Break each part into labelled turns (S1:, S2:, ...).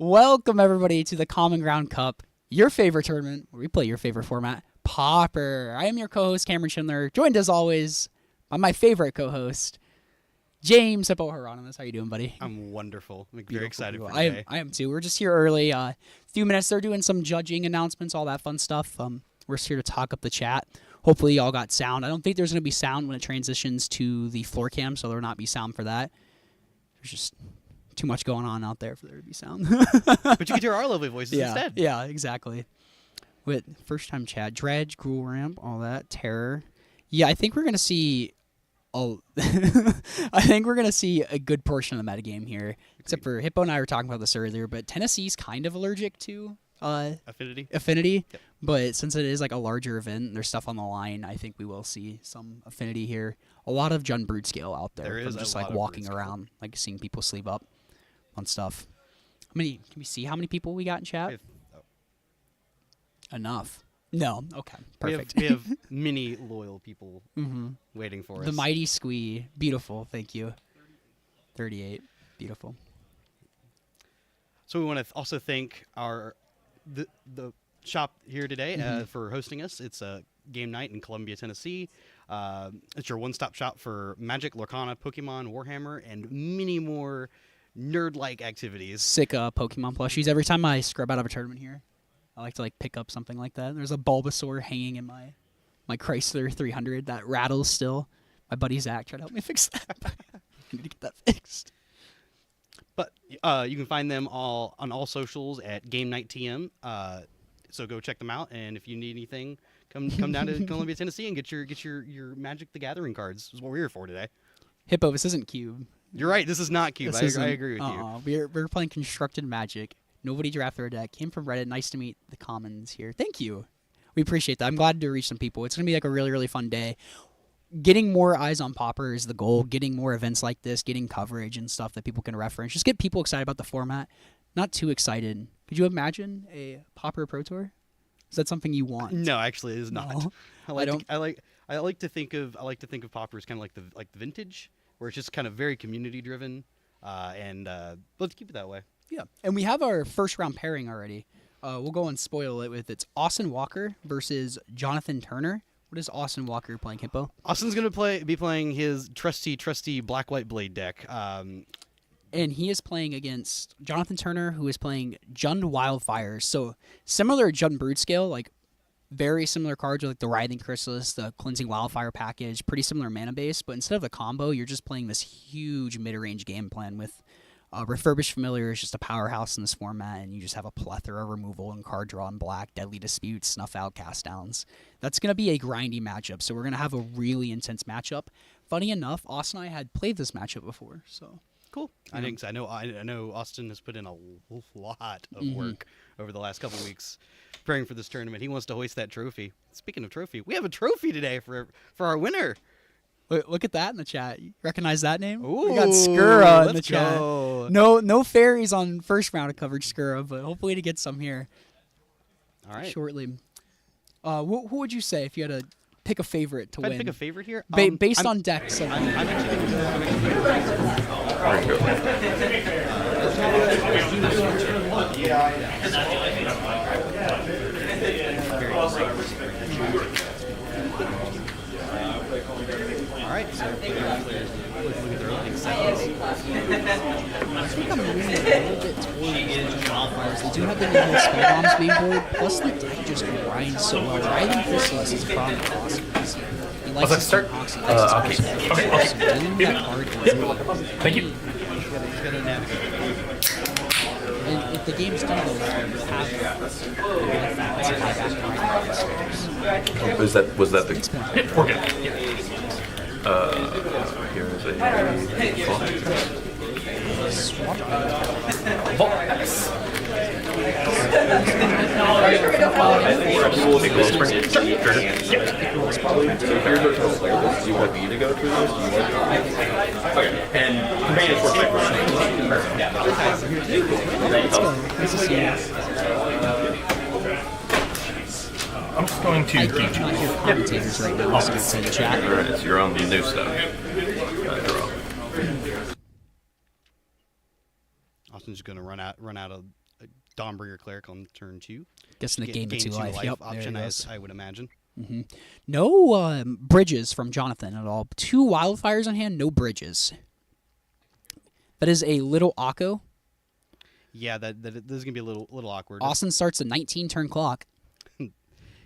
S1: Welcome, everybody, to the Common Ground Cup, your favorite tournament where we play your favorite format, Pauper. I am your co-host, Cameron Schindler, joined as always by my favorite co-host, James Hippo-Hieronymus. How you doing, buddy?
S2: I'm wonderful. I'm very excited for today.
S1: I am too. We're just here early. A few minutes. They're doing some judging announcements, all that fun stuff. We're just here to talk up the chat. Hopefully, y'all got sound. I don't think there's going to be sound when it transitions to the floor cam, so there will not be sound for that. There's just too much going on out there for there to be sound.
S2: But you can hear our lovely voices instead.
S1: Yeah, exactly. With first-time chat, Dredge, Gruel Ramp, all that, Terror. Yeah, I think we're going to see I think we're going to see a good portion of the metagame here. Except for Hippo and I were talking about this earlier, but Tennessee's kind of allergic to Affinity.
S2: Yep.
S1: But since it is like a larger event and there's stuff on the line, I think we will see some Affinity here. A lot of Jund Brood scale out there.
S2: There is
S1: just
S2: a
S1: like
S2: lot of
S1: walking
S2: Brood
S1: around, like seeing people sleep up on stuff. Can we see how many people we got in chat? Enough. No. Okay. Perfect.
S2: We have many loyal people waiting for us.
S1: The mighty Squee. Beautiful. Thank you. 38. Beautiful.
S2: So we want to also thank the shop here today for hosting us. It's a game night in Columbia, Tennessee. It's your one-stop shop for Magic, Lorcana, Pokemon, Warhammer, and many more nerd-like activities.
S1: Sick Pokemon plushies. Every time I scrub out of a tournament here, I like to pick up something like that. There's a Bulbasaur hanging in my Chrysler 300 that rattles still. My buddy Zach tried to help me fix that. I need to get that fixed.
S2: But you can find them all on all socials at Game Night TM. So go check them out, and if you need anything, come down to Columbia, Tennessee, and get your Magic the Gathering cards. Is what we're here for today.
S1: Hippo, this isn't Cube.
S2: You're right. This is not Cube. I agree with you.
S1: We're playing Constructed Magic. Nobody drafted our deck. Came from Reddit. Nice to meet the commons here. Thank you. We appreciate that. I'm glad to reach some people. It's going to be a really, really fun day. Getting more eyes on Pauper is the goal. Getting more events like this, getting coverage and stuff that people can reference. Just get people excited about the format. Not too excited. Could you imagine a Pauper Pro Tour? Is that something you want?
S2: No, actually, it is not.
S1: No.
S2: I like to think of Pauper as kind of like the vintage, where it's just kind of very community driven, and let's keep it that way.
S1: Yeah, and we have our first round pairing already. We'll go and spoil it with it's Austin Walker versus Jonathan Turner. What is Austin Walker playing, Hippo?
S2: Austin's gonna be playing his trusty Black White Blade deck.
S1: And he is playing against Jonathan Turner, who is playing Jund Wildfires. So similar to Jund Brood scale, like very similar cards with the Writhing Chrysalis, the Cleansing Wildfire package, pretty similar mana base. But instead of the combo, you're just playing this huge mid-range game plan with Refurbished Familiar is just a powerhouse in this format, and you just have a plethora of removal and card draw in black, Deadly Disputes, Snuff Out, Cast Downs. That's going to be a grindy matchup, so we're going to have a really intense matchup. Funny enough, Austin and I had played this matchup before, so...
S2: Cool. I know Austin has put in a lot of work over the last couple weeks preparing for this tournament. He wants to hoist that trophy. Speaking of trophy, we have a trophy today for our winner.
S1: Look at that in the chat. You recognize that name?
S2: Ooh,
S1: we got Skura in the chat.
S2: Go.
S1: No fairies on first round of coverage, Skura, but hopefully to get some here.
S2: All right.
S1: Shortly. Who would you say if you had to pick a favorite to
S2: if
S1: win?
S2: Pick a favorite here?
S1: Based on decks.
S2: I'm actually all right, so look at their opening seconds.
S1: I think I'm leaning a little bit towards Wildfires. They do have the new spell bombs main board, plus the deck just grinds so well. Writhing Chrysalis is a problem for Austin. He likes to start
S3: Okay. Thank you.
S1: And if the game's done, you'll have
S3: Was that the? Yeah, we're good. Yeah. Here is a
S4: Do you want me to go through this? Okay. And companions work
S3: I'm just going to teach you.
S1: Commentators right now, so it's in the chat.
S3: Alright, it's your own new stuff.
S2: Austin's going to run out of Dawnbringer Cleric on turn 2.
S1: Guessing a
S2: Get-
S1: gain to
S2: gain
S1: 2 life. Yep, there
S2: option,
S1: he goes.
S2: I would imagine.
S1: No bridges from Jonathan at all. 2 wildfires on hand, no bridges. That is a little Akko.
S2: Yeah, that this is gonna be a little awkward.
S1: Austin starts a 19 turn clock.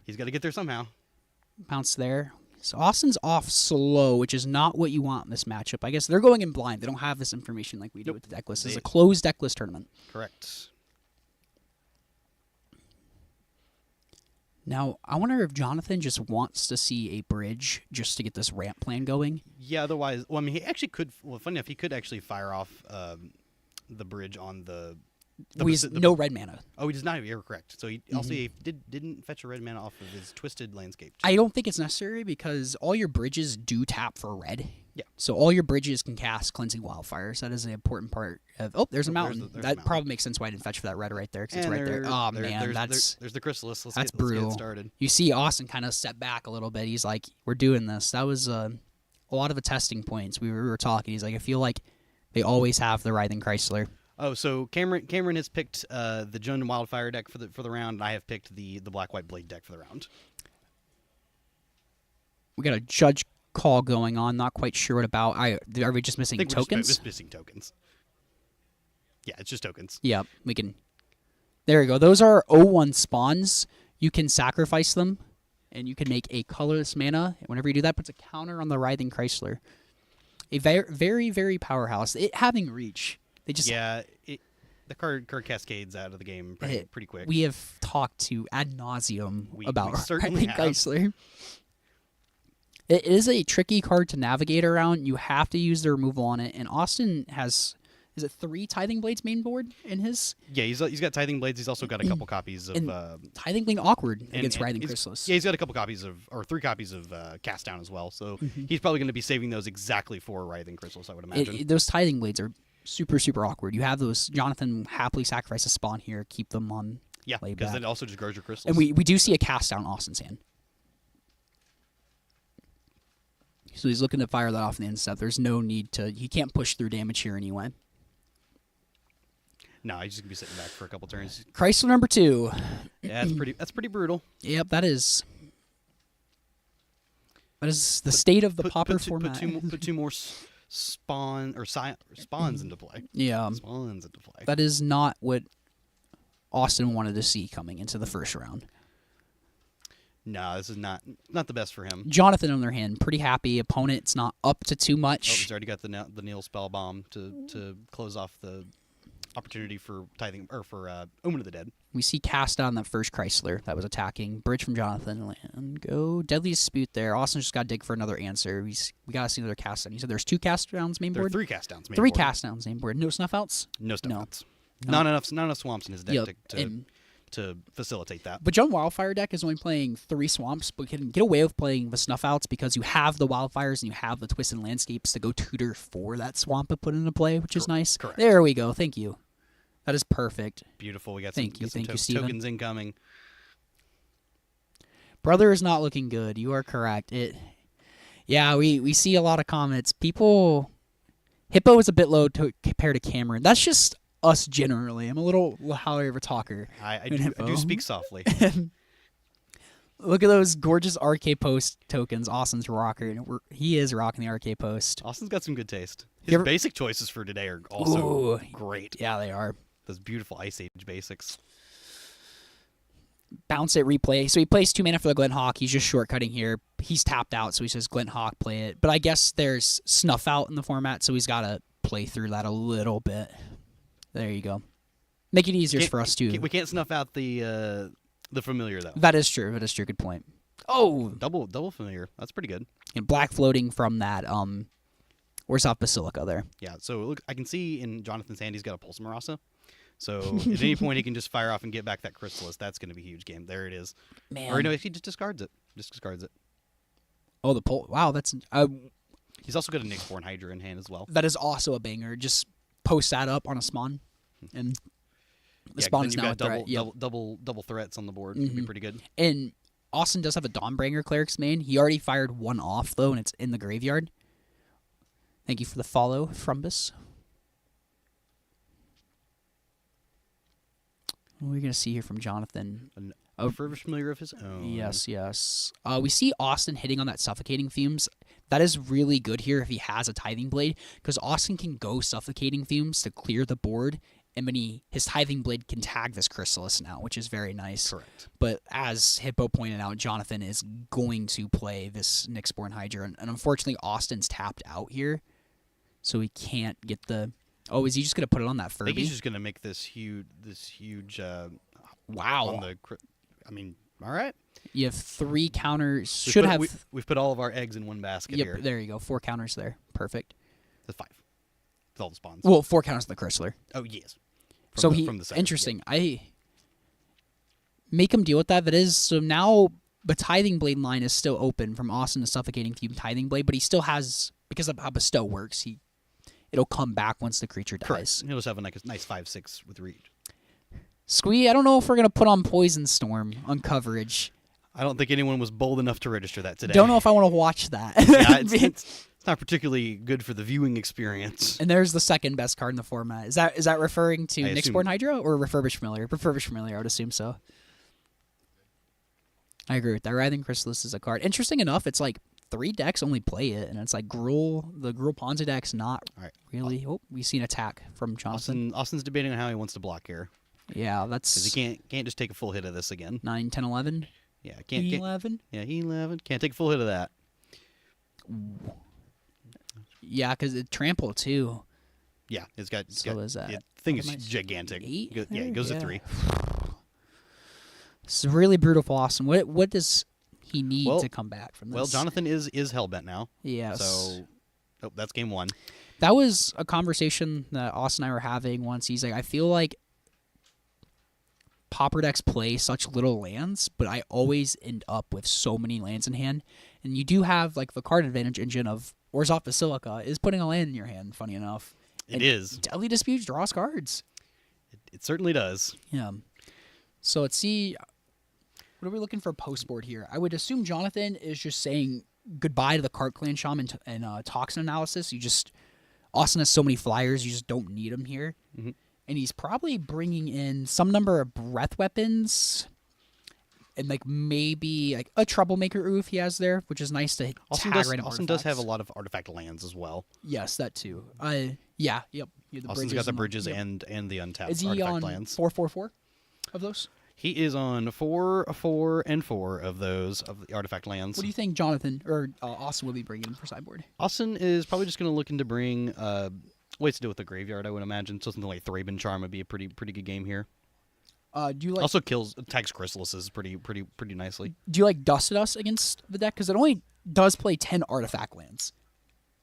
S2: He's got to get there somehow.
S1: Pounce there. So Austin's off slow, which is not what you want in this matchup. I guess they're going in blind. They don't have this information like we do
S2: Nope.
S1: with the deck list. This is
S2: They-
S1: a closed deck list tournament.
S2: Correct.
S1: Now, I wonder if Jonathan just wants to see a bridge just to get this ramp plan going.
S2: Yeah. Otherwise, well, I mean, he actually could. Well, funny enough, he could actually fire off the bridge on the.
S1: No red mana.
S2: Oh, he does not. You're correct. So he also he didn't fetch a red mana off of his Twisted Landscape.
S1: I don't think it's necessary because all your bridges do tap for red.
S2: Yeah.
S1: So all your bridges can cast Cleansing Wildfires. That is an important part of. Oh, there's a mountain.
S2: there's a
S1: That
S2: mountain.
S1: probably makes sense why I didn't fetch for that red right there because it's right there. Oh man, that's
S2: there's the Chrysalis.
S1: that's
S2: Let's
S1: brutal.
S2: get started.
S1: You see Austin kind of step back a little bit. He's like, "We're doing this." That was a lot of the testing points. We were talking. He's like, "I feel like they always have the Writhing Chrysler."
S2: Oh, so Cameron has picked the Jund Wildfire deck for the round, and I have picked the Black White Blade deck for the round.
S1: We got a judge call going on. Not quite sure what about. Are we just missing
S2: I think
S1: tokens?
S2: we're just missing tokens. Yeah, it's just tokens.
S1: Yeah, we can. There we go. Those are 0-1 spawns. You can sacrifice them, and you can make a colorless mana. Whenever you do that, it puts a counter on the Writhing Chrysler. A very, very, very powerhouse. It having reach. They just
S2: Yeah, the card cascades out of the game pretty quick.
S1: We have talked to ad nauseum
S2: We
S1: about
S2: certainly
S1: Writhing
S2: have.
S1: Chrysler. It is a tricky card to navigate around. You have to use the removal on it, and Austin has. Is it 3 Tithing Blades main board in his?
S2: Yeah, he's got Tithing Blades. He's also got a couple copies of
S1: And Tithing Blade awkward against Writhing
S2: he's-
S1: Chrysalis.
S2: Yeah, he's got a couple copies or 3 copies of Cast Down as well. So he's probably going to be saving those exactly for Writhing Chrysalis, I would imagine.
S1: Those Tithing Blades are super, super awkward. You have those. Jonathan happily sacrifice a spawn here, keep them on
S2: Yeah,
S1: lay
S2: because
S1: back.
S2: that also just grows your crystals.
S1: And we do see a cast down Austin's hand. So he's looking to fire that off in the instep. There's no need to. He can't push through damage here anyway.
S2: No, he's just gonna be sitting back for a couple turns.
S1: Chrysler number 2.
S2: Yeah, that's pretty brutal.
S1: Yep, that is. That is the state of the Pauper format.
S2: Put two more spawns into play.
S1: Yeah,
S2: Spawns into play.
S1: that is not what Austin wanted to see coming into the first round.
S2: No, this is not the best for him.
S1: Jonathan, on the other hand, pretty happy. Opponent's not up to too
S2: Oh,
S1: much.
S2: he's already got the Neil spell bomb to close off the opportunity for tithing or for Omen of the Dead.
S1: We see cast on that first Chrysler that was attacking. Bridge from Jonathan. And go. Deadly Dispute there. Austin just got to dig for another answer. We got to see another cast down. You said there's 2 cast downs main
S2: There are
S1: board?
S2: 3 cast downs.
S1: 3 cast downs main board. No snuff outs?
S2: No stuff
S1: No.
S2: outs. Not enough swamps in his deck
S1: Yep,
S2: to facilitate that.
S1: But Jund Wildfire deck is only playing 3 swamps, but can get away with playing the snuff outs because you have the wildfires and you have the twisted landscapes to go tutor for that swamp to put into play, which is nice.
S2: Correct.
S1: There we go. Thank you. That is perfect.
S2: Beautiful. We got
S1: Thank you,
S2: some
S1: Steven.
S2: tokens incoming.
S1: Brother is not looking good. You are correct. Yeah, we see a lot of comments. People, Hippo is a bit low compared to Cameron. That's just us generally. I'm a little louder of a talker.
S2: I
S1: than
S2: do
S1: Hippo.
S2: speak softly.
S1: Look at those gorgeous RK Post tokens. Austin's rocker. He is rocking the RK Post.
S2: Austin's got some good taste. His
S1: You ever-
S2: basic choices for today are also
S1: Ooh.
S2: great.
S1: Yeah, they are.
S2: Those beautiful Ice Age basics.
S1: Bounce it, replay. So he plays 2 mana for the Glint Hawk. He's just shortcutting here. He's tapped out, so he says Glint Hawk, play it. But I guess there's snuff out in the format, so he's got to play through that a little bit. There you go. Make it easier for us too.
S2: We can't snuff out the familiar though.
S1: That is true. That is true. Good point. Oh,
S2: Double familiar. That's pretty good.
S1: and black floating from that Orzhov Basilica there.
S2: Yeah. So look, I can see in Jonathan's hand he's got a Pulse Marasa. So at any point he can just fire off and get back that Chrysalis. That's going to be a huge game. There it is.
S1: Man.
S2: Or no, if he just discards it. Just discards it.
S1: Oh, the pole. Wow, that's
S2: He's also got a Nyxborn Hydra in hand as well.
S1: that is also a banger. Just post that up on a spawn, and the
S2: Yeah,
S1: spawn
S2: then
S1: is
S2: you've
S1: now a
S2: got
S1: threat. Yep.
S2: double threats on the board. Would be pretty good.
S1: And Austin does have a Dawnbringer Cleric's main. He already fired one off, though, and it's in the graveyard. Thank you for the follow, Frumbus. What are we gonna see here from Jonathan?
S2: A refurbished familiar of his own.
S1: Yes. We see Austin hitting on that suffocating fumes. That is really good here if he has a tithing blade, because Austin can go suffocating fumes to clear the board, and when his tithing blade can tag this Chrysalis now, which is very nice.
S2: Correct.
S1: But as Hippo pointed out, Jonathan is going to play this Nyxborn Hydra, and unfortunately Austin's tapped out here, so he can't get the. Oh, is he just gonna put it on that
S2: I
S1: Furby?
S2: think he's just gonna make this huge.
S1: Wow.
S2: On the, I mean, all right.
S1: You have 3 counters.
S2: We've put all of our eggs in one basket
S1: Yep,
S2: here.
S1: there you go. 4 counters there. Perfect.
S2: That's 5. With all the spawns.
S1: Well, 4 counters in the Chrysler.
S2: Oh yes.
S1: From the second, interesting. Yeah. I make him deal with that. That is so now the tithing blade line is still open from Austin to suffocating fume tithing blade, but he still has, because of how bestow works, it'll come back once the creature dies.
S2: Correct. He'll just have a nice 5/6 with reach.
S1: Squee, I don't know if we're gonna put on Poison Storm on coverage.
S2: I don't think anyone was bold enough to register that today.
S1: Don't know if I want to watch that.
S2: Yeah, it's not particularly good for the viewing experience.
S1: And there's the second best card in the format. Is that referring to
S2: I assume-
S1: Nyxborn Hydra or Refurbished Familiar? Refurbished Familiar, I would assume so. I agree with that. Writhing Chrysalis is a card. Interesting enough, it's like 3 decks only play it, and it's like the Gruul Ponza deck's not
S2: All right.
S1: really. Oh, we see an attack from Jonathan.
S2: Austin's debating on how he wants to block here.
S1: Yeah,
S2: Because
S1: that's
S2: he can't just take a full hit of this again.
S1: 9, 10, 11.
S2: Yeah, can't.
S1: 11.
S2: Yeah, 11. Can't take a full hit of that.
S1: Yeah, because it trample too.
S2: Yeah, it's got.
S1: So is that-
S2: The thing
S1: what
S2: is
S1: am I-
S2: gigantic.
S1: 8
S2: Yeah,
S1: there?
S2: it goes
S1: Yeah.
S2: to 3.
S1: It's really brutal for Austin. What does he need
S2: Well-
S1: to come back from this?
S2: Well, Jonathan is hellbent now.
S1: Yes.
S2: So, that's game 1.
S1: That was a conversation that Austin and I were having once. He's like, I feel like Pauper decks play such little lands, but I always end up with so many lands in hand. And you do have like the card advantage engine of Orzhov Basilica is putting a land in your hand, funny enough.
S2: It is.
S1: Deadly Disputes draws cards.
S2: It certainly does.
S1: Yeah. So let's see. What are we looking for post board here? I would assume Jonathan is just saying goodbye to the Cart Clan Shaman and Toxin Analysis. Austin has so many flyers, you just don't need them here.
S2: Mhm.
S1: And he's probably bringing in some number of breath weapons and like maybe like a Troublemaker Oof he has there, which is nice to
S2: Austin
S1: tag
S2: does,
S1: random
S2: Austin does have a
S1: artifacts.
S2: lot of artifact lands as well.
S1: Yes, that too. Yeah, yep. You have the
S2: Austin's got the
S1: and
S2: bridges
S1: yep.
S2: and the untapped
S1: Is he
S2: artifact
S1: on
S2: lands.
S1: 4/4/4 of those?
S2: He is on 4, 4, and 4 of those of the artifact lands.
S1: What do you think Jonathan or Austin will be bringing for sideboard?
S2: Austin is probably just going to look into bring ways to deal with the graveyard, I would imagine. So something like Thraben Charm would be a pretty good game here.
S1: Do you like
S2: Also tags Chrysalises pretty nicely.
S1: Do you like Dusted Us against the deck? Because it only does play 10 artifact lands.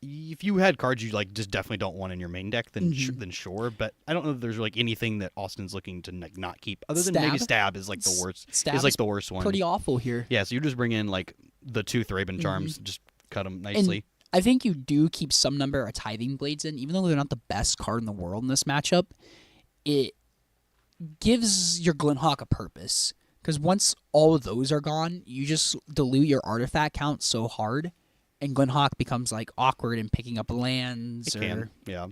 S2: If you had cards you like just definitely don't want in your main deck, then
S1: Mm-hmm.
S2: then sure. But I don't know if there's like anything that Austin's looking to like not keep, other than maybe Stab is like the worst.
S1: Stab
S2: is like
S1: is
S2: the worst one.
S1: Pretty awful here.
S2: Yeah, so you just bring in like the 2 Thraben Charms, just cut them nicely.
S1: And I think you do keep some number of Tithing Blades in, even though they're not the best card in the world in this matchup. It gives your Glenhawk a purpose. Because once all of those are gone, you just dilute your artifact count so hard, and Glenhawk becomes like awkward in picking up lands.
S2: It can, yeah.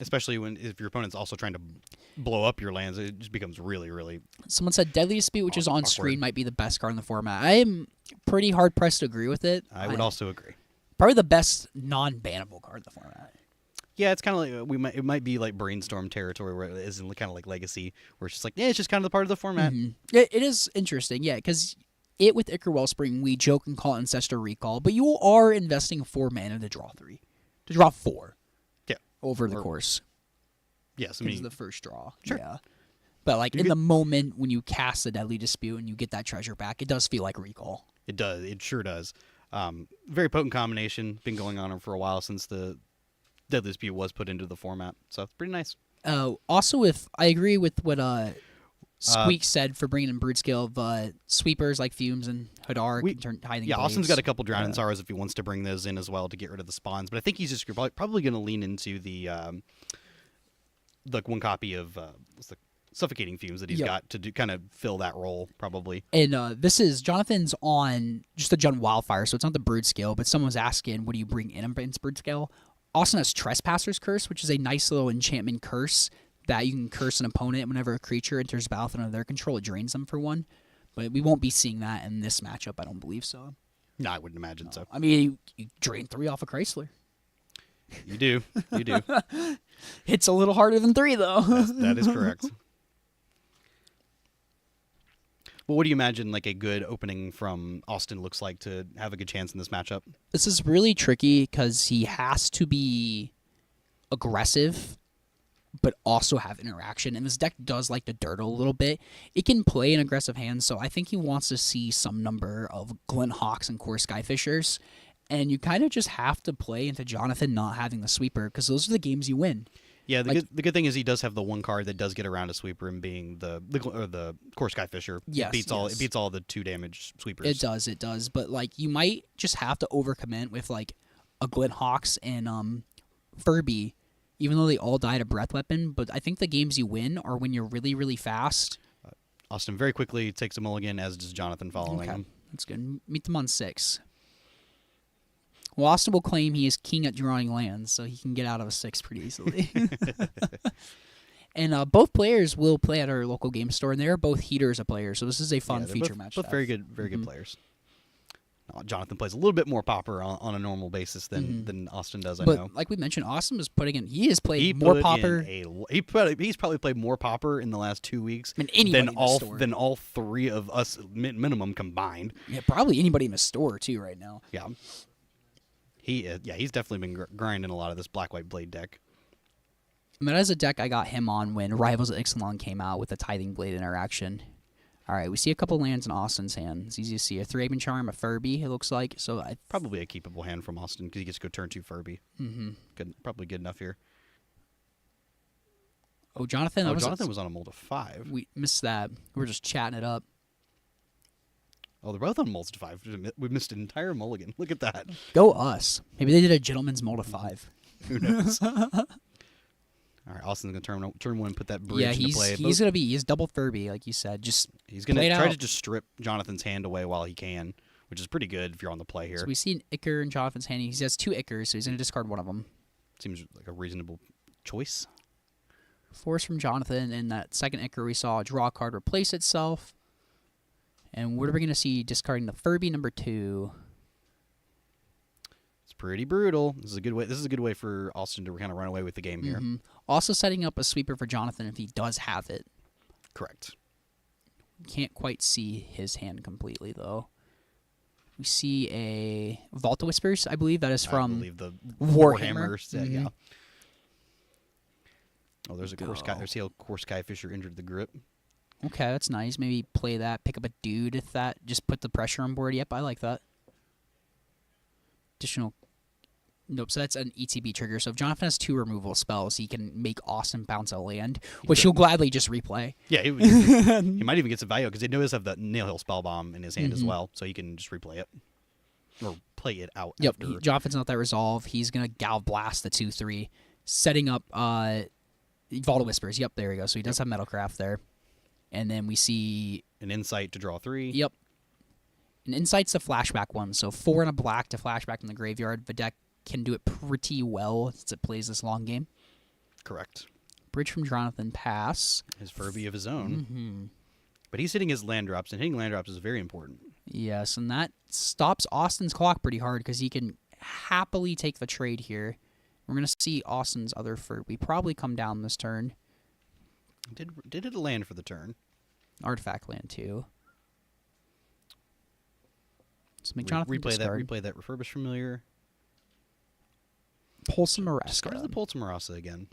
S2: Especially if your opponent's also trying to blow up your lands, it just becomes really.
S1: Someone said Deadly Dispute, which is on
S2: Awkward.
S1: screen, might be the best card in the format. I am pretty hard pressed to agree with it.
S2: I would also agree.
S1: Probably the best non-bannable card in the format.
S2: Yeah, it's kind of like it might be like Brainstorm territory where it isn't kind of like Legacy, where it's just like it's just kind of the part of the format.
S1: It is interesting, yeah, because with Ichor Wellspring, we joke and call it Ancestor Recall, but you are investing 4 mana to draw 3. To draw 4.
S2: Yeah.
S1: Over the course.
S2: Yes, I
S1: Is
S2: mean
S1: the first draw.
S2: Sure.
S1: Yeah. But like in the moment when you cast the Deadly Dispute and you get that treasure back, it does feel like Recall.
S2: it does. It sure does. Very potent combination. Been going on for a while since the Deadly Dispute was put into the format, so it's pretty nice.
S1: Also, if I agree with what Squeak said for bringing in Broodskill of sweepers like Fumes and Hadar can turn hiding.
S2: Yeah, Austin's
S1: Blades.
S2: got a couple Drowning Sorrows if he wants to bring those in as well to get rid of the spawns, but I think he's just probably going to lean into the one copy of what's the Suffocating Fumes that he's got to do kind of fill that role probably.
S1: And this is Jonathan's on just the Jund Wildfire, so it's not the Brood Scale, but someone was asking, what do you bring in against Brood Scale? Austin has Trespasser's Curse, which is a nice little enchantment curse that you can curse an opponent whenever a creature enters the battlefield under their control. It drains them for 1. But we won't be seeing that in this matchup. I don't believe so.
S2: No, I wouldn't imagine so.
S1: I mean, you drain 3 off a Chrysler.
S2: You do. You do.
S1: It's a little harder than 3, though.
S2: That is correct. Well, what do you imagine like a good opening from Austin looks like to have a good chance in this matchup?
S1: This is really tricky because he has to be aggressive, but also have interaction. And this deck does like to dirt a little bit. It can play an aggressive hand, so I think he wants to see some number of Glint Hawks and Core Skyfishers. And you kind of just have to play into Jonathan not having the sweeper because those are the games you win.
S2: Yeah, the good thing is he does have the one card that does get around a sweeper and being the Core Skyfisher.
S1: Yes,
S2: it beats all the 2 damage sweepers.
S1: It does. But like you might just have to overcommit with like a Glint Hawks and Furby, even though they all die to Breath Weapon. But I think the games you win are when you're really, really fast.
S2: Austin very quickly takes a mulligan, as does Jonathan following him.
S1: That's good. Meet them on 6. Well, Austin will claim he is king at drawing lands, so he can get out of a 6 pretty easily. And both players will play at our local game store, and they're both heaters of players, so this is a fun feature match.
S2: Both very good players. Jonathan plays a little bit more Pauper on a normal basis than Austin does. I know.
S1: But like we mentioned, Austin was putting in. He has played
S2: He
S1: more
S2: put
S1: Pauper.
S2: He's probably played more Pauper in the last 2 weeks
S1: than anybody in the store.
S2: than all 3 of us minimum combined.
S1: Yeah, probably anybody in the store too right now.
S2: Yeah. He's definitely been grinding a lot of this Black-White Blade deck.
S1: I mean, as a deck, I got him on when Rivals at Ixalan came out with the Tithing Blade interaction. All right, we see a couple lands in Austin's hand. It's easy to see. A 3-Haven Charm, a Furby, it looks like. So
S2: Probably a keepable hand from Austin because he gets to go turn 2 Furby. Mm-hmm. Probably good enough here.
S1: Oh, Jonathan!
S2: Jonathan was on a mold of 5.
S1: We missed that. We're just chatting it up.
S2: Oh, they're both on molds of 5. We missed an entire mulligan. Look at that.
S1: Go us. Maybe they did a gentleman's mold of 5.
S2: Who knows? All right, Austin's gonna turn 1, put that bridge into play.
S1: He's double Furby, like you said.
S2: He's gonna try to just strip Jonathan's hand away while he can, which is pretty good if you're on the play here.
S1: So we see an Ichor in Jonathan's hand. He has 2 Ichors, so he's gonna discard one of them.
S2: Seems like a reasonable choice.
S1: Force from Jonathan, and that second Ichor we saw draw a card, replace itself. And what are we going to see discarding the Furby number 2?
S2: It's pretty brutal. This is a good way. This is a good way for Austin to kind of run away with the game here.
S1: Also setting up a sweeper for Jonathan if he does have it.
S2: Correct.
S1: Can't quite see his hand completely though. We see a Vault of Whispers, I believe that is from
S2: I believe the
S1: Warhammer
S2: set, yeah. Oh, there's a Core Sky. There's a Core Skyfisher entered the grip.
S1: Okay, that's nice. Maybe play that, pick up a dude if that, just put the pressure on board. Yep, I like that. Additional. Nope, so that's an ETB trigger. So if Jonathan has 2 removal spells, he can make Austin bounce a land, which he'll gladly just replay.
S2: Yeah, he might even get some value because he does have the Nail Hill Spellbomb in his hand as well, so he can just replay it. Or play it out.
S1: Yep,
S2: after.
S1: Jonathan's not that resolve. He's going to Gal Blast the 2/3, setting up Vault of Whispers. Yep, there we go. So he does have Metalcraft there. And then we see
S2: an Insight to draw 3.
S1: Yep. An Insight's a flashback one, so 4 and a black to flashback in the graveyard. The deck can do it pretty well since it plays this long game.
S2: Correct.
S1: Bridge from Jonathan, pass.
S2: His Furby of his own. But he's hitting his land drops, and hitting land drops is very important.
S1: Yes, and that stops Austin's clock pretty hard because he can happily take the trade here. We're going to see Austin's other Furby probably come down this turn.
S2: Did it land for the turn?
S1: Artifact land too. Let's make Jonathan
S2: replay that Refurbished Familiar.
S1: Pulse and
S2: Discards the
S1: Marasca.
S2: Pulse Marasa again.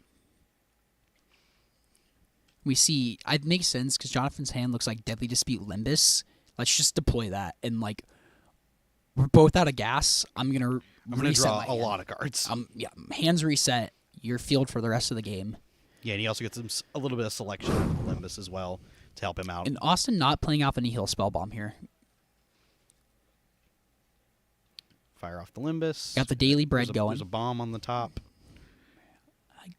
S1: We see it makes sense because Jonathan's hand looks like Deadly Dispute Limbus. Let's just deploy that and like we're both out of gas. I'm gonna
S2: draw a lot of cards.
S1: Yeah, hands reset. You're field for the rest of the game.
S2: Yeah, and he also gets a little bit of selection of Limbus as well to help him out.
S1: And Austin not playing out the Nihil Spellbomb here.
S2: Fire off the Limbus.
S1: Got the Daily Bread going.
S2: There's a bomb on the top. I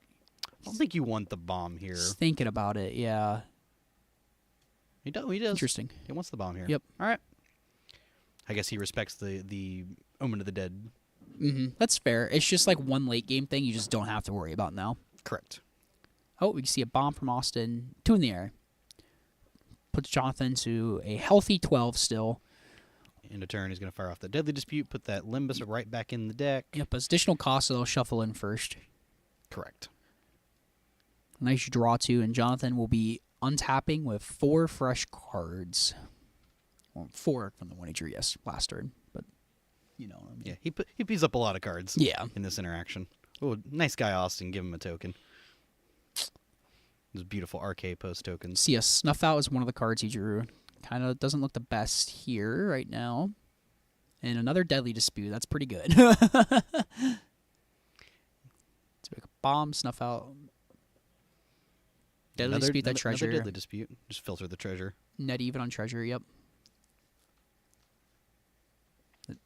S2: don't think you want the bomb here.
S1: Just thinking about it, yeah.
S2: He does.
S1: Interesting.
S2: He wants the bomb here.
S1: Yep.
S2: All right. I guess he respects the Omen of the Dead.
S1: That's fair. It's just like one late game thing you just don't have to worry about now.
S2: Correct.
S1: Oh, we can see a bomb from Austin. 2 in the air. Puts Jonathan to a healthy 12 still.
S2: End of turn, he's going to fire off the Deadly Dispute, put that Limbus right back in the deck.
S1: Yep, as additional cost, so they'll shuffle in first.
S2: Correct.
S1: Nice draw, too, and Jonathan will be untapping with 4 fresh cards. Well, 4 from the one he drew, yes, last turn, but you know what I mean.
S2: Yeah, he pees up a lot of cards
S1: Yeah.
S2: in this interaction. Oh, nice guy, Austin. Give him a token. Those beautiful RK post tokens.
S1: See, a Snuff Out is one of the cards he drew. Kind of doesn't look the best here right now. And another Deadly Dispute. That's pretty good. Let's make a bomb, Snuff Out. Deadly Dispute that treasure.
S2: Another Deadly Dispute. Just filter the treasure.
S1: Net even on treasure, yep.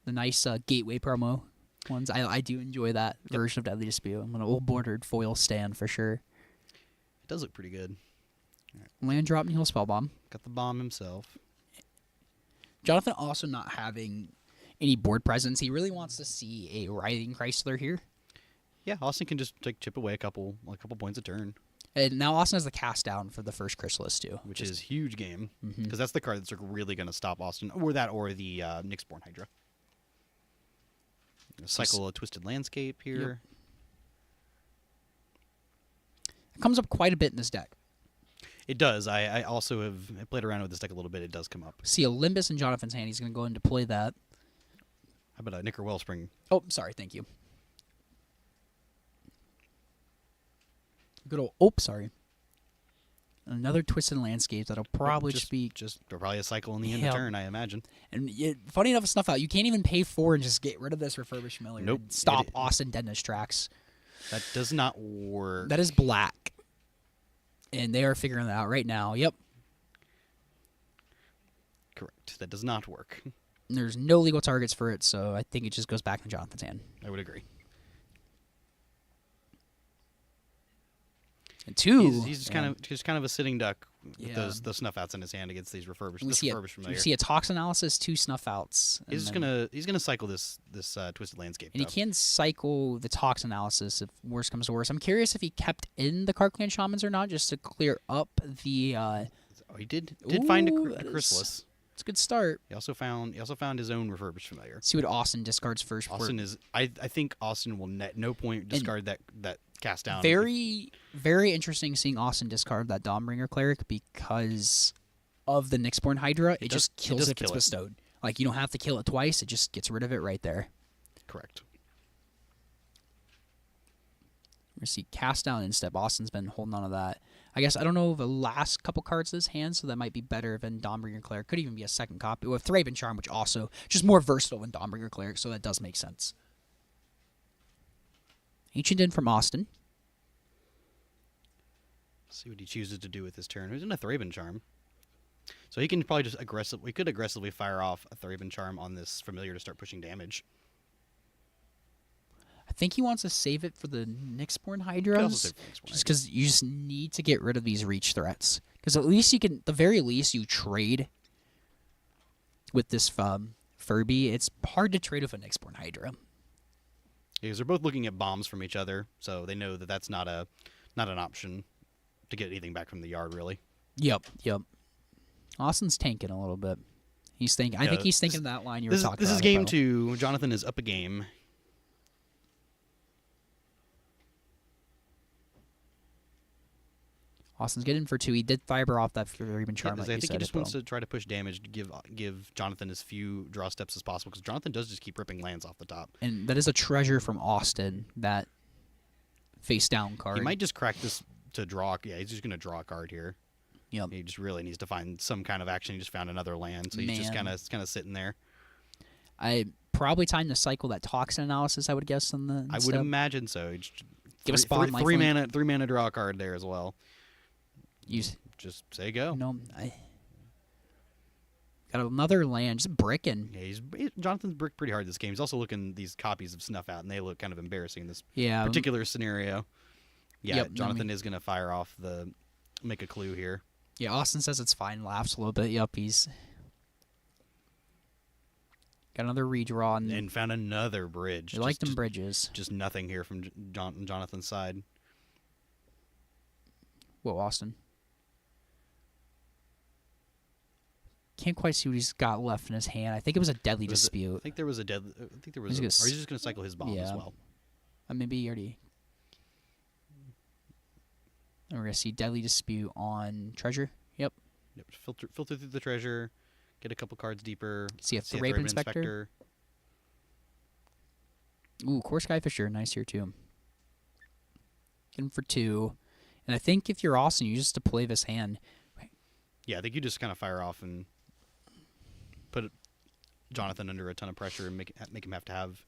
S1: The nice gateway promo ones. I do enjoy that version of Deadly Dispute. I'm an old bordered foil stand for sure.
S2: It does look pretty good.
S1: Land drop and heal spell bomb.
S2: Got the bomb himself.
S1: Jonathan also not having any board presence. He really wants to see a Writhing Chrysler here.
S2: Yeah, Austin can just chip away a couple points a turn,
S1: And now Austin has the cast down for the first Chrysalis too.
S2: which is huge game because that's the card that's really going to stop Austin, or the Nyxborn Hydra. Cycle a Twisted Landscape here.
S1: It comes up quite a bit in this deck.
S2: It does. I also have played around with this deck a little bit. It does come up.
S1: See a Limbus in Jonathan's hand. He's going to go in to play that.
S2: How about a Knicker Wellspring?
S1: Oh, sorry. Thank you. Good old. Oh, sorry. Another Twisted Landscape that'll probably just be.
S2: Probably a cycle in the end of turn, I imagine.
S1: And funny enough, Snuff Out. You can't even pay 4 and just get rid of this Refurbished Familiar.
S2: Nope.
S1: And stop Austin dead in his tracks.
S2: That does not work.
S1: That is black. And they are figuring that out right now. Yep.
S2: Correct. That does not work.
S1: There's no legal targets for it, so I think it just goes back in Jonathan's hand.
S2: I would agree.
S1: And 2.
S2: He's just kind of a sitting duck with
S1: Yeah.
S2: those snuff outs in his hand against these refurbished.
S1: We
S2: This
S1: see,
S2: refurbished familiar.
S1: you see a Tox Analysis, 2 Snuff Outs.
S2: He's gonna cycle this Twisted Landscape.
S1: And he
S2: though.
S1: can cycle the Tox Analysis if worse comes to worse. I'm curious if he kept in the Karkland Shamans or not, just to clear up the.
S2: Oh, he did find
S1: Ooh,
S2: a
S1: that is-
S2: Chrysalis.
S1: It's a good start.
S2: He also found his own refurbished familiar.
S1: See what Austin discards first.
S2: Austin is. I think Austin will at no point discard that cast down.
S1: Very, very interesting seeing Austin discard that Dawnbringer Cleric because of the Nyxborn Hydra. It just kills
S2: does
S1: if it's
S2: kill it.
S1: bestowed. Like, you don't have to kill it twice. It just gets rid of it right there.
S2: Correct.
S1: We see cast down instep. Austin's been holding on to that. I guess I don't know the last couple cards of his hand, so that might be better than Dawnbringer Cleric. Could even be a second copy with Thraben Charm, which also just more versatile than Dawnbringer Cleric, so that does make sense. Ancient In from Austin.
S2: See what he chooses to do with his turn. He's in a Thraben Charm, so he can probably just We could aggressively fire off a Thraben Charm on this familiar to start pushing damage.
S1: I think he wants to save it for the Nyxborn
S2: Could also
S1: Hydras.
S2: save for Nyxborn
S1: Just because you just need to get rid of these reach threats. Because at least you can, the very least, you trade with this Furby. It's hard to trade with a Nyxborn Hydra.
S2: Because they're both looking at bombs from each other, so they know that that's not an option to get anything back from the yard, really.
S1: Yep. Austin's tanking a little bit. He's thinking. I think he's thinking that line you were talking about.
S2: This is game 2. Jonathan is up a game.
S1: Austin's getting for 2. He did fiber off that Thraben Charm.
S2: I
S1: Like you
S2: think
S1: said,
S2: he just
S1: but-
S2: wants to try to push damage to give Jonathan as few draw steps as possible, because Jonathan does just keep ripping lands off the top.
S1: And that is a treasure from Austin. That face down card.
S2: He might just crack this to draw. Yeah, he's just going to draw a card here.
S1: Yep.
S2: He just really needs to find some kind of action. He just found another land, so he's just
S1: Man.
S2: kind of sitting there.
S1: I probably time to cycle that Toxin Analysis. I would guess on the.
S2: I would imagine so. He'd
S1: Give a spawn
S2: three
S1: lifelink.
S2: three mana draw card there as well.
S1: Use.
S2: Just say go.
S1: No, I got another land. Just bricking.
S2: Yeah, Jonathan's bricked pretty hard this game. He's also looking these copies of Snuff Out, and they look kind of embarrassing in this
S1: Yeah.
S2: particular scenario. Yeah,
S1: Yep,
S2: Jonathan is going to fire off make a clue here.
S1: Yeah, Austin says it's fine. Laughs a little bit. Yup, he's got another redraw.
S2: And found another bridge.
S1: You like them bridges.
S2: Just nothing here from Jonathan's side.
S1: Whoa, Austin. Can't quite see what he's got left in his hand. I think it was a deadly
S2: I
S1: dispute.
S2: think there was a deadly. I think there was.
S1: He's
S2: Or
S1: gonna
S2: he's just going to cycle his bomb as
S1: yeah.
S2: well.
S1: Maybe he already. And we're gonna see deadly dispute on treasure. Yep.
S2: Yep. Filter through the treasure, get a couple cards deeper.
S1: See a Thraben Inspector. Ooh, Core Skyfisher, nice here too. Get him for 2. And I think if you're Austin, you just play this hand.
S2: Yeah, I think you just kind of fire off and put Jonathan under a ton of pressure and make him have to have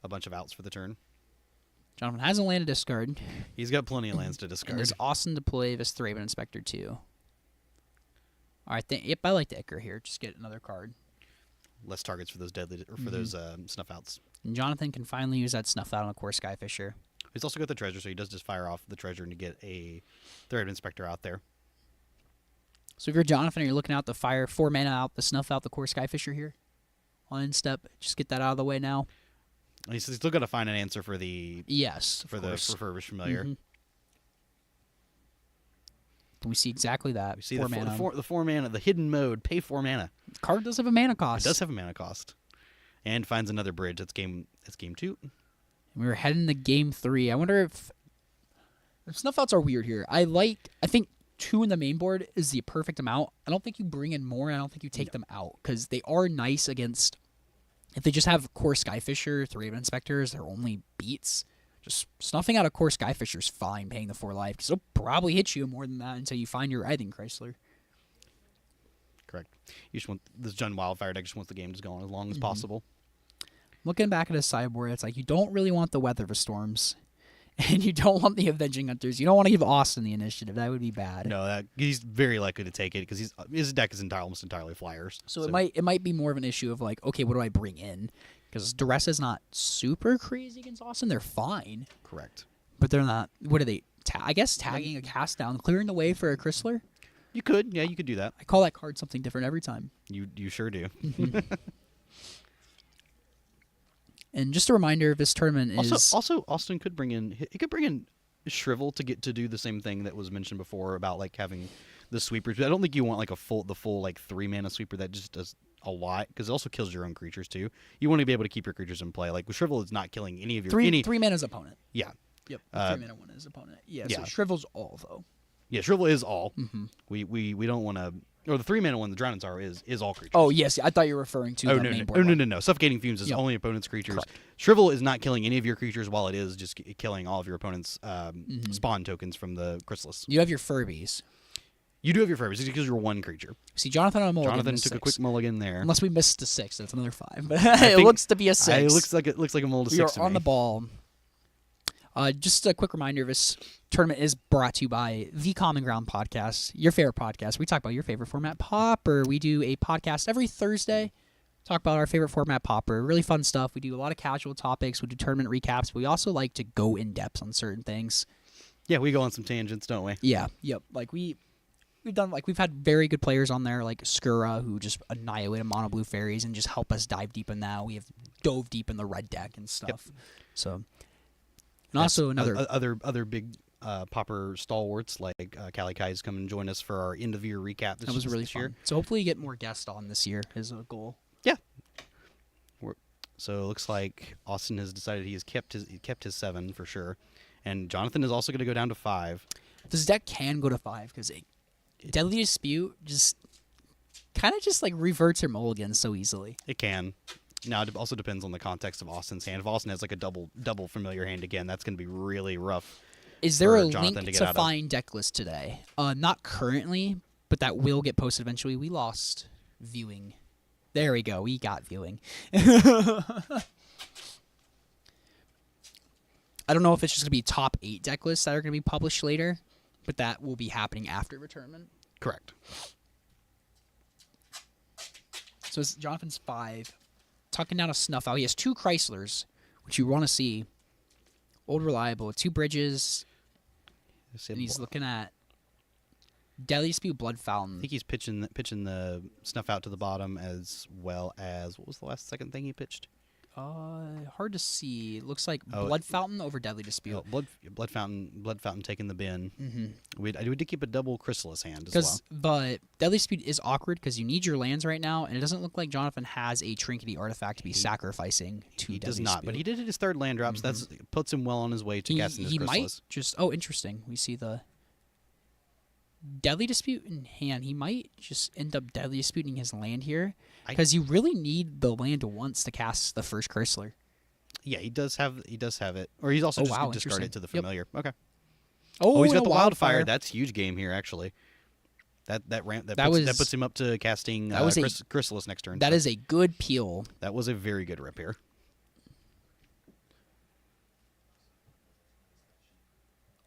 S2: a bunch of outs for the turn.
S1: Jonathan has a land to discard.
S2: He's got plenty of lands to discard.
S1: And it's Austin to play this Thraben Inspector too. All right, yep, I like the Icar here. Just get another card.
S2: Less targets for those deadly or for those snuff outs.
S1: And Jonathan can finally use that snuff out on a Core Skyfisher.
S2: He's also got the treasure, so he does just fire off the treasure and to get a Thread Inspector out there.
S1: So if you're Jonathan and you're looking out the fire, 4 mana out, the snuff out the Core Skyfisher here on end step. Just get that out of the way now.
S2: He's still got to find an answer for the
S1: Yes,
S2: for the refurbished familiar.
S1: And we see exactly that.
S2: We see
S1: 4
S2: the
S1: mana.
S2: the 4 mana, the hidden mode, pay 4 mana.
S1: Card does have a mana cost.
S2: It does have a mana cost. And finds another bridge. That's game 2.
S1: We were heading to game 3. I wonder if snuff outs are weird here. I think 2 in the main board is the perfect amount. I don't think you bring in more. I don't think you take them out because they are nice against. If they just have Core Skyfisher, Thraben Inspectors, their only beats. Just snuffing out a Core Skyfisher is fine, paying the 4 life because it'll probably hit you more than that until you find your Writhing Chrysler.
S2: Correct. You just want this Jund Wildfire deck just wants the game to go on as long as possible.
S1: Looking back at his sideboard, it's like you don't really want the Weather of the Storms, and you don't want the Avenging Hunters. You don't want to give Austin the initiative. That would be bad.
S2: No, he's very likely to take it because his deck is almost entirely flyers.
S1: So it might be more of an issue of like, okay, what do I bring in? Because Duress is not super crazy against Austin. They're fine,
S2: Correct.
S1: but they're not. What are they? I guess tagging a cast down, clearing the way for a Chrysler.
S2: You could do that.
S1: I call that card something different every time.
S2: You sure do.
S1: And just a reminder, this tournament is
S2: also Austin could bring in Shrivel to do the same thing that was mentioned before about like having the sweepers. But I don't think you want like the full like 3 mana sweeper that just does a lot because it also kills your own creatures too. You want to be able to keep your creatures in play. Like Shrivel is not killing any of your
S1: 3 mana's opponent.
S2: Yeah.
S1: Yep. 3 mana one is opponent. Yeah.
S2: Yeah.
S1: So Shrivel's all though.
S2: Yeah, Shrivel is all. We don't want to. Or the 3 mana one, the Drowning Sorrow is all creatures.
S1: Oh yes, I thought you were referring to the main board.
S2: No. Suffocating Fumes is
S1: Yep.
S2: only opponent's creatures.
S1: Correct.
S2: Shrivel is not killing any of your creatures, while it is just killing all of your opponent's spawn tokens from the Chrysalis.
S1: You have your Furbies.
S2: You do have your Furbies because you're 1 creature.
S1: See, Jonathan on a mulligan.
S2: Jonathan
S1: is
S2: took a
S1: 6.
S2: quick mulligan there.
S1: Unless we missed a 6, that's another 5. But
S2: I
S1: it
S2: think-
S1: looks to be a 6.
S2: It looks like a mold of
S1: We
S2: 6
S1: are
S2: to
S1: on
S2: me.
S1: the ball. Just a quick reminder: this tournament is brought to you by the Common Ground Podcast, your favorite podcast. We talk about your favorite format, Pauper. We do a podcast every Thursday. Talk about our favorite format, Pauper. Really fun stuff. We do a lot of casual topics. We do tournament recaps. But we also like to go in depth on certain things.
S2: Yeah, we go on some tangents, don't we?
S1: Yeah. Yep. Like we've had very good players on there, like Skura, who just annihilated mono blue fairies and just help us dive deep in that. We have dove deep in the red deck and stuff. So. And also another
S2: other big Pauper stalwarts like Kali Kai's come and join us for our end of year recap.
S1: That was really
S2: this
S1: fun.
S2: year.
S1: So hopefully you get more guests on this year is a goal.
S2: Yeah. So it looks like Austin has decided he kept his 7 for sure, and Jonathan is also going to go down to 5.
S1: This deck can go to 5 because Deadly Dispute just kind of just like reverts your mulligan so easily.
S2: It can. Now it also depends on the context of Austin's hand. If Austin has like a double familiar hand again, that's going to be really rough.
S1: Is there a
S2: Jonathan
S1: link
S2: to get
S1: to
S2: out of.
S1: find deck list today? Not currently, but that will get posted eventually. We lost viewing. There we go. We got viewing. I don't know if it's just going to be top 8 deck lists that are going to be published later, but that will be happening after retirement.
S2: Correct.
S1: So it's Jonathan's 5. Tucking down a snuff out. He has 2 Chryslers, which you want to see. Old Reliable, 2 Bridges, and he's looking at Deadly Dispute, Blood Fountain.
S2: I think he's pitching the snuff out to the bottom as well as what was the second thing he pitched?
S1: Hard to see. Looks like
S2: Oh,
S1: Blood Fountain over Deadly Dispute.
S2: Oh, blood fountain taking the bin.
S1: Mm-hmm.
S2: We did keep a double Chrysalis hand as well.
S1: But Deadly Dispute is awkward because you need your lands right now, and it doesn't look like Jonathan has a trinkety artifact to be sacrificing to
S2: He
S1: Deadly
S2: does not,
S1: Dispute.
S2: but he did hit his third land drop, so that puts him well on his way to casting his
S1: he
S2: Chrysalis.
S1: might just. Oh, interesting. We see the Deadly Dispute in hand. He might just end up Deadly Disputing his land here because you really need the land once to cast the first Chrysler.
S2: Yeah, he does have it, or he's also just gonna discard
S1: interesting.
S2: it to the
S1: Yep.
S2: familiar. Okay.
S1: Oh,
S2: He's got
S1: and
S2: the
S1: a
S2: wildfire. That's huge game here, actually. That puts him up to casting Chrysalis next turn.
S1: That is a good peel.
S2: That was a very good rip here.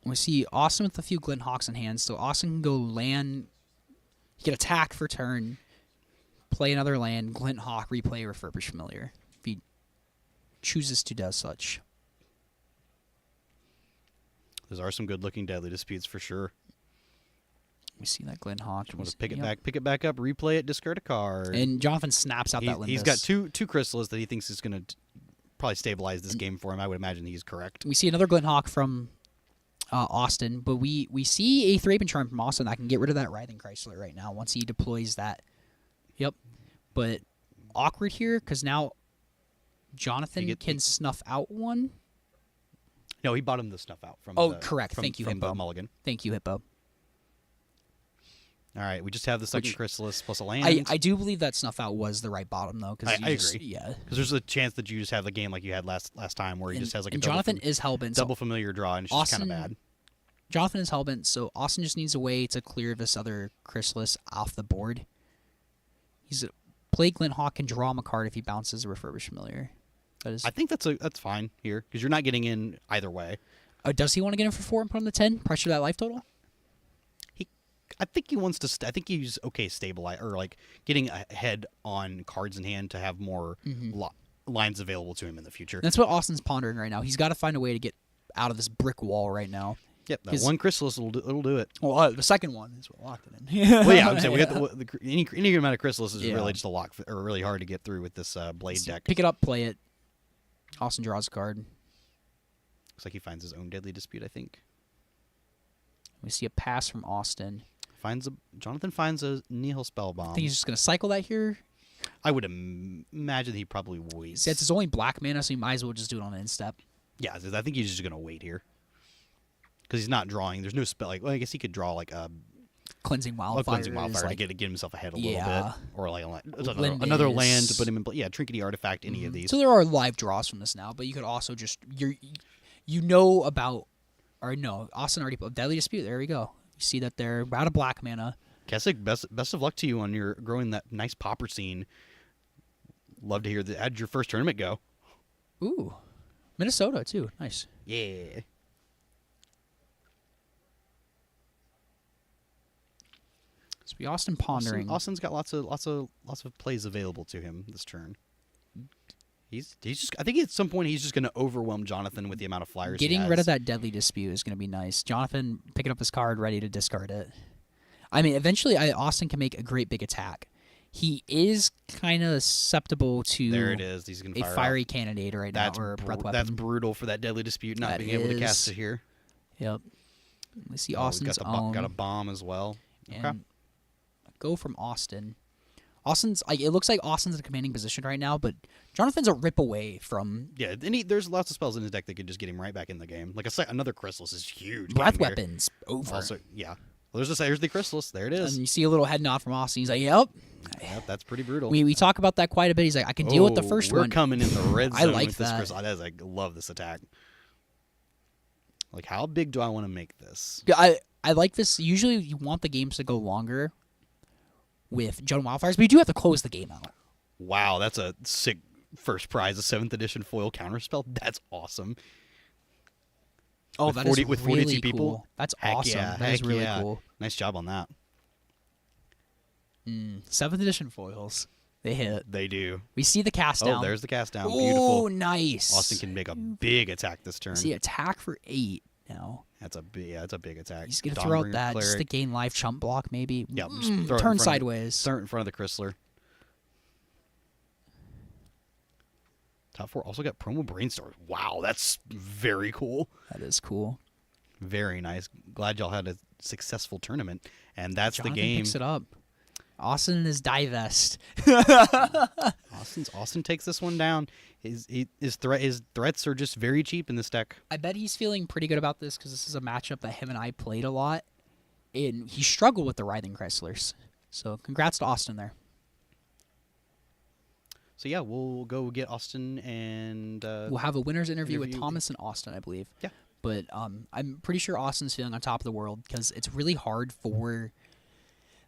S1: We see Austin with a few Glint Hawks in hand, so Austin can go land. He can attack for turn, play another land, Glint Hawk, replay Refurbished Familiar. If he chooses to do such.
S2: Those are some good-looking Deadly Disputes for sure.
S1: We see that Glint Hawk.
S2: Want to pick it back up, replay it, discard a card.
S1: And Jonathan snaps out that Limbus.
S2: He's got two Chrysalis that he thinks is going to probably stabilize this game for him. I would imagine he's correct.
S1: We see another Glint Hawk from Austin, but we see a Thraben Charm from Austin that can get rid of that Writhing Chrysler right now once he deploys that. Yep. But awkward here because now Jonathan can snuff out one.
S2: No, he bought him the snuff out from.
S1: Correct. Thank you,
S2: from
S1: Hippo.
S2: Mulligan.
S1: Thank you, Hippo.
S2: All right, we just have the second Chrysalis plus a land.
S1: I do believe that snuff out was the right bottom though. Cause
S2: I agree.
S1: Yeah.
S2: Because there's a chance that you just have the game like you had last time, where he just has like a
S1: Jonathan is hellbent.
S2: double familiar draw, and it's just kind of bad.
S1: Jonathan is hellbent, so Austin just needs a way to clear this other Chrysalis off the board. He's play Glint Hawk and draw him a card if he bounces a Refurbished Familiar.
S2: I think that's fine here because you're not getting in either way.
S1: Does he want to get in for 4 and put on the 10? Pressure that life total?
S2: I think he wants to. I think he's okay stabilize or like getting ahead on cards in hand to have more lines available to him in the future.
S1: That's what Austin's pondering right now. He's got to find a way to get out of this brick wall right now.
S2: Yep, that one Chrysalis it'll do it.
S1: Well, the second one is what locked it in.
S2: Well, yeah, I'm saying we got any amount of Chrysalis is really just a lock or really hard to get through with this Blade deck.
S1: Pick it up, play it. Austin draws a card.
S2: Looks like he finds his own Deadly Dispute. I think
S1: we see a pass from Austin.
S2: Jonathan finds a Nihil Spellbomb.
S1: I think he's just going to cycle that here.
S2: I would imagine he probably waits.
S1: See, it's only black mana, so he might as well just do it on an instep.
S2: Yeah, I think he's just going to wait here. Because he's not drawing. There's no spell. Like, well, I guess he could draw like a
S1: Cleansing Wildfire.
S2: To get himself ahead a little bit. Or like another land to put him in play. Yeah, Trinkety Artifact, any of these.
S1: So there are live draws from this now, but you could also just... Austin already put Deadly Dispute. There we go. You see that they're out of black mana.
S2: Kessick, best of luck to you on your growing that nice Pauper scene. Love to hear that. How did your first tournament go?
S1: Ooh. Minnesota, too. Nice.
S2: Yeah.
S1: So we Austin pondering.
S2: Austin's got lots of plays available to him this turn. He's just. I think at some point he's just going to overwhelm Jonathan with the amount of flyers.
S1: Getting rid of that Deadly Dispute is going to be nice. Jonathan picking up his card, ready to discard it. I mean, eventually, Austin can make a great big attack. He is kind of susceptible to.
S2: There it is. He's going to
S1: fiery cannonade right now, or breath weapon.
S2: That's brutal for that Deadly Dispute not being able to cast it here.
S1: Yep. Let's see Austin's own.
S2: Got a bomb as well.
S1: And
S2: okay.
S1: Go from Austin. Austin's. It looks like Austin's in a commanding position right now, but Jonathan's a rip away from.
S2: Yeah, there's lots of spells in his deck that could just get him right back in the game. Like another Chrysalis is huge.
S1: Breath weapons over.
S2: Also, yeah. Well, there's the Chrysalis. There it is.
S1: And you see a little head nod from Austin. He's like, "Yep."
S2: Yep, that's pretty brutal.
S1: We talk about that quite a bit. He's like, "I can deal with the first
S2: we're
S1: one."
S2: We're coming in the red zone
S1: I like
S2: with
S1: that.
S2: this Chrysalis. I love this attack. Like, how big do I want to make this?
S1: Yeah, I like this. Usually, you want the games to go longer with Jund Wildfires, but you do have to close the game out.
S2: Wow, that's a sick first prize, a 7th edition foil counterspell. That's awesome.
S1: Oh,
S2: with
S1: that
S2: 40,
S1: is
S2: with
S1: really
S2: 42 people.
S1: Cool. That's
S2: Heck
S1: awesome.
S2: Yeah,
S1: that is really
S2: yeah.
S1: cool.
S2: Nice job on that.
S1: 7th edition foils. They hit.
S2: They do.
S1: We see the cast down.
S2: Oh, there's the cast down.
S1: Oh,
S2: Beautiful.
S1: nice.
S2: Austin can make a big attack this turn.
S1: See, attack for 8 now.
S2: That's a big attack.
S1: He's going to throw out that just to gain life chump block, maybe.
S2: Yeah, just throw it
S1: turn sideways.
S2: Start in front of the Chrysler. Top 4 also got promo Brainstorm. Wow, that's very cool.
S1: That is cool.
S2: Very nice. Glad y'all had a successful tournament. And that's
S1: Jonathan
S2: the game.
S1: picks it up. Austin is divest.
S2: Austin takes this one down. His threats are just very cheap in this deck.
S1: I bet he's feeling pretty good about this because this is a matchup that him and I played a lot, and he struggled with the Writhing Chrysalers. So congrats to Austin there.
S2: So yeah, we'll go get Austin and
S1: We'll have a winner's interview with Thomas and Austin, I believe.
S2: Yeah.
S1: But I'm pretty sure Austin's feeling on top of the world because it's really hard for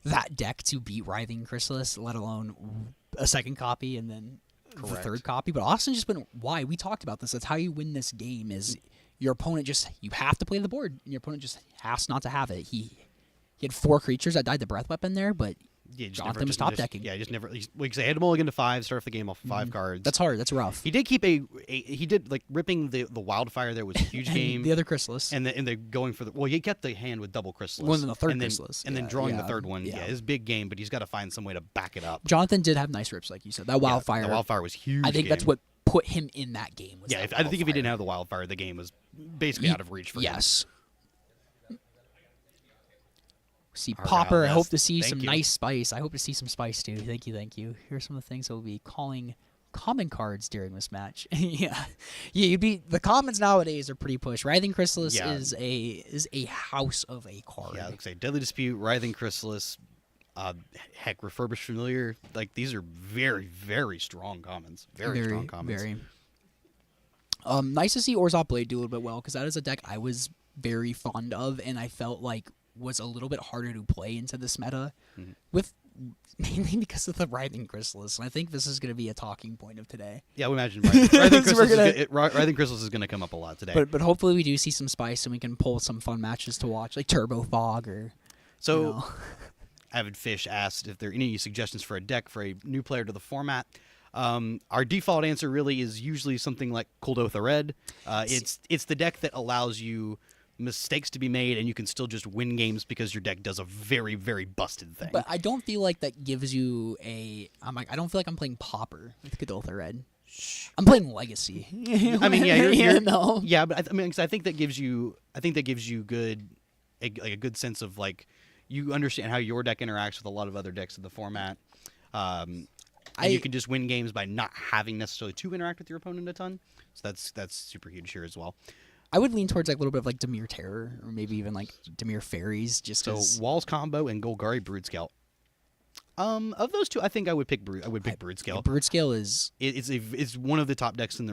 S1: that deck to beat Writhing Chrysalis, let alone a second copy and then the third copy. But Austin's just been why we talked about this. That's how you win this game. Is your opponent you have to play the board, and your opponent just has not to have it. He had 4 creatures that died to breath weapon there, but Jonathan was top decking.
S2: Yeah, just never. Like I had a mulligan to 5, start off the game off 5 cards.
S1: That's hard. That's rough.
S2: He did keep he did like ripping the wildfire. There was a huge game.
S1: The other Chrysalis.
S2: And the going for he kept the hand with double Chrysalis.
S1: One of the third
S2: and then,
S1: Chrysalis.
S2: And then drawing the
S1: yeah,
S2: third one.
S1: yeah.
S2: His big game, but he's got to find some way to back it up.
S1: Jonathan did have nice rips, like you said. That wildfire.
S2: The wildfire was huge.
S1: I think that's what put him in that game. Was
S2: I think if he didn't have the wildfire, the game was basically out of reach for him.
S1: Yes. See
S2: All right,
S1: Pauper. I
S2: yes.
S1: hope to see
S2: Thank
S1: some
S2: you.
S1: nice spice. I hope to see some spice too. Thank you. Here's some of the things that we'll be calling common cards during this match. yeah, you'd be the commons nowadays are pretty pushed. Writhing Chrysalis
S2: Yeah.
S1: is a house of a card.
S2: Yeah, like I say, Deadly Dispute, Writhing Chrysalis, heck, Refurbished Familiar. Like these are very, very strong commons. Very strong commons.
S1: Very. Nice to see Orzhov Blade do a little bit well because that is a deck I was very fond of, and I felt like was a little bit harder to play into this meta, with mainly because of the Writhing Chrysalis. And I think this is going to be a talking point of today.
S2: Yeah, we imagine Writhing Chrysalis is going to come up a lot today.
S1: But hopefully we do see some spice and we can pull some fun matches to watch, like Turbo Fog or.
S2: So,
S1: you know.
S2: Avid Fish asked if there are any suggestions for a deck for a new player to the format. Our default answer really is usually something like Kuldotha Red. It's the deck that allows you mistakes to be made and you can still just win games because your deck does a very, very busted thing.
S1: But I don't feel like that gives you I don't feel like I'm playing Pauper with Kuldotha Red. I'm playing Legacy.
S2: I mean, yeah, you're
S1: no.
S2: Yeah, but I think that gives you a good sense of like you understand how your deck interacts with a lot of other decks in the format. And you can just win games by not having necessarily to interact with your opponent a ton. So that's super huge here as well.
S1: I would lean towards like a little bit of like Dimir Terror or maybe even like Dimir Fairies. Just
S2: so Walls combo and Golgari Brood Scout. Of those two, I think I would pick Brood Scout.
S1: Brood Scale is
S2: it's one of the top decks in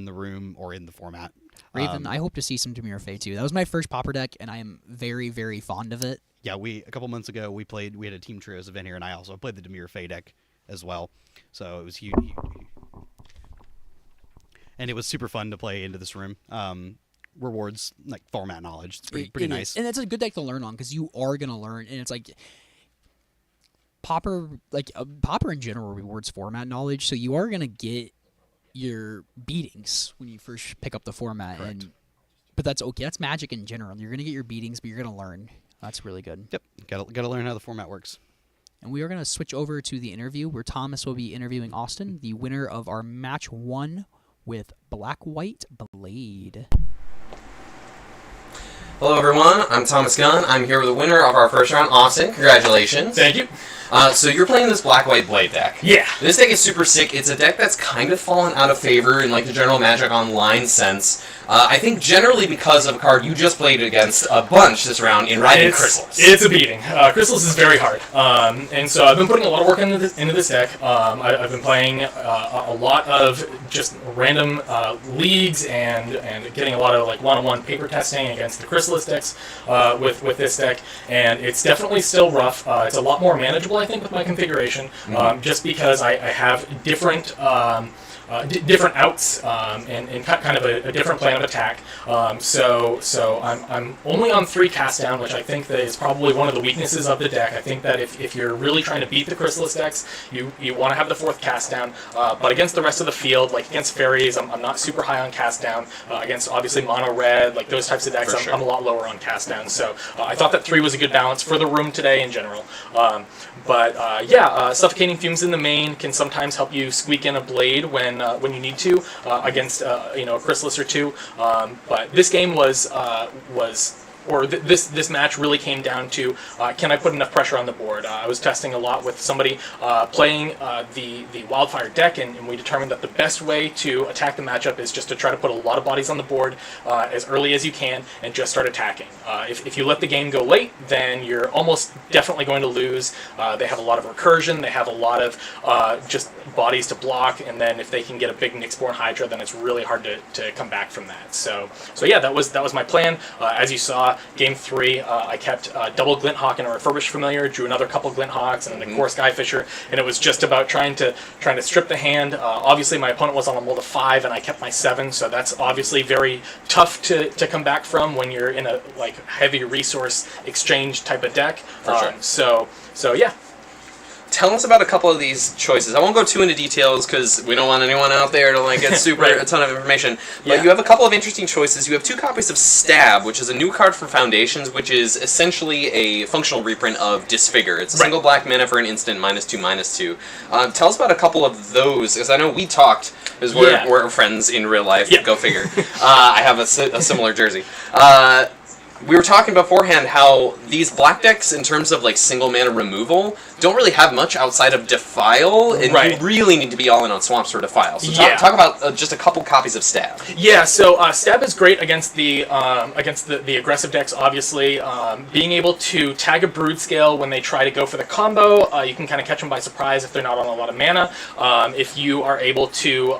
S2: the room or in the format.
S1: Raven. I hope to see some Dimir Fey too. That was my first Pauper deck, and I am very, very fond of it.
S2: Yeah, a couple months ago we had a Team Trios event here, and I also played the Dimir Fey deck as well. So it was huge. And it was super fun to play into this room. Rewards like format knowledge. It's pretty nice.
S1: And it's a good deck to learn on because you are gonna learn, and it's like Pauper in general rewards format knowledge, so you are gonna get your beatings when you first pick up the format.
S2: Correct.
S1: But that's okay. That's Magic in general. You're gonna get your beatings, but you're gonna learn. That's really good.
S2: Yep, gotta learn how the format works.
S1: And we are gonna switch over to the interview where Thomas will be interviewing Austin, the winner of our match 1 with Black White Blade.
S5: Hello everyone, I'm Thomas Gunn. I'm here with the winner of our first round, Austin. Congratulations.
S6: Thank you.
S5: So you're playing this Black-White Blade deck.
S6: Yeah.
S5: This deck is super sick. It's a deck that's kind of fallen out of favor in like the general Magic Online sense. I think generally because of a card you just played against a bunch this round in Writhing Chrysalis.
S6: It's a beating. Chrysalis is very hard. And so I've been putting a lot of work into this deck. I've been playing a lot of just random leagues and getting a lot of like one-on-one paper testing against the Chrysalis decks with this deck. And it's definitely still rough. It's a lot more manageable, I think, with my configuration, just because I have different different outs and kind of a different plan of attack. So I'm only on 3 cast down, which I think that is probably one of the weaknesses of the deck. I think that if you're really trying to beat the Chrysalis decks, you want to have the 4th cast down. But against the rest of the field, like against fairies, I'm not super high on cast down. Against obviously mono red, like those types of decks, I'm a lot lower on cast down. So I thought that 3 was a good balance for the room today in general. Suffocating Fumes in the main can sometimes help you squeak in a blade when when you need to against a Chrysalis or two. But this game was this match really came down to can I put enough pressure on the board? I was testing a lot with somebody playing the Wildfire deck, and we determined that the best way to attack the matchup is just to try to put a lot of bodies on the board as early as you can and just start attacking. If you let the game go late, then you're almost definitely going to lose. They have a lot of recursion, they have a lot of just bodies to block, and then if they can get a big Nyxborn Hydra, then it's really hard to come back from that. So yeah, that was my plan. As you saw, game 3, I kept double Glinthawk and a refurbished familiar, drew another couple Glinthawks and then a core Skyfisher, and it was just about trying to strip the hand. Obviously, my opponent was on a mold of 5, and I kept my 7, so that's obviously very tough to come back from when you're in a heavy resource exchange type of deck.
S5: For sure.
S6: So yeah.
S5: Tell us about a couple of these choices. I won't go too into details because we don't want anyone out there to get super
S6: Right.
S5: a ton of information. But
S6: Yeah.
S5: you have a couple of interesting choices. You have 2 copies of Stab, which is a new card from Foundations, which is essentially a functional reprint of Disfigure. It's a single black mana for an instant, -2/-2. Tell us about a couple of those, because I know we talked, because we're friends in real life.
S6: Yeah.
S5: Go figure. I have a similar jersey. We were talking beforehand how these black decks, in terms of single mana removal, don't really have much outside of Defile, and
S6: Right.
S5: you really need to be all in on Swamps for Defile. So
S6: Yeah.
S5: talk about just a couple copies of Stab.
S6: Yeah, so Stab is great against the aggressive decks, obviously. Being able to tag a Brood Scale when they try to go for the combo, you can kind of catch them by surprise if they're not on a lot of mana. If you are able to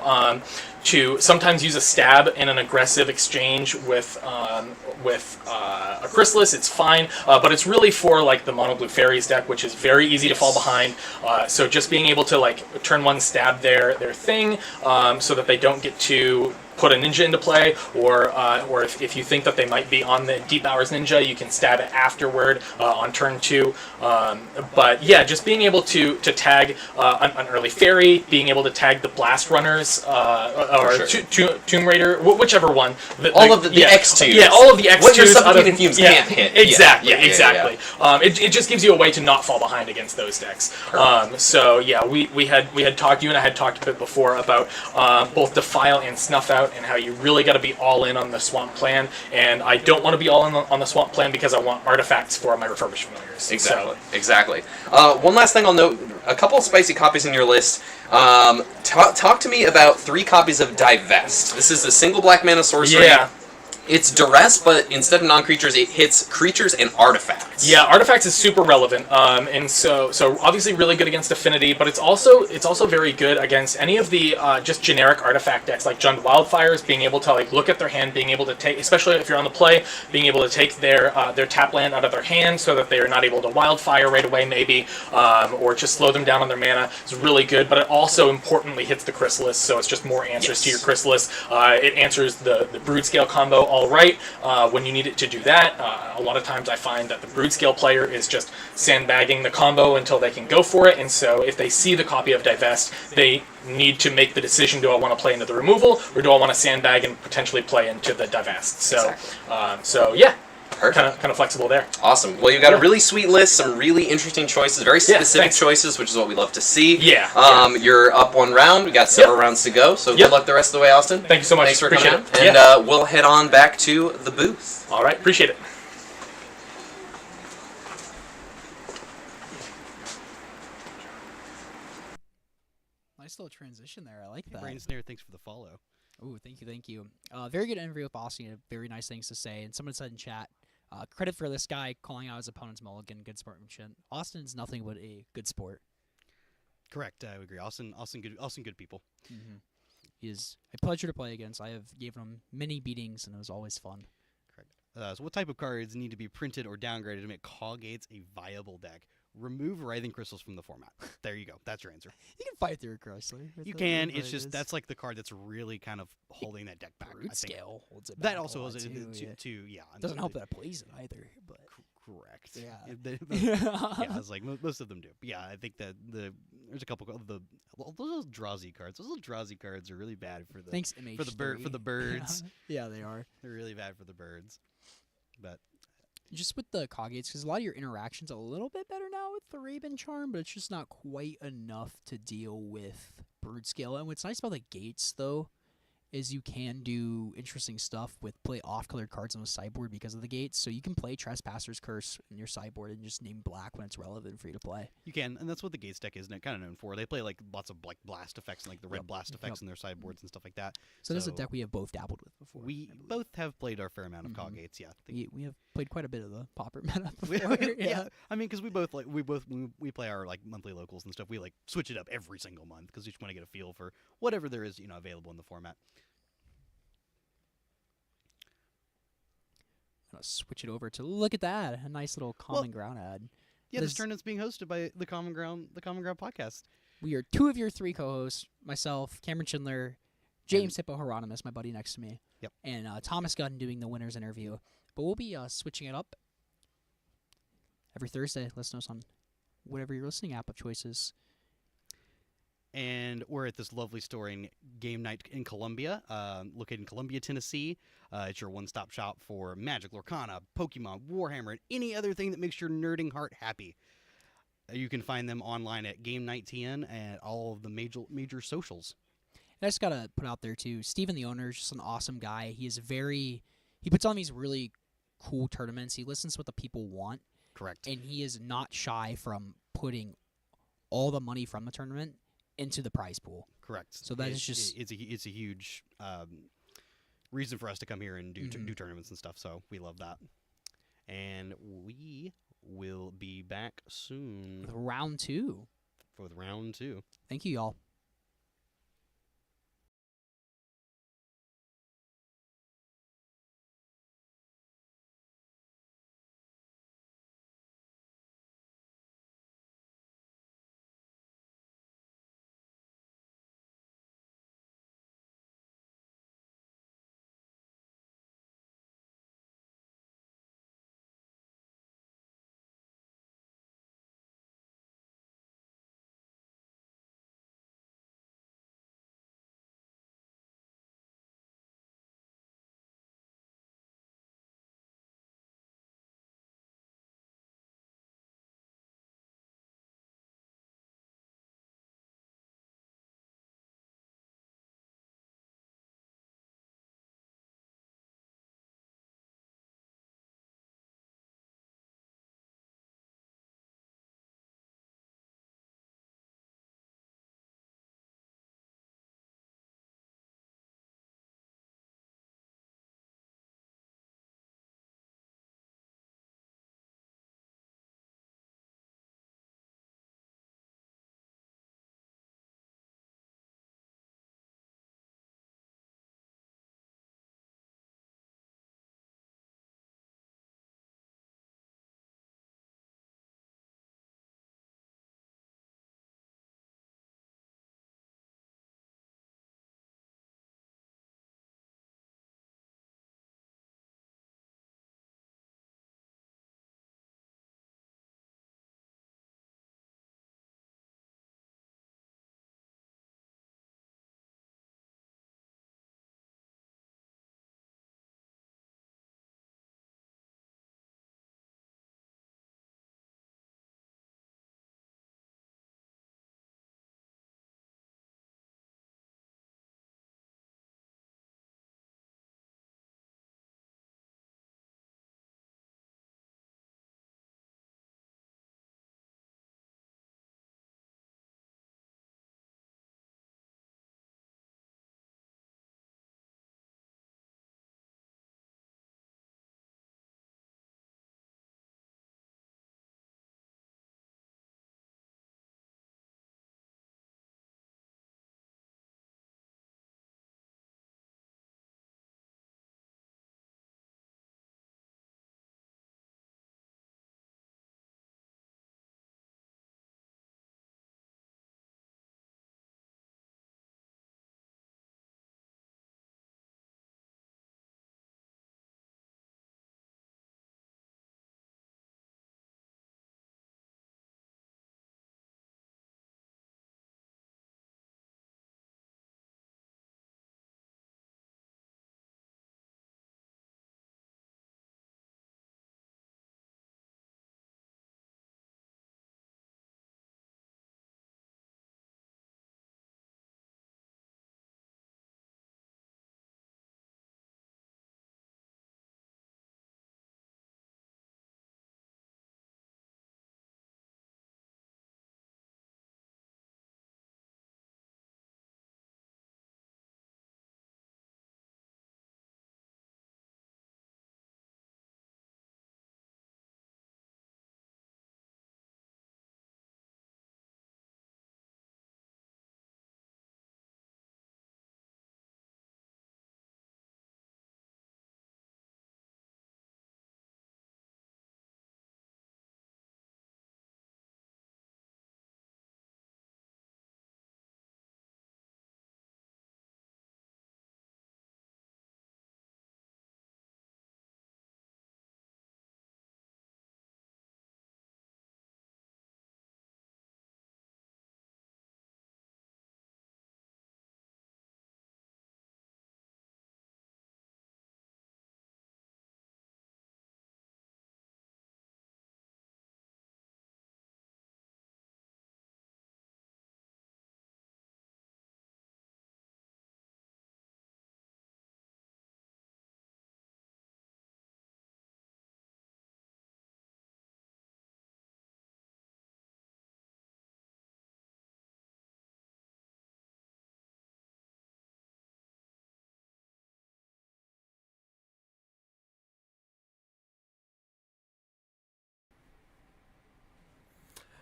S6: sometimes use a Stab in an aggressive exchange with a Chrysalis, it's fine, but it's really for the Mono Blue Fairies deck, which is very easy to fall behind. So just being able to turn 1 Stab their thing, so that they don't get to put a ninja into play, or if you think that they might be on the Deep Hours Ninja, you can stab it afterward on turn 2. But yeah, just being able to tag an early fairy, being able to tag the Blast Runners, or
S5: Sure.
S6: Tomb Raider, whichever one.
S5: All of the X2s.
S6: Yeah, all of the X2s.
S5: What your
S6: out of-
S5: Suffocating Fumes can't hit.
S6: Exactly,
S5: Yeah.
S6: exactly. It just gives you a way to not fall behind against those decks. So yeah, we had talked, you and I had talked a bit before about both Defile and Snuff Out, and how you really got to be all in on the Swamp plan, and I don't want to be all in on the Swamp plan because I want artifacts for my refurbished familiars.
S5: Exactly. One last thing I'll note, a couple of spicy copies in your list. Talk to me about 3 copies of Divest. This is a single black mana sorcery.
S6: Yeah.
S5: It's duress, but instead of non-creatures, it hits creatures and artifacts.
S6: Yeah, artifacts is super relevant, and so obviously really good against Affinity, but it's also very good against any of the just generic artifact decks like Jund Wildfires. Being able to look at their hand, being able to take, especially if you're on the play, being able to take their tap land out of their hand so that they are not able to Wildfire right away, maybe, or just slow them down on their mana is really good. But it also importantly hits the Chrysalis, so it's just more answers to your Chrysalis. It answers the Brood Scale combo all right when you need it to do that. A lot of times I find that the Brood Scale player is just sandbagging the combo until they can go for it, and so if they see the copy of Divest, they need to make the decision: do I want to play into the removal, or do I want to sandbag and potentially play into the Divest? So, so yeah. Kind of flexible there.
S5: Awesome. Well, you got a really sweet list, some really interesting choices, very specific choices, which is what we love to see.
S6: Yeah.
S5: You're up 1 round. We got several rounds to go, so good luck the rest of the way, Austin.
S6: Thank you so much.
S5: Thanks for
S6: Appreciate
S5: coming
S6: it.
S5: out. And we'll head on back to the booth.
S6: All right. Appreciate it.
S1: Nice little transition there. I like that.
S2: Brain Snare, thanks for the follow.
S1: Ooh, thank you. Very good interview with Austin. Had very nice things to say. And someone said in chat, credit for this guy calling out his opponent's mulligan. Good sportsmanship. Austin's nothing but a good sport.
S2: Correct. I agree. Austin, good people.
S1: Mm-hmm. He is a pleasure to play against. I have given him many beatings, and it was always fun.
S2: Correct. So what type of cards need to be printed or downgraded to make Coggates a viable deck? Remove Writhing Crystals from the format. There you go. That's your answer.
S1: You can fight through it, Chrysler.
S2: You can. It's just that's the card that's really kind of holding that deck back.
S1: Brood
S2: I think.
S1: Scale holds it
S2: That
S1: back
S2: also
S1: a lot,
S2: was
S1: too,
S2: yeah.
S1: Doesn't help that I poison either, but
S2: Correct.
S1: Yeah.
S2: Yeah, it's like most of them do. But yeah, I think that there's a couple of those Drazi cards. Those little Drazi cards are really bad for the
S1: thanks MH3.
S2: for the birds.
S1: Yeah, they are.
S2: They're really bad for the birds. But
S1: just with the Coggates, because a lot of your interactions a little bit better now with the Raven Charm, but it's just not quite enough to deal with brood scale. And what's nice about the gates though is you can do interesting stuff with play off-colored cards on the sideboard because of the gates. So you can play Trespasser's Curse in your sideboard and just name black when it's relevant for you to play.
S2: You can, and that's what the Gates deck is kind of known for. They play like lots of like blast effects and like the red blast effects in their sideboards and stuff like that.
S1: So this is a deck we have both dabbled with before.
S2: We both have played our fair amount of Cog Gates. Yeah,
S1: We have played quite a bit of the Pauper meta before.
S2: yeah. I mean, because we both when we play our like monthly locals and stuff, we like switch it up every single month because we just want to get a feel for whatever there is available in the format.
S1: I'm gonna switch it over to look at that, a nice little common ground ad.
S2: Yeah, this tournament's being hosted by the Common Ground podcast.
S1: We are 2 of your 3 co-hosts, myself, Cameron Schindler, James Hippo Hieronymus, my buddy next to me,
S2: Yep.
S1: and Thomas Gunn doing the winner's interview. But we'll be switching it up every Thursday. Listen to us on whatever your listening app of choice is.
S2: And we're at this lovely store in Game Night in Columbia, located in Columbia, Tennessee. It's your one-stop shop for Magic, Lorcana, Pokemon, Warhammer, and any other thing that makes your nerding heart happy. You can find them online at Game Night TN and all of the major socials.
S1: And I just gotta put out there too, Steven the owner is just an awesome guy. He puts on these really cool tournaments. He listens to what the people want.
S2: Correct.
S1: And he is not shy from putting all the money from the tournament into the prize pool.
S2: Correct.
S1: So that is just
S2: it's a huge reason for us to come here and do tournaments and stuff. So we love that, and we will be back soon
S1: round 2
S2: for the round 2.
S1: Thank you, y'all.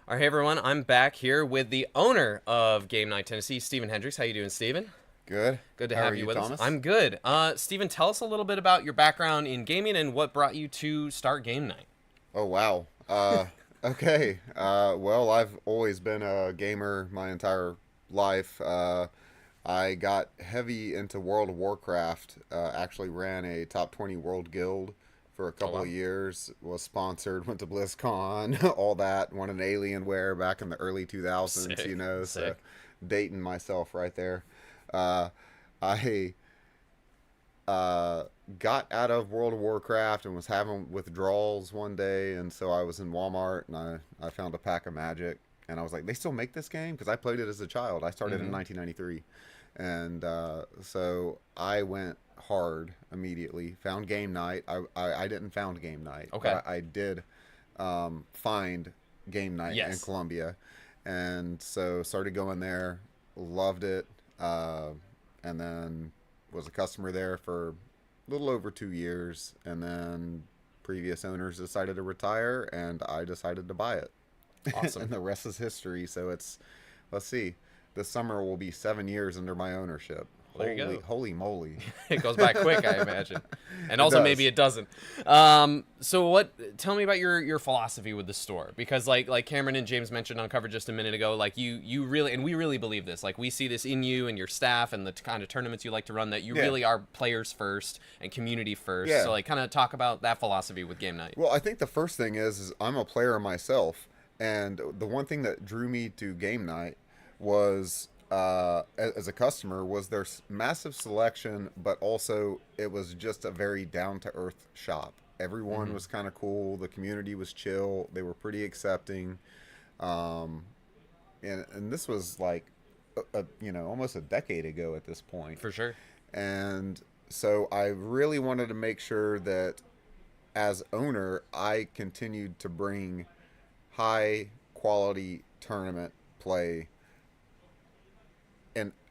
S5: All right, hey everyone, I'm back here with the owner of Game Night Tennessee, Stephen Hendricks. How you doing, Stephen?
S7: Good.
S5: Good to
S7: How
S5: have
S7: are
S5: you with
S7: Thomas?
S5: us. I'm good. Stephen, tell us a little bit about your background in gaming and what brought you to start Game Night.
S7: Oh wow. Okay. Well, I've always been a gamer my entire life. I got heavy into World of Warcraft. Actually ran a top 20 world guild for a couple
S5: wow.
S7: of years. Was sponsored. Went to BlizzCon. All that. Won an Alienware back in the early 2000s.
S5: Sick,
S7: You know, so
S5: sick.
S7: dating myself right there. I got out of World of Warcraft and was having withdrawals one day, and so I was in Walmart and I found a pack of Magic, and I was like, they still make this game? Because I played it as a child. I started in 1993, and so I went hard immediately. Found Game Night. I didn't found Game Night.
S5: Okay.
S7: But I did find Game Night in
S5: Yes.
S7: Columbia, and so started going there. Loved it, and then was a customer there for a little over 2 years, and then previous owners decided to retire, and I decided to buy it.
S5: Awesome.
S7: And the rest is history. So let's see, this summer will be 7 years under my ownership.
S5: There you go.
S7: Holy moly.
S5: It goes by quick, I imagine. And
S7: It
S5: also
S7: does.
S5: maybe it doesn't. So tell me about your philosophy with the store, because like Cameron and James mentioned on cover just a minute ago, like you really, and we really believe this, like we see this in you and your staff and the kind of tournaments you like to run, that you
S7: Yeah.
S5: really are players first and community first.
S7: Yeah.
S5: So like kind of talk about that philosophy with Game Night.
S7: Well, I think the first thing is I'm a player myself, and the one thing that drew me to Game Night was, as a customer, was their massive selection, but also it was just a very down-to-earth shop. Everyone was kind of cool. The community was chill. They were pretty accepting, and this was like, almost a decade ago at this point.
S5: For sure.
S7: And so I really wanted to make sure that as owner, I continued to bring high quality tournament play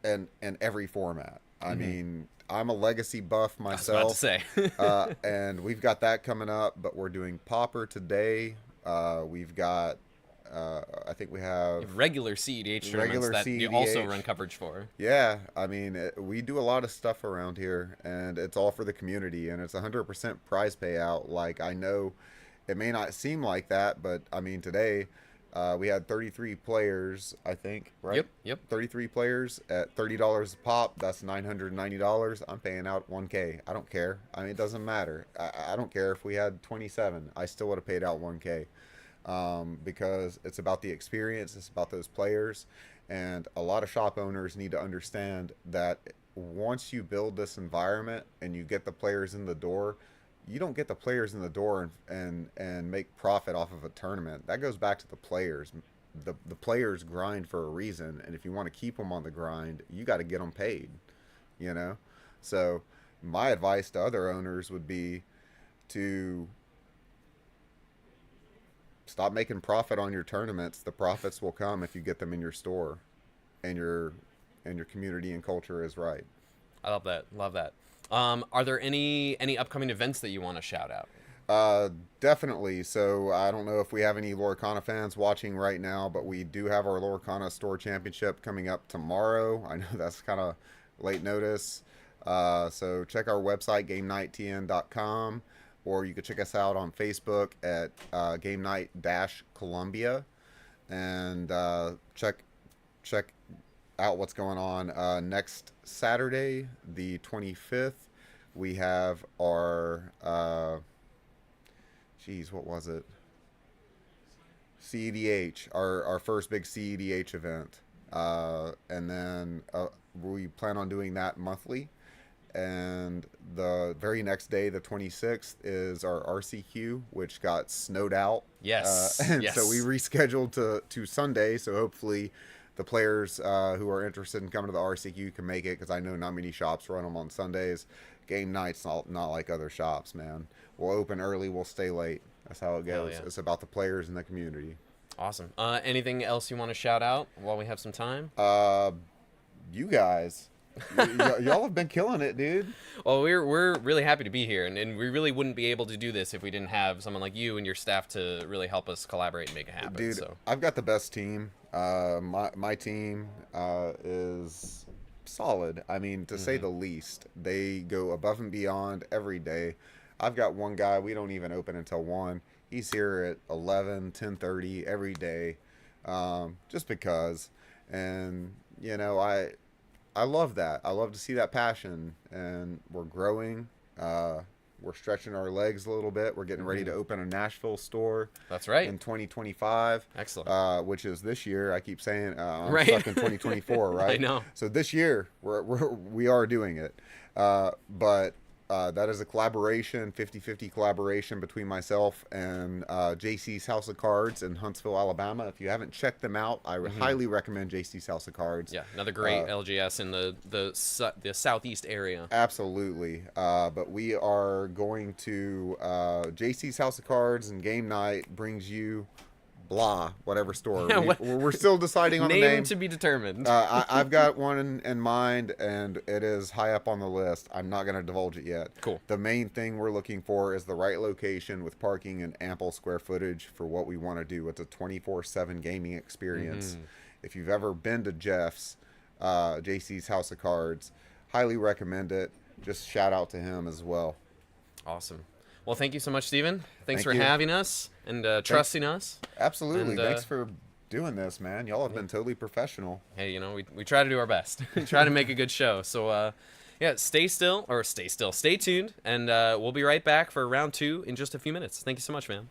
S7: in every format. I mean, I'm a legacy buff
S5: I was about to
S7: myself,
S5: say.
S7: and we've got that coming up, but we're doing Pauper today. We've got, I think we have
S5: Regular CEDH tournaments
S7: Regular
S5: that you also
S7: CEDH.
S5: run coverage for.
S7: Yeah, I mean, we do a lot of stuff around here, and it's all for the community, and it's 100% prize payout. Like, I know it may not seem like that, but I mean, today we had 33 players, I think, right?
S5: Yep.
S7: 33 players at $30 a pop. That's $990. I'm paying out $1K. I don't care. I mean, it doesn't matter. I don't care if we had 27. I still would have paid out $1K. Because it's about the experience, it's about those players, and a lot of shop owners need to understand that once you build this environment and you get the players in the door, you don't get the players in the door and make profit off of a tournament. That goes back to the players. The players grind for a reason, and if you want to keep them on the grind, you got to get them paid, you know? So my advice to other owners would be to stop making profit on your tournaments. The profits will come if you get them in your store and your community and culture is right.
S5: I love that. Love that. Are there any upcoming events that you want to shout out?
S7: Definitely. So I don't know if we have any Lorcana fans watching right now, but we do have our Lorcana Store Championship coming up tomorrow. I know that's kind of late notice. So check our website, GameNightTN.com, or you could check us out on Facebook at Game Night-Columbia, and check out what's going on. Next Saturday, the 25th, we have our what was it? CEDH, our first big CEDH event, and then we plan on doing that monthly. And the very next day, the 26th, is our RCQ, which got snowed out.
S5: Yes.
S7: And
S5: yes.
S7: so we rescheduled to Sunday. So hopefully the players who are interested in coming to the RCQ can make it, because I know not many shops run them on Sundays. Game Night's not like other shops, man. We'll open early, we'll stay late. That's how it
S5: Hell
S7: goes.
S5: yeah.
S7: It's about the players and the community.
S5: Awesome. Anything else you want to shout out while we have some time?
S7: You guys. Y'all have been killing it, dude.
S5: Well, we're really happy to be here, and we really wouldn't be able to do this if we didn't have someone like you and your staff to really help us collaborate and make it happen.
S7: Dude,
S5: So
S7: I've got the best team. My team is solid. I mean, to say the least. They go above and beyond every day. I've got one guy. We don't even open until 1. He's here at 11, 10:30 every day, just because. And I love that. I love to see that passion, and we're growing. We're stretching our legs a little bit. We're getting ready to open a Nashville store.
S5: that's right.
S7: In 2025.
S5: Excellent.
S7: Which is this year. I keep saying I'm
S5: Right.
S7: stuck in 2024, right?
S5: I know.
S7: So this year we are doing it, but that is a collaboration, 50-50 collaboration between myself and JC's House of Cards in Huntsville, Alabama. If you haven't checked them out, I highly recommend JC's House of Cards.
S5: Yeah, another great LGS in the southeast area.
S7: Absolutely. But we are going to JC's House of Cards, and game night brings you whatever store.
S5: Yeah,
S7: We're still deciding on the
S5: Name
S7: name.
S5: to be determined.
S7: I've got one in mind, and it is high up on the list. I'm not going to divulge it yet.
S5: Cool.
S7: The main thing we're looking for is the right location with parking and ample square footage for what we want to do. It's a 24/7 gaming experience. If you've ever been to Jeff's, JC's House of Cards, highly recommend it. Just shout out to him as well.
S5: Awesome. Well, thank you so much, Steven. Thanks
S7: Thank
S5: for
S7: you.
S5: having us and trusting us.
S7: Absolutely.
S5: And,
S7: Thanks for doing this, man. Y'all have been totally professional.
S5: Hey, we try to do our best. Try to make a good show. So, yeah, stay tuned, and we'll be right back for round 2 in just a few minutes. Thank you so much, man.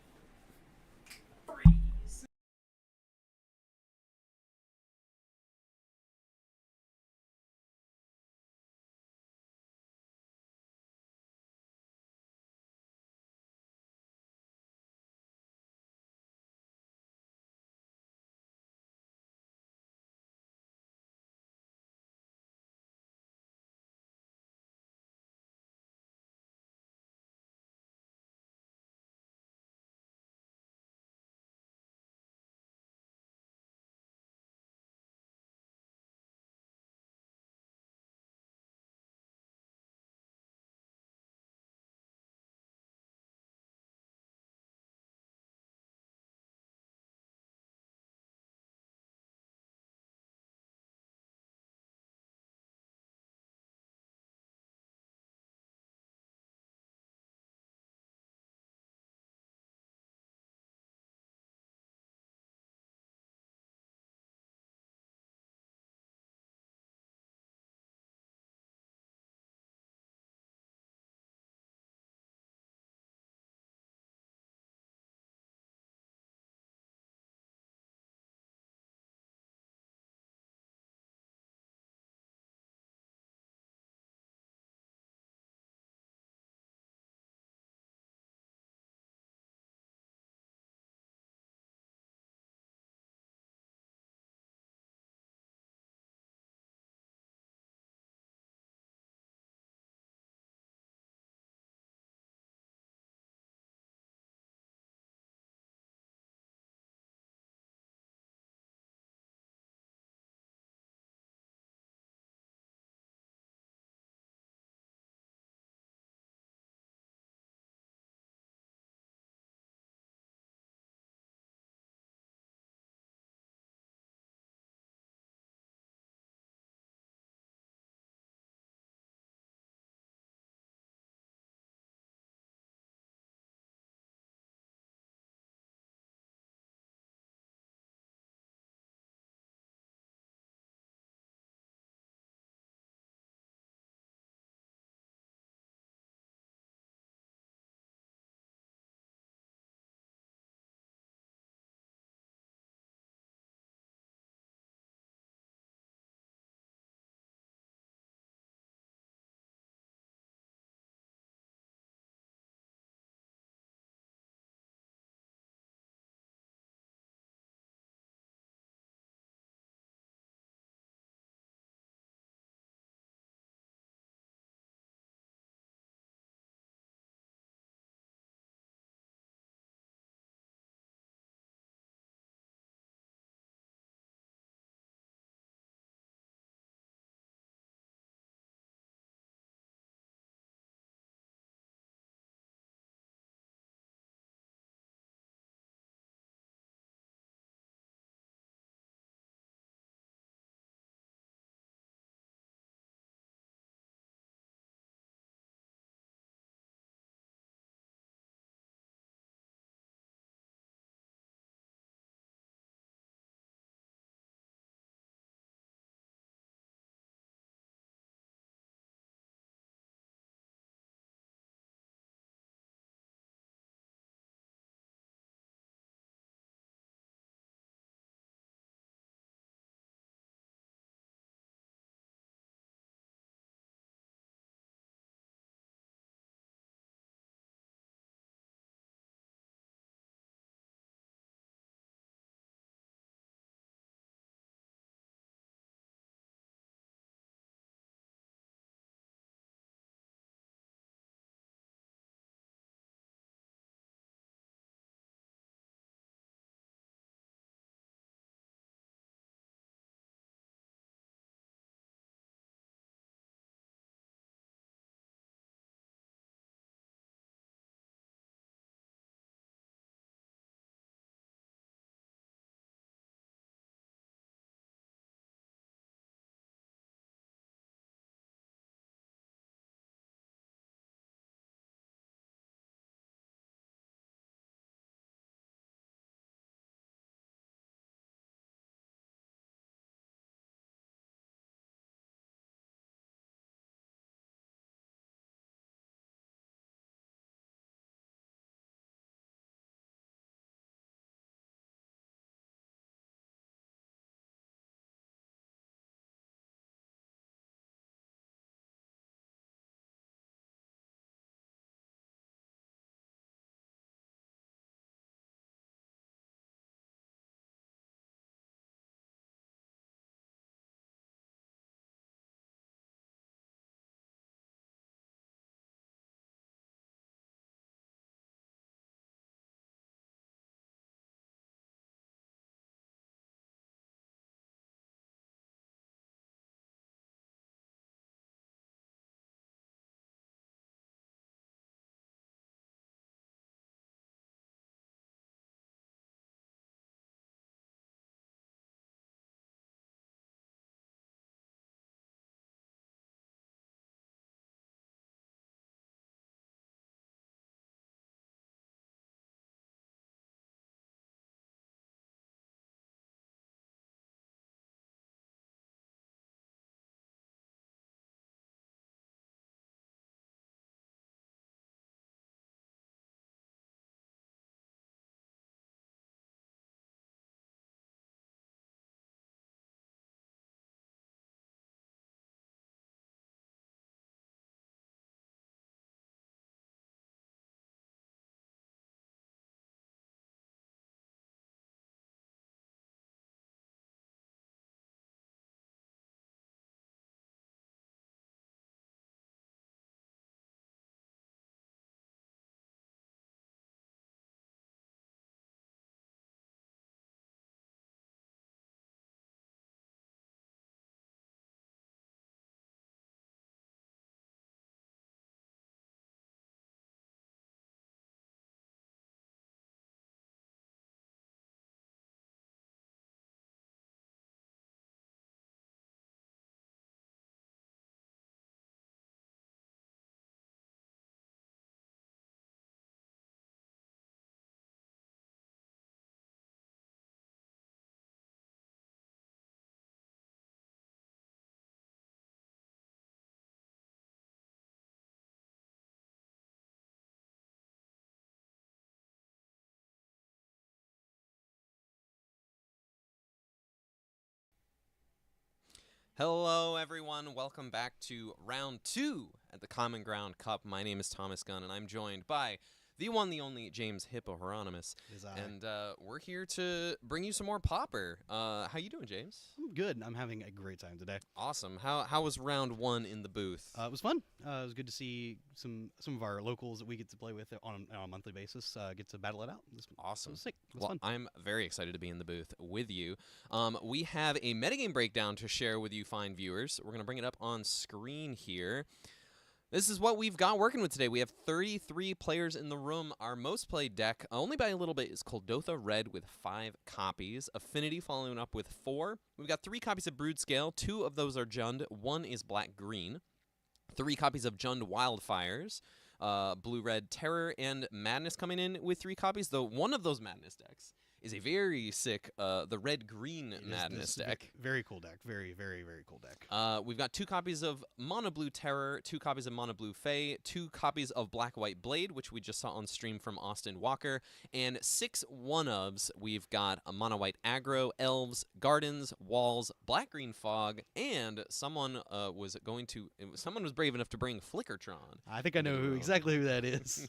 S5: Hello, everyone. Welcome back to round 2 at the Common Ground Cup. My name is Thomas Gunn, and I'm joined by the one, the only James Hippo Hieronymus. And we're here to bring you some more Pauper. How you doing, James?
S2: I'm good. I'm having a great time today.
S5: Awesome. How was round 1 in the booth?
S2: It was fun. It was good to see some of our locals that we get to play with on a monthly basis get to battle it out.
S5: Awesome.
S2: It was sick. It was
S5: Well,
S2: fun.
S5: I'm very excited to be in the booth with you. We have a metagame breakdown to share with you fine viewers. We're going to bring it up on screen here. This is what we've got working with today. We have 33 players in the room. Our most played deck, only by a little bit, is Coldotha Red with 5 copies. Affinity following up with 4. We've got 3 copies of Brood Scale. 2 of those are Jund. 1 is Black-Green. 3 copies of Jund Wildfires. Blue-Red Terror and Madness coming in with 3 copies, though one of those Madness decks is a very sick, the Red-Green Madness deck.
S2: Very cool deck. Very, very, very cool deck.
S5: We've got 2 copies of Mono Blue Terror, 2 copies of Mono Blue Fae, 2 copies of Black White Blade, which we just saw on stream from Austin Walker, and 6 one-ofs. We've got a Mono White Aggro, Elves, Gardens, Walls, Black Green Fog, and someone was brave enough to bring Flickertron.
S2: I think I know exactly who that is.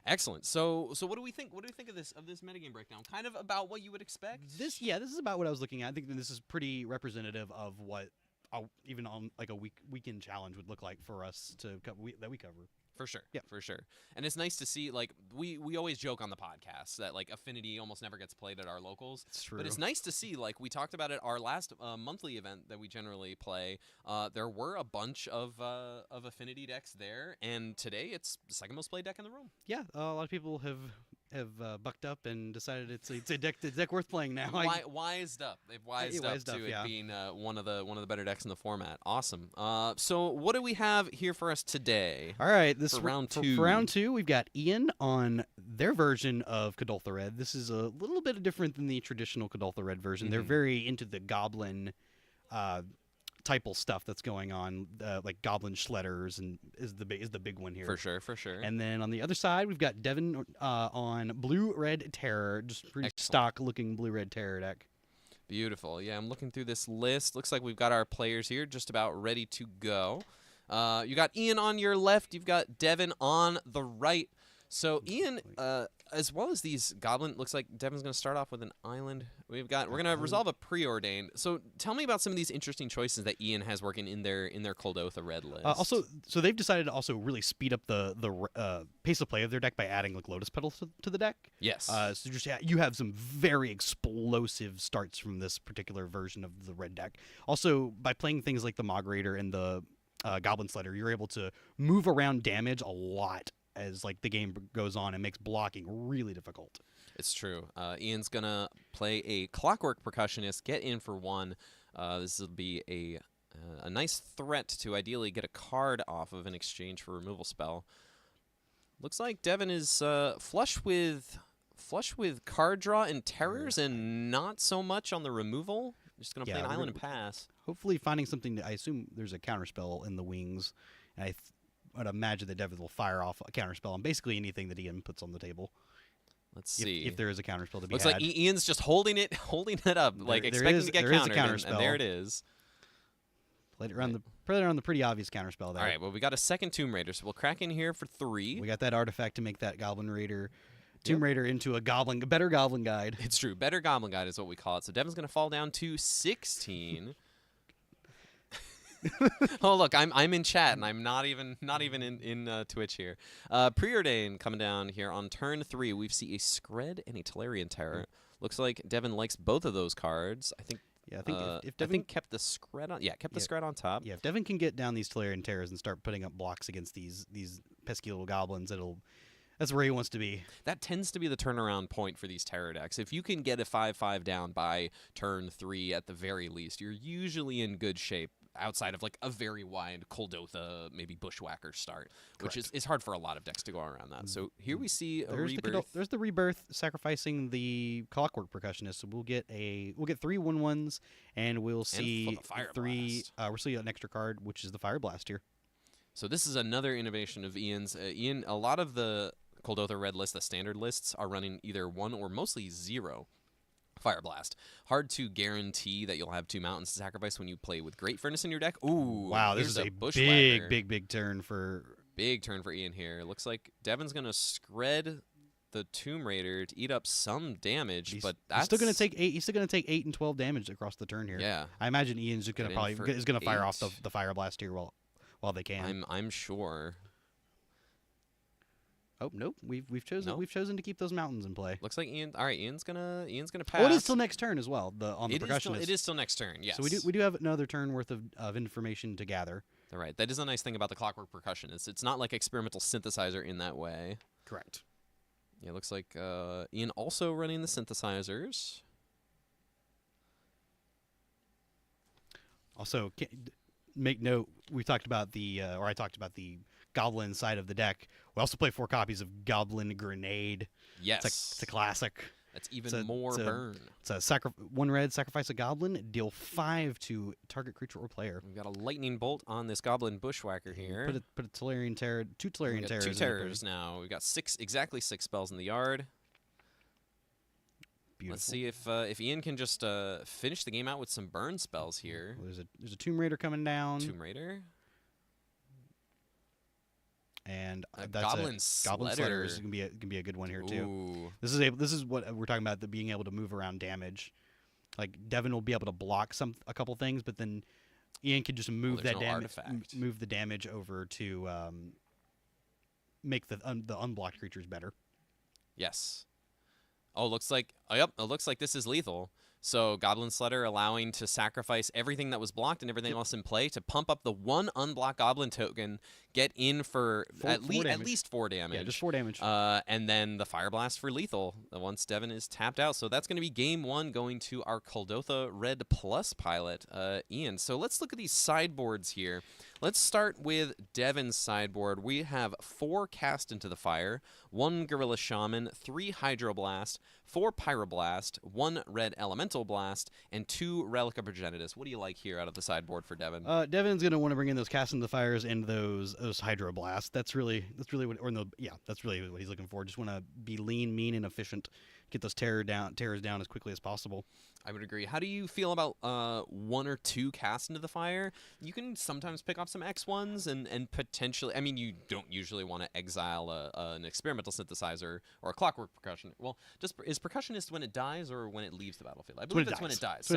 S5: Excellent. So what do we think? What do we think of this metagame breakdown? Kind of about what you would expect.
S2: This is about what I was looking at. I think that this is pretty representative of what even on like a weekend challenge would look like for us that we cover.
S5: For sure.
S2: Yeah.
S5: For sure. And it's nice to see, like, we always joke on the podcast that, like, Affinity almost never gets played at our locals.
S2: It's true.
S5: But it's nice to see, like, we talked about it our last monthly event that we generally play. There were a bunch of Affinity decks there, and today it's the second most played deck in the room.
S2: Yeah, a lot of people have bucked up and decided it's a deck worth playing now.
S5: Wised up. They've wised
S2: wised
S5: up
S2: up,
S5: to
S2: yeah.
S5: it being one of the better decks in the format. Awesome. So what do we have here for us today?
S2: All right,
S5: For round 2.
S2: For round 2, we've got Ian on their version of Coldotha Red. This is a little bit different than the traditional Coldotha Red version. They're very into the goblin typal stuff that's going on, like goblin shledders, and is the big one here.
S5: For sure.
S2: And then on the other side, we've got Devin on Blue Red Terror, just pretty
S5: Excellent.
S2: stock looking Blue Red Terror deck.
S5: Beautiful. Yeah, I'm looking through this list. Looks like we've got our players here just about ready to go. You got Ian on your left. You've got Devin on the right. So Ian, as well as these goblin, looks like Devin's going to start off with an island. We're going to resolve a preordained. So tell me about some of these interesting choices that Ian has working in their Coldotha Red list.
S2: Also, so they've decided to also really speed up the pace of play of their deck by adding like Lotus Petals to the deck.
S5: Yes.
S2: So you have some very explosive starts from this particular version of the red deck. Also, by playing things like the Mogrator and the Goblin Sledder, you're able to move around damage a lot as like the game goes on and makes blocking really difficult.
S5: It's true. Ian's gonna play a Clockwork Percussionist, get in for 1. This will be a nice threat to ideally get a card off of in exchange for a removal spell. Looks like Devin is flush with card draw and terrors, and not so much on the removal. Just gonna play an island and pass.
S2: Hopefully, finding something. I assume there's a counterspell in the wings, and I'd imagine that Devin will fire off a counterspell on basically anything that Ian puts on the table.
S5: Let's see
S2: if there is a counterspell to be
S5: Looks
S2: had.
S5: like Ian's just holding it up, like expecting to get countered, and there it is.
S2: Played it around the pretty obvious counterspell there.
S5: All right, well, we got a second Tomb Raider, so we'll crack in here for 3.
S2: We got that artifact to make that Goblin Raider, Tomb Raider into a better Goblin Guide.
S5: It's true. Better Goblin Guide is what we call it. So Devin's going to fall down to 16. Oh, look, I'm in chat, and I'm not even in Twitch here. Preordain coming down here on turn 3. We see a Scred and a Tolarian Terror. Looks like Devin likes both of those cards. I think.
S2: Yeah, I think if Devin
S5: kept the Scred on. Yeah, kept the Scred on top.
S2: Yeah, if Devin can get down these Tolarian Terrors and start putting up blocks against these pesky little goblins, that's where he wants to be.
S5: That tends to be the turnaround point for these terror decks. If you can get a 5/5 down by turn 3 at the very least, you're usually in good shape outside of like a very wide Coldotha, maybe Bushwhacker start, which is hard for a lot of decks to go around that. So here we see a rebirth.
S2: There's the rebirth sacrificing the Clockwork Percussionist. So we'll get 3 1/1s, and we'll see three. We'll see an extra card, which is the Fire Blast here.
S5: So this is another innovation of Ian's. Ian, a lot of the Coldotha Red list, the standard lists, are running either 1 or mostly 0 Fire Blast. Hard to guarantee that you'll have 2 mountains to sacrifice when you play with Great Furnace in your deck. Ooh,
S2: Wow, this
S5: here's
S2: is a
S5: Bushwhacker.
S2: big turn for.
S5: Big turn for Ian here. Looks like Devin's gonna scred the Tomb Raider to eat up some damage, but that's
S2: He's still gonna take 8. He's still gonna take 8 and 12 damage across the turn here.
S5: Yeah.
S2: I imagine Ian's just gonna
S5: Get in
S2: probably
S5: for
S2: is gonna fire off
S5: 8.
S2: the Fire Blast here while they can.
S5: I'm sure.
S2: Oh nope, we've chosen to keep those mountains in play.
S5: Looks like Ian. All right, Ian's gonna pass.
S2: Oh, it is still next turn as well. On the
S5: It is
S2: percussionist.
S5: still, it is still next turn. Yes.
S2: So we do have another turn worth of information to gather.
S5: All right. That is a nice thing about the Clockwork Percussion. It's not like experimental synthesizer in that way.
S2: Correct.
S5: Yeah, it looks like Ian also running the synthesizers.
S2: Also, make note, we talked about or I talked about the Goblin side of the deck. We also play 4 copies of Goblin Grenade.
S5: Yes.
S2: It's a classic.
S5: That's even more burn.
S2: It's a 1 red, sacrifice a Goblin, deal 5 to target creature or player.
S5: We've got a lightning bolt on this Goblin Bushwhacker here.
S2: Put a Tolarian Terror, 2
S5: We've
S2: Tolarian
S5: got
S2: Terrors.
S5: 2
S2: in the
S5: terrors now. We've got exactly 6 spells in the yard.
S2: Beautiful.
S5: Let's see if Ian can just finish the game out with some burn spells here.
S2: Well, there's a Tomb Raider coming down.
S5: Tomb Raider.
S2: And
S5: A
S2: that's
S5: Goblin
S2: Goblin
S5: Sledder.
S2: Sledder is gonna be a good one here too.
S5: Ooh.
S2: This is what we're talking about, the being able to move around damage. Like Devin will be able to block a couple things, but then Ian can just move
S5: there's
S2: that
S5: no
S2: damage,
S5: artifact.
S2: move the damage over to make the unblocked creatures better.
S5: Yes. Oh, looks like it looks like this is lethal. So Goblin Sledder allowing to sacrifice everything that was blocked and everything else in play to pump up the 1 unblocked Goblin token, get in for at least 4 damage.
S2: Yeah, just 4 damage.
S5: And then the Fire Blast for lethal once Devin is tapped out. So that's going to be game 1 going to our Kuldotha Red Plus pilot, Ian. So let's look at these sideboards here. Let's start with Devin's sideboard. We have 4 Cast into the Fire, 1 Gorilla Shaman, 3 Hydroblast, 4 Pyroblast, 1 Red Elemental Blast, and 2 Relic of Progenitus. What do you like here out of the sideboard for Devin?
S2: Devin's gonna want to bring in those Cast into the Fires and those Hydroblasts. That's really that's really what he's looking for. Just want to be lean, mean, and efficient. Get those terrors down as quickly as possible.
S5: I would agree. How do you feel about 1 or 2 Cast into the Fire? You can sometimes pick off some X1s and potentially... I mean, you don't usually want to exile an experimental synthesizer or a Clockwork Percussion. Well, is Percussionist when it dies or when it leaves the battlefield? I believe it's when it dies.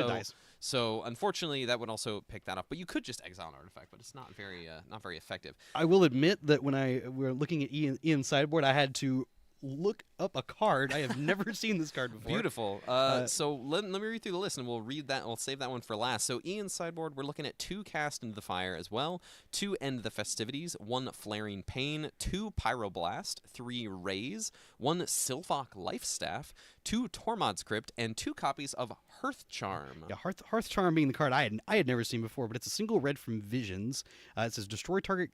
S5: So unfortunately, that would also pick that up. But you could just exile an artifact, but it's not very effective.
S2: I will admit that when we were looking at Ian's sideboard, I had to look up a card. I have never seen this card before.
S5: Beautiful. So let me read through the list, and we'll read that. We'll save that one for last. So Ian's sideboard, we're looking at 2 Cast into the Fire as well, 2 End the Festivities, 1 Flaring Pain, 2 Pyroblast, 3 Raise, 1 Sylphok Lifestaff, 2 Tormod's Crypt, and 2 copies of Hearth Charm.
S2: Yeah, Hearth Charm being the card I had never seen before, but it's a single red from Visions. It says destroy target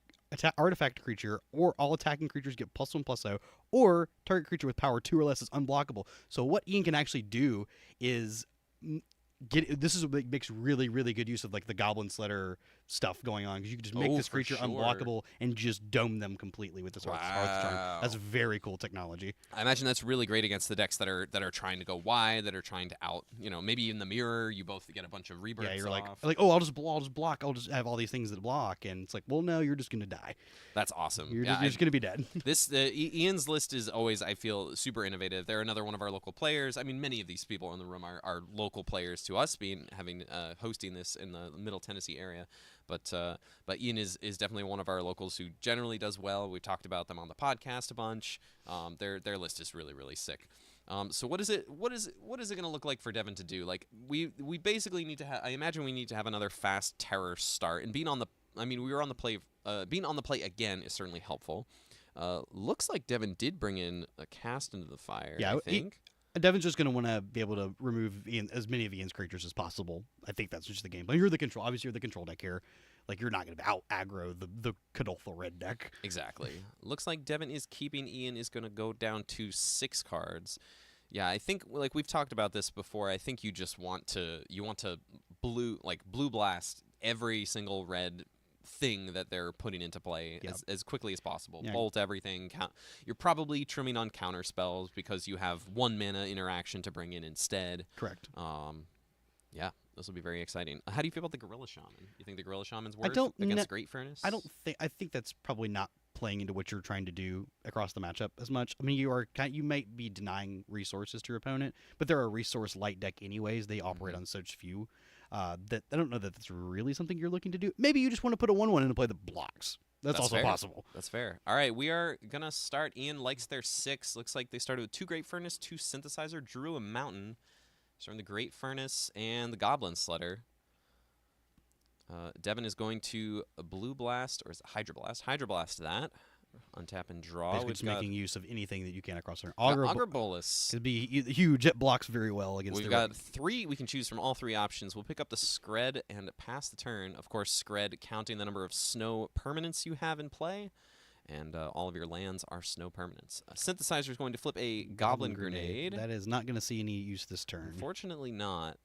S2: artifact creature, or all attacking creatures get +1/+0, or target creature with power 2 or less is unblockable. So what Ian can actually do is this is what makes really, really good use of like the Goblin Sledder stuff going on, because you can just make this
S5: for
S2: creature
S5: sure.
S2: unblockable and just dome them completely with this Hearth Charm. That's very cool technology.
S5: I imagine that's really great against the decks that are trying to go wide, that are trying to maybe in the mirror you both get a bunch of rebirths.
S2: Yeah, you're
S5: off.
S2: like, oh, I'll just block. I'll just have all these things that block, and it's like, well, no, you're just gonna die.
S5: That's awesome.
S2: You're just gonna be dead.
S5: Ian's list is always, I feel, super innovative. They're another one of our local players. I mean, many of these people in the room are local players to us, hosting this in the Middle Tennessee area. But Ian is definitely one of our locals who generally does well. We've talked about them on the podcast a bunch. Their list is really, really sick. So what is it going to look like for Devin to do? Like we basically need to have. I imagine we need to have another fast terror start, and being on the play. Being on the play again is certainly helpful. Looks like Devin did bring in a Cast into the Fire.
S2: Yeah,
S5: I think.
S2: Devin's just going to want to be able to remove as many of Ian's creatures as possible. I think that's just the game. But you're the control. Obviously, you're the control deck here. Like, you're not going to out aggro the Kuldotha red deck.
S5: Exactly. Looks like Devin is keeping. Ian is going to go down to 6 cards. Yeah, I think like we've talked about this before. I think you just want to blue blast every single red thing that they're putting into play
S2: Yep.
S5: as quickly as possible.
S2: Yeah.
S5: Bolt everything. You're probably trimming on counter spells because you have 1 mana interaction to bring in instead.
S2: Correct.
S5: Yeah, this will be very exciting. How do you feel about the Gorilla Shaman? You think the Gorilla Shaman's worth
S2: don't
S5: against
S2: ne-
S5: Great Furnace?
S2: I think that's probably not playing into what you're trying to do across the matchup as much. I mean, you might be denying resources to your opponent, but they're a resource light deck anyways. They operate on such few that I don't know that that's really something you're looking to do. Maybe you just want to put a 1/1 into play the blocks. That's also
S5: fair.
S2: possible.
S5: That's fair. All right, we are gonna start. Ian likes their 6. Looks like they started with 2 Great Furnace, 2 Synthesizer, drew a Mountain. Starting the Great Furnace and the Goblin Sledder. Devin is going to a Blue Blast, or is it Hydroblast? Hydroblast that. Untap and draw.
S2: Basically,
S5: We've
S2: just
S5: got
S2: making use of anything that you can across turn.
S5: Augur Bolus.
S2: could be huge. It blocks very well against.
S5: We've got 3. We can choose from all 3 options. We'll pick up the Scred and pass the turn. Of course, Scred counting the number of snow permanents you have in play. And all of your lands are snow permanents. Synthesizer is going to flip a Goblin Grenade.
S2: That is not going to see any use this turn.
S5: Unfortunately not.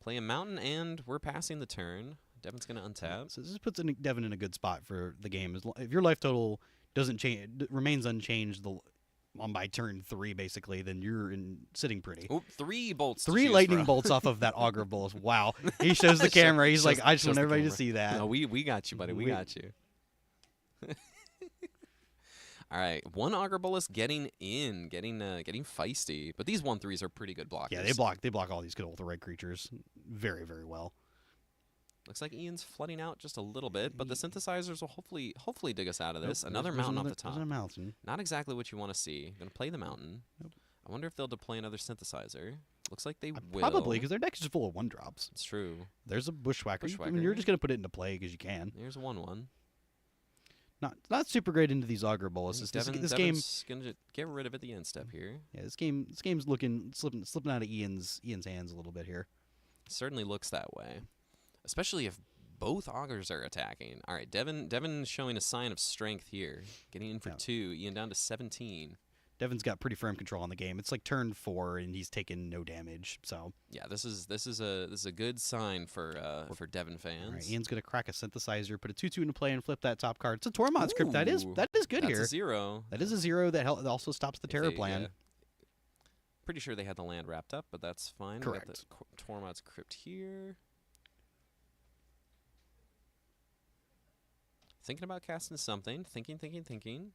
S5: Play a Mountain, and we're passing the turn. Devin's going to untap.
S2: So this puts Devin in a good spot for the game. If your life total doesn't change, remains unchanged on by turn 3, basically, then you're sitting pretty.
S5: Oh, 3 bolts. to
S2: 3
S5: choose
S2: lightning
S5: from.
S2: bolts off of that Augur Bolus. Wow. He shows the camera. He's like, I just
S5: shows
S2: want
S5: the
S2: everybody to
S5: camera.
S2: see that.
S5: No, we got you, buddy. We got you. All right, 1 Augur Bolus getting feisty, but these 1/3s are pretty good blockers.
S2: Yeah, they block all these good ultra red creatures very, very well.
S5: Looks like Ian's flooding out just a little bit, but the synthesizers will hopefully dig us out of this.
S2: Nope,
S5: Another
S2: there's
S5: mountain
S2: another-
S5: off the top.
S2: There's a mountain.
S5: Not exactly what you want to see. Gonna play the mountain.
S2: Nope.
S5: I wonder if they'll deploy another synthesizer. Looks like they will.
S2: Probably, because their deck is just full of 1-drops.
S5: It's true.
S2: There's a Bushwhacker. I mean,
S5: Bushwhacker.
S2: you're just going to put it into play because you can.
S5: There's a 1/1.
S2: Not super great into these Augur Boluses. This game,
S5: Devin's gonna get rid of it at the end step here.
S2: yeah, this game's slipping out of Ian's hands a little bit here.
S5: Certainly looks that way, especially if both augurs are attacking. All right, Devin showing a sign of strength here, getting in for
S2: Yeah.
S5: 2. Ian down to 17.
S2: Devin's got pretty firm control on the game. It's like turn 4 and he's taken no damage. So
S5: Yeah, this is a good sign for Devin fans.
S2: all right, Ian's gonna crack a synthesizer, put a 2/2 into play, and flip that top card. It's a Tormod's Crypt. That is
S5: Ooh,
S2: good
S5: that's
S2: here.
S5: a 0.
S2: That is a 0 that also stops the terror plan.
S5: Pretty sure they had the land wrapped up, but that's fine.
S2: Correct.
S5: We got the Tormod's Crypt here. Thinking about casting something. Thinking.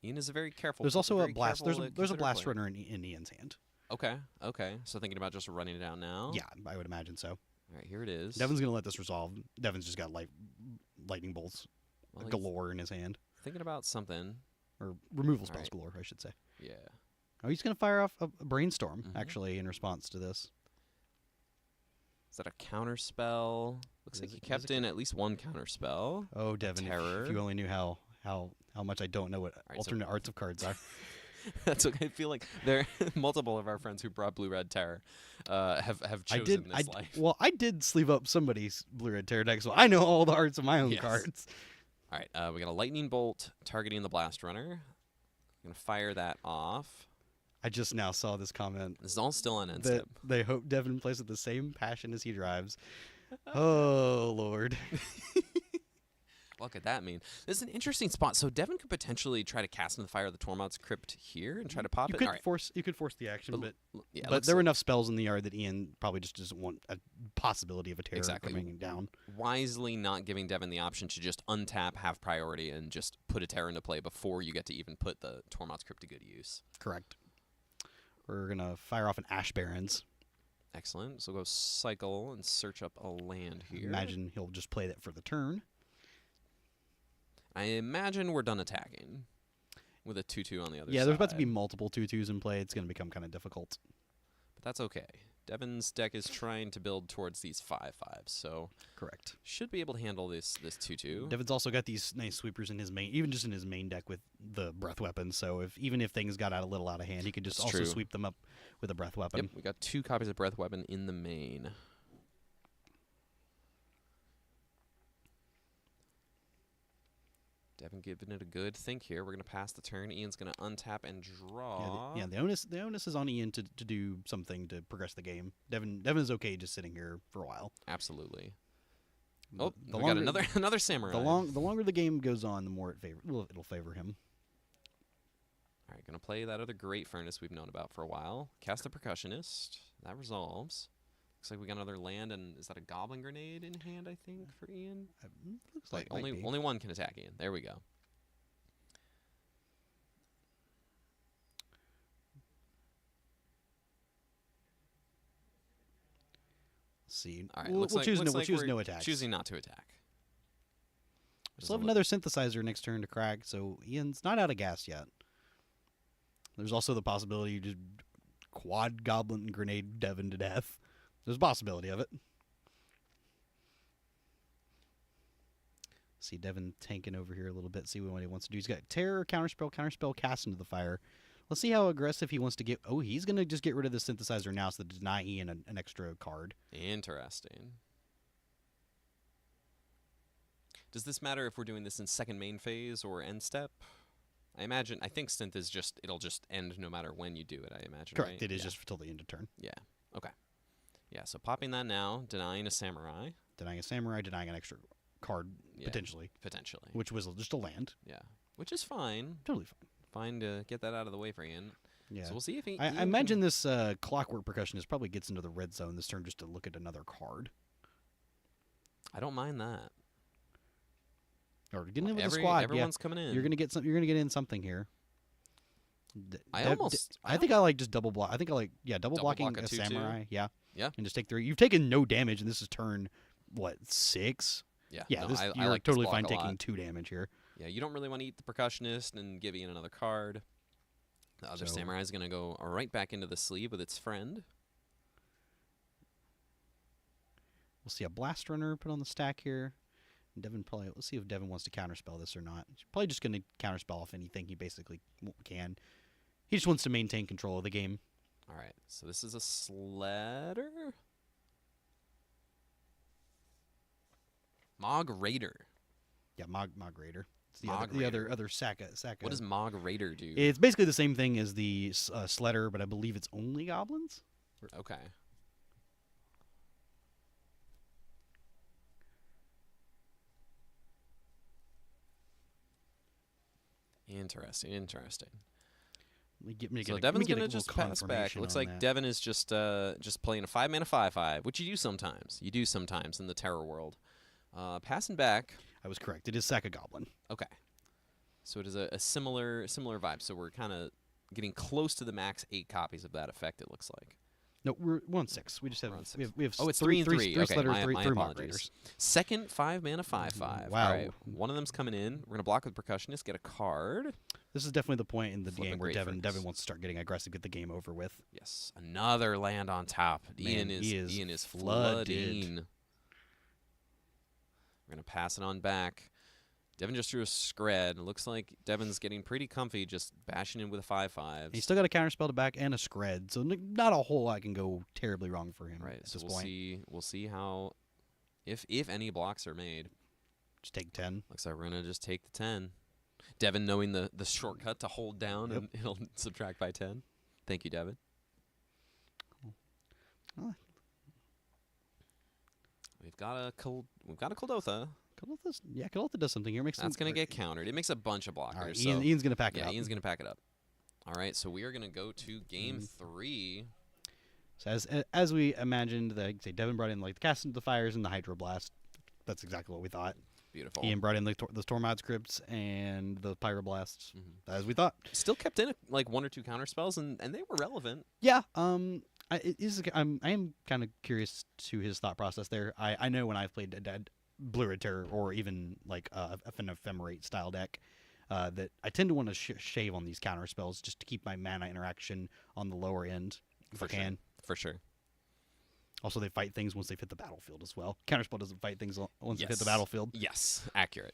S5: Ian is a very careful.
S2: There's also a
S5: very
S2: blast.
S5: careful,
S2: There's a
S5: considerate
S2: blast
S5: player.
S2: runner in Ian's hand.
S5: Okay. So thinking about just running it out now.
S2: Yeah, I would imagine so.
S5: All right, here it is.
S2: Devin's gonna let this resolve. Devin's just got lightning bolts
S5: Well, he's
S2: galore in his hand,
S5: thinking about something.
S2: or removal spells
S5: right.
S2: galore, I should say.
S5: Yeah.
S2: Oh, he's gonna fire off a brainstorm
S5: Mhm.
S2: actually in response to this.
S5: Is that a counter spell? Looks like
S2: Is
S5: he
S2: it- is
S5: kept
S2: it-
S5: in at least 1 counter spell.
S2: Oh, Devin,
S5: terror.
S2: if you only knew how much I don't know what
S5: right, so-
S2: alternate arts of cards are.
S5: That's okay. I feel like there multiple of our friends who brought Blue Red Terror have chosen this life.
S2: Well, I did sleeve up somebody's blue red terror deck, so I know all the arts of my own
S5: Yes.
S2: cards.
S5: All right, we got a lightning bolt targeting the blast runner. Gonna fire that off.
S2: I just now saw this comment
S5: This is all still on end
S2: that
S5: step.
S2: they hope Devin plays with the same passion as he drives. Oh Lord.
S5: What could that mean? This is an interesting spot. So Devin could potentially try to cast into the fire of the Tormod's Crypt here and try to pop
S2: You
S5: it.
S2: could
S5: All right.
S2: force the action, but
S5: yeah,
S2: but
S5: let's-
S2: there were enough spells in the yard that Ian probably just doesn't want a possibility of a terror
S5: Exactly.
S2: coming down.
S5: wisely not giving Devin the option to just untap, have priority, and just put a terror into play before you get to even put the Tormod's Crypt to good use.
S2: Correct. We're gonna fire off an Ash Barrens.
S5: Excellent. So go cycle and search up a land here.
S2: Imagine he'll just play that for the turn.
S5: I imagine we're done attacking with a 2/2 on the other side.
S2: Yeah, there's about to be multiple 2/2s in play. It's gonna become kind of difficult.
S5: But that's okay. Devin's deck is trying to build towards these 5/5s, so
S2: Correct.
S5: should be able to handle this 2/2.
S2: Devin's also got these nice sweepers in his main, even just in his main deck with the breath weapons. So even if things got a little out of hand, he could just
S5: That's
S2: also
S5: true.
S2: sweep them up with a breath weapon.
S5: Yep, we got 2 copies of Breath Weapon in the main. Devin giving it a good think here. We're going to pass the turn. Ian's going to untap and draw.
S2: Yeah, the onus is on Ian to do something to progress the game. Devin is okay just sitting here for a while.
S5: Absolutely. Oh,
S2: The
S5: we got another samurai.
S2: The longer the game goes on, the more it'll favor him.
S5: All right, going to play that other great furnace we've known about for a while. Cast the percussionist. That resolves. Looks like we got another land, and is that a goblin grenade in hand, I think, for Ian?
S2: Looks like
S5: only one can attack Ian. There we go.
S2: Let's see.
S5: All right,
S2: we'll choose
S5: we're
S2: no attacks.
S5: Choosing not to attack.
S2: We still have another synthesizer next turn to crack, so Ian's not out of gas yet. There's also the possibility you just quad goblin grenade Devin to death. There's a possibility of it. See Devin tanking over here a little bit, see what he wants to do. He's got terror, counterspell, cast into the fire. Let's see how aggressive he wants to get. Oh, he's going to just get rid of the synthesizer now so to deny Ian an extra card.
S5: Interesting. Does this matter if we're doing this in second main phase or end step? I think synth is it'll just end no matter when you do it, I imagine,
S2: Correct.
S5: right?
S2: It is just until the end of turn.
S5: Yeah. Okay. Yeah, so popping that now, denying a samurai.
S2: Denying a samurai, denying an extra card, potentially.
S5: Potentially.
S2: Which was just a land.
S5: Yeah. Which is fine.
S2: Totally fine.
S5: Fine to get that out of the way for Ian.
S2: Yeah.
S5: So we'll see if he.
S2: I imagine this clockwork percussionist probably gets into the red zone this turn just to look at another card.
S5: I don't mind that.
S2: Or getting in with the squad.
S5: Everyone's coming in.
S2: You're gonna get in something here.
S5: I
S2: think I like just double block. I think I like double blocking
S5: block
S2: a
S5: 2/2.
S2: samurai. Yeah.
S5: Yeah.
S2: And just take 3. You've taken no damage, and this is turn 6.
S5: Yeah.
S2: Yeah.
S5: No,
S2: this,
S5: I
S2: you're
S5: like this
S2: totally
S5: block
S2: fine
S5: a
S2: taking
S5: lot.
S2: 2 damage here.
S5: Yeah, you don't really want to eat the percussionist and give Ian another card. The other samurai is going to go right back into the sleeve with its friend.
S2: We'll see a blast runner put on the stack here. And Devin probably. Let's see if Devin wants to counterspell this or not. He's probably just going to counterspell off anything he basically can. He just wants to maintain control of the game.
S5: All right, so this is a sledder. Mog Raider.
S2: Yeah, Mog Raider. It's the
S5: Mog
S2: other Saka.
S5: What does Mog Raider do?
S2: It's basically the same thing as the Sledder, but I believe it's only goblins.
S5: Okay. Interesting. So Devin's gonna just pass back. Looks like Devin is just playing a 5-mana 5/5, which you do sometimes. You do sometimes in the Terror world. Passing back.
S2: I was correct. It is Saka Goblin.
S5: Okay. So it is a similar vibe. So we're kind of getting close to the max 8 copies of that effect. It looks like.
S2: No, we're on 6. We just have we have
S5: it's 3 and 3.
S2: Three
S5: Okay,
S2: Sledders,
S5: my
S2: three
S5: apologies.
S2: Moderators.
S5: Second 5-mana 5/5.
S2: Wow.
S5: All right, one of them's coming in. We're gonna block with percussionist. Get a card.
S2: This is definitely the point in the
S5: Flip a
S2: game where
S5: great
S2: Devin
S5: furnace.
S2: wants to start getting aggressive, get the game over with.
S5: Yes, another land on top.
S2: Man,
S5: Ian is flooding. We're gonna pass it on back. Devin just threw a scred. It looks like Devin's getting pretty comfy just bashing in with a 5/5.
S2: He's still got a counterspell to back and a scred, so not a whole lot can go terribly wrong for him
S5: Right.
S2: at
S5: So
S2: this point.
S5: we'll see how if any blocks are made.
S2: Just take 10.
S5: Looks like we're gonna just take the 10. Devin knowing the shortcut to hold down and it'll subtract by 10. Thank you, Devin.
S2: Oh.
S5: We've got a Kuldotha.
S2: Kuldotha does something here.
S5: That's going to get countered. It makes a bunch of blockers.
S2: All right,
S5: so
S2: Ian's going to pack it up.
S5: Yeah, Ian's going to pack it up. All right, so we are going to go to game 3.
S2: So as we imagined, say Devin brought in like the cast into the fires and the hydroblast. That's exactly what we thought.
S5: Beautiful.
S2: Ian brought in the Stormod scripts and the pyroblasts, as we thought.
S5: Still kept in like 1 or 2 counterspells, and they were relevant.
S2: Yeah. I am kind of curious to his thought process there. I know when I've played Blue Red Terror or even like an Ephemerate style deck, that I tend to want to shave on these counter spells just to keep my mana interaction on the lower end if I can.
S5: For sure.
S2: Also, they fight things once they've hit the battlefield as well. Counterspell doesn't fight things once they've hit the battlefield.
S5: Yes, accurate.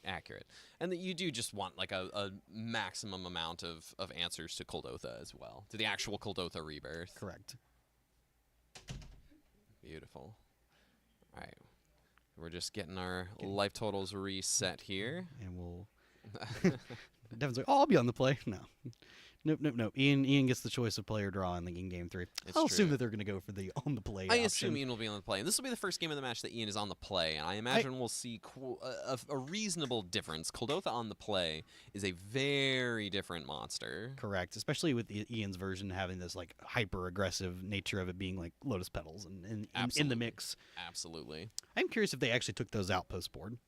S5: And that you do just want like a maximum amount of answers to Kuldotha as well, to the actual Kuldotha rebirth.
S2: Correct.
S5: Beautiful. All right. We're just getting our life totals reset here.
S2: And we'll Devin's like, oh, I'll be on the play. No. Nope. Ian gets the choice of play or draw in game 3.
S5: It's
S2: I'll assume
S5: true.
S2: that they're going to go for the on the play
S5: I
S2: option.
S5: assume Ian will be on the play. And this will be the first game of the match that Ian is on the play. And I imagine we'll see a reasonable difference. Kuldotha on the play is a very different monster.
S2: Correct, especially with Ian's version having this like hyper aggressive nature of it being like lotus petals and in the
S5: Absolutely.
S2: mix.
S5: Absolutely.
S2: I'm curious if they actually took those out post board.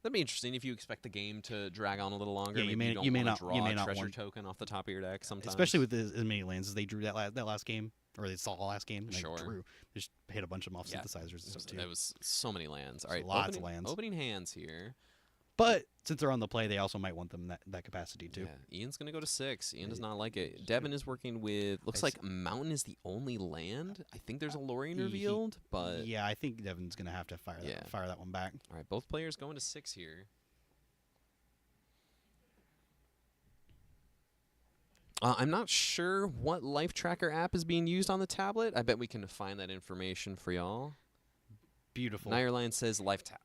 S5: That'd be interesting if you expect the game to drag on a little longer.
S2: Yeah, you
S5: Maybe
S2: may-
S5: you, don't
S2: you may
S5: wanna
S2: not-
S5: draw
S2: you may
S5: a
S2: not
S5: treasure
S2: want-
S5: token off the top of your deck sometimes.
S2: Especially with as many lands as they drew that last game, or they saw last game. And
S5: Sure.
S2: They drew, just hit a bunch of them off
S5: Yeah.
S2: synthesizers and stuff too.
S5: It was so many lands. All right,
S2: lots of lands.
S5: Opening hands here.
S2: But since they're on the play, they also might want them that capacity too.
S5: Yeah, Ian's gonna go to 6. Ian does not like it. Devin is working with. Looks like Mountain is the only land. I think there's a Lorien revealed, but
S2: Yeah, I think Devin's gonna have to fire that one back.
S5: all right, both players going to 6 here. I'm not sure what life tracker app is being used on the tablet. I bet we can find that information for y'all.
S2: Beautiful.
S5: Nierline says life tap.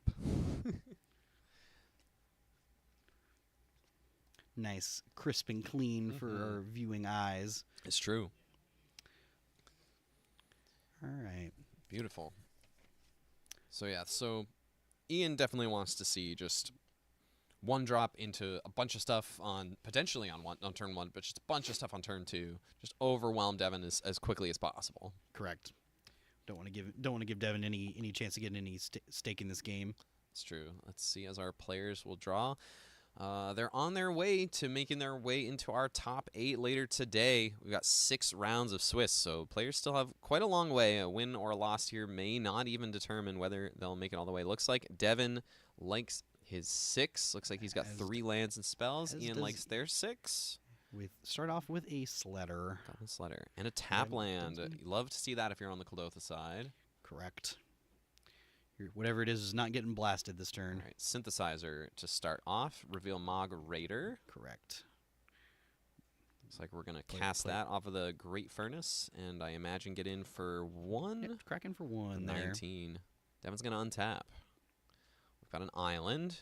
S2: Nice, crisp and clean for our viewing eyes.
S5: It's true.
S2: All right.
S5: Beautiful. So yeah, so Ian definitely wants to see just one drop into a bunch of stuff on potentially on turn 1, but just a bunch of stuff on turn 2. Just overwhelm Devin as quickly as possible.
S2: Correct. Don't want to give Devin any chance to get any stake in this game.
S5: It's true. Let's see as our players will draw. They're on their way to making their way into our top 8 later today. We've got 6 rounds of Swiss, so players still have quite a long way. A win or a loss here may not even determine whether they'll make it all the way. Looks like Devin likes his 6. Looks like he's got 3 lands and spells.
S2: as
S5: Ian
S2: does-
S5: likes their 6.
S2: Start off with a Sledder.
S5: Got this letter. And a tap
S2: Yeah,
S5: land.
S2: that's
S5: You love to see that if you're on the Kuldotha side.
S2: Correct. Whatever it is not getting blasted this turn.
S5: All right, synthesizer to start off. Reveal Mog Raider.
S2: Correct.
S5: Looks like we're going to
S2: Play-
S5: cast
S2: play-
S5: that off of the Great Furnace, and I imagine get in for 1.
S2: Yep, cracking for 1 there.
S5: 19. Devin's going to untap. We've got an island.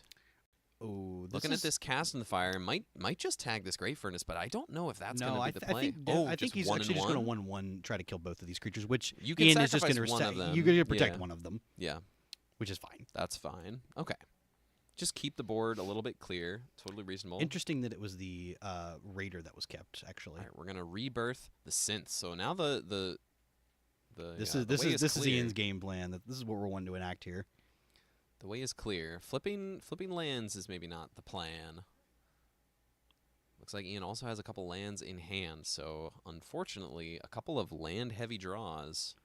S2: Oh,
S5: Looking at this cast in the fire, might just tag this Great Furnace, but I don't know if that's
S2: no,
S5: going to be the
S2: I
S5: play.
S2: think
S5: Oh,
S2: I think he's
S5: one
S2: actually
S5: and
S2: just going to
S5: one?
S2: 1/1 try to kill both of these creatures, which
S5: You can
S2: Ian is just going
S5: sacrifice
S2: to
S5: one of them.
S2: You're going to protect
S5: Yeah.
S2: one of them,
S5: Yeah,
S2: which is fine.
S5: that's fine. Okay. Just keep the board a little bit clear. Totally reasonable.
S2: Interesting that it was the Raider that was kept. Actually,
S5: All right, we're gonna rebirth the synth. So now the
S2: this
S5: yeah,
S2: is
S5: the way
S2: this is
S5: clear.
S2: Ian's game plan. This is what we're wanting to enact here.
S5: The way is clear. Flipping lands is maybe not the plan. Looks like Ian also has a couple lands in hand, so unfortunately, a couple of land-heavy draws.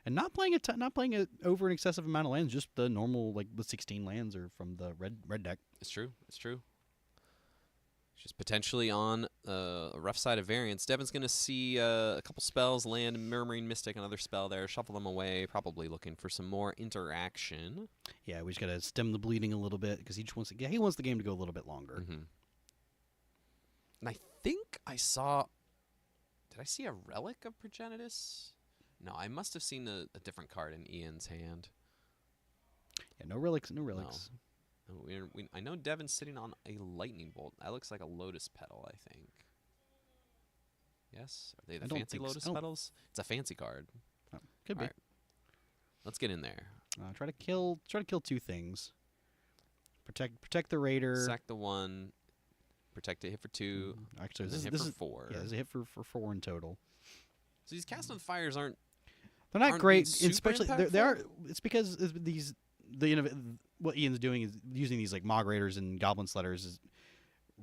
S2: And not playing a over an excessive amount of lands, just the normal like the 16 lands are from the red deck.
S5: It's true. It's true. Just potentially on a rough side of variance. Devin's going to see a couple spells land, Murmuring Mystic, another spell there, shuffle them away, probably looking for some more interaction.
S2: Yeah, we just gotta stem the bleeding a little bit because he just wants he wants the game to go a little bit longer.
S5: Mm-hmm. And I think I saw... Did I see a Relic of Progenitus? No, I must have seen a different card in Ian's hand.
S2: Yeah, no relics, no relics.
S5: No, I know Devin's sitting on a Lightning Bolt. That looks like a Lotus Petal, I think. Yes? Are they
S2: I
S5: the
S2: don't
S5: fancy
S2: think so.
S5: Lotus
S2: I don't-
S5: Petals? It's a fancy card.
S2: Oh, could be.
S5: Alright. Let's get in there.
S2: Try to kill 2 things. Protect the Raider.
S5: Sack the 1. Protect it, hit for 2.
S2: Actually,
S5: and
S2: this
S5: then
S2: is
S5: hit for 4.
S2: Yeah, there's a hit for 4 in total.
S5: So these Cast on Fires aren't...
S2: They're not
S5: Aren't
S2: great,
S5: these super
S2: especially they are.
S5: impactful?
S2: It's because what Ian's doing is using these like Mog Raiders and Goblin Sledders is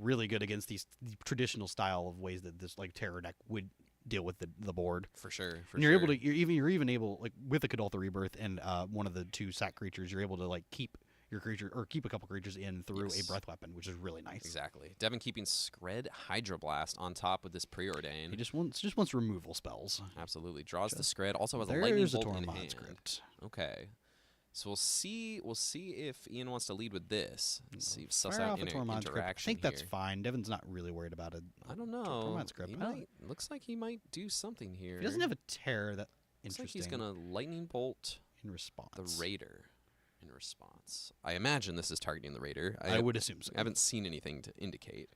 S2: really good against the traditional style of ways that this like Terror deck would deal with the board.
S5: For sure.
S2: And you're able to you're even able like with the Kadoltha Rebirth and one of the 2 sack creatures, you're able to like keep your creature or keep a couple creatures in through
S5: Yes.
S2: a breath weapon, which is really nice.
S5: Exactly. Devin keeping Skred Hydroblast on top with this Preordain.
S2: He just wants removal spells.
S5: Absolutely. Draws the Skred. Also has a Lightning
S2: There's a
S5: Bolt in
S2: Tormod
S5: hand.
S2: script.
S5: Okay. So we'll see if Ian wants to lead with this. Let's see. Suss
S2: Fire
S5: out
S2: off a Tormod script. I
S5: interaction
S2: think that's
S5: here.
S2: fine. Devin's not really worried about it.
S5: I don't know.
S2: Tormod script.
S5: He
S2: I don't-
S5: might, looks like he might do something here.
S2: He doesn't have a terror that
S5: Looks like
S2: interesting
S5: he's gonna Lightning Bolt
S2: in response.
S5: the Raider. in response. I imagine this is targeting the Raider.
S2: I would assume so.
S5: I haven't seen anything to indicate.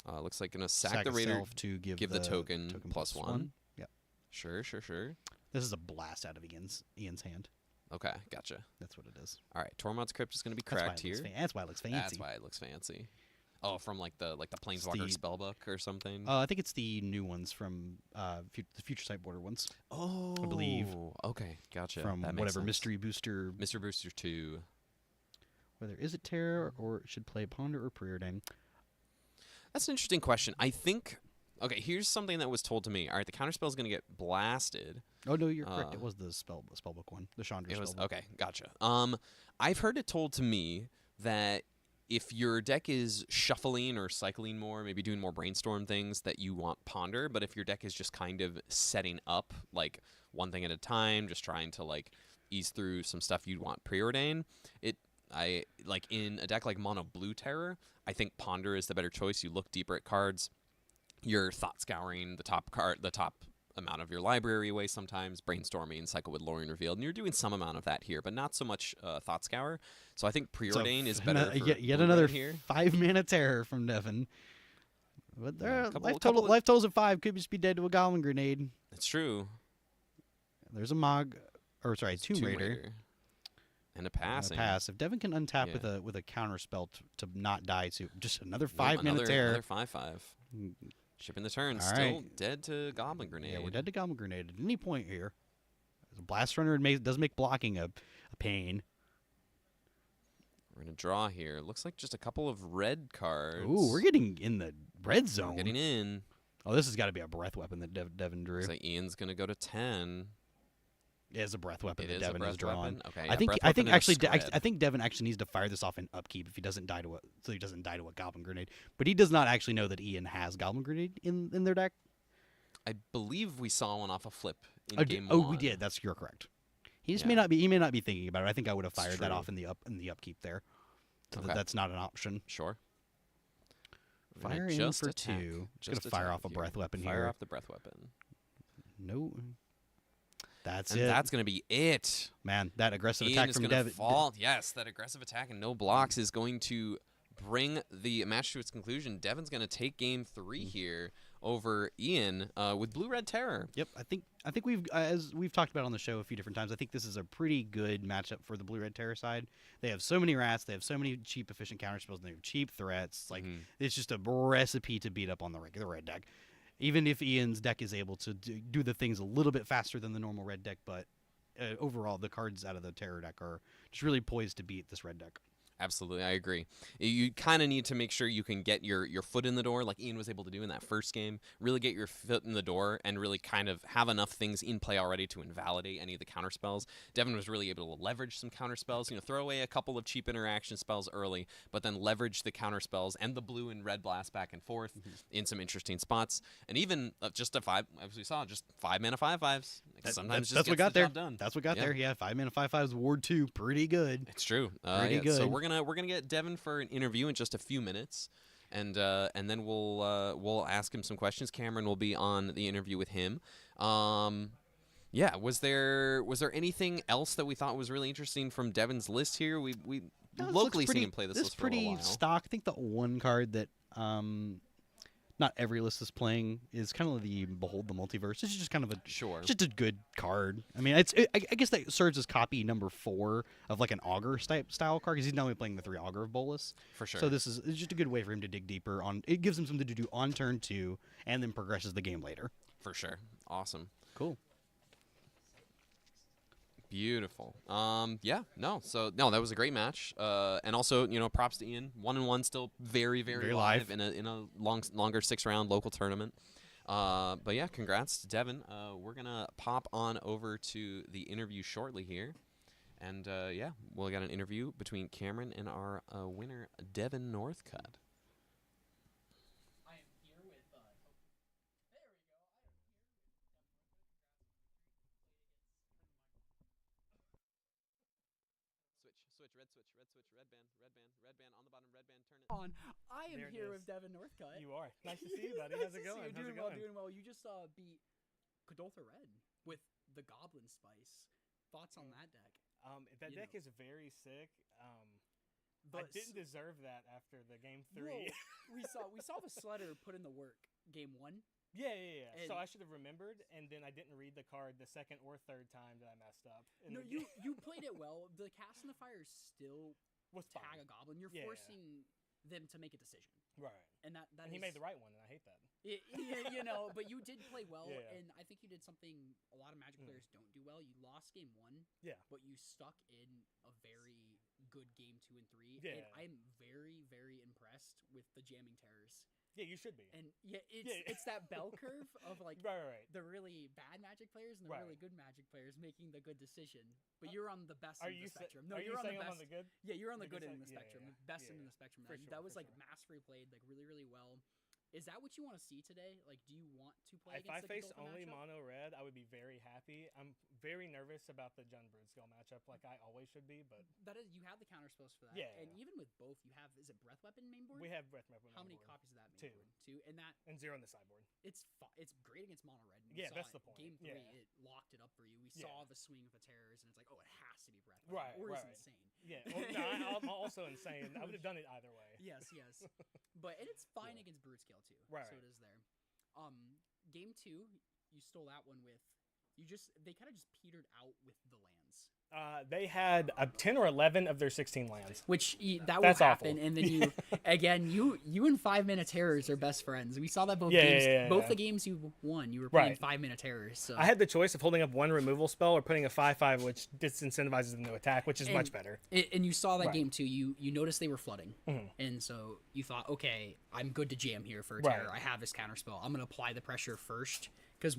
S5: Looks like gonna sack
S2: Sack
S5: the Raider
S2: itself to give
S5: the token plus one.
S2: Yep.
S5: Sure.
S2: This is a blast out of Ian's hand.
S5: Okay, gotcha.
S2: That's what it is.
S5: All right, Tormod's Crypt is gonna be
S2: That's why
S5: cracked
S2: it looks
S5: here.
S2: That's why it looks fancy.
S5: That's why it looks fancy. Oh, from like the Planeswalker
S2: the-
S5: spellbook or something.
S2: I think it's the new ones from the Future Sight Border ones.
S5: Oh,
S2: I believe.
S5: Okay, gotcha.
S2: From
S5: That makes
S2: whatever
S5: sense.
S2: Mystery Booster.
S5: Mr. Booster 2.
S2: Whether is it Terror or it should play Ponder or Preordain.
S5: That's an interesting question. I think. Okay, here's something that was told to me. All right, the counterspell is going to get blasted.
S2: Oh no, you're correct. It was the spellbook one, the Chandra
S5: It was
S2: spellbook.
S5: okay. Gotcha. I've heard it told to me that if your deck is shuffling or cycling more, maybe doing more brainstorm things, that you want Ponder. But if your deck is just kind of setting up, like one thing at a time, just trying to like ease through some stuff, you'd want Preordain. I like in a deck like Mono Blue Terror, I think Ponder is the better choice. You look deeper at cards. You're thought scouring the top amount of your library away sometimes, brainstorming, cycle with Lorien Revealed, and you're doing some amount of that here, but not so much thought scour. So I think Preordain is better. For
S2: Yet another
S5: here.
S2: 5-mana terror from Devin. But
S5: Yeah,
S2: life totals at 5 could just be dead to a Goblin Grenade.
S5: It's true.
S2: There's a Tomb Raider.
S5: And a passing.
S2: Pass. If Devin can untap
S5: Yeah.
S2: with a counter spell to not die to just another 5-mana
S5: Another
S2: terror.
S5: 5/5. Shipping the turn.
S2: All
S5: Still
S2: right.
S5: dead to Goblin Grenade.
S2: Yeah, we're dead to Goblin Grenade at any point here. The Blast Runner does make blocking a pain.
S5: We're going to draw here. Looks like just a couple of red cards.
S2: Ooh, we're getting in the red zone.
S5: Getting in.
S2: Oh, this has got to be a breath weapon that Devin drew.
S5: Looks like Ian's going to go to 10.
S2: It is a breath weapon
S5: It
S2: that
S5: is a
S2: Devin
S5: breath
S2: has drawn.
S5: weapon? Okay,
S2: I
S5: yeah,
S2: think
S5: breath
S2: I think
S5: weapon and a
S2: actually
S5: spread.
S2: I think Devin actually needs to fire this off in upkeep if he doesn't die to a Goblin Grenade. But he does not actually know that Ian has Goblin Grenade in their deck.
S5: I believe we saw one off a flip in game
S2: Oh,
S5: one.
S2: we did. You're correct. He just
S5: Yeah.
S2: may not be thinking about it. I think I would have
S5: It's
S2: fired that
S5: true.
S2: off in the upkeep there. So
S5: Okay.
S2: that's not an option.
S5: Sure. We're gonna
S2: Fire in
S5: just
S2: for
S5: attack.
S2: 2. Just
S5: Just
S2: gonna fire
S5: attack
S2: off a
S5: here.
S2: breath weapon
S5: Fire
S2: here.
S5: off the breath weapon.
S2: No. That's
S5: And
S2: it.
S5: that's going to be it.
S2: Man, that aggressive
S5: Ian
S2: attack
S5: is
S2: from
S5: going to
S2: Devin.
S5: fall. Yes, that aggressive attack and no blocks is going to bring the match to its conclusion. Devin's going to take game 3 here over Ian with Blue-Red Terror.
S2: Yep, I think we've as we've talked about on the show a few different times. I think this is a pretty good matchup for the Blue-Red Terror side. They have so many rats, they have so many cheap, efficient counterspells, and they have cheap threats. Like it's just a recipe to beat up on the red deck. Even if Ian's deck is able to do the things a little bit faster than the normal red deck, but overall the cards out of the Terror deck are just really poised to beat this red deck.
S5: Absolutely, I agree. You kind of need to make sure you can get your foot in the door, like Ian was able to do in that first game. Really get your foot in the door and really kind of have enough things in play already to invalidate any of the counter spells. Devin was really able to leverage some counter spells. Throw away a couple of cheap interaction spells early, but then leverage the counter spells and the blue and red blast back and forth in some interesting spots. And even just a 5, as we saw, just 5-mana 5/5s. Sometimes
S2: that's
S5: just
S2: what
S5: gets
S2: got
S5: the
S2: there.
S5: job done.
S2: That's what got
S5: Yeah.
S2: there. Yeah, 5-mana 5/5s Ward 2, pretty good.
S5: It's true.
S2: Pretty
S5: yeah.
S2: good.
S5: So we're gonna get Devin for an interview in just a few minutes, and then we'll ask him some questions. Cameron will be on the interview with him. Yeah. Was there anything else that we thought was really interesting from Devin's list here? We
S2: No, this
S5: locally
S2: looks
S5: seen him play this list for a
S2: pretty
S5: little while.
S2: stock. I think the one card that not every list is playing is kind of the Behold the Multiverse. It's just kind of
S5: Sure.
S2: just a good card. I mean, I guess that serves as copy number 4 of like an Augur style card because he's not only playing the 3 Augur of Bolus.
S5: For sure.
S2: So it's just a good way for him to dig deeper on. It gives him something to do on turn 2 and then progresses the game later.
S5: For sure. Awesome.
S2: Cool.
S5: Beautiful. Yeah, no. So no, that was a great match. And also, props to Ian. 1-1, still very, very,
S2: Very
S5: live
S2: live.
S5: in a longer 6-round local tournament. But yeah, congrats to Devin. We're gonna pop on over to the interview shortly here, and yeah, we'll got an interview between Cameron and our winner, Devin Northcutt. Red band on the bottom, red band, turn it.
S1: I am
S8: There it
S1: here
S8: is.
S1: with Devin Northcutt.
S8: You are. Nice to see you, buddy.
S1: Nice
S8: How's it
S1: to see
S8: going?
S1: you.
S8: How's
S1: Doing
S8: it
S1: well,
S8: going?
S1: doing well. You just beat Godolphin Red with the Goblin Spice. Thoughts on that deck?
S8: That deck is very sick. I
S1: But
S8: didn't deserve that after the game 3.
S1: Whoa, we saw the Sledder put in the work game 1.
S8: Yeah. So
S1: And-
S8: I should have remembered, and then I didn't read the card the second or third time that I messed up. in
S1: No,
S8: the game.
S1: you played it well. The Cast in the Fire is still
S8: was
S1: tag
S8: fine.
S1: a goblin. You're
S8: Yeah.
S1: forcing them to make a decision,
S8: Right.
S1: and that
S8: And he
S1: is-
S8: made the right one, and I hate that.
S1: Yeah, but you did play well,
S8: Yeah.
S1: and I think you did something a lot of Magic players don't do well. You lost game 1,
S8: Yeah.
S1: but you stuck in a very good game 2 and 3.
S8: Yeah.
S1: And I'm very, very impressed with the jamming terrors.
S8: Yeah, you should be.
S1: And yeah,
S8: Yeah.
S1: it's that bell curve of like
S8: Right.
S1: the really bad Magic players and the
S8: Right.
S1: really good Magic players making the good decision. But you're on the best
S8: Are
S1: end of
S8: you
S1: the
S8: sa-
S1: spectrum. No,
S8: are
S1: you're
S8: you
S1: on the
S8: saying I'm
S1: best.
S8: on the good?
S1: Yeah, you're on the
S8: The
S1: good
S8: good
S1: end of the
S8: side? Yeah,
S1: spectrum.
S8: yeah.
S1: Best
S8: Yeah,
S1: end of
S8: yeah.
S1: the spectrum.
S8: For
S1: That
S8: sure,
S1: was
S8: for
S1: like
S8: sure.
S1: masterfully played like really, really well. Is that what you want to see today? Like, do you want to play
S8: If I
S1: against the
S8: face
S1: Godolphin
S8: only
S1: matchup?
S8: mono red, I would be very happy. I'm very nervous about the Jund Broodskill matchup, like I always should be. But
S1: That is, you have the counter spells for that.
S8: Yeah.
S1: And even with both, you have, is it Breath Weapon main board?
S8: we have Breath Weapon.
S1: How
S8: on
S1: many
S8: board.
S1: copies of that main
S8: Two.
S1: board? 2. And that,
S8: And 0 on the sideboard.
S1: it's great against mono red. We
S8: Yeah,
S1: saw
S8: that's
S1: it.
S8: the point.
S1: Game 3,
S8: Yeah.
S1: it locked it up for you. We
S8: Yeah.
S1: saw the swing of the terrors, and it's like, oh, it has to be Breath Weapon.
S8: Right,
S1: Or it's
S8: right.
S1: insane.
S8: Yeah. Well, no, I'm also insane. I would have done it either way.
S1: Yes. But, and it's fine
S8: Yeah.
S1: against Brood Scale, too.
S8: Right.
S1: So it is there. Game 2, you stole that one with, they kind of just petered out with the lands.
S8: They had 10 or 11 of their 16 lands.
S1: Which that will
S8: That's
S1: happen,
S8: awful.
S1: and then you again, you and 5-minute terrors are best friends. We saw that both
S8: Yeah,
S1: games.
S8: yeah, yeah,
S1: both
S8: yeah.
S1: the games you won, you were playing
S8: Right.
S1: 5-minute terrors. So
S8: I had the choice of holding up one removal spell or putting a 5/5, which disincentivizes them to attack, which is much
S1: And-
S8: better.
S1: and you saw that
S8: Right. Mm-hmm.
S1: game too. You noticed they were flooding, and so you thought, okay, I'm good to jam here for a
S8: Right.
S1: terror. I have this counter spell. I'm gonna apply the pressure first because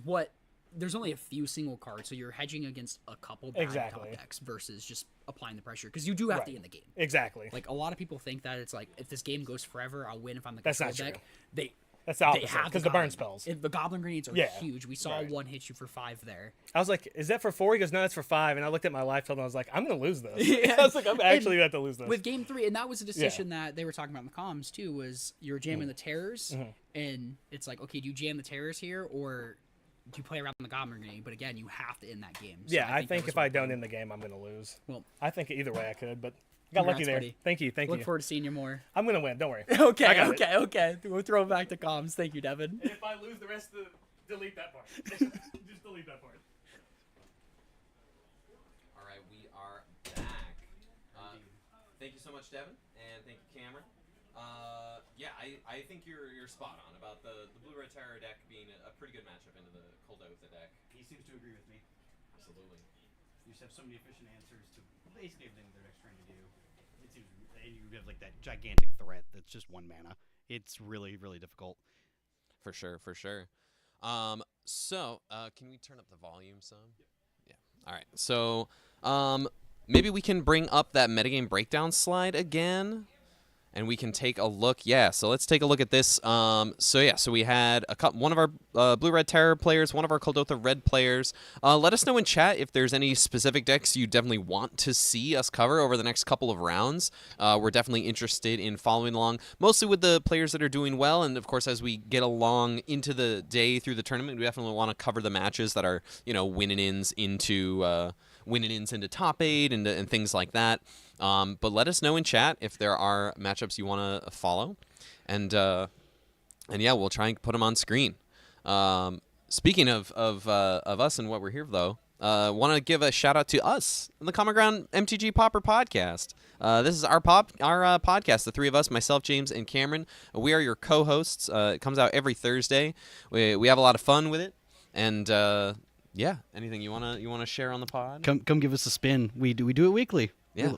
S1: there's only a few single cards, so you're hedging against a couple bad
S8: Exactly.
S1: top decks versus just applying the pressure because you do have to
S8: Right.
S1: end the game.
S8: Exactly.
S1: Like a lot of people think that it's like if this game goes forever, I'll win if I'm the
S8: That's
S1: control
S8: not
S1: deck.
S8: true.
S1: They
S8: That's the
S1: they
S8: opposite
S1: have
S8: because the burn
S1: goblin-
S8: spells.
S1: The goblin grenades are
S8: Yeah,
S1: huge. We saw
S8: right.
S1: one hit you for 5 there.
S8: I was like, "Is that for 4?" He goes, "No, that's for 5." And I looked at my life total and I was like, "I'm gonna lose this."
S1: Yeah.
S8: I was like, "I'm actually
S1: And
S8: about to lose this."
S1: With game 3, and that was a decision that they were talking about in the comms too, was you're jamming the terrors, and it's like, okay, do you jam the terrors here or do you play around the goblin grenade? But again, you have to end that game. So
S8: yeah, I
S1: that
S8: think
S1: was
S8: if I
S1: one
S8: don't
S1: point.
S8: end the game, I'm gonna lose.
S1: Well,
S8: I think either way I could, but got lucky
S1: Congrats,
S8: there.
S1: buddy.
S8: Thank you, thank
S1: look
S8: you.
S1: forward to seeing you more.
S8: I'm gonna win. Don't worry.
S1: Okay,
S8: I got it.
S1: okay. We'll throw it back to comms. Thank you, Devin.
S6: And if I lose the rest of delete that part. Just delete that part.
S5: All right, we are back. Thank you so much, Devin, and thank you, Cameron. Yeah, I think you're spot on about the Blue-Red Terror deck being a pretty good matchup into the Coldotha deck.
S2: He seems to agree with me.
S5: Absolutely.
S2: You just have so many efficient answers to basically everything their deck's trying to do. It seems, and you have like that gigantic threat that's just 1 mana. It's really, really difficult.
S5: For sure. Can we turn up the volume some? Yep. Yeah. All right. So, maybe we can bring up that metagame breakdown slide again, and we can take a look. Yeah. So let's take a look at this. So we had one of our Blue-Red Terror players, one of our Coldotha Red players. Let us know in chat if there's any specific decks you definitely want to see us cover over the next couple of rounds. We're definitely interested in following along, mostly with the players that are doing well, and of course, as we get along into the day through the tournament, we definitely want to cover the matches that are, winning ins into top 8 and things like that. But let us know in chat if there are matchups you want to follow, and yeah, we'll try and put them on screen. Speaking of us and what we're here though, want to give a shout out to us in the Common Ground MTG Pauper podcast. This is our podcast, the three of us, myself, James, and Cameron. We are your co-hosts. It comes out every Thursday. We have a lot of fun with it, and yeah. Anything you wanna share on the pod?
S2: Come give us a spin. We do it weekly.
S5: Yeah.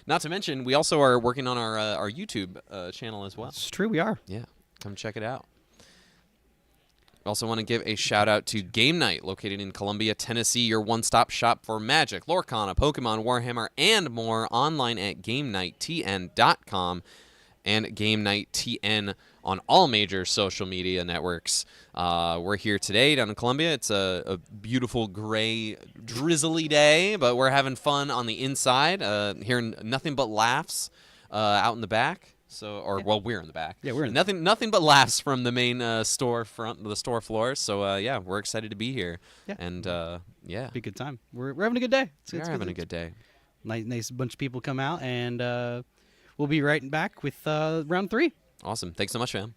S5: Not to mention, we also are working on our YouTube channel as well.
S2: It's true, we are.
S5: Yeah, come check it out. Also want to give a shout out to Game Night, located in Columbia, Tennessee, your one-stop shop for Magic, Lorcana, Pokemon, Warhammer, and more, online at GameNightTN.com and GameNightTN on all major social media networks. We're here today down in Columbia. It's a beautiful, gray, drizzly day, but we're having fun on the inside, hearing nothing but laughs out in the back.
S9: So, or well, we're in the back.
S2: Yeah, we're in the
S9: nothing but laughs from the main store front, the store floor. So yeah, we're excited to be here.
S2: Yeah.
S9: And yeah,
S2: Be a good time. We're having a good day.
S9: we are having a good day.
S2: Nice bunch of people come out, and we'll be right back with round 3.
S9: Awesome. Thanks so much, fam.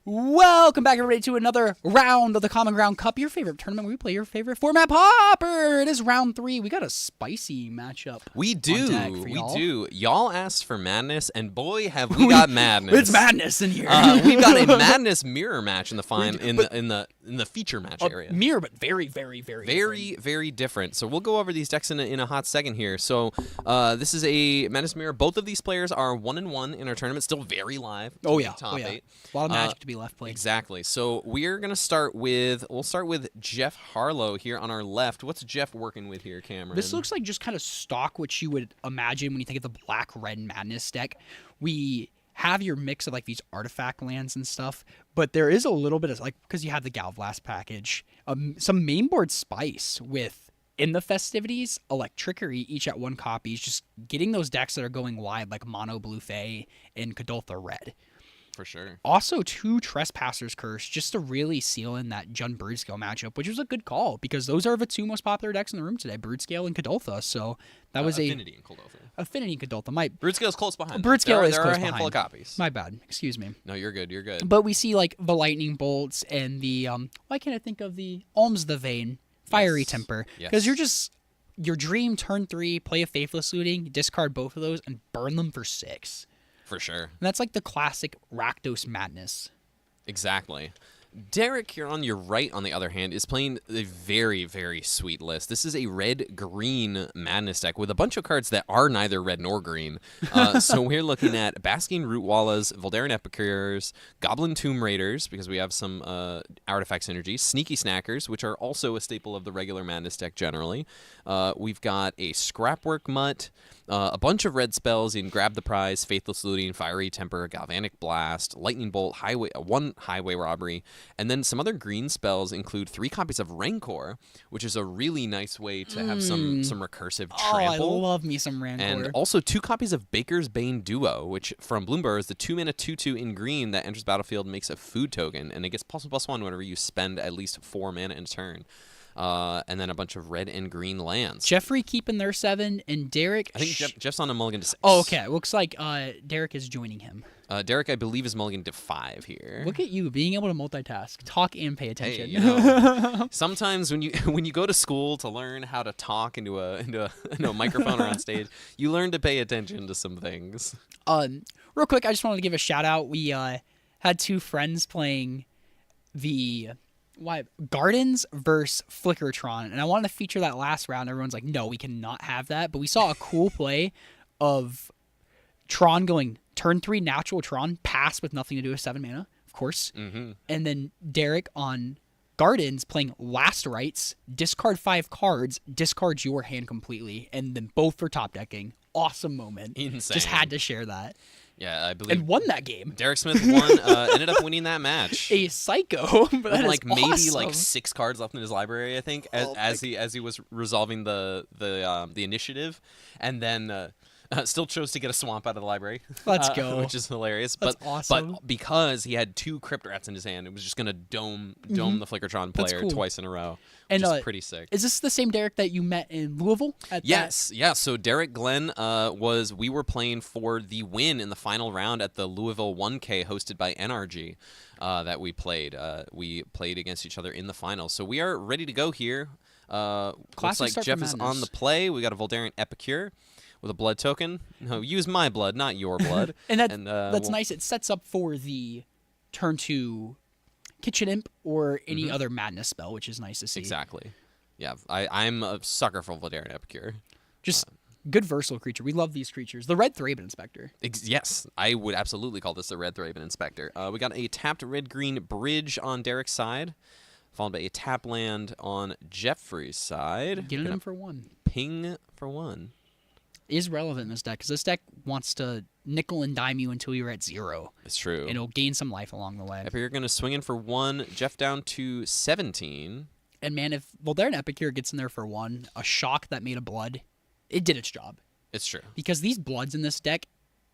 S1: Welcome back, everybody, to another round of the Common Ground Cup, your favorite tournament where we play your favorite format, Pauper. It is round 3. We got a spicy matchup.
S9: We
S1: on
S9: do.
S1: deck for
S9: We
S1: y'all.
S9: do. Y'all asked for madness, and boy, have we got madness.
S1: It's madness in here.
S9: We've got a madness mirror match in the in the feature match area.
S1: Mirror, but very, very, very different.
S9: Very different. So we'll go over these decks in a hot second here. So this is a madness mirror. Both of these players are 1-1 in our tournament, still very live.
S1: Oh yeah,
S9: top
S1: oh yeah.
S9: 8.
S1: A lot of magic to be left played.
S9: Exactly. So we're gonna start with Jeff Harlow here on our left. What's Jeff working with here, Cameron?
S1: This looks like just kind of stock what you would imagine when you think of the black-red madness deck. We have your mix of like these artifact lands and stuff, but there is a little bit of like, because you have the Galvlast package, some mainboard spice with in the festivities, Electrickery, each at 1 copy, just getting those decks that are going wide like Mono Blue Fae and Kadoltha Red.
S9: For sure.
S1: Also, 2 Trespassers Curse just to really seal in that Jund Broodskale matchup, which was a good call because those are the 2 most popular decks in the room today, Broodskale and Kadoltha. So that was
S9: Affinity and Kadoltha.
S1: Affinity and Kadoltha.
S9: Broodskale's close behind.
S1: Broodskale is
S9: there
S1: close
S9: are a handful
S1: behind.
S9: of copies.
S1: My bad. Excuse me.
S9: No, you're good. You're good.
S1: But we see like the Lightning Bolts and the why can't I think of the Alms the Vein, Fiery
S9: Yes.
S1: Temper?
S9: Yes.
S1: Because you're just your dream turn 3, play a Faithless Looting, discard both of those, and burn them for 6.
S9: For sure.
S1: And that's like the classic Rakdos madness.
S9: Exactly. Derek here on your right, on the other hand, is playing a very, very sweet list. This is a red-green madness deck with a bunch of cards that are neither red nor green. So we're looking at Basking Rootwallas, Voldaren Epicures, Goblin Tomb Raiders, because we have some artifact synergies, Sneaky Snackers, which are also a staple of the regular madness deck generally. We've got a Scrapwork Mutt, a bunch of red spells in Grab the Prize, Faithless Looting, Fiery Temper, Galvanic Blast, Lightning Bolt, one Highway Robbery, and then some other green spells include 3 copies of Rancor, which is a really nice way to have some recursive trample.
S1: Oh, I love me some Rancor.
S9: And also 2 copies of Baker's Bane Duo, which from Bloomberg is the 2-mana 2/2 in green that enters battlefield and makes a food token, and it gets +1/+1 whenever you spend at least 4 mana in a turn. And then a bunch of red and green lands.
S1: Jeffrey keeping their 7, and Derek.
S9: I think Jeff's on a mulligan to 6.
S1: Oh, okay. Looks like Derek is joining him.
S9: Derek, I believe, is mulligan to 5 here.
S1: Look at you being able to multitask, talk, and pay attention.
S9: Hey, you know, sometimes when you go to school to learn how to talk into a microphone or on stage, you learn to pay attention to some things.
S1: Real quick, I just wanted to give a shout out. We had 2 friends playing the Gardens versus Flickertron, and I wanted to feature that last round. Everyone's like, no, we cannot have that, but we saw a cool play of Tron going turn 3 natural Tron, pass with nothing to do with 7 mana, of course, and then Derek on Gardens playing Last Rites, discard 5 cards, discards your hand completely, and then both for top decking. Awesome moment.
S9: Insane.
S1: Just had to share that.
S9: Yeah, I believe.
S1: And won that game.
S9: Derek Smith won. Ended up winning that match.
S1: A psycho, but that
S9: like
S1: is
S9: maybe
S1: awesome.
S9: like 6 cards left in his library, I think, as he was resolving the initiative, and then still chose to get a swamp out of the library.
S1: Let's go,
S9: which is hilarious.
S1: That's
S9: but
S1: awesome.
S9: But because he had 2 Crypt Rats in his hand, it was just gonna dome the Flickertron
S1: That's
S9: player
S1: cool.
S9: twice in a row.
S1: And
S9: Which is pretty sick.
S1: Is this the same Derek that you met in Louisville?
S9: Yes, yeah. So Derek Glenn we were playing for the win in the final round at the Louisville 1K hosted by NRG that we played. We played against each other in the finals. So we are ready to go here. Looks
S1: Classic
S9: like
S1: start
S9: Jeff
S1: for
S9: is on
S1: Madness.
S9: the play. We got a Voldaren Epicure with a blood token. No, use my blood, not your blood.
S1: And that's
S9: we'll-
S1: nice. It sets up for the turn 2 Kitchen Imp or any other madness spell, which is nice to see.
S9: Exactly. Yeah, I'm a sucker for Voldaren Epicure.
S1: Just good versatile creature. We love these creatures. The Red Thraben Inspector.
S9: Yes, I would absolutely call this the Red Thraben Inspector. We got a tapped red-green bridge on Derek's side, followed by a tap land on Jeffrey's side.
S1: Getting them for 1.
S9: Ping for 1.
S1: Is relevant in this deck because this deck wants to nickel and dime you until you're at 0.
S9: It's true.
S1: And it'll gain some life along the way.
S9: Epicure going to swing in for 1. Jeff down to 17.
S1: And man, if Voldaren Epicure gets in there for 1, a shock that made a blood, it did its job.
S9: It's true.
S1: Because these bloods in this deck,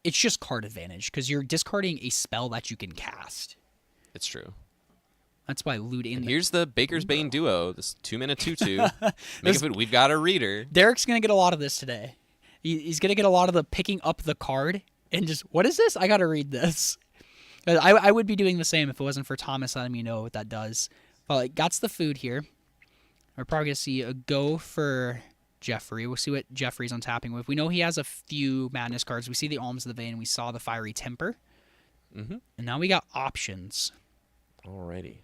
S1: it's just card advantage because you're discarding a spell that you can cast.
S9: It's true.
S1: That's why loot in.
S9: And here's the Baker's Bane Duo. This 2-mana 2/2. Make of it, we've got a reader.
S1: Derek's gonna get a lot of this today. He's gonna get a lot of the picking up the card and just, what is this? I gotta read this. I would be doing the same if it wasn't for Thomas letting me know what that does. But like, that's the food here. We're probably going to see a go for Jeffrey. We'll see what Jeffrey's untapping with. We know he has a few Madness cards. We see the Alms of the Vein. We saw the Fiery Temper.
S9: Mm-hmm.
S1: And now we got options.
S9: Alrighty.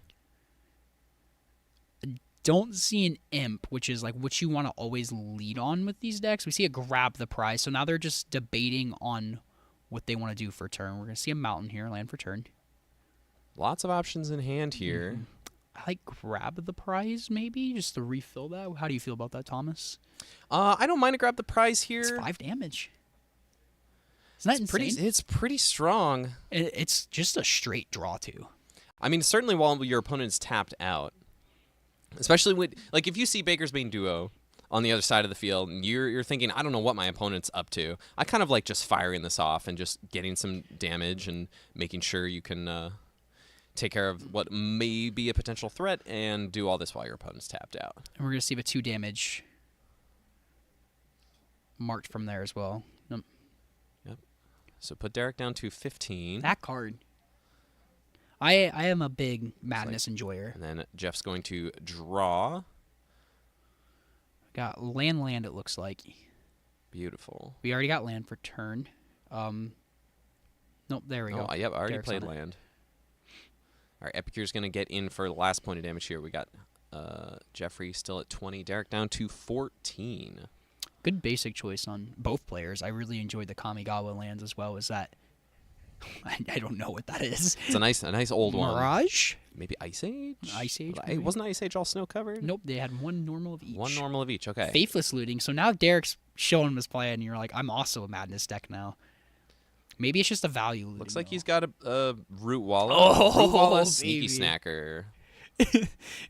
S1: Don't see an Imp, which is like what you want to always lead on with these decks. We see a Grab the Prize. So now they're just debating on what they want to do for turn. We're going to see a Mountain here, land for turn.
S9: Lots of options in hand here.
S1: Mm-hmm. I like Grab the Prize, maybe, just to refill that. How do you feel about that, Thomas?
S9: I don't mind to grab the prize here.
S1: It's 5 damage. Isn't that insane?
S9: It's pretty strong.
S1: It's just a straight draw, too.
S9: I mean, certainly while your opponent's tapped out. Especially with, like, if you see Baker's Bane Duo on the other side of the field, and you're thinking, I don't know what my opponent's up to. I kind of like just firing this off and just getting some damage and making sure you can take care of what may be a potential threat and do all this while your opponent's tapped out.
S1: And we're going to see the 2 damage marked from there as well. Nope.
S9: Yep. So put Derek down to 15.
S1: That card. I am a big Madness enjoyer.
S9: And then Jeff's going to draw.
S1: Got land, it looks like.
S9: Beautiful.
S1: We already got land for turn. Nope, there we go.
S9: Oh, yep, I already
S1: Derek's
S9: played
S1: on it.
S9: land. All right, Epicure's going to get in for the last point of damage here. We got Jeffrey still at 20. Derek down to 14.
S1: Good basic choice on both players. I really enjoyed the Kamigawa lands as well as that. I don't know what that is.
S9: It's a nice old one.
S1: Mirage?
S9: Maybe Ice Age?
S1: Ice Age,
S9: Hey,
S1: maybe?
S9: wasn't Ice Age all snow covered?
S1: Nope, they had 1 normal of each.
S9: 1 normal of each, okay.
S1: Faithless Looting. So now Derek's showing him his play, and you're like, I'm also a Madness deck now. Maybe it's just a value looting.
S9: Looks like
S1: though.
S9: he's got a Root Walla.
S1: Oh,
S9: Root Walla Sneaky
S1: baby.
S9: Snacker.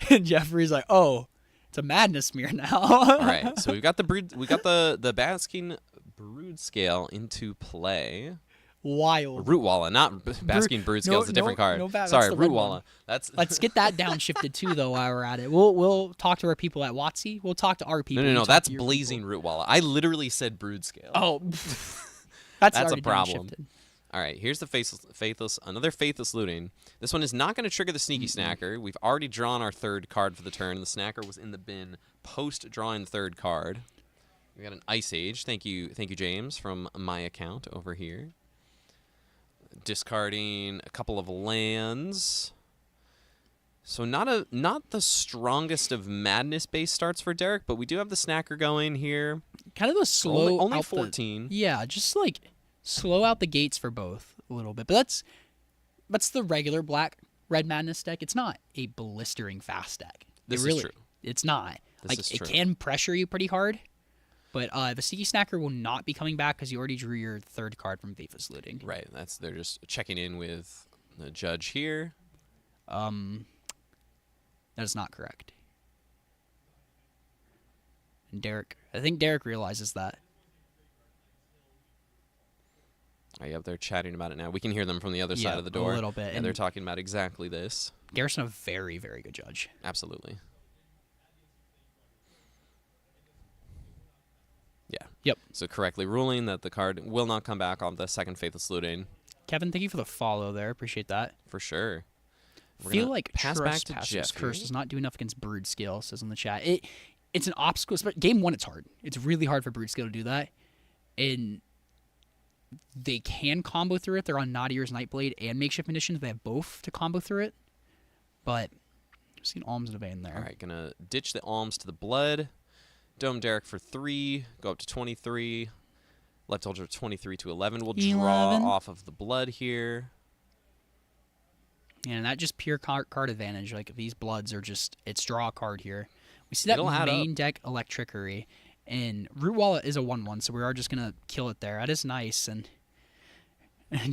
S1: And Jeffrey's like, oh, it's a Madness Mirror now.
S9: All right, so we got the Basking Brood Scale into play.
S1: Wild.
S9: Root Walla, not Basking Brood Scale. It's a different card.
S1: that's
S9: Sorry,
S1: the
S9: Root
S1: red
S9: Walla.
S1: one.
S9: That's
S1: Let's get that downshifted too, though. While we're at it, we'll talk to our people at WotC. We'll talk to our people.
S9: no.
S1: You talk
S9: That's
S1: to your
S9: Blazing
S1: people.
S9: Root Walla. I literally said Brood Scale.
S1: Oh,
S9: That's a
S1: already
S9: problem.
S1: downshifted.
S9: All right, here's the faithless, another Faithless Looting. This one is not going to trigger the Sneaky Snacker. We've already drawn our 3rd card for the turn. The Snacker was in the bin post drawing the 3rd card. We got an Ice Age. Thank you, James, from my account over here. Discarding a couple of lands. So not the strongest of Madness-based starts for Derek, but we do have the Snacker going here.
S1: Kind of a slow.
S9: Only
S1: out
S9: 14.
S1: Yeah, just like slow out the gates for both a little bit. But that's the regular Red Madness deck. It's not a blistering fast deck.
S9: This
S1: is
S9: true.
S1: It's not.
S9: This is
S1: it
S9: true.
S1: can pressure you pretty hard. But the Sneaky Snacker will not be coming back because you already drew your 3rd card from Faithless Looting.
S9: Right. They're just checking in with the judge here.
S1: That is not correct. And I think Derek realizes that.
S9: Yep, they're chatting about it now. We can hear them from the other side of the door.
S1: A little bit.
S9: And they're talking about exactly this.
S1: Garrison, a very, very good judge.
S9: Absolutely. Yeah.
S1: Yep.
S9: So correctly ruling that the card will not come back on the 2nd Faithless Looting.
S1: Kevin, thank you for the follow there. Appreciate that.
S9: For sure. We're
S1: Feel
S9: gonna
S1: like
S9: pass back to
S1: Trespasser's
S9: Jeffrey.
S1: Curse does not do enough against Brood Scale, says in the chat. It's an obstacle. But game 1, it's hard. It's really hard for Brood Scale to do that. And they can combo through it. They're on Nadier's Nightblade and Makeshift Conditions. They have both to combo through it. But I've seen Alms in a vein there.
S9: All right, gonna ditch the Alms to the blood. Dome Derek for 3. Go up to 23. Left Ultra 23 to 11. We'll draw
S1: 11.
S9: off of the blood here.
S1: And that just pure card advantage. Like, these bloods are just, it's draw a card here. We see that
S9: It'll add
S1: main
S9: up.
S1: deck Electrickery. And Root Wallet is a 1/1, so we are just going to kill it there. That is nice. And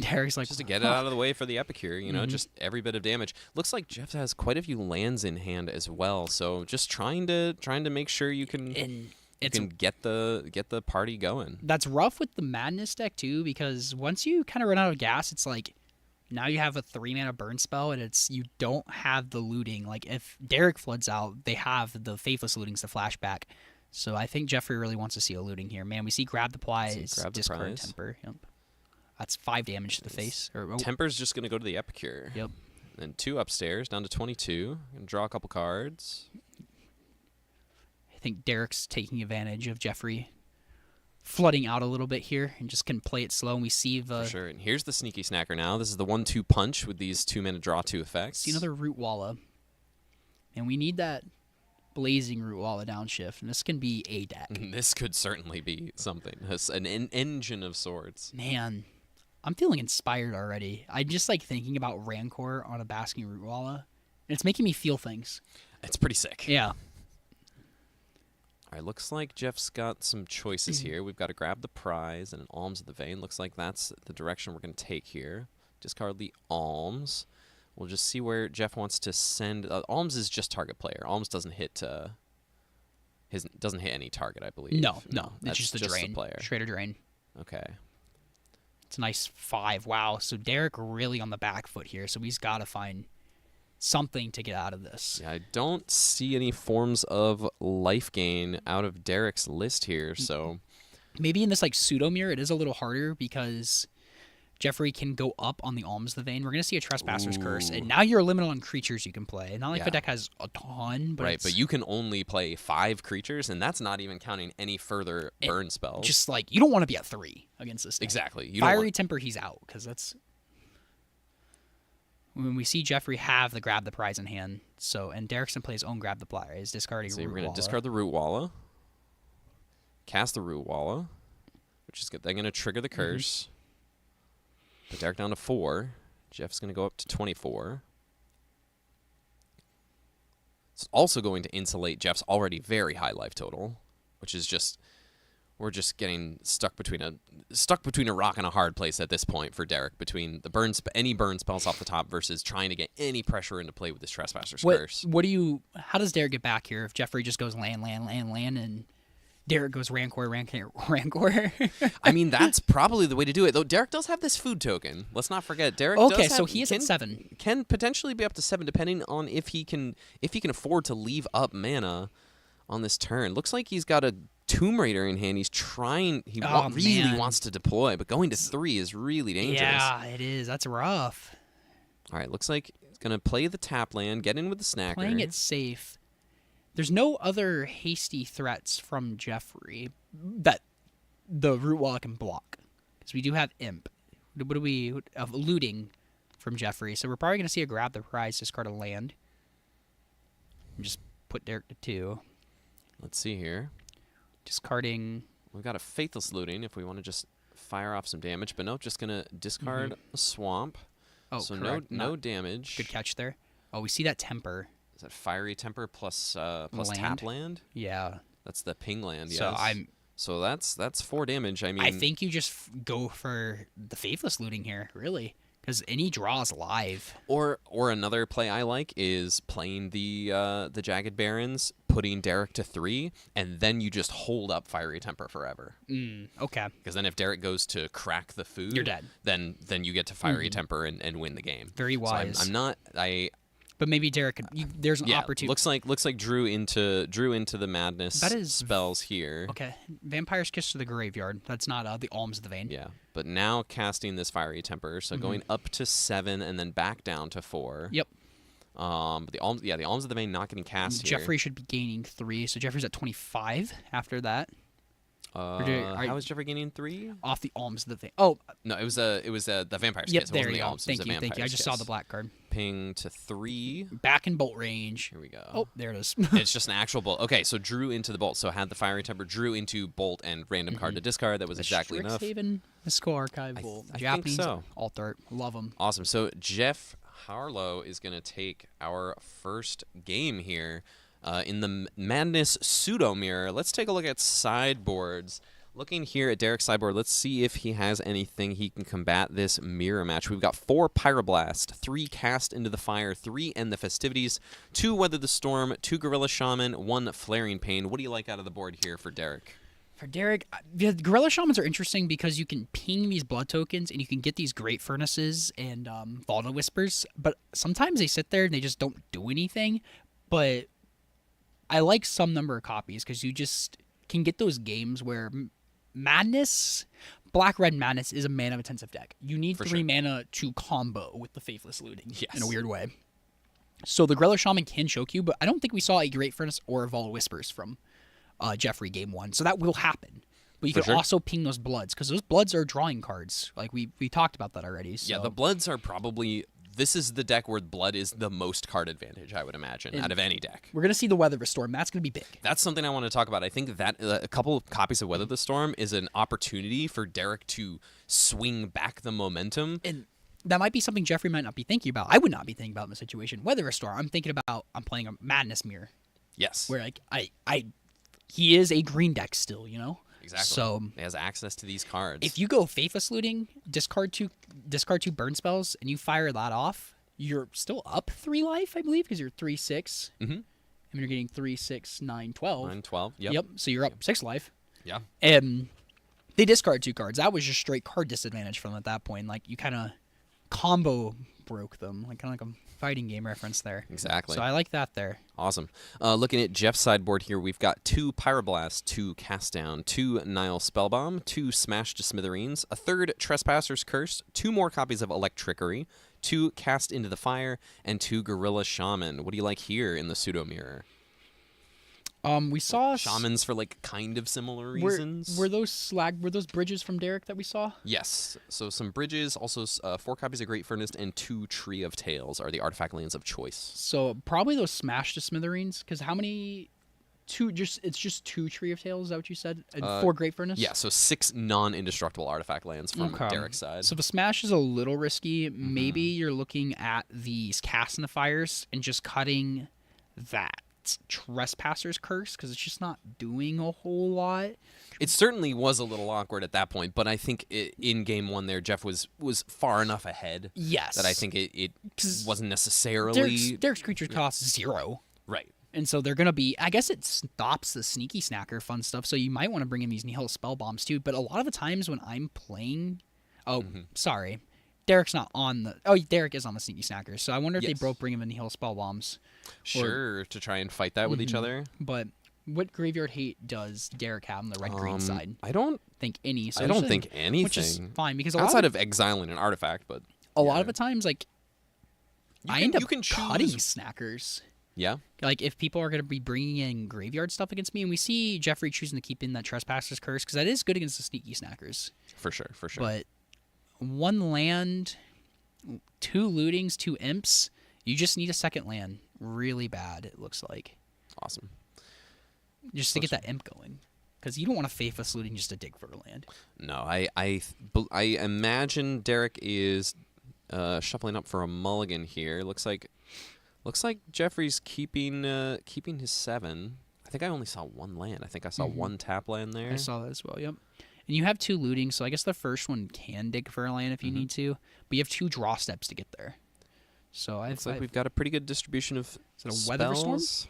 S1: Derek's like,
S9: Just to get it out of the way for the Epicure, you know,
S1: Mm-hmm.
S9: just every bit of damage. Looks like Jeff has quite a few lands in hand as well, so just trying to make sure you can
S1: and
S9: you
S1: it's
S9: can get the party going.
S1: that's rough with the Madness deck too, because once you kind of run out of gas, it's like now you have a 3-mana burn spell, and you don't have the looting. Like, if Derek floods out, they have the Faithless Lootings to flashback. So I think Jeffrey really wants to see a looting here. Man, we see Grab the Prize,
S9: Grab the
S1: Discard
S9: Prize.
S1: Temper. Yep. That's 5 damage to the face.
S9: Temper's just going to go to the Epicure.
S1: Yep.
S9: And 2 upstairs, down to 22. Gonna draw a couple cards.
S1: I think Derek's taking advantage of Jeffrey flooding out a little bit here and just can play it slow. And we see the...
S9: For sure. And here's the Sneaky Snacker now. This is the 1-2 punch with these 2-mana draw 2 effects.
S1: See another Root Walla. And we need that blazing Root Walla downshift. And this can be a deck.
S9: This could certainly be something. An engine of sorts.
S1: Man, I'm feeling inspired already. I'm just like thinking about Rancor on a Basking Root Walla. And it's making me feel things.
S9: It's pretty sick.
S1: Yeah.
S9: All right, looks like Jeff's got some choices here. We've got to grab the prize and an Alms of the Vein. Looks like that's the direction we're going to take here. Discard the Alms. We'll just see where Jeff wants to send. Alms is just target player. Alms doesn't hit doesn't hit any target, I believe.
S1: No.
S9: That's
S1: It's just a drain.
S9: the player.
S1: Straight or drain.
S9: Okay.
S1: It's a nice 5. Wow. So Derek really on the back foot here. So he's got to find something to get out of this.
S9: Yeah, I don't see any forms of life gain out of Derek's list here, so...
S1: Maybe in this like pseudo mirror, it is a little harder because Jeffrey can go up on the Alms of the Vein. We're going to see a Trespasser's Curse, and now you're limited on creatures you can play. Not like the deck has a ton, but
S9: right, but you can only play 5 creatures, and that's not even counting any further burn spells.
S1: Just like, you don't want to be at 3 against this deck.
S9: Exactly. You
S1: Fiery
S9: don't want...
S1: Temper, he's out, because that's... When we see Jeffrey have the Grab the Prize in hand, and Derekson plays own Grab the Prize, discarding
S9: So
S1: Root
S9: we're going
S1: Walla.
S9: to discard the Root Walla, cast the Root Walla, which is good. They're going to trigger the curse. Put Derek down to 4. Jeff's going to go up to 24. It's also going to insulate Jeff's already very high life total, which is just... We're just getting stuck between a rock and a hard place at this point for Derek, between the any burn spells off the top versus trying to get any pressure into play with this Trespasser's Curse.
S1: How does Derek get back here if Jeffrey just goes land, and Derek goes Rancor?
S9: I mean, that's probably the way to do it, though. Derek does have this food token. Let's not forget. Derek
S1: so he is at 7.
S9: Can potentially be up to 7, depending on if he can afford to leave up mana on this turn. Looks like he's got a Tomb Raider in hand. He's trying. He really wants to deploy, but going to 3 is really dangerous.
S1: Yeah, it is. That's rough.
S9: All right, looks like he's going to play the tap land, get in with the Snacker.
S1: Playing it safe. There's no other hasty threats from Jeffrey that the Root Walla can block. Because we do have Imp. What do we... of looting from Jeffrey. So we're probably going to see a Grab the Prize, discard a land. And just put Derek to 2.
S9: Let's see here.
S1: Discarding...
S9: We've got a Faithless Looting if we want to just fire off some damage. But nope, just going to discard a Swamp.
S1: Oh,
S9: so
S1: correct.
S9: no damage.
S1: Good catch there. Oh, we see that Temper.
S9: Is that Fiery Temper plus
S1: Land?
S9: tap land?
S1: Yeah.
S9: That's the ping land, yes.
S1: So
S9: that's 4 damage. I mean,
S1: I think you just go for the Faithless Looting here, really. Because any draw is live.
S9: Or another play I like is playing the Jagged Barons, putting Derek to 3, and then you just hold up Fiery Temper forever.
S1: Okay.
S9: Because then if Derek goes to crack the food,
S1: You're dead.
S9: Then you get to Fiery Temper and win the game.
S1: Very wise.
S9: So
S1: but maybe Derek could... there's an opportunity.
S9: Looks like drew into the madness spells here.
S1: Okay. Vampire's Kiss to the Graveyard. That's not the Alms of the Vein.
S9: Yeah. But now casting this Fiery Temper, so going up to 7 and then back down to 4.
S1: Yep.
S9: But the Alms of the Vein not getting cast here.
S1: Jeffrey should be gaining 3, so Jeffrey's at 25 after that.
S9: How was Jeffrey gaining 3?
S1: Off the Alms of the Vein. Oh.
S9: No, it was the Vampire's
S1: Yep,
S9: Kiss. It
S1: there
S9: wasn't
S1: you
S9: the
S1: go.
S9: Alms.
S1: Thank you. I just saw the black card.
S9: Ping to 3.
S1: Back in bolt range.
S9: Here we go.
S1: Oh, there it is.
S9: It's just an actual bolt. Okay, so drew into the bolt. So had the Fiery Temper, drew into bolt and random card to discard. That was exactly enough.
S1: Strixhaven, Mystical Archival,
S9: I
S1: Japanese
S9: think so.
S1: alt art. Love them.
S9: Awesome. So Jeff Harlow is going to take our first game here in the Madness Pseudo Mirror. Let's take a look at sideboards. Looking here at Derek's sideboard, let's see if he has anything he can combat this mirror match. We've got 4 Pyroblast, 3 Cast into the Fire, 3 End the Festivities, 2 Weather the Storm, 2 Gorilla Shaman, 1 Flaring Pain. What do you like out of the board here for Derek?
S1: For Derek, the Gorilla Shamans are interesting because you can ping these blood tokens and you can get these Great Furnaces and Valda Whispers, but sometimes they sit there and they just don't do anything. But I like some number of copies because you just can get those games where Madness Black Red Madness is a mana intensive deck. You need
S9: For
S1: 3
S9: sure.
S1: mana to combo with the Faithless Looting in a
S9: Yes.
S1: weird way. So the Griller Shaman can choke you, but I don't think we saw a Great Furnace or a Vault of Whispers from Jeffrey game 1. So that will happen. But you
S9: For
S1: can
S9: sure.
S1: also ping those Bloods, because those Bloods are drawing cards. Like we talked about that already. So.
S9: Yeah, the Bloods are probably... This is the deck where Blood is the most card advantage, I would imagine, out of any deck.
S1: We're going to see the Weather the Storm. That's going to be big.
S9: That's something I want to talk about. I think that a couple of copies of Weather the Storm is an opportunity for Derek to swing back the momentum.
S1: And that might be something Jeffrey might not be thinking about. I would not be thinking about in the situation. Weather Restore, I'm thinking about, I'm playing a Madness Mirror.
S9: Yes.
S1: Where, like, he is a green deck still, you know?
S9: Exactly.
S1: So
S9: he has access to these cards.
S1: if you go Faithless Looting, discard two burn spells, and you fire that off, you're still up 3 life, I believe, because you're 3/6.
S9: Mm-hmm.
S1: And you're getting 3, 6, 9, 12.
S9: 9, 12. Yep.
S1: Yep. So you're up 6 life.
S9: Yeah.
S1: And they discard 2 cards. That was just straight card disadvantage for them at that point. Like, you kind of combo broke them, like kind of like a fighting game reference there.
S9: Exactly.
S1: So I like that there.
S9: Awesome. Looking at Jeff's sideboard here, we've got 2 Pyroblast, 2 Cast Down, 2 Nile Spellbomb, 2 Smash to Smithereens, a 3rd Trespasser's Curse, 2 more copies of Electrickery, 2 Cast into the Fire, and 2 Gorilla Shaman. What do you like here in the Pseudo Mirror?
S1: We saw
S9: Shamans for like kind of similar
S1: were,
S9: reasons.
S1: were those bridges from Derek that we saw?
S9: Yes. So some bridges, also 4 copies of Great Furnace, and 2 Tree of Tales are the artifact lands of choice.
S1: So probably those Smash to Smithereens, because how many? It's just 2 Tree of Tales. Is that what you said? And 4 Great Furnace.
S9: Yeah. So 6 non-indestructible artifact lands from
S1: Okay.
S9: Derek's side.
S1: So the Smash is a little risky.
S9: Mm-hmm.
S1: Maybe you're looking at these Cast in the Fires and just cutting that Trespasser's Curse, because it's just not doing a whole lot.
S9: It certainly was a little awkward at that point, but I think in game 1 there, Jeff was far enough ahead
S1: Yes.
S9: that I think it
S1: 'Cause
S9: wasn't necessarily
S1: Derek's creatures cost 0.
S9: right.
S1: And so they're going to be, I guess it stops the sneaky snacker fun stuff. So you might want to bring in these Nihil spell bombs too. But a lot of the times when I'm playing, sorry, Derek's not on the, Derek is on the sneaky snackers. So I wonder if they
S9: Yes.
S1: both bring him in Nihil spell bombs.
S9: Sure, to try and fight that with each other.
S1: But what Graveyard Hate does Derek have on the red-green side?
S9: I don't
S1: Think any. So
S9: I don't
S1: it's
S9: think anything.
S1: Which is fine, because
S9: outside of exiling an artifact, but
S1: a lot of the times, like, I end up
S9: you can
S1: cutting
S9: choose.
S1: snackers.
S9: Yeah.
S1: Like, if people are going to be bringing in graveyard stuff against me, and we see Jeffrey choosing to keep in that Trespasser's Curse, because that is good against the sneaky snackers.
S9: For sure.
S1: But 1 land, 2 lootings, 2 imps, you just need a second land really bad, it looks like.
S9: Awesome.
S1: Just to get that imp going. Because you don't want a Faithless Looting just to dig for a land.
S9: No, I imagine Derek is shuffling up for a mulligan here. Looks like Jeffrey's keeping his 7. I think I only saw 1 land. I think I saw 1 tap land there.
S1: I saw that as well, yep. And you have 2 looting, so I guess the first one can dig for a land if you need to. But you have 2 draw steps to get there. So
S9: Looks like we've got a pretty good distribution of
S1: Is it a Weather Storm?
S9: spells.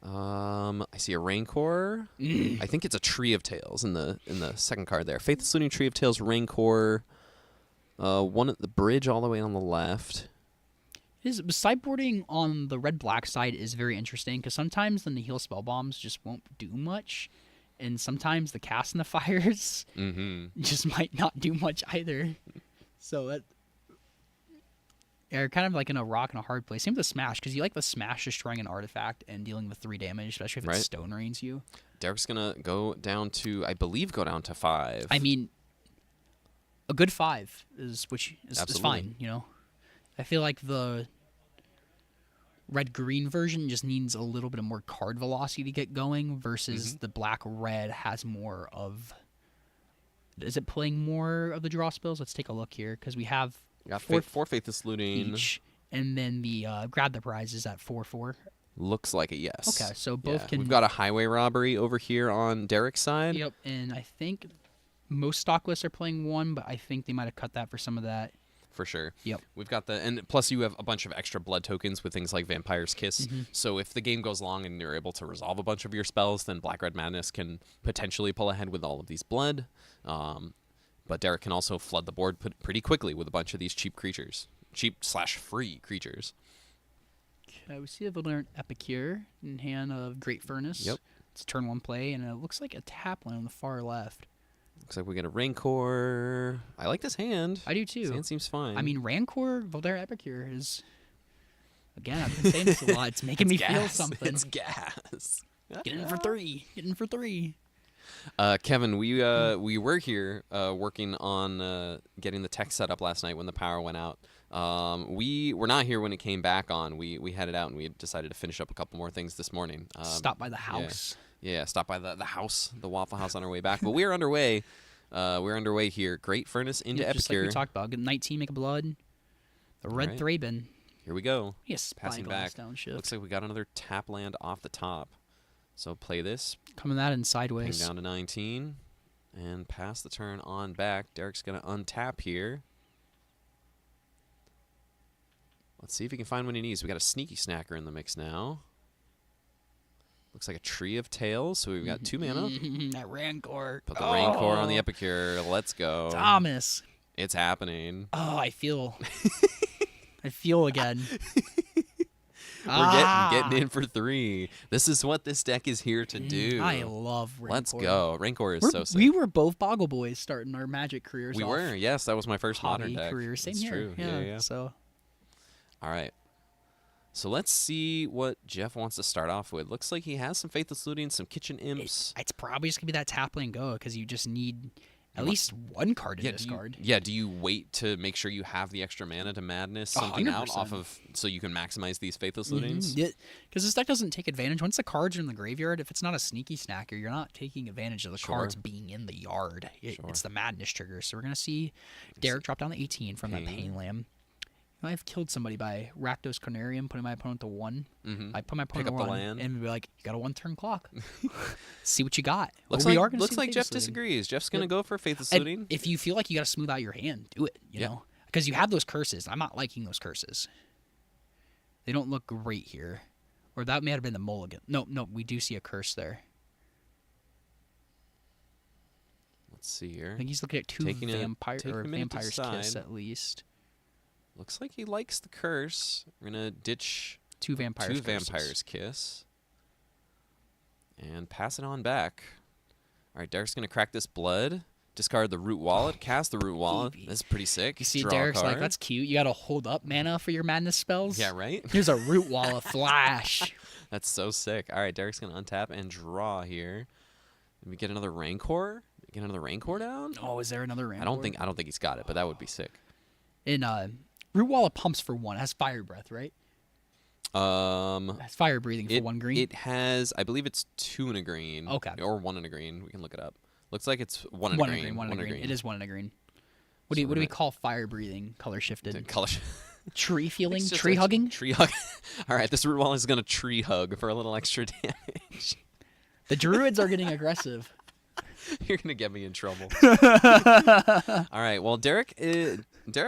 S9: I see a Rancor. I think it's a Tree of Tales in the second card there. Faithless Looting, Tree of Tales, Rancor. One at the bridge all the way on the left.
S1: Sideboarding on the red-black side is very interesting, because sometimes the Nihil spell bombs just won't do much, and sometimes the Cast in the Fires just might not do much either. So that you're kind of like in a rock and a hard place. Same with the Smash, because you like the Smash destroying an artifact and dealing with 3 damage, especially if it Stone Rains you.
S9: Derek's gonna go down to 5.
S1: I mean, a good 5 is
S9: Absolutely.
S1: fine, you know. I feel like the red-green version just needs a little bit of more card velocity to get going versus the black-red has more of... Is it playing more of the draw spells? Let's take a look here, because we have
S9: got
S1: 4
S9: 4 Faithless Looting.
S1: each, and then the Grab the Prize is at 4/4.
S9: Looks like it, yes.
S1: Okay, so both can...
S9: We've got a Highway Robbery over here on Derek's side.
S1: Yep, and I think most stock lists are playing 1, but I think they might have cut that for some of that.
S9: For sure.
S1: Yep.
S9: We've got and plus you have a bunch of extra blood tokens with things like Vampire's Kiss. So if the game goes long and you're able to resolve a bunch of your spells, then Black Red Madness can potentially pull ahead with all of these blood. But Derek can also flood the board pretty quickly with a bunch of these cheap creatures. Cheap/free creatures.
S1: Okay, we see a Valorant Epicure in hand of Great Furnace.
S9: Yep.
S1: It's a turn 1 play, and it looks like a tap land on the far left.
S9: Looks like we get a Rancor. I like this hand.
S1: I do
S9: This
S1: too.
S9: hand seems fine.
S1: I mean, Rancor, Voltaire Epicure is, again, I've been saying this a lot. It's making me feel
S9: gas.
S1: something.
S9: It's gas.
S1: Get in for three. Get in for three.
S9: Kevin, we were here working on getting the tech set up last night when the power went out. We were not here when it came back on. We headed out and we decided to finish up a couple more things this morning.
S1: Stop by the house.
S9: Yeah, stop by the house, the Waffle House on our way back. But we're underway. We're underway here. Great furnace into
S1: Yeah, just like
S9: Epicure.
S1: we talked about. Good 19 make a blood. The red
S9: Right.
S1: Thraben.
S9: Here we go.
S1: Yes,
S9: Passing back.
S1: down shift.
S9: Looks like we got another tap land off the top. So play this.
S1: Coming that in
S9: Ping
S1: sideways.
S9: down to 19. And pass the turn on back. Derek's going to untap here. Let's see if he can find what he needs. We got a sneaky snacker in the mix now. Looks like a tree of tails. So we've got 2 mana.
S1: That Rancor.
S9: Put the Rancor on the Epicure. Let's go.
S1: Thomas.
S9: It's happening.
S1: Oh, I feel. I feel again.
S9: We're getting in for 3. This is what this deck is here to do.
S1: I love Rancor.
S9: Let's go. Rancor is
S1: We're-
S9: so sick.
S1: We were both Boggle Boys starting our Magic careers.
S9: We
S1: off
S9: were. Yes, that was my first modern
S1: hobby
S9: deck.
S1: career. Same
S9: It's
S1: here.
S9: true. Yeah.
S1: So
S9: All right. So let's see what Jeff wants to start off with. Looks like he has some Faithless Looting, some Kitchen Imps.
S1: it's probably just gonna be that tap lane go because you just need at least one card to
S9: do
S1: discard.
S9: do you wait to make sure you have the extra mana to Madness something out off of so you can maximize these Faithless Lootings?
S1: Yeah, because this deck doesn't take advantage. Once the cards are in the graveyard, if it's not a sneaky snacker, you're not taking advantage of the cards being in the yard. It's the Madness trigger. So we're going to see Derek drop down to 18 from that Pain Lamb. I've killed somebody by Rakdos Cornerium, putting my opponent to 1. I put my opponent
S9: up
S1: to
S9: the
S1: 1
S9: land.
S1: and be like, you got a 1-turn clock. See what you got.
S9: Looks
S1: Or we
S9: like,
S1: are gonna
S9: looks
S1: see
S9: like Jeff
S1: Faithless Looting.
S9: disagrees. Jeff's going to go for Faithless
S1: And
S9: Looting.
S1: if you feel like you got to smooth out your hand, do it. You know, because you have those curses. I'm not liking those curses. They don't look great here. Or that may have been the mulligan. No, we do see a curse there.
S9: Let's see here.
S1: I think he's looking at 2
S9: Taking a
S1: Vampire's
S9: minute to
S1: Kiss
S9: decide.
S1: at least.
S9: Looks like he likes the curse. We're going to ditch
S1: 2 Vampires.
S9: 2 Vampire's Kiss. And pass it on back. All right, Derek's going to crack this blood. Discard the Root Wallet. Cast the Root Wallet.
S1: baby.
S9: That's pretty sick.
S1: You see,
S9: Draw a
S1: Derek's like,
S9: card.
S1: that's cute. You got to hold up mana for your Madness spells.
S9: Yeah, right?
S1: Here's a Root Wall of Flash.
S9: That's so sick. All right, Derek's going to untap and draw here. Did we get another Rancor? Get another Rancor down?
S1: Oh, is there another Rancor?
S9: I don't think he's got it, but that would be sick.
S1: In Root Wall of Pumps for 1. It has Fire Breath, right? It has Fire Breathing for 1 green.
S9: It has, I believe it's 2 and a green.
S1: Okay.
S9: Or 1 and a green. We can look it up. Looks like it's 1 and a
S1: One
S9: green.
S1: and a green. One and a green. It is 1 and a green. What
S9: So
S1: do
S9: we're
S1: we
S9: gonna-
S1: call fire breathing? Color shifted.
S9: Color.
S1: Tree feeling.
S9: It's just
S1: Tree
S9: a
S1: hugging.
S9: Tree hug. All right, this Root Wall is going to tree hug for a little extra damage.
S1: The druids are getting aggressive.
S9: You're going to get me in trouble. All right, well, Derek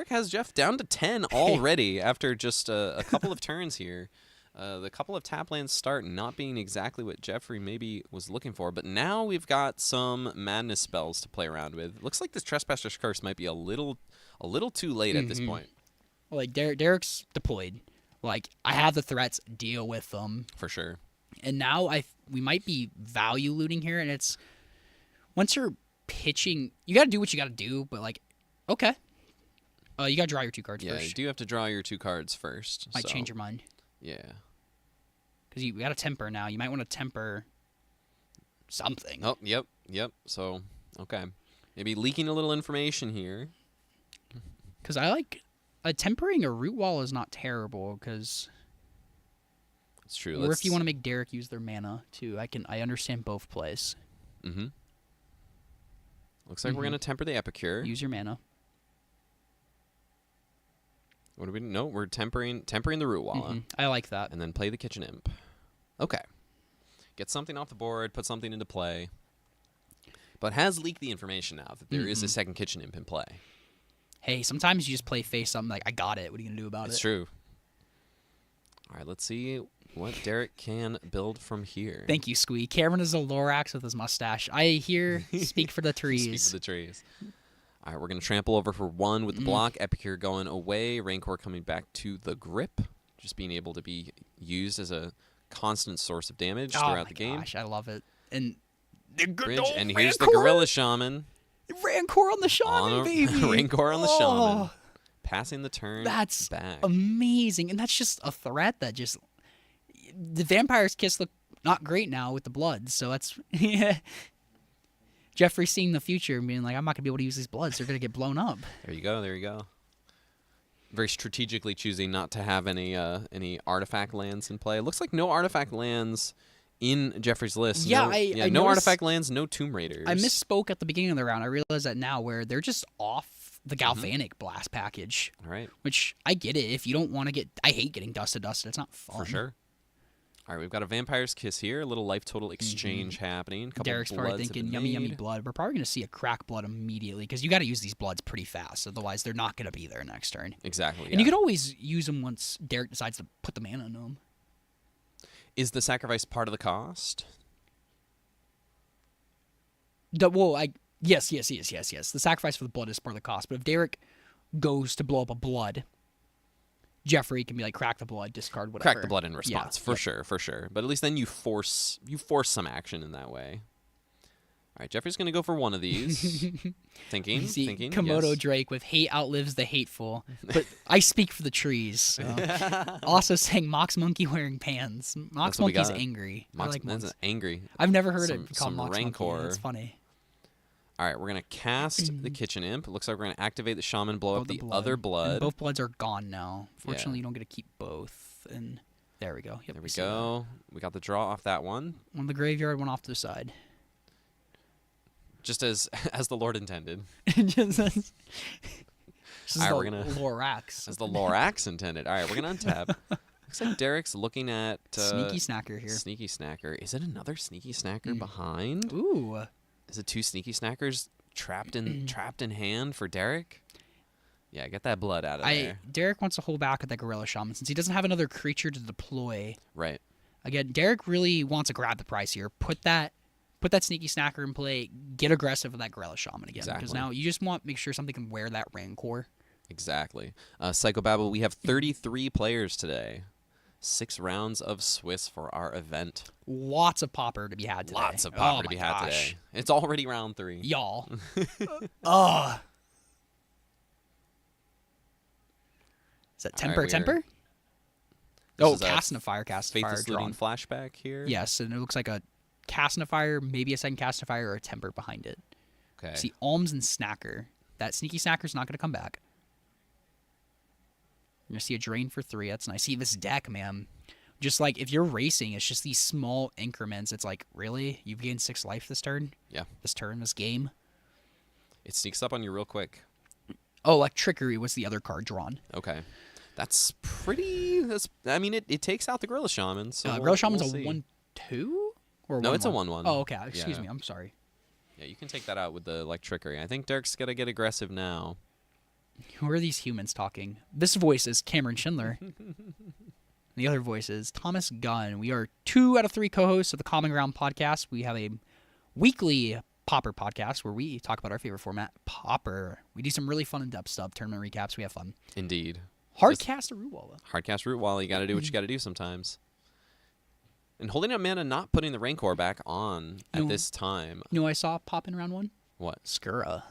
S9: has Jeff down to 10 already after just a couple of turns here. The couple of tap lands start not being exactly what Jeffrey maybe was looking for, but now we've got some Madness spells to play around with. Looks like this Trespasser's Curse might be a little too late at this point.
S1: Like Derek's deployed. Like I have the threats. Deal with them.
S9: For sure.
S1: And now we might be value looting here, and it's once you're pitching, you got to do what you got to do. But like, okay, you got to draw your 2 cards
S9: Yeah,
S1: first.
S9: you do have to draw your 2 cards first.
S1: Might
S9: so,
S1: change your mind
S9: Yeah.
S1: because you got to temper now. You might want to temper something.
S9: Oh, yep. So, okay. Maybe leaking a little information here.
S1: Because I like tempering a root wall is not terrible. Because
S9: It's true.
S1: or if you want to make Derek use their mana too, I understand both plays.
S9: Mm-hmm. Looks like we're going to temper the Epicure.
S1: Use your mana.
S9: What do we do? No, we're tempering the Root Walla.
S1: I like that.
S9: And then play the Kitchen Imp. Okay. Get something off the board, put something into play. But has leaked the information now that there is a second Kitchen Imp in play.
S1: Hey, sometimes you just play face something like, I got it. What are you going to do about it?
S9: It's true. All right, let's see what Derek can build from here.
S1: Thank you, Squee. Cameron is a Lorax with his mustache. I hear speak for the trees.
S9: Speak for the trees. All right, we're going to trample over for 1 with the block. Epicure going away. Rancor coming back to the grip. Just being able to be used as a constant source of damage throughout the game.
S1: Gosh, I love it. And the good
S9: Bridge,
S1: old
S9: and here's the
S1: Rancor.
S9: Gorilla Shaman.
S1: Rancor on the Shaman, baby.
S9: Rancor on the Shaman. Passing the turn
S1: That's
S9: back.
S1: amazing. And that's just a threat that just... The Vampire's Kiss look not great now with the Bloods, so that's... Jeffrey seeing the future and being like, I'm not going to be able to use these Bloods. They're going to get blown up.
S9: There you go. There you go. Very strategically choosing not to have any artifact lands in play. It looks like no artifact lands in Jeffrey's list.
S1: Yeah,
S9: no,
S1: I
S9: no
S1: noticed,
S9: artifact lands, no Tomb Raiders.
S1: I misspoke at the beginning of the round. I realize that now where they're just off the Galvanic Blast package.
S9: All right.
S1: Which, I get it. If you don't want to get... I hate getting dusted. It's not fun.
S9: For sure. All right, we've got a Vampire's Kiss here. A little life total exchange happening. Couple
S1: Derek's probably
S9: bloods have
S1: thinking,
S9: been
S1: yummy
S9: made.
S1: blood. We're probably going to see a crack blood immediately because you got to use these bloods pretty fast. Otherwise, they're not going to be there next turn.
S9: Exactly.
S1: And you can always use them once Derek decides to put the mana into them.
S9: Is the sacrifice part of the cost?
S1: Yes. The sacrifice for the blood is part of the cost. But if Derek goes to blow up a blood, Jeffrey can be like, crack the blood, discard whatever.
S9: Crack the blood in response, for sure. But at least then you force some action in that way. All right, Jeffrey's going to go for one of these. thinking.
S1: Komodo
S9: yes.
S1: Drake with hate outlives the hateful. But I speak for the trees. So. Also saying Mox Monkey wearing pants. Mox Monkey's angry. I like
S9: Mox. Angry.
S1: I've never heard it called
S9: some
S1: Mox
S9: Rancor.
S1: Monkey. It's funny.
S9: All right, we're going to cast the Kitchen Imp. It looks like we're going to activate the Shaman, blow up the
S1: blood.
S9: other blood.
S1: And both bloods are gone now. Fortunately, you don't get to keep both. And there we go. Yep,
S9: there we go. We got the draw off that one.
S1: One in the graveyard, one off to the side.
S9: Just as the Lord intended.
S1: Just as
S9: All right,
S1: the
S9: we're gonna
S1: Lorax.
S9: As the Lorax intended. All right, we're going to untap. Looks like Derek's looking at...
S1: Sneaky Snacker here.
S9: Sneaky Snacker. Is it another Sneaky Snacker behind?
S1: Ooh.
S9: Is it two Sneaky Snackers trapped in hand for Derek? Yeah, get that blood out of there.
S1: Derek wants to hold back with that Gorilla Shaman since he doesn't have another creature to deploy.
S9: Right.
S1: Again, Derek really wants to grab the prize here. Put that Sneaky Snacker in play. Get aggressive with that Gorilla Shaman again.
S9: Exactly.
S1: Because now you just want to make sure something can wear that Rancor.
S9: Exactly. Psychobabble, we have 33 players today. 6 rounds of Swiss for our event.
S1: Lots of Pauper to be had today.
S9: Lots of Pauper to be had today. It's already round 3.
S1: Y'all. Is that Temper?
S9: Right,
S1: Temper? Cast and a Fire, Cast and a Fire
S9: Faithless
S1: drawn.
S9: Looting flashback here.
S1: Yes, and it looks like a Cast and a Fire, maybe a second Cast and a Fire, or a Temper behind it.
S9: Okay.
S1: See, Alms and Snacker. That Sneaky Snacker's not going to come back. You're going to see a Drain for 3. That's nice. See, this deck, man. Just like, if you're racing, it's just these small increments. It's like, really? You've gained 6 life this turn?
S9: Yeah.
S1: This game?
S9: It sneaks up on you real quick.
S1: Oh, Trickery was the other card drawn.
S9: Okay. That's pretty... I mean, it takes out the Gorilla Shaman, so
S1: Gorilla Shaman's
S9: we'll
S1: a
S9: see.
S1: 1/2? Or
S9: No,
S1: 1/1?
S9: it's a 1/1.
S1: Oh, okay. Excuse
S9: Yeah.
S1: me. I'm sorry.
S9: Yeah, you can take that out with the Trickery. I think Derek's got to get aggressive now.
S1: Who are these humans talking? This voice is Cameron Schindler. The other voice is Thomas Gunn. We are 2 out of 3 co-hosts of the Common Ground podcast. We have a weekly Pauper podcast where we talk about our favorite format, Pauper. We do some really fun in-depth stuff, tournament recaps. We have fun.
S9: Indeed.
S1: Hardcast a Rootwalla.
S9: Hardcast Root Wall. You got to do what you got to do sometimes. And holding up mana, not putting the Rancor back on at this time.
S1: You know what I saw pop in round 1?
S9: What?
S1: Skura.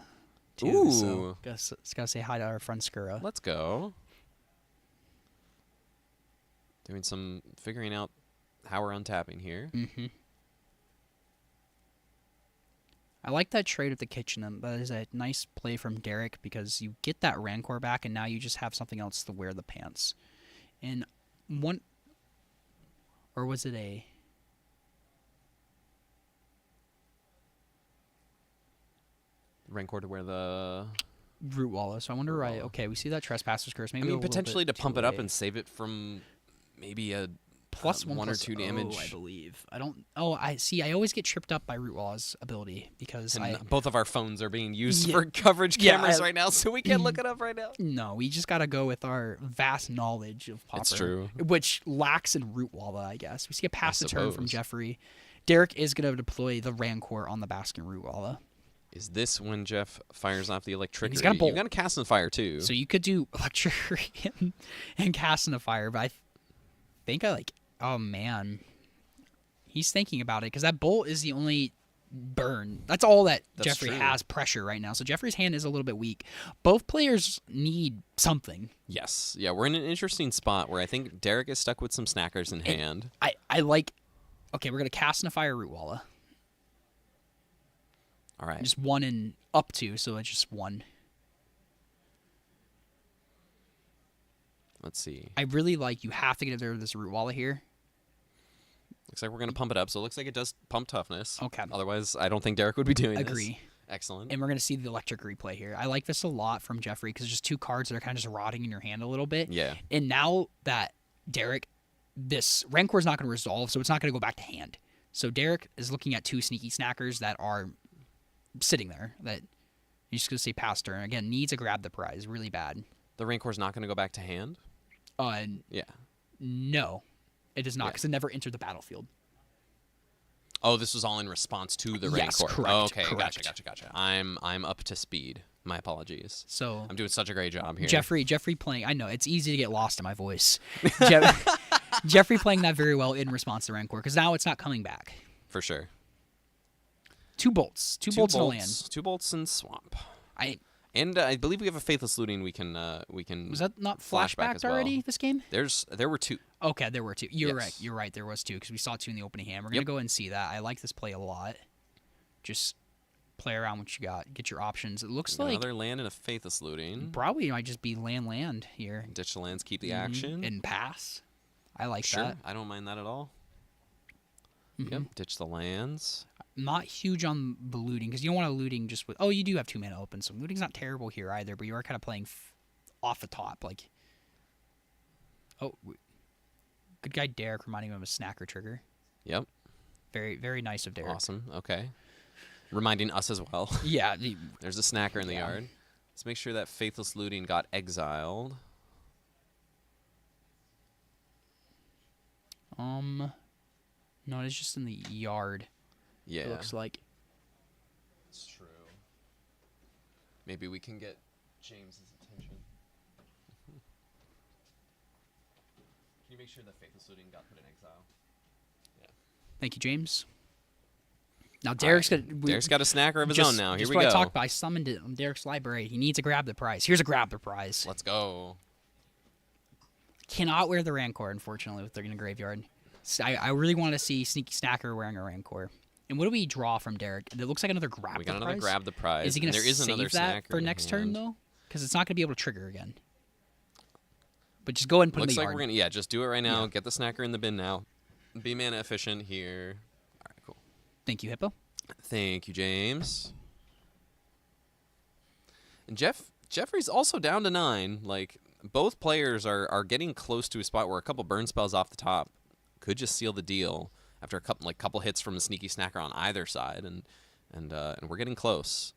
S9: Ooh.
S1: So gotta say hi to our friend Skura.
S9: Let's go. Doing some figuring out how we're untapping here.
S1: Mm-hmm. I like that trade with the kitchen. That is a nice play from Derek because you get that Rancor back, and now you just have something else to wear the pants. And one, or was it a?
S9: Rancor to wear the
S1: Rootwalla. So I wonder, right? Okay, we see that Trespasser's Curse. Maybe
S9: I mean,
S1: a little
S9: potentially to
S1: bit
S9: pump
S1: too
S9: it up
S1: late.
S9: and save it from maybe a
S1: plus
S9: 1 or
S1: plus
S9: 2 damage.
S1: I believe. I don't. Oh, I see. I always get tripped up by Rootwalla's ability because
S9: And both of our phones are being used
S1: Yeah.
S9: for coverage
S1: Yeah,
S9: cameras right now, so we can't look it up right now.
S1: No, we just gotta go with our vast knowledge of Pauper.
S9: It's true.
S1: Which lacks in Rootwalla, I guess. We see a pass the turn from
S9: suppose.
S1: Jeffrey. Derek is gonna deploy the Rancor on the Baskin Rootwalla.
S9: Is this when Jeff fires off the electricity?
S1: He's got a bolt.
S9: You got to cast on fire too.
S1: So you could do Electric and cast in the fire, but I think oh man. He's thinking about it because that bolt is the only burn. That's all that
S9: That's
S1: Jeffrey
S9: true.
S1: has pressure right now. So Jeffrey's hand is a little bit weak. Both players need something.
S9: Yes. Yeah, we're in an interesting spot where I think Derek is stuck with some snackers in hand.
S1: I like. Okay, we're gonna cast in a fire root walla.
S9: All right.
S1: Just one and up to, so it's just one.
S9: Let's see.
S1: I really like. You have to get rid of this root walla here.
S9: Looks like we're going to pump it up, so it looks like it does pump toughness.
S1: Okay.
S9: Otherwise, I don't think Derek would be doing this.
S1: Agree.
S9: Excellent.
S1: And we're going to see the electric replay here. I like this a lot from Jeffrey because it's just two cards that are kind of just rotting in your hand a little bit.
S9: Yeah.
S1: And now that Derek, this Rancor is not going to resolve, so it's not going to go back to hand. So Derek is looking at two sneaky snackers that are sitting there that you're just going to say pass turn. Again, needs to grab the prize really bad.
S9: The Rancor's not going to go back to hand? Yeah.
S1: No, it does not
S9: Yeah.
S1: because it never entered the battlefield.
S9: Oh, this was all in response to the
S1: Yes,
S9: Rancor.
S1: correct,
S9: Oh, okay,
S1: correct.
S9: gotcha. I'm up to speed. My apologies.
S1: So
S9: I'm doing such a great job here.
S1: Jeffrey playing. I know it's easy to get lost in my voice. Jeffrey playing that very well in response to Rancor because now it's not coming back.
S9: For sure.
S1: Two bolts in the land.
S9: 2 bolts and swamp.
S1: I
S9: And I believe we have a Faithless Looting we can
S1: was that not
S9: flashback
S1: flashbacked
S9: as well.
S1: already this game?
S9: There were 2.
S1: Okay, there were 2. You're
S9: Yes.
S1: right. There was 2 because we saw 2 in the opening hand. We're gonna go and see that. I like this play a lot. Just play around what you got. Get your options. It looks like
S9: Another land and a Faithless Looting.
S1: probably might just be land here
S9: Ditch the lands, keep the action.
S1: and pass. I like
S9: Sure,
S1: that.
S9: I don't mind that at all.
S1: Mm-hmm.
S9: Yep, ditch the lands.
S1: Not huge on the looting because you don't want to looting just with. Oh, you do have 2 mana open, so looting's not terrible here either. But you are kind of playing off the top, like. Oh, good guy Derek reminding me of a snacker trigger.
S9: Yep,
S1: Very very nice of Derek.
S9: awesome. Okay, reminding us as well.
S1: Yeah.
S9: There's a snacker in the yard. Let's make sure that Faithless Looting got exiled.
S1: No, it's just in the yard.
S9: Yeah,
S1: It looks like.
S9: it's true. Maybe we can get James's attention. Can you make sure that Faithless Looting got put in exile?
S1: Thank you, James. Now Derek's
S9: Derek's got a snacker of his
S1: just,
S9: own now. Here
S1: just
S9: we
S1: what
S9: go.
S1: I talked about. I summoned it on Derek's library. He needs to grab the prize. Here's a grab the prize.
S9: Let's go.
S1: Cannot wear the Rancor, unfortunately, with in a graveyard. So I really want to see Sneaky Snacker wearing a Rancor. And what do we draw from Derek? It looks like another grab
S9: We
S1: the
S9: got another
S1: prize.
S9: grab the prize.
S1: Is he going
S9: and
S1: to
S9: there is
S1: save
S9: another
S1: that
S9: snacker
S1: for
S9: in
S1: next turn,
S9: hand.
S1: though? Because it's not going to be able to trigger again. But just go ahead and put
S9: Looks
S1: it in
S9: like
S1: the
S9: we're
S1: yard.
S9: gonna just do it right now. Get the snacker in the bin now. Be mana efficient here. All right, cool.
S1: Thank you, Hippo.
S9: Thank you, James. And Jeffrey's also down to 9. Like both players are getting close to a spot where a couple burn spells off the top could just seal the deal after a couple hits from a sneaky snacker on either side, and we're getting close.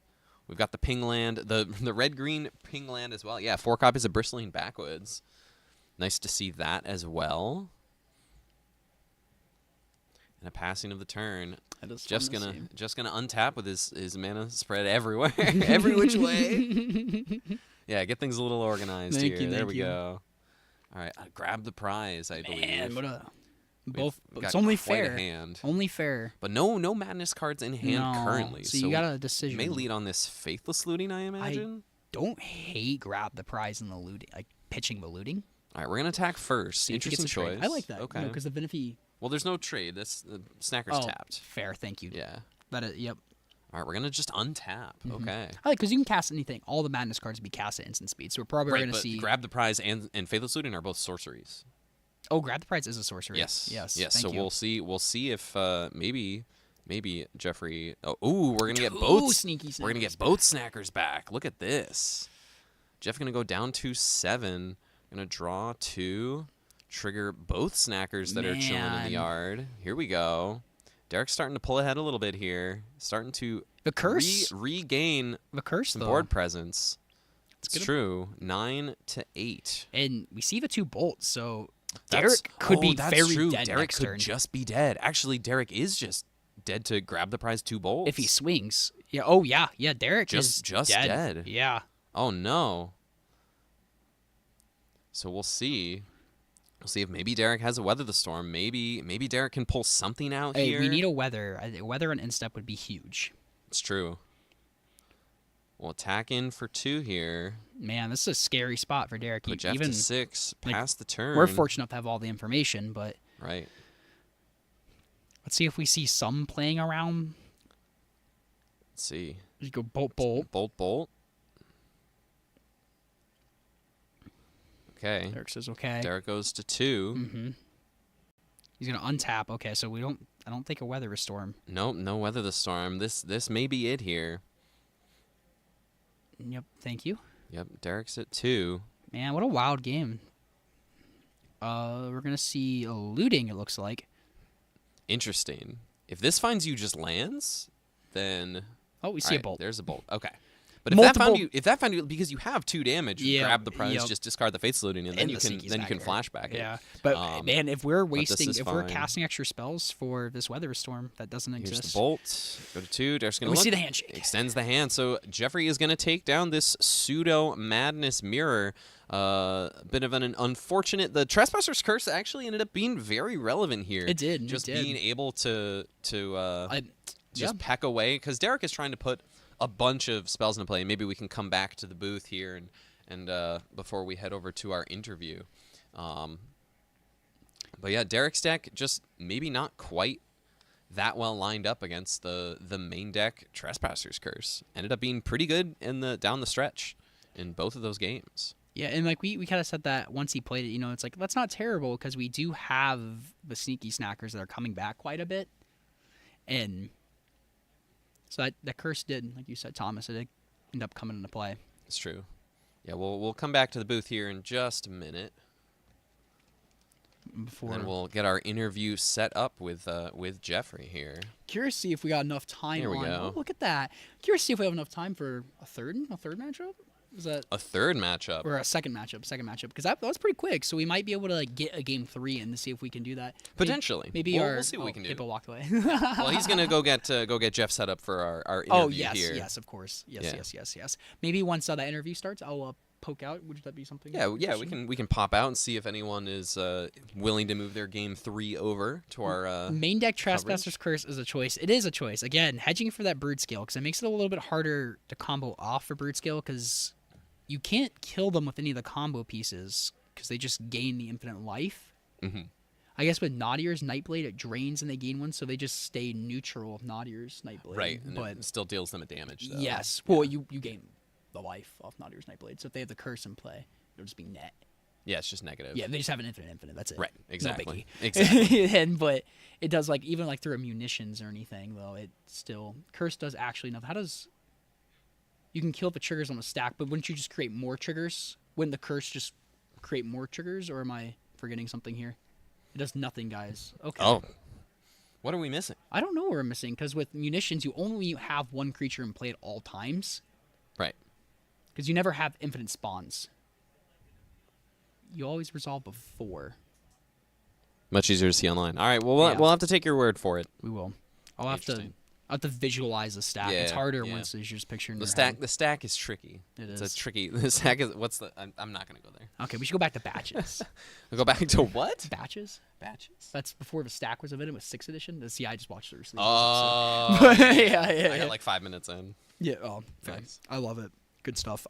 S9: We've got the ping land, the red green ping land as well. Yeah, 4 copies of Bristling Backwoods. Nice to see that as well. And a passing of the turn.
S1: That is
S9: Just gonna untap with his mana spread everywhere, every which way. Yeah, get things a little organized
S1: Thank
S9: here.
S1: you,
S9: There
S1: thank
S9: we
S1: you.
S9: go. All right, grab the prize. I
S1: Man,
S9: believe.
S1: what a
S9: We've
S1: both.
S9: got
S1: It's only
S9: quite a
S1: fair.
S9: hand.
S1: Only fair.
S9: But no madness cards in hand
S1: No,
S9: currently.
S1: so you got a decision.
S9: May lead on this Faithless Looting, I imagine.
S1: Don't hate grab the prize in the looting, like pitching the looting.
S9: All right, we're gonna attack first.
S1: See if he gets
S9: Interesting
S1: a trade.
S9: choice.
S1: I like that.
S9: Okay.
S1: Because then if he
S9: Well, there's no trade. That's Snacker's tapped.
S1: fair. Thank you.
S9: Yeah.
S1: That is, yep.
S9: All right, we're gonna just untap.
S1: Mm-hmm.
S9: Okay.
S1: I like because you can cast anything. All the madness cards can be cast at instant speed. So we're probably
S9: Right,
S1: going to
S9: but
S1: see.
S9: grab the prize and Faithless Looting are both sorceries.
S1: Oh, grab the prize is a sorcery.
S9: Yes.
S1: Yes.
S9: Yes.
S1: Thank
S9: So
S1: you.
S9: we'll see if maybe Jeffrey. Oh, ooh, we're gonna get
S1: Two
S9: both.
S1: sneaky
S9: We're gonna get
S1: snackers
S9: both snackers back. Look at this. Jeff gonna go down to 7. Gonna draw 2. Trigger both snackers that are chilling in
S1: Man.
S9: the yard. Here we go. Derek's starting to pull ahead a little bit here. Starting to
S1: The curse.
S9: regain
S1: The curse,
S9: some
S1: though.
S9: board presence. It's
S1: good.
S9: true. 9 to 8.
S1: And we see the 2 bolts. So
S9: That's-
S1: Derek could be
S9: that's
S1: very
S9: true.
S1: dead
S9: Derek
S1: next
S9: could
S1: turn.
S9: just be dead. Actually, Derek is just dead to grab the prize 2 bolts.
S1: If he swings. Yeah. Oh, yeah. Yeah. Derek is
S9: Just
S1: dead.
S9: dead.
S1: Yeah.
S9: Oh no. So we'll see. We'll see if maybe Derek has a weather the storm. Maybe Derek can pull something out
S1: Hey,
S9: here.
S1: we need a weather. A weather and instep would be huge.
S9: It's true. We'll attack in for 2 here.
S1: Man, this is a scary spot for Derek.
S9: Put Jeff
S1: Even
S9: to 6,
S1: like,
S9: pass the turn.
S1: we're fortunate enough to have all the information, but
S9: Right.
S1: let's see if we see some playing around.
S9: Let's see.
S1: You go bolt, bolt.
S9: Bolt. Okay.
S1: Derek says okay.
S9: Derek goes to 2.
S1: Mm-hmm. He's gonna untap. Okay, so I don't think a weather storm.
S9: Nope, no weather the storm. This may be it here.
S1: Yep. Thank you.
S9: Yep, Derek's at 2.
S1: Man, what a wild game. We're gonna see a looting. It looks like.
S9: Interesting. If this finds you just lands, then
S1: Oh, we see a
S9: Alright,
S1: bolt.
S9: There's a bolt. Okay. But if that found you because you have 2 damage, you
S1: Yeah,
S9: grab the prize,
S1: yep.
S9: just discard the Fate Saluting, and then
S1: And
S9: you
S1: the
S9: can
S1: Seeky's
S9: then you can
S1: Dagger.
S9: flashback it.
S1: Yeah, but man, if we're
S9: this
S1: wasting,
S9: is
S1: if we're
S9: fine.
S1: casting extra spells for this weather storm that doesn't
S9: Here's
S1: exist,
S9: the bolt. Go to 2. Derek's gonna
S1: we
S9: look.
S1: see the handshake.
S9: Extends the hand. So Jeffrey is gonna take down this pseudo madness mirror. Bit of an unfortunate. The Trespasser's Curse actually ended up being very relevant here.
S1: It did.
S9: Just
S1: it did.
S9: being able to
S1: yeah.
S9: just peck away, because Derek is trying to put a bunch of spells into play. Maybe we can come back to the booth here and before we head over to our interview. But yeah, Derek's deck just maybe not quite that well lined up against the main deck Trespasser's Curse. Ended up being pretty good in down the stretch in both of those games.
S1: Yeah, and like we kind of said that once he played it, it's like that's not terrible because we do have the sneaky snackers that are coming back quite a bit, and so that curse did, like you said, Thomas, it did end up coming into play.
S9: It's true. Yeah, we'll come back to the booth here in just a minute.
S1: Before
S9: And then we'll get our interview set up with Jeffrey here.
S1: curious to see if we got enough time.
S9: Here we go.
S1: Oh, look at that. Curious to see if we have enough time for a third matchup. Is that
S9: A third matchup.
S1: or a second matchup? Because that was pretty quick, so we might be able to like get a game 3 in to see if we can do that.
S9: Potentially.
S1: Maybe
S9: We'll see what we can do.
S1: Hippo walked away.
S9: Well, he's gonna go get Jeff set up for our interview
S1: Oh yes,
S9: here.
S1: yes, of course, yes,
S9: Yeah.
S1: yes. Maybe once that interview starts, I'll poke out. Would that be something?
S9: Yeah,
S1: interesting?
S9: we can pop out and see if anyone is willing to move their game 3 over to our
S1: Main deck Trespasser's Curse is a choice. It is a choice. Again, hedging for that Brood Scale because it makes it a little bit harder to combo off for Brood Scale because you can't kill them with any of the combo pieces because they just gain the infinite life.
S9: Mm-hmm.
S1: I guess with Nadir's Nightblade, it drains and they gain one, so they just stay neutral with Nadir's Nightblade.
S9: right, and
S1: but
S9: it still deals them a damage though.
S1: yes, well, you gain the life off Nadir's Nightblade, so if they have the curse in play, it'll just be net.
S9: Yeah, it's just negative.
S1: Yeah, they just have an infinite. That's it.
S9: Right,
S1: No
S9: exactly.
S1: biggie.
S9: Exactly.
S1: But it does like even like through munitions or anything though. It still curse does actually enough. How does you can kill the triggers on the stack, but wouldn't you just create more triggers? Wouldn't the curse just create more triggers, or am I forgetting something here? It does nothing, guys. Okay.
S9: Oh. What are we missing?
S1: I don't know what we're missing because with munitions, you only have one creature in play at all times.
S9: Right.
S1: Because you never have infinite spawns. You always resolve before.
S9: Much easier to see online. All right, well,
S1: Yeah.
S9: we'll have to take your word for it.
S1: We will. I'll have to
S9: Interesting.
S1: visualize the stack. It's
S9: Yeah,
S1: harder
S9: yeah.
S1: once it's just picturing
S9: The
S1: your
S9: stack
S1: head.
S9: the stack is tricky.
S1: It
S9: It's
S1: is.
S9: a tricky. The stack is what's the? I'm not gonna go there.
S1: Okay, we should go back to batches.
S9: We'll go back to what?
S1: Batches?
S9: Batches.
S1: That's before the stack was invented with 6th edition. See, I just watched the release.
S9: Oh.
S1: yeah.
S9: I got like 5 minutes in.
S1: Yeah, oh,
S9: Nice.
S1: I love it. Good stuff.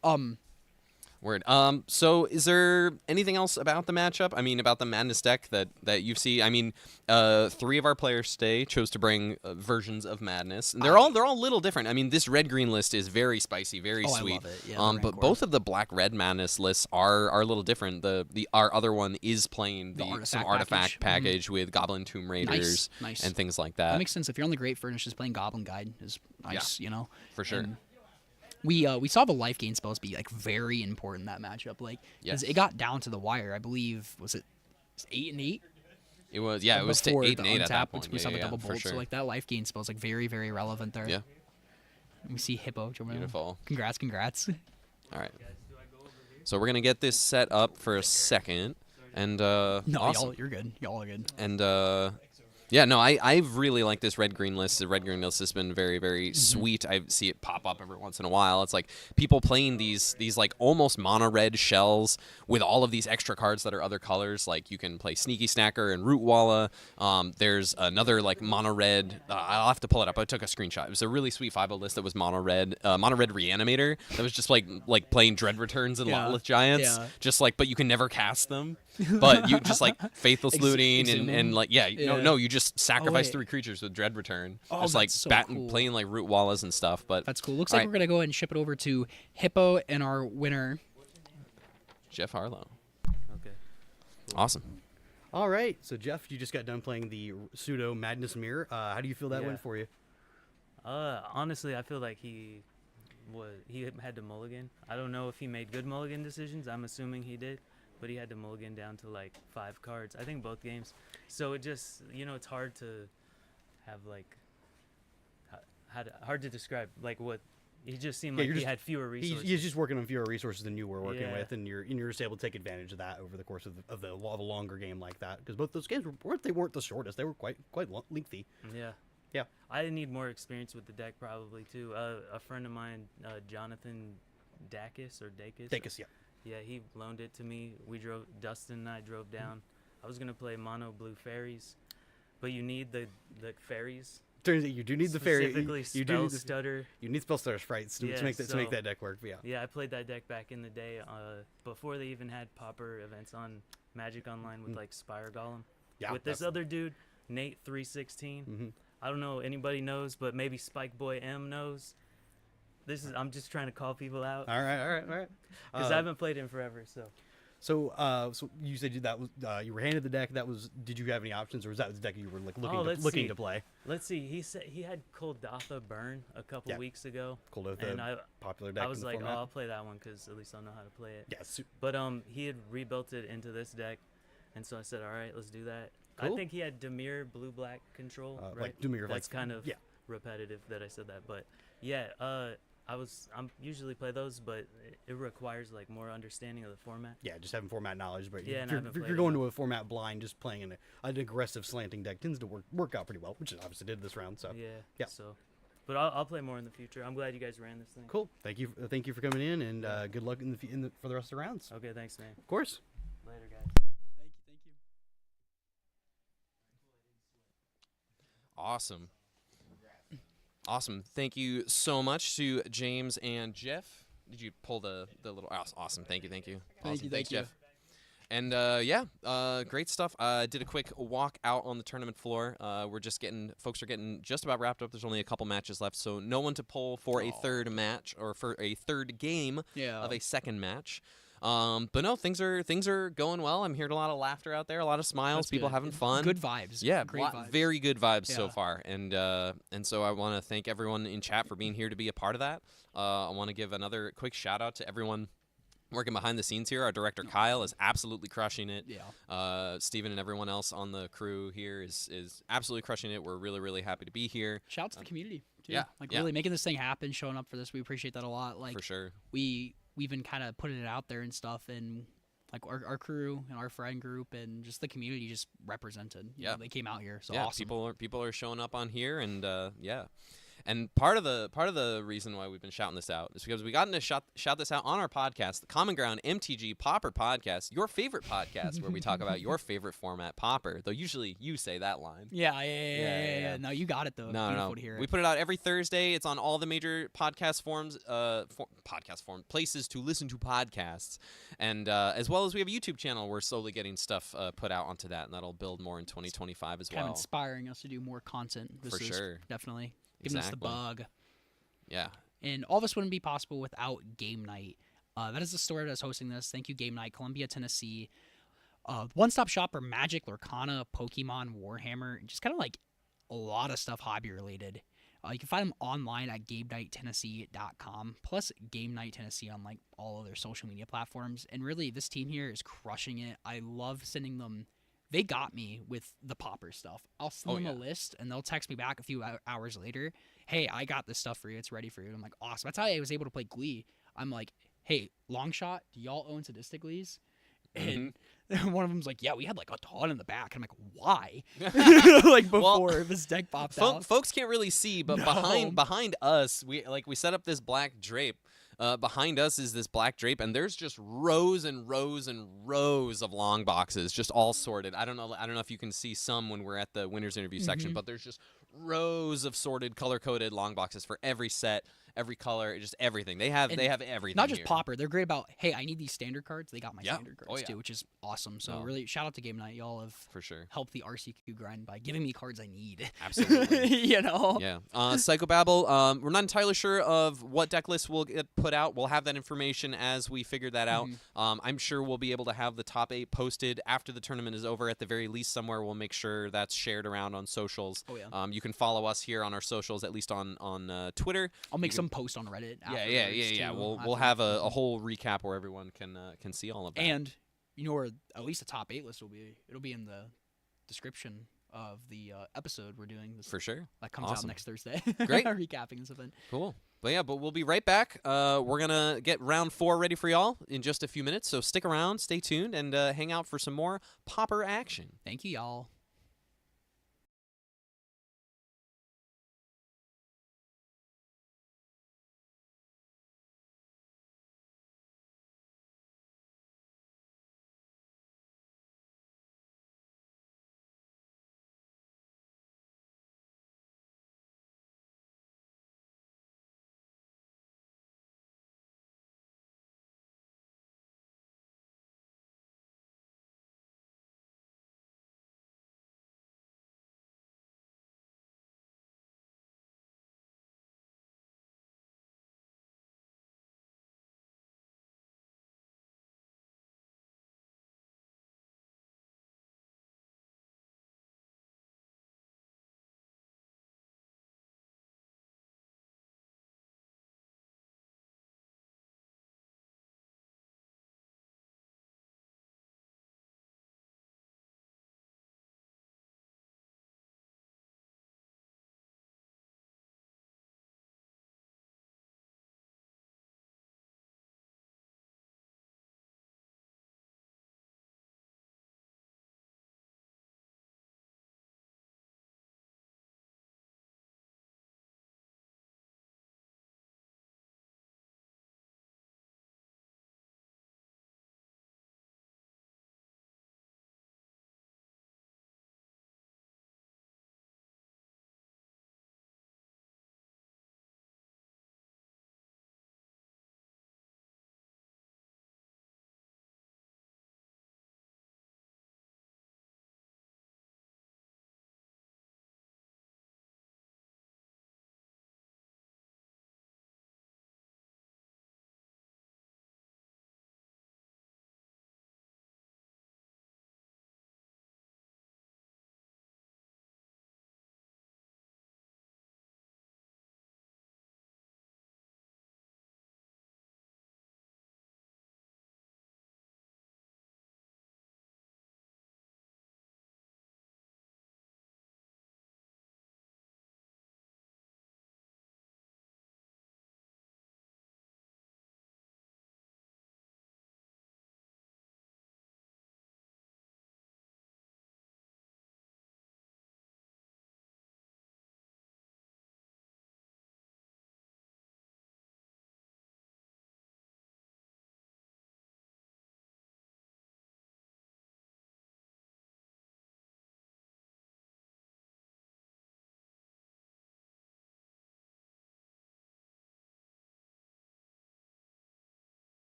S9: Word. So is there anything else about the matchup? I mean, about the Madness deck that you see? I mean, 3 of our players today chose to bring versions of Madness, and they're all a little different. I mean, this red-green list is very spicy, very
S1: Oh, I
S9: sweet.
S1: love it. Yeah, the
S9: but
S1: Rancor.
S9: both of the black-red Madness lists are a little different. Our other one is playing some
S1: artifact
S9: artifact
S1: package.
S9: package with Goblin Tomb Raiders
S1: Nice.
S9: and things like
S1: that
S9: that.
S1: makes sense. If you're on the Great Furnace, just playing Goblin Guide is nice,
S9: For sure.
S1: And we saw the life gain spells be like very important in that matchup. Like, 'cause
S9: Yes.
S1: it got down to the wire. I believe was it 8 and 8?
S9: It was it was to
S1: Before
S9: 8
S1: the
S9: and 8 at that
S1: untap,
S9: point.
S1: which we saw the double
S9: for
S1: bolt.
S9: sure.
S1: So like that life gain spell is like very, very relevant there.
S9: Yeah.
S1: And we see Hippo.
S9: Beautiful.
S1: Congrats.
S9: All right. So we're gonna get this set up for a second, and
S1: No,
S9: awesome.
S1: y'all, you're good. Y'all are good.
S9: And Yeah, no, I really like this red-green list. The red-green list has been very, very sweet. I see it pop up every once in a while. It's like people playing these like almost mono-red shells with all of these extra cards that are other colors. Like you can play Sneaky Snacker and Root Walla. There's another like mono-red. I'll have to pull it up. I took a screenshot. It was a really sweet 5 list that was mono-red Reanimator. That was just like playing Dread Returns and
S1: Yeah.
S9: Lotleth Giants.
S1: Yeah.
S9: Just like, but you can never cast them. But you just like Faithless Looting
S1: exhume
S9: and
S1: them.
S9: like no, you just sacrifice
S1: wait.
S9: 3 creatures with Dread Return.
S1: Oh,
S9: just like
S1: that's so cool.
S9: playing like Root Wallas and stuff. But
S1: That's cool. Looks
S9: all
S1: like
S9: right,
S1: we're gonna go ahead and ship it over to Hippo and our winner.
S9: Jeff Harlow.
S10: Okay.
S9: Awesome.
S2: All right, so Jeff, you just got done playing the pseudo Madness Mirror. How do you feel that
S10: Yeah.
S2: went for you?
S10: Honestly, I feel like he had to mulligan. I don't know if he made good mulligan decisions. I'm assuming he did, but he had to mulligan down to like 5 cards. I think both games. So it just, it's hard to have like hard to describe like what he just seemed
S2: Yeah,
S10: like
S2: you're
S10: he
S2: just-
S10: had fewer resources.
S2: He's just working on fewer resources than you were working
S10: Yeah.
S2: with, and you're just able to take advantage of that over the course of a longer game like that. Because both those games weren't the shortest; they were quite lengthy.
S10: Yeah.
S2: Yeah.
S10: I need more experience with the deck probably too. A friend of mine, Jonathan Dacus.
S2: Dacus, yeah.
S10: Yeah, he loaned it to me. Dustin and I drove down. I was gonna play mono blue fairies, but you need the fairies.
S2: Turns out you do need the fairy.
S10: Specifically
S2: You do need
S10: Stutter.
S2: You need Spellstutter sprites to
S10: Yeah,
S2: make
S10: so-
S2: that deck work. But yeah.
S10: Yeah, I played that deck back in the day, before they even had Pauper events on Magic Online with like Spire Golem.
S2: Yeah,
S10: With this
S2: that's-
S10: other dude, Nate 316.
S2: Mhm.
S10: I don't know anybody knows, but maybe Spike Boy M knows. I'm just trying to call people out
S2: All right.
S10: because I haven't played him forever. So
S2: So you said that was you were handed the deck. Did you have any options, or was that the deck you were like
S10: let's
S2: looking
S10: see.
S2: to play?
S10: let's see. He said he had Koldatha Burn a couple
S2: Yeah.
S10: weeks ago.
S2: Koldatha,
S10: and
S2: popular deck
S10: I
S2: in
S10: was
S2: the
S10: like,
S2: format.
S10: I'll play that one because at least I'll know how to play it.
S2: Yeah,
S10: But he had rebuilt it into this deck, and so I said, all right, let's do that.
S2: Cool.
S10: I think he had Dimir blue black control, right?
S2: like Dimir,
S10: That's
S2: like-
S10: kind of
S2: yeah.
S10: repetitive that I said that, but yeah, I'm usually play those, but it requires like more understanding of the format.
S2: Yeah, just having format knowledge. But
S10: Yeah, and I haven't
S2: if you're
S10: played
S2: going
S10: enough.
S2: to a format blind, just playing an aggressive slanting deck tends to work out pretty well, which it obviously did this round. So
S10: Yeah. So, but I'll play more in the future. I'm glad you guys ran this thing.
S2: cool. Thank you for coming in, and good luck for the rest of the rounds.
S10: Okay, thanks, man.
S2: Of course.
S10: Later, guys.
S1: Thank you.
S9: Awesome. Awesome. Thank you so much to James and Jeff. Did you pull the little? Awesome. Thank you. Awesome. Thanks,
S1: you.
S9: Jeff. And great stuff. Did a quick walk out on the tournament floor. Folks are getting just about wrapped up. There's only a couple matches left, so no one to pull for a third match or for a third game of a second match. But no, things are going well. I'm hearing a lot of laughter out there, a lot of smiles,
S1: That's
S9: people
S1: good.
S9: having fun.
S1: Good vibes.
S9: Yeah,
S1: Great vibes.
S9: very good vibes so
S1: Yeah.
S9: far, and so I want to thank everyone in chat for being here to be a part of that. I want to give another quick shout out to everyone working behind the scenes here. Our director Kyle is absolutely crushing it.
S1: Yeah.
S9: Steven and everyone else on the crew here is absolutely crushing it. We're really, really happy to be here.
S1: Shout out to the community, too.
S9: yeah,
S1: Like,
S9: yeah.
S1: really making this thing happen, showing up for this. We appreciate that a lot. Like,
S9: For sure.
S1: we've been kind of putting it out there and stuff, and like our crew and our friend group and just the community just represented. You know, they came out here, so
S9: yeah,
S1: awesome.
S9: people are showing up on here, and yeah. And part of the reason why we've been shouting this out is because we got to shout this out on our podcast, the Common Ground MTG Pauper podcast, your favorite podcast where we talk about your favorite format, Pauper. Though usually you say that line.
S1: Yeah. No, you got it though.
S9: No,
S1: Beautiful
S9: no.
S1: to hear it.
S9: We put it out every Thursday. It's on all the major podcast forums, places to listen to podcasts, and as well as we have a YouTube channel. We're slowly getting stuff put out onto that, and that'll build more in 2025 as
S1: kind of
S9: well.
S1: inspiring us to do more content. This
S9: For
S1: is
S9: sure.
S1: definitely giving us the
S9: Exactly.
S1: bug.
S9: Yeah.
S1: And all this wouldn't be possible without Game Night. That is the store that's hosting this. Thank you, Game Night, Columbia, Tennessee. One-stop shop for Magic, Lorcana, Pokemon, Warhammer, just kind of like a lot of stuff hobby-related. You can find them online at GameNightTennessee.com, plus Game Night Tennessee on like all of their social media platforms. And really, this team here is crushing it. I love sending them. They got me with the Pauper stuff. I'll send them a list, and they'll text me back a few hours later. Hey, I got this stuff for you. It's ready for you. And I'm like, awesome. That's how I was able to play Glee. I'm like, hey, long shot, do y'all own Sadistic Glees? And
S9: Mm-hmm.
S1: one of them's like, yeah, we had like a ton in the back. And I'm like, why? Like before this deck popped out.
S9: Folks can't really see, but
S1: No.
S9: behind us, we set up this black drape. Behind us is this black drape, and there's just rows and rows and rows of long boxes, just all sorted. I don't know if you can see some when we're at the winners interview section, but there's just rows of sorted, color coded long boxes for every set, every color, just everything. They have everything.
S1: Not just
S9: here.
S1: Pauper. They're great about, hey, I need these standard cards. They got my
S9: Yeah.
S1: standard cards
S9: Oh, yeah.
S1: too, which is awesome. So
S9: No.
S1: really, shout out to Game Night. Y'all have
S9: For sure.
S1: helped the RCQ grind by giving me cards I need.
S9: Absolutely.
S1: You know?
S9: Yeah. Psychobabble, we're not entirely sure of what deck list will get put out. We'll have that information as we figure that out. I'm sure we'll be able to have the top 8 posted after the tournament is over. At the very least, somewhere we'll make sure that's shared around on socials.
S1: Oh, yeah.
S9: You can follow us here on our socials, at least on Twitter.
S1: I'll make some post on Reddit.
S9: Yeah.
S1: afterwards, too,
S9: We'll have a whole recap where everyone can see all of that.
S1: And you know where at least the top 8 list will be? It'll be in the description of the episode we're doing. This,
S9: for sure.
S1: That comes out
S9: Awesome.
S1: next Thursday.
S9: Great.
S1: Recapping this event.
S9: Cool. But we'll be right back. We're going to get round 4 ready for y'all in just a few minutes. So stick around, stay tuned, and hang out for some more Pauper action.
S1: Thank you, y'all.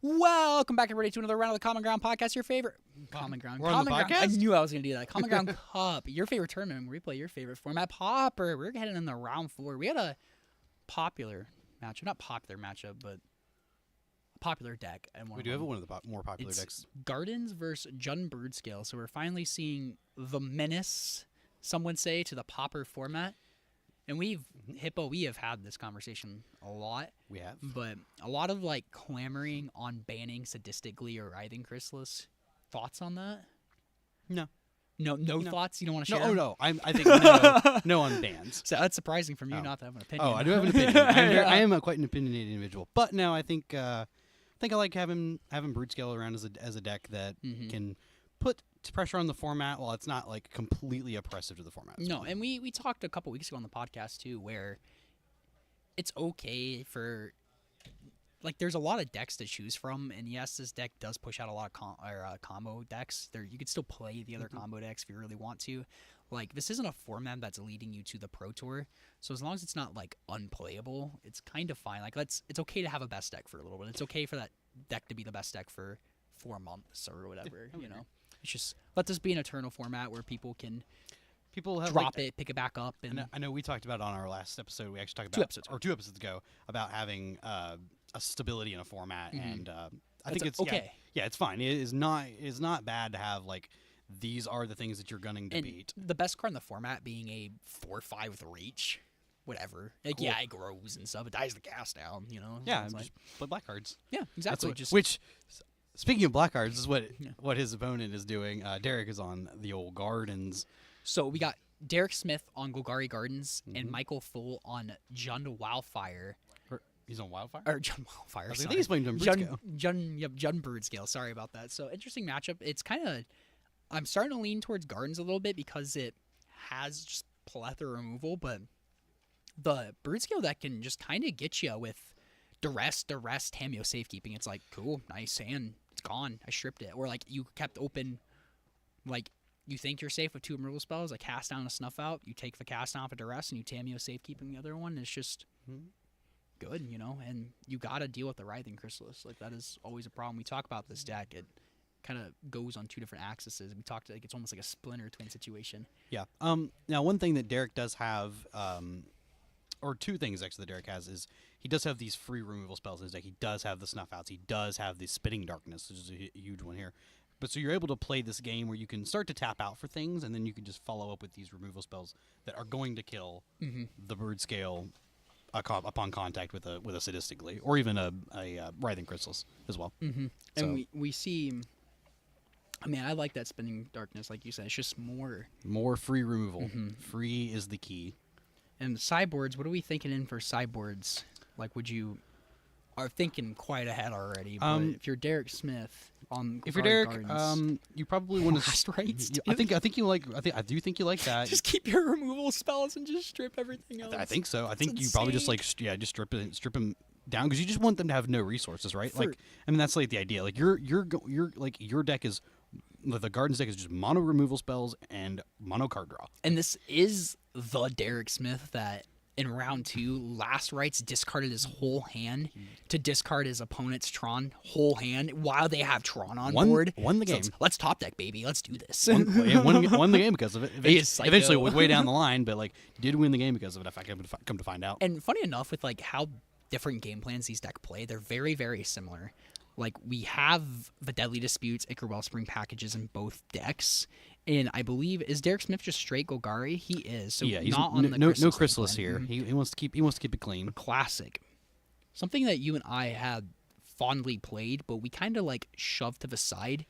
S1: Welcome back, everybody, to another round of the Common Ground podcast. Your favorite Common Ground.
S2: We're on the
S1: Common Ground. I
S2: podcast?
S1: knew I was going to do that. Common Ground Cup. Your favorite tournament. We play your favorite format. Pauper. We're heading in the round 4. We had a popular matchup. Not popular matchup, but a popular deck. And
S2: We do have one of the more popular decks.
S1: Gardens versus Jun Birdscale. So we're finally seeing the menace, some would say, to the Pauper format. And we have had this conversation a lot.
S2: We have.
S1: But a lot of like clamoring on banning Sadistically or Writhing Chrysalis. Thoughts on that?
S2: No.
S1: No thoughts? You don't want to share?
S2: No,
S1: them?
S2: I think no on bans.
S1: So that's surprising from you
S2: Oh.
S1: not to have an opinion.
S2: Oh, I do have an opinion. I am quite an opinionated individual. But no, I think I like having Brutescale around as a deck that can put pressure on the format while it's not like completely oppressive to the format.
S1: No, and we talked a couple weeks ago on the podcast too, where it's okay for like there's a lot of decks to choose from, and yes, this deck does push out a lot of combo decks. There, you could still play the other combo decks if you really want to. Like this isn't a format that's leading you to the Pro Tour, so as long as it's not like unplayable, it's kind of fine. Like it's okay to have a best deck for a little bit. It's okay for that deck to be the best deck for 4 months or whatever. You know, it's just let this be an eternal format where people can
S2: have
S1: drop it, pick it back up, and
S2: I know we talked about on our last episode. We actually talked
S1: Two
S2: about 2 episodes ago about having a stability in a format, and I think it's
S1: okay.
S2: Yeah, it's fine. It is not bad to have like these are the things that you're gunning to
S1: and
S2: beat.
S1: the best card in the format being a 4/5 with reach, whatever. Like
S2: Cool.
S1: yeah, it grows and stuff. It dies the cast down. You know.
S2: Yeah,
S1: It's
S2: just play black cards.
S1: yeah, exactly.
S2: That's which speaking of black cards, is
S1: Yeah.
S2: what his opponent is doing. Derek is on the old Gardens.
S1: So we got Derek Smith on Golgari Gardens and Michael Full on Jun Wildfire.
S2: He's on Wildfire.
S1: Or Jun Wildfire.
S2: I
S1: Sorry.
S2: think he's playing Jun Brutescale.
S1: Jun Birdscale. Sorry about that. So interesting matchup. It's kind of I'm starting to lean towards Gardens a little bit because it has just plethora removal, but the Birdscale deck can just kind of get you with duress, Tamio safekeeping. It's like cool, nice hand. It's gone. I stripped it. Or like you kept open, like you think you're safe with 2 removal spells, like cast down a snuff out. You take the cast down off a duress and you Tamio safekeeping the other one. It's just good, you know. And you got to deal with the Writhing Chrysalis. Like that is always a problem. We talk about this deck. It kind of goes on 2 different axes. We talked like it's almost like a Splinter Twin situation.
S2: Yeah. Now one thing that Derek does have, or 2 things actually that Derek has is he does have these free removal spells in his deck. He does have the Snuff Outs. He does have the Spitting Darkness, which is a huge one here. But so you're able to play this game where you can start to tap out for things, and then you can just follow up with these removal spells that are going to kill the Birdscale upon contact with a Sadistically, or even a Writhing Chrysalis as well.
S1: And we see. I mean, I like that Spinning Darkness, like you said. It's just more
S2: free removal. Free is the key.
S1: And the sideboards, what are we thinking in for sideboards? Like, are thinking quite ahead already. But if you're Derek Smith on
S2: If you're
S1: Golgari
S2: Derek,
S1: Gardens,
S2: you probably want to.
S1: Last rights,
S2: I do think you like that.
S1: just keep your removal spells and just strip everything else.
S2: I think so. I
S1: That's
S2: think you probably just
S1: insane.
S2: like just strip them down because you just want them to have no resources, right?
S1: For-
S2: Like, I mean, that's like the idea. Like your deck is. The Gardens deck is just mono removal spells and mono card draw.
S1: And this is the Derek Smith that in round 2, last rights discarded his whole hand to discard his opponent's Tron whole hand while they have Tron on board.
S2: Won the
S1: So
S2: game.
S1: let's top deck, baby. Let's do this.
S2: won the game because of it.
S1: He is psycho.
S2: Eventually, way down the line, but like did win the game because of it. If I come to find out.
S1: And funny enough, with like how different game plans these deck play, they're very, very similar. Like we have the Deadly Disputes, Ichor Wellspring packages in both decks, and I believe is Derek Smith just straight Golgari? He is. So
S2: yeah, he's
S1: not on the
S2: no
S1: Chrysalis
S2: Chrysalis
S1: game
S2: here.
S1: plan.
S2: He wants to keep it clean.
S1: Classic. Something that you and I had fondly played, but we kind of like shoved to the side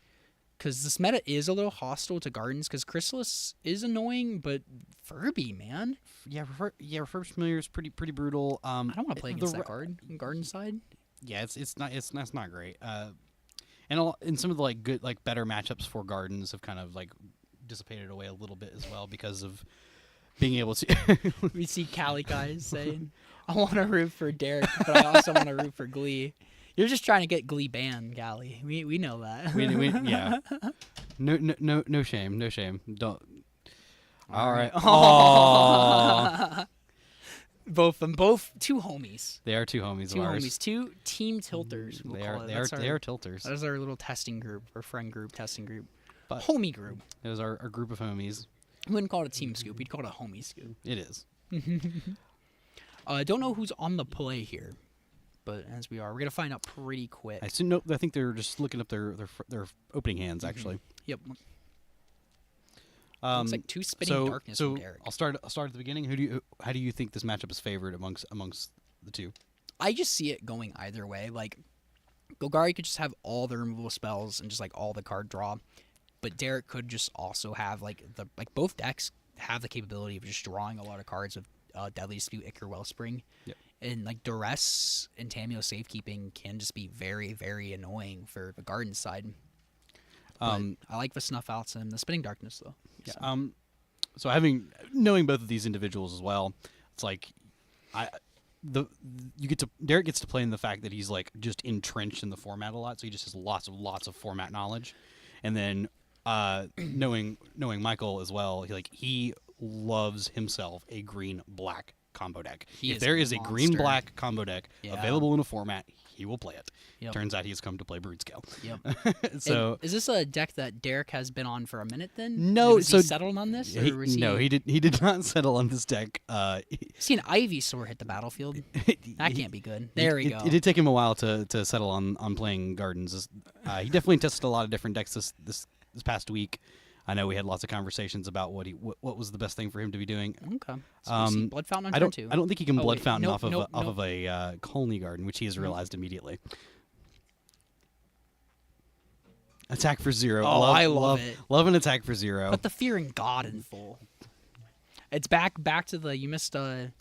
S1: because this meta is a little hostile to Gardens because Chrysalis is annoying, but Furby, man,
S2: Refurbished Familiar is pretty brutal.
S1: I don't want to play against that card on Garden side.
S2: Yeah, it's not great. And some of the like good like better matchups for Gardens have kind of like dissipated away a little bit as well because of being able to.
S1: We see Cali guys saying, "I want to root for Derek, but I also want to root for Glee." You're just trying to get Glee banned, Cali. We know that.
S2: Yeah. No shame. Don't. All right.
S1: Aww. Both of them, both two homies.
S11: They are two homies
S1: Two
S11: of ours.
S1: homies, two team tilters. We'll
S11: They
S1: call
S11: are.
S1: it.
S11: They
S1: That's
S11: are.
S1: our,
S11: They are tilters.
S1: That is our little testing group, or friend group, testing group,
S11: But-
S1: homie group.
S11: It was our group of homies.
S1: We wouldn't call it a team scoop. We'd call it a homie scoop.
S11: It is.
S1: I don't know who's on the play here, but as we are, we're gonna find out pretty quick.
S11: I assume, no, I think they're just looking up their opening hands actually.
S1: Yep. Looks like two spitting darkness
S11: so
S1: from Derek.
S11: I'll start at the beginning. How do you think this matchup is favored amongst the two?
S1: I just see it going either way. Like, Golgari could just have all the removal spells and just like all the card draw, but Derek could just also have both decks have the capability of just drawing a lot of cards with Deadly Dispute, Ichor Wellspring.
S11: Yep.
S1: And like Duress and Tamiyo Safekeeping can just be very, very annoying for the Garden side. But I like the Snuff Outs and the Spinning Darkness though.
S11: Yeah. So knowing both of these individuals as well, it's like Derek gets to play in the fact that he's like just entrenched in the format a lot, so he just has lots of format knowledge. And then knowing Michael as well, he loves himself a green black combo deck. If there is a green black combo deck available in a format, he will play it.
S1: Yep.
S11: Turns out he's come to play Brood Scale.
S1: Yep.
S11: So
S1: and is this a deck that Derek has been on for a minute then?
S11: No,
S1: was
S11: so
S1: he settled on this? Or was
S11: he did not settle on this deck.
S1: See an Ivysaur hit the battlefield. That can't be good. There we go.
S11: It did take him a while to settle on playing Gardens. He definitely tested a lot of different decks this past week. I know we had lots of conversations about what was the best thing for him to be doing.
S1: Okay. So we see Blood Fountain on
S11: I
S1: turn 2.
S11: don't think he can Blood
S1: wait.
S11: Fountain
S1: Nope,
S11: off of
S1: nope,
S11: a Colony Garden, which he has realized immediately. Attack for 0.
S1: Oh, I love it.
S11: Love an attack for 0.
S1: Put the Fear in God in full. It's back to the you missed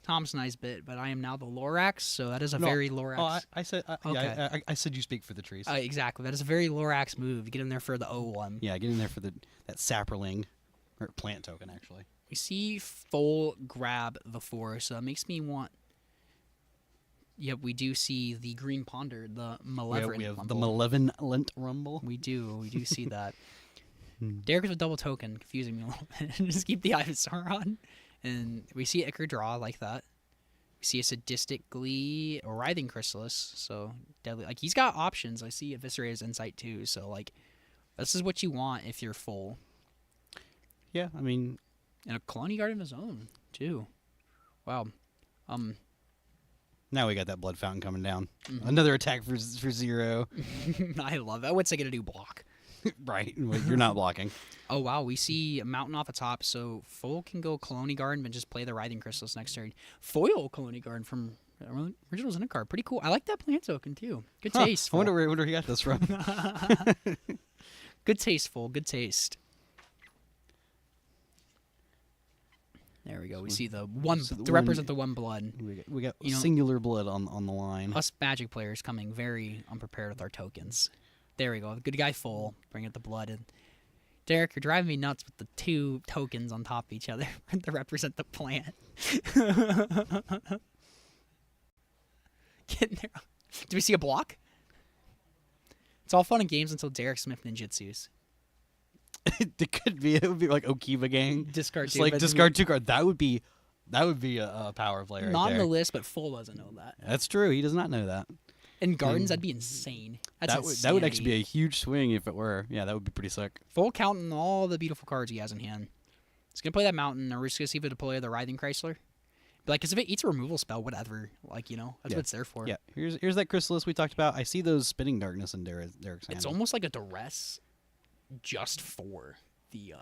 S1: Tom's nice bit, but I am now the Lorax, so that is a very Lorax.
S11: Oh, I said
S1: Okay.
S11: yeah, I said you speak for the trees.
S1: Exactly. That is a very Lorax move. Get in there for the O1.
S11: Yeah, get in there for that sapperling or plant token actually.
S1: We see full grab the 4, so that makes me want. Yep, we do see the Green Ponder, the Malevolent.
S11: We have the
S1: Rumble.
S11: Malevolent Rumble.
S1: We do see that. Derek is a double token, confusing me a little bit. Just keep the Ivysaur on. And we see Ichor draw like that. We see a Sadistic Glee, a Writhing Chrysalis, so deadly. Like, he's got options. I see Eviscerator's Insight too, so, like, this is what you want if you're full.
S11: Yeah, I mean...
S1: And a Colony Guard of his own, too. Wow.
S11: Now we got that Blood Fountain coming down. Another attack for 0.
S1: I love it. What's it going to do? Block.
S11: Right. Well, you're not blocking.
S1: Oh, wow. We see a Mountain off the top, so Full can go Colony Garden and just play the Writhing Crystals next turn. Foil Colony Garden from Originals in a card. Pretty cool. I like that plant token, too. Good taste.
S11: I wonder where he got this from.
S1: Good taste, Full. Good taste. There we go. We see the one to represent the one blood.
S11: We got singular blood on the line.
S1: Us Magic players coming very unprepared with our tokens. There we go. The good guy Full. Bring it the blood. And Derek, you're driving me nuts with the 2 tokens on top of each other to represent the plant. Get in there. Do we see a block? It's all fun and games until Derek Smith ninjutsus.
S11: It could be. It would be like Okiva Gang.
S1: Discard
S11: Just
S1: 2.
S11: like discard 2 cards. That would be a power play right
S1: Not
S11: there.
S1: on the list, but Full doesn't know that.
S11: That's true. He does not know that.
S1: In Gardens, that'd be insane.
S11: That would actually be a huge swing if it were. Yeah, that would be pretty sick.
S1: Full counting all the beautiful cards he has in hand. He's gonna play that Mountain, or we're just gonna see if it deploy the Writhing Chrysler. But like, cause if it eats a removal spell, whatever. Like, that's what it's there for.
S11: Yeah. Here's that Chrysalis we talked about. I see those Spinning Darkness in Derek's hand.
S1: It's almost like a Duress, just for the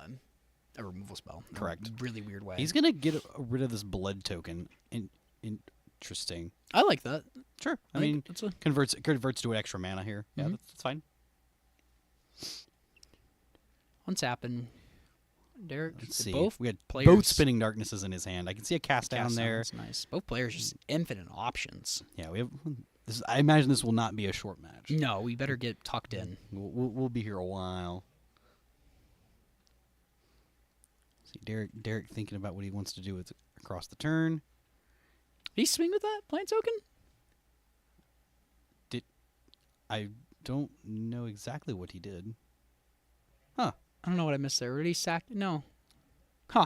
S1: a removal spell.
S11: Correct.
S1: In a really weird way.
S11: He's gonna get rid of this blood token. Interesting.
S1: I like that.
S11: Sure. I mean,
S1: that's a...
S11: converts to an extra mana here. Yeah, that's fine.
S1: Untapping. Derek.
S11: Let's see.
S1: Both
S11: we had
S1: players.
S11: both Spinning Darknesses in his hand. I can see a cast down there.
S1: That's nice. Both players just infinite options.
S11: Yeah, we have. I imagine this will not be a short match.
S1: No, we better get tucked in.
S11: We'll be here a while. See, Derek thinking about what he wants to do with across the turn.
S1: Did he swing with that plant token?
S11: I don't know exactly what he did. Huh.
S1: I don't know what I missed there. Really sacked? No. Huh.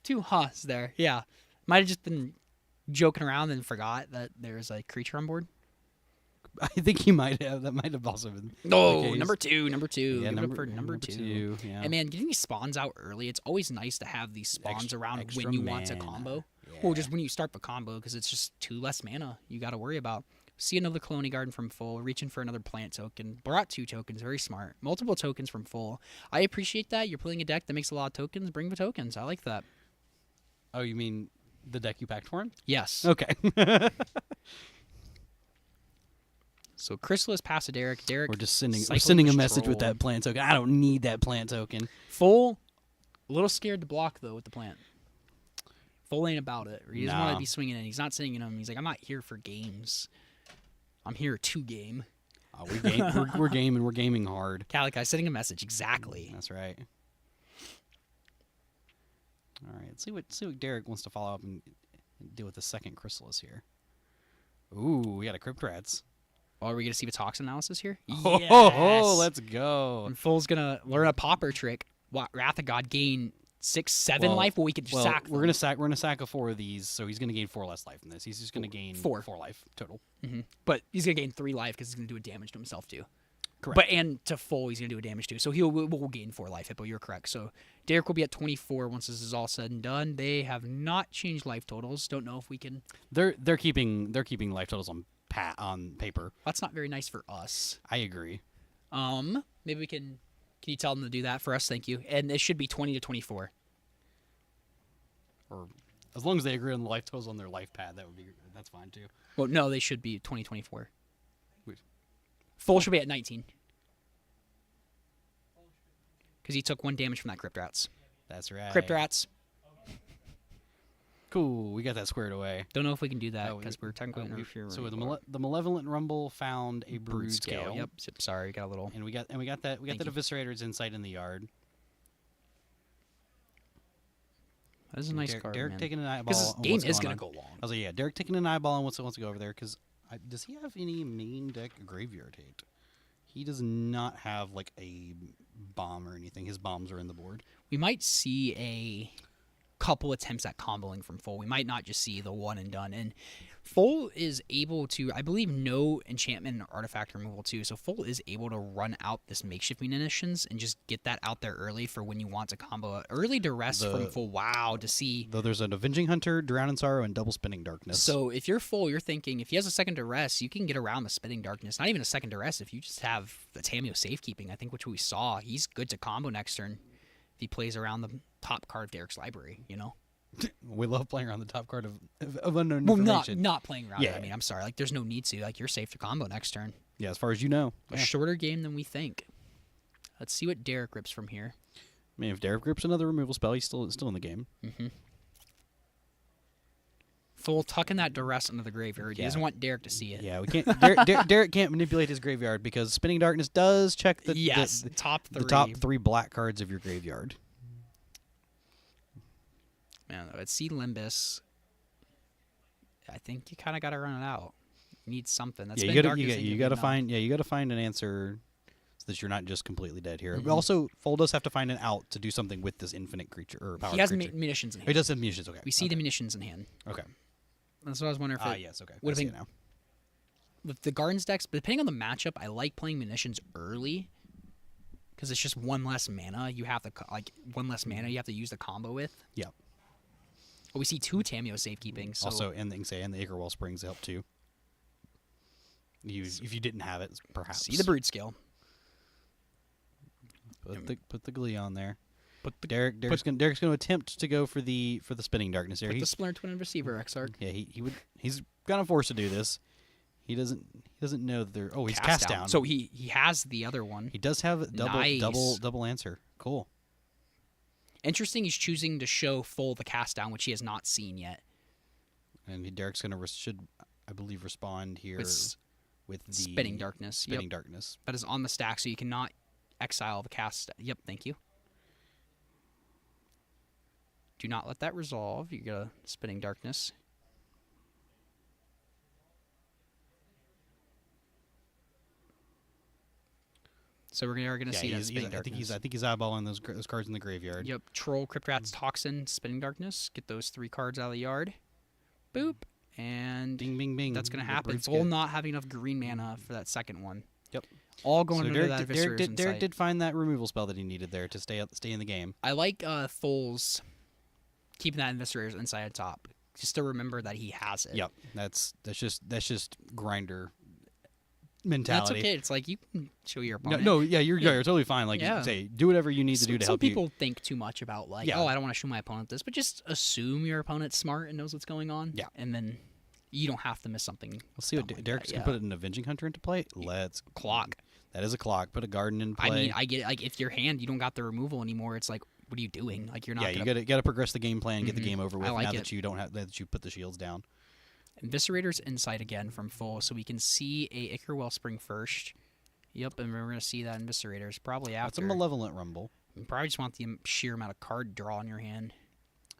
S1: 2 huhs there. Yeah. Might have just been joking around and forgot that there's a creature on board.
S11: I think he might have. That might have also been.
S1: No,
S11: the case.
S1: number two.
S11: Yeah,
S1: Give it up for number two.
S11: Yeah.
S1: And man, getting these spawns out early, it's always nice to have these spawns around
S11: extra
S1: when you want to
S11: mana.
S1: combo.
S11: Yeah.
S1: Well, just when you start the combo, because it's just 2 less mana you got to worry about. See another Colony Garden from full, reaching for another plant token. Brought 2 tokens, very smart. Multiple tokens from full. I appreciate that. You're playing a deck that makes a lot of tokens. Bring the tokens. I like that.
S11: Oh, you mean the deck you packed for him?
S1: Yes.
S11: Okay.
S1: So Chrysalis past to Derek. Derek.
S11: We're just sending. We're
S1: cycling
S11: sending a
S1: this
S11: message with
S1: troll.
S11: that plant token. I don't need that plant token.
S1: Full. A little scared to block though with the plant. Full ain't about it. Or he doesn't want
S11: Nah.
S1: to be swinging in. He's not singing them. He's like, I'm not here for games. I'm here to game.
S11: We're gaming. We're gaming hard.
S1: Calico sending a message. Exactly.
S11: That's right. All right. Let's see what Derek wants to follow up and deal with the second Chrysalis here. Ooh, we got a Crypt Rats.
S1: Oh, are we gonna see the toxin analysis here?
S11: Oh, let's go.
S1: And Full's gonna learn a Pauper trick. Wrath of God gain 6, 7 life, but we can just sack.
S11: We're gonna sack a 4 of these, so he's gonna gain 4 less life in this. He's just gonna gain 4 life total.
S1: But he's gonna gain 3 life because he's gonna do a damage to himself too.
S11: Correct.
S1: But and to Full, he's gonna do a damage too. So will gain 4 life. Hippo, you're correct. So Derek will be at 24 once this is all said and done. They have not changed life totals. Don't know if we can.
S11: They're keeping life totals on paper.
S1: That's not very nice for us.
S11: I agree.
S1: Maybe we can. Can you tell them to do that for us? Thank you. And it should be 20 to 24.
S11: Or as long as they agree on the life totals on their life pad, that's fine too.
S1: Well, no, they should be 20, 24.
S11: Wait.
S1: Full should be at 19. Because he took 1 damage from that Crypt Rats.
S11: That's right.
S1: Crypt Rats.
S11: Cool. We got that squared away.
S1: Don't know if we can do that because we're technically interfering.
S11: So the Malevolent Rumble found a brood scale.
S1: Yep. Sorry, got a little.
S11: And we got that Eviscerator's Insight in the yard.
S1: That is a nice card,
S11: Derek
S1: man.
S11: taking an eyeball.
S1: Because this
S11: on
S1: game
S11: what's
S1: is
S11: going
S1: gonna
S11: on.
S1: go long.
S11: I was like, yeah, Derek taking an eyeball on wants to go over there because does he have any main deck graveyard hate? He does not have like a bomb or anything. His bombs are in the board.
S1: We might see a couple attempts at comboing from Full. We might not just see the one and done. And Full is able to, I believe, no enchantment and artifact removal too. So Full is able to run out this makeshift munitions and just get that out there early for when you want to combo early duress from Full. Wow, to see.
S11: Though there's an Avenging Hunter, Drown in Sorrow, and Double Spinning Darkness.
S1: So if you're Full, you're thinking if he has a second duress, you can get around the Spinning Darkness. Not even a second duress. If you just have the Tameo safekeeping, I think which we saw, he's good to combo next turn. If he plays around the top card of Derek's library, you know.
S11: We love playing around the top card of unknown
S1: Well,
S11: information.
S1: not playing around.
S11: Yeah.
S1: I mean, I'm sorry. Like, there's no need to. Like, you're safe to combo next turn.
S11: Yeah, as far as you know.
S1: A shorter game than we think. Let's see what Derek rips from here.
S11: I mean, if Derek grips another removal spell, he's still in the game.
S1: Mm-hmm. Full tucking that duress into the graveyard. He doesn't want Derek to see it.
S11: Yeah, we can't. Derek can't manipulate his graveyard because Spinning Darkness does check the
S1: top 3.
S11: the top 3 black cards of your graveyard.
S1: Man, though, at Sea Limbus, I think you kind of got to run it out. You need something. That's
S11: Yeah, you gotta find an answer so that you're not just completely dead here. But also, Full does have to find an out to do something with this infinite creature or power.
S1: He has
S11: creature.
S1: munitions in hand.
S11: He does have munitions. Okay,
S1: We see the munitions in hand.
S11: Okay.
S1: That's what I was wondering if
S11: yes. Okay.
S1: would
S11: I see
S1: have
S11: it
S1: been
S11: now.
S1: with the Gardens decks, but depending on the matchup, I like playing munitions early because it's just 1 less mana. You have to 1 less mana you have to use the combo with.
S11: Yeah.
S1: But we see 2 Tameo safekeeping. So
S11: Also, and the Acrewall Springs help too. If you didn't have it, perhaps
S1: see the brood scale.
S11: Put the Glee on there. Derek's going to attempt to go for the Spinning Darkness here.
S1: Put the Splinter Twin Receiver Exarch.
S11: Yeah, he's gonna force to do this. He doesn't know that they're. Oh, he's cast down.
S1: So he has the other one.
S11: He does have
S1: Nice.
S11: double answer. Cool.
S1: Interesting. He's choosing to show Full the cast down, which he has not seen yet.
S11: And Derek's should I believe respond here with the
S1: Spinning Darkness.
S11: Spinning Darkness.
S1: That is on the stack, so you cannot exile the cast. Yep, thank you. Do not let that resolve. You get a Spinning Darkness. So we're going to see that Spinning Darkness.
S11: I think he's eyeballing those cards in the graveyard.
S1: Yep, Troll, Crypt Rats, Toxin, Spinning Darkness. Get those 3 cards out of the yard. Boop. And
S11: Bing, bing, bing.
S1: that's going to
S11: The
S1: happen.
S11: Brood
S1: Full
S11: Scale.
S1: not having enough green mana for that second one.
S11: Yep.
S1: All going
S11: So
S1: under that
S11: Derek
S1: Eviscerer's
S11: Derek
S1: Insight.
S11: did find that removal spell that he needed there to stay in the game.
S1: I like Foles keeping that Eviscerer's Insight at top, just to remember that he has it.
S11: Yep. That's just grinder mentality.
S1: That's okay. It's like you can show your
S11: No,
S1: opponent.
S11: no, yeah, you're totally fine. Like
S1: Yeah.
S11: you say, do whatever you need to do to
S1: Some
S11: help
S1: people
S11: you.
S1: think too much about like,
S11: Yeah.
S1: oh, I don't want to show my opponent this, but just assume your opponent's smart and knows what's going on.
S11: Yeah.
S1: And then you don't have to miss something.
S11: Let's see what
S1: dumb like
S11: Derek's
S1: that,
S11: gonna put an Avenging Hunter into play. Let's
S1: Clock.
S11: That is a clock. Put a garden in play.
S1: I mean, I get it. Like if your hand you don't got the removal anymore, it's like, what are you doing? Like you're not.
S11: yeah, you gotta progress the game plan and get the
S1: Mhm.
S11: game over with.
S1: I like
S11: now
S1: it.
S11: that you don't have that you put the shields down.
S1: Eviscerator's Insight again from full, so we can see a Ichor Wellspring first. Yep, and we're gonna see that Eviscerator's probably
S11: That's
S1: after.
S11: a Malevolent Rumble.
S1: You probably just want the sheer amount of card draw in your hand.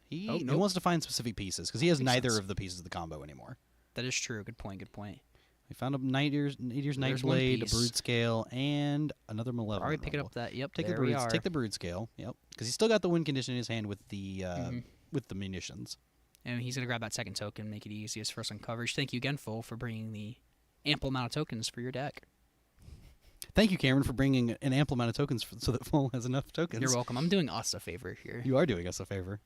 S11: He,
S1: Oh,
S11: he
S1: nope.
S11: wants to find specific pieces because he has
S1: Makes
S11: neither
S1: sense.
S11: of the pieces of the combo anymore.
S1: That is true. Good point. Good point.
S11: We found a Nightier's
S1: There's one
S11: Nightblade, a
S1: piece.
S11: Brood Scale, and another Malevolent
S1: Probably picking
S11: Rumble.
S1: up that. Yep.
S11: Take
S1: there
S11: the
S1: we
S11: brood,
S1: are.
S11: take the Brood Scale. Yep, because he's still got the win condition in his hand with the munitions.
S1: And he's going to grab that second token, make it easiest for us on coverage. Thank you again, Full, for bringing the ample amount of tokens for your deck.
S11: Thank you, Cameron, for bringing an ample amount of tokens so that Full has enough tokens.
S1: You're welcome. I'm doing us a favor here.
S11: You are doing us a favor.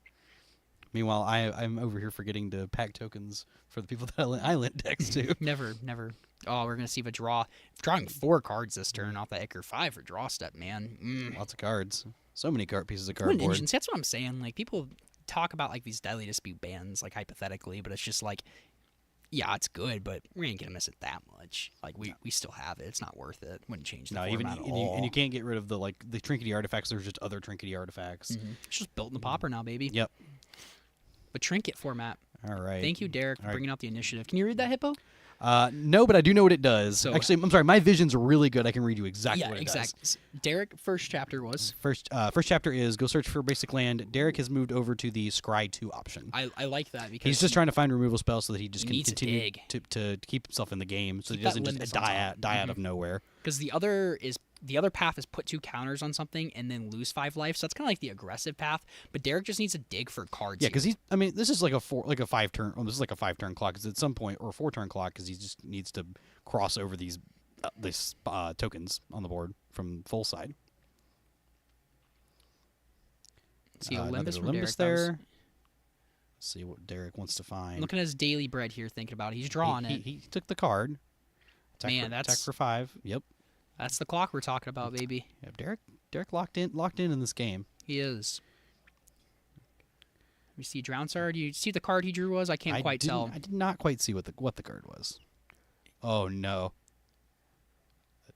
S11: Meanwhile, I'm over here forgetting to pack tokens for the people that I lent decks to.
S1: Never. Oh, we're going to see if a draw. Drawing 4 cards this turn off that Ichor 5 for draw step, man.
S11: Lots of cards. So many pieces of
S1: What an
S11: cardboard.
S1: engine. See, that's what I'm saying. Like, people talk about, like, these Deadly Dispute bans, like, hypothetically, but it's just like, yeah, it's good, but we ain't going to miss it that much. Like, we still have it. It's not worth it. Wouldn't change the
S11: No,
S1: format
S11: even
S1: at
S11: and
S1: all.
S11: you can't get rid of the trinkety artifacts. There's just other trinkety artifacts.
S1: It's just built in the Pauper now, baby.
S11: Yep.
S1: But trinket format.
S11: All right.
S1: Thank you, Derek, for
S11: All right.
S1: bringing out the initiative. Can you read that, Hippo?
S11: No, but I do know what it does.
S1: So-
S11: Actually, I'm sorry. My vision's really good. I can read you exactly
S1: Yeah,
S11: what it
S1: exactly.
S11: does.
S1: Derek, first chapter was.
S11: First chapter is go search for basic land. Derek has moved over to the Scry 2 option.
S1: I like that because
S11: He's just trying to find removal spells so that he just can
S1: needs to
S11: continue
S1: dig.
S11: to keep himself in the game, so
S1: Keep
S11: he
S1: that
S11: doesn't just
S1: limits on
S11: die
S1: top.
S11: out of nowhere.
S1: Because the other path is put 2 counters on something and then lose 5 life. So that's kind of like the aggressive path. But Derek just needs to dig for cards.
S11: Yeah,
S1: here.
S11: because this is like a 5 turn. This is like a 5 turn clock. Because at some point, or a 4 turn clock, because he just needs to cross over these tokens on the board from full side.
S1: See
S11: Another
S1: Olympus from
S11: Olympus
S1: Derek.
S11: there. See what Derek wants to find.
S1: Looking at his daily bread here, thinking about it. He's drawing it.
S11: He took the card.
S1: Man,
S11: attack
S1: that's
S11: for 5. Yep.
S1: That's the clock we're talking about, baby.
S11: Yep. Derek locked in this game.
S1: He is. You see Drownstar? Do you see the card he drew was? I can't quite tell.
S11: I did not quite see what the card was. Oh no.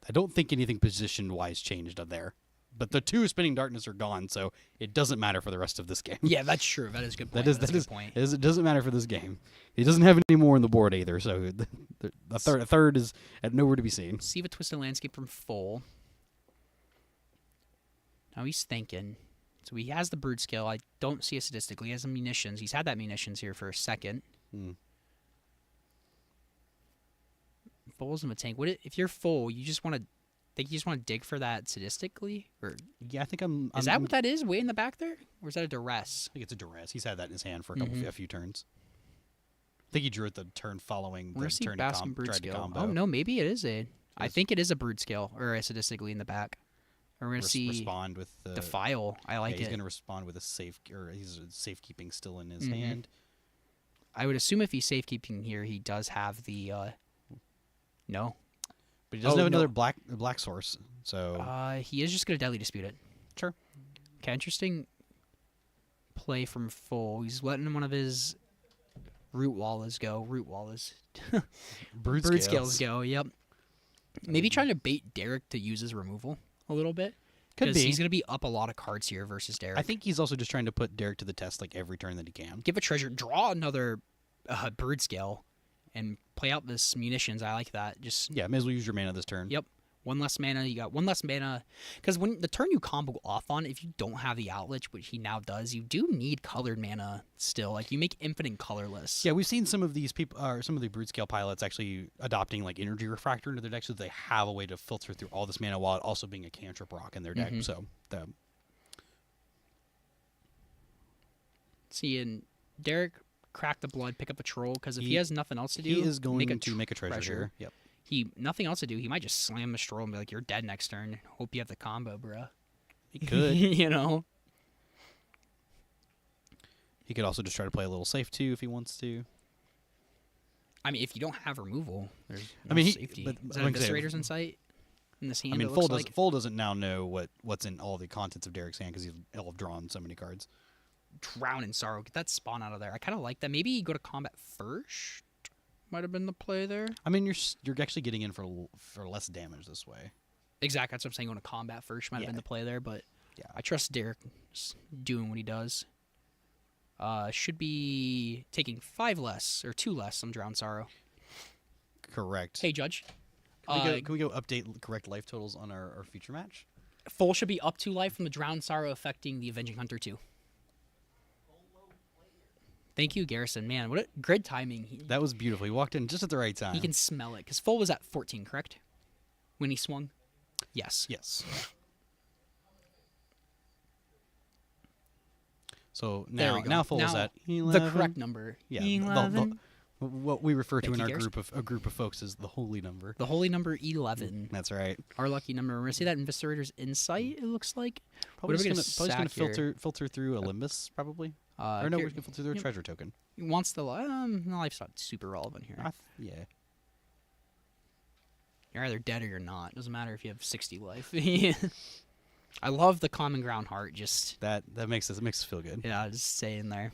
S11: I don't think anything position wise changed on there. But the 2 spinning darkness are gone, so it doesn't matter for the rest of this game.
S1: Yeah, that's true. That is a good point.
S11: That's
S1: a good point.
S11: It doesn't matter for this game. He doesn't have any more on the board either, so a third is at nowhere to be seen.
S1: See the Twisted Landscape from full. Now he's thinking. So he has the Brood Scale. I don't see it statistically. He has the munitions. He's had that munitions here for a second. Full's in the tank. If you're full, you just want to dig for that statistically, or
S11: Yeah, I think I'm.
S1: is that what that is? Way in the back there, or is that a duress?
S11: I think it's a duress. He's had that in his hand for a few turns. I think he drew it the turn following
S1: We're
S11: the
S1: gonna see
S11: turn
S1: Basking
S11: he
S1: Brood
S11: tried to
S1: Scale.
S11: combo.
S1: Oh no, maybe it is a. I think it is a Brood Scale or a statistically in the back. We're gonna see
S11: respond with the
S1: Defile. I like
S11: he's
S1: it.
S11: gonna respond with a he's safekeeping still in his
S1: Mhm.
S11: hand.
S1: I would assume if he's safekeeping here, he does have the. No.
S11: But he doesn't have
S1: no.
S11: another black source, so
S1: He is just gonna Deadly Dispute it.
S11: sure.
S1: Okay, interesting play from full. He's letting one of his Root Wallas go. Root Wallas.
S11: Brood
S1: Scales
S11: scales.
S1: go. Yep. Maybe trying to bait Derek to use his removal a little bit.
S11: Could
S1: 'Cause
S11: be.
S1: He's gonna be up a lot of cards here versus Derek.
S11: I think he's also just trying to put Derek to the test like every turn that he can.
S1: Give a treasure, draw another Brood Scale, and play out this munitions. I like that. Just
S11: Yeah, may as well use your mana this turn.
S1: Yep. 1 less mana. You got 1 less mana. Because when the turn you combo off on, if you don't have the outlet, which he now does, you do need colored mana still. Like, you make infinite colorless.
S11: Yeah, we've seen some of these people, some of the Brood Scale pilots actually adopting like Energy Refractor into their deck, so they have a way to filter through all this mana while it also being a cantrip rock in their deck. So
S1: See, and Derek crack the blood, pick up a troll, because if he
S11: He-
S1: has nothing else to do,
S11: He is going
S1: make a
S11: to make a treasure here. Yep.
S1: He nothing else to do. He might just slam the troll and be like, "You're dead next turn. Hope you have the combo, bruh."
S11: He could.
S1: You know.
S11: He could also just try to play a little safe too if he wants to.
S1: I mean, if you don't have removal, there's no
S11: I mean,
S1: safety.
S11: but
S1: Is that
S11: like I say,
S1: Eviscerators in sight? In this hand,
S11: I mean,
S1: it looks like?
S11: Full doesn't now know what's in all the contents of Derek's hand because he'll have drawn so many cards.
S1: Drown in Sorrow. Get that spawn out of there. I kind of like that. Maybe you go to combat first. Might have been the play there.
S11: I mean, you're actually getting in for less damage this way.
S1: Exactly. That's what I'm saying. Going to combat first might have been the play there, but
S11: Yeah.
S1: I trust Derek doing what he does. Should be taking 5 less or 2 less on Drown Sorrow.
S11: Correct.
S1: Hey, Judge.
S11: Can we go update correct life totals on our future match?
S1: Full should be up 2 life from the Drown Sorrow affecting the Avenging Hunter 2. Thank you, Garrison. Man, what a grid timing.
S11: That was beautiful. He walked in just at the right time.
S1: He can smell it. Because Full was at 14, correct? When he swung? Yes.
S11: Yes. So
S1: There
S11: now,
S1: we go.
S11: now Full is
S1: Now,
S11: at 11.
S1: the correct number.
S11: Yeah.
S1: 11.
S11: What we refer to
S1: Thank
S11: in
S1: you,
S11: our
S1: Garrison.
S11: group of folks as the holy number.
S1: The holy number 11.
S11: That's right.
S1: Our lucky number. We're going to see that in Eviscerator's Insight, it looks like.
S11: Probably
S1: What are we
S11: just gonna
S1: sack here?
S11: filter through a Limbus, probably. Or no, we're gonna filter through a
S1: yep.
S11: treasure token.
S1: He wants the life's not super relevant here.
S11: Yeah.
S1: You're either dead or you're not. Doesn't matter if you have 60 life. I love the common ground heart. Just
S11: that makes us feel good.
S1: Yeah, just saying there.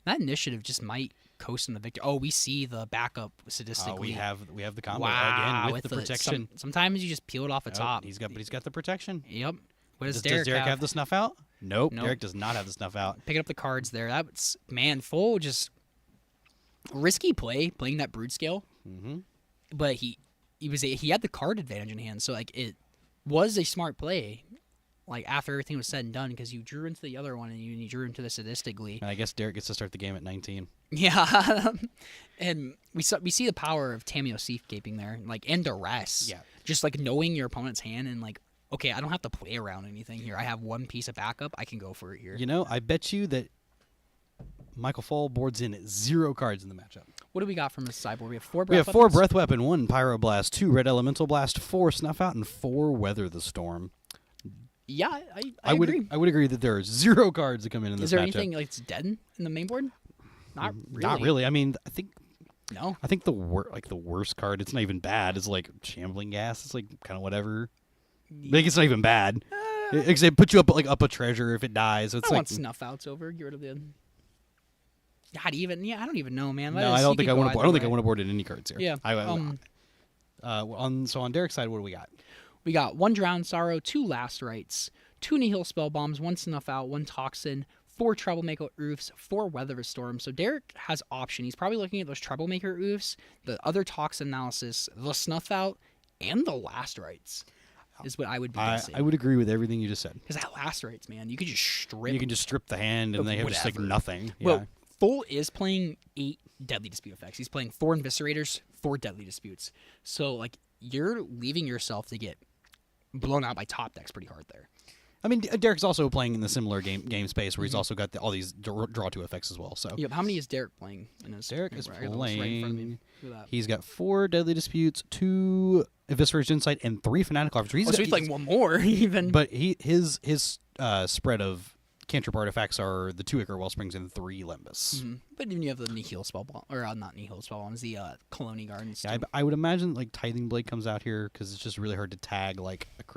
S1: That initiative just might coast in the victory. Oh, we see the backup statistically.
S11: We have the combo
S1: wow,
S11: again with the protection.
S1: Sometimes you just peel it off the
S11: Oh,
S1: top.
S11: He's got the protection.
S1: Yep. What does
S11: Does Derek
S1: have?
S11: have the snuff out? Nope.
S1: Nope.
S11: Derek does not have the snuff out.
S1: Picking up the cards there. That's man, Full just risky play playing that brood scale.
S11: Mm-hmm.
S1: But he had the card advantage in hand, so like it was a smart play. Like after everything was said and done, because you drew into the other one and you drew into the statistically.
S11: And I guess Derek gets to start the game at 19.
S1: Yeah, and we see the power of Tamio Seafcaping there, like and duress.
S11: Yeah,
S1: just like knowing your opponent's hand and like, okay, I don't have to play around anything here. I have one piece of backup. I can go for it here.
S11: You know, I bet you that Michael Fall boards in 0 cards in the matchup.
S1: What do we got from the sideboard? We have 4 breath
S11: We have 4
S1: weapons?
S11: Breath Weapon, 1 Pyroblast, 2 Red Elemental Blast, 4 Snuff Out, and 4 Weather the Storm.
S1: Yeah, I agree.
S11: I would agree that there are 0 cards that come in this matchup.
S1: Is there anything like it's dead in the main board? Not really.
S11: Not really. I mean, I think the worst card. It's not even bad. It's like Shambling Gas. It's like kind of whatever. Like it's not even bad. It puts you up a treasure if it dies. So it's
S1: I
S11: like
S1: want snuff outs over. Get rid of the. Not even. Yeah, I don't even know, man.
S11: no, I don't think I want to. I don't think I want to board in any cards here.
S1: Yeah.
S11: On Derek's side, what do we got?
S1: We got 1 Drown Sorrow, 2 Last Rites, 2 Nihil Spell Bombs, 1 Snuff Out, 1 Toxin, 4 Troublemaker Oofs, 4 Weather Storm. So Derek has option. He's probably looking at those Troublemaker Oofs, the other Toxin analysis, the Snuff Out, and the Last Rites. Is what I would be guessing.
S11: I would agree with everything you just said.
S1: Because that Last Rites, man, you could just strip.
S11: You can just strip the hand, and they have just like
S1: whatever.
S11: nothing. Yeah.
S1: Well, Full is playing 8 Deadly Dispute effects. He's playing 4 Eviscerators, 4 Deadly Disputes. So like you're leaving yourself to get blown out by top decks pretty hard there.
S11: I mean, Derek's also playing in the similar game space where he's also got all these draw 2 effects as well. So
S1: Yep. How many is Derek playing in his?
S11: Derek is
S1: I got those right in front of me.
S11: playing.
S1: Look at that.
S11: He's got 4 Deadly Disputes, 2 Eviscerate Insight, and 3 Fanatical Arbiter.
S1: So he's playing one more even.
S11: But his spread of cantrip artifacts are the 2 Ichor Wellsprings and 3 Limbus.
S1: Mhm. But then you have the Nihil spell bomb, or not Nihil spell bombs, the Colony Gardens.
S11: Yeah, I would imagine like Tithing Blade comes out here because it's just really hard to tag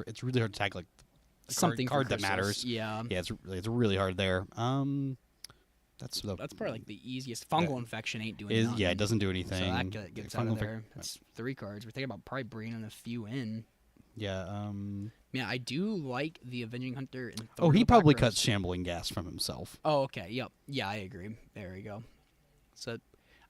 S11: it's really hard to tag like a
S1: Something for
S11: card that
S1: crystals.
S11: matters.
S1: Yeah.
S11: Yeah, it's really hard there. That's
S1: probably like the easiest. Fungal Infection ain't doing nothing.
S11: Yeah, it doesn't do anything.
S1: So that gets out
S11: Fungal
S1: of there. That's 3 cards. We're thinking about probably bringing a few in.
S11: Yeah.
S1: Yeah, I do like the Avenging Hunter. And
S11: Oh, he
S1: Thorn
S11: probably
S1: Black
S11: cuts
S1: Rose.
S11: Shambling Gas from himself.
S1: Oh, okay. Yep. Yeah, I agree. There we go. So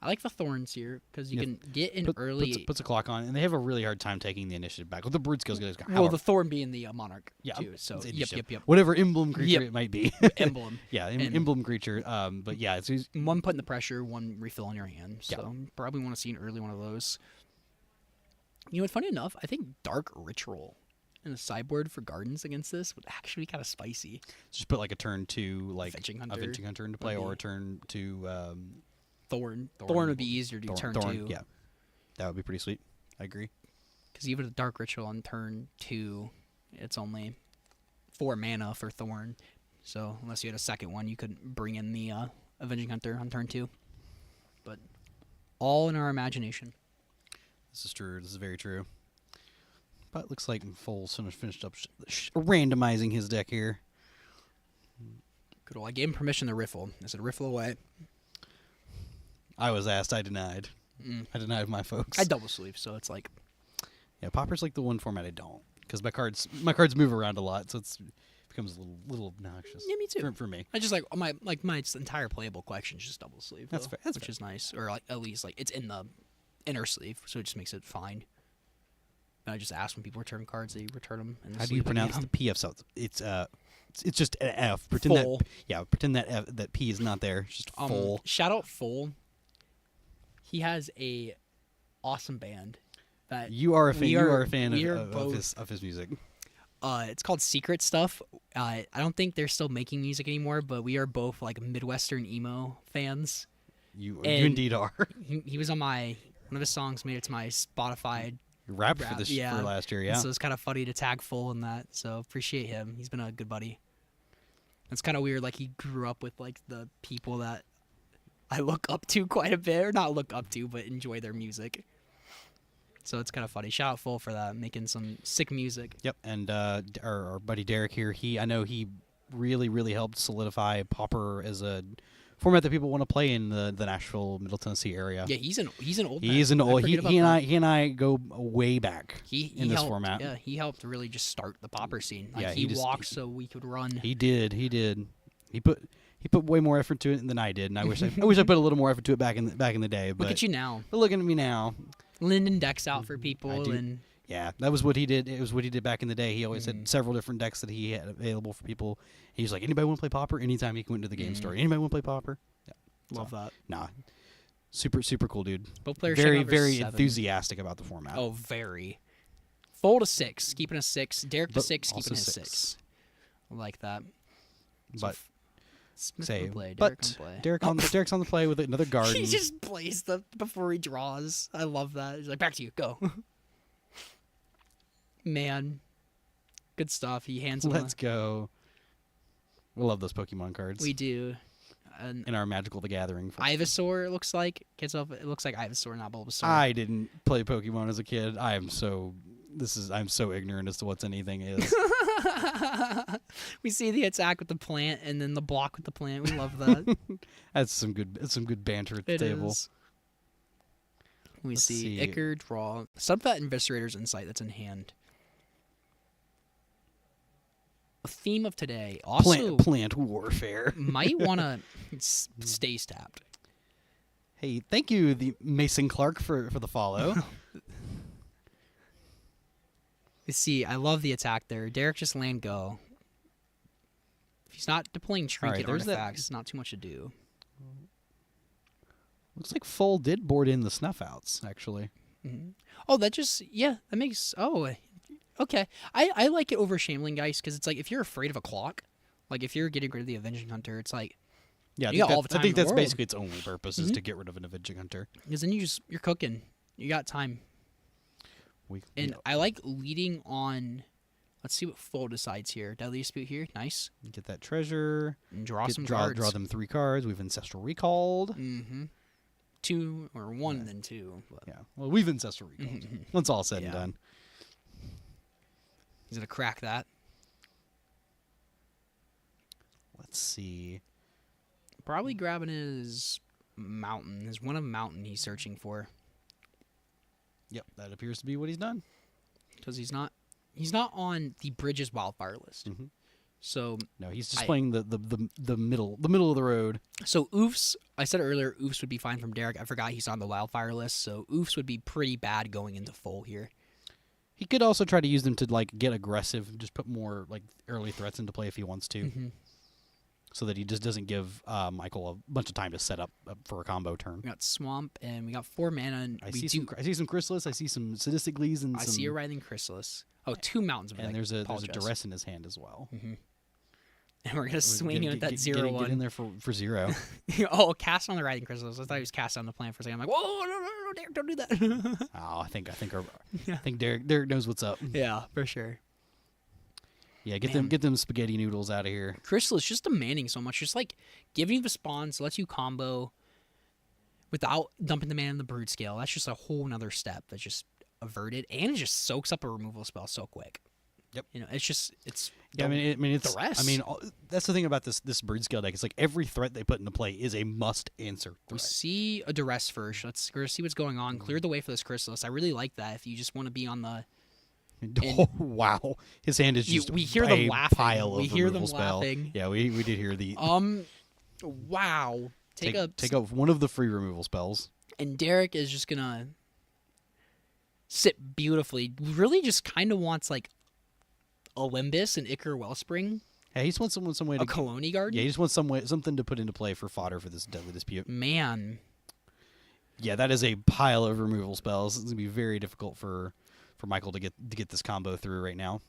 S1: I like the Thorns here because you can get in early.
S11: Puts a clock on, and they have a really hard time taking the initiative back. Well, the Brood skills guys.
S1: Well, the Thorn being the Monarch
S11: Yeah,
S1: too. So
S11: it's
S1: yep.
S11: initiative. Whatever emblem creature it might be.
S1: Emblem.
S11: Yeah,
S1: And
S11: emblem creature. But yeah, it's
S1: 1 putting the pressure, 1 refill on your hand. So probably want to see an early one of those. You know what? Funny enough, I think Dark Ritual in a sideboard for gardens against this would actually be kind of spicy.
S11: Just put like a turn 2 like
S1: Avenging
S11: a
S1: Hunter
S11: Avenging Hunter into play,
S1: would
S11: or
S1: be-
S11: a turn 2
S1: Thorn would be easier to do turn 2.
S11: Yeah, that would be pretty sweet. I agree.
S1: Because even a Dark Ritual on turn 2, it's only 4 mana for Thorn. So unless you had a second one, you could bring in the Avenging Hunter on turn 2. But all in our imagination.
S11: This is true. This is very true. But it looks like Foles finished up randomizing his deck here.
S1: Good old, I gave him permission to riffle. I said riffle away.
S11: I was asked. I denied. I denied my folks.
S1: I double sleeve, so it's like
S11: Yeah, Pauper's like the one format I don't, because my cards move around a lot, so it becomes a little obnoxious.
S1: Yeah, me too.
S11: For me.
S1: I just like my entire playable collection is just double sleeve.
S11: That's
S1: though,
S11: fair. That's
S1: which
S11: fair.
S1: is nice, or like at least like it's in the inner sleeve, so it just makes it fine. And I just ask when people return cards, they return them. In the
S11: How do you
S1: sleeve
S11: pronounce
S1: again.
S11: the PF? So it's just an F. Pretend
S1: Full.
S11: pretend that P is not there. It's just full.
S1: Shout out Full. He has a awesome band. That
S11: You are a fan.
S1: we
S11: You are a fan
S1: we are
S11: of
S1: both-
S11: his music.
S1: It's called Secret Stuff. I don't think they're still making music anymore, but we are both like Midwestern emo fans.
S11: You
S1: And
S11: indeed are.
S1: He was on one of his songs made it to my Spotify
S11: You rapped
S1: rap,
S11: for this
S1: yeah.
S11: for last year,
S1: And
S11: yeah.
S1: so it's kind of funny to tag Full in that. So appreciate him. He's been a good buddy. It's kind of weird. Like he grew up with like the people that I look up to quite a bit, or not look up to, but enjoy their music. So it's kind of funny. Shout out Full for that, making some sick music.
S11: Yep, and our buddy Derek here, I know he really helped solidify Pauper as a format that people want to play in the Nashville, Middle Tennessee area.
S1: Yeah, he's an old.
S11: He is
S1: man.
S11: an old. He
S1: forget about that.
S11: and I go way back
S1: He
S11: in this
S1: helped,
S11: format.
S1: Yeah, he helped really just start the Pauper scene. Like
S11: Yeah,
S1: he
S11: he
S1: walked so we could run.
S11: He did. He put way more effort to it than I did, and I wish I put a little more effort to it back in the day. But
S1: Look at you now.
S11: But looking at me now.
S1: Linden decks out for people,
S11: do.
S1: and
S11: Yeah, that was what he did. It was what he did back in the day. He always
S1: Mm-hmm.
S11: had several different decks that he had available for people. He was like, anybody want to play Pauper? Anytime he can went to the game store. Anybody want to play Pauper? Yeah.
S1: Mm-hmm. love that.
S11: Nah. Super cool dude.
S1: Both players
S11: very,
S1: should have
S11: very
S1: 7.
S11: enthusiastic about the format.
S1: Oh, very. Full to 6, keeping a 6. Derek to
S11: But
S1: 6,
S11: also
S1: keeping a 6.
S11: 6.
S1: I like that.
S11: But
S1: Smith
S11: say,
S1: will play.
S11: but
S1: Derek will play.
S11: Derek's on the play with another garden.
S1: He just plays before he draws. I love that. He's like, back to you, go. Man, good stuff. He hands him.
S11: Let's go. We love those Pokemon cards.
S1: We do. And
S11: in our Magical the Gathering.
S1: Ivysaur, it looks like. It looks like Ivysaur, not Bulbasaur.
S11: I didn't play Pokemon as a kid. I'm so ignorant as to what's anything is.
S1: We see the attack with the plant and then the block with the plant. We love that.
S11: That's some good banter at the
S1: It
S11: table.
S1: is. We
S11: Let's
S1: see
S11: see.
S1: Ichor, draw. Subfat Investigator's Insight that's in hand. A theme of today. Also,
S11: Plant warfare.
S1: might want to stay stabbed.
S11: Hey, thank you, the Mason Clark, for the follow.
S1: You see, I love the attack there. Derek just land go. If he's not deploying trinket
S11: there's that-
S1: artifacts, not too much to do.
S11: Looks like Full did board in the snuff outs, actually.
S1: Oh, that makes. Oh, okay. I like it over Shamelin Geist because it's like if you're afraid of a clock, like if you're getting rid of the Avenging Hunter, it's like
S11: Yeah,
S1: You got all the
S11: I
S1: time
S11: think
S1: in the
S11: that's
S1: world.
S11: basically its only purpose is to get rid of an Avenging Hunter.
S1: because then you're cooking. You got time. And I like leading on. Let's see what Full decides here. Deadly Dispute here. Nice.
S11: Get that treasure.
S1: And draw some
S11: draw
S1: cards.
S11: Draw them 3 cards. We've Ancestral Recalled.
S1: 2 or 1 then 2. But
S11: Yeah. Well, we've Ancestral Recalled. Once all said and
S1: Yeah.
S11: done.
S1: He's gonna crack that.
S11: Let's see.
S1: Probably grabbing his mountain. His one of mountain he's searching for.
S11: Yep, that appears to be what he's done.
S1: Because he's not on the Bridges Wildfire list. So
S11: No, he's just playing the middle of the road.
S1: So Oofs, I said earlier, Oofs would be fine from Derek. I forgot he's on the Wildfire list, so Oofs would be pretty bad going into Full here.
S11: He could also try to use them to like get aggressive, just put more like early threats into play if he wants to, so that he just doesn't give Michael a bunch of time to set up for a combo turn.
S1: We got Swamp, and we got 4 mana. And
S11: I see some Chrysalis. I see some Sadistic Glees, and
S1: I
S11: some...
S1: see a Writhing Chrysalis. Oh, 2 Mountains of
S11: And
S1: Effect.
S11: there's a
S1: Apologize.
S11: duress in his hand as well.
S1: And we're gonna swing him with that 0-1.
S11: Get in there for 0.
S1: Oh, cast on the Writhing Crystals. I thought he was cast on the plant for a second. I'm like, whoa, no, Derek, don't do that.
S11: Oh, I think Derek knows what's up.
S1: Yeah, for sure.
S11: Yeah, get them spaghetti noodles out of here.
S1: Crystal is just demanding so much. Just like giving you the spawns, lets you combo without dumping the man in the brood scale. That's just a whole nother step that's just averted, and it just soaks up a removal spell so quick.
S11: Yep.
S1: It's.
S11: Yeah, I mean, it's
S1: the rest.
S11: I mean, that's the thing about this brood scale deck. It's like every threat they put into play is a must answer
S1: We
S11: threat.
S1: see a duress first. Let's see what's going on. Clear the way for this Chrysalis. I really like that. If you just want to be on the.
S11: Oh wow, his hand is just
S1: we hear
S11: a
S1: them laughing.
S11: pile of
S1: We hear them
S11: removal spell.
S1: laughing.
S11: Yeah, we did hear the
S1: Wow. Take
S11: up one of the free removal spells.
S1: And Derek is just gonna sit beautifully. Really, just kind of wants like Olympus and Icar Wellspring.
S11: Yeah, he just wants some way to
S1: A Colony Garden.
S11: Yeah, he just wants something to put into play for fodder for this deadly dispute.
S1: Man.
S11: Yeah, that is a pile of removal spells. It's gonna be very difficult for Michael to get this combo through right now.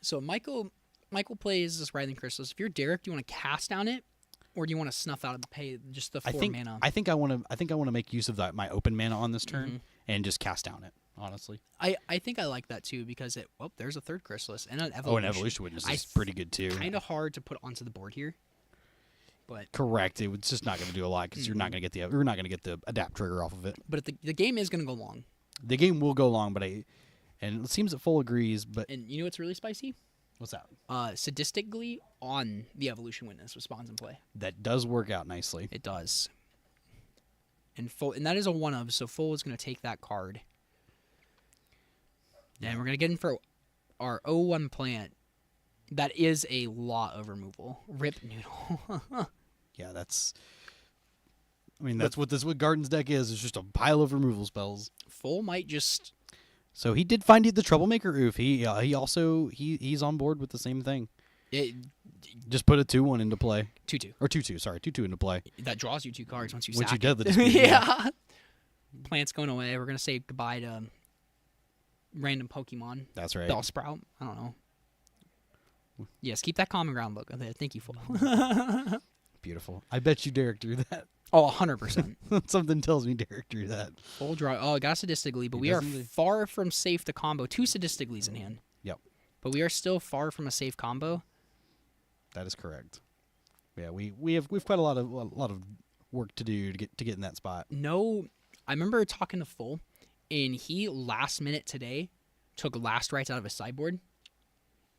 S1: So Michael plays this Writhing Crystals. If you're Derek, do you want to cast down it, or do you want to snuff out of the pay just the 4 mana?
S11: I think I want to make use of my open mana on this turn and just cast down it. Honestly,
S1: I think I like that too because there's a third Chrysalis and an Evolution.
S11: Oh, an Evolution Witness is pretty good too.
S1: Kind of hard to put onto the board here, but
S11: correct. It's just not going to do a lot because you're not going to get the adapt trigger off of it.
S1: But the game is going to go long.
S11: The game will go long, and it seems that Full agrees. But
S1: And you know what's really spicy?
S11: What's that?
S1: Sadistic Glee on the Evolution Witness with spawns in play.
S11: That does work out nicely.
S1: It does. And that is a 1-of, so Full is going to take that card. And we're going to get in for our 0-1 plant. That is a lot of removal. Rip Noodle.
S11: Yeah, that's what Garden's deck is. It's just a pile of removal spells.
S1: Full might just...
S11: So he did find the Troublemaker Oof. He also he's on board with the same thing. Just put a 2/1 into play.
S1: 2/2.
S11: Or 2/2, sorry. 2/2 into play.
S1: That draws you 2 cards once you
S11: Once
S1: sack
S11: you dead the
S1: it.
S11: dispute.
S1: Yeah. Plant's going away. We're going to say goodbye to random Pokemon.
S11: That's right.
S1: Bellsprout. I don't know. Yes, keep that common ground book. Thank you, Full.
S11: Beautiful. I bet you Derek drew that.
S1: Oh, 100%.
S11: Something tells me Derek drew that.
S1: Full draw. Oh, I got Sadistic Glee, but we are far from safe to combo. 2 Sadistic Glees in hand.
S11: Yep.
S1: But we are still far from a safe combo.
S11: That is correct. Yeah, we've quite a lot of work to do to get in that spot.
S1: No, I remember talking to Full, and he last minute today took Last Rites out of his sideboard.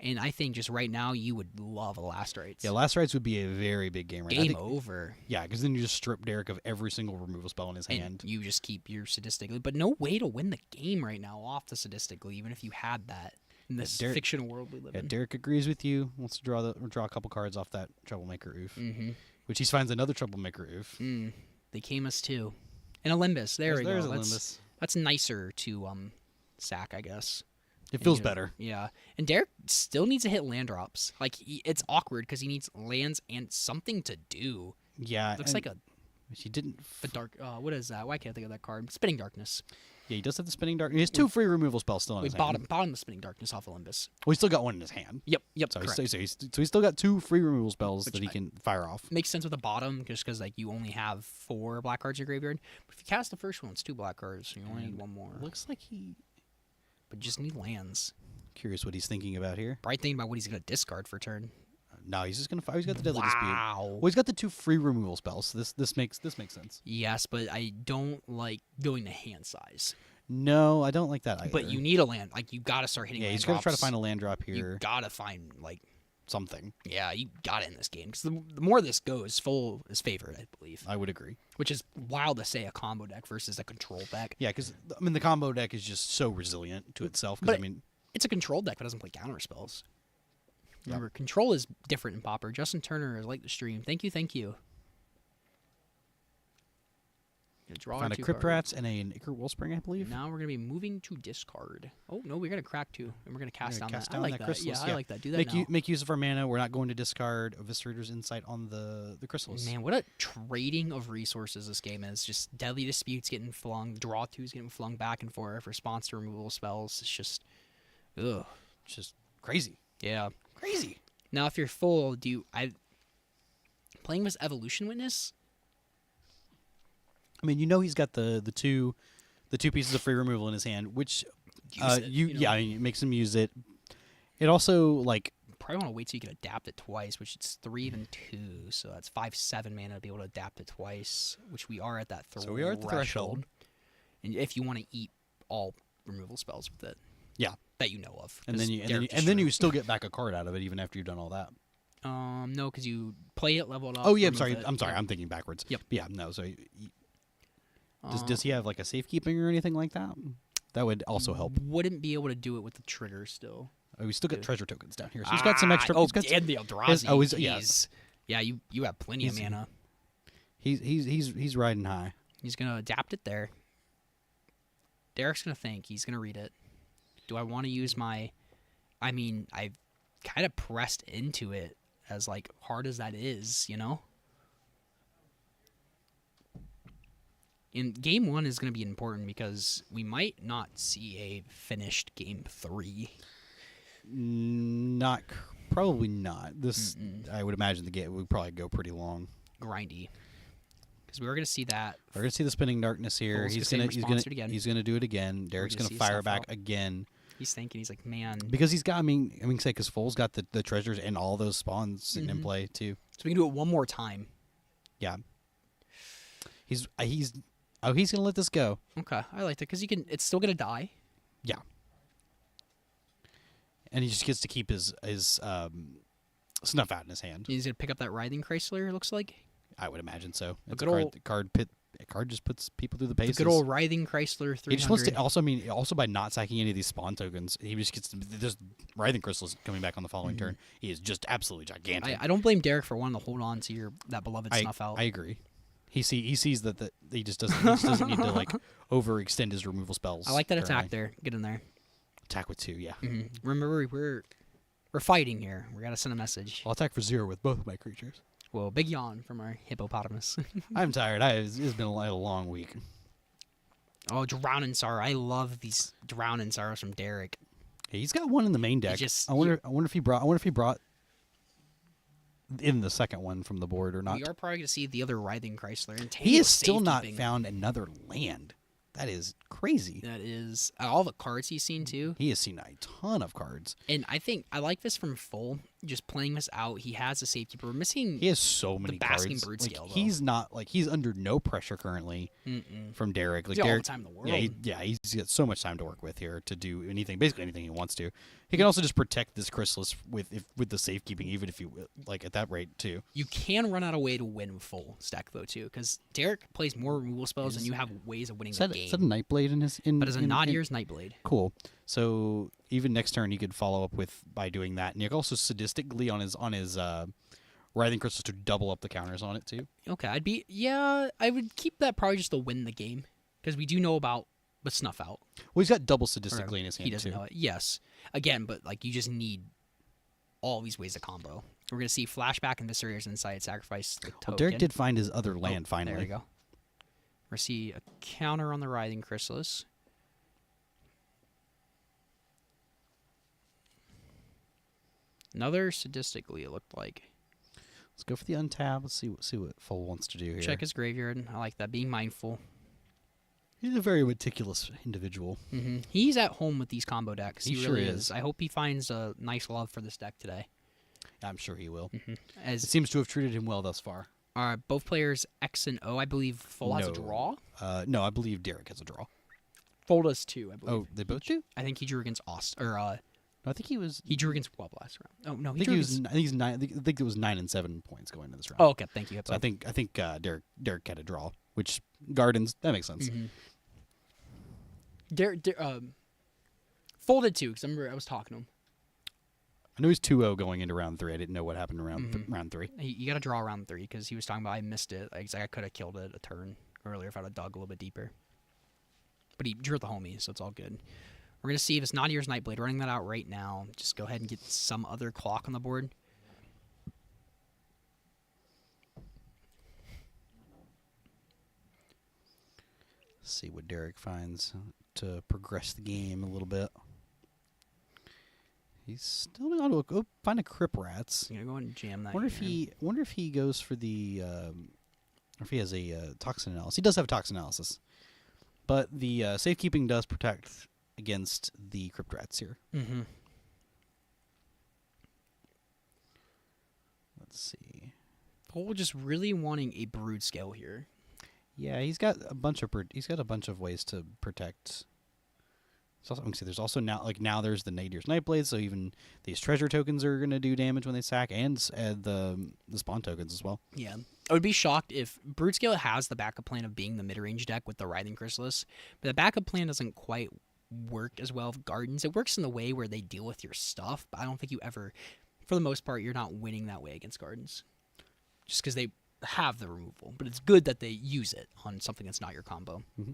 S1: And I think just right now you would love a Last Rites.
S11: Yeah, Last Rites would be a very big game right now.
S1: Game over.
S11: Yeah, because then you just strip Derek of every single removal spell in his hand.
S1: You just keep your Sadistic Glee. But no way to win the game right now off the Sadistic Glee, even if you had that in this fictional world we live in.
S11: Derek agrees with you. Wants to draw a couple cards off that Troublemaker Oof. Which he finds another Troublemaker Oof.
S1: They came us too. And Olympus. There we go.
S11: There's Olympus.
S1: That's nicer to sack, I guess.
S11: It feels better.
S1: Yeah. And Derek still needs to hit land drops. Like, it's awkward because he needs lands and something to do.
S11: Yeah.
S1: Looks like
S11: he didn't...
S1: The dark... what is that? Why can't I think of that card? Spinning Darkness.
S11: Yeah, he does have the Spinning Darkness. He has 2 free removal spells still in his hand.
S1: Bottom the Spinning Darkness off Olympus.
S11: Well, he's still got one in his hand.
S1: Yep,
S11: So
S1: correct.
S11: he's still got 2 free removal spells that he can fire off.
S1: Makes sense with the bottom, just because like you only have 4 black cards in your graveyard. But if you cast the first one, it's 2 black cards, so you only need 1 more.
S11: Looks like he...
S1: But just need lands.
S11: Curious what he's thinking about here.
S1: Probably thinking about what he's going to discard for turn.
S11: No, he's just going to fire. He's got the Deadly Dispute.
S1: Wow.
S11: Well, he's got the 2 free removal spells, so this makes sense.
S1: Yes, but I don't like going to hand size.
S11: No, I don't like that either.
S1: But you need a land. Like, you got to start hitting land
S11: he's got to try to
S1: drops.
S11: find a land drop here.
S1: You got to find, like...
S11: Something.
S1: Yeah, you got it in this game. Because the more this goes, Full is favored, I believe.
S11: I would agree.
S1: Which is wild to say a combo deck versus a control deck.
S11: Yeah, because, I mean, the combo deck is just so resilient to itself.
S1: But
S11: I mean...
S1: It's a control deck that doesn't play counter spells. Remember, control is different in Pauper. Justin Turner has liked the stream. Thank you. Draw
S11: Found a
S1: 2
S11: Crypt
S1: cards.
S11: Rats and an Icar Wellspring, I believe.
S1: Now we're going to be moving to discard. Oh, no, we're going to crack 2. And we're going to cast down that. I
S11: down
S1: like that.
S11: Chrysalis,
S1: I like that. Do that now.
S11: Make use of our mana. We're not going to discard Eviscerator's Insight on the Chrysalis.
S1: Man, what a trading of resources this game is. Just Deadly Disputes getting flung, Draw 2s getting flung back and forth, response to removal spells. It's just Ugh.
S11: It's just crazy.
S1: Yeah.
S11: Crazy.
S1: Now, if you're full, playing this Evolution Witness?
S11: I mean, he's got the two pieces of free removal in his hand, which
S1: Use it,
S11: I mean, it makes him use it. It also like
S1: Probably want to wait till you can adapt it twice, which it's 3 and 2, so that's 5/7 mana to be able to adapt it twice, which we are at that threshold.
S11: So we are at the threshold.
S1: And if you want to eat all removal spells with it,
S11: yeah,
S1: that you know of,
S11: and
S1: 'cause
S11: then you still get back a card out of it even after you've done all that.
S1: No, because you play it, level it up.
S11: Oh yeah,
S1: remove it.
S11: I'm sorry, I'm thinking backwards.
S1: Yep.
S11: Yeah, no. So does he have like a safekeeping or anything like that? That would also help.
S1: Wouldn't be able to do it with the trigger still.
S11: Oh, we still got treasure tokens down here, so he's got some extra.
S1: Oh,
S11: he's got
S1: and the Eldrazi.
S11: Yes.
S1: Yeah, you have plenty of mana.
S11: He's riding high.
S1: He's gonna adapt it there. Derek's gonna think. He's gonna read it. Do I want to use my? I mean, I've kind of pressed into it as like hard as that is, In game 1 is going to be important because we might not see a finished game 3.
S11: Probably not. This I would imagine the game would probably go pretty long.
S1: Grindy. Because we were going to see that.
S11: We're gonna see the spinning darkness here.
S1: Fool's
S11: He's
S1: gonna
S11: gonna
S1: do it again.
S11: he's gonna do it again. Derek's
S1: gonna
S11: gonna
S1: see
S11: fire
S1: stuff
S11: back
S1: out.
S11: again.
S1: He's thinking. He's like, man.
S11: Because he's got. I mean, say because Foal's got the treasures and all those spawns sitting in play too.
S1: So we can do it one more time.
S11: Yeah. He's gonna let this go.
S1: Okay, I like that because it's still gonna die.
S11: Yeah. And he just gets to keep his snuff out in his hand.
S1: He's gonna pick up that Writhing Chrysler. It looks like.
S11: I would imagine so.
S1: A
S11: It's
S1: good
S11: a card,
S1: old-
S11: a card just puts people through the paces.
S1: The good old Writhing Chrysler 300.
S11: He just wants to. Also by not sacking any of these spawn tokens, he just gets this Writhing Crystals coming back on the following turn. He is just absolutely gigantic.
S1: I don't blame Derek for wanting to hold on to that beloved snuff out.
S11: I agree. He sees that he just doesn't need to like overextend his removal spells.
S1: I like that
S11: currently.
S1: attack there. Get in there.
S11: Attack with 2, yeah.
S1: Remember, we're fighting here. We gotta send a message.
S11: I'll attack for 0 with both of my creatures.
S1: Well, big yawn from our hippopotamus.
S11: I'm tired. It's been a long week.
S1: Oh, Drowning Sorrow. I love these Drowning Sorrows from Derek.
S11: Yeah, he's got one in the main deck. I wonder if he brought in the second one from the board or not.
S1: We are probably going to see the other Writhing Chrysler. And
S11: He has still not
S1: safekeeping.
S11: found another land. That is crazy.
S1: That is all the cards he's seen too.
S11: He has seen a ton of cards.
S1: And I think I like this from Full. Just playing this out, he has a safekeeper. We're missing.
S11: He has so many
S1: Basking
S11: cards.
S1: Bird
S11: Like,
S1: scale, though.
S11: he's under no pressure currently from Derek. Like
S1: He's got all
S11: Derek,
S1: the time in the world.
S11: he's got so much time to work with here to do basically anything he wants to. He can also just protect this Chrysalis with the safekeeping, even if you like at that rate too.
S1: You can run out of way to win with Full stack though too, because Derek plays more removal spells, and you have ways of winning the game.
S11: Is that a Nightblade in his?
S1: But as a Nadier's Nightblade.
S11: Cool. So even next turn, he could follow up by doing that, and he could also sadistically on his Writhing Crystals to double up the counters on it too.
S1: Okay, I would keep that probably just to win the game, because we do know about the Snuff Out.
S11: Well, he's got double sadistically in his hand
S1: He doesn't
S11: too.
S1: know it. Yes, again, but like you just need all these ways to combo. We're gonna see Flashback and Viscerator's Insight, sacrifice the token.
S11: Well, Derek did find his other land finally.
S1: There you go. We're gonna see a counter on the Writhing Chrysalis. Another sadistically, it looked like.
S11: Let's go for the untap. Let's see what Full wants to do here.
S1: Check his graveyard. I like that. Being mindful.
S11: He's a very meticulous individual.
S1: He's at home with these combo decks.
S11: He
S1: He
S11: sure
S1: really
S11: is.
S1: I hope he finds a nice love for this deck today.
S11: I'm sure he will.
S1: As
S11: It seems to have treated him well thus far.
S1: both players X and O, I believe Full has a
S11: No.
S1: draw.
S11: No, I believe Derek has a draw.
S1: Full does too, I believe.
S11: Oh, they both do?
S1: I think he drew against Austin, or
S11: No, I think he was.
S1: he drew against Wub last round. Oh no,
S11: I
S1: he
S11: think
S1: drew
S11: he was.
S1: against.
S11: I think he's 9. I think it was 9 and 7 points going into this round.
S1: Oh, okay, thank you.
S11: So I think Derek had a draw, which Gardens that makes sense.
S1: Full did too, because I remember I was talking to him.
S11: I know he's 2-0 going into round 3. I didn't know what happened in round 3.
S1: You got to draw round 3 because he was talking about I missed it. Like, I could have killed it a turn earlier if I'd have dug a little bit deeper. But he drew at the homie, so it's all good. We're going to see if it's Nadier's Nightblade. Running that out right now. Just go ahead and get some other clock on the board.
S11: See what Derek finds to progress the game a little bit. He's still going to go find a Crip Rats.
S1: I'm gonna go and jam that.
S11: Wonder if he goes for the or if he has a toxin analysis. He does have a toxin analysis, but the safekeeping does protect against the Crypt Rats here.
S1: Mm-hmm.
S11: Let's see.
S1: Paul just really wanting a brood scale here.
S11: Yeah, he's got a bunch of ways to protect. There's also now there's the Nadir's Nightblade, so even these treasure tokens are going to do damage when they sack, and the spawn tokens as well.
S1: Yeah. I would be shocked if Brutescale has the backup plan of being the mid-range deck with the Writhing Chrysalis, but the backup plan doesn't quite work as well with Gardens. It works in the way where they deal with your stuff, but I don't think you ever, for the most part, you're not winning that way against Gardens. Just because they have the removal, but it's good that they use it on something that's not your combo.
S11: Mm-hmm.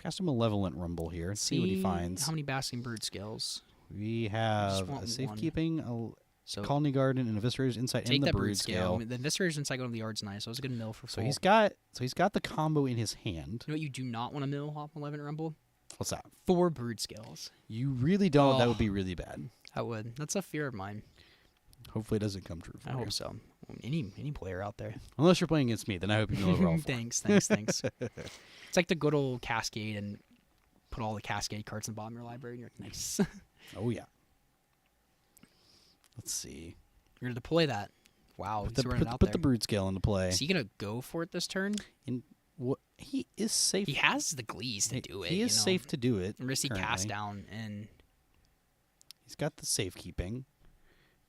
S11: Cast a Malevolent Rumble here and see what he finds.
S1: How many Basking Brood Scales?
S11: We have a Safekeeping, a Colony Garden, and a Viscerator's Insight, and the Brood Scale.
S1: I mean, the Viscerator's Insight going to the yard's nice, so it's a good mill for full.
S11: So he's got the combo in his hand.
S1: You know what you do not want to mill off Malevolent Rumble?
S11: What's that?
S1: 4 Brood Scales.
S11: You really don't. That would be really bad.
S1: I would. That's a fear of mine.
S11: Hopefully it doesn't come true for
S1: I
S11: you.
S1: hope so. Any player out there.
S11: Unless you're playing against me, then I hope you know overall.
S1: Thanks. It's like the good old Cascade and put all the Cascade cards in the bottom of your library and you're like, nice.
S11: Oh, yeah. Let's see.
S1: You're going to deploy that. Wow.
S11: Put the Brood Scale into play.
S1: Is he going to go for it this turn?
S11: He is safe.
S1: He has the Glees to do it.
S11: He is safe to do it.
S1: Unless he cast down and...
S11: He's got the Safekeeping.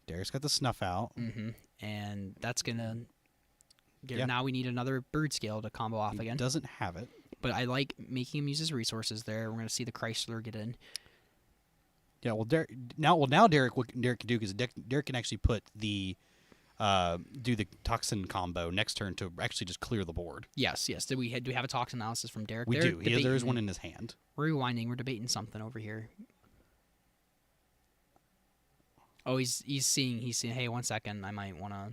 S11: Derek's got the Snuff Out.
S1: Mm-hmm. And that's going to... Now we need another Brood Scale to combo off again.
S11: He doesn't have it.
S1: But I like making him use his resources there. We're going to see the Chrysler get in.
S11: Yeah, well, Derek what Derek can do is Derek can actually put the do the Toxin combo next turn to actually just clear the board.
S1: Yes. Do we have a Toxin analysis from Derek?
S11: We do. There is one in his hand.
S1: We're rewinding. We're debating something over here. Oh, he's seeing. Hey, 1 second. I might want to.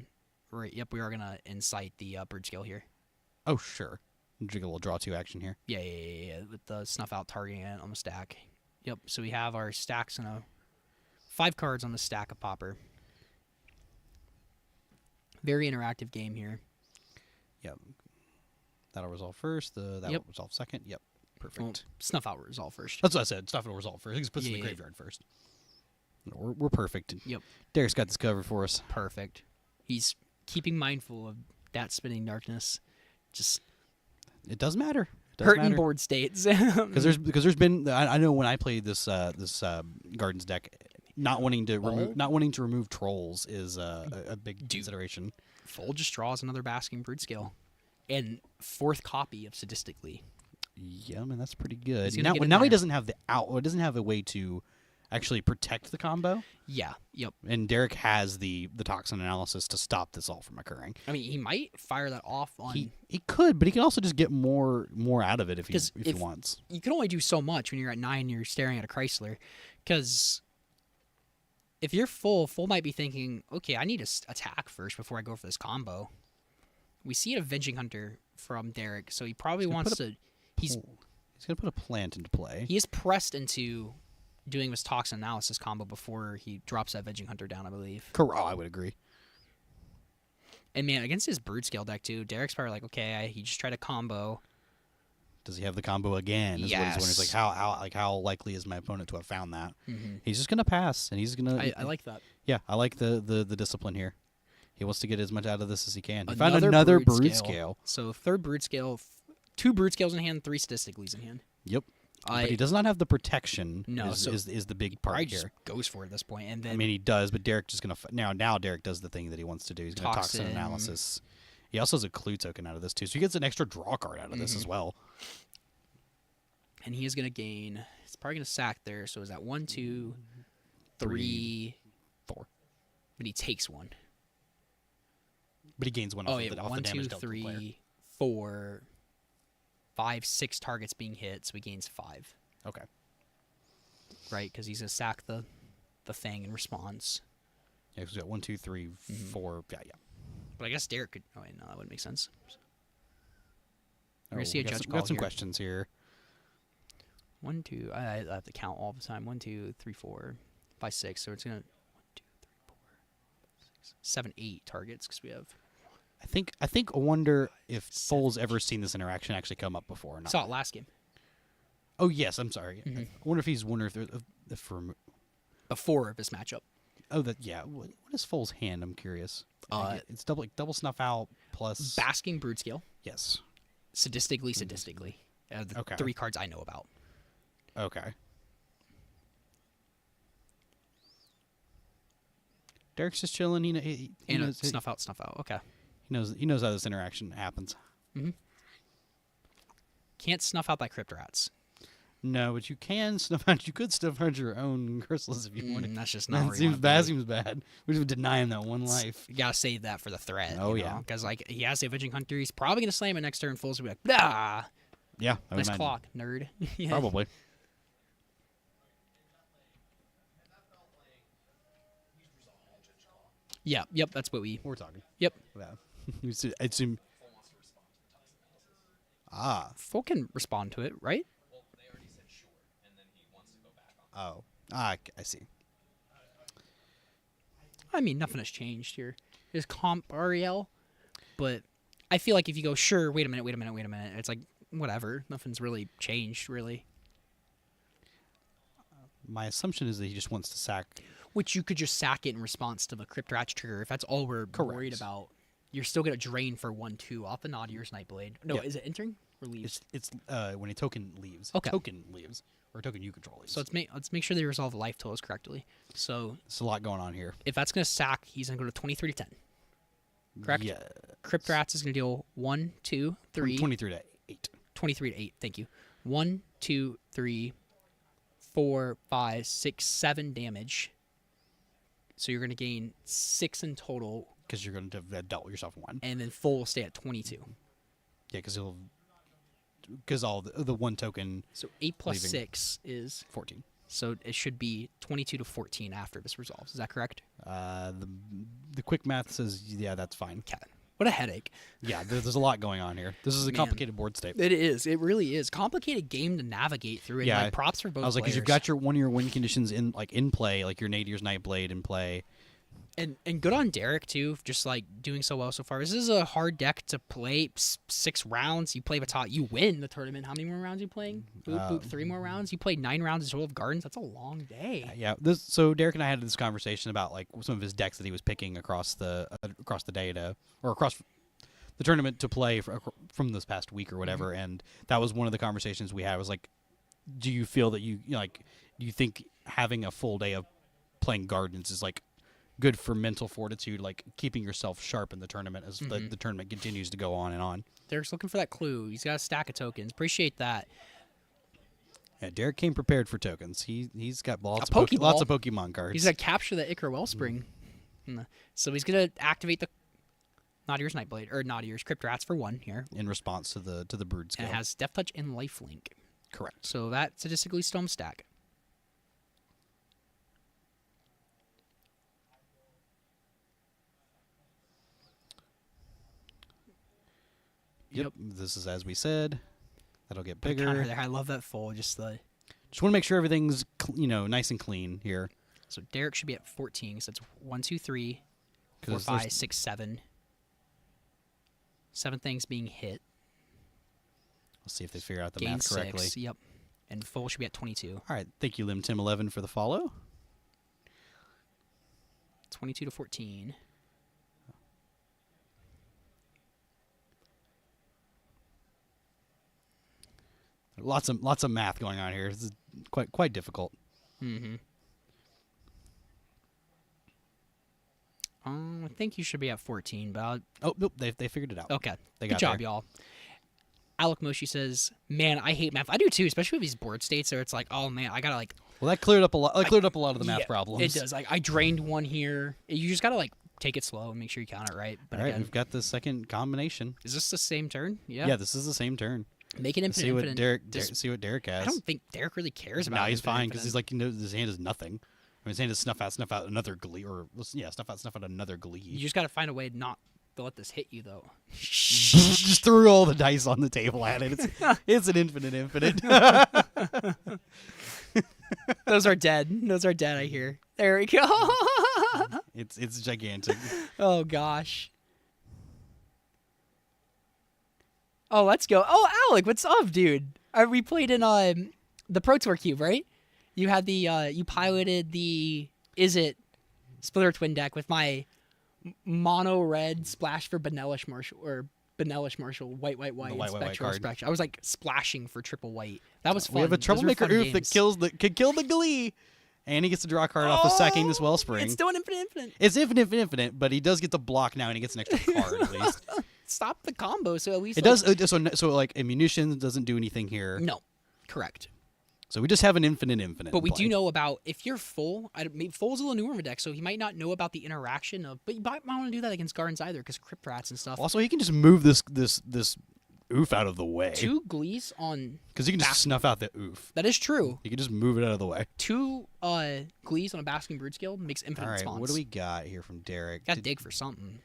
S1: Yep, we are gonna incite the Brood Scale here.
S11: Oh, sure. Jiggle will draw 2 action here.
S1: Yeah. With the Snuff Out targeting it on the stack. Yep. So we have our stacks and 5 cards on the stack of Pauper. Very interactive game here.
S11: Yep. That'll resolve first. That'll resolve second. Yep. Perfect.
S1: Well, Snuff Out resolve first.
S11: That's what I said. Snuff Out resolve first. He puts it in the graveyard first. We're perfect.
S1: Yep.
S11: Derek's got this covered for us.
S1: Perfect. He's keeping mindful of that spinning darkness. Just
S11: it does matter.
S1: Hurting board states.
S11: Because there's been I know when I played this Gardens deck, not wanting to remove trolls is a big consideration.
S1: Fold just draws another Basking Brood Scale, and 4th copy of Sadistically.
S11: Yeah, I mean that's pretty good.
S1: Now
S11: he doesn't have doesn't have a way to actually protect the combo.
S1: Yeah. Yep.
S11: And Derek has the Toxin analysis to stop this all from occurring.
S1: I mean, he might fire that off on.
S11: He could, but he can also just get more out of it if he wants.
S1: You can only do so much when you're at 9. You're staring at a Chrysler, because if you're full might be thinking, okay, I need to attack first before I go for this combo. We see an Avenging Hunter from Derek, so he probably wants to. He's
S11: gonna put a plant into play.
S1: He is pressed into doing his Toxin analysis combo before he drops that Avenging Hunter down, I believe.
S11: Correct. I would agree.
S1: And man, against his Brood Scale deck too, Derek's probably like, okay, he just tried a combo.
S11: Does he have the combo again? Is what he's wondering. He's like, how likely is my opponent to have found that?
S1: Mm-hmm.
S11: He's just gonna pass, and he's gonna.
S1: I like that.
S11: Yeah, I like the discipline here. He wants to get as much out of this as he can. He
S1: Another
S11: found another
S1: Brood
S11: Scale.
S1: So 3rd Brood Scale, 2 Brood Scales in hand, 3 Statisticallys in hand.
S11: Yep. But he does not have the protection.
S1: No,
S11: is the big part
S1: here.
S11: Just
S1: goes for it at this point, and then
S11: I mean he does, but Derek just gonna now Derek does the thing that he wants to do. He's gonna Toxin analysis. He also has a clue token out of this too, so he gets an extra draw card out of this as well.
S1: And he is gonna gain. He's probably gonna sack there. So is that 1, 2, 3, 4? But he takes 1.
S11: But he gains 1 off the damage
S1: 1, 2,
S11: dealt to the
S1: 3,
S11: player.
S1: 4, 5, 6 targets being hit, so he gains 5.
S11: Okay.
S1: Right, because he's gonna sack the thing in response.
S11: Yeah, because we got 1, 2, 3, 4. Yeah.
S1: But I guess Derek could. Oh wait, no, that wouldn't make sense. We're
S11: Oh,
S1: gonna see a judge call.
S11: We got some questions here.
S1: 1, 2. I have to count all the time. 1, 2, 3, 4, 5, 6. So it's gonna 7, 8 targets because we have
S11: I wonder if Foles ever seen this interaction actually come up before or not.
S1: saw it last game
S11: Oh yes, I'm sorry. I wonder if he's wonder if for
S1: before this matchup.
S11: oh that yeah. What is Foles' hand? I'm curious. It's double snuff out plus
S1: Basking Brood Scale.
S11: yes.
S1: Sadistically. The
S11: Okay.
S1: 3 cards I know about.
S11: Okay. Derek's just chilling. He
S1: And
S11: knows,
S1: snuff out. Okay.
S11: he knows how this interaction happens.
S1: Can't snuff out that Crypt Rats.
S11: No, but you can snuff out. You could snuff out your own chrysalis if you wanted.
S1: That's just not.
S11: That seems bad. Seems bad. We just deny him that one life.
S1: You gotta save that for the threat.
S11: Oh, yeah.
S1: Because like he has the Avenging Hunter. He's probably gonna slam it next turn. Foles will be like, ah,
S11: Yeah, I would
S1: nice
S11: imagine.
S1: clock, nerd. Yeah.
S11: Probably.
S1: Yeah. Yep. That's what
S11: We're talking.
S1: Yep.
S11: Yeah. I assume. Ah.
S1: Folk can respond to it, right?
S11: Oh. Ah. I see.
S1: I mean, nothing has changed here. There's comp Ariel, but I feel like if you go, sure, wait a minute, it's like, whatever. Nothing's really changed, really.
S11: My assumption is that he just wants to sack.
S1: Which you could just sack it in response to the Crypt Rats trigger. If that's all we're worried about, you're still going to drain for 1/2 off the Nadir's Nightblade. No,
S11: Yeah.
S1: is it entering or leaves?
S11: It's when a token leaves.
S1: Okay.
S11: Token leaves. Or a token you control leaves.
S1: So let's make sure they resolve life totals correctly. So
S11: There's a lot going on here.
S1: if that's going to sack, he's going to go to 23 to 10. Correct?
S11: Yeah.
S1: Crypt Rats is going to deal 1, 2, 3.
S11: 23 to 8.
S1: 23 to 8. Thank you. 1, 2, 3, 4, 5, 6, 7 damage. So you're going to gain 6 in total,
S11: Because you're going to double yourself 1.
S1: and then full will stay at 22.
S11: Yeah, because all the one token
S1: So 8 plus
S11: Leaving.
S1: 6 is
S11: 14.
S1: so it should be 22 to 14 after this resolves. Is that correct?
S11: The quick math says yeah, that's fine.
S1: Okay. What a headache.
S11: Yeah, there's a lot going on here. This is a
S1: Man.
S11: complicated board state.
S1: It is. It really is. Complicated game to navigate through. And
S11: Yeah,
S1: like, props for both
S11: I was like, because you've
S1: players.
S11: got one of your win conditions in play, like your Nadir's Nightblade in play.
S1: And good on Derek too, just like doing so well so far. This is a hard deck to play. 6 rounds. You play Batat, you win the tournament. How many more rounds are you playing? Boop boop. 3 more rounds. You played 9 rounds of 12 Gardens. That's a long day.
S11: Yeah. So Derek and I had this conversation about like some of his decks that he was picking across the day across the tournament to play from this past week or whatever, and that was one of the conversations we had. Was like, do you feel that do you think having a full day of playing Gardens is like good for mental fortitude, like keeping yourself sharp in the tournament as the tournament continues to go on and on?
S1: Derek's looking for that clue. He's got a stack of tokens. Appreciate that.
S11: Yeah, Derek came prepared for tokens. He's got lots of
S1: Pokeball.
S11: lots of Pokemon cards.
S1: He's gonna capture the Ichor Wellspring. So he's gonna activate the Nadir's Nightblade or Nadir's Crypt Rats for 1 here.
S11: in response to the Brood
S1: And
S11: skill.
S1: it has Death Touch and Lifelink.
S11: Correct.
S1: So that statistically Stone stack.
S11: Yep. This is as we said. That'll get
S1: Counter
S11: bigger.
S1: there. I love that full. Just the
S11: Just want to make sure everything's nice and clean here.
S1: so Derek should be at 14. So that's 1, 2, 3, 4,
S11: 'Cause
S1: 5,
S11: there's-
S1: 6, 7. 7 things being hit.
S11: Let's see if they figure out the
S1: Gain
S11: math correctly.
S1: 6. Yep. And full should be at 22.
S11: All right. Thank you, LimTim11, for the follow.
S1: 22 to 14.
S11: Lots of math going on here. This is quite difficult.
S1: Mm-hmm. I think you should be at 14, but
S11: Oh nope, they figured it out.
S1: okay.
S11: They
S1: Good
S11: got
S1: job,
S11: there.
S1: y'all. Alec Moshi says, "Man, I hate math. I do too, especially with these board states where it's like, oh man, I gotta like."
S11: Well, that cleared up a lot. That cleared up a lot of the math
S1: Yeah,
S11: problems.
S1: It does. Like I drained one here. You just gotta like take it slow and make sure you count it right. But
S11: All right,
S1: again,
S11: we've got the second combination.
S1: is this the same turn? Yeah.
S11: Yeah, this is the same turn.
S1: Make it
S11: Let's
S1: infinite.
S11: see what
S1: infinite.
S11: see what Derek has.
S1: I don't think Derek really cares about.
S11: No, he's
S1: infinite,
S11: fine because
S1: infinite.
S11: he's like his hand is nothing. I mean, his hand is snuff out another glee, or snuff out another glee.
S1: You just gotta find a way not to let this hit you though.
S11: Just threw all the dice on the table at it. It's an infinite.
S1: Those are dead. Those are dead. I hear. There we go.
S11: It's gigantic.
S1: Oh gosh. Oh, let's go. Oh, Alec, what's up, dude? We played in the Pro Tour Cube, right? You had the you piloted the Splitter Twin deck with my mono red splash for Benelish Marshall, white,
S11: The white,
S1: and
S11: white
S1: Spectral
S11: card.
S1: Splash. I was like splashing for triple white. That was fun.
S11: We have a
S1: Those were
S11: troublemaker
S1: fun
S11: oof that
S1: games.
S11: could kill the Glee, and he gets to draw a card off of sacking this Wellspring.
S1: It's still an infinite.
S11: It's infinite, but he does get the block now, and he gets an extra card at least.
S1: Stop the combo, so at least
S11: It does. So like munitions doesn't do anything here.
S1: No, correct.
S11: So we just have an infinite.
S1: But we
S11: play.
S1: do know about if you're full. Full's a little newer in the deck, so he might not know about the interaction of. But you might want to do that against Gardens either, because Crypt Rats and stuff.
S11: Also, he can just move this oof out of the way.
S1: 2 Glees on.
S11: Because he can just snuff out the oof.
S1: That is true.
S11: He can just move it out of the way.
S1: 2 Glees on a Basking Brood Scale makes infinite
S11: All right,
S1: spawns.
S11: what do we got here from Derek?
S1: Got to dig for something.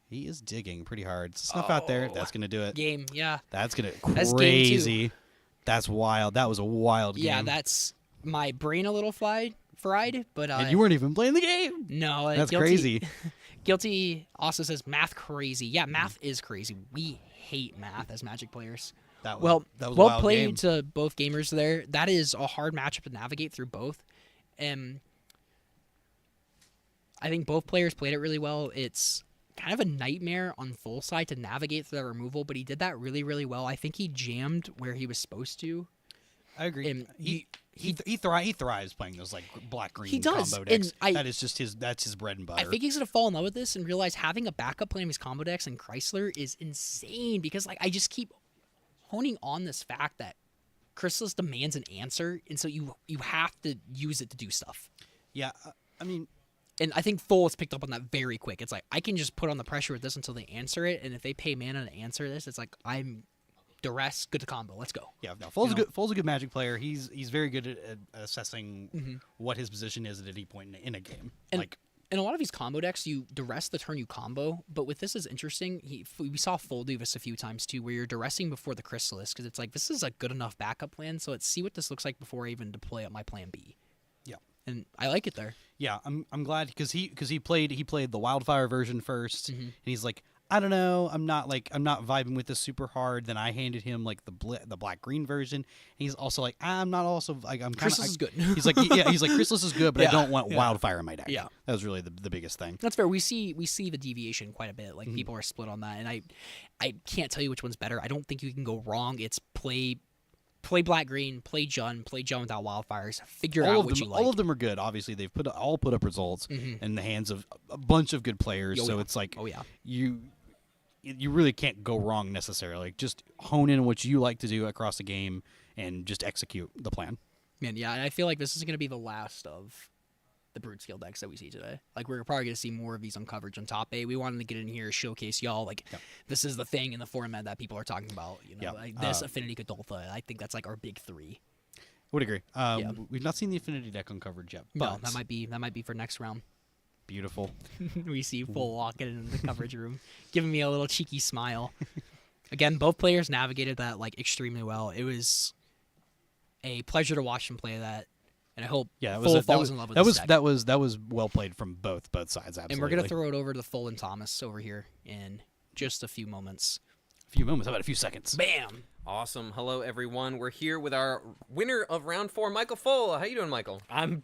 S11: He is digging pretty hard. Snuff out there. That's gonna do it.
S1: Game, yeah.
S11: That's gonna
S1: That's game 2.
S11: crazy. That's wild. That was a wild game.
S1: Yeah, that's my brain a little fried, but
S11: and you weren't even playing the game.
S1: No,
S11: That's
S1: Guilty,
S11: crazy.
S1: Guilty also says math crazy. Yeah, math is crazy. We hate math as Magic players.
S11: That was
S1: well
S11: a
S1: well
S11: wild
S1: played
S11: game.
S1: to both gamers there. That is a hard matchup to navigate through both. And I think both players played it really well. It's kind of a nightmare on full side to navigate through that removal, but he did that really, really well. I think he jammed where he was supposed to.
S11: I agree.
S1: And
S11: He thrives playing those like black green
S1: He does,
S11: combo decks.
S1: and
S11: That is just his bread and butter.
S1: I think he's gonna fall in love with this and realize having a backup plan of his combo decks and Chrysler is insane, because like I just keep honing on this fact that Chrysalis demands an answer, and so you have to use it to do stuff.
S11: Yeah, I mean,
S1: and I think Full has picked up on that very quick. It's like I can just put on the pressure with this until they answer it, and if they pay mana to answer this, it's like I'm duress, good to combo. Let's go.
S11: Yeah, no, Full's a good Magic player. He's very good at assessing what his position is at any point in a game.
S1: And in a lot of these combo decks, you duress the turn you combo, but with this is interesting. We saw Full do this a few times too, where you're duressing before the Chrysalis, because it's like this is a good enough backup plan. So let's see what this looks like before I even deploy up my plan B.
S11: Yeah,
S1: and I like it there.
S11: Yeah, I'm glad because he played the Wildfire version first, and he's like, I don't know, I'm not vibing with this super hard. Then I handed him like the black green version, and he's also like, I'm not also like I'm kind of
S1: Chrysalis is good.
S11: He's like Chrysalis is good, but I don't want Wildfire in my deck.
S1: Yeah,
S11: that was really the biggest thing.
S1: That's fair. We see the deviation quite a bit. Like people are split on that, and I can't tell you which one's better. I don't think you can go wrong. It's play black green, play Jun without Wildfires. Figure out what you like.
S11: All of them are good. Obviously, they've put up results in the hands of a bunch of good players. It's like, you really can't go wrong necessarily. Like, just hone in what you like to do across the game and just execute the plan.
S1: Man, yeah, and I feel like this is going to be the last of the Brood Scale decks that we see today. Like, we're probably going to see more of these on coverage on Top 8. We wanted to get in here, showcase y'all, like, this is the thing in the format that people are talking about. You know, like this, Affinity Godolpha. I think that's like our big 3.
S11: Would agree. We've not seen the Affinity deck on coverage yet. But
S1: no, that might be for next round.
S11: Beautiful.
S1: We see Full walking into the coverage room, giving me a little cheeky smile. Again, both players navigated that like extremely well. It was a pleasure to watch them play that, and I hope Full falls in love with this deck.
S11: That was well played from both sides. Absolutely.
S1: And we're gonna throw it over to Full and Thomas over here in just a few moments.
S11: How about a few seconds?
S1: Bam.
S9: Awesome. Hello, everyone. We're here with our winner of round 4, Michael Full. How you doing, Michael?
S12: I'm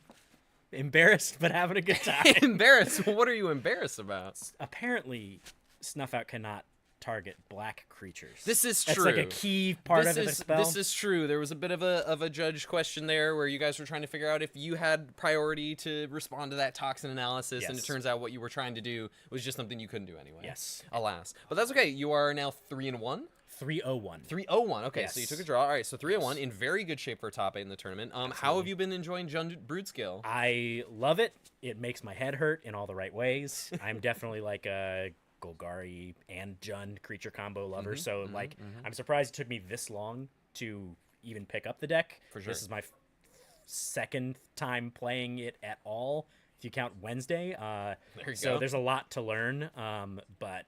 S12: embarrassed, but having a good time.
S9: Embarrassed? What are you embarrassed about?
S12: Apparently, Snuff Out cannot target black creatures.
S9: This is
S12: That's
S9: true.
S12: like a key part of the spell.
S9: This is true. There was a bit of a judge question there where you guys were trying to figure out if you had priority to respond to that toxin analysis, and it turns out what you were trying to do was just something you couldn't do anyway.
S12: Yes.
S9: Alas. But that's okay. You are now 3-1.
S12: 301.
S9: 301. Okay,
S12: Yes.
S9: so you took a draw. All right, so 301 in very good shape for top 8 in the tournament. How have you been enjoying Jund Broodskill?
S12: I love it. It makes my head hurt in all the right ways. I'm definitely like a Golgari and Jund creature combo lover, I'm surprised it took me this long to even pick up the deck.
S9: For sure.
S12: This is my second time playing it at all, if you count Wednesday. There's a lot to learn, but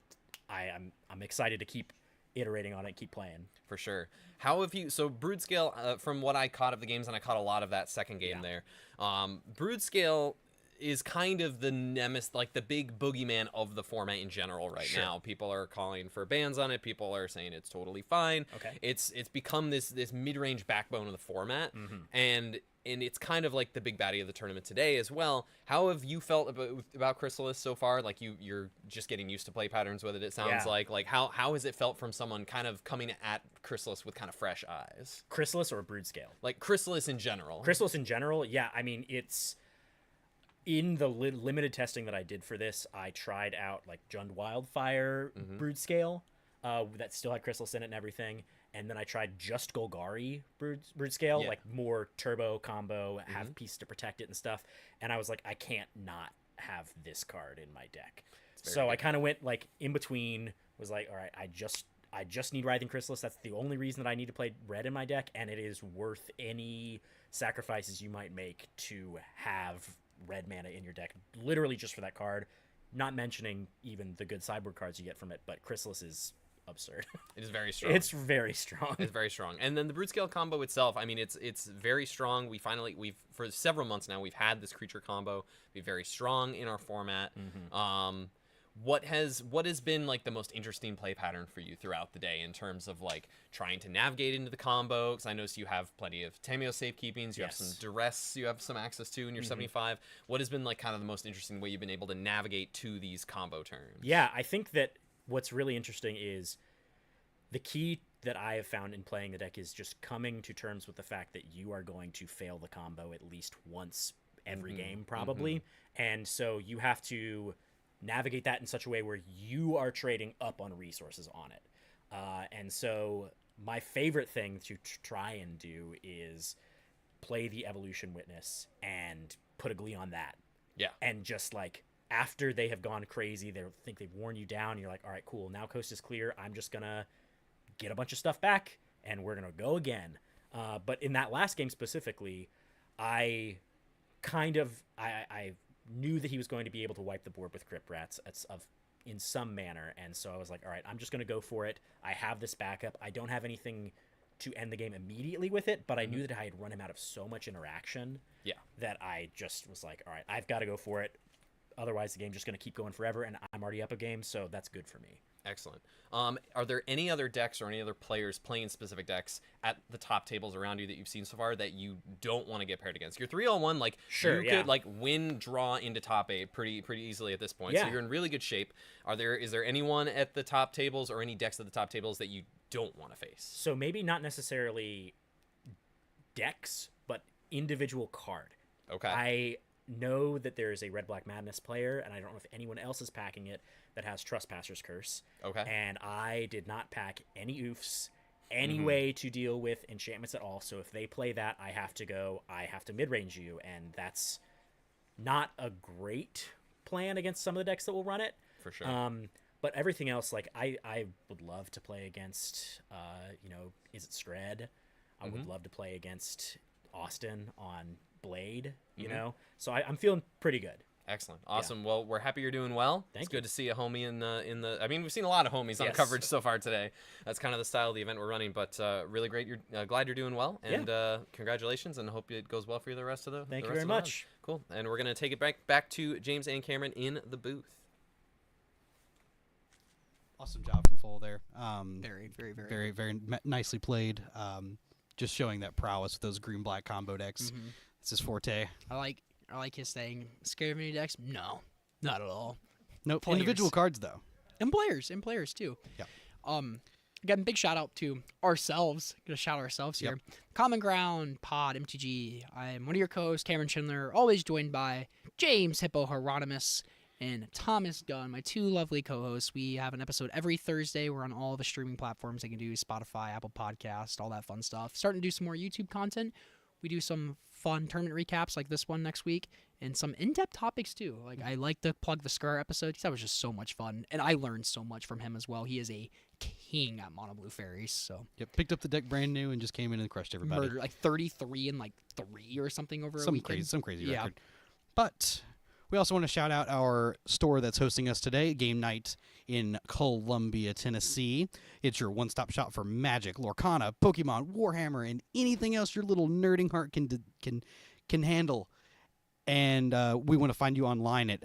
S12: I'm excited to keep iterating on it, keep playing.
S9: For sure. How have you, so Broodskill, from what I caught of the games, and I caught a lot of that second game there, Broodskill is kind of the nemesis, like the big boogeyman of the format in general right now. People are calling for bans on it. People are saying it's totally fine.
S12: Okay.
S9: It's become this mid-range backbone of the format, and it's kind of like the big baddie of the tournament today as well. How have you felt about Chrysalis so far? Like you're just getting used to play patterns with it. It sounds like how has it felt from someone kind of coming at Chrysalis with kind of fresh eyes?
S12: Chrysalis or Brood Scale?
S9: Like Chrysalis in general.
S12: Chrysalis in general, yeah. I mean, it's in the limited testing that I did for this. I tried out like Jund Wildfire Brood Scale that still had Chrysalis in it and everything. And then I tried just Golgari Brood Scale, like more turbo combo, have pieces to protect it and stuff. And I was like, I can't not have this card in my deck. So I kind of went like in between, was like, all right, I just need Writhing Chrysalis. That's the only reason that I need to play red in my deck, and it is worth any sacrifices you might make to have red mana in your deck, literally just for that card. Not mentioning even the good sideboard cards you get from it, but Chrysalis is absurd.
S9: It is very strong.
S12: It's very strong.
S9: It's very strong. And then the Brood Scale combo itself, I mean, it's very strong. We've for several months now, we've had this creature combo be very strong in our format. What has been like the most interesting play pattern for you throughout the day in terms of like trying to navigate into the combo? Because I notice you have plenty of Tameo safekeepings, you have some duress, you have some access to in your 75. What has been like kind of the most interesting way you've been able to navigate to these combo turns?
S12: Yeah, I think that what's really interesting is the key that I have found in playing the deck is just coming to terms with the fact that you are going to fail the combo at least once every game, probably. And so you have to navigate that in such a way where you are trading up on resources on it. And so my favorite thing to try and do is play the Evolution Witness and put a Glee on that.
S9: Yeah.
S12: And just like, after they have gone crazy, they think they've worn you down. You're like, all right, cool. Now coast is clear. I'm just going to get a bunch of stuff back, and we're going to go again. But in that last game specifically, I knew that he was going to be able to wipe the board with Crypt Rats in some manner. And so I was like, all right, I'm just going to go for it. I have this backup. I don't have anything to end the game immediately with it, but I knew that I had run him out of so much interaction that I just was like, all right, I've got to go for it. Otherwise, the game's just going to keep going forever, and I'm already up a game, so that's good for me.
S9: Excellent. Are there any other decks or any other players playing specific decks at the top tables around you that you've seen so far that you don't want to get paired against? You're 3-on-1, like you could like win draw into top 8 pretty easily at this point. So you're in really good shape. Is there anyone at the top tables or any decks at the top tables that you don't want to face?
S12: So maybe not necessarily decks, but individual card.
S9: Okay.
S12: I know that there is a Red Black Madness player, and I don't know if anyone else is packing it, that has Trespasser's Curse.
S9: Okay.
S12: And I did not pack any oofs, any way to deal with enchantments at all. So if they play that, I have to mid-range you, and that's not a great plan against some of the decks that will run it.
S9: For sure.
S12: But everything else, like I would love to play against, is it Scred? I would love to play against Austin on Blade, you know? So I'm feeling pretty good.
S9: Excellent. Awesome. Well, we're happy you're doing well. It's good to see a homie in the I mean, we've seen a lot of homies on coverage so far today. That's kind of the style of the event we're running, but really great. You're glad you're doing well, and congratulations, and hope it goes well for you the rest of the
S12: Thank
S9: the
S12: you
S9: rest
S12: very
S9: of the
S12: much.
S9: Round. Cool. And we're going to take it back to James and Cameron in the booth.
S11: Awesome job from Full there. Very nicely played. Just showing that prowess with those green-black combo decks. It's his forte.
S1: I like his saying, scared of any decks? No, not at all.
S11: Nope.
S1: Players.
S11: Individual cards, though.
S1: And players too.
S11: Yeah.
S1: Again, big shout out to ourselves. Gonna shout ourselves here. Common Ground, Pod, MTG. I'm one of your co-hosts, Cameron Schindler, always joined by James Hippo Hieronymus and Thomas Gunn, my two lovely co-hosts. We have an episode every Thursday. We're on all the streaming platforms they can do, Spotify, Apple Podcast, all that fun stuff. Starting to do some more YouTube content. We do some fun tournament recaps like this one next week, and some in-depth topics too. Like I like to plug the Scar episode because that was just so much fun, and I learned so much from him as well. He is a king at Mono Blue Fairies. So
S11: picked up the deck brand new and just came in and crushed everybody.
S1: Murdered like 33 and like 3 or something over a weekend.
S11: Some crazy record. But we also want to shout out our store that's hosting us today, Game Night in Columbia, Tennessee. It's your one-stop shop for Magic, Lorcana, Pokemon, Warhammer, and anything else your little nerding heart can handle. And we want to find you online at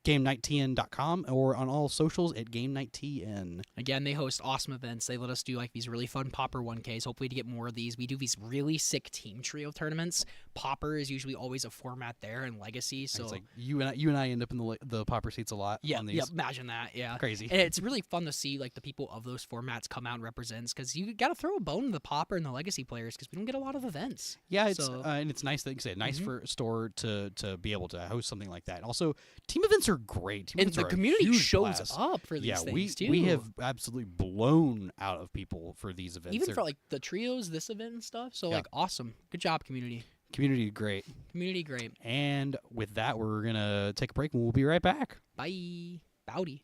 S11: GameNightTN.com or on all socials at GameNightTN.
S1: Again, they host awesome events. They let us do like these really fun Pauper 1Ks. Hopefully to get more of these. We do these really sick team trio tournaments. Pauper is usually always a format there, and Legacy. So
S11: it's like you and I end up in the Pauper seats a lot.
S1: Yeah,
S11: on these.
S1: yeah. Imagine that. Yeah,
S11: Crazy.
S1: And it's really fun to see like the people of those formats come out and represents, because you got to throw a bone to the Pauper and the Legacy players because we don't get a lot of events.
S11: Yeah, it's
S1: So-
S11: and it's nice that you said nice for a store to be able to host something like that. Also, team events are great. Team
S1: And
S11: events
S1: the
S11: are a
S1: community
S11: huge
S1: shows
S11: blast.
S1: up for these
S11: yeah,
S1: things,
S11: we
S1: too.
S11: have absolutely blown out of people for these events.
S1: Even
S11: They're-
S1: for like the trios, this event and stuff. So
S11: Yeah.
S1: like awesome. Good job, community.
S11: community great.
S1: Community great.
S11: And with that, we're gonna take a break and we'll be right back.
S1: Bye. Bowdy.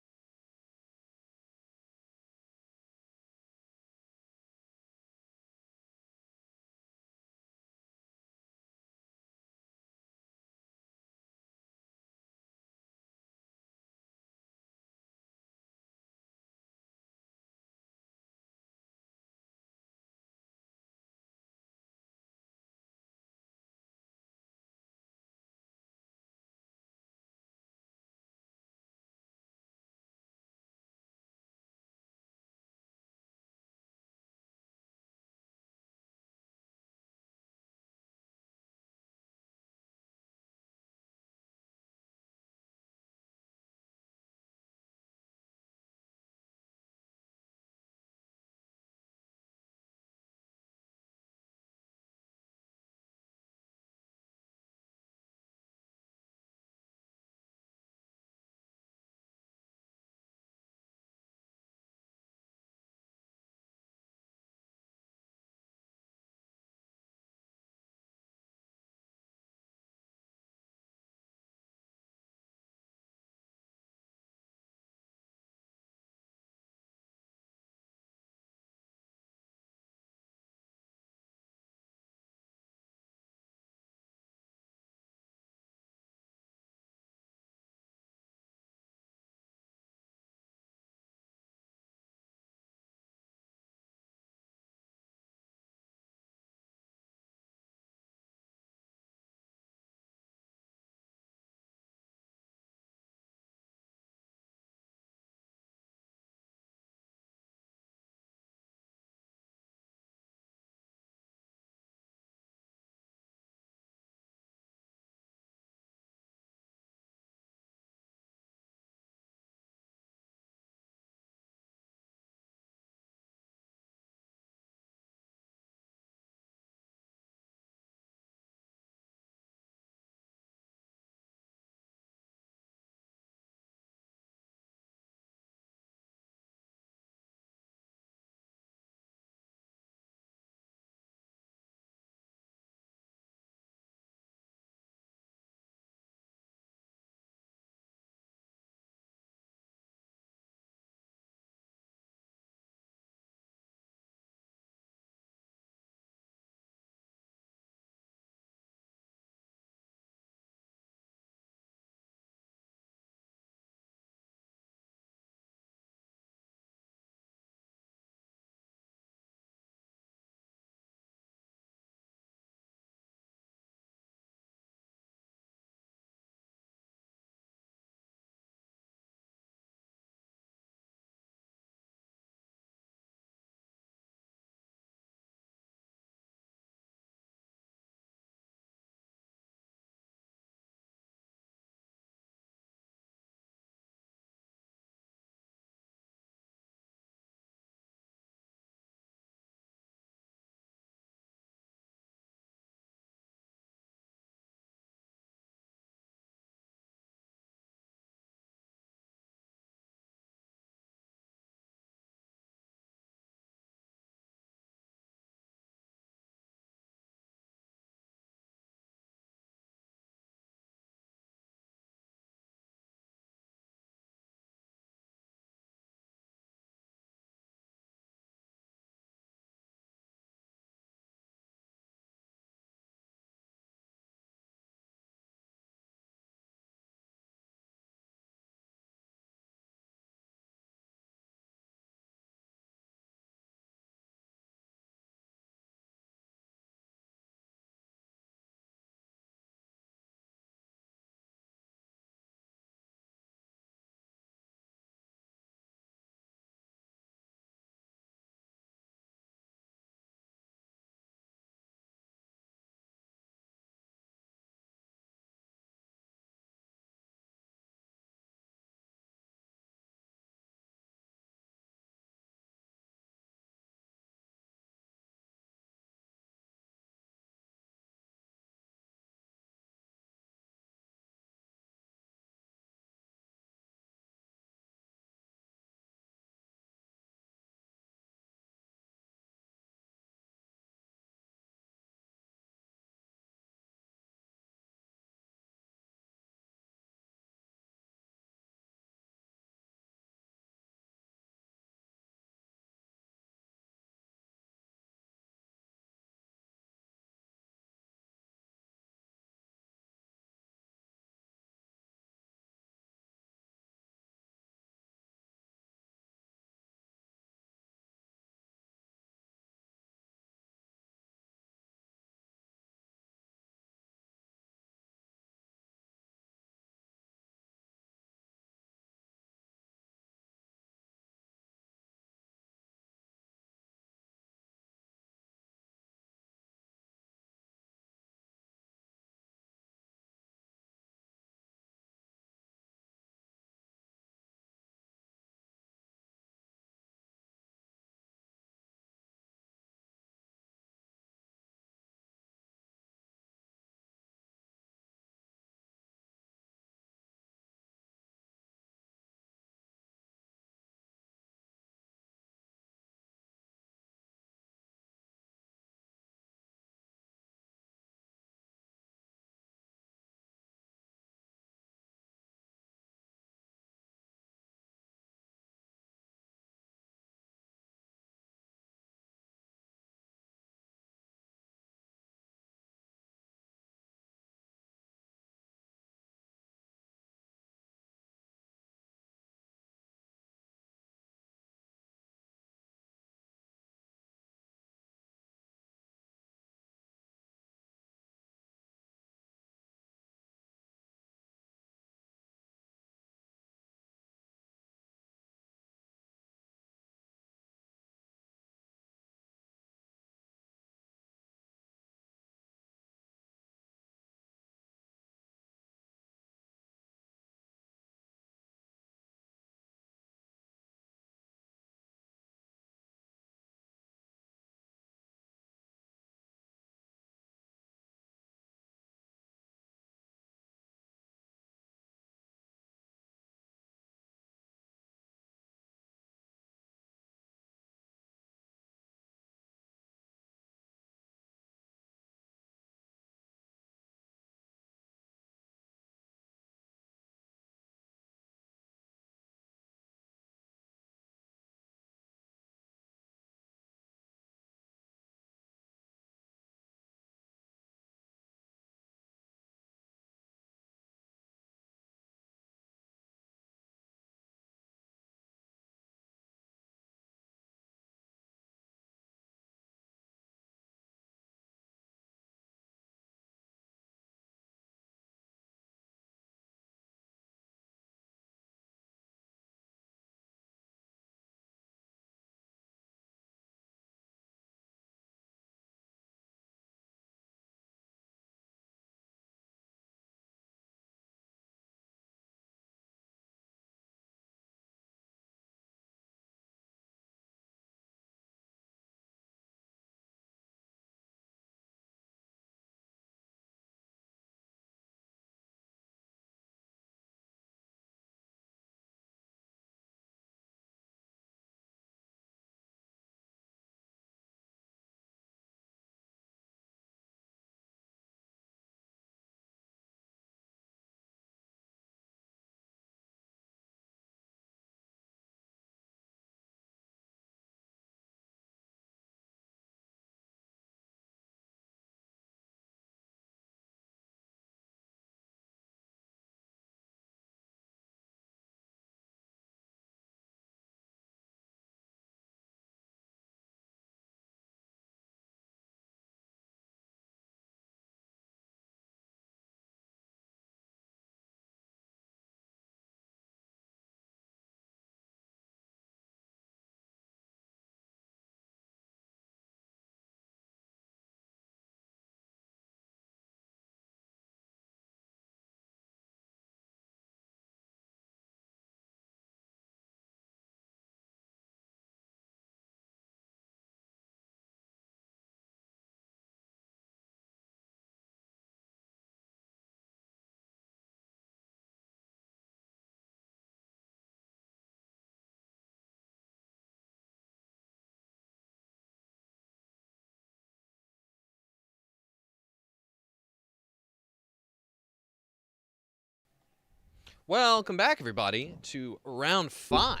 S9: Welcome back, everybody, to round 5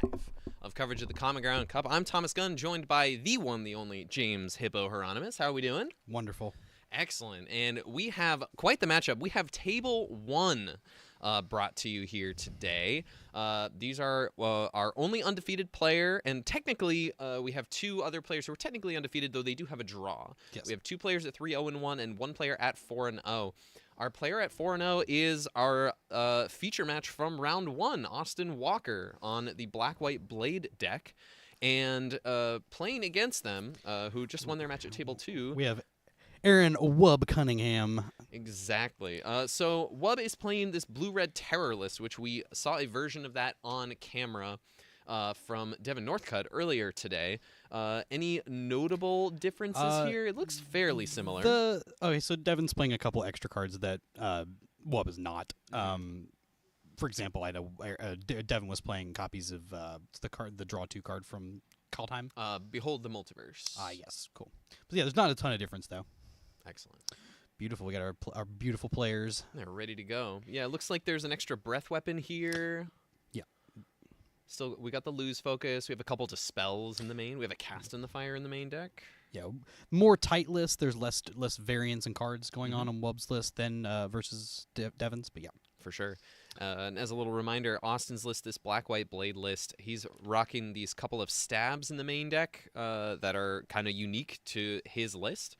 S9: of coverage of the Common Ground Cup. I'm Thomas Gunn, joined by the one, the only James Hippo Hieronymus. How are we doing?
S11: Wonderful.
S9: Excellent. And we have quite the matchup. We have Table 1 brought to you here today. These are our only undefeated player, and technically we have 2 other players who are technically undefeated, though they do have a draw.
S11: Yes.
S9: We have 2 players at 3-0-1 and 1 player at 4-0. Our player at 4-0 is our feature match from round 1, Austin Walker, on the Black-White Blade deck. And playing against them, who just won their match at Table 2.
S11: We have Aaron Wub Cunningham.
S9: Exactly. So Wub is playing this blue-red terror list, which we saw a version of that on camera from Devin Northcutt earlier today. Any notable differences here? It looks fairly similar.
S11: Okay, so Devin's playing a couple extra cards that Wub is not. For example, I know Devin was playing copies of the draw 2 card from Call Time.
S9: Behold the Multiverse.
S11: Yes, cool. But yeah, there's not a ton of difference though.
S9: Excellent.
S11: Beautiful. We got our beautiful players.
S9: They're ready to go. Yeah, it looks like there's an extra breath weapon here.
S11: Yeah.
S9: Still, we got the lose focus. We have a couple dispels in the main. We have a cast in the fire in the main deck.
S11: Yeah, more tight list. There's less variants and cards going on Wub's list than versus Devin's. But yeah,
S9: for sure. And as a little reminder, Austin's list, this Black-White Blade list, he's rocking these couple of stabs in the main deck that are kind of unique to his list.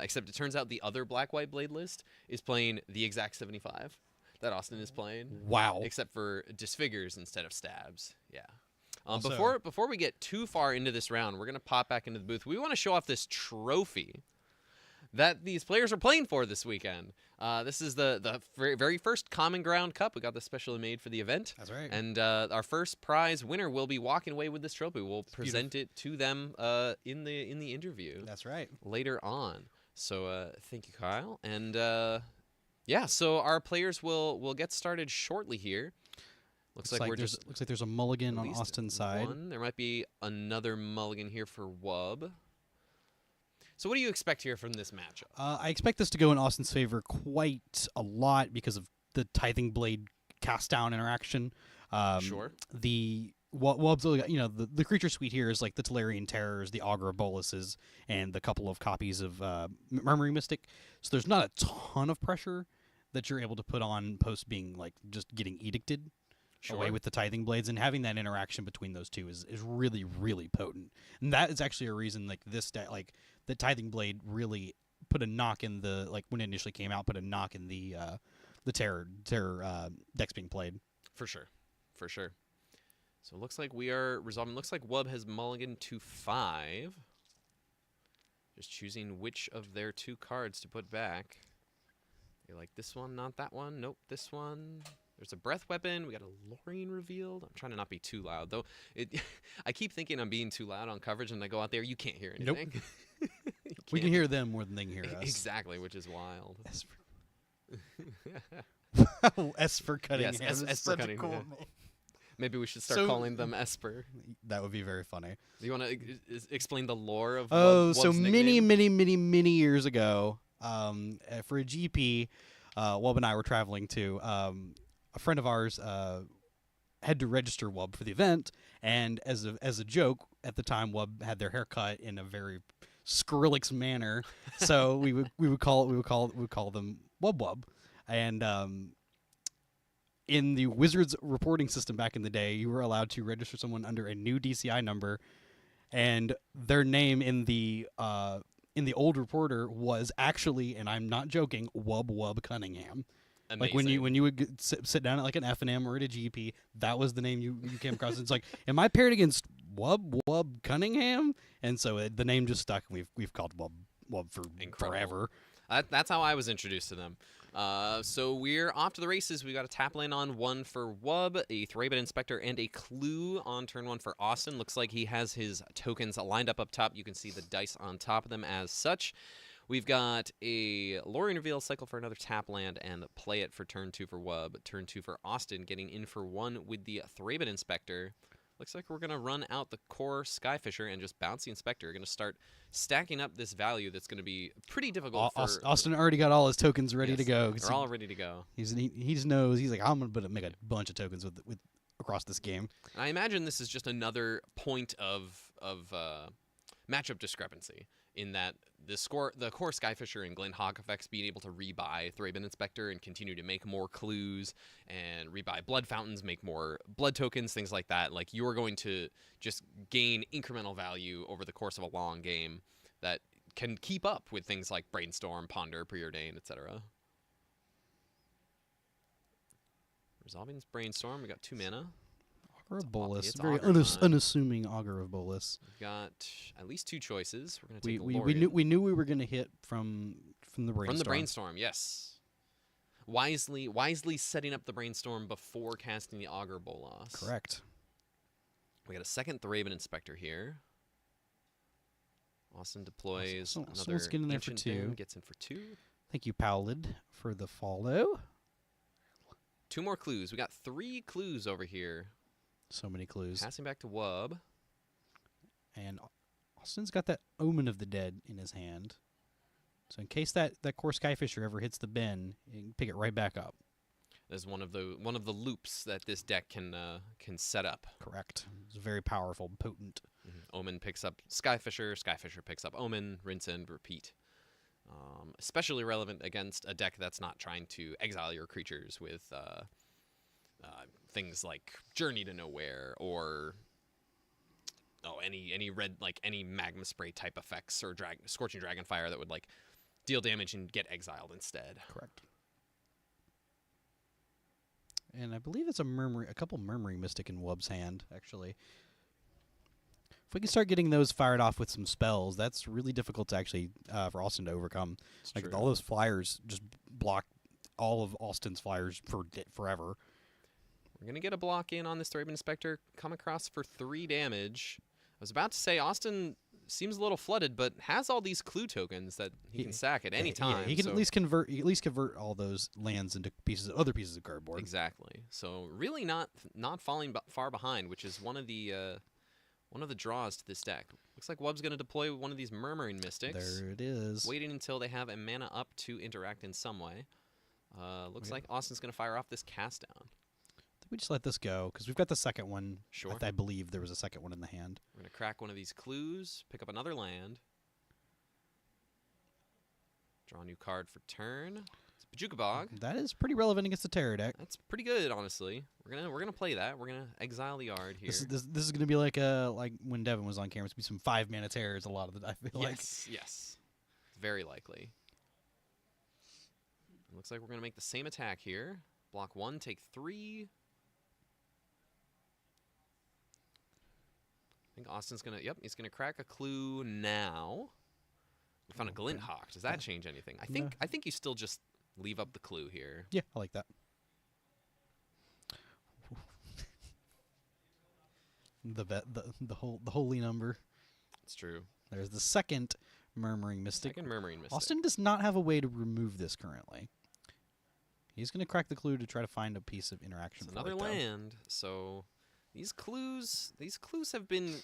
S9: Except it turns out the other Black-White Blade list is playing the exact 75 that Austin is playing.
S11: Wow.
S9: Except for disfigures instead of stabs. Yeah.
S11: Also,
S9: before we get too far into this round, we're going to pop back into the booth. We want to show off this trophy that these players are playing for this weekend. This is the very first Common Ground Cup. We got this specially made for the event.
S11: That's right.
S9: And our first prize winner will be walking away with this trophy. We'll present it to them in the interview.
S11: That's right.
S9: Later on. So thank you, Kyle. And yeah, so our players will get started shortly here. Looks like
S11: there's a mulligan on Austin's side.
S9: There might be another mulligan here for Wub. So what do you expect here from this matchup?
S11: I expect this to go in Austin's favor quite a lot because of the Tithing Blade cast down interaction.
S9: Sure.
S11: Wub's, the creature suite here is like the Tolarian Terrors, the Augur Boluses, and the couple of copies of Murmuring Mystic. So there's not a ton of pressure that you're able to put on post being like just getting edicted away with the Tithing Blades, and having that interaction between those two is really, really potent. And that is actually a reason like this deck, like the Tithing Blade really put a knock in the, like when it initially came out, put a knock in the terror decks being played.
S9: For sure. So it looks like we are resolving. Looks like Wub has mulliganed to 5. Just choosing which of their 2 cards to put back. You like this one, not that one. Nope, this one. There's a breath weapon. We got a Lorien revealed. I'm trying to not be too loud, though. I keep thinking I'm being too loud on coverage, and I go out there, you can't hear anything.
S11: Nope. We can hear them more than they can hear us.
S9: Exactly, which is wild.
S11: S for Cunningham.
S9: Yes, S for Cunningham. Cool. Maybe we should start calling them Esper.
S11: That would be very funny.
S9: Do you want to explain the lore of
S11: Wub's
S9: so
S11: nickname? many years ago, for a GP, Wub and I were traveling to a friend of ours had to register Wub for the event, and as a joke, at the time Wub had their hair cut in a very Skrillex manner, so we would call them Wub, and in the Wizards reporting system back in the day, you were allowed to register someone under a new DCI number, and their name in the in the old reporter was actually, and I'm not joking, Wub Cunningham.
S9: Amazing.
S11: Like when you would sit down at like an F&M or at a GP, that was the name you came across. It's like, am I paired against Wub Cunningham? And so the name just stuck, and we've called Wub for forever.
S9: That's how I was introduced to them. So we're off to the races. We got a tap land on 1 for Wub, a Thraben Inspector, and a Clue on turn 1 for Austin. Looks like he has his tokens lined up top. You can see the dice on top of them as such. We've got a Lorien Reveal, cycle for another tap land, and play it for turn 2 for Wub. Turn 2 for Austin, getting in for 1 with the Thraben Inspector. Looks like we're going to run out the core Skyfisher and just bounce the Inspector. We're going to start stacking up this value that's going to be pretty difficult for...
S11: Austin already got all his tokens ready to go.
S9: They're all ready to go.
S11: He just knows. He's like, I'm going to make a bunch of tokens with across this game.
S9: And I imagine this is just another point of matchup discrepancy in that the core Skyfisher and Glen Hawk effects being able to rebuy Thraben Inspector and continue to make more clues and rebuy blood fountains, make more blood tokens, things like that. Like, you are going to just gain incremental value over the course of a long game that can keep up with things like Brainstorm, Ponder, Preordain, etc. Resolving this Brainstorm, we got 2 mana.
S11: Augur of Bolus.
S9: It's
S11: Very
S9: Augur time.
S11: unassuming Augur of Bolus.
S9: We've got at least 2 choices. We're going to take
S11: we knew we were going to hit from the Brainstorm.
S9: From the Brainstorm, yes. Wisely setting up the Brainstorm before casting the Augur Bolas.
S11: Correct.
S9: We got a second Thraben Inspector here. Austin deploys
S11: So
S9: another
S11: let's get in there for
S9: Ancient
S11: 2.
S9: Den, gets in for 2.
S11: Thank you, Powlid, for the follow.
S9: 2 more clues. We got 3 clues over here.
S11: So many clues.
S9: Passing back to Wub.
S11: And Austin's got that Omen of the Dead in his hand. So in case that core Skyfisher ever hits the bin, you can pick it right back up.
S9: There's one of the loops that this deck can set up.
S11: Correct. It's very powerful, potent.
S9: Omen picks up Skyfisher. Skyfisher picks up Omen. Rinse and repeat. Especially relevant against a deck that's not trying to exile your creatures with things like Journey to Nowhere or any red, like any Magma Spray type effects or Scorching Dragonfire that would like deal damage and get exiled instead.
S11: Correct. And I believe it's a couple Murmuring Mystic in Wub's hand, actually. If we can start getting those fired off with some spells, that's really difficult to actually for Austin to overcome.
S9: It's true.
S11: All those flyers just block all of Austin's flyers forever.
S9: We're going to get a block in on this Thraben Inspector. Come across for 3 damage. I was about to say Austin seems a little flooded, but has all these clue tokens that he can sack at any time.
S11: Yeah, he can at least convert all those lands into other pieces of cardboard.
S9: Exactly. So really not falling far behind, which is one of the draws to this deck. Looks like Wub's going to deploy one of these Murmuring Mystics.
S11: There it is.
S9: Waiting until they have a mana up to interact in some way. Looks like Austin's going to fire off this Cast Down.
S11: We just let this go because we've got the second one.
S9: Sure.
S11: I believe there was a second one in the hand.
S9: We're going to crack one of these clues, pick up another land. Draw a new card for turn. It's a Bajuka Bog.
S11: That is pretty relevant against the Terror deck.
S9: That's pretty good, honestly. We're gonna play that. We're gonna exile the Yard here.
S11: This is gonna be like when Devin was on camera. It's gonna be some 5-mana terrors. A lot of the I feel like.
S9: Yes. Very likely. It looks like we're gonna make the same attack here. Block 1, take 3. I think Austin's gonna. Yep, he's gonna crack a clue now. We found a Glint Hawk. Does that change anything? I think you still just leave up the clue here.
S11: Yeah, I like that. the holy number.
S9: It's true.
S11: There's the second Murmuring Mystic.
S9: Second Murmuring Mystic.
S11: Austin does not have a way to remove this currently. He's going to crack the clue to try to find a piece of interaction.
S9: It's another land, so these clues have been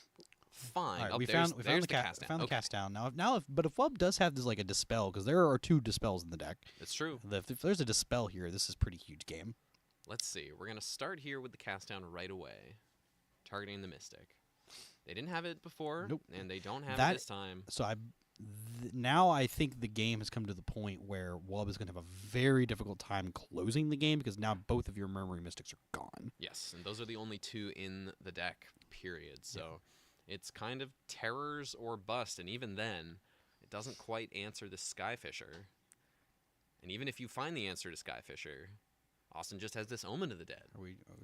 S9: fine.
S11: All right,
S9: oh,
S11: we
S9: there's
S11: found the
S9: cast down.
S11: found the
S9: Okay.
S11: cast down. But if Wub does have this like a dispel, because there are 2 dispels in the deck.
S9: It's true.
S11: If there's a dispel here, this is a pretty huge game.
S9: Let's see. We're gonna start here with the cast down right away, targeting the Mystic. They didn't have it before,
S11: Nope.
S9: and they don't have
S11: That-
S9: it this time.
S11: So now I think the game has come to the point where Wub is going to have a very difficult time closing the game because now both of your Murmuring Mystics are gone.
S9: Yes, and those are the only 2 in the deck. Period. So it's kind of terrors or bust, and even then, it doesn't quite answer the Skyfisher. And even if you find the answer to Skyfisher, Austin just has this Omen of the Dead.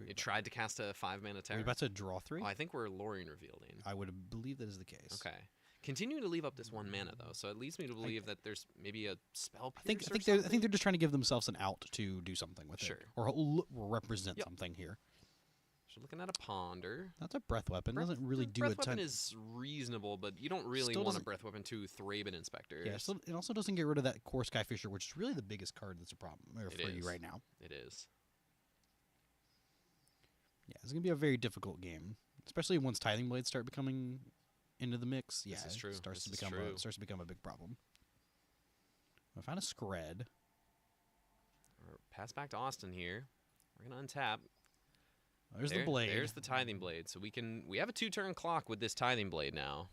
S9: It tried to cast a 5-mana
S11: Are
S9: terror.
S11: we about to draw 3?
S9: Oh, I think we're Lorien Revealing.
S11: I would believe that is the case.
S9: Okay. Continuing to leave up this 1 mana though, so it leads me to believe that there's maybe a spell.
S11: I think they're just trying to give themselves an out to do something with
S9: Sure.
S11: it, or represent something here.
S9: So looking at a Ponder.
S11: That's a breath weapon. Doesn't really do a
S9: Breath
S11: ton.
S9: weapon is reasonable, but you don't really
S11: Still
S9: want a
S11: doesn't-
S9: breath weapon to Thraben Inspectors.
S11: Yeah, so it also doesn't get rid of that core Skyfisher, which is really the biggest card that's a problem
S9: It
S11: for you
S9: is.
S11: right now.
S9: It is.
S11: Yeah, it's gonna be a very difficult game. Especially once tithing blades start becoming into the mix. Yeah,
S9: This is true.
S11: It starts
S9: This
S11: to
S9: is
S11: become
S9: true.
S11: starts to become a big problem. I found a Scred.
S9: Pass back to Austin here. We're gonna untap.
S11: There's the blade.
S9: There's the tithing blade. So we have a 2-turn clock with this tithing blade now.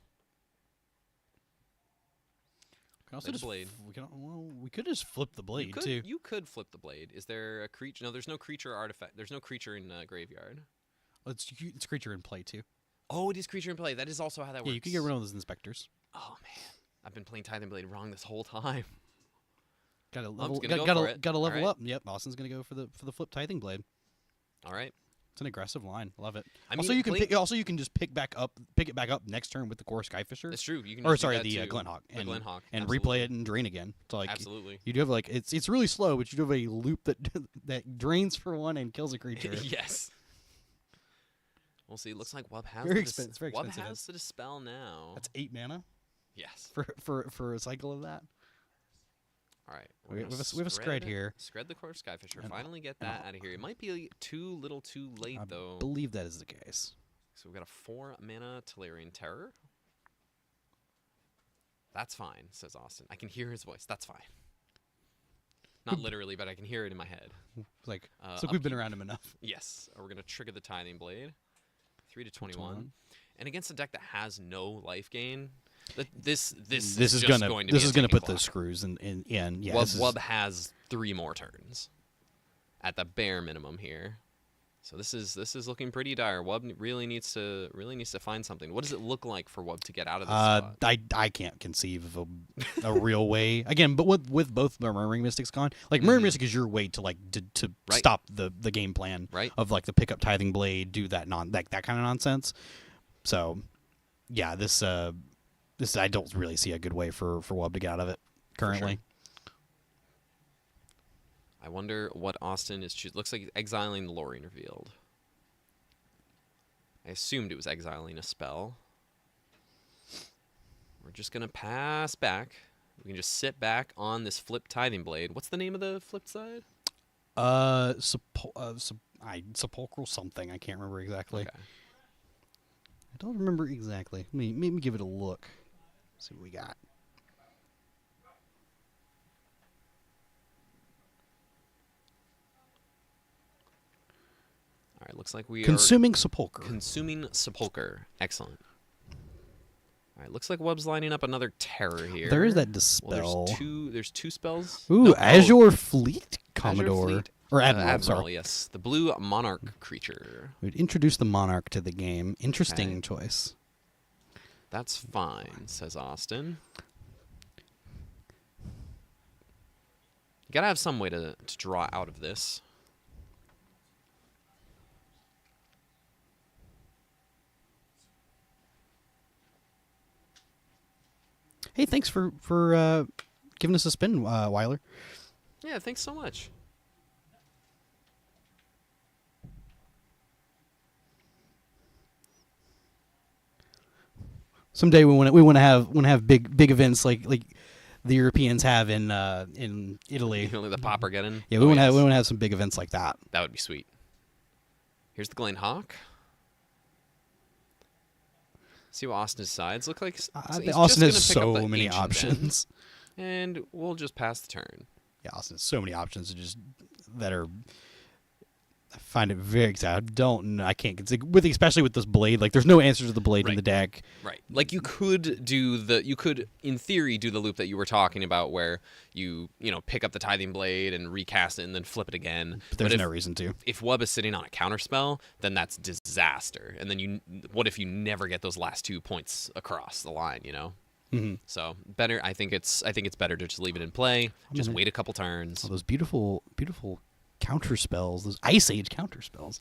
S11: We can also
S9: Play the
S11: just
S9: blade.
S11: we could just flip the blade too.
S9: You could flip the blade. Is there a creature? No, there's no creature artifact. There's no creature in graveyard.
S11: It's creature in play too.
S9: Oh, it is creature in play. That is also how that works.
S11: Yeah, you can get rid of those inspectors.
S9: Oh man, I've been playing tithing blade wrong this whole time.
S11: Got to
S9: I'm
S11: level.
S9: just gonna go
S11: Got
S9: for
S11: to
S9: it.
S11: level
S9: Alright.
S11: up. Yep, Austin's gonna go for the flip tithing blade.
S9: All right.
S11: It's an aggressive line. Love it.
S9: I
S11: also,
S9: mean,
S11: you can
S9: Blink-
S11: you can just pick it back up next turn with the core Skyfisher.
S9: That's true. You can.
S11: Or
S9: just do
S11: sorry,
S9: that
S11: the
S9: too.
S11: Glenhawk.
S9: The Glenhawk.
S11: And
S9: absolutely.
S11: replay it and drain again. So like
S9: Absolutely.
S11: you do have like it's really slow, but you do have a loop that that drains for one and kills a creature.
S9: Yes. We'll see. It looks like Wub has
S11: Very
S9: the
S11: expensive. Very
S9: Wub
S11: expensive.
S9: has the dispel now.
S11: That's 8 mana
S9: Yes.
S11: for a cycle of that.
S9: All right.
S11: We
S9: we're
S11: have
S9: gonna
S11: we have a Scred here.
S9: Scred the core Skyfisher.
S11: And-
S9: Finally get
S11: and
S9: that out of here. It might be too little too late,
S11: I
S9: though.
S11: believe that is the case.
S9: So we've got a 4 mana Tolarian Terror. That's fine, says Austin. I can hear his voice. That's fine. Not literally, but I can hear it in my head.
S11: It's like we've been around him enough.
S9: Yes. We're going to trigger the Tithing Blade. 3 to 21. And against a deck that has no life gain, this is just
S11: gonna
S9: going to be a
S11: gonna
S9: ticking
S11: put the
S9: clock.
S11: screws in. Yeah,
S9: Wub has 3 more turns at the bare minimum here. So this is looking pretty dire. Wub really needs to find something. What does it look like for Wub to get out of this spot?
S11: I can't conceive of a real way. Again, but with both the Murmuring Mystics gone, like Murmuring Mystic is your way to like to
S9: Right.
S11: stop the game plan
S9: Right.
S11: of like the pick up Tithing Blade, do that that kind of nonsense. So yeah, this I don't really see a good way for Wub to get out of it currently.
S9: I wonder what Austin is choosing. Looks like he's exiling the Lorien Revealed. I assumed it was exiling a spell. We're just going to pass back. We can just sit back on this flip Tithing Blade. What's the name of the flip side?
S11: Sepulchral something. I can't remember exactly.
S9: Okay.
S11: I don't remember exactly. Let me give it a look. See what we got.
S9: All right, looks like we
S11: Consuming Sepulcher.
S9: Consuming Sepulcher. Excellent. All right, looks like Wub's lining up another terror here.
S11: There is that
S9: Well,
S11: dispel.
S9: there's two spells.
S11: Ooh,
S9: No,
S11: Azure Fleet Commodore.
S9: Azure Fleet.
S11: Or Admiral,
S9: Admiral,
S11: sorry.
S9: yes. The blue Monarch creature.
S11: We'd introduce the Monarch to the game. Interesting
S9: Okay.
S11: choice.
S9: That's fine, says Austin. You gotta have some way to draw out of this.
S11: Hey, thanks for giving us a spin, Weiler.
S9: Yeah, thanks so much.
S11: Someday we want to have big events like the Europeans have in Italy.
S9: You know, the Pauper getting.
S11: Yeah, we want to have some big events like that.
S9: That would be sweet. Here's the Glen Hawk. See what Austin's sides look like. He's
S11: Austin
S9: just
S11: has
S9: gonna pick up
S11: so
S9: the
S11: many
S9: Ancient
S11: options.
S9: Den, and we'll just pass the turn.
S11: Yeah, Austin has so many options that are. I find it very exciting. I can't consider especially with this blade. Like, there's no answers to the blade in the deck.
S9: Right. Like you could in theory do the loop that you were talking about, where you pick up the Tithing Blade and recast it and then flip it again.
S11: But there's
S9: if,
S11: no reason to.
S9: If Wub is sitting on a counterspell, then that's disaster. And then what if you never get those last 2 points across the line?
S11: Mm-hmm.
S9: So better. I think it's better to just leave it in play. Just wait a couple turns.
S11: All those beautiful counter spells, those Ice Age counter spells.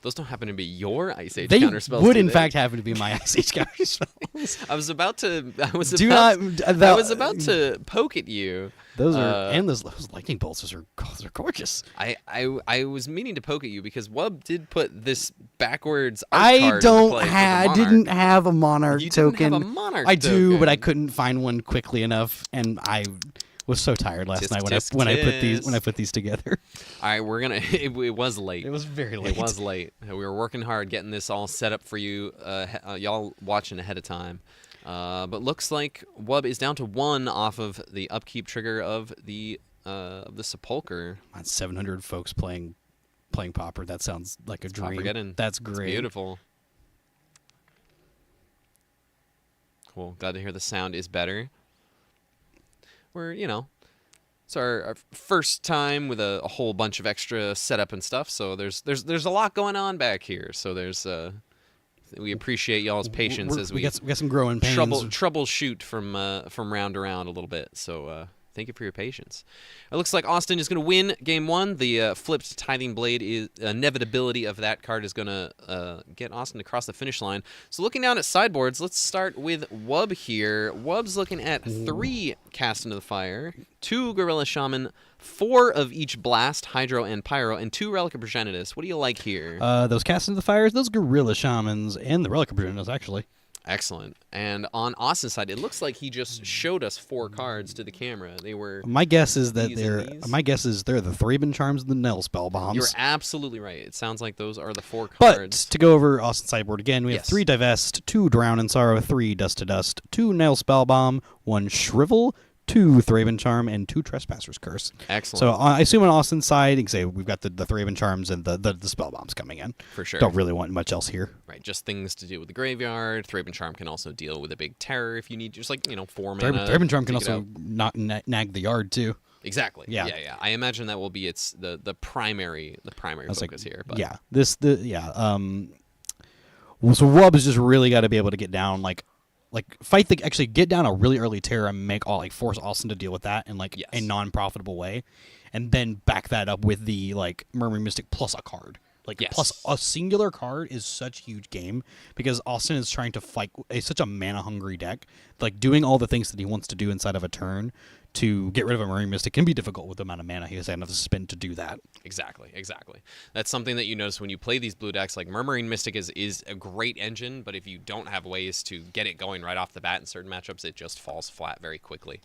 S9: Those don't happen to be your Ice Age
S11: They
S9: counter spells.
S11: would
S9: do
S11: in
S9: they?
S11: fact happen to be my Ice Age counter spells.
S9: I was about to poke at you.
S11: Those are and those lightning bolts. Those are gorgeous.
S9: I was meaning to poke at you because Wub did put this backwards.
S11: I didn't have a Monarch
S9: You
S11: token.
S9: didn't have a Monarch
S11: I do,
S9: token.
S11: but I couldn't find one quickly enough, and I Was so tired last
S9: Tisk,
S11: night
S9: tisk,
S11: when I
S9: tisk.
S11: put these together.
S9: All right, we're gonna. It was late.
S11: It was very late.
S9: It was late. We were working hard getting this all set up for you, y'all watching ahead of time. But looks like Wub is down to 1 off of the upkeep trigger of the Sepulcher.
S11: On 700 folks playing Pauper. That sounds like a dream.
S9: Paupergeddon.
S11: That's
S9: It's
S11: great.
S9: beautiful. Cool. Glad to hear the sound is better. It's our first time with a whole bunch of extra setup and stuff. So there's a lot going on back here. So we appreciate y'all's patience as
S11: we got some growing pains.
S9: troubleshoot from round to round a little bit. So thank you for your patience. It looks like Austin is going to win game 1. The flipped Tithing Blade is inevitability of that card is going to get Austin across the finish line. So looking down at sideboards, let's start with Wub here. Wub's looking at 3 Cast into the Fire, 2 Gorilla Shaman, 4 of each Blast, Hydro, and Pyro, and 2 Relic of Progenitus. What do you like here?
S11: Those Cast into the Fires, those Gorilla Shamans, and the Relic of Progenitus, actually.
S9: Excellent. And on Austin's side, it looks like he just showed us 4 cards to the camera. They were.
S11: My guess is that
S9: these and these.
S11: My guess is they're the Thraben Charms and the Nell Spell Bombs.
S9: You're absolutely right. It sounds like those are the 4
S11: But
S9: cards.
S11: to go over Austin's sideboard again, we have
S9: Yes.
S11: 3 Divest, 2 Drown in Sorrow, 3 Dust to Dust, 2 Nail Spell Bomb, 1 Shrivel, 2 Thraben Charm, and 2 Trespasser's Curse.
S9: Excellent.
S11: So I assume on Austin's side, you can say we've got the Thraben Charms and the Spell Bombs coming in.
S9: For sure.
S11: Don't really want much else here.
S9: Right, just things to deal with the graveyard. Thraben Charm can also deal with a big terror if you need, just 4 mana.
S11: Thraben Charm can
S9: take it
S11: also
S9: out.
S11: nag the yard too.
S9: Exactly.
S11: Yeah.
S9: Yeah. I imagine that will be the primary focus here. But
S11: Yeah. So Wub has just really got to be able to get down actually get down a really early terror and make force Austin to deal with that in
S9: Yes.
S11: a non-profitable way, and then back that up with the Murmuring Mystic plus a card.
S9: Yes.
S11: Plus a singular card is such a huge game because Austin is trying to fight such a mana hungry deck. Doing all the things that he wants to do inside of a turn to get rid of a Murmuring Mystic can be difficult with the amount of mana he has enough to spend to do that.
S9: Exactly. That's something that you notice when you play these blue decks. Murmuring Mystic is a great engine, but if you don't have ways to get it going right off the bat in certain matchups, it just falls flat very quickly.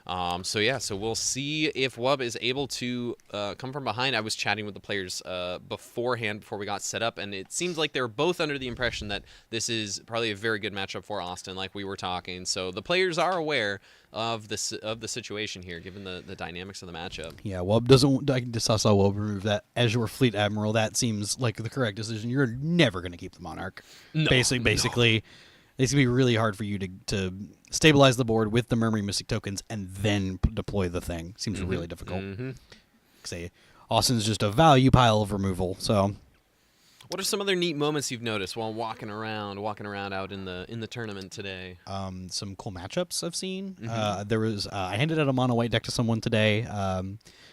S9: So we'll see if Wub is able to come from behind. I was chatting with the players beforehand before we got set up, and it seems like they're both under the impression that this is probably a very good matchup for Austin, like we were talking. So the players are aware of the situation here, given the dynamics of the matchup.
S11: Yeah, Wub doesn't. I just saw Wub remove that Azure Fleet Admiral. That seems like the correct decision. You're never going to keep the Monarch.
S9: No,
S11: Basically, it's going to be really hard for you to stabilize the board with the Murmuring Mystic tokens and then deploy the thing. Seems really difficult. Say, Austin's just a value pile of removal. So,
S9: what are some other neat moments you've noticed while walking around out in the tournament today?
S11: some cool matchups I've seen. There was I handed out a mono white deck to someone today.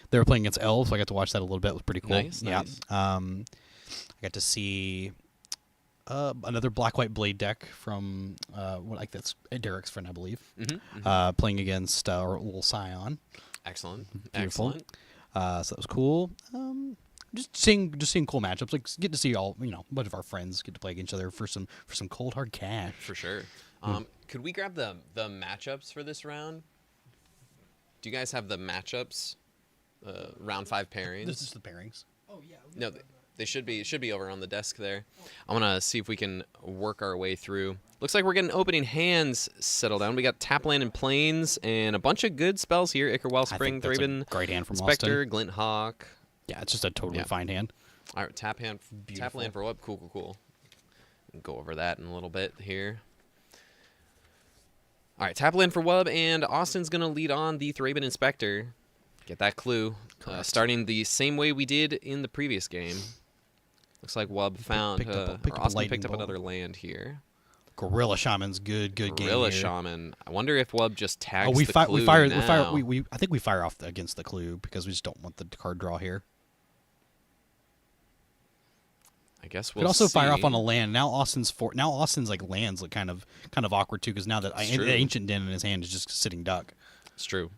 S11: They were playing against elves, so I got to watch that a little bit. It was pretty cool.
S9: Nice.
S11: I got to see another black-white blade deck from that's Derek's friend, I believe. Playing against our little Scion.
S9: Excellent.
S11: Beautiful.
S9: Excellent.
S11: So that was cool. Just seeing cool matchups. Get to see a bunch of our friends get to play against each other for some cold hard cash.
S9: For sure. Could we grab the matchups for this round? Do you guys have the matchups? Round 5 pairings.
S11: This is the pairings.
S9: No, they should be over on the desk there. I want to see if we can work our way through. Looks like we're getting opening hands settled down. We got Tapland and Plains and a bunch of good spells here. Ichor Wellspring,
S11: that's a
S9: Thraben,
S11: great hand from
S9: Spectre,
S11: Austin.
S9: Glint Hawk.
S11: Yeah, it's just a totally fine hand.
S9: All right, Tapland for what? Cool. We'll go over that in a little bit here. All right, Tapland for Wub, and Austin's going to lead on the Thraben Inspector. Get that clue. Starting the same way we did in the previous game. Looks like Wub found, Austin picked up another land here.
S11: Gorilla Shaman's good game.
S9: Gorilla
S11: here.
S9: Shaman. I wonder if Wub just tags
S11: we
S9: the
S11: fire.
S9: clue
S11: We fire.
S9: now.
S11: I think we fire off against the clue because we just don't want the card draw here.
S9: I guess
S11: We
S9: we'll
S11: could also
S9: see.
S11: fire off on a land. Now Austin's lands look kind of awkward too because now that
S9: It's true.
S11: Ancient Den in his hand is just sitting duck.
S9: It's true.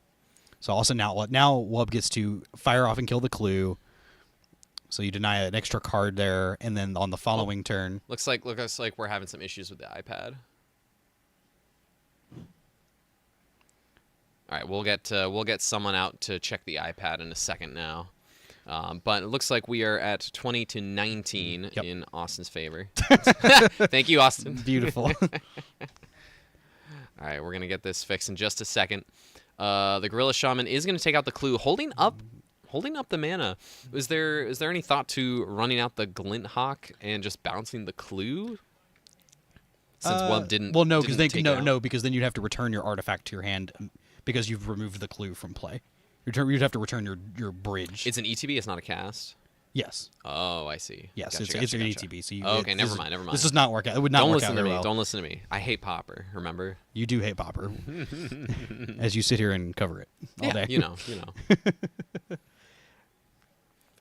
S11: So Austin now Wub gets to fire off and kill the clue. So you deny an extra card there, and then on the following turn,
S9: Looks like we're having some issues with the iPad. All right, we'll get someone out to check the iPad in a second now. But it looks like we are at 20 to 19 in Austin's favor. Thank you, Austin.
S11: Beautiful.
S9: All right, we're gonna get this fixed in just a second. The Gorilla Shaman is gonna take out the clue, holding up the mana. Is there any thought to running out the Glint Hawk and just bouncing the clue? Since Wub didn't.
S11: Well, no, because
S9: then
S11: because then you'd have to return your artifact to your hand because you've removed the clue from play. You'd have to return your bridge.
S9: It's an ETB. It's not a cast.
S11: Yes.
S9: Oh, I see.
S11: Yes,
S9: Gotcha,
S11: it's
S9: gotcha,
S11: an
S9: gotcha.
S11: ETB. So
S9: Okay, never mind.
S11: This does not work out. It would not
S9: Don't
S11: work
S9: listen
S11: out
S9: to
S11: very
S9: me.
S11: well.
S9: Don't listen to me. I hate Pauper. Remember?
S11: You do hate Pauper, as you sit here and cover it all day.
S9: You know.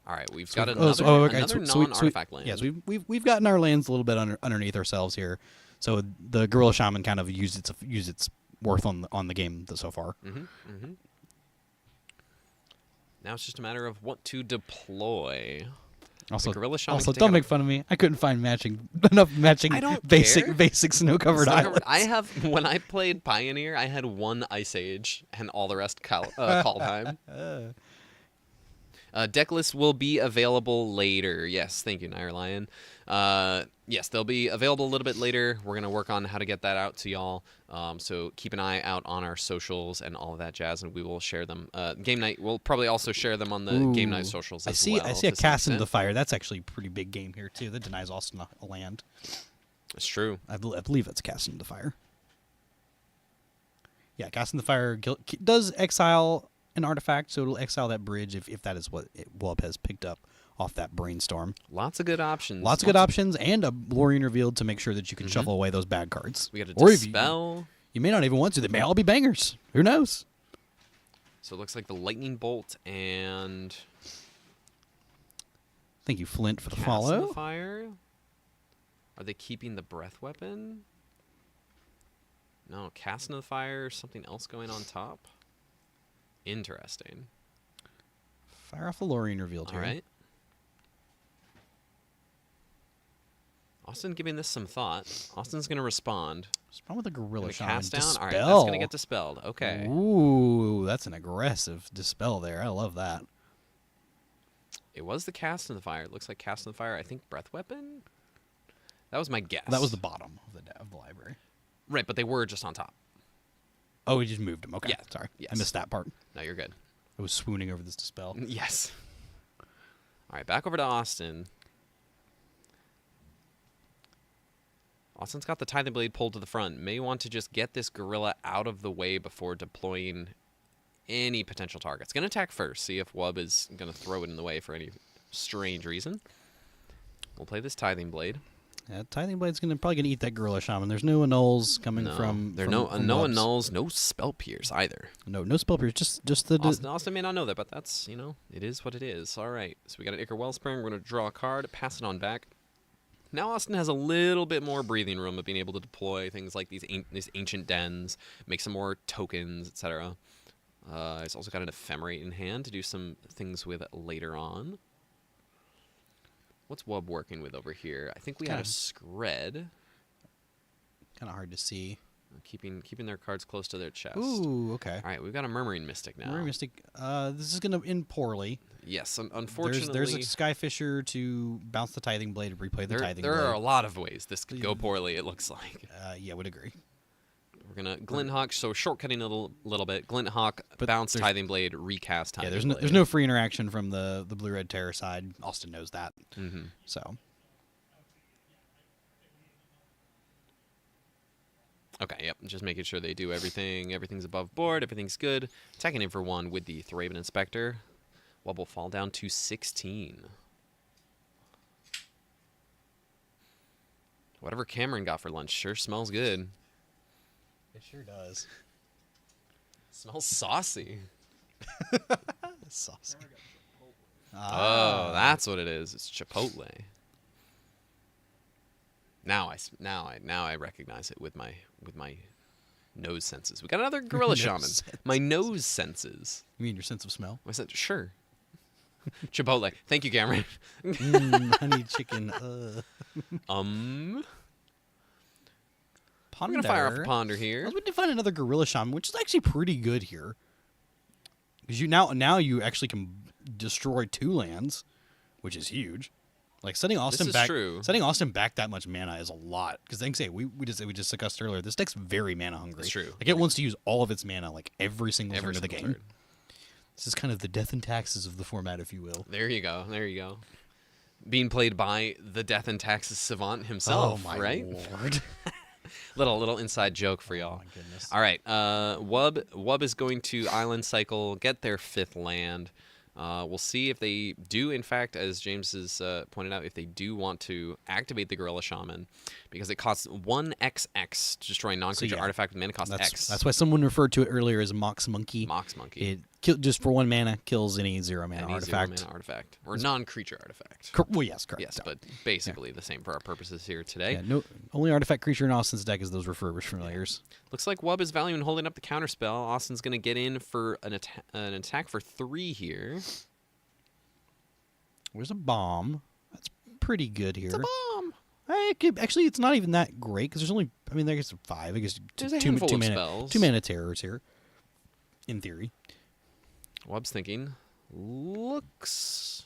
S9: All right, we've got another non-artifact land.
S11: Yes, we've gotten our lands a little bit underneath ourselves here. So the Gorilla Shaman kind of used its worth on the game so far.
S9: Now it's just a matter of what to deploy.
S11: Also,
S9: Gorilla Shaman
S11: don't make fun of me. I couldn't find enough matching
S9: I don't
S11: basic snow-covered islands.
S9: I have when I played Pioneer, I had one Ice Age and all the rest call time. Deck lists will be available later. Yes, thank you, Nair Lion. Yes, they'll be available a little bit later. We're going to work on how to get that out to y'all. So keep an eye out on our socials and all of that jazz, and we will share them. Game night, we'll probably also share them on the Game Night socials as well.
S11: I see a cast into the fire. That's actually a pretty big game here, too. That denies Austin a land.
S9: It's true.
S11: I believe it's cast into the fire. Yeah, cast into the fire does exile an artifact, so it'll exile that bridge if that is what Wub has picked up off that brainstorm.
S9: Lots of good options.
S11: Lots of good options, and a Lorien revealed to make sure that you can shuffle away those bad cards.
S9: We got a
S11: Or if
S9: Dispel.
S11: You may not even want to. They may all be bangers. Who knows?
S9: So it looks like the Lightning Bolt and...
S11: Thank you, Flint, for the
S9: Cast
S11: follow.
S9: in the Fire. Are they keeping the Breath Weapon? No, Cast in the Fire, something else going on top? Interesting.
S11: Fire off the Lorien revealed here.
S9: All right. Austin giving this some thought. Austin's going to respond.
S11: Respond with a Gorilla Shaman.
S9: Cast down?
S11: Dispel.
S9: All right, that's going to get dispelled. Okay.
S11: Ooh, that's an aggressive dispel there. I love that.
S9: It was the Cast in the Fire. It looks like Cast in the Fire. I think Breath Weapon? That was my guess.
S11: That was the bottom of the library.
S9: Right, but they were just on top.
S11: Oh, we just moved them. Okay.
S9: Yeah.
S11: Sorry.
S9: Yes.
S11: I missed that part.
S9: No, you're good.
S11: I was swooning over this dispel.
S9: Yes. All right, back over to Austin. Austin's got the Tithing Blade pulled to the front. May want to just get this Gorilla out of the way before deploying any potential targets. Going to attack first, see if Wub is going to throw it in the way for any strange reason. We'll play this Tithing Blade.
S11: Yeah, Tithing Blade's probably gonna eat that Gorilla Shaman. There's no annuls coming from.
S9: There are
S11: from
S9: no
S11: Wubs.
S9: annuls, no Spell Pierce either.
S11: No spell pierce. Just the.
S9: Austin may not know that, but that's, it is what it is. All right, so we got an Ichor Wellspring. We're going to draw a card, pass it on back. Now Austin has a little bit more breathing room of being able to deploy things like these ancient dens, make some more tokens, etc. He's also got an Ephemerate in hand to do some things with later on. What's Wub working with over here? I think we had a Scred.
S11: Kind of hard to see.
S9: Keeping their cards close to their chest.
S11: Ooh, okay.
S9: All right, we've got a Murmuring Mystic now.
S11: Murmuring Mystic. This is gonna end poorly.
S9: Yes, unfortunately.
S11: There's a Skyfisher to bounce the Tithing Blade and replay the Tithing Blade.
S9: There are a lot of ways this could go poorly, it looks like.
S11: Yeah, would agree.
S9: We're going to Glint Hawk, so shortcutting a little bit. Glint Hawk, bounce Tithing Blade, recast Tithing Blade.
S11: There's no free interaction from the Blue-Red Terror side. Austin knows that. So.
S9: Okay, yep. Just making sure they do everything. Everything's above board. Everything's good. Attacking in for 1 with the Thraben Inspector. Wub will fall down to 16. Whatever Cameron got for lunch sure smells good.
S11: It sure does.
S9: Smells saucy.
S11: Saucy.
S9: Oh, that's what it is. It's Chipotle. Now I recognize it with my nose senses. We got another Gorilla Shaman. My nose senses.
S11: You mean your sense of smell?
S9: I said sure. Chipotle. Thank you, Cameron.
S11: Honey chicken.
S9: We're gonna fire off a Ponder
S11: I
S9: here.
S11: was going to find another Gorilla Shaman, which is actually pretty good here. Because now you actually can destroy 2 lands, which is huge. Like setting Austin
S9: is
S11: back,
S9: true.
S11: setting Austin back that much mana is a lot. Because like say we just discussed earlier, this deck's very mana hungry.
S9: It's true.
S11: Like it wants to use all of its mana like every single turn of the
S9: single
S11: game.
S9: turn.
S11: This is kind of the death and taxes of the format, if you will.
S9: There you go. There you go. Being played by the Death and Taxes savant himself,
S11: oh my
S9: right?
S11: lord!
S9: little inside joke for y'all.
S11: Oh my goodness.
S9: All right, Wub is going to Island Cycle, get their 5th land. We'll see if they do, in fact, as James has pointed out, if they do want to activate the Gorilla Shaman, because it costs 1XX to destroy a non-creature artifact with mana cost X.
S11: That's why someone referred to it earlier as Mox Monkey.
S9: Mox Monkey.
S11: It just for 1 mana kills any 0 mana artifact.
S9: 0 mana artifact. Or non-creature artifact.
S11: Well, yes, correct.
S9: Yes, but basically the same for our purposes here today.
S11: Yeah, no, only artifact creature in Austin's deck is those refurbished familiars.
S9: Looks like Wub is valuing holding up the counterspell. Austin's going to get in for an attack for 3 here.
S11: Where's a bomb? That's pretty good here.
S9: It's a bomb.
S11: Actually, it's not even that great because there's only. I mean, there's 5. I guess
S9: There's a
S11: two
S9: handful of
S11: mana,
S9: spells.
S11: 2 mana terrors here. In theory,
S9: Wub's thinking. Looks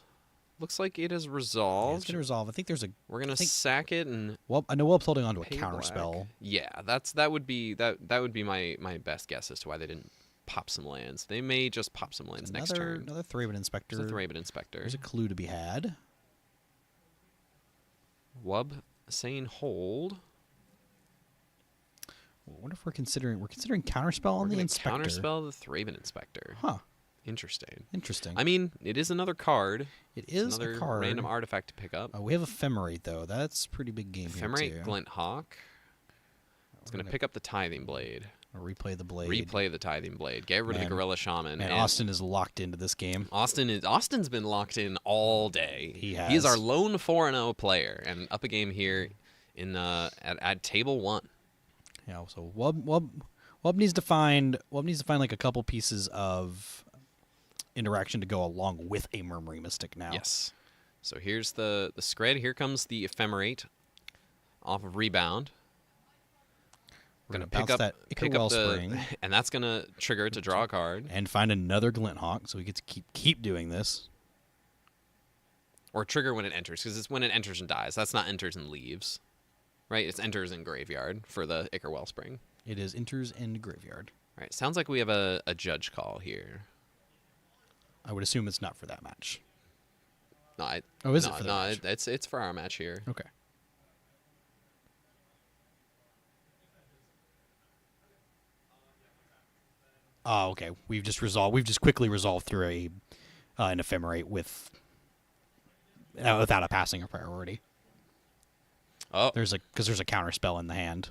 S9: like it is
S11: yeah,
S9: resolved.
S11: it's gonna resolve. I think there's a.
S9: We're gonna sack it and.
S11: Well, I know Wub's holding on to a
S9: pay
S11: counter
S9: black.
S11: spell.
S9: Yeah, that would be my best guess as to why they didn't pop some lands. They may just pop some lands next turn.
S11: Another Thraben Inspector.
S9: There's a Thraben Inspector.
S11: There's a clue to be had.
S9: Wub saying hold.
S11: I wonder if we're considering counterspell on
S9: We're
S11: the
S9: gonna
S11: Inspector.
S9: Counterspell the Thraben Inspector.
S11: Huh.
S9: Interesting.
S11: Interesting.
S9: I mean, it is another card.
S11: It is
S9: It's another
S11: a card.
S9: random artifact to pick up.
S11: We have Ephemerate though. That's a pretty big game
S9: Ephemerate
S11: here too.
S9: Glint Hawk. It's going to pick up the Tithing Blade.
S11: I'll replay the blade.
S9: Replay the Tithing Blade. Get rid of the Gorilla Shaman.
S11: And Austin is locked into this game.
S9: Austin's been locked in all day.
S11: He has.
S9: He is our lone 4-0 player, and up a game here in at table 1.
S11: Yeah. So Wub needs to find like a couple pieces of interaction to go along with a Murmuring Mystic now.
S9: Yes. So here's the scred. Here comes the Ephemerate off of Rebound.
S11: We're gonna pick up that Ichor Wellspring,
S9: and that's gonna trigger it to draw a card
S11: and find another Glint Hawk, so we get to keep doing this.
S9: Or trigger when it enters, because it's when it enters and dies. That's not enters and leaves, right? It's enters in graveyard for the Ichor Wellspring.
S11: It is enters and graveyard.
S9: All right. Sounds like we have a judge call here.
S11: I would assume it's not for that match.
S9: No,
S11: it for that match?
S9: It's for our match here.
S11: Okay. Oh, okay. We've just quickly resolved through an Ephemerate without a passing a priority.
S9: Oh,
S11: there's a counter spell in the hand.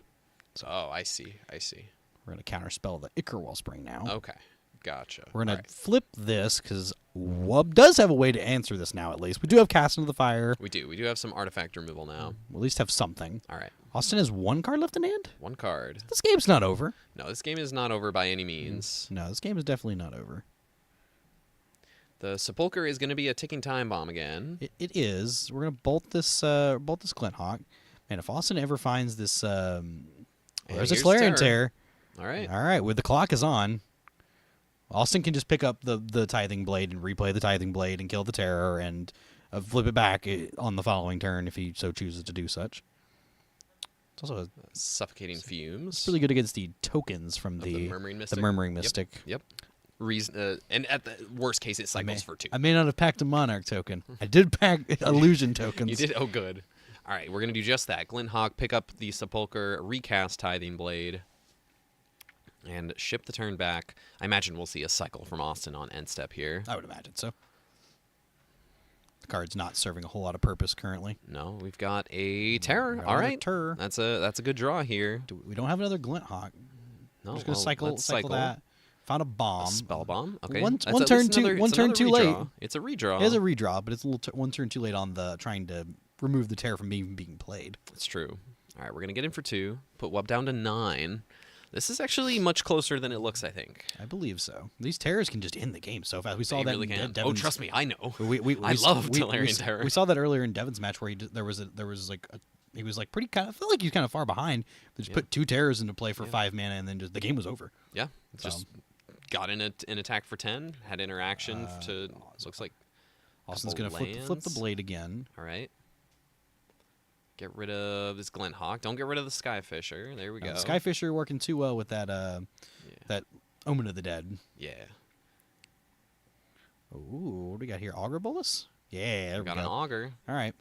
S9: So, oh, I see.
S11: We're gonna counter spell the Ichor Wellspring now.
S9: Okay, gotcha.
S11: We're gonna flip this because Wub does have a way to answer this now. At least we do have Cast into the Fire.
S9: We do have some artifact removal now.
S11: We'll at least have something.
S9: All right.
S11: Austin has 1 card left in hand.
S9: 1 card.
S11: This game's not over.
S9: No, this game is not over by any means.
S11: No, this game is definitely not over.
S9: The Sepulcher is going to be a ticking time bomb again.
S11: It is. We're gonna bolt this Glint Hawk. Man, if Austin ever finds this, there's a Slayer and Tear.
S9: All right.
S11: All right. Where the clock is on, Austin can just pick up the Tithing Blade and replay the Tithing Blade and kill the Terror and flip it back on the following turn if he so chooses to do such. It's also
S9: Suffocating Fumes.
S11: It's really good against the tokens from the Murmuring Mystic.
S9: Yep. And at the worst case, it cycles for 2.
S11: I may not have packed a Monarch token. I did pack Illusion tokens.
S9: You did? Oh, good. All right, we're going to do just that. Glint Hawk, pick up the Sepulcher, recast Tithing Blade, and ship the turn back. I imagine we'll see a cycle from Austin on end step here.
S11: I would imagine so. The card's not serving a whole lot of purpose currently.
S9: No, we've got a Terror. All right.
S11: Terror.
S9: That's a good draw here.
S11: We don't have another Glint Hawk.
S9: No,
S11: We're just going to cycle that. Found a bomb.
S9: A spell bomb. Okay.
S11: One turn too late.
S9: It's a redraw.
S11: It is a redraw, but it's a little one turn too late on the trying to remove the Terror from being played.
S9: It's true. All right, we're gonna get in for 2. Put Wub down to 9. This is actually much closer than it looks, I think.
S11: I believe so. These Terrors can just end the game so fast. We saw that
S9: really
S11: in
S9: can.
S11: Devin's.
S9: Oh, trust me, I know.
S11: I
S9: love Tolarian Terror.
S11: We saw that earlier in Devin's match where there was like he was like felt like he was kind of far behind. They just put 2 terrors into play for 5 mana, and then just the game was over.
S9: Yeah, just got in an attack for 10, had interaction to. Looks like
S11: Austin's gonna flip the blade again.
S9: All right. Get rid of this Glenhawk. Don't get rid of the Skyfisher. There we go.
S11: Skyfisher working too well with that that Omen of the Dead.
S9: Yeah.
S11: Ooh, what do we got here? Augur Bolus? Yeah, there
S9: We got an Augur.
S11: All right.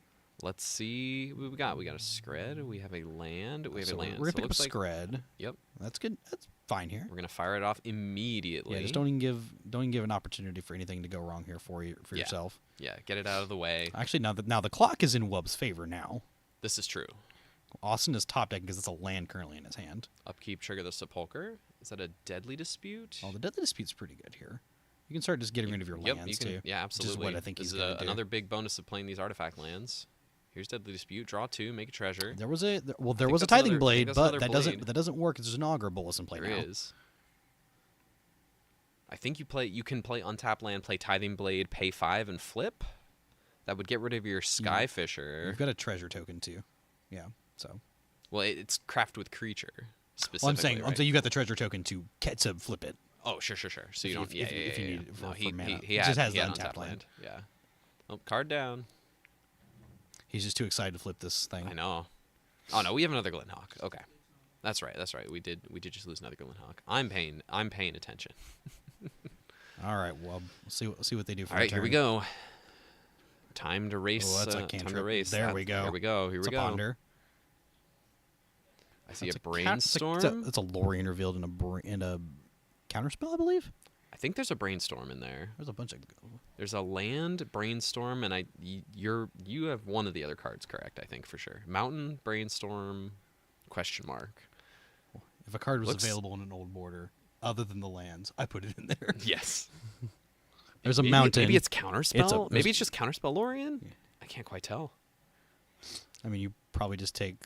S9: Let's see what we got. We got a Scred. We have a land. We have a land.
S11: We're gonna
S9: So
S11: pick up
S9: it looks
S11: Scred.
S9: Yep.
S11: That's good. That's fine here.
S9: We're gonna fire it off immediately.
S11: Yeah, just don't even give an opportunity for anything to go wrong here for yourself.
S9: Yeah, get it out of the way.
S11: Actually, now the clock is in Wub's favor now.
S9: This is true.
S11: Austin is top deck because it's a land currently in his hand.
S9: Upkeep, trigger the Sepulcher. Is that a Deadly Dispute?
S11: Oh, the Deadly Dispute's pretty good here. You can start just getting rid of your lands
S9: you can,
S11: too.
S9: Yeah, absolutely.
S11: Which is what I think
S9: this
S11: he's
S9: is
S11: going to do.
S9: another big bonus of playing these artifact lands. Here's Deadly Dispute. Draw 2, make a treasure.
S11: There was a
S9: that's
S11: Tithing
S9: another-
S11: Blade,
S9: that's
S11: but
S9: another
S11: that doesn't work. There's an Augur Bolus in play
S9: There
S11: now.
S9: is. I think you can play untap land, play Tithing Blade, pay 5 and flip. That would get rid of your Skyfisher.
S11: You've got a treasure token too. Yeah. So.
S9: Well, it's craft with creature specifically.
S11: Well, I'm
S9: right?
S11: saying you got the treasure token to flip it.
S9: Oh, sure. So you don't.
S11: If you need it
S9: No,
S11: for mana.
S9: he
S11: It just has
S9: he
S11: the
S9: had
S11: untapped
S9: untapped
S11: land.
S9: Yeah. Oh, card down.
S11: He's just too excited to flip this thing.
S9: I know. Oh no, we have another Glenhawk. Okay, that's right. We did just lose another Glenhawk. I'm paying attention.
S11: All right. Well, we'll see what they do for.
S9: All right, here we go. Time to race.
S11: Oh, that's a
S9: time to
S11: cantrip.
S9: race.
S11: There we go.
S9: Here we go.
S11: It's a ponder.
S9: I see
S11: That's
S9: a brainstorm.
S11: That's a Lorien revealed in a counterspell, I believe.
S9: I think there's a brainstorm in there.
S11: There's a bunch of.
S9: There's a land brainstorm, and you have one of the other cards correct. I think for sure. Mountain brainstorm, question mark.
S11: If a card was available in an old border, other than the lands, I put it in there.
S9: Yes.
S11: There's a mountain.
S9: Maybe it's counterspell. Maybe it's just counterspell Lorien.
S11: Yeah.
S9: I can't quite tell.
S11: I mean, you probably just take.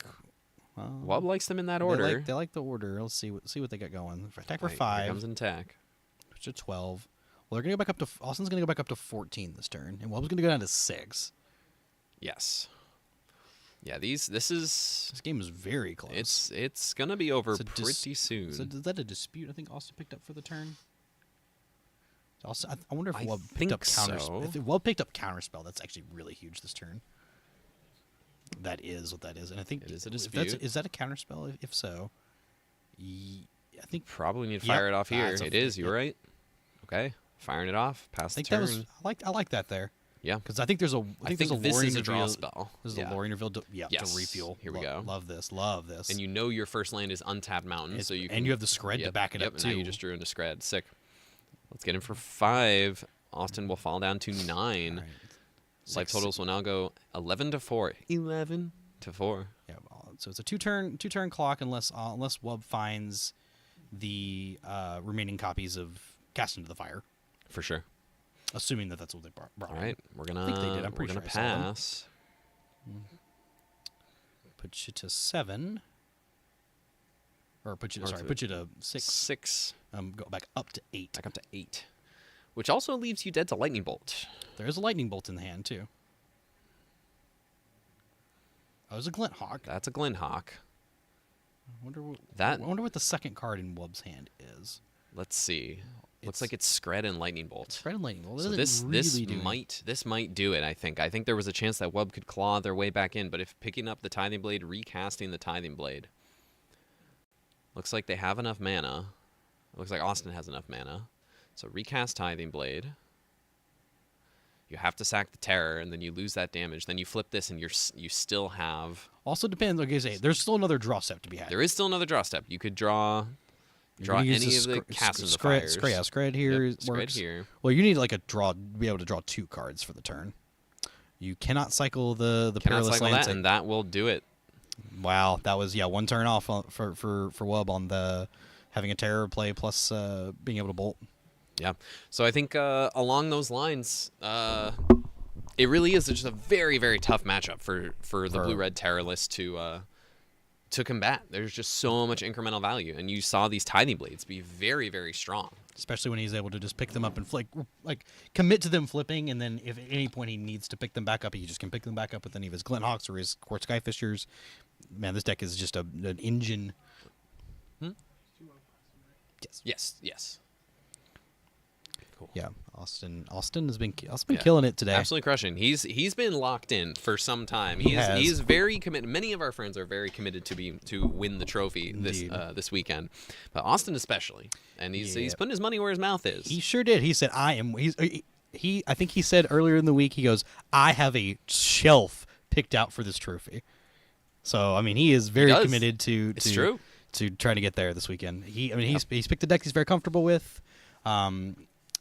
S9: Wub likes them in that order.
S11: They like the order. Let's see what they got going. Attack for
S9: Right,
S11: 5.
S9: Here comes an attack.
S11: Which is 12. Well, they're gonna go back up to. Austin's gonna go back up to 14 this turn, and Wub's gonna go down to 6.
S9: Yes. Yeah. This
S11: game is very close.
S9: It's gonna be over pretty soon.
S11: So is that a dispute? I think Austin picked up for the turn. Also, I wonder if
S9: I
S11: Wub
S9: think
S11: picked up counterspell.
S9: so.
S11: If Wub picked up counterspell, that's actually really huge this turn. That is what that is, and I think
S9: It is a
S11: if
S9: dispute.
S11: is that a counterspell? If so, I think
S9: Probably need to fire it off here.
S11: it's
S9: It is. You're right. Okay. Firing it off. Pass
S11: I think
S9: the
S11: that
S9: turn.
S11: was I like that there.
S9: Yeah.
S11: Because I think there's a
S9: I
S11: there's
S9: think
S11: a
S9: this
S11: Lorien
S9: is a draw
S11: reveal-
S9: spell.
S11: This is
S9: Yeah.
S11: a Lorien reveal. To
S9: Yes.
S11: refuel.
S9: Here we go.
S11: Love this.
S9: And you know your first land is untapped mountain, so you can,
S11: and you have the Scred to back it up
S9: and now you
S11: too.
S9: just drew into Scred. Sick. Let's get him for 5. Austin will fall down to 9.
S11: All right.
S9: Life totals will now go 11 to 4. 11 to 4.
S11: Yeah, so it's a two turn clock unless Wub finds the remaining copies of Cast into the Fire.
S9: For sure.
S11: Assuming that's what they brought.
S9: All right, we're gonna
S11: I think they did. I'm
S9: we're
S11: pretty
S9: gonna
S11: sure I saw them.
S9: pass.
S11: Put you to 7. Or put you
S9: Or
S11: sorry,
S9: to
S11: put you to 6.
S9: 6.
S11: Go back up to 8.
S9: Back up to 8. Which also leaves you dead to Lightning Bolt.
S11: There is a Lightning Bolt in the hand too. Oh, there's a Glint Hawk.
S9: That's a Glenhawk.
S11: I wonder what the second card in Wub's hand is.
S9: Let's see. Looks like it's Scred and Lightning Bolt.
S11: Scred and Lightning Bolt.
S9: So
S11: It
S9: this
S11: doesn't really do
S9: might do it. I think there was a chance that Wub could claw their way back in, but if picking up the Tithing Blade, recasting the Tithing Blade, looks like they have enough mana. It looks like Austin has enough mana. So recast Tithing Blade. You have to sack the Terror, and then you lose that damage. Then you flip this, and you still have.
S11: Also depends. Like I say, there's still another draw step to be had.
S9: There is still another draw step. You could draw
S11: You're gonna use
S9: any
S11: the
S9: of the Cast into the
S11: Scred,
S9: Fires.
S11: Scred here
S9: Yep, Scred
S11: works.
S9: here.
S11: Well, you need like be able to draw 2 cards for the turn. You cannot cycle the
S9: Cannot
S11: Perilous
S9: cycle
S11: Land.
S9: that, and that will do it.
S11: Wow, that was 1 turn off for Wub on the having a terror play plus being able to bolt.
S9: Yeah. So I think along those lines, it really is just a very, very tough matchup for the blue-red Terror list to combat. There's just so much incremental value, and you saw these Tithing Blades be very, very strong.
S11: especially when he's able to just pick them up and like commit to them flipping, and then if at any point he needs to pick them back up, he just can pick them back up with any of his Glint Hawks or his Quartz Skyfishers. Man, this deck is just an engine.
S9: Yes. Cool.
S11: Yeah, Austin has been killing it today.
S9: Absolutely crushing. He's been locked in for some time.
S11: He has.
S9: He's very committed. Many of our friends are very committed to win the trophy this weekend, but Austin especially. And he's putting his money where his mouth is.
S11: He sure did. He said, "I am." I think he said earlier in the week. He goes, "I have a shelf picked out for this trophy." So I mean, he is very committed to trying to get there this weekend. He's picked a deck he's very comfortable with.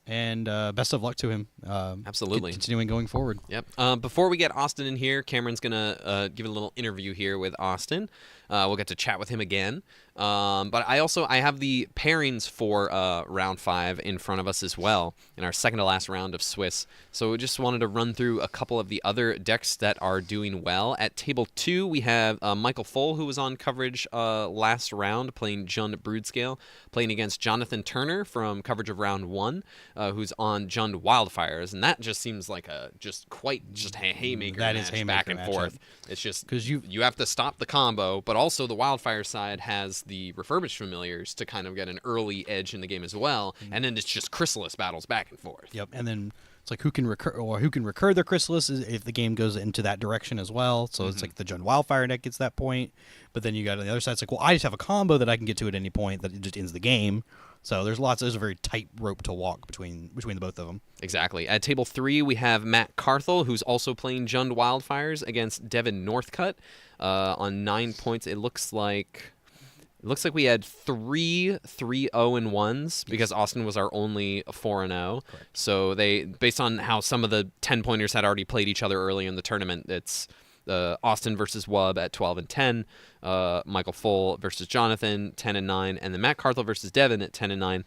S11: And best of luck to him.
S9: Absolutely.
S11: Continuing going forward.
S9: Yep. Before we get Austin in here, Cameron's going to give a little interview here with Austin. We'll get to chat with him again. But I have the pairings for round 5 in front of us as well in our second to last round of Swiss. So we just wanted to run through a couple of the other decks that are doing well. At table 2, we have Michael Foll, who was on coverage last round, playing Jund Broodscale, playing against Jonathan Turner from coverage of round 1, who's on Jund Wildfires. And that just seems like a haymaker
S11: that
S9: match
S11: is haymaker
S9: back and
S11: matchup.
S9: forth. It's just because you have to stop the combo, but also the Wildfire side has the refurbished familiars to kind of get an early edge in the game as well, and then it's just Chrysalis battles back and forth.
S11: Yep, and then it's like who can recur their Chrysalis if the game goes into that direction as well. So it's like the Jund Wildfire deck gets that point, but then you got on the other side. It's like, well, I just have a combo that I can get to at any point that it just ends the game. So there's a very tight rope to walk between the both of them.
S9: Exactly. At table 3, we have Matt Carthel, who's also playing Jund Wildfires against Devin Northcutt on 9 points. It looks like we had 3 3-0-1s because Austin was our only 4-0. So they, based on how some of the 10-pointers had already played each other early in the tournament, it's Austin versus Wub at 12-10, Michael Foll versus Jonathan 10-9, and then Matt Carthel versus Devin at 10-9.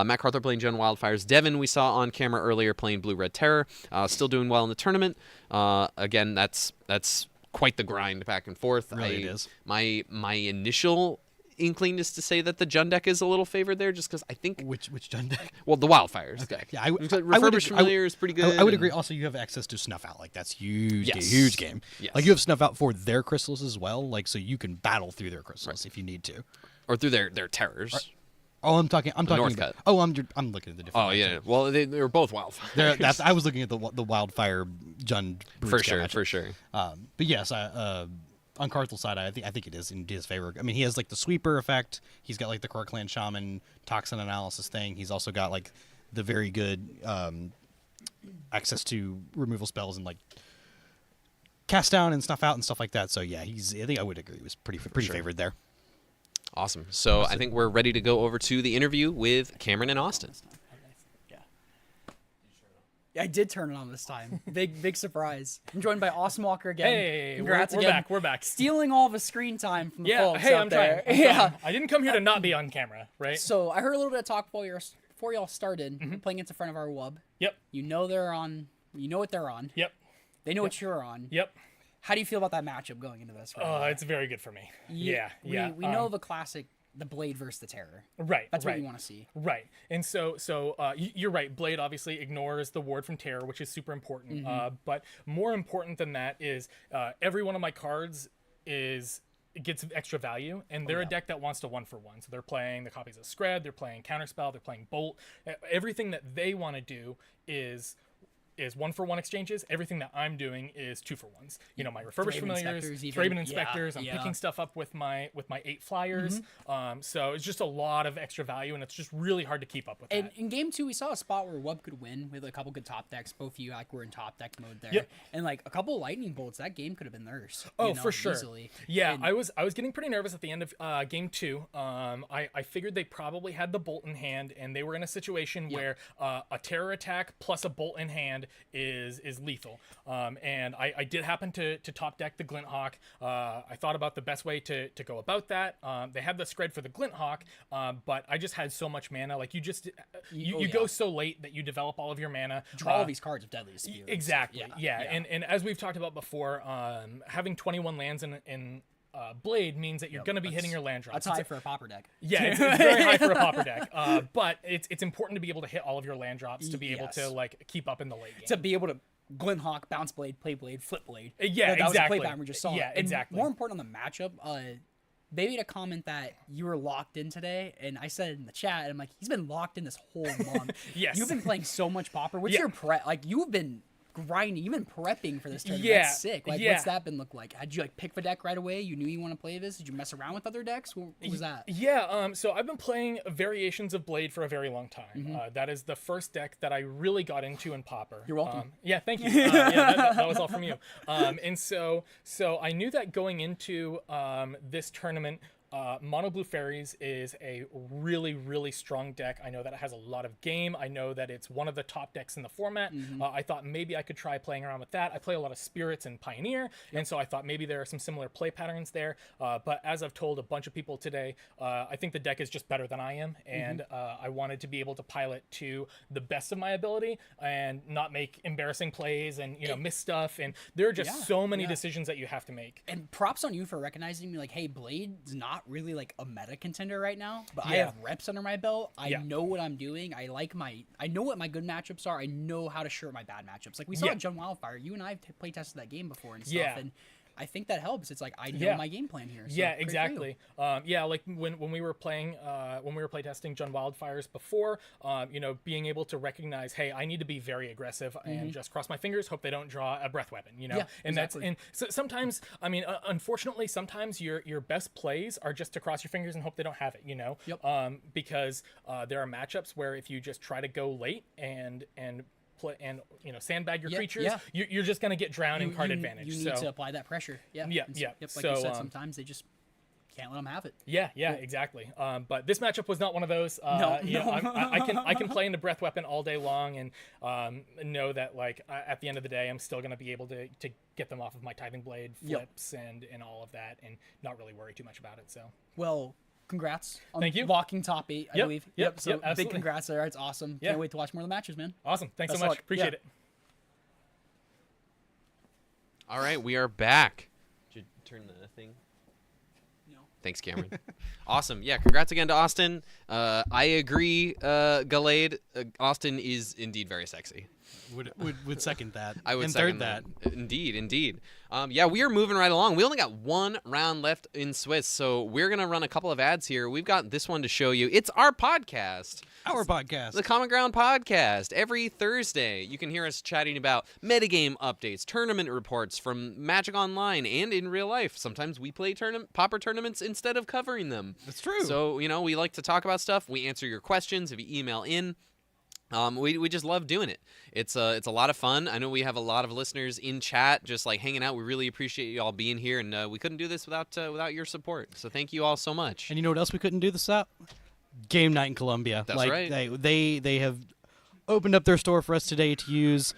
S9: Matt Carthel playing Jund Wildfires. Devin we saw on camera earlier playing Blue Red Terror, still doing well in the tournament. Again, that's quite the grind back and forth.
S11: Really, it is.
S9: My initial inkling is to say that the Jund deck is a little favored there, just because I think
S11: which Jund deck?
S9: Well, the Wildfires deck.
S11: Yeah,
S9: Refurbished Familiar is pretty good.
S11: I would agree. Also, you have access to Snuff Out. Like that's huge.
S9: Yes.
S11: Huge game.
S9: Yes.
S11: Like you have Snuff Out for their crystals as well. Like so you can battle through their crystals if you need to,
S9: or through their terrors.
S11: Oh, I'm talking
S9: Northcutt.
S11: about. Oh, I'm looking at the different.
S9: Oh yeah. Well, they were both Wildfires.
S11: I was looking at the Wildfire Jund
S9: for sure.
S11: But yes, on Carthel's side, I think it is in his favor. I mean, he has like the sweeper effect. He's got like the Krark-Clan Shaman toxin analysis thing. He's also got like the very good access to removal spells and like cast down and Snuff Out and stuff like that. So yeah, I think I would agree he was pretty favored there.
S9: Awesome. So I think we're ready to go over to the interview with Cameron and Austin.
S1: I did turn it on this time. Big surprise. I'm joined by Austin Walker again.
S8: Hey,
S1: congrats
S8: we're
S1: again.
S8: back. We're back.
S1: Stealing all the screen time from the folks
S8: hey,
S1: out
S8: I'm
S1: there.
S8: trying.
S1: Yeah.
S8: I didn't come here to not be on camera, right?
S1: So I heard a little bit of talk before y'all started. We're playing against in front of our Wub.
S8: Yep.
S1: You know they're on. You know what they're on.
S8: Yep.
S1: They know what you're on.
S8: Yep.
S1: How do you feel about that matchup going into this?
S8: It's very good for me. Yeah.
S1: We know the classic. The Blade versus the Terror.
S8: Right.
S1: That's what you want to see.
S8: Right. And so you're right. Blade obviously ignores the ward from Terror, which is super important. But more important than that is every one of my cards gets extra value, and they're a deck that wants to 1-for-1. So they're playing the copies of Scred, they're playing Counterspell, they're playing Bolt. Everything that they want to do is 1-for-1 exchanges. Everything that I'm doing is 2-for-1s. You know, my refurbished familiars, Thraben Inspectors. I'm picking stuff up with my 8 flyers. So it's just a lot of extra value, and it's just really hard to keep up with that.
S1: And in game 2, we saw a spot where Wub could win with a couple good top decks. Both of you were in top deck mode there.
S8: Yep.
S1: And like a couple lightning bolts, that game could have been theirs.
S8: For sure.
S1: Easily.
S8: Yeah, and I was getting pretty nervous at the end of game 2. I figured they probably had the bolt in hand, and they were in a situation where a terror attack plus a bolt in hand is lethal. And I did happen to top deck the Glint Hawk. I thought about the best way to go about that. They had the Scred for the Glint Hawk, but I just had so much mana. Like you go so late that you develop all of your mana.
S1: Draw all these cards of Deadly Dispute.
S8: Exactly. Yeah. And as we've talked about before, having 21 lands in Blade means that you're going to be hitting your land drops.
S1: That's high for a Pauper deck.
S8: Yeah, it's very high for a Pauper deck. But it's important to be able to hit all of your land drops to be able to like keep up in the late game.
S1: To be able to Glenhawk, bounce blade, play blade, flip blade.
S8: Yeah,
S1: that was
S8: exactly.
S1: a play pattern we just saw.
S8: Yeah,
S1: And
S8: exactly.
S1: more important on the matchup, they made a comment that you were locked in today, and I said in the chat, I'm like, he's been locked in this whole month.
S8: Yes.
S1: You've been playing so much Pauper. What's your prep? Like, you've been grinding, you've been prepping for this tournament.
S8: Yeah,
S1: That's sick. Like,
S8: yeah.
S1: what's that been look like? Had you like pick the deck right away? You knew you want to play this? Did you mess around with other decks? What was that?
S8: Yeah, so I've been playing variations of Blade for a very long time.
S1: Mm-hmm.
S8: That is the first deck that I really got into in Pauper.
S1: You're welcome.
S8: Yeah, thank you. Yeah, that was all from you. And so I knew that going into this tournament, Mono Blue Fairies is a really, really strong deck. I know that it has a lot of game. I know that it's one of the top decks in the format. I thought maybe I could try playing around with that. I play a lot of Spirits and Pioneer, and so I thought maybe there are some similar play patterns there. But as I've told a bunch of people today, I think the deck is just better than I am, and I wanted to be able to pilot to the best of my ability and not make embarrassing plays and miss stuff. And there are just so many decisions that you have to make.
S1: And props on you for recognizing me, like, hey, Blade's not really like a meta contender right now, but I have reps under my belt. I know what I'm doing. I know what my good matchups are. I know how to shirt my bad matchups. Like we saw at Jun Wildfire, you and I have play tested that game before and stuff, and I think that helps. It's like I know my game plan here. So
S8: Yeah, exactly. Like when we were playing, when we were playtesting Jun Wildfires before, being able to recognize, hey, I need to be very aggressive and just cross my fingers, hope they don't draw a breath weapon.
S1: Yeah,
S8: and
S1: exactly.
S8: and so sometimes, I mean, unfortunately, sometimes your best plays are just to cross your fingers and hope they don't have it.
S1: Yep.
S8: Because there are matchups where if you just try to go late and sandbag your creatures, you're just gonna get drowned in card advantage.
S1: You need to apply that pressure. Yeah.
S8: Yeah.
S1: Yep. Like
S8: So,
S1: you said, sometimes they just can't let them have it.
S8: Yeah, exactly. But this matchup was not one of those. I can play in the breath weapon all day long and know that at the end of the day, I'm still going to be able to get them off of my Tithing Blade flips and all of that, and not really worry too much about it. So
S1: well. Congrats on
S8: Thank you.
S1: walking top 8, I believe. So big
S8: absolutely.
S1: congrats there. It's awesome.
S8: Yeah.
S1: Can't wait to watch more of the matches, man.
S8: Awesome. Thanks
S1: Best
S8: so
S1: of
S8: much.
S1: luck.
S8: Appreciate it.
S9: All right, we are back. Did you turn the thing?
S1: No.
S9: Thanks, Cameron. Awesome. Yeah, congrats again to Austin. I agree, Gallade. Austin is indeed very sexy.
S11: Would second that.
S9: I would
S11: and
S9: second
S11: third
S9: that. Indeed. We are moving right along. We only got one round left in Swiss, so we're going to run a couple of ads here. We've got this one to show you. It's our podcast.
S11: Our podcast.
S9: The Common Ground Podcast. Every Thursday, you can hear us chatting about metagame updates, tournament reports from Magic Online and in real life. Sometimes we play Pauper tournaments instead of covering them.
S11: That's true.
S9: So, we like to talk about stuff. We answer your questions if you email in. We just love doing it. It's a lot of fun. I know we have a lot of listeners in chat just hanging out. We really appreciate you all being here, and we couldn't do this without your support. So thank you all so much.
S11: And you know what else we couldn't do this without? Game night in Columbia.
S9: That's right.
S11: They have opened up their store for us today to use.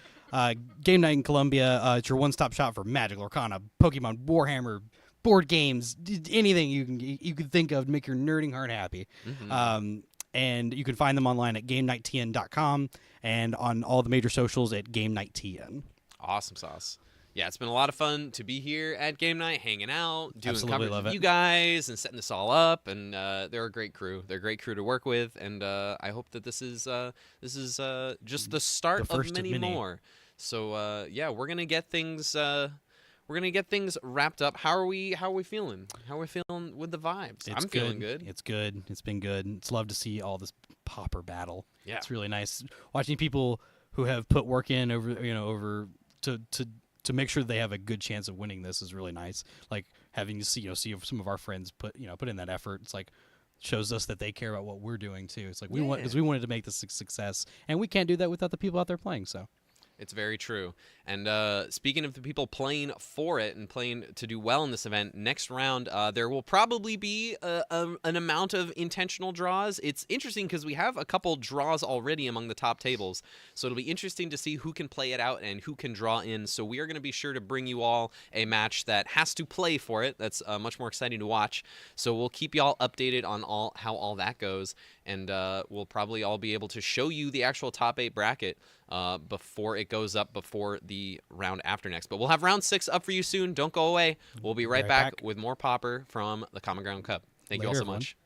S11: Game night in Columbia. It's your one-stop shop for Magic, Lorcana, Pokemon, Warhammer, board games, anything you can think of to make your nerding heart happy.
S9: Mm-hmm.
S11: And you can find them online at GameNightTN.com and on all the major socials at GameNightTN.
S9: Awesome sauce. Yeah, it's been a lot of fun to be here at Game Night, hanging out, doing
S11: Absolutely
S9: coverage
S11: love
S9: with
S11: it.
S9: you guys, and setting this all up. And they're a great crew. They're a great crew to work with, and I hope that this is just the start
S11: The first
S9: of
S11: of
S9: many
S11: many.
S9: more. So we're gonna get things. We're gonna get things wrapped up. How are we feeling? How are we feeling with the vibes? I'm feeling good.
S11: It's good. It's been good. It's love to see all this Pauper battle.
S9: Yeah.
S11: It's really nice watching people who have put work in over to make sure they have a good chance of winning. This is really nice. Like having to see some of our friends put in that effort. It's like shows us that they care about what we're doing too. It's like we wanted to make this a success, and we can't do that without the people out there playing. So.
S9: It's very true. And speaking of the people playing for it and playing to do well in this event, next round there will probably be an amount of intentional draws. It's interesting because we have a couple draws already among the top tables. So it'll be interesting to see who can play it out and who can draw in. So we are going to be sure to bring you all a match that has to play for it. That's much more exciting to watch. So we'll keep y'all updated on how all that goes. And we'll probably all be able to show you the actual top 8 bracket before it goes up before the round after next. But we'll have round 6 up for you soon. Don't go away. We'll be right back with more Pauper from the Common Ground Cup. Thank you all
S11: Later,
S9: so
S11: everyone.
S9: much.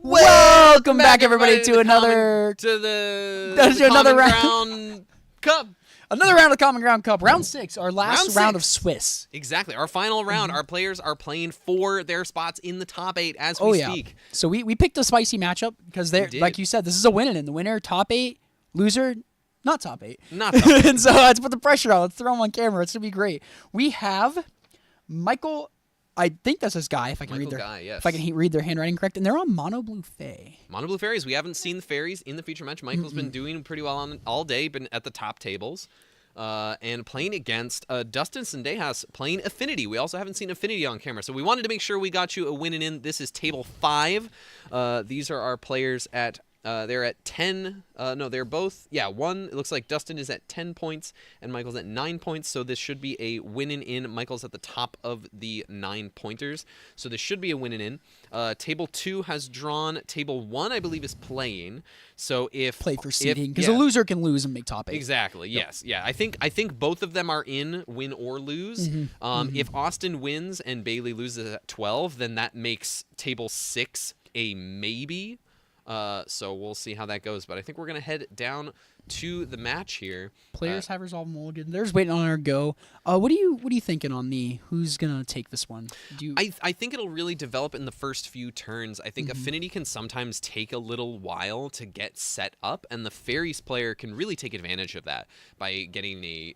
S1: Welcome back, everybody, to another
S9: to the
S1: to another
S9: Common
S1: round.
S9: Ground Cup.
S1: Another round of Common Ground Cup, round 6, our last round of
S9: 6.
S1: Swiss.
S9: Exactly, our final round. Our players are playing for their spots in the top 8 as
S1: Oh
S9: we
S1: yeah.
S9: speak.
S1: So we picked a spicy matchup because they're
S9: did.
S1: like you said, this is a win and the winner top 8, loser not top 8.
S9: Not top 8.
S1: And so let's put the pressure on. Let's throw him on camera. It's gonna be great. We have Michael. I think that's this guy. If I can
S9: Michael
S1: read their
S9: Guy, yes.
S1: if I can read their handwriting correct, and they're on mono blue Fey.
S9: Mono Blue Fairies. We haven't seen the Fairies in the feature match. Michael's been doing pretty well on all day, been at the top tables. And playing against Dustin Sendejas playing Affinity. We also haven't seen Affinity on camera, so we wanted to make sure we got you a win and in. This is table 5. These are our players at. They're at 10. No, they're both. Yeah, one. It looks like Dustin is at 10 points and Michael's at 9 points. So this should be a win and in. Michael's at the top of the 9 pointers. So this should be a win and in. Table 2 has drawn. Table 1, I believe, is playing. So if
S1: Play for seeding because
S9: yeah.
S1: a loser can lose and make top 8.
S9: Exactly. Yes. Yeah. I think both of them are in, win or lose. If Austin wins and Bailey loses at 12, then that makes table 6 a maybe. So we'll see how that goes. But I think we're gonna head down to the match here.
S1: Players have resolved mulligan. They're just waiting on our go. What are you thinking on the who's gonna take this one? Do you,
S9: I think it'll really develop in the first few turns. I think Affinity can sometimes take a little while to get set up, and the Fairies player can really take advantage of that by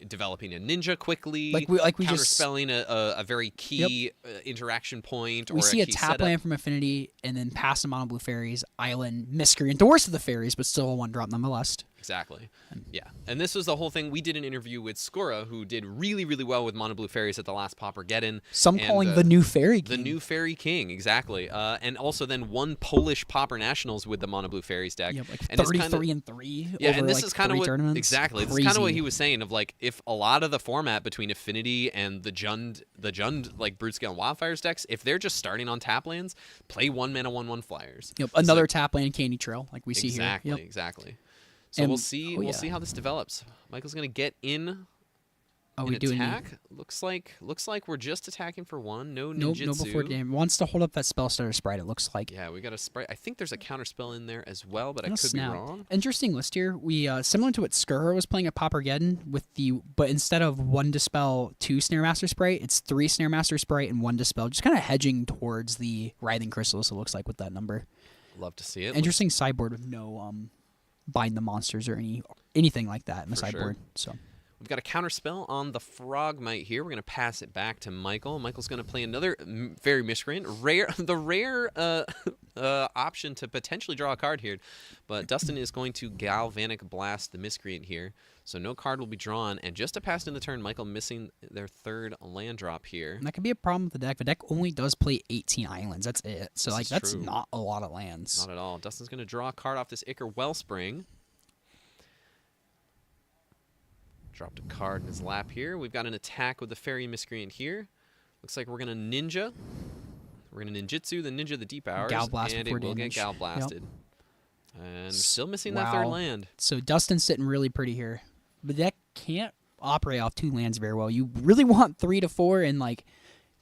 S9: developing a ninja quickly,
S1: like we just
S9: counterspelling a very key interaction point.
S1: we
S9: or
S1: see a
S9: key
S1: tap
S9: setup.
S1: land from Affinity and then pass the mono blue Fairies, Island, Miscreant, the worst of the Fairies, but still a 1 drop nonetheless.
S9: Exactly. Yeah. And this was the whole thing. We did an interview with Skora, who did really, really well with Mono Blue Fairies at the last Pauper Get-In.
S1: Some
S9: and,
S1: calling the new Fairy King.
S9: The new Fairy King, exactly. And also then won Polish Pauper Nationals with the Mono Blue Fairies deck.
S1: Yeah, like
S9: and
S1: 33 and 3
S9: yeah,
S1: over
S9: and this
S1: like
S9: is kind of
S1: 3
S9: what
S1: tournaments.
S9: exactly. This is kind of what he was saying of like if a lot of the format between Affinity and the Jund like Brute Scale and Wildfires decks, if they're just starting on tap lands, play 1-mana 1/1 flyers.
S1: Yep, another tap land Candy Trail like we see here.
S9: Exactly,
S1: Yep.
S9: exactly. So
S1: And-
S9: we'll see.
S1: oh,
S9: We'll
S1: yeah.
S9: see how this develops. Michael's gonna get in.
S1: Are
S9: an
S1: we doing
S9: attack? Looks like we're just attacking for 1. No
S1: no
S9: ninjutsu.
S1: before game. Wants to hold up that spell starter sprite, it looks like.
S9: Yeah, we got a sprite. I think there's a counter spell in there as well, but I
S1: Oh,
S9: could
S1: snap.
S9: be wrong.
S1: Interesting list here. We similar to what Skurra was playing at Paupergeddon with but instead of 1 dispel, 2 Snare Master Sprite, it's 3 Snare Master Sprite and 1 dispel. Just kind of hedging towards the Writhing Chrysalis. It looks like with that number.
S9: Love to see it.
S1: Interesting sideboard with no bind the monsters or anything like that in the
S9: For sure.
S1: sideboard. So
S9: We've got a counter spell on the Frogmite here. We're going to pass it back to Michael. Michael's going to play another very miscreant, the rare option to potentially draw a card here. But Dustin is going to Galvanic Blast the miscreant here. So no card will be drawn. And just to pass in the turn, Michael missing their 3rd land drop here.
S1: and that could be a problem with the deck. The deck only does play 18 islands. That's it. So
S9: This
S1: like
S9: is
S1: that's
S9: true.
S1: not a lot of lands.
S9: Not at all. Dustin's going to draw a card off this Ichor Wellspring. Dropped a card in his lap here. We've got an attack with the Fairy Miscreant here. Looks like we're going to Ninja. We're going to Ninjutsu the Ninja the Deep Hours.
S1: Gal Blast
S9: and
S1: before
S9: it will
S1: damage.
S9: get Gal
S1: Yep.
S9: Blasted. And still missing that 3rd land.
S1: So Dustin's sitting really pretty here. The deck can't operate off 2 lands very well. You really want 3 to 4 and like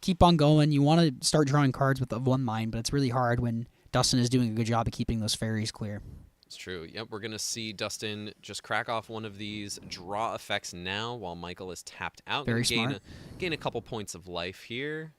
S1: keep on going. You want to start drawing cards with 1 mind, but it's really hard when Dustin is doing a good job of keeping those fairies clear.
S9: It's true. Yep, we're going to see Dustin just crack off one of these draw effects now while Michael is tapped out.
S1: Very
S9: Gonna
S1: smart.
S9: Gain a couple points of life here.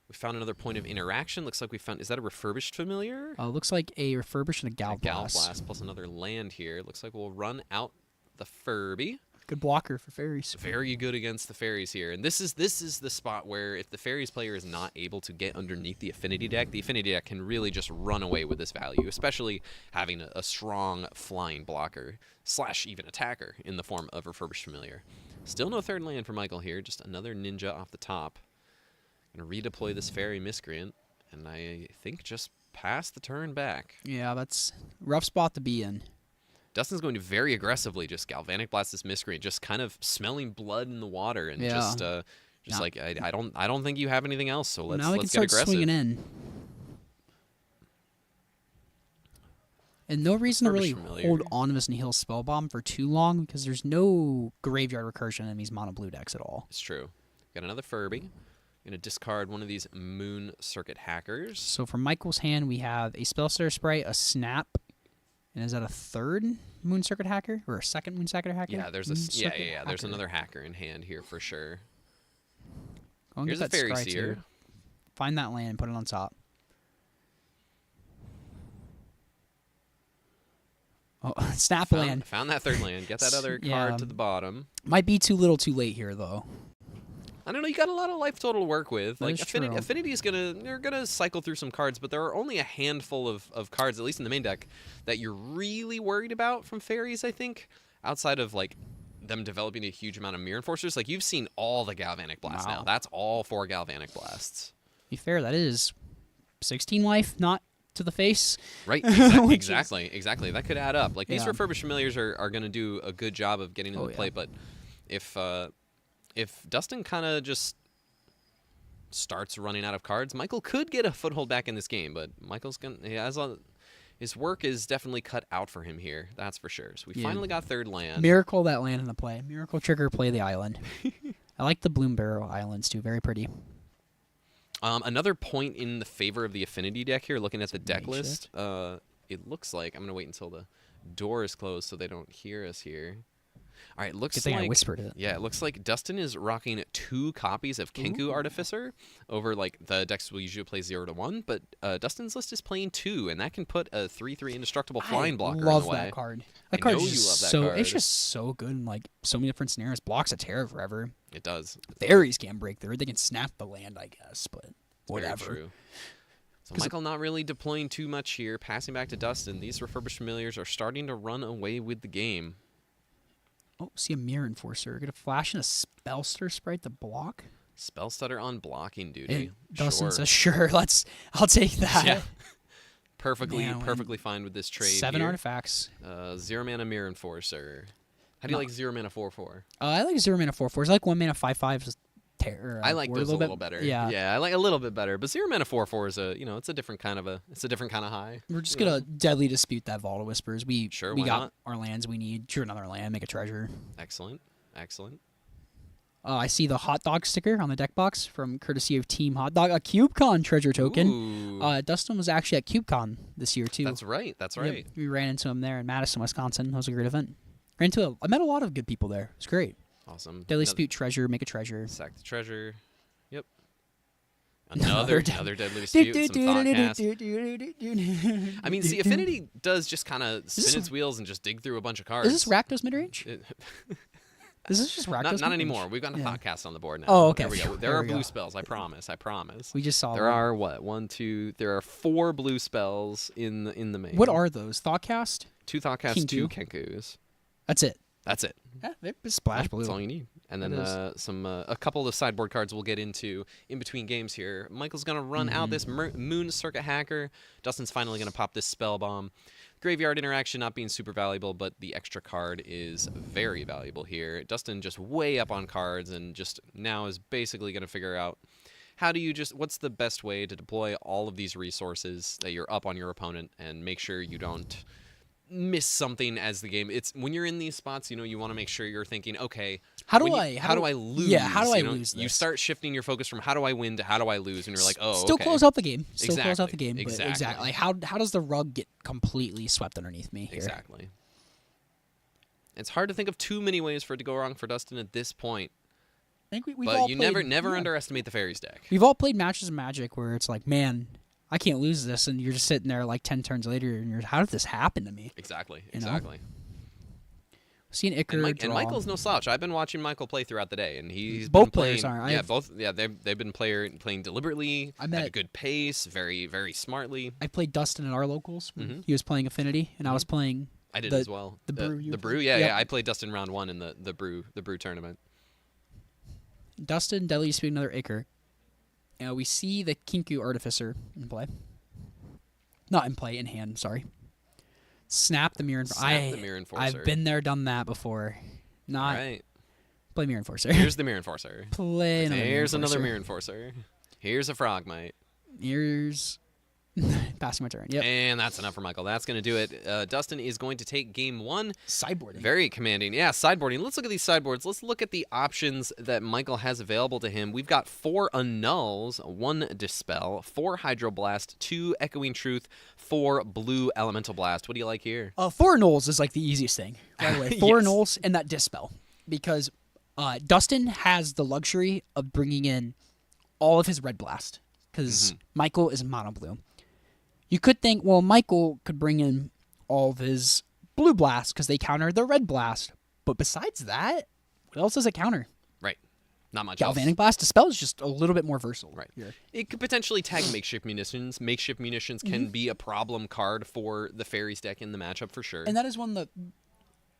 S9: We found another point of interaction. Looks like we found... Is that a refurbished familiar?
S1: Looks like a refurbish and a Gal
S9: A Gal
S1: Blast.
S9: Blast plus another land here. Looks like we'll run out the Furby.
S1: Good blocker for fairies.
S9: Very good against the fairies here. And this is the spot where if the fairies player is not able to get underneath the affinity deck can really just run away with this value, especially having a strong flying blocker / even attacker in the form of refurbished familiar. Still no 3rd land for Michael here, just another ninja off the top. Gonna redeploy this fairy miscreant, and I think just pass the turn back.
S1: Yeah, that's a rough spot to be in.
S9: Dustin's going to very aggressively just Galvanic Blast this miscreant, just kind of smelling blood in the water, and
S1: Yeah.
S9: just like I don't think you have anything else, so let's
S1: now we can
S9: get
S1: start
S9: aggressive.
S1: swinging in. And no reason to really
S9: Refurbished familiar.
S1: hold on to this Nihil Spellbomb for too long because there's no graveyard recursion in these mono blue decks at all.
S9: It's true. Got another Furby. Gonna discard one of these Moon Circuit Hackers.
S1: So from Michael's hand, we have a Spellstutter Sprite, a Snap, and is that a third Moon Circuit Hacker or a second Moon Circuit Hacker?
S9: Yeah, there's
S1: Moon
S9: a
S1: Circuit
S9: yeah. There's
S1: Hacker.
S9: another hacker in hand here for sure.
S1: Go and
S9: Here's
S1: get
S9: a
S1: that
S9: Fairy
S1: Scry
S9: Seer.
S1: too. Find that land and put it on top. Oh, snap land.
S9: Found that third land. Get that other
S1: Yeah.
S9: card to the bottom.
S1: Might be too little too late here, though.
S9: I don't know. You got a lot of life total to work with.
S1: That
S9: Like
S1: is
S9: Affinity,
S1: true.
S9: Affinity is they're gonna cycle through some cards, but there are only a handful of cards, at least in the main deck, that you're really worried about from fairies. I think outside of like them developing a huge amount of Mirror Enforcers. Like you've seen all the Galvanic Blasts
S1: Wow.
S9: now. That's all 4 Galvanic Blasts.
S1: Be fair, that is 16 life, not to the face.
S9: Right,
S1: Which is-
S9: exactly. That could add up. Like these
S1: Yeah.
S9: refurbished familiars are going to do a good job of getting into the play,
S1: yeah.
S9: but if Dustin kind of just starts running out of cards, Michael could get a foothold back in this game. But Michael's his work is definitely cut out for him here. That's for sure. So we
S1: Yeah.
S9: finally got third land.
S1: Miracle that land in the play. Miracle trigger, play the island. I like the Bloom Barrow Islands too. Very pretty.
S9: Another point in the favor of the Affinity deck here, looking at the deck
S1: Makeshift.
S9: list, it looks like I'm going to wait until the door is closed so they don't hear us here. All right, looks
S1: Good thing
S9: like
S1: I whispered it.
S9: Yeah, it looks like Dustin is rocking 2 copies of Kenku Artificer over like the decks will usually play 0 to 1, but Dustin's list is playing 2, and that can put a 3/3 indestructible flying blocker
S1: love
S9: in the way.
S1: that card.
S9: I
S1: That card
S9: know
S1: is
S9: you
S1: just
S9: love that
S1: so
S9: card.
S1: it's just so good in like so many different scenarios. Blocks a terror forever.
S9: It does.
S1: Fairies can't break through. They can snap the land, I guess, but
S9: Very
S1: whatever.
S9: true. So Michael not really deploying too much here. Passing back to Dustin. These refurbished familiars are starting to run away with the game.
S1: Oh, see a Mirror Enforcer. Get a flash and a Spellstutter Sprite to block.
S9: Spell stutter on blocking duty.
S1: And Dustin
S9: Sure.
S1: says, "Sure, I'll take that."
S9: Yeah. Perfectly
S1: Man,
S9: perfectly fine with this trade.
S1: 7
S9: here.
S1: artifacts.
S9: 0 mana Mirror Enforcer. How do you like 0 mana 4/4?
S1: I like 0 mana 4/4s. I like 1 mana 5/5s. Terror.
S9: I like
S1: word
S9: those a little better.
S1: Yeah.
S9: I like a little bit better. But 0 mana 4/4 is it's a different kind of high.
S1: We're just gonna deadly dispute that Vault of Whispers. We
S9: Sure,
S1: we
S9: why
S1: got
S9: not?
S1: our lands we need. Drew another land, make a treasure.
S9: Excellent.
S1: I see the hot dog sticker on the deck box from courtesy of Team Hot Dog, a CubeCon treasure token.
S9: Ooh.
S1: Dustin was actually at CubeCon this year too.
S9: That's right. That's
S1: Yep,
S9: right.
S1: we ran into him there in Madison, Wisconsin. That was a great event. I met a lot of good people there. It was great.
S9: Awesome.
S1: Deadly dispute treasure, make a treasure.
S9: Sack the treasure. Yep. Another deadly dispute. Some Thoughtcast. I mean, see, Affinity does just kind of spin its wheels and just dig through a bunch of cards.
S1: Is this Rakdos midrange?
S9: It-
S1: Is this just Rakdos?
S9: not
S1: midrange?
S9: anymore. We've got a
S1: Yeah.
S9: Thoughtcast on the board now.
S1: Oh, okay.
S9: There we go. There
S1: There
S9: are
S1: we
S9: blue
S1: go.
S9: spells. I promise.
S1: We just saw
S9: There
S1: one.
S9: are what? 1, 2. There are 4 blue spells in the main.
S1: What are those? Thoughtcast?
S9: 2 Thoughtcasts,
S1: King
S9: 2
S1: two.
S9: Kenkus.
S1: That's it.
S9: That's it.
S1: Yeah, it's splash blue.
S9: That's all you need. And then
S1: It is.
S9: a couple of sideboard cards we'll get into in between games here. Michael's gonna run
S1: Mm-hmm.
S9: out this Moon Circuit Hacker. Dustin's finally gonna pop this Spell Bomb. Graveyard interaction not being super valuable, but the extra card is very valuable here. Dustin just way up on cards and just now is basically gonna figure out what's the best way to deploy all of these resources that you're up on your opponent and make sure you don't miss something as the game. It's when you're in these spots, you want to make sure you're thinking, okay, how do I lose?
S1: Yeah, how do I
S9: You know,
S1: lose
S9: You
S1: this?
S9: start shifting your focus from how do I win to how do I lose, and you're like, oh,
S1: Still
S9: okay.
S1: close out the game. Still close out the
S9: Exactly,
S1: game. But
S9: exactly.
S1: exactly. Like how does the rug get completely swept underneath me here?
S9: Exactly. It's hard to think of too many ways for it to go wrong for Dustin at this point.
S1: I think we've
S9: But
S1: all
S9: you
S1: played,
S9: never
S1: yeah.
S9: underestimate the fairies deck.
S1: We've all played matches of Magic where it's like, man, I can't lose this, and you're just sitting there like 10 turns later, and you're, how did this happen to me?
S9: Exactly.
S1: You know?
S9: Exactly.
S1: See an Icar draw.
S9: And Michael's no slouch. I've been watching Michael play throughout the day, and he's
S1: Both
S9: been playing,
S1: players are.
S9: Yeah, both. Yeah, they've been playing deliberately at a
S1: met-
S9: good pace, very very smartly.
S1: I played Dustin at our locals.
S9: Mhm.
S1: He was playing Affinity, and I was playing.
S9: I did
S1: the,
S9: as well.
S1: The brew. you
S9: The
S1: were
S9: brew.
S1: playing?
S9: Yeah,
S1: Yep.
S9: yeah. I played Dustin round 1 in the brew tournament.
S1: Dustin, Deadly Dispute, another Icar. We see the Kinku Artificer in play. Not in play, in hand. Sorry. Snap the Mirror Enforcer.
S9: Snap the Mirror Enforcer.
S1: I've been there, done that before. Not
S9: All right.
S1: play Mirror Enforcer.
S9: Here's the Mirror Enforcer.
S1: Play another
S9: Here's
S1: Mirror
S9: another
S1: Enforcer.
S9: Mirror Enforcer. Here's a Frogmite.
S1: Here's Passing my turn. Yep.
S9: And that's enough for Michael. That's going to do it. Dustin is going to take game 1.
S1: Sideboarding.
S9: Very commanding. Yeah, sideboarding. Let's look at these sideboards. Let's look at the options that Michael has available to him. We've got 4 Annuls, 1 Dispel, 4 Hydroblast, 2 Echoing Truth, 4 Blue Elemental Blast. What do you like here?
S1: 4 Nulls is like the easiest thing. By the way, 4
S9: Yes.
S1: Nulls and that Dispel. Because Dustin has the luxury of bringing in all of his Red Blast. Because Michael is mono blue. You could think, well, Michael could bring in all of his Blue Blast because they counter the Red Blast. But besides that, what else does it counter?
S9: Right. Not much
S1: Galvanic
S9: else.
S1: Blast. Dispel is just a little bit more versatile.
S9: Right.
S1: Here.
S9: It could potentially tag Makeshift Munitions. Makeshift Munitions can be a problem card for the Fairies deck in the matchup for sure.
S1: And that is one of the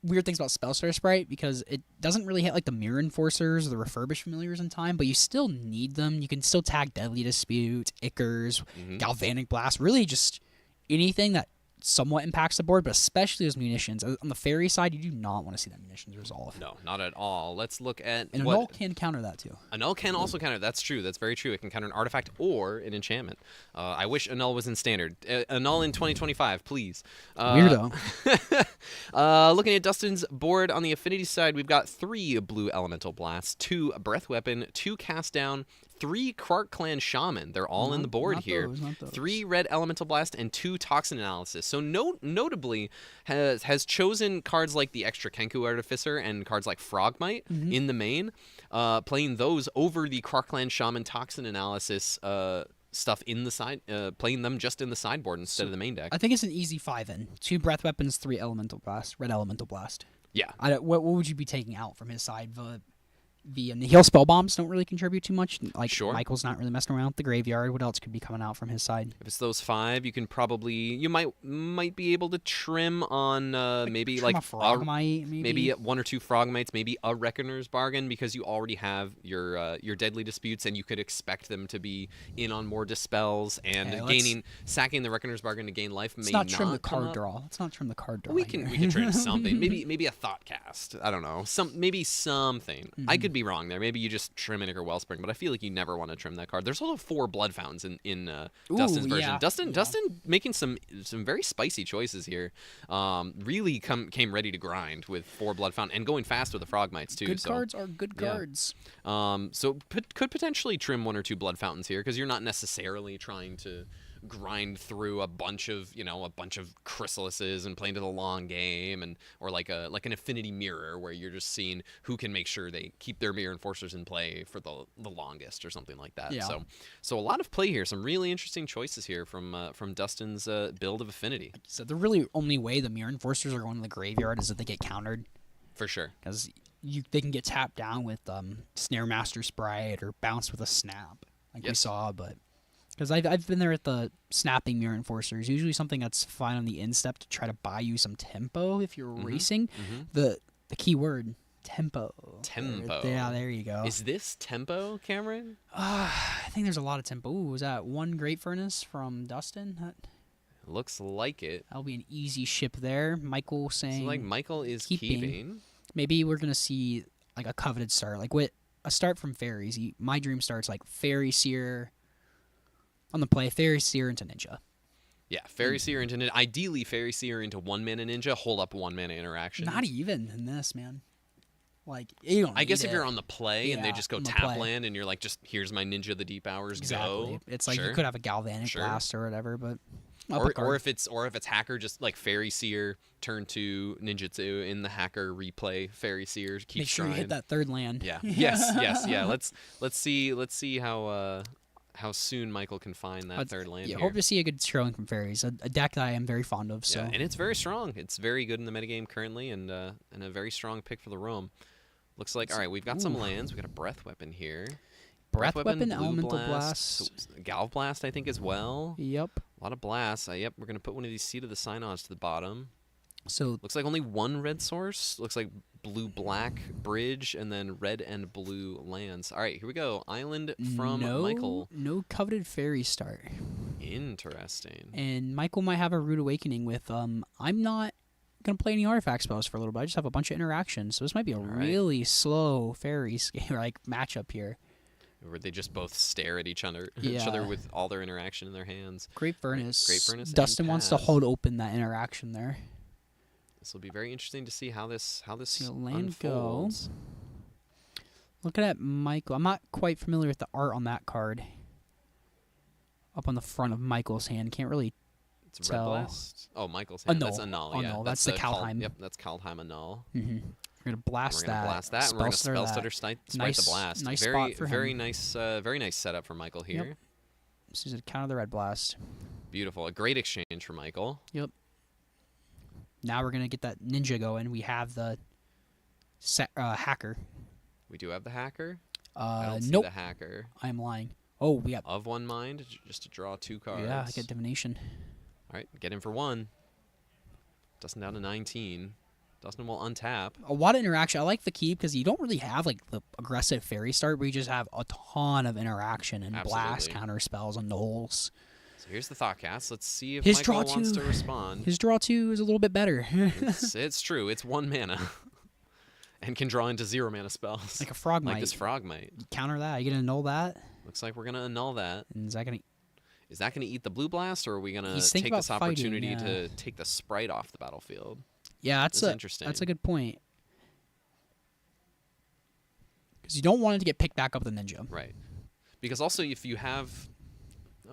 S1: weird things about Spellstar Sprite because it doesn't really hit like the Mirror Enforcers or the Refurbished Familiars in time, but you still need them. You can still tag Deadly Dispute, Ickers, Galvanic Blast, really just anything that somewhat impacts the board, but especially those munitions. On the Fairy side, you do not want to see that munitions resolve.
S9: No, not at all. Let's look at
S1: And a
S9: what...
S1: null can counter that too.
S9: A null can also counter. That's true. That's very true. It can counter an artifact or an enchantment. I wish a null was in standard. A null in 2025, please.
S1: Weirdo.
S9: Looking at Dustin's board on the affinity side, we've got 3 blue elemental blasts, 2 breath weapon, 2 cast down, 3 Quark Clan Shaman. They're all in the board
S1: not
S9: here.
S1: those, not those.
S9: 3 red elemental blast and 2 toxin analysis. So notably has chosen cards like the extra Kenku Artificer and cards like Frogmite in the main, playing those over the Quark Clan Shaman toxin analysis stuff in the side, playing them just in the sideboard instead of the main deck.
S1: I think it's an easy 5-in. 2 Breath Weapons, 3 Elemental Blast, Red Elemental Blast.
S9: Yeah.
S1: What would you be taking out from his side? The Nihil Spell Bombs don't really contribute too much. Like
S9: Sure.
S1: Michael's not really messing around with the graveyard. What else could be coming out from his side?
S9: If it's those 5, you can probably you might be able to trim on maybe
S1: Trim
S9: like
S1: a Frogmite, maybe
S9: 1 or 2 Frogmites, maybe a Reckoner's Bargain because you already have your Deadly Disputes and you could expect them to be in on more dispels and sacking the Reckoner's Bargain to gain life.
S1: Let's
S9: may
S1: not trim the
S9: come
S1: card
S9: up.
S1: draw. Let's not trim the card draw.
S9: We can trim something. Maybe a Thought Cast. I don't know. Maybe something. I could be wrong there. Maybe you just trim Ichor Wellspring, but I feel like you never want to trim that card. There's also 4 Blood Fountains in Dustin's version.
S1: yeah.
S9: Dustin making some very spicy choices here. Really came ready to grind with 4 Blood Fountain and going fast with the Frogmites too.
S1: Good
S9: so,
S1: cards are good
S9: yeah.
S1: cards.
S9: So could potentially trim 1 or 2 Blood Fountains here because you're not necessarily trying to grind through a bunch of chrysalises and playing to the long game or like an affinity mirror where you're just seeing who can make sure they keep their mirror enforcers in play for the longest or something like that.
S1: Yeah.
S9: So a lot of play here, some really interesting choices here from Dustin's build of affinity.
S1: So the really only way the Mirror Enforcers are going to the graveyard is if they get countered,
S9: For sure.
S1: because they can get tapped down with Snare Master Sprite or bounce with a snap, like we
S9: Yep.
S1: saw, but. Because I've been there at the snapping Mirror Enforcers. Usually something that's fine on the instep to try to buy you some tempo if you're racing. The key word, tempo.
S9: Tempo.
S1: Yeah, there you go.
S9: Is this tempo, Cameron?
S1: I think there's a lot of tempo. Ooh, was that 1 Great Furnace from Dustin?
S9: Looks like it.
S1: That'll be an easy ship there. Michael saying
S9: So like Michael is
S1: keeping.
S9: keeping.
S1: Maybe we're gonna see like a coveted start, like what a start from Fairies. My dream starts like Fairy Seer on the play, Fairy Seer into Ninja.
S9: Yeah, Fairy Seer into Ninja. Ideally, Fairy Seer into 1-mana Ninja. Hold up 1-mana interaction.
S1: Not even in this, man. Like you don't.
S9: I guess
S1: need
S9: if
S1: it.
S9: you're on the play and they
S1: Yeah,
S9: just go
S1: on the
S9: tap
S1: play.
S9: land and you're like, just here's my Ninja the Deep Hours,
S1: Exactly.
S9: go.
S1: It's like
S9: Sure.
S1: you could have a Galvanic
S9: Sure.
S1: Blast or whatever, but
S9: Or if it's Hacker, just like Fairy Seer, turn to Ninjutsu in the Hacker replay. Fairy Seer keeps
S1: make sure you hit
S9: trying.
S1: that 3rd land.
S9: Yeah. yes. Yeah. Let's see how soon Michael can find that 3rd land.
S1: Yeah,
S9: here.
S1: hope to see a good showing from Fairies, a deck that I am very fond of. So
S9: Yeah, and it's very strong. It's very good in the metagame currently, and a very strong pick for the roam. Looks like all right. We've got some lands. We got a Breath Weapon here.
S1: Breath Weapon,
S9: Blue
S1: Elemental
S9: Blast, Galv Blast, I think as well.
S1: Yep.
S9: A lot of blasts. Yep, we're gonna put one of these Seed of the Synod's to the bottom.
S1: So
S9: Looks like only 1 red source. Looks like blue-black bridge, and then red and blue lands. All right, here we go. Island from Michael.
S1: No coveted Fairy start.
S9: Interesting.
S1: And Michael might have a Rude Awakening with I'm not gonna play any artifact spells for a little bit. I just have a bunch of interactions, so this might be a
S9: right.
S1: really slow Fairy like matchup here.
S9: where they just both stare at each other,
S1: Yeah.
S9: with all their interaction in their hands.
S1: Great Furnace.
S9: Great Furnace.
S1: Dustin
S9: and
S1: wants to
S9: pass.
S1: hold open that interaction there.
S9: This will be very interesting to see how this
S1: See a land go.
S9: unfolds.
S1: Looking at Michael, I'm not quite familiar with the art on that card. Up on the front of Michael's hand, can't really
S9: It's Red
S1: tell.
S9: Blast. Oh, Michael's hand. That's
S1: Annul.
S9: Annul. Yeah,
S1: Annul. That's the Kaldheim.
S9: Yep, that's Kaldheim Annul.
S1: Mm-hmm. We're gonna blast
S9: We're gonna
S1: that.
S9: blast that. And we're gonna
S1: Spellstutter
S9: Spellstutter
S1: that.
S9: Sprite
S1: Nice-
S9: the blast.
S1: nice
S9: very,
S1: spot for
S9: very
S1: him.
S9: nice, very nice setup for Michael here.
S1: Yep. This is a counter the red blast.
S9: Beautiful. A great exchange for Michael.
S1: Yep. Now we're gonna get that ninja going. We have the hacker.
S9: We do have the hacker. I don't see
S1: Nope.
S9: the hacker.
S1: I'm lying. Oh, we got.
S9: Of one mind, just to draw 2 cards.
S1: Yeah, I get divination.
S9: All right, get in for 1. Dustin down to 19. Dustin will untap.
S1: A lot of interaction. I like the keep because you don't really have like the aggressive fairy start, where you just have a ton of interaction and blast
S9: Absolutely.
S1: counter spells on Knowles.
S9: So here's the thought cast. Let's see if
S1: His
S9: Michael
S1: draw
S9: wants
S1: two.
S9: to respond.
S1: His draw 2 is a little bit better.
S9: It's true. It's 1 mana. And can draw into 0 mana spells.
S1: Like a Frogmite.
S9: Like this Frogmite.
S1: You counter that. You gonna annul that?
S9: Looks like we're going to annul that.
S1: And is that gonna?
S9: Is that going to eat the blue blast, or are we going to
S1: He's thinking
S9: take this
S1: about fighting,
S9: opportunity
S1: yeah.
S9: to take the sprite off the battlefield?
S1: Yeah, that's
S9: interesting.
S1: That's a good point. Because you don't want it to get picked back up with the ninja.
S9: Right. Because also if you have...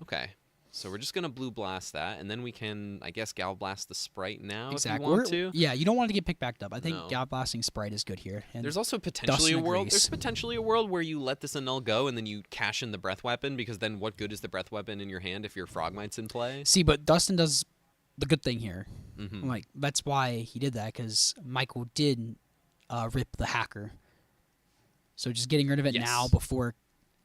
S9: Okay. So we're just going to blue blast that, and then we can, I guess, gal blast the sprite now if you want to.
S1: Yeah, you don't want it to get picked back up. I think
S9: No.
S1: gal blasting sprite is good here. And
S9: There's also potentially
S1: Dustin
S9: a world.
S1: agrees.
S9: There's potentially a world where you let this annul go, and then you cash in the breath weapon, because then what good is the breath weapon in your hand if your Frogmite's in play?
S1: See, but Dustin does the good thing here.
S9: Mm-hmm.
S1: Like that's why he did that, because Michael did rip the hacker. So just getting rid of it
S9: Yes.
S1: now before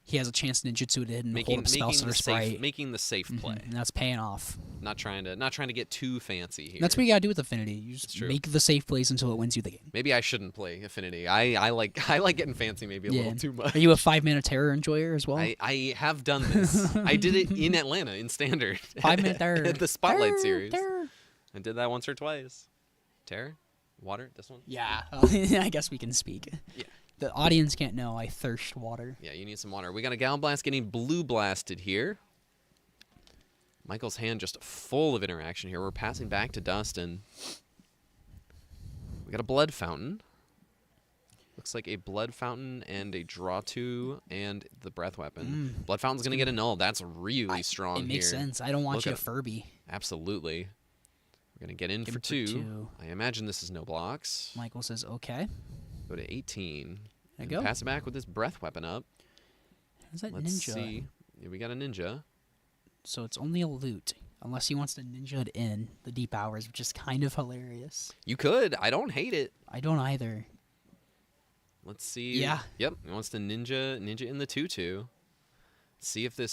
S1: he has a chance to ninjutsu it in and hold up spells to
S9: the
S1: the sprite.
S9: making the safe play.
S1: And that's paying off.
S9: Not trying to get too fancy here.
S1: That's what you gotta do with Affinity. You just
S9: true.
S1: make the safe plays until it wins you the game.
S9: Maybe I shouldn't play Affinity. I like getting fancy maybe a little too much.
S1: Are you a 5-mana terror enjoyer as well?
S9: I have done this. I did it in Atlanta in Standard.
S1: 5-minute terror.
S9: At the Spotlight
S1: Terror,
S9: series.
S1: terror.
S9: I did that once or twice. Terror? Water? This one?
S1: Yeah, I guess we can speak.
S9: Yeah.
S1: The audience can't know I thirst water.
S9: Yeah, you need some water. We got a Gal Blast getting blue blasted here. Michael's hand just full of interaction here. We're passing back to Dustin. We got a Blood Fountain. Looks like a Blood Fountain and a Draw 2 and the Breath Weapon. Blood Fountain's going to get a null. That's really strong
S1: It makes
S9: here.
S1: sense. I don't want
S9: Look
S1: you
S9: at-
S1: to Furby.
S9: Absolutely. We're going to get in
S1: Give
S9: for
S1: him for
S9: 2.
S1: 2.
S9: I imagine this is no blocks.
S1: Michael says, okay.
S9: Go to 18.
S1: There
S9: And
S1: you go.
S9: pass it back with this Breath Weapon up.
S1: How's that
S9: Let's
S1: ninja?
S9: see. Yeah, we got a Ninja.
S1: So it's only a loot. Unless he wants to ninja it in the deep hours, which is kind of hilarious.
S9: You could. I don't hate it.
S1: I don't either.
S9: Let's see.
S1: Yeah.
S9: Yep. He wants to ninja in the 2/2. See if this.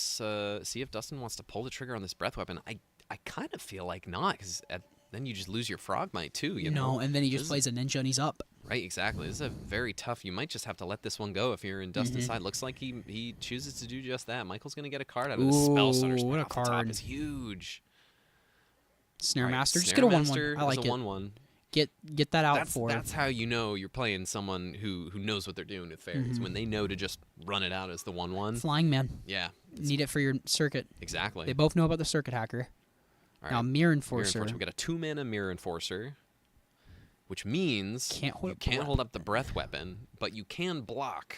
S9: See if Dustin wants to pull the trigger on this breath weapon. I kind of feel like not, because then you just lose your Frogmite too. You know.
S1: And then he
S9: This
S1: just
S9: is-
S1: plays a ninja and he's up.
S9: Right. Exactly. This is a very tough. You might just have to let this one go if you're in Dustin's side. Looks like he chooses to do just that. Michael's gonna get a card out of this. Spell Stutter
S1: Ooh, what a
S9: off the top
S1: card.
S9: is huge.
S1: Snare
S9: All right,
S1: Master. Just
S9: Snare
S1: get a 1/1.
S9: Master
S1: I like
S9: is a
S1: it.
S9: 1/1.
S1: Get that out for.
S9: That's how you know you're playing someone who knows what they're doing with fairies, when they know to just run it out as the 1/1.
S1: Flying Man.
S9: Yeah,
S1: Need it for your circuit.
S9: exactly.
S1: They both know about the circuit hacker.
S9: All
S1: Now
S9: right.
S1: Mirror Enforcer.
S9: We got a 2-mana Mirror Enforcer, which means
S1: Can't hold
S9: you
S1: up the
S9: can't
S1: weapon.
S9: hold up the breath weapon, but you can block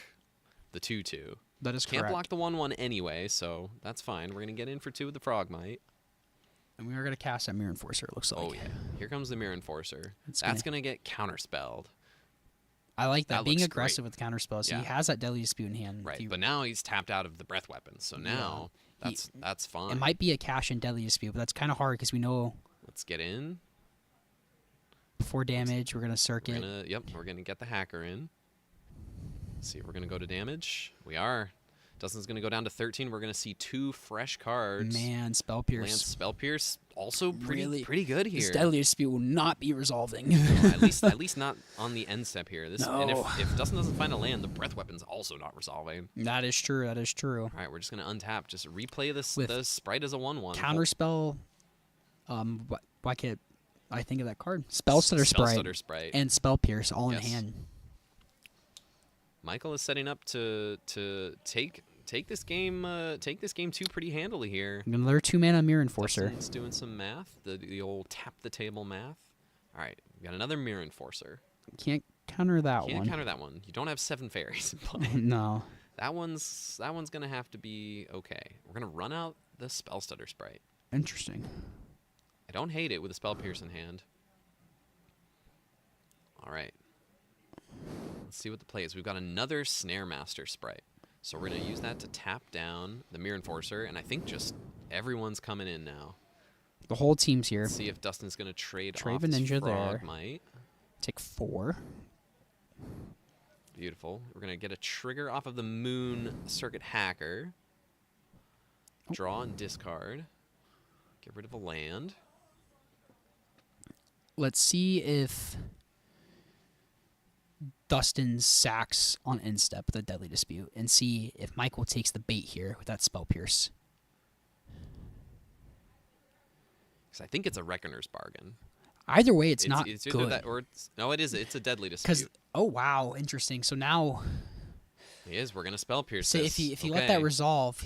S9: the 2/2.
S1: That is
S9: Can't
S1: correct.
S9: block the 1/1 anyway, so that's fine. We're gonna get in for 2 with the Frogmite.
S1: And we are gonna cast that Mirror Enforcer. It looks like.
S9: Oh yeah, here comes the Mirror Enforcer.
S1: It's
S9: That's gonna get counterspelled.
S1: I like that.
S9: That
S1: Being
S9: looks
S1: aggressive
S9: great.
S1: with counterspells.
S9: Yeah.
S1: He has that Deadly Dispute in hand.
S9: Right,
S1: If you-
S9: but now he's tapped out of the breath weapon, so now that's fine.
S1: it might be a cash and Deadly Dispute, but that's kind of hard because we know
S9: Let's get in.
S1: before damage we're gonna circuit.
S9: We're gonna get the hacker in. Let's see if we're gonna go to damage. We are. Dustin's gonna go down to 13. We're gonna see 2 fresh cards.
S1: Man, Spell
S9: Land
S1: Pierce.
S9: Spell Pierce also
S1: Really-
S9: pretty good
S1: This
S9: here.
S1: Deadly Dispute will not be resolving.
S9: No, at least not on the end step here. And
S1: No.
S9: if Dustin doesn't find a land, the breath weapon's also not resolving.
S1: That is true. That is true.
S9: All right, we're just gonna untap. Just replay this
S1: With
S9: the sprite as a 1/1.
S1: Counterspell. Why can't I think of that card? Spellstutter Sprite.
S9: Spellstutter Sprite.
S1: And Spell Pierce all
S9: Yes.
S1: in hand.
S9: Michael is setting up to take take this game two pretty handily here.
S1: Another 2-mana Mirror Enforcer.
S9: Dustin's doing some math, the old tap the table math. All right, we got another Mirror Enforcer.
S1: Can't counter that
S9: Can't
S1: one.
S9: counter that one. You don't have 7 fairies in play.
S1: No.
S9: That one's gonna have to be okay. We're gonna run out the Spell Stutter Sprite.
S1: Interesting.
S9: I don't hate it with a Spell Pierce in hand. All right. Let's see what the play is. We've got another Snare Master Sprite. So we're going to use that to tap down the Mirror Enforcer, and I think just everyone's coming in now.
S1: The whole team's here.
S9: Let's see if Dustin's going to trade
S1: Trade
S9: off
S1: the
S9: his
S1: ninja
S9: Frog
S1: there.
S9: Might.
S1: Take 4.
S9: Beautiful. We're going to get a trigger off of the Moon Circuit Hacker. Draw and discard. Get rid of a land.
S1: Let's see if Dustin sacks on instep with a Deadly Dispute, and see if Michael takes the bait here with that Spell Pierce.
S9: Because I think it's a Reckoner's Bargain.
S1: Either way, it's not
S9: either
S1: good.
S9: that or it is. It's a Deadly
S1: Because
S9: Dispute.
S1: oh wow, interesting. So now,
S9: It is. We're going to Spell Pierce
S1: say
S9: this.
S1: if you let that resolve,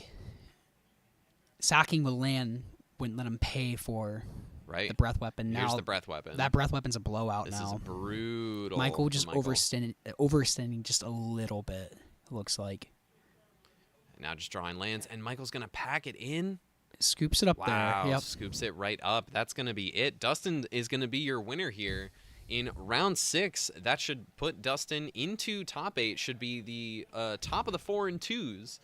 S1: sacking the land wouldn't let him pay for
S9: right.
S1: the breath weapon.
S9: Here's
S1: Now
S9: the breath weapon.
S1: that breath weapon's a blowout
S9: This
S1: now.
S9: is brutal.
S1: Michael
S9: for
S1: just
S9: Michael.
S1: overextending just a little bit. It looks like
S9: Now just drawing lands, and Michael's gonna pack it in.
S1: scoops it up
S9: Wow,
S1: there. Yep.
S9: scoops it right up. That's gonna be it. Dustin is gonna be your winner here in round 6. That should put Dustin into top 8. Should be the top of the 4 and 2s,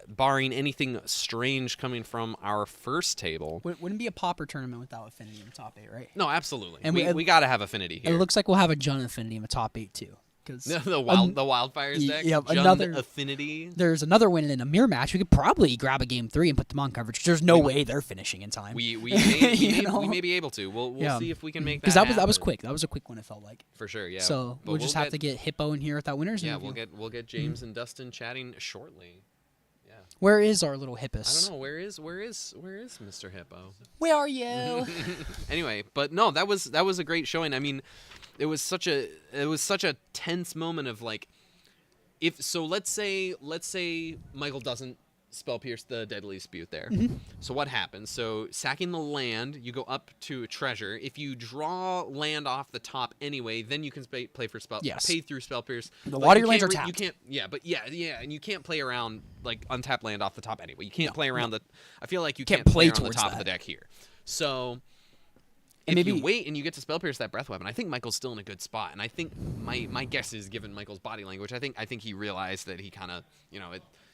S9: barring anything strange coming from our first table.
S1: Wouldn't be a Pauper tournament without Affinity in the top 8, right?
S9: No, absolutely.
S1: And
S9: we gotta have Affinity here.
S1: It looks like we'll have a Jun Affinity in the top 8 too. Cause
S9: the Wildfires deck.
S1: Yep,
S9: Jund
S1: another
S9: Affinity.
S1: There's another win in a mirror match. We could probably grab a game 3 and put them on coverage. There's no way they're finishing in time.
S9: We
S1: know?
S9: may be able to. We'll see if we can make that.
S1: Because that was
S9: happen.
S1: quick. That was a quick one. It felt like.
S9: For sure, yeah.
S1: So
S9: But
S1: we'll just have to get Hippo in here with that winners.
S9: Yeah,
S1: interview.
S9: we'll get James and Dustin chatting shortly. Yeah.
S1: Where is our little
S9: I
S1: Hippus?
S9: don't know where is Mr. Hippo.
S1: Where are you?
S9: Anyway, but no, that was a great showing. I mean, it was such a tense moment of like, let's say Michael doesn't Spell Pierce the Deadly Dispute there. So what happens? So sacking the land, you go up to a treasure. If you draw land off the top anyway, then you can play for pay through Spell Pierce.
S1: A
S9: But
S1: lot of
S9: you
S1: your lands are
S9: can't
S1: tapped.
S9: You can't, and you can't play around like untapped land off the top anyway. You can't play around I feel like you
S1: Can't
S9: can't
S1: play
S9: play around the
S1: towards
S9: top of
S1: that.
S9: the deck here. So
S1: And
S9: if
S1: maybe-
S9: you wait and you get to Spell Pierce that breath weapon, I think Michael's still in a good spot. And I think my guess is, given Michael's body language, I think he realized that he kind of,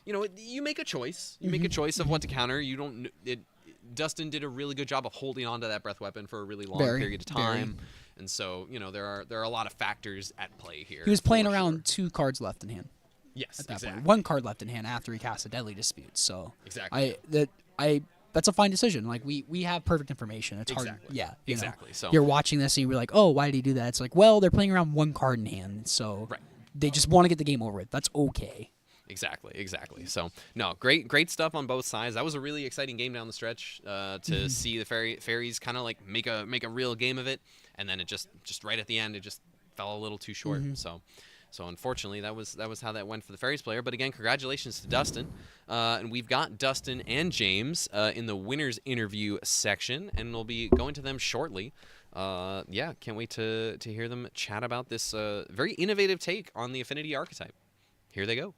S9: you make a choice. You make a choice of what to counter. You don't. Dustin did a really good job of holding on to that breath weapon for a really long period of time. And so, there are a lot of factors at play here.
S1: He was playing
S9: for
S1: around 2 cards left in hand.
S9: Yes,
S1: At that
S9: exactly.
S1: point, 1 card left in hand after he cast a Deadly Dispute. So
S9: Exactly.
S1: that's a fine decision. Like we have perfect information. It's hard.
S9: Exactly.
S1: Yeah.
S9: Exactly.
S1: Know,
S9: So-
S1: you're watching this and you're like, oh, why did he do that? It's like, well, they're playing around 1 card in hand, so they just want to get the game over with. That's okay.
S9: Exactly. So no, great stuff on both sides. That was a really exciting game down the stretch to see the fairies kind of like make a real game of it, and then it just right at the end it just fell a little too short. So unfortunately that was how that went for the fairies player. But again, congratulations to Dustin, and we've got Dustin and James in the winners interview section, and we'll be going to them shortly. Can't wait to hear them chat about this very innovative take on the Affinity archetype. Here they go.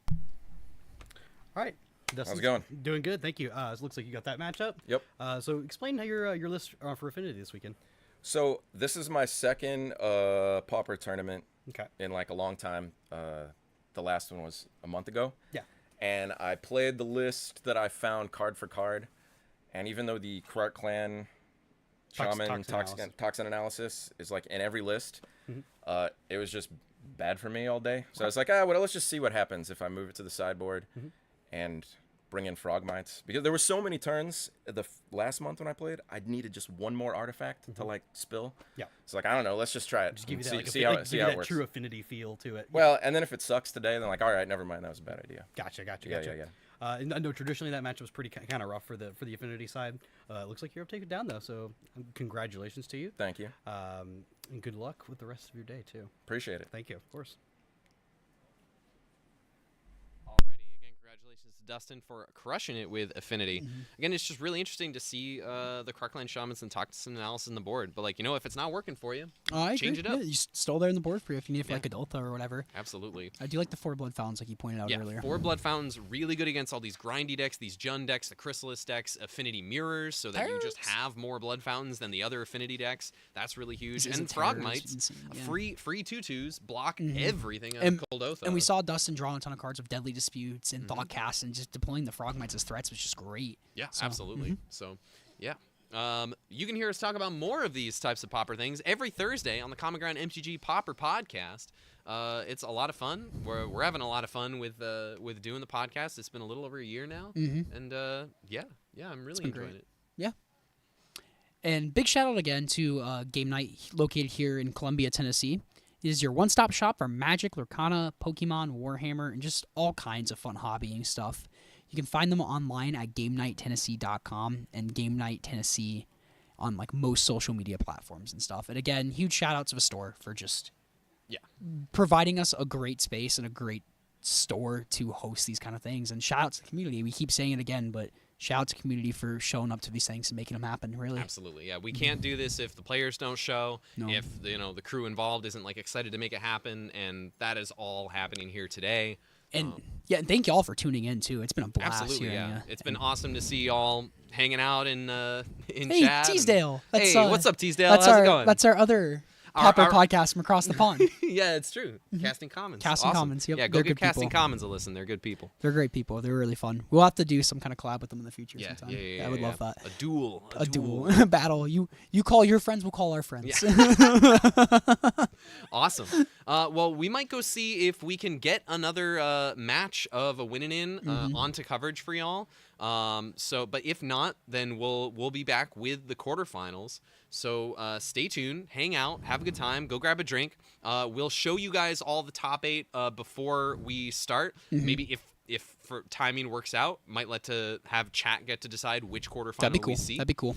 S2: All right. Dustin's
S4: How's it going?
S2: Doing good, thank you. It looks like you got that matchup.
S4: Yep.
S2: So explain how your list for Affinity this weekend.
S4: So this is my second Pauper tournament
S2: Okay.
S4: in like a long time. The last one was a month ago.
S2: Yeah.
S4: And I played the list that I found card for card. And even though the Krark Clan Shaman toxin analysis is like in every list, it was just bad for me all day. So I was like, let's just see what happens if I move it to the sideboard and bring in Frog Mites. Because there were so many turns last month when I played, I needed just one more artifact to like spill.
S2: Yeah.
S4: So like, I don't know, let's just try it.
S2: Just give you that
S4: see how
S2: give you
S4: it
S2: that
S4: works.
S2: true Affinity feel to it.
S4: Well, and then if it sucks today, then like, all right, never mind, that was a bad idea.
S2: Gotcha.
S4: Yeah.
S2: And I know traditionally that match was pretty kind of rough for the Affinity side. It looks like you're able to take it down though, so congratulations to you.
S4: Thank you.
S2: And good luck with the rest of your day too.
S4: Appreciate it.
S2: Thank you, of course.
S9: Alrighty, again, congratulations to to Dustin for crushing it with Affinity. Again, it's just really interesting to see the Crocland Shamans and Toxin Analysis on the board. But, like, if it's not working for you,
S1: I
S9: change
S1: agree.
S9: it up.
S1: Yeah, you still there in the board for you if you need it for like Adulta or whatever.
S9: Absolutely.
S1: I do like the 4 blood fountains like you pointed out earlier.
S9: 4 blood fountains, really good against all these grindy decks, these Jund decks, the Chrysalis decks, Affinity mirrors, so that you just have more blood fountains than the other Affinity decks. That's really huge. And Frogmites, free 2/2s, block everything out of Cold
S1: And we saw Dustin draw a ton of cards with Deadly Disputes and Thoughtcast, and just deploying the Frogmites as threats was just great.
S9: Yeah, absolutely. So, yeah. You can hear us talk about more of these types of Pauper things every Thursday on the Common Ground MTG Pauper podcast. It's a lot of fun. We're having a lot of fun with doing the podcast. It's been a little over a year now, and I'm really enjoying it.
S1: Yeah. And big shout out again to Game Night located here in Columbia, Tennessee. It is your one-stop shop for Magic, Lurkana, Pokemon, Warhammer, and just all kinds of fun hobbying stuff. You can find them online at GameNightTennessee.com and Game Night Tennessee on like most social media platforms and stuff. And again, huge shout out to the store for just providing us a great space and a great store to host these kind of things. And shout out to the community. We keep saying it again, but shout out to the community for showing up to these things and making them happen, really.
S9: Absolutely, yeah. We can't do this if the players don't show,
S1: No.
S9: if the crew involved isn't like excited to make it happen, and that is all happening here today.
S1: And and thank y'all for tuning in too. It's been a blast.
S9: Absolutely,
S1: hearing
S9: yeah.
S1: ya.
S9: It's been awesome to see y'all hanging out in
S1: Hey,
S9: chat.
S1: Teasdale.
S9: Hey,
S1: That's,
S9: what's up, Teasdale?
S1: That's
S9: How's
S1: our,
S9: it going?
S1: That's our other
S9: Our-
S1: Pauper
S9: our-
S1: podcast from across the pond.
S9: Yeah, it's true. Casting Commons.
S1: Casting
S9: Awesome.
S1: Commons, yep.
S9: Yeah, go
S1: They're
S9: give
S1: good
S9: Casting
S1: people.
S9: Commons a listen. They're good people.
S1: They're great people. They're really fun. We'll have to do some kind of collab with them in the future
S9: Yeah,
S1: sometime.
S9: yeah,
S1: I would love that.
S9: A duel.
S1: A duel. Battle. You call your friends, we'll call our friends.
S9: Awesome. Well, we might go see if we can get another match of a winning in onto coverage for y'all. But if not, then we'll be back with the quarterfinals. So stay tuned, hang out, have a good time, go grab a drink. We'll show you guys all the top 8 before we start. Maybe if for timing works out, might have chat get to decide which quarterfinal
S1: That'd be cool.
S9: we see.
S1: That'd be cool.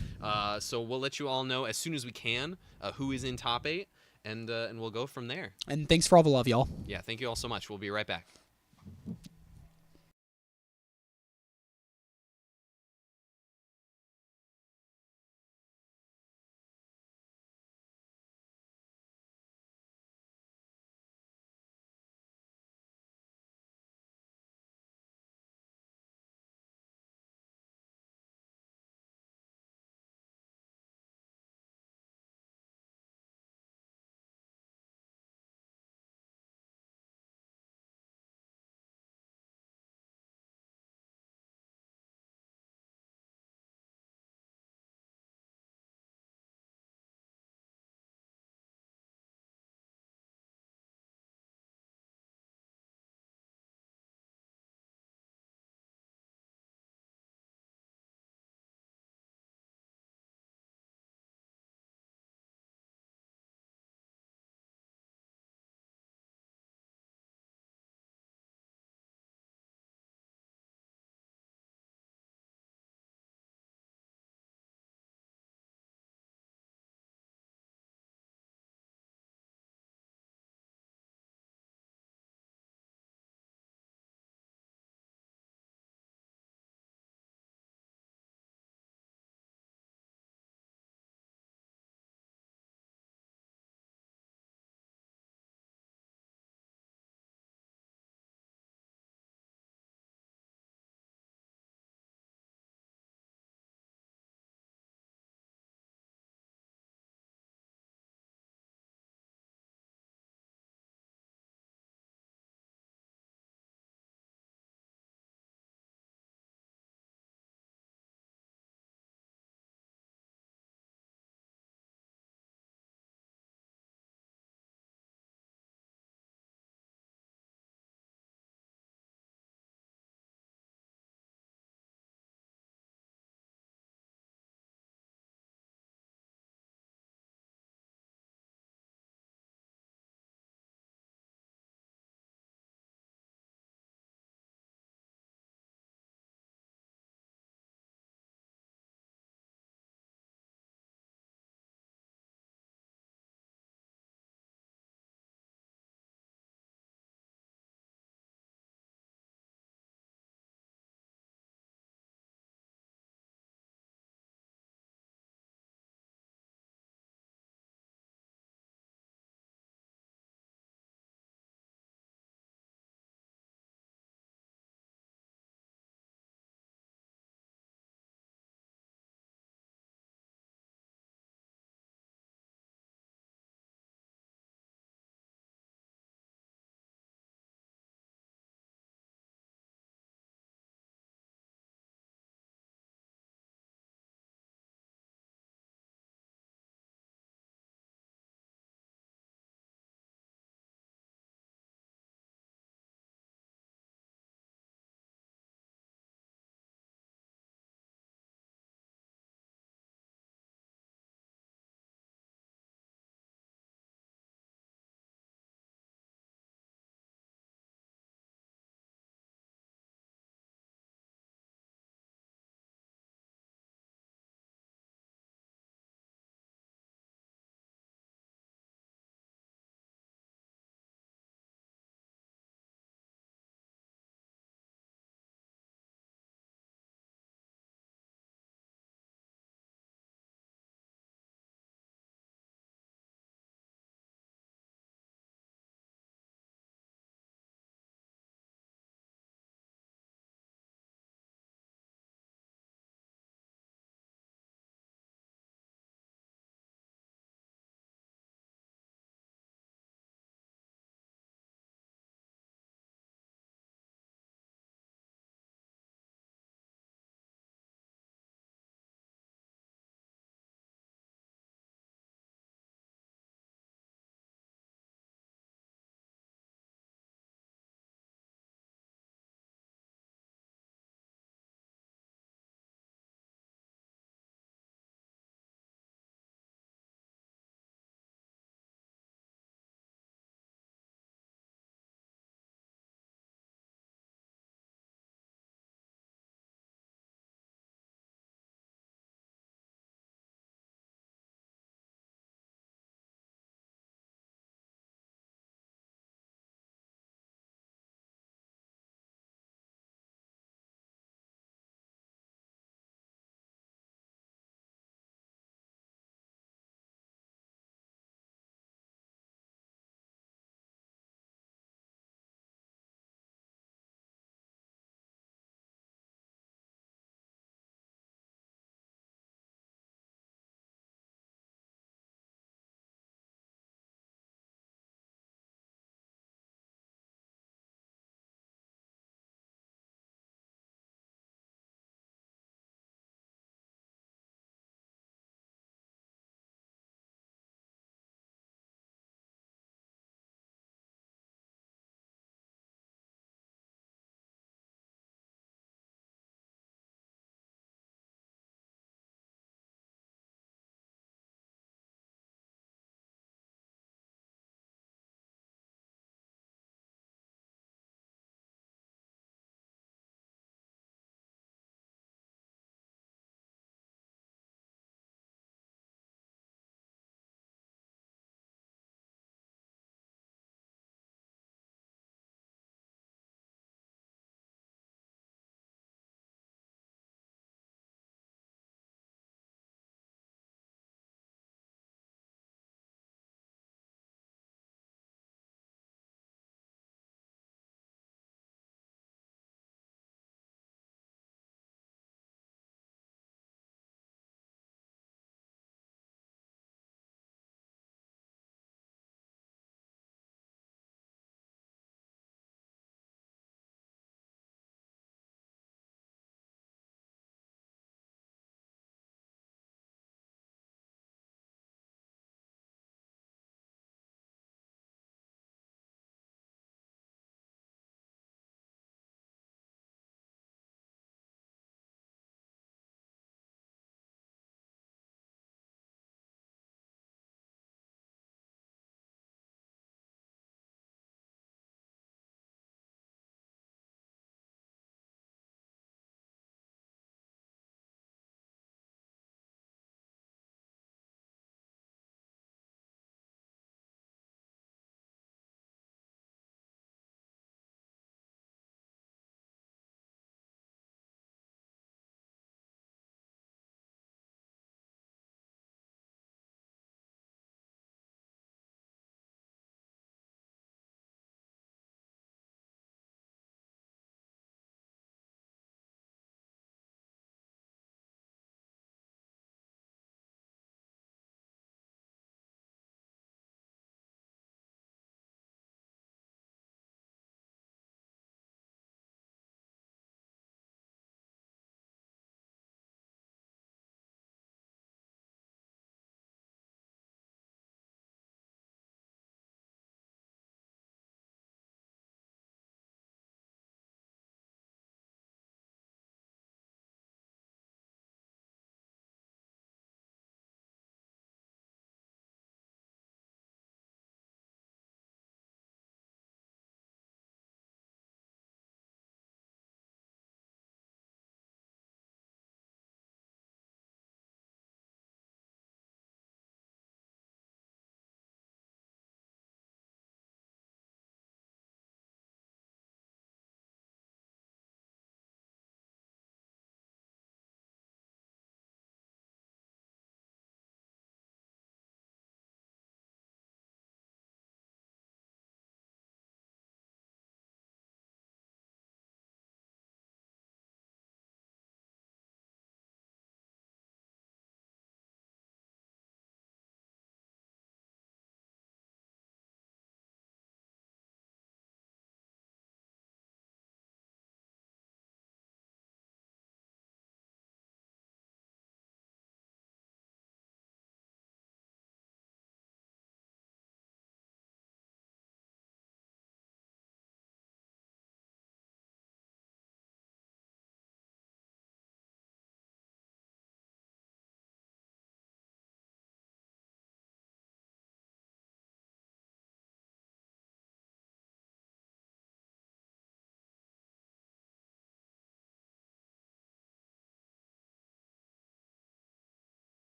S9: So we'll let you all know as soon as we can who is in top 8, and we'll go from there.
S1: And thanks for all the love, y'all.
S9: Yeah, thank you all so much. We'll be right back.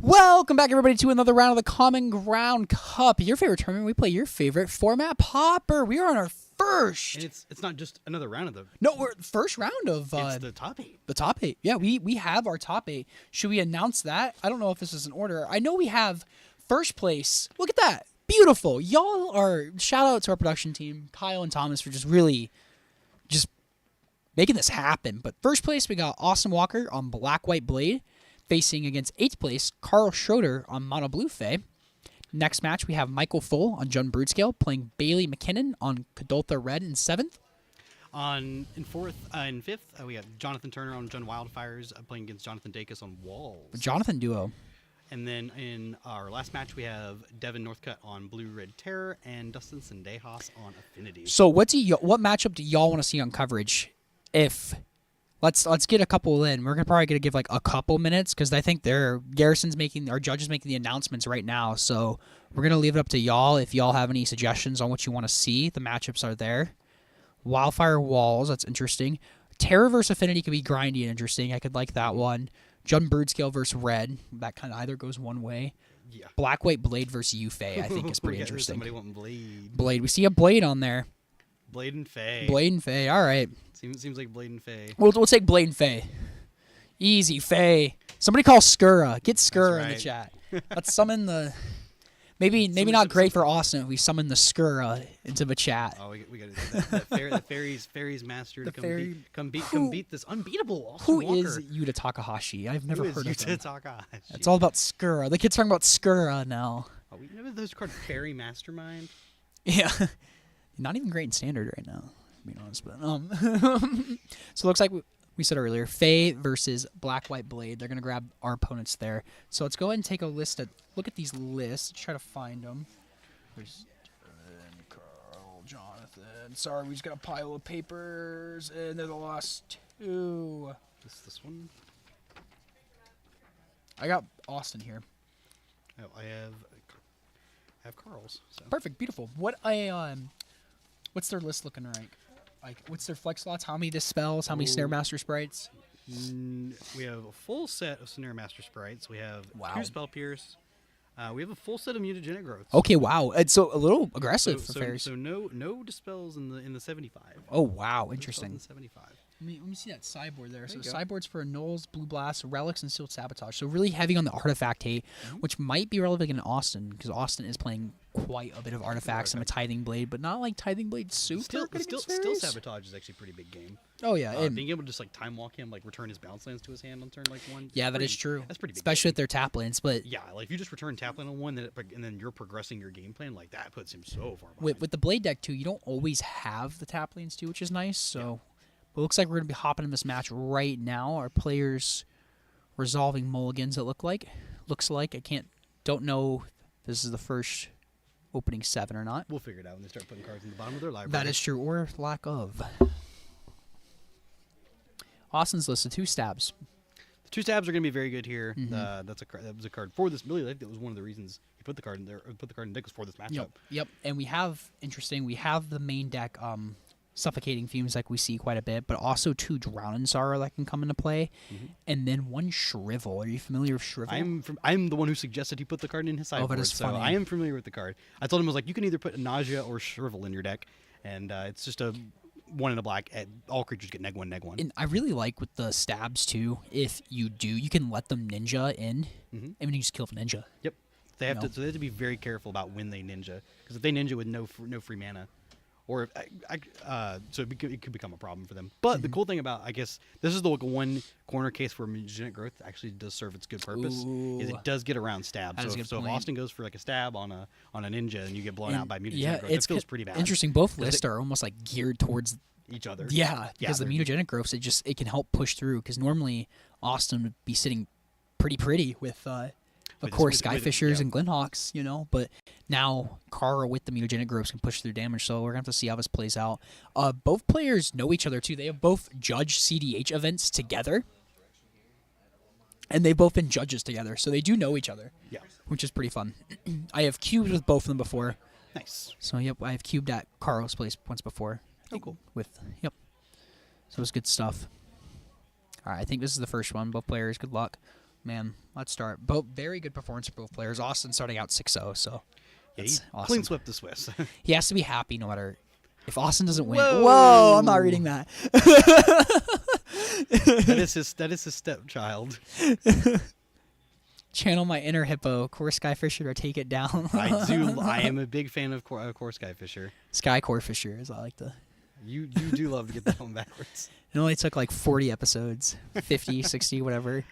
S1: Welcome back, everybody, to another round of the Common Ground Cup. Your favorite tournament. We play your favorite format, Pauper. We are on our first.
S2: And it's not just another round of the.
S1: We're first round of.
S2: It's the top 8.
S1: The top 8. Yeah, we have our top 8. Should we announce that? I don't know if this is in order. I know we have first place. Look at that. Beautiful. Y'all are. Shout out to our production team, Kyle and Thomas, for just really just making this happen. But first place, we got Austin Walker on Black White Blade, facing against 8th place, Carl Schroeder on Mono Blue Fey. Next match, we have Michael Full on Jun Broodskale playing Bailey McKinnon on Kadoltha Red in 7th.
S2: In 5th, we have Jonathan Turner on Jun Wildfires playing against Jonathan Dacus on Walls.
S1: Jonathan duo.
S2: And then in our last match, we have Devin Northcutt on Blue Red Terror and Dustin Sendejas on Affinity.
S1: So what matchup do y'all want to see on coverage? Let's get a couple in. We're probably gonna give like a couple minutes because I think our judges making the announcements right now. So we're gonna leave it up to y'all if y'all have any suggestions on what you want to see. The matchups are there. Wildfire Walls, that's interesting. Terror versus Affinity could be grindy and interesting. I could like that one. Jun Broodskale versus Red, that kind of either goes one way.
S2: Yeah.
S1: Black White Blade versus Yufei, I think is pretty interesting.
S2: Somebody wanting Blade.
S1: Blade, we see a Blade on there.
S2: Blade and Faye.
S1: Blade and Faye, all right.
S2: Seems like Blade and Faye.
S1: We'll take Blade and Faye. Easy, Faye. Somebody call Skura. Get Skura in the chat. Let's summon the... Maybe not great for Austin if we summon the Skura into the chat.
S2: Oh, we got the fairies master to come beat this unbeatable Austin
S1: Who
S2: Walker.
S1: is Yuta Takahashi? I've never heard of
S2: Yuta
S1: him.
S2: Takahashi?
S1: It's all about Skura. The kid's talking about Skura now.
S2: Oh, we know those called Fairy Mastermind.
S1: Yeah. Not even great in standard right now, to be honest. But so it looks like we said earlier, Faye versus Black White Blade. They're gonna grab our opponents there. So let's go ahead and take a look at these lists. Let's try to find them. There's Carl, Jonathan. Sorry, we just got a pile of papers, and they're the last 2.
S2: This one.
S1: I got Austin here.
S2: Oh, I have Carl's. So.
S1: Perfect, beautiful. What's their list looking like? Like, what's their flex slots? How many dispels? How many Snare Master sprites?
S2: We have a full set of Snare Master sprites. We have 2 Spell Pierce. We have a full set of Mutagenic Growths.
S1: Okay, wow. It's so a little aggressive for fairies.
S2: So no dispels in the 75.
S1: Oh wow, interesting.
S2: In 75.
S1: Let me see that sideboard there. So sideboards for Nulls, Blue Blast, Relics, and Sealed Sabotage. So really heavy on the artifact hate, which might be relevant in Austin because Austin is playing quite a bit of artifacts and a Tithing Blade, but not like Tithing Blade super.
S2: Still Sabotage is actually a pretty big game.
S1: Oh yeah,
S2: being able to just like time walk him, like return his bounce lands to his hand on turn 1.
S1: Yeah, that is true.
S2: That's pretty big.
S1: Especially with their tap lands, but
S2: yeah, like if you just return tap land on 1, and then you're progressing your game plan, like that puts him so far behind.
S1: With the Blade deck too, you don't always have the tap lanes too, which is nice. So. But it looks like we're going to be hopping in this match right now. Our players resolving mulligans, it looks like. Don't know if this is the first opening 7 or not.
S2: We'll figure it out when they start putting cards in the bottom of their library.
S1: That is true, or lack of. Austin's list of 2 stabs.
S2: The 2 stabs are going to be very good here. That was a card for this. Really, I think that was one of the reasons he put the card in there. Put the card in deck was for this matchup.
S1: Yep. And we have the main deck Suffocating Fumes like we see quite a bit, but also 2 Drowning Sorrow that can come into play, and then 1 Shrivel. Are you familiar with Shrivel?
S2: I'm the one who suggested he put the card in his sideboard,
S1: that is
S2: so
S1: funny.
S2: I am familiar with the card. I told him I was like, you can either put Nausea or Shrivel in your deck, and it's just a 1 in a black. All creatures get -1/-1.
S1: And I really like with the stabs too. If you do, you can let them ninja in, and then you just kill the ninja.
S2: Yep, they have to be very careful about when they ninja, because if they ninja with no free mana. Or so it could become a problem for them. But the cool thing about, I guess, this is the one corner case where Mutagenic Growth actually does serve its good purpose. Is it does get around stabs. So if Austin goes for like a stab on a ninja and you get blown out by Mutagenic Growth, it feels pretty bad.
S1: Interesting. Both lists are almost like geared towards
S2: each other.
S1: Yeah, because the Mutagenic Growths, it can help push through. Because normally Austin would be sitting pretty with. Of course, Skyfishers and Glenhawks, but now Kara with the Mutagenic Growths can push through damage, so we're going to have to see how this plays out. Both players know each other, too. They have both judged CDH events together, and they've both been judges together, so they do know each other, which is pretty fun. I have cubed with both of them before.
S2: Nice.
S1: So, I have cubed at Carl's place once before.
S2: Oh, cool.
S1: So it's good stuff. All right, I think this is the first one. Both players, good luck. Man, let's start. Both very good performance for both players. Austin starting out 6-0, so
S2: Yeah,
S1: that's
S2: he
S1: awesome.
S2: clean swept the Swiss.
S1: He has to be happy no matter if Austin doesn't win.
S2: Whoa.
S1: Whoa, I'm not reading that.
S2: that is his stepchild.
S1: Channel my inner hippo. Core Skyfisher or take it down.
S2: I am a big fan of Core Skyfisher.
S1: Sky Core Fisher, as I like to.
S2: You do love to get that one backwards.
S1: It only took like 40 episodes, 50, 60, whatever.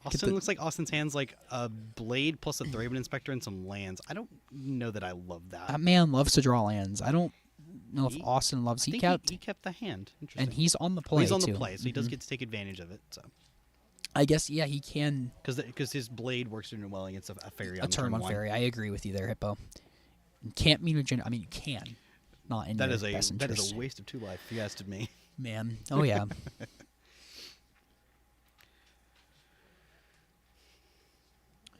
S2: Austin looks like Austin's hands like a blade plus a Thraben Inspector and some lands. I don't know that I love that.
S1: That man loves to draw lands. I don't know if
S2: He-
S1: Austin loves.
S2: I
S1: He
S2: think
S1: kept,
S2: he kept the hand. Interesting.
S1: and he's on the
S2: Well,
S1: play.
S2: he's on the
S1: too.
S2: play, so he does
S1: Mhm.
S2: get to take advantage of it. So
S1: I guess yeah, he can.
S2: because his blade works in well against a fairy
S1: A
S2: on
S1: turn one
S2: one.
S1: fairy. I agree with you there, hippo. You can't mean I mean, you can. Not in
S2: That
S1: your
S2: is
S1: best
S2: that
S1: interest.
S2: is a waste of 2 life. If you asked me.
S1: Man. Oh yeah.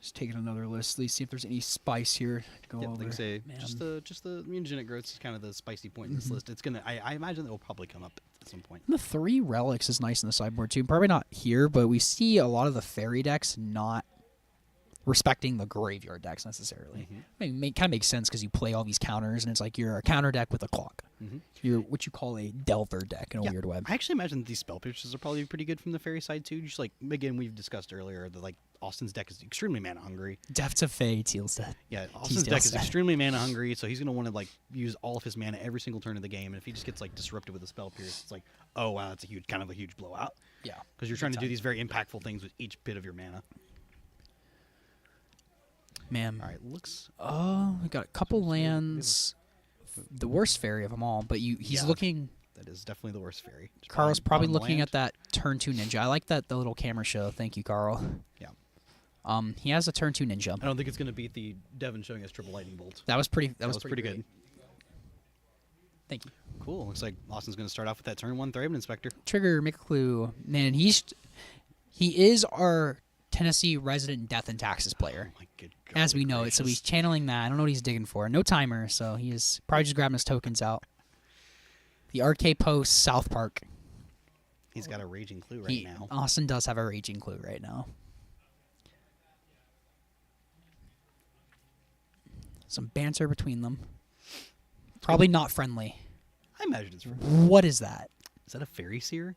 S1: Just taking another list. Let's see if there's any spice here to go
S2: Yep,
S1: over.
S2: like I say,
S1: Man.
S2: just the mutagenic growths is kind of the spicy point in this list. It's gonna. I imagine it will probably come up at some point.
S1: The 3 relics is nice in the sideboard too. Probably not here, but we see a lot of the fairy decks not respecting the graveyard decks necessarily. I mean, kind of makes sense because you play all these counters, and it's like you're a counter deck with a clock. You're what you call a delver deck in a weird way.
S2: I actually imagine that these spell piercers are probably pretty good from the fairy side too. Just like again, we've discussed earlier that like Austin's deck is extremely mana hungry.
S1: Death of Fey, Teal's death.
S2: Yeah, Austin's deck is extremely mana hungry, so he's gonna want to like use all of his mana every single turn of the game. And if he just gets like disrupted with a spell pierce, it's like, oh wow, that's a huge blowout.
S1: Yeah,
S2: because you're trying to do these very impactful things with each bit of your mana.
S1: Man.
S2: All right, looks.
S1: Oh, we got a couple lands. The worst fairy of them all, but he's
S2: Yeah.
S1: looking.
S2: That is definitely the worst fairy. Just
S1: Carl's probably
S2: bottom
S1: looking
S2: land.
S1: at that turn 2 ninja. I like the little camera show. Thank you, Carl.
S2: Yeah.
S1: He has a turn 2 ninja.
S2: I don't think it's gonna beat the Devin showing us triple lightning bolt.
S1: That was pretty. That was
S2: pretty
S1: great.
S2: good.
S1: Thank you.
S2: Cool. Looks like Austin's gonna start off with that turn 1 Thraben Inspector.
S1: Trigger, make a clue. Man, he is our Tennessee resident death and taxes player.
S2: Oh my good God,
S1: as we know it, so he's channeling that. I don't know what he's digging for. No timer, so he is probably just grabbing his tokens out. The RK Post South Park.
S2: He's got a raging clue right now.
S1: Austin does have a raging clue right now. Some banter between them. Probably not friendly.
S2: I imagine it's friendly.
S1: What is that?
S2: Is that a fairy seer?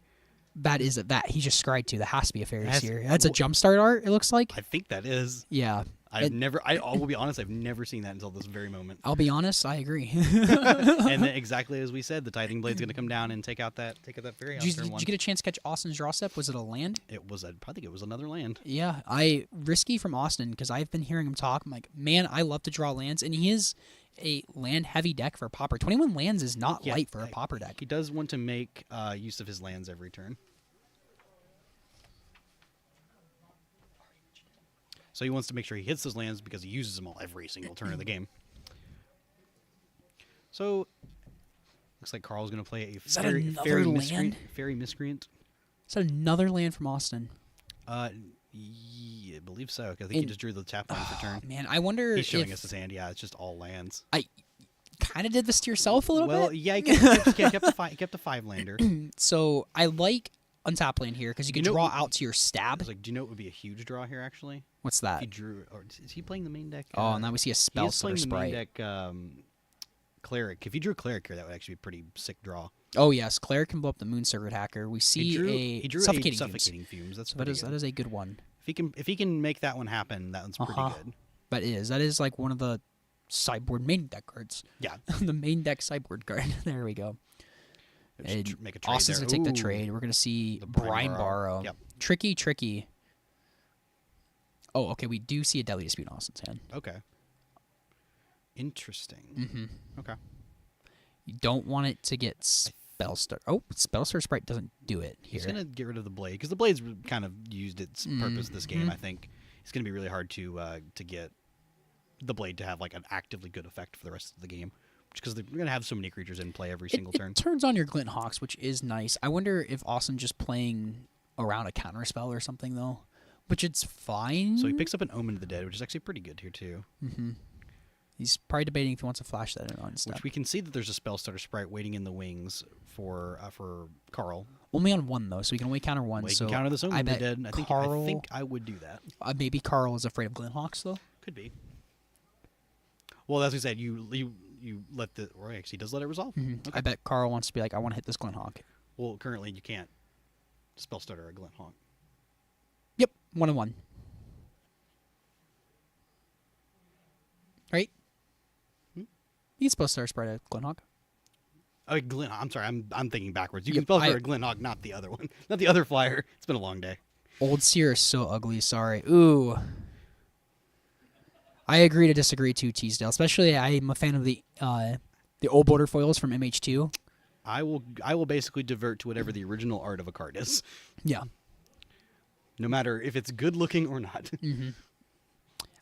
S1: That is that he just scried to. That has to be a fairy
S2: Has-
S1: seer. That's a jumpstart art. It looks like.
S2: I think that is.
S1: Yeah.
S2: I will be honest, I've never seen that until this very moment.
S1: I'll be honest, I agree.
S2: And then exactly as we said, the Tithing Blade's going to come down and take out that fairy house
S1: Did
S2: turn
S1: you
S2: 1.
S1: get a chance to catch Austin's draw step? Was it a land?
S2: It was I think it was another land.
S1: Yeah, risky from Austin because I've been hearing him talk. I'm like, man, I love to draw lands, and he is a land heavy deck for a Pauper. 21 lands is not light for a Pauper deck.
S2: He does want to make use of his lands every turn. So he wants to make sure he hits those lands because he uses them all every single turn of the game. So looks like Carl's going to play a
S1: Is that
S2: fairy,
S1: another
S2: fairy
S1: land?
S2: miscreant. Fairy miscreant.
S1: Is that another land from Austin?
S2: Yeah, I believe so. 'Cause I think he just drew the tap line for turn.
S1: Man, I wonder
S2: He's showing
S1: if
S2: us his hand. Yeah, it's just all lands.
S1: I kind of did this to yourself a little
S2: Well,
S1: bit.
S2: yeah, he kept the 5-lander.
S1: So I like untap land here because you can
S2: You know-
S1: draw out to your
S2: I
S1: stab.
S2: was like, do you know what would be a huge draw here, actually?
S1: What's
S2: If
S1: that?
S2: he drew, or is he playing the main deck?
S1: Oh, now we see a
S2: He
S1: spell
S2: is playing
S1: stutter
S2: the main
S1: sprite.
S2: deck, Cleric. If he drew Cleric here, that would actually be a pretty sick draw.
S1: Oh yes, Claire can blow up the Moon Circuit Hacker. We see
S2: He drew
S1: suffocating,
S2: a suffocating fumes. That's
S1: So that
S2: pretty
S1: is
S2: good.
S1: a good one.
S2: If he can make that one happen, that one's pretty good.
S1: That is like one of the sideboard main deck cards.
S2: Yeah.
S1: The main deck sideboard card. There we go.
S2: Just
S1: And
S2: make a trade
S1: Austin's
S2: there.
S1: gonna take the
S2: Ooh.
S1: trade. We're gonna see
S2: The
S1: Brine
S2: Brine
S1: Borrow.
S2: Borrow. Yep.
S1: Tricky. Oh, okay. We do see a Deadly Dispute in Austin's hand.
S2: Okay. Interesting.
S1: Mm-hmm.
S2: Okay.
S1: You don't want it to get spell start. Oh, spell start sprite doesn't do it here.
S2: He's gonna get rid of the blade because the blade's kind of used its purpose this game.
S1: Mhm.
S2: I think it's gonna be really hard to get the blade to have like an actively good effect for the rest of the game, because they're gonna have so many creatures in play every single turn.
S1: It turns on your Glint Hawks, which is nice. I wonder if Austin just playing around a counter spell or something though, which it's fine.
S2: So he picks up an Omen of the Dead, which is actually pretty good here too.
S1: Mm-hmm. He's probably debating if he wants to flash that in on stuff.
S2: Which we can see that there's a spell starter sprite waiting in the wings for Carl.
S1: Only on one though, so we can only counter one.
S2: Well, you
S1: so
S2: can counter this
S1: I
S2: Omen the
S1: bet
S2: Dead. I
S1: Carl,
S2: think I would do that.
S1: Maybe Carl is afraid of Glenhawks though.
S2: Could be. Well, as we said, you let the or actually he does let it resolve.
S1: Mm-hmm.
S2: Okay.
S1: I bet Carl wants to be like, I want to hit this Glenhawk.
S2: Well, currently you can't spell starter a Glenhawk.
S1: Yep, 1-1. Right? You can spell starter sprite a Glenhawk.
S2: Oh, Glenhawk. I'm sorry. I'm thinking backwards. You can spell starter a Glenhawk, not the other one, not the other flyer. It's been a long day.
S1: Old Seer is so ugly. Sorry. Ooh. I agree to disagree too, Teasdale. Especially, I'm a fan of the old border foils from MH2.
S2: I will basically divert to whatever the original art of a card is.
S1: Yeah.
S2: No matter if it's good looking or not.
S1: Mm-hmm.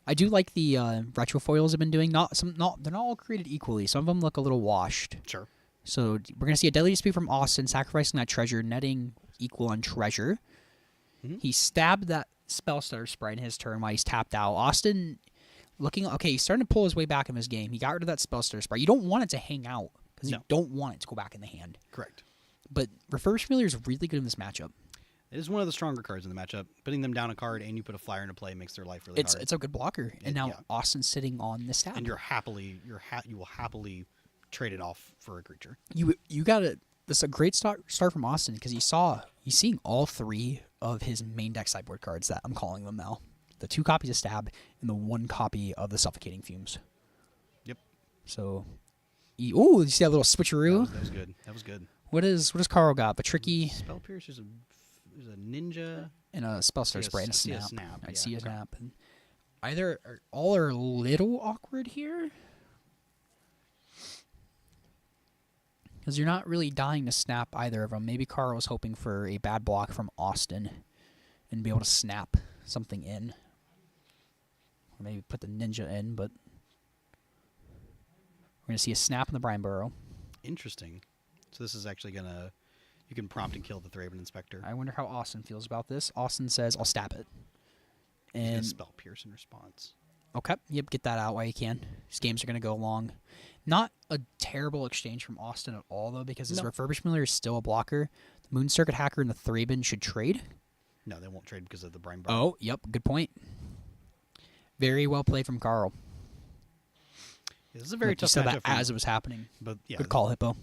S1: I do like the retro foils have been doing. They're not all created equally. Some of them look a little washed.
S2: Sure.
S1: So we're gonna see a deadly dispute from Austin, sacrificing that treasure, netting equal on treasure.
S2: Mm-hmm.
S1: He stabbed that spell starter sprite in his turn while he's tapped out. Austin looking okay. He's starting to pull his way back in his game. He got rid of that spell starter sprite. You don't want it to hang out because you don't want it to go back in the hand.
S2: Correct.
S1: But Refurbished Familiar is really good in this matchup.
S2: It is one of the stronger cards in the matchup. Putting them down a card and you put a flyer into play makes their life really hard.
S1: It's a good blocker. And now Austin's sitting on the stab.
S2: And you will happily trade it off for a creature.
S1: You got to. This is a great start from Austin because he's seeing all three of his main deck sideboard cards that I'm calling them now. The 2 copies of Stab and the 1 copy of the Suffocating Fumes.
S2: Yep.
S1: So, you see that little switcheroo?
S2: That was good. That was good.
S1: What does Carl got? The tricky
S2: Spell Pierce is a ninja
S1: and a spell starter sprite and a snap.
S2: Snap.
S1: I'd see a snap. And all are a little awkward here. Because you're not really dying to snap either of them. Maybe Carl was hoping for a bad block from Austin and be able to snap something in. Or maybe put the ninja in, but we're going to see a snap in the Brine Burrow.
S2: Interesting. So this is actually going to... You can prompt and kill the Thraben Inspector.
S1: I wonder how Austin feels about this. Austin says, I'll stab it. And
S2: Spell Pierce in response.
S1: Okay, yep, get that out while you can. These games are going to go long. Not a terrible exchange from Austin at all, though, because his Refurbished Miller is still a blocker. The Moon Circuit Hacker and the Thraben should trade.
S2: No, they won't trade because of the Brine Burrow.
S1: Oh, yep, good point. Very well played from Carl.
S2: Yeah, this is a very tough
S1: matchup. You said
S2: matchup
S1: that as it was happening.
S2: But yeah,
S1: good call, Hippo.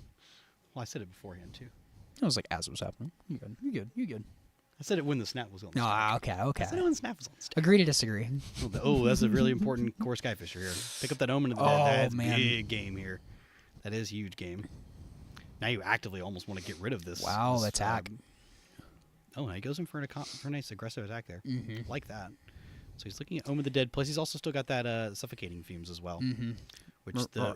S2: Well, I said it beforehand, too.
S1: I was like, as it was happening. You're good.
S2: I said it when the snap was on the
S1: stack.
S2: I
S1: Okay.
S2: said it when the snap was on the stack.
S1: Agree to disagree.
S2: Oh, that's a really important core Skyfisher here. Pick up that Omen of the Dead. That's big game here. That is huge game. Now you actively almost want to get rid of this.
S1: Wow,
S2: this
S1: attack.
S2: Oh, he goes in for a nice aggressive attack there. Mm-hmm. Like that. So he's looking at Omen of the Dead. Plus, he's also still got that Suffocating Fumes as well,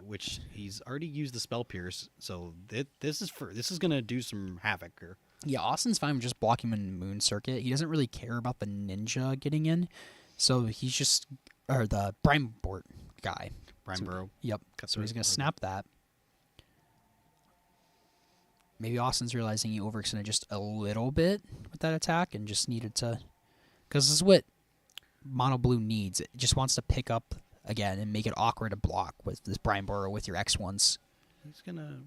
S2: which he's already used the Spell Pierce. So this is gonna do some havoc here.
S1: Yeah, Austin's fine with just blocking him in Moon Circuit. He doesn't really care about the ninja getting in, so he's just the Brine Board guy.
S2: Brine Burrow.
S1: Yep. So he's gonna snap that. Maybe Austin's realizing he overextended just a little bit with that attack and just needed to, because this is what Mono Blue needs. It just wants to pick up again and make it awkward to block with this Brine Burrow with your X1s.
S2: He's gonna.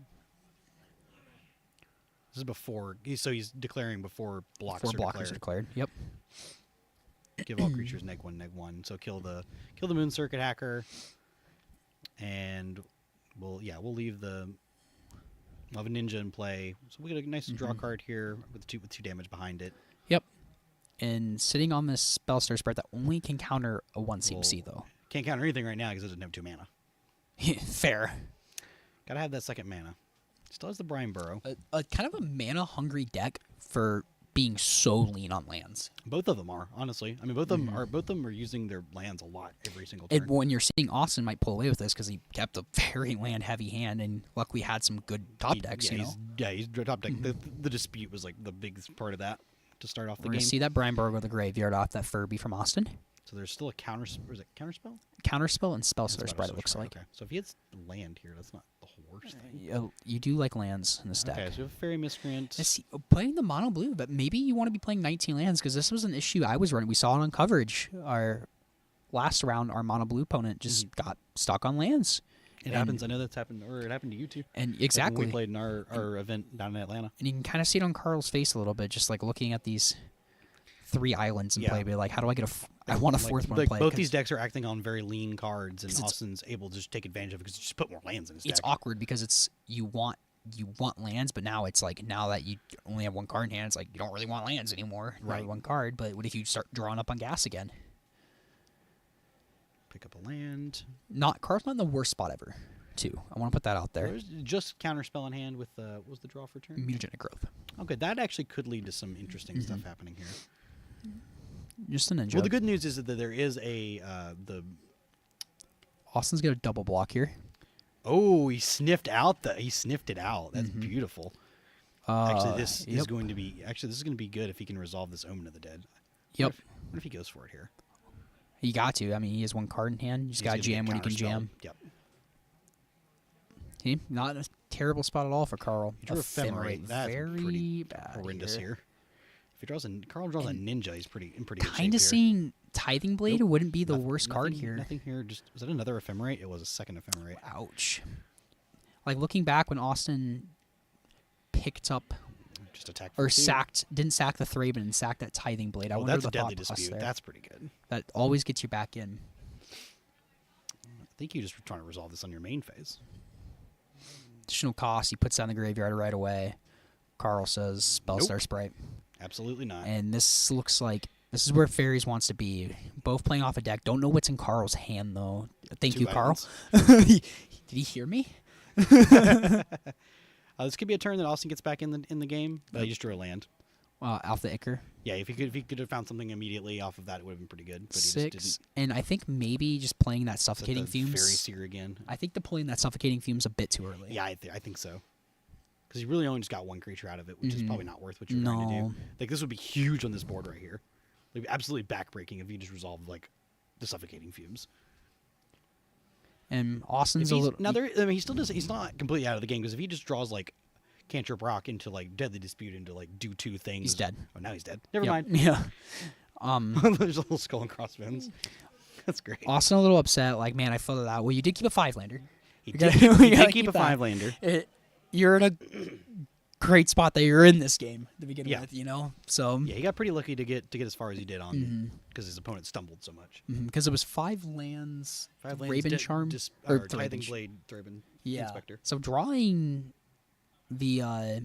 S2: This is before. So he's declaring before blocks
S1: are declared. Yep.
S2: Give all creatures -1/-1. So kill the Moon Circuit Hacker, and we'll leave the. We'll have a ninja in play, so we get a nice draw card here with two damage behind it.
S1: Yep. And sitting on this spell starter sprite that only can counter a 1 CMC though.
S2: Can't counter anything right now because it doesn't have 2 mana.
S1: Fair.
S2: Gotta have that second mana. Still has the Brine Burrow.
S1: A kind of a mana hungry deck for being so lean on lands.
S2: Both of them are, honestly. I mean, both of them are using their lands a lot every single turn.
S1: And when you're seeing Austin might pull away with this because he kept a very land heavy hand and luckily had some good top decks.
S2: He's top deck. The dispute was like the biggest part of that to start off the
S1: We're
S2: game.
S1: Gonna see that Brine Burrow go to the graveyard off that Furby from Austin.
S2: So there's still a counterspell?
S1: Counterspell and spell starter sprite. It looks like.
S2: Okay. So if he hits land here, that's not the worst thing.
S1: You do like lands in this deck.
S2: Okay, so we have Fairy Miscreant.
S1: Let's see, playing the mono blue, but maybe you want to be playing 19 lands because this was an issue I was running. We saw it on coverage last round our mono blue opponent just got stuck on lands.
S2: It happens. I know that's happened, or it happened to you too.
S1: And
S2: Like
S1: exactly,
S2: when we played in our event down in Atlanta.
S1: and you can kind of see it on Carl's face a little bit, just like looking at these 3 islands in play. Be like, how do I get I want a fourth one
S2: like
S1: play.
S2: Both these decks are acting on very lean cards, and
S1: 'cause it's-
S2: Austin's able to just take advantage of it because you just put more lands in his
S1: It's
S2: deck.
S1: awkward because it's you want lands, but now it's like now that you only have 1 card in hand, it's like you don't really want lands anymore. Right, 1 card. But what if you start drawing up on gas again?
S2: Pick up a land.
S1: Carl's not in the worst spot ever. Too. I want to put that out there.
S2: There's just counterspell in hand with what was the draw for turn?
S1: Mutagenic growth.
S2: Okay, that actually could lead to some interesting stuff happening here.
S1: Just a ninja.
S2: Well, the good news is that there is a the.
S1: Austin's got a double block here.
S2: Oh, he sniffed it out. That's beautiful. Actually, this is going to be good if he can resolve this Omen of the Dead.
S1: Yep.
S2: What if he goes for it here?
S1: He got to. I mean, he has 1 card in hand. You just got to jam when he can jam.
S2: Yep.
S1: See, not a terrible spot at all for Carl.
S2: He drew Ephemerate. That's
S1: very
S2: pretty
S1: bad
S2: horrendous here. If Carl draws a ninja, he's in pretty good shape
S1: Kind of
S2: here.
S1: seeing Tithing Blade
S2: Nope.
S1: wouldn't be the worst card
S2: Nothing-
S1: here.
S2: Nothing here. Was that another Ephemerate? It was a second Ephemerate.
S1: Ouch. Like looking back when Austin picked up
S2: Just attack
S1: or
S2: for 2.
S1: didn't sack the Thraben and sacked that Tithing Blade. I
S2: Oh,
S1: wonder
S2: that's
S1: the
S2: a deadly
S1: thought process
S2: dispute.
S1: there.
S2: That's pretty good.
S1: That always gets you back in.
S2: I think you just were trying to resolve this on your main phase.
S1: Additional cost. He puts down the graveyard right away. Carl says Spellstar Sprite.
S2: Absolutely not.
S1: And this looks like this is where Fairies wants to be. Both playing off a deck. Don't know what's in Carl's hand though. Thank
S2: 2
S1: you, Carl.
S2: islands.
S1: Did he hear me?
S2: This could be a turn that Austin gets back in the game, but he just drew a land.
S1: Alpha Icar.
S2: Yeah, if he could have found something immediately off of that, it would have been pretty good. But he
S1: 6.
S2: just didn't.
S1: And I think maybe just playing that
S2: Is that
S1: Suffocating
S2: the
S1: Fumes.
S2: Fairy Seer again.
S1: I think the pulling that Suffocating Fumes a bit too early.
S2: Yeah, I think so. Because you really only just got 1 creature out of it, which is probably not worth what you're trying to do.
S1: No.
S2: Like this would be huge on this board right here. It'd be absolutely backbreaking if you just resolved like the Suffocating Fumes.
S1: And Austin's
S2: If
S1: a
S2: he's,
S1: little.
S2: now there, I mean, he still does. He's not completely out of the game because if he just draws like Cantrip Rock into like Deadly Dispute into like do 2 things,
S1: He's dead.
S2: Oh, now he's dead. Never
S1: Yep.
S2: mind.
S1: Yeah.
S2: There's a little skull and crossbones. That's great.
S1: Austin a little upset. Like, man, I filled it out. Well, you did keep a 5-lander.
S2: He
S1: We
S2: did,
S1: gotta- we
S2: he
S1: gotta
S2: did keep a
S1: that.
S2: 5-lander.
S1: You're in a great spot that you're in this game to begin
S2: Yeah.
S1: with, you know? So,
S2: Yeah, he got pretty lucky to get as far as he did on because his opponent stumbled so much.
S1: because it was 5 lands,
S2: 5 lands,
S1: Raven Charm,
S2: or
S1: or
S2: Tithing
S1: Thraben.
S2: Blade, Thraben,
S1: Yeah.
S2: Inspector.
S1: So drawing the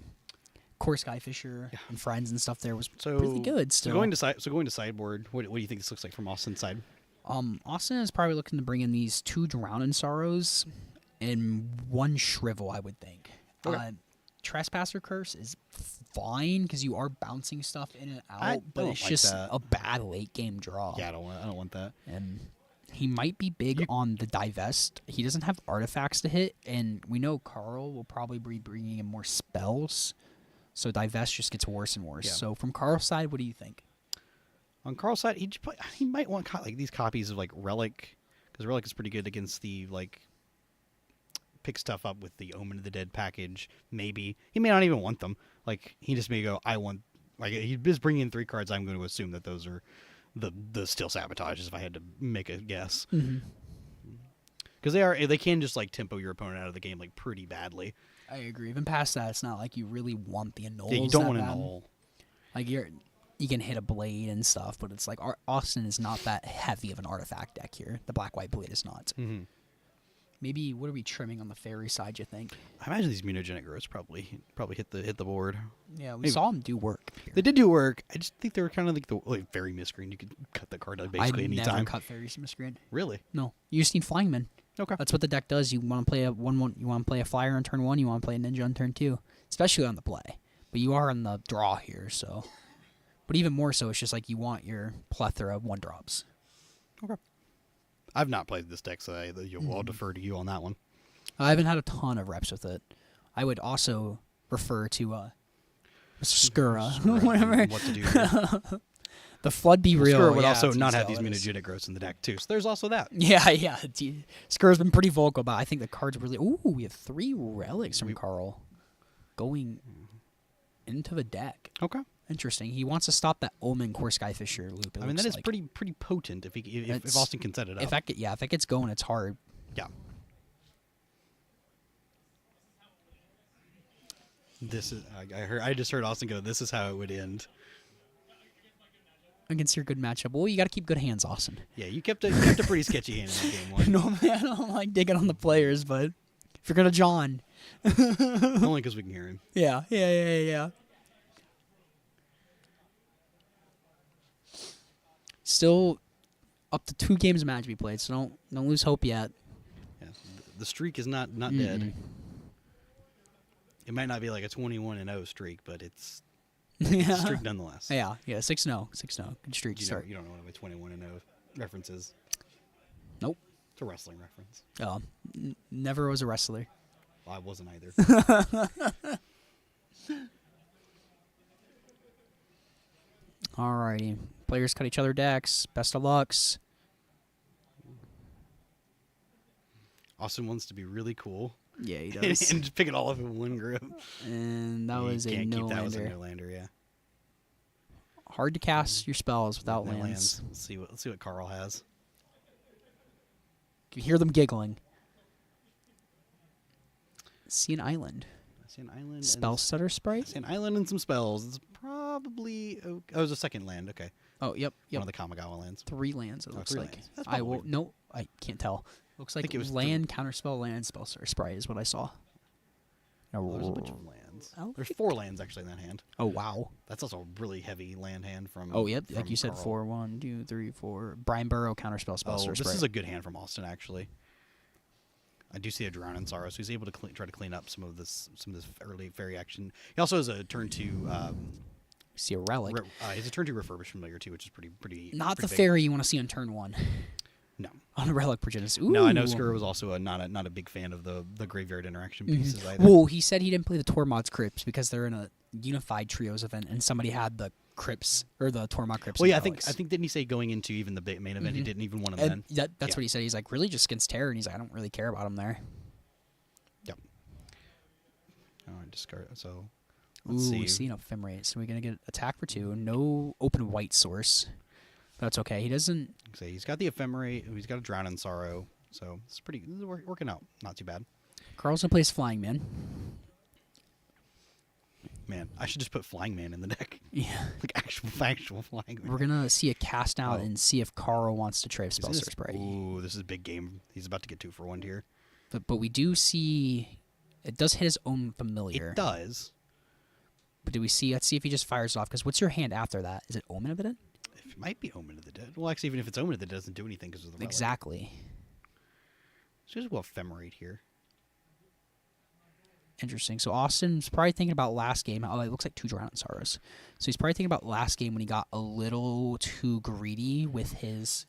S1: Core Skyfisher and Friends and stuff there was really good. Still,
S2: So going to sideboard, what do you think this looks like from Austin's side?
S1: Austin is probably looking to bring in these 2 Drown in Sorrows and 1 Shrivel, I would think.
S2: Okay.
S1: Trespasser Curse is fine because you are bouncing stuff in and
S2: I
S1: out, but
S2: don't
S1: it's
S2: like
S1: just
S2: that.
S1: a bad late game draw.
S2: Yeah, I don't want that.
S1: And he might be big on the divest. He doesn't have artifacts to hit, and we know Carl will probably be bringing in more spells. So divest just gets worse and worse.
S2: Yeah.
S1: So from Carl's side, what do you think?
S2: On Carl's side, he might want like these copies of like Relic, because Relic is pretty good against the like pick stuff up with the Omen of the Dead package. Maybe he may not even want them. Like he just may go, I want. Like he's just bringing in 3 cards. I'm going to assume that those are the Steel Sabotages. If I had to make a guess, because they can just like tempo your opponent out of the game like pretty badly.
S1: I agree. Even past that, it's not like you really want the annuls.
S2: Yeah, you don't
S1: that
S2: want to
S1: bad.
S2: null.
S1: Like you can hit a blade and stuff, but it's like Austin is not that heavy of an artifact deck here. The black-white blade is not.
S2: Mm-hmm.
S1: Maybe what are we trimming on the fairy side? You think?
S2: I imagine these mutagenic growths probably hit the board.
S1: Yeah, we
S2: Maybe.
S1: saw them do work. Here.
S2: They did do work. I just think they were kind of like the fairy miscreen. You could cut the card out basically
S1: I
S2: anytime.
S1: never cut fairies from a screen.
S2: Really?
S1: No, you just need flying men.
S2: Okay.
S1: That's what the deck does. You want to play a 1/1. You want to play a flyer on turn 1. You want to play a ninja on turn 2, especially on the play. But you are on the draw here, so. But even more so, it's just like you want your plethora of 1-drops.
S2: Okay. I've not played this deck, so I'll defer to you on that one.
S1: I haven't had a ton of reps with it. I would also refer to Mr. Skura, whatever.
S2: What to do here.
S1: The flood be real.
S2: Skura would
S1: yeah,
S2: also
S1: it's
S2: not
S1: easy
S2: have these
S1: how it is.
S2: mutagenic growths in the deck too. So there's also that.
S1: Yeah. Skura's been pretty vocal about. I think the cards really. Ooh, we have 3 relics from Carl going into the deck.
S2: Okay.
S1: Interesting. He wants to stop that Omen Core Skyfisher loop.
S2: I mean, that is pretty potent if Austin can set it up.
S1: If that gets going, it's hard.
S2: Yeah. This is. I just heard Austin go. This is how it would end.
S1: Against your good matchup. Well, you got to keep good hands, Austin.
S2: Yeah, you kept a pretty sketchy hand in that game one.
S1: Normally, I don't like digging on the players, but if you're gonna John,
S2: only because we can hear him.
S1: Yeah. Still up to 2 games a match to be played, so don't lose hope yet.
S2: Yeah, the streak is not dead. It might not be like a 21-0 streak, but it's a streak nonetheless.
S1: Yeah, 6-0, 6-0. Good streak to start.
S2: You don't know what a 21-0 reference is.
S1: Nope.
S2: It's a wrestling reference.
S1: Oh, never was a wrestler.
S2: Well, I wasn't either.
S1: Alrighty. Players cut each other decks. Best of lucks.
S2: Austin wants to be really cool.
S1: Yeah, he does.
S2: And just pick it all up in one group.
S1: And that was a
S2: can't
S1: no
S2: keep that was a
S1: lander.
S2: no lander, yeah.
S1: Hard to cast your spells without
S2: No
S1: lands.
S2: Let's see what Carl has.
S1: You can hear them giggling. See an island.
S2: I see an island.
S1: Spell stutter sprite?
S2: I see an island and some spells. It's probably it's a second land. Okay.
S1: Oh, yep.
S2: One of the Kamigawa lands.
S1: 3 lands. It looks
S2: 3
S1: like.
S2: lands. That's
S1: I will.
S2: probably-
S1: No, I can't tell. Looks like
S2: think it was
S1: land, counterspell, land, spell stutter sprite is what I saw.
S2: Oh, there's a bunch of lands.
S1: Oh,
S2: There's 4 lands actually in that hand.
S1: Oh wow.
S2: That's also a really heavy land hand from.
S1: Oh yep, like
S2: from
S1: you said,
S2: Carl.
S1: 4, 1, 2, 3, 4. Brian Burrow counterspell spell
S2: Oh,
S1: stutter
S2: this
S1: sprite.
S2: is a good hand from Austin actually. I do see a Drown in Sorrow, so he's able to try to clean up some of this early fairy action. He also has a turn 2.
S1: See a relic.
S2: He has a turn 2 refurbish familiar too, which is pretty.
S1: Not
S2: pretty
S1: the
S2: big.
S1: fairy you want to see on turn 1.
S2: No.
S1: On a relic progenitus. Ooh.
S2: No, I know Skur was also not a big fan of the graveyard interaction pieces either.
S1: Well, he said he didn't play the Tormod's Crypts because they're in a unified trios event, and somebody had the Crypts or the Tormod Crypts.
S2: Well, yeah, I
S1: and
S2: think
S1: relics.
S2: didn't he say going into even the main event he didn't even want them
S1: And
S2: then?
S1: that's what he said. He's like, really just against terror, and he's like, I don't really care about him there.
S2: Yep. All right, discard. So let's
S1: Ooh,
S2: see.
S1: an ephemerate. So we're gonna get attack for 2. No open white source. That's okay. He doesn't.
S2: So he's got the ephemerate. He's got a Drown in Sorrow. So it's this is working out. Not too bad.
S1: Carlson plays Flying Man.
S2: Man, I should just put Flying Man in the deck.
S1: Yeah.
S2: Like actual Flying Man.
S1: We're gonna see a cast out
S2: Oh.
S1: and see if Carl wants to trade
S2: Is
S1: spell
S2: this-
S1: spray.
S2: Ooh, this is a big game. He's about to get 2 for 1 here.
S1: But we do see it does hit his own familiar.
S2: It does.
S1: But do we see? Let's see if he just fires it off. Because what's your hand after that? Is it Omen of the Dead?
S2: It might be Omen of the Dead. Well, actually, even if it's Omen of the Dead, it doesn't do anything because of the relic.
S1: Exactly.
S2: So just go ephemerate here.
S1: Interesting. So Austin's probably thinking about last game. Oh, it looks like 2 Drowned Sorrows. So he's probably thinking about last game when he got a little too greedy with his.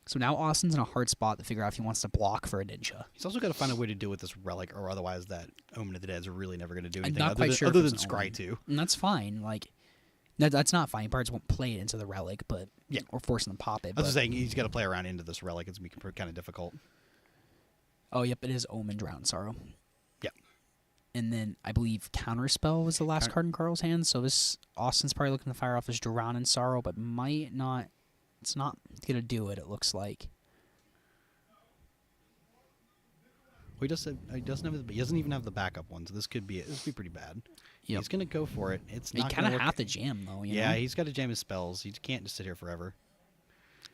S1: So now Austin's in a hard spot to figure out if he wants to block for a ninja.
S2: He's also got to find a way to deal with this relic, or otherwise that Omen of the Dead is really never going to do
S1: I'm
S2: anything
S1: not
S2: other
S1: quite
S2: than,
S1: sure if
S2: other
S1: it's
S2: than
S1: an
S2: Scry
S1: Omen.
S2: 2.
S1: And that's fine. Like, that's not fine. Bards won't play it into the relic, but
S2: Yeah.
S1: or forcing them to pop it.
S2: I was
S1: But,
S2: just saying he's got to play around into this relic. It's going to be kind of difficult.
S1: oh, yep, it is Omen Drowned Sorrow.
S2: Yeah.
S1: And then I believe Counterspell was the last
S2: Counter-
S1: card in Carl's hand. So this Austin's probably looking to fire off his Drown in Sorrow, but might not. It's not gonna do it. It looks like.
S2: Well, he doesn't even have the backup one, so this could be pretty bad.
S1: Yep.
S2: He's gonna go for it. It's
S1: He
S2: not
S1: kind
S2: gonna
S1: of
S2: work.
S1: have to jam though. You
S2: Yeah,
S1: know?
S2: he's got to jam his spells. He can't just sit here forever.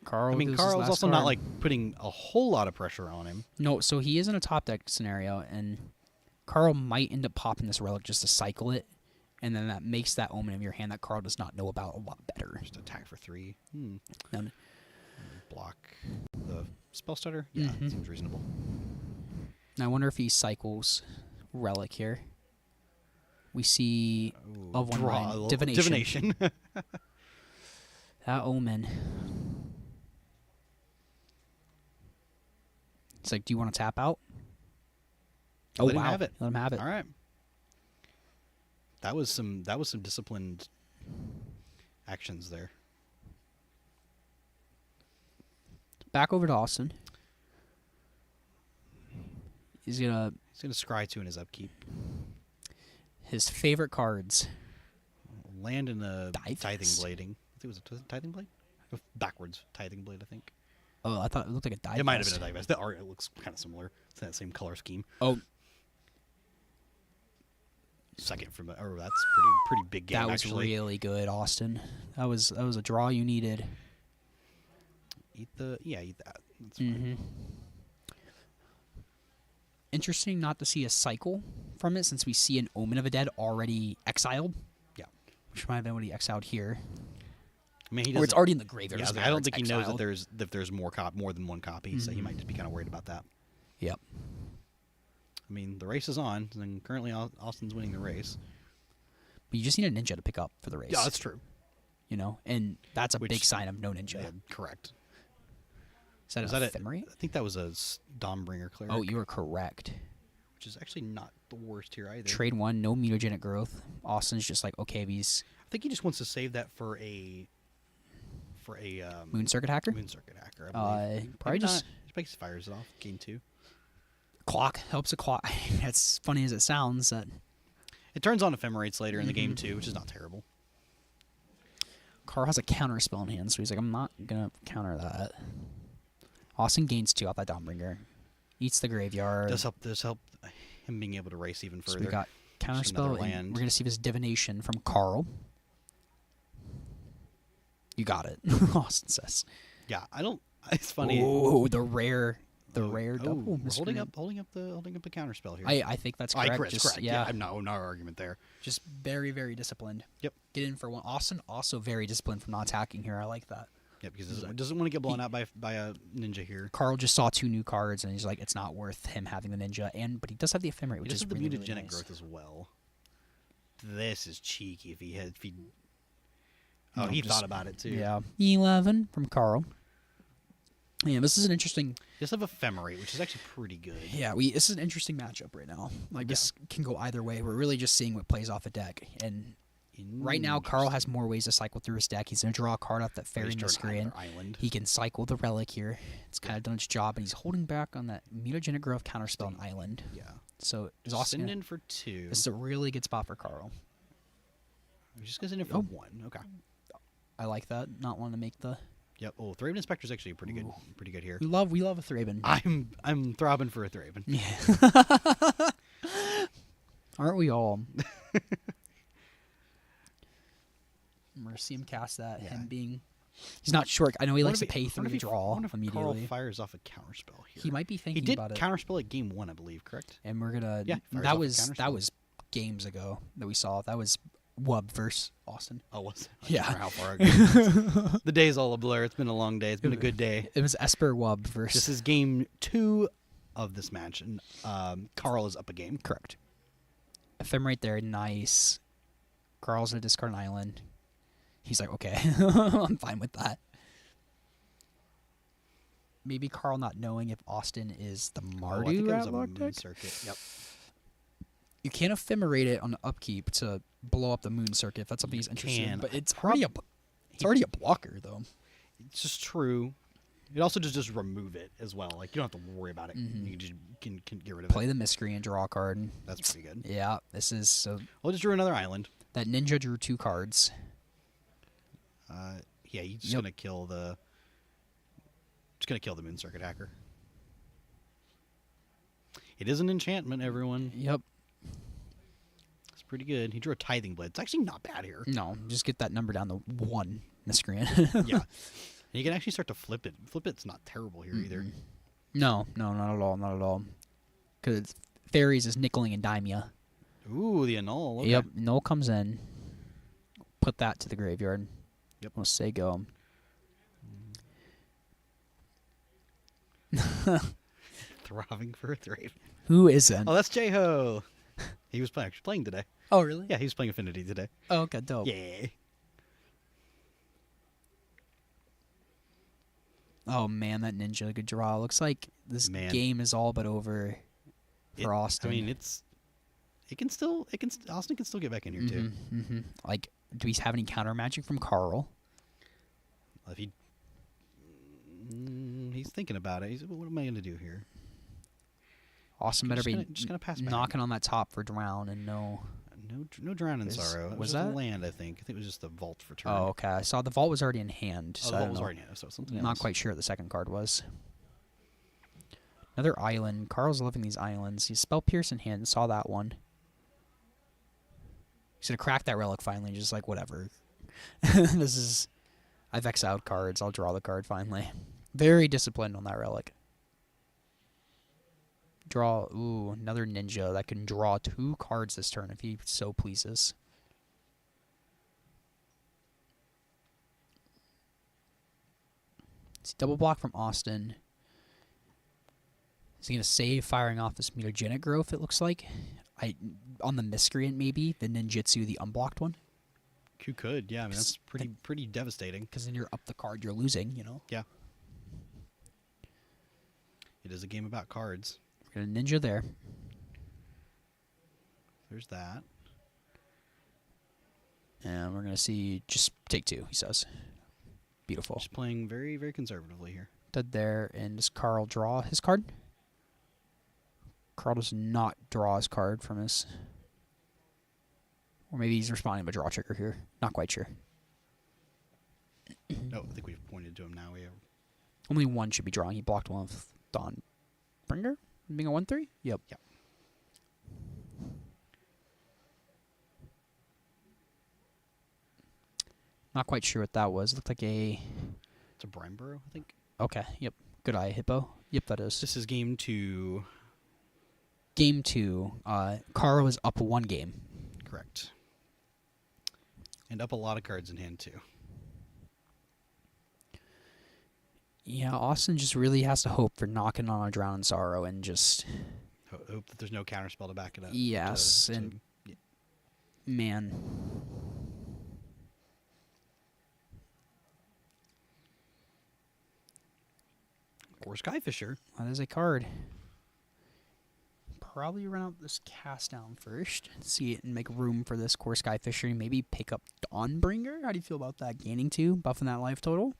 S1: Carl.
S2: I mean,
S1: loses his
S2: Carl's
S1: last
S2: also not
S1: card.
S2: like putting a whole lot of pressure on him.
S1: No, so he is in a top deck scenario, and Carl might end up popping this relic just to cycle it, and then that makes that Omen of your hand that Carl does not know about a lot better.
S2: Just attack for 3.
S1: Then
S2: Block the spell stutter. Yeah,
S1: Mhm.
S2: seems reasonable.
S1: I wonder if he cycles relic here. We see of one
S2: Draw
S1: line,
S2: a
S1: divination.
S2: divination.
S1: That Omen. It's like, do you want to tap out? Oh
S2: Let him
S1: wow!
S2: have it.
S1: Let him have it.
S2: All right. That was some disciplined actions there.
S1: Back over to Austin. He's gonna
S2: He's gonna scry 2 in his upkeep.
S1: his favorite cards.
S11: land in a
S1: Dive
S11: tithing
S1: fist.
S11: blading. I think it was a tithing blade? Backwards tithing blade, I think.
S1: Oh, I thought it looked like a dive.
S11: It might have
S1: vest.
S11: been a dive vest. The art, it looks kind of similar. It's that same color scheme.
S1: Oh,
S11: Second from that's pretty big game.
S1: that was
S11: actually.
S1: really good, Austin. That was a draw you needed.
S11: Eat that. That's fine.
S1: Interesting not to see a cycle from it, since we see an Omen of a Dead already exiled.
S11: Yeah.
S1: Which might have been what he exiled here.
S11: I mean, he
S1: Or it's
S11: doesn't-
S1: already in the graveyard.
S11: Yeah,
S1: doesn't
S11: I
S1: matter,
S11: don't
S1: it's
S11: think he knows that
S1: exiled.
S11: there's more than one copy, so he might just be kind of worried about that.
S1: Yep.
S11: I mean, the race is on, and currently Austin's winning the race.
S1: But you just need a ninja to pick up for the race.
S11: Yeah, that's true.
S1: You know, and that's a
S11: Which-
S1: big sign of no ninja.
S11: Yeah, correct.
S1: Is that
S11: Was
S1: an
S11: that
S1: ephemerate?
S11: I think that was a Dawnbringer cleric.
S1: Oh, you are correct.
S11: Which is actually not the worst here either.
S1: Trade 1, no mutagenic growth. Austin's just like, okay, these
S11: I think he just wants to save that for a
S1: Moon Circuit hacker.
S11: Moon Circuit hacker. I believe.
S1: Probably
S11: Maybe
S1: just
S11: not. Just makes fires it off. Game 2.
S1: clock helps a clock. As funny as it sounds, that
S11: It turns on ephemerates later in the game too, which is not terrible.
S1: Carl has a counter spell in hand, so he's like, I'm not gonna counter that. Austin gains 2 off that Dawnbringer. Eats the graveyard.
S11: Does help him being able to race even
S1: So
S11: further.
S1: we got counter
S11: Just another
S1: spell. And
S11: land.
S1: we're gonna see this divination from Carl. You got it, Austin says.
S11: Yeah, I don't. It's funny.
S1: Oh, the rare double.
S11: We're
S1: miscreant.
S11: holding up the counter spell here.
S1: I think that's correct.
S11: Correct.
S1: Just-
S11: Correct.
S1: Yeah,
S11: no argument there.
S1: just very, very disciplined.
S11: Yep.
S1: Get in for one. Austin also very disciplined from not attacking here. I like that.
S11: Yep, because he doesn't want to get blown out by a ninja here.
S1: Carl just saw 2 new cards, and he's like, it's not worth him having the ninja. But he does have the ephemerate,
S11: He
S1: which
S11: does
S1: is
S11: have the
S1: really,
S11: mutagenic
S1: really nice.
S11: growth as well. This is cheeky. If he oh, he
S1: just-
S11: thought about it too.
S1: Yeah, 11 from Carl. Yeah, this is an interesting.
S11: Just have ephemerate, which is actually pretty good.
S1: Yeah, this is an interesting matchup right now. Like this can go either way. We're really just seeing what plays off a deck, and right now Carl has more ways to cycle through his deck. He's gonna draw a card off that Fairy
S11: He's drawing
S1: Miscreant.
S11: another island.
S1: He can cycle the relic here. It's kind of done its job, and he's holding back on that mutagenic growth counterspell on island.
S11: Yeah.
S1: So is Austin.
S11: Send in for 2.
S1: This is a really good spot for Carl.
S11: I'm just gonna send in for 1. Okay.
S1: I like that. Not wanting to make the.
S11: Yep. Oh, Thraben Inspector is actually pretty good here.
S1: We love a Thraben.
S11: I'm throbbing for a Thraben.
S1: Yeah. Aren't we all? We're gonna see him cast that.
S11: Yeah.
S1: Him being, he's not short. I know he likes to pay
S11: I wonder
S1: 3
S11: if
S1: draw
S11: I wonder if
S1: immediately.
S11: Carl fires off a counterspell here.
S1: He might be
S11: He
S1: thinking
S11: did
S1: about it.
S11: counterspell at game 1, I believe. Correct.
S1: And we're gonna.
S11: Yeah, fires
S1: that
S11: off a
S1: was
S11: counterspell.
S1: games ago that we saw. That was Wub versus Austin.
S11: Oh, was it? I
S1: Yeah.
S11: don't remember how far ago. The day's all a blur. It's been a long day. It's been a good day.
S1: It was Esper Wub versus.
S11: This is game 2 of this match, and Carl is up a game.
S1: Correct. Ephemerate there, nice. Carl's gonna discard an island. He's like, okay, I'm fine with that. Maybe Carl not knowing if Austin is the
S11: Oh, I think
S1: Mardu
S11: it was a
S1: Ratlock
S11: moon
S1: deck.
S11: circuit. Yep.
S1: You can't ephemerate it on the upkeep to blow up the moon circuit if that's something he's interested in.
S11: can.
S1: But it's already a blocker though.
S11: It's just true. It also just remove it as well. Like you don't have to worry about it. You just can get rid of
S1: Play
S11: it.
S1: the miscreant, draw a card.
S11: That's pretty good.
S1: Yeah, this is so.
S11: I'll just drew another island.
S1: That ninja drew 2 cards.
S11: Yeah, he's just
S1: Yep.
S11: gonna kill the moon circuit hacker. It is an enchantment, everyone.
S1: Yep.
S11: It's pretty good. He drew a tithing blade. It's actually not bad here.
S1: No, just get that number down to 1 miscreant.
S11: Yeah. And you can actually start to flip it. Flip it's not terrible here either.
S1: No, not at all, not at all. Because fairies is nickeling and diming ya.
S11: Ooh, the annul. Okay.
S1: Yep, null comes in. Put that to the graveyard.
S11: Yep.
S1: We'll say go.
S11: Throbbing for a Thraven.
S1: Who isn't?
S11: Oh, that's J-Ho. He was actually playing today.
S1: Oh, really?
S11: Yeah, he was playing Affinity today.
S1: Oh, okay, dope.
S11: Yeah.
S1: Oh man, that ninja good draw. Looks like this
S11: Man.
S1: game is all but over for Austin.
S11: I mean, Austin can still get back in here too.
S1: Mm-hmm. Like, do we have any counter magic from Carl?
S11: If he, he's thinking about it. He's, what am I going to do here?
S1: Austin better be
S11: just gonna pass back.
S1: knocking on that top for drown and no.
S2: No Drown in
S1: Is-
S2: Sorrow. It
S1: was
S2: was just
S1: that-
S2: land, I think. I think it was just the Vault for turn.
S1: Oh, okay. I saw the vault was already in hand.
S2: Oh,
S1: So
S2: the
S1: I
S2: Vault
S1: don't
S2: was
S1: know.
S2: already in, so something
S1: Not
S2: else.
S1: quite sure what the second card was. Another island. Carl's loving these islands. He's Spell Pierce in hand. Saw that one. He's gonna crack that relic finally. Just like whatever. This is. I've exiled cards. I'll draw the card finally. Very disciplined on that relic. Draw. Ooh, another ninja that can draw 2 cards this turn if he so pleases. It's double block from Austin. Is he gonna save firing off this mutagenic growth? It looks like. On the miscreant maybe the ninjutsu, the unblocked one.
S2: You could, yeah. I mean, that's pretty devastating.
S1: Because then you're up the card you're losing. You know.
S2: Yeah. It is a game about cards.
S1: We're gonna ninja there.
S2: There's that.
S1: And we're gonna see just take 2. He says. Beautiful.
S2: Just playing very, very conservatively here.
S1: Dead there, and does Carl draw his card? Carl does not draw his card from his... Or maybe he's responding to a draw trigger here. Not quite sure.
S2: No, I think we've pointed to him now. We have...
S1: Only one should be drawing. He blocked one with Dawnbringer? Being a 1-3? Yep.
S2: Yep.
S1: Not quite sure what that was. Looked like a...
S2: It's a Brine Burrow, I think.
S1: Okay, yep. Good eye, Hippo. Yep, that is.
S2: This is game 2.
S1: Game 2. Carl is up 1 game.
S2: Correct. And up a lot of cards in hand, too.
S1: Yeah, Austin just really has to hope for knocking on a Drown in Sorrow and just...
S2: Hope that there's no counterspell to back it up.
S1: Yes, and...
S2: yeah.
S1: Man.
S2: Or Skyfisher.
S1: That is a card. Probably run out this cast down first. See it and make room for this Core Skyfisher. Maybe pick up Dawnbringer. How do you feel about that? Gaining 2, buffing that life total.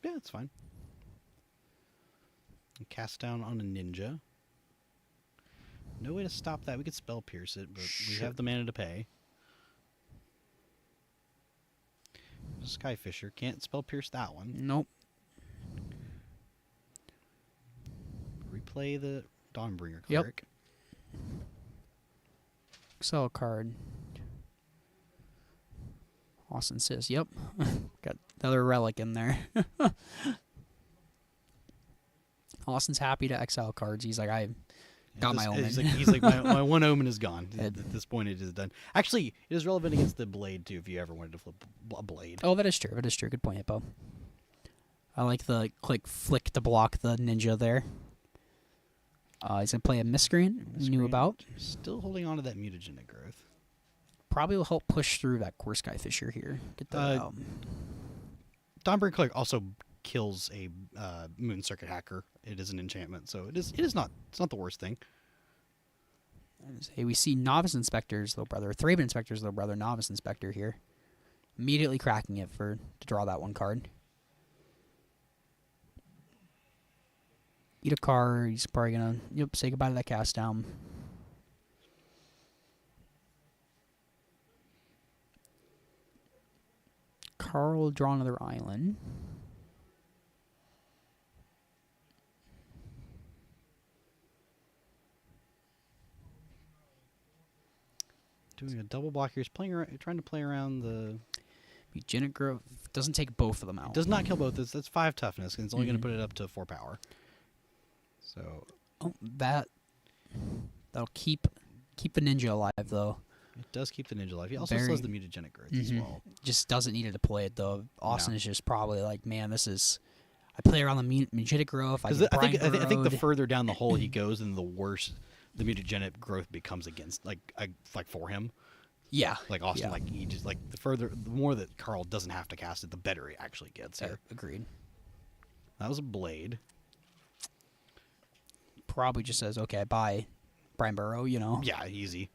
S2: Yeah, it's fine. And cast down on a ninja. No way to stop that. We could Spell Pierce it, but we
S1: Sure.
S2: have the mana to pay. Skyfisher. Can't Spell Pierce that one.
S1: Nope.
S2: Replay the Dawnbringer
S1: Yep.
S2: Cleric.
S1: Excel card. Austin says, yep. Got another relic in there. Austin's happy to exile cards. He's like, I got my omen.
S2: He's like my one omen is gone. At this point, it is done. Actually, it is relevant against the blade, too, if you ever wanted to flip a blade.
S1: Oh, that is true. That is true. Good point, Hippo. I like the flick to block the ninja there. He's going to play a miscreant. Knew about.
S2: Still holding on to that mutagenic growth.
S1: Probably will help push through that Core Skyfisher here. Get that out.
S2: Dawnbringer Cleric also kills a Moon Circuit hacker. It is an enchantment, so it's not the worst thing.
S1: Hey, we see Novice Inspector's little brother, Thraben Inspector's little brother, Novice Inspector here. Immediately cracking it to draw that one card. Eat a card. He's probably gonna say goodbye to that cast down. Carl will draw another island.
S2: Doing a double block here. He's trying to play around the...
S1: Mutagenic Growth doesn't take both of them out.
S2: Does not kill both. That's 5 toughness, and it's only going to put it up to 4 power. So...
S1: Oh, that'll keep the ninja alive, though.
S2: It does keep the ninja alive. He also slows the mutagenic growth as well.
S1: Just doesn't need to deploy it, though. Austin is just probably like, man, this is... I play around the mutagenic growth. I
S2: think the further down the hole he goes, and the worse the mutagenic growth becomes against, like for him.
S1: Yeah.
S2: Like Austin, like he just the more that Carl doesn't have to cast it, the better he actually gets here.
S1: Agreed.
S2: That was a blade.
S1: Probably just says, okay, bye, Brian Burrow,
S2: Yeah, easy.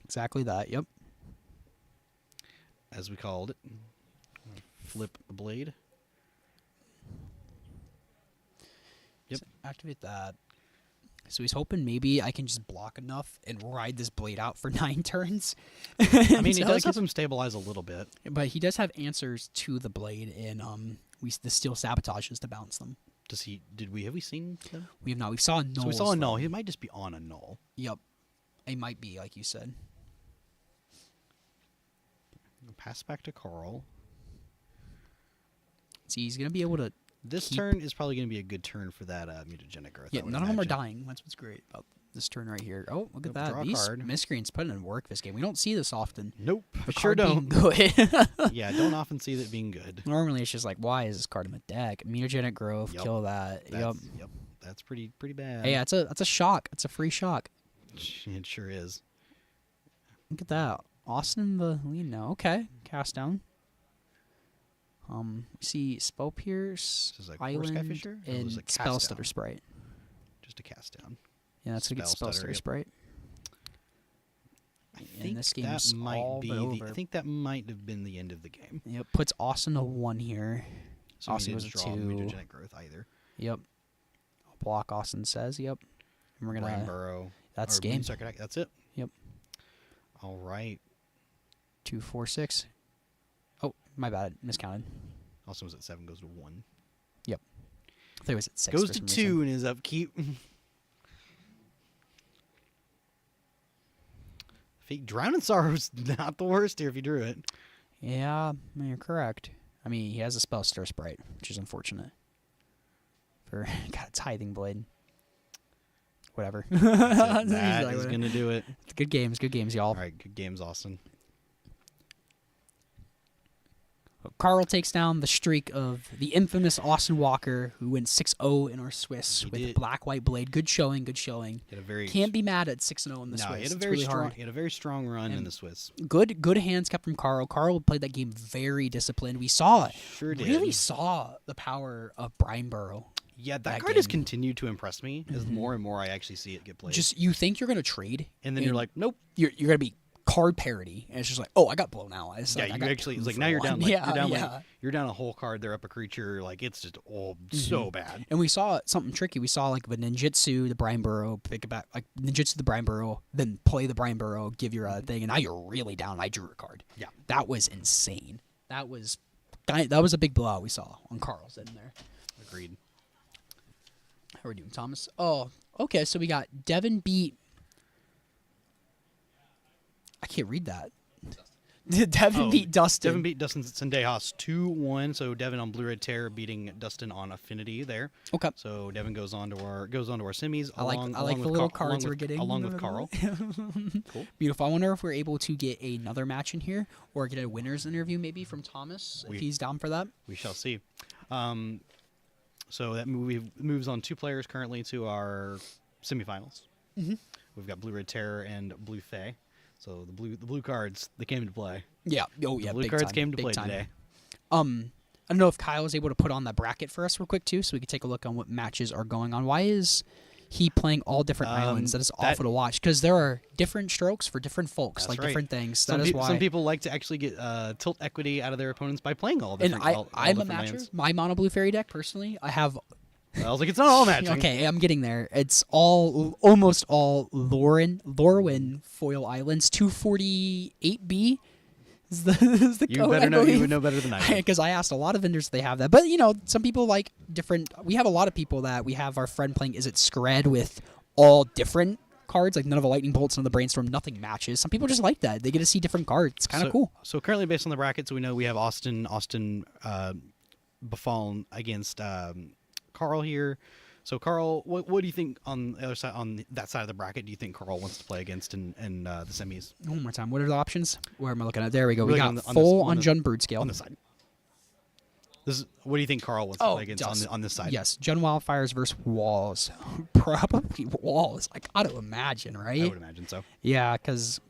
S1: Exactly that, yep.
S2: As we called it. Flip a blade. Yep.
S1: So activate that. So he's hoping maybe I can just block enough and ride this blade out for 9 turns.
S2: I mean, it
S1: So
S2: does
S1: I
S2: help
S1: guess-
S2: him stabilize a little bit.
S1: But he does have answers to the blade, and the steel sabotages to bounce them.
S2: Does he? Have we seen them?
S1: We have not. We saw a null.
S2: So we saw a null. He might just be on a null.
S1: Yep. It might be, like you said.
S2: Pass back to Carl.
S1: See, he's gonna be able to.
S2: This
S1: keep-
S2: turn is probably going to be a good turn for that mutagenic growth.
S1: Yeah,
S2: I would
S1: none of them are
S2: imagine.
S1: dying. That's what's great about this turn right here. Oh, look at
S2: Nope,
S1: that.
S2: draw a
S1: These
S2: card.
S1: miscreants putting in work this game. We don't see this often.
S2: Nope,
S1: The
S2: sure
S1: card being
S2: don't.
S1: Good.
S2: Yeah, don't often see that being good.
S1: Normally, it's just like, why is this card in the deck? Mutagenic growth,
S2: Yup.
S1: kill that. Yep.
S2: Yep. That's pretty bad.
S1: Hey, that's a shock. It's a free shock.
S2: It sure is.
S1: Look at that. Austin in the lead now. Okay, cast down. We see Spell Pierce,
S2: This is like Force
S1: Island,
S2: Skyfisher? Or
S1: and
S2: was it
S1: Spell
S2: Cast
S1: Stutter
S2: Down?
S1: Sprite.
S2: Just a cast down.
S1: Yeah, that's gonna get
S2: Spell
S1: Spell
S2: Stutter,
S1: Stutter
S2: yep.
S1: Sprite.
S2: I
S1: And
S2: think
S1: this
S2: that
S1: game's
S2: might
S1: all
S2: be.
S1: but over.
S2: I think that might have been the end of the game.
S1: Yep, puts Austin to 1 here.
S2: So
S1: Austin
S2: we
S1: goes
S2: didn't
S1: to
S2: draw
S1: 2.
S2: mutagenic growth either.
S1: Yep. Block Austin says. Yep. And we're
S2: Brian
S1: gonna.
S2: Burrow.
S1: That's
S2: or
S1: game.
S2: Moonstruck Attack, that's it.
S1: Yep.
S2: All right.
S1: 2, 4, 6. Oh, my bad. Miscounted.
S2: Also was at 7, goes to 1.
S1: Yep. I thought it was at 6.
S2: Goes
S1: for
S2: to
S1: some
S2: 2
S1: reason.
S2: in his upkeep. Drowning Sorrow's not the worst here if you drew it.
S1: Yeah, you're correct. I mean, he has a Spell Stir Sprite, which is unfortunate. For got a Tithing Blade. Whatever.
S2: That is going to do it.
S1: Good games, y'all.
S2: All right, good games, Austin.
S1: Carl takes down the streak of the infamous Austin Walker, who went 6-0 in our Swiss
S2: He
S1: with
S2: did.
S1: Black White Blade. Good showing.
S2: He had a very
S1: Can't be mad at 6-0 in the
S2: no,
S1: Swiss.
S2: he had a
S1: It's
S2: very
S1: really
S2: strong.
S1: hard.
S2: He had a very strong run in
S1: And
S2: the Swiss.
S1: Good hands kept from Carl. Carl played that game very disciplined. We saw it.
S2: Sure did.
S1: Really saw the power of Brian Burrow.
S2: Yeah, that
S1: that
S2: card has
S1: game.
S2: continued to impress me as more and more I actually see it get played.
S1: Just you think you're gonna trade,
S2: and then you're like, nope.
S1: you're gonna be card parity, and it's just like, oh, I got blown out. It's
S2: Yeah,
S1: like, I
S2: you
S1: got
S2: actually.
S1: 2
S2: It's like
S1: for
S2: now you're
S1: 1.
S2: down. Like,
S1: yeah,
S2: you're down.
S1: yeah.
S2: Like, you're down a whole card. They're up a creature. Like it's just all so bad.
S1: And we saw something tricky. We saw like the ninjutsu, the Brian Burrow, pick it back, like ninjutsu, the Brian Burrow, then play the Brian Burrow, give your thing, and now you're really down. I drew a card.
S2: Yeah.
S1: That was insane. That was a big blowout we saw on Carl's in there.
S2: Agreed.
S1: How are we doing, Thomas? Oh, okay. So we got Devin beat. I can't read that. Devin beat Dustin.
S2: Devin beat Dustin Sendejas 2-1. So Devin on Blue Red Terror beating Dustin on Affinity there.
S1: Okay.
S2: So Devin goes on to our semis.
S1: I like
S2: along
S1: the
S2: with
S1: little
S2: Car-
S1: cards
S2: along
S1: we're
S2: with-
S1: getting.
S2: along with Carl.
S1: Cool. Beautiful. I wonder if we're able to get another match in here or get a winner's interview maybe from Thomas if he's down for that.
S2: We shall see. So that moves on 2 players currently to our semifinals.
S1: Mm-hmm.
S2: We've got Blue Red Terror and Blue Fae. So the blue cards, they came to play.
S1: Yeah. Oh
S2: The
S1: yeah.
S2: blue
S1: big
S2: cards
S1: time.
S2: came to
S1: Big
S2: play
S1: time.
S2: today.
S1: I don't know if Kyle is able to put on that bracket for us real quick too, so we can take a look on what matches are going on. Why is he playing all different islands? That is awful to watch because there are different strokes for different folks,
S2: That's
S1: like
S2: right.
S1: different things.
S2: Some
S1: That is why
S2: some people like to actually get tilt equity out of their opponents by playing all
S1: And
S2: different.
S1: I'm a
S2: different
S1: matcher.
S2: lands.
S1: My mono blue fairy deck personally, I have.
S2: I was like, it's not all matching.
S1: Okay, I'm getting there. It's almost all Lorwyn foil islands. 248B is the
S2: You
S1: code,
S2: better
S1: I
S2: know. You
S1: believe.
S2: would know better than I do.
S1: Because I asked a lot of vendors if they have that. But, some people like different. We have a lot of people that we have our friend playing Is It Scred with all different cards. Like none of the lightning bolts, none of the brainstorm, nothing matches. Some people just like that. They get to see different cards. It's kind of cool.
S2: So currently, based on the brackets, we know we have Austin Befallen against Carl here. So Carl, what do you think on the other side, on that side of the bracket? Do you think Carl wants to play against in the semis?
S1: One more time. What are the options? Where am I looking at? There we go.
S2: We're
S1: We
S2: looking
S1: got
S2: on the-
S1: full
S2: on
S1: on
S2: the-
S1: Jun Brood scale.
S2: On the side. What do you think Carl wants to play against on this side?
S1: Yes, Jun Wildfires versus Walls. Probably Walls. I gotta imagine, right?
S2: I would imagine so.
S1: Yeah, because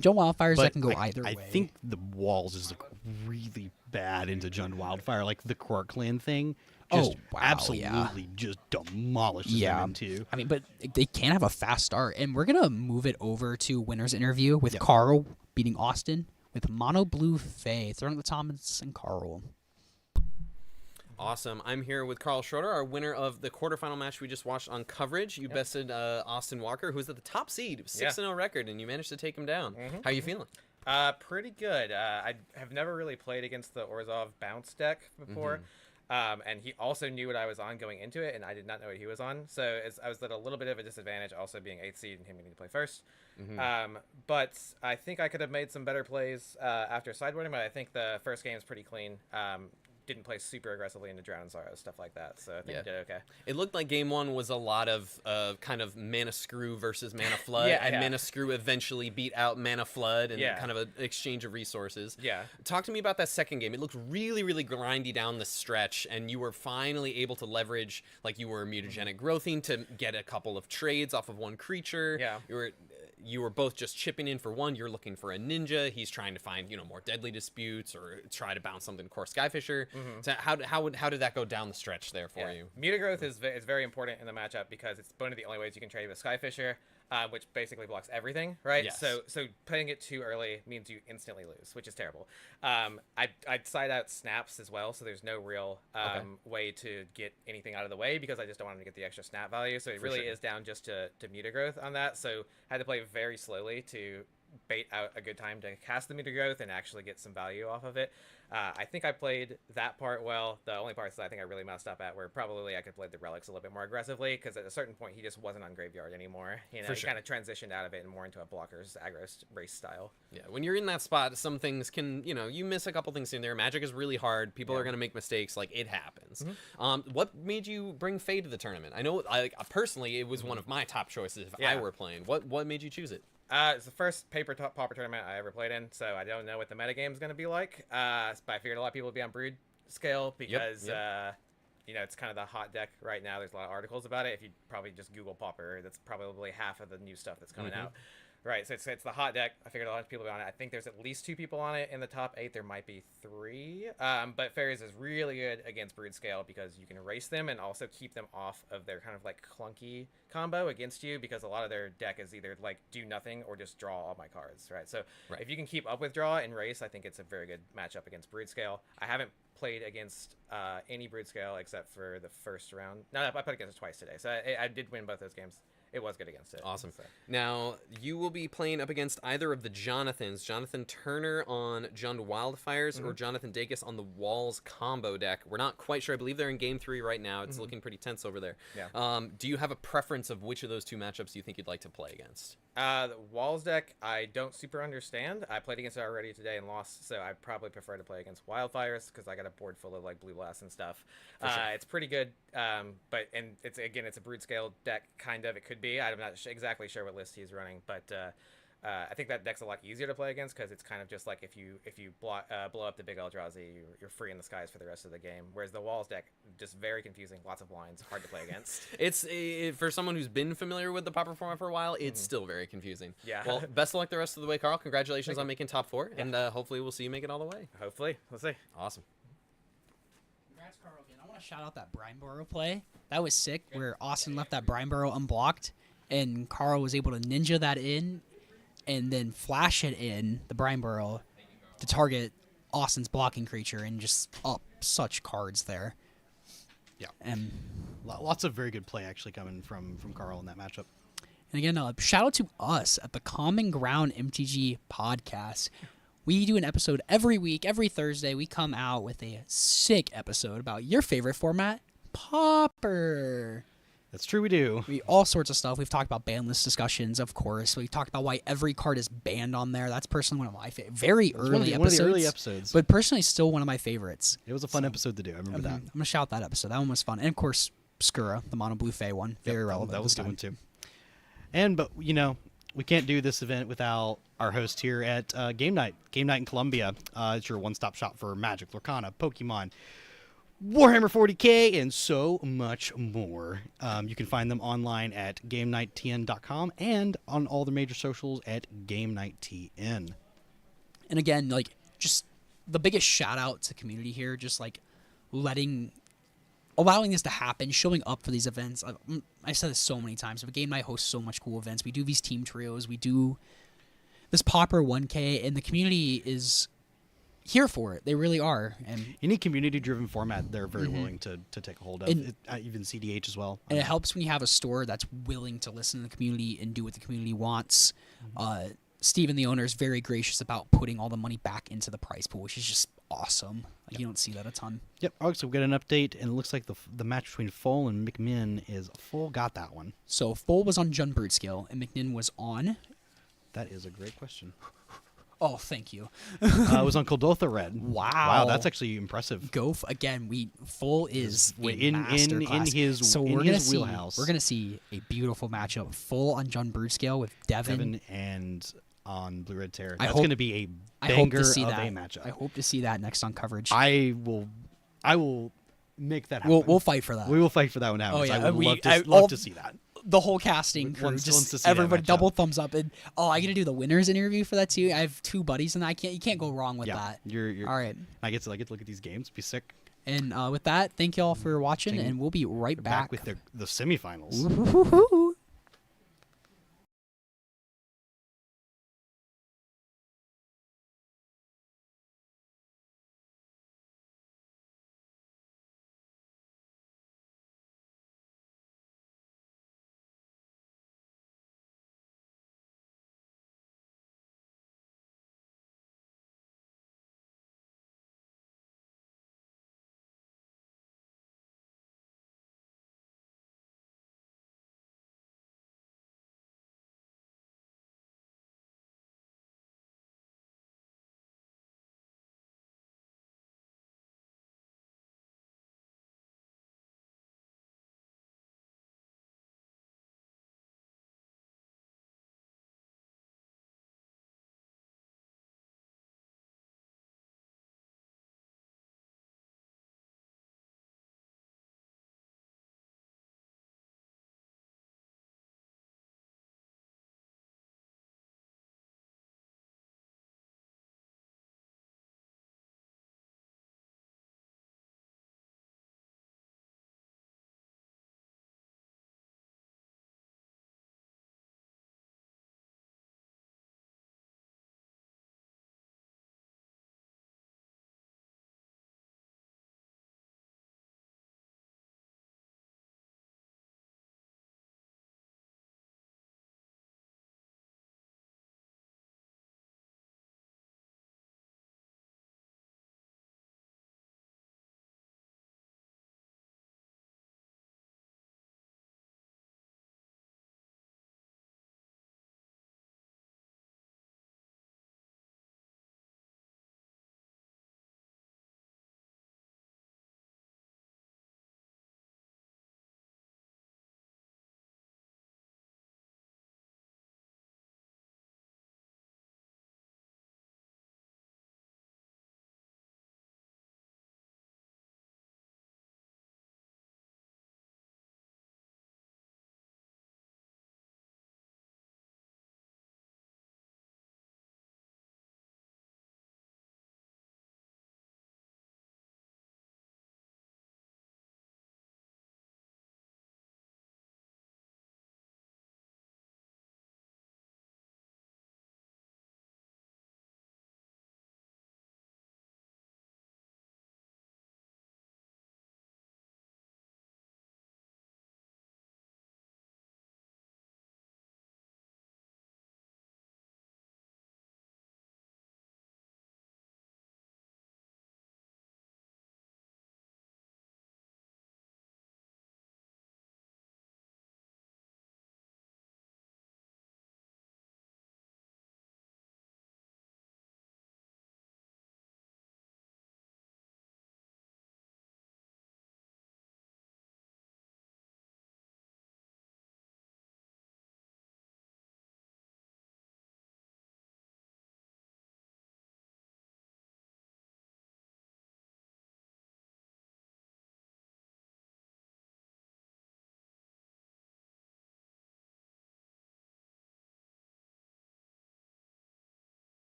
S1: Jun Wildfires, that
S2: But
S1: can go either
S2: I
S1: way.
S2: think the walls is like really bad into Jund Wildfire, like the Quark Clan thing. Just
S1: wow,
S2: absolutely just demolishes them into.
S1: I mean, but they can have a fast start, and we're gonna move it over to winner's interview with Carl beating Austin with Mono Blue Fae. Throwing the Thomas and Carl.
S9: Awesome. I'm here with Carl Schroeder, our winner of the quarterfinal match we just watched on coverage. You bested Austin Walker, who's at the top seed, 6-0 record, and you managed to take him down. How are you feeling?
S13: Pretty good. I have never really played against the Orzhov bounce deck before. And he also knew what I was on going into it, and I did not know what he was on. So I was at a little bit of a disadvantage, also being 8th seed and him needing to play first. But I think I could have made some better plays after sideboarding, but I think the first game is pretty clean. Didn't play super aggressively into Drown and Sorrows, stuff like that. So I think I did okay.
S9: It looked like game one was a lot of kind of Mana Screw versus Mana Flood, and Mana Screw eventually beat out Mana Flood, and kind of an exchange of resources. Talk to me about that second game. It looked really, really grindy down the stretch, and you were finally able to leverage, like you were mutagenic growthing to get a couple of trades off of one creature. You were both just chipping in for one. You're looking for a ninja. He's trying to find, more deadly disputes or try to bounce something core Skyfisher. So how did that go down the stretch there for you?
S13: Mutagrowth is very important in the matchup because it's one of the only ways you can trade with Skyfisher, which basically blocks everything, right?
S9: Yes.
S13: So playing it too early means you instantly lose, which is terrible. I'd side out snaps as well, so there's no real way to get anything out of the way because I just don't want him to get the extra snap value. So it really is down just to Mutagrowth on that. So I had to play very slowly to bait out a good time to cast the Mutagrowth and actually get some value off of it. I think I played that part well. The only parts that I think I really messed up at were probably I could play the relics a little bit more aggressively because at a certain point he just wasn't on graveyard anymore. He kind of transitioned out of it and more into a blocker's aggro race style.
S9: Yeah, when you're in that spot, some things can, you miss a couple things in there. Magic is really hard. People are going to make mistakes. Like, it happens. What made you bring Faye to the tournament? I know, personally, it was one of my top choices if I were playing. What made you choose it?
S13: It's the first Pauper tournament I ever played in, so I don't know what the metagame is going to be like. But I figured a lot of people would be on Brood scale because, it's kind of the hot deck right now. There's a lot of articles about it. If you probably just Google Pauper, that's probably half of the new stuff that's coming out. Right, so it's the hot deck. I figured a lot of people will be on it. I think there's at least 2 people on it in the top 8. There might be 3. But Fairies is really good against Brood Scale because you can erase them and also keep them off of their kind of like clunky combo against you because a lot of their deck is either like do nothing or just draw all my cards, right? So if you can keep up with draw and race, I think it's a very good matchup against Brood Scale. I haven't played against any Brood Scale except for the first round. No, I played against it twice today, so I did win both those games. It was good against it.
S9: Awesome. So. Now, you will be playing up against either of the Jonathans. Jonathan Turner on Jund Wildfires or Jonathan Dacus on the Walls combo deck. We're not quite sure. I believe they're in Game 3 right now. It's looking pretty tense over there. Do you have a preference of which of those 2 matchups you think you'd like to play against?
S13: The Walls deck, I don't super understand. I played against it already today and lost, so I probably prefer to play against Wildfires because I got a board full of like Blue Blast and stuff. It's pretty good, but it's a Brood Scale deck, kind of. It could be. I'm not exactly sure what list he's running, but I think that deck's a lot easier to play against because it's kind of just like if you blow up the big Eldrazi, you're free in the skies for the rest of the game. Whereas the Walls deck, just very confusing, lots of lines, hard to play against.
S9: It's for someone who's been familiar with the Pauper format for a while, it's still very confusing.
S13: Yeah.
S9: Well, best of luck the rest of the way, Carl. Congratulations on making top 4, and hopefully we'll see you make it all the way.
S13: Hopefully, we'll see.
S9: Awesome.
S1: Congrats, Carl. Again, I want to shout out that Brine Burrow play. That was sick. Where Austin left that Brine Burrow unblocked, and Carl was able to ninja that in. And then flash it in the Brine Burrow to target Austin's blocking creature and just up such cards there.
S2: Yeah.
S1: And
S2: lots of very good play actually coming from Carl in that matchup.
S1: And again, shout out to us at the Common Ground MTG podcast. We do an episode every week, every Thursday. We come out with a sick episode about your favorite format, Pauper.
S2: That's true, we do.
S1: All sorts of stuff. We've talked about ban list discussions, of course. We've talked about why every card is banned on there. That's personally one of my very early episodes.
S2: One of the early episodes.
S1: But personally, still one of my favorites.
S2: It was a fun episode to do. I remember that.
S1: I'm going to shout that episode. That one was fun. And, of course, Skura, the Mono Blue Fae one. Very relevant.
S2: That was a good one, too. But, we can't do this event without our host here at Game Night. Game Night in Columbia. It's your one-stop shop for Magic, Lorcana, Pokemon, Warhammer 40K, and so much more. You can find them online at GameNightTN.com and on all the major socials at GameNightTN.
S1: And again, just the biggest shout out to community here, just allowing this to happen, showing up for these events. I've said this so many times, but Game Night hosts so much cool events. We do these team trios, we do this Pauper 1K, and the community is here for it. They really are. And
S2: Any community-driven format, they're very
S1: Mhm.
S2: willing to take a hold of.
S1: And-
S2: Even CDH as well.
S1: and it helps when you have a store that's willing to listen to the community and do what the community wants. Steven, the owner, is very gracious about putting all the money back into the prize pool, which is just awesome. Like, you don't see that a ton.
S2: Yep. So we got an update, and it looks like the match between Full and McMinn is Full got that one.
S1: So Full was on Jun Bird scale, and McNinn was on.
S2: That is a great question.
S1: Oh, thank you.
S2: It was on Coldotha Red.
S1: Wow.
S2: Wow, that's actually impressive.
S1: Again. Full is
S2: in his
S1: so
S2: in
S1: we're
S2: his
S1: gonna
S2: wheelhouse.
S1: We're gonna see a beautiful matchup. Full on Jun Bird scale with Devin.
S2: and on Blue Red Terror.
S1: I
S2: That's
S1: hope-
S2: going to be a
S1: I
S2: banger
S1: hope to see
S2: of
S1: that.
S2: a matchup.
S1: I hope to see that next on coverage.
S2: I will make that happen.
S1: We'll fight for that.
S2: We will fight for that one out.
S1: Oh, yeah,
S2: I would
S1: we-
S2: love to,
S1: I-
S2: love
S1: all-
S2: to see that.
S1: The whole casting crew,
S2: Wants to
S1: just
S2: see that
S1: everybody
S2: matchup.
S1: double thumbs up. And I get to do the winners interview for that too. I have 2 buddies, and you can't go wrong with
S2: Yeah,
S1: that.
S2: you're
S1: All right.
S2: I get to look at these games. Be sick.
S1: And with that, thank you all for watching, and we'll be right
S2: Back
S1: back.
S2: with the semifinals.
S1: Woo-hoo-hoo-hoo.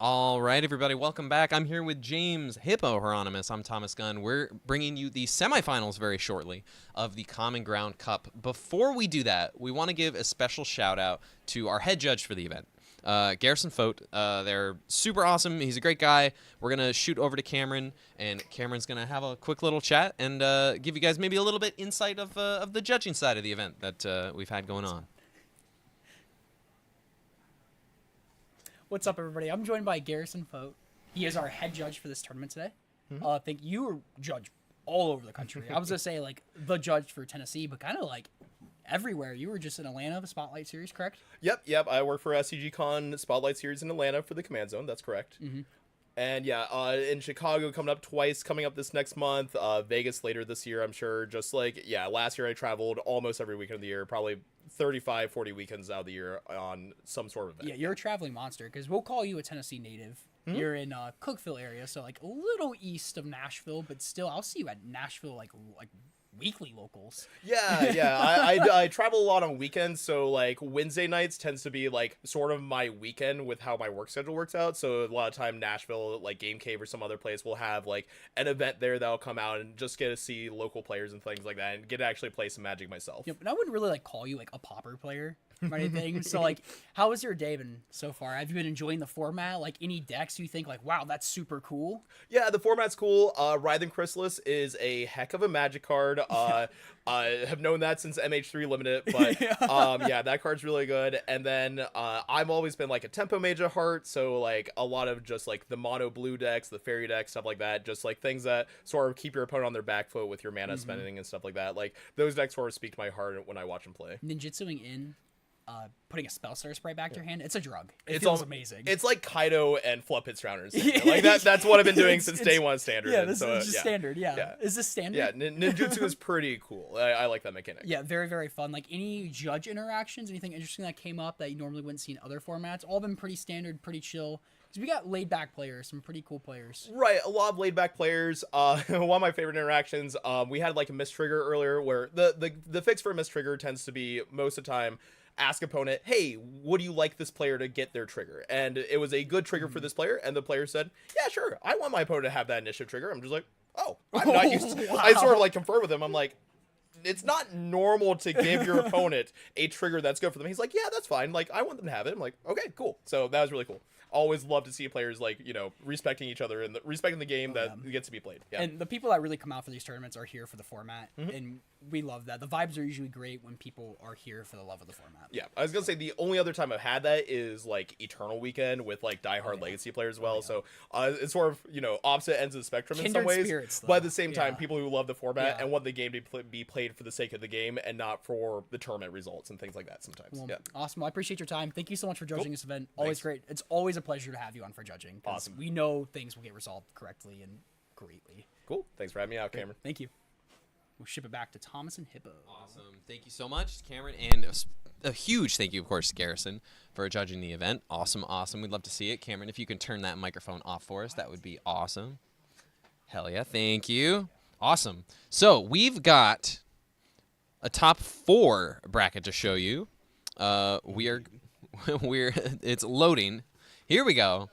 S9: All right, everybody, welcome back. I'm here with James Hippo Hieronymus. I'm Thomas Gunn. We're bringing you the semifinals very shortly of the Common Ground Cup. Before we do that, we want to give a special shout out to our head judge for the event, Garrison Fote. They're super awesome. He's a great guy. We're going to shoot over to Cameron, and Cameron's going to have a quick little chat and give you guys maybe a little bit insight of the judging side of the event that we've had going on.
S1: What's up, everybody? I'm joined by Garrison Fote. He is our head judge for this tournament today. I think you were judge all over the country. I was going to say, like, the judge for Tennessee, but kind of, like, everywhere. You were just in Atlanta, the Spotlight Series, correct?
S14: Yep. I work for SCG Con Spotlight Series in Atlanta for the Command Zone. That's correct. And yeah, in Chicago coming up twice, coming up this next month. Vegas later this year, I'm sure. Just like, yeah, last year I traveled almost every weekend of the year, probably 35, 40 weekends out of the year on some sort of event.
S1: Yeah, you're a traveling monster because we'll call you a Tennessee native. You're in Cookeville area, so like a little east of Nashville, but still, I'll see you at Nashville like weekly locals.
S14: Yeah. I travel a lot on weekends, so like Wednesday nights tends to be like sort of my weekend with how my work schedule works out. So a lot of time Nashville, like Game Cave or some other place, will have like an event there that'll come out and just get to see local players and things like that, and get to actually play some Magic myself.
S1: Yeah, but I wouldn't really like call you like a Pauper player or anything. So like, how has your day been so far? Have you been enjoying the format? Like any decks you think like, wow, that's super cool?
S14: Yeah, the format's cool. Writhing Chrysalis is a heck of a Magic card. I have known that since MH3 Limited, but yeah, that card's really good. And then I've always been like a Tempo Mage at heart, so like a lot of just like the mono blue decks, the fairy decks, stuff like that, just like things that sort of keep your opponent on their back foot with your mana spending and stuff like that. Like those decks sort of speak to my heart when I watch them play.
S1: Ninjutsuing in, putting a Spellstutter Sprite back to your hand, it's a drug. It feels amazing.
S14: It's like Kaido and Flood Pit Drowners. Like that's what I've been doing since day one standard.
S1: Yeah, this is just standard. Yeah. Is this standard?
S14: Yeah, ninjutsu is pretty cool. I like that mechanic.
S1: Yeah, very, very fun. Like any judge interactions, anything interesting that came up that you normally wouldn't see in other formats, all been pretty standard, pretty chill. Because we got laid back players, some pretty cool players.
S14: Right, a lot of laid back players. One of my favorite interactions, we had like a miss trigger earlier where the fix for a miss trigger tends to be most of the time ask opponent, hey, would you like this player to get their trigger? And it was a good trigger for this player, and the player said, yeah, sure, I want my opponent to have that initiative trigger. I'm just like, oh, I'm not used to. Wow. I sort of like confer with him. I'm like, it's not normal to give your opponent a trigger that's good for them. He's like, yeah, that's fine. Like, I want them to have it. I'm like, okay, cool. So that was really cool. Always love to see players like, you know, respecting each other and respecting the game that gets to be played. Yeah.
S1: And the people that really come out for these tournaments are here for the format, and we love that. The vibes are usually great when people are here for the love of the format.
S14: Yeah, I was gonna say the only other time I've had that is like Eternal Weekend with like diehard Legacy players as well. So it's sort of, you know, opposite ends of the spectrum in some ways.
S1: Spirits,
S14: but at the same time, people who love the format and want the game to be played for the sake of the game and not for the tournament results and things like that sometimes.
S1: Well, awesome. Well, I appreciate your time. Thank you so much for judging this event. Always great. It's always a pleasure to have you on for judging.
S14: Awesome.
S1: We know things will get resolved correctly and greatly.
S14: Cool. Thanks for having me out, Cameron.
S1: Thank you. We'll ship it back to Thomas and Hippo.
S9: Awesome. Thank you so much, Cameron. And a huge thank you, of course, Garrison, for judging the event. Awesome. We'd love to see it. Cameron, if you can turn that microphone off for us, that would be awesome. Hell yeah. Thank you. Awesome. So we've got a top 4 bracket to show you. It's loading. Here we go.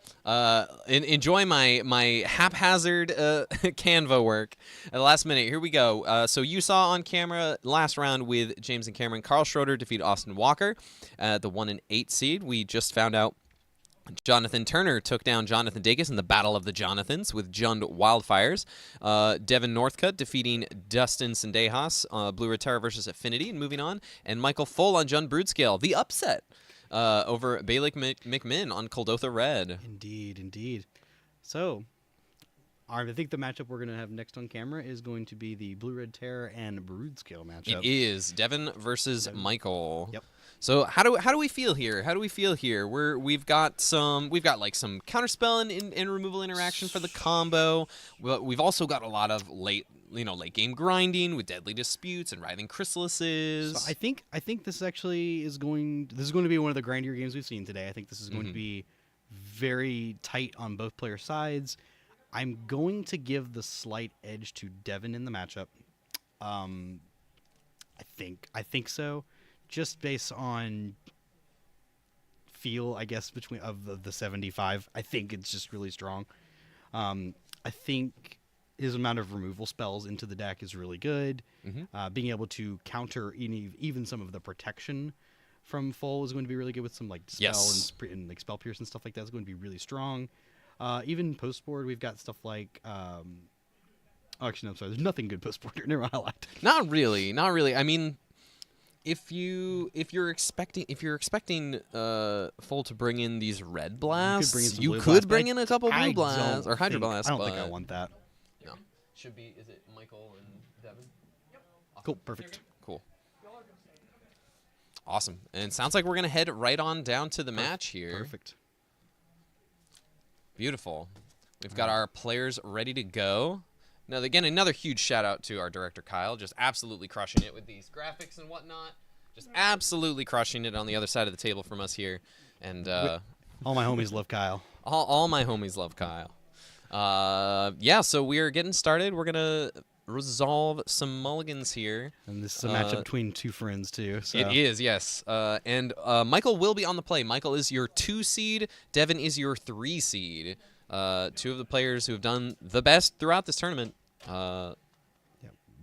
S9: Enjoy my haphazard Canva work at the last minute. Here we go. So you saw on camera last round with James and Cameron, Carl Schroeder defeated Austin Walker, the 1 and 8 seed. We just found out Jonathan Turner took down Jonathan Dacus in the Battle of the Jonathans with Jund Wildfires. Devin Northcutt defeating Dustin Sendejas, Blue Red Terror versus Affinity, and moving on. And Michael Full on Jund Broodscale, the upset. Over Balik McMinn on Coldotha Red.
S11: Indeed. So, I think the matchup we're going to have next on camera is going to be the Blue Red Terror and Broodscale matchup.
S9: It is Devin versus Michael.
S11: Yep.
S9: So how do we feel here? We've got some counterspell and removal interaction for the combo. We've also got a lot of late game grinding with Deadly Disputes and Writhing Chrysalises.
S11: So I think this actually is going to be one of the grindier games we've seen today. I think this is going to be very tight on both player sides. I'm going to give the slight edge to Devin in the matchup. I think so, just based on
S2: feel, I guess, between of the 75. I think it's just really strong. I think his amount of removal spells into the deck is really good. Being able to counter even some of the protection from full is going to be really good with some like spell and like spell pierce and stuff like that is going to be really strong. Even post board, we've got stuff like. Actually, no, I'm sorry. There's nothing good post board here. Never mind, I lied.
S9: Not really. I mean, if you're expecting full to bring in these red blasts, you could bring in a couple blue blasts or hydro blasts.
S2: I don't think I want that.
S9: No. Should be. Is it Michael and Devin?
S2: Cool. Perfect.
S9: Cool. Awesome. And sounds like we're gonna head right on down to the match here.
S2: Perfect.
S9: Beautiful. We've got our players ready to go. Now, again, another huge shout out to our director Kyle, just absolutely crushing it with these graphics and whatnot. Just absolutely crushing it on the other side of the table from us here. And
S2: all my homies love Kyle.
S9: All my homies love Kyle. Yeah, so we are getting started. We're gonna resolve some mulligans here.
S2: And this is a matchup between two friends too. So.
S9: It is, yes. And Michael will be on the play. Michael is your 2 seed. Devin is your 3 seed. 2 of the players who have done the best throughout this tournament.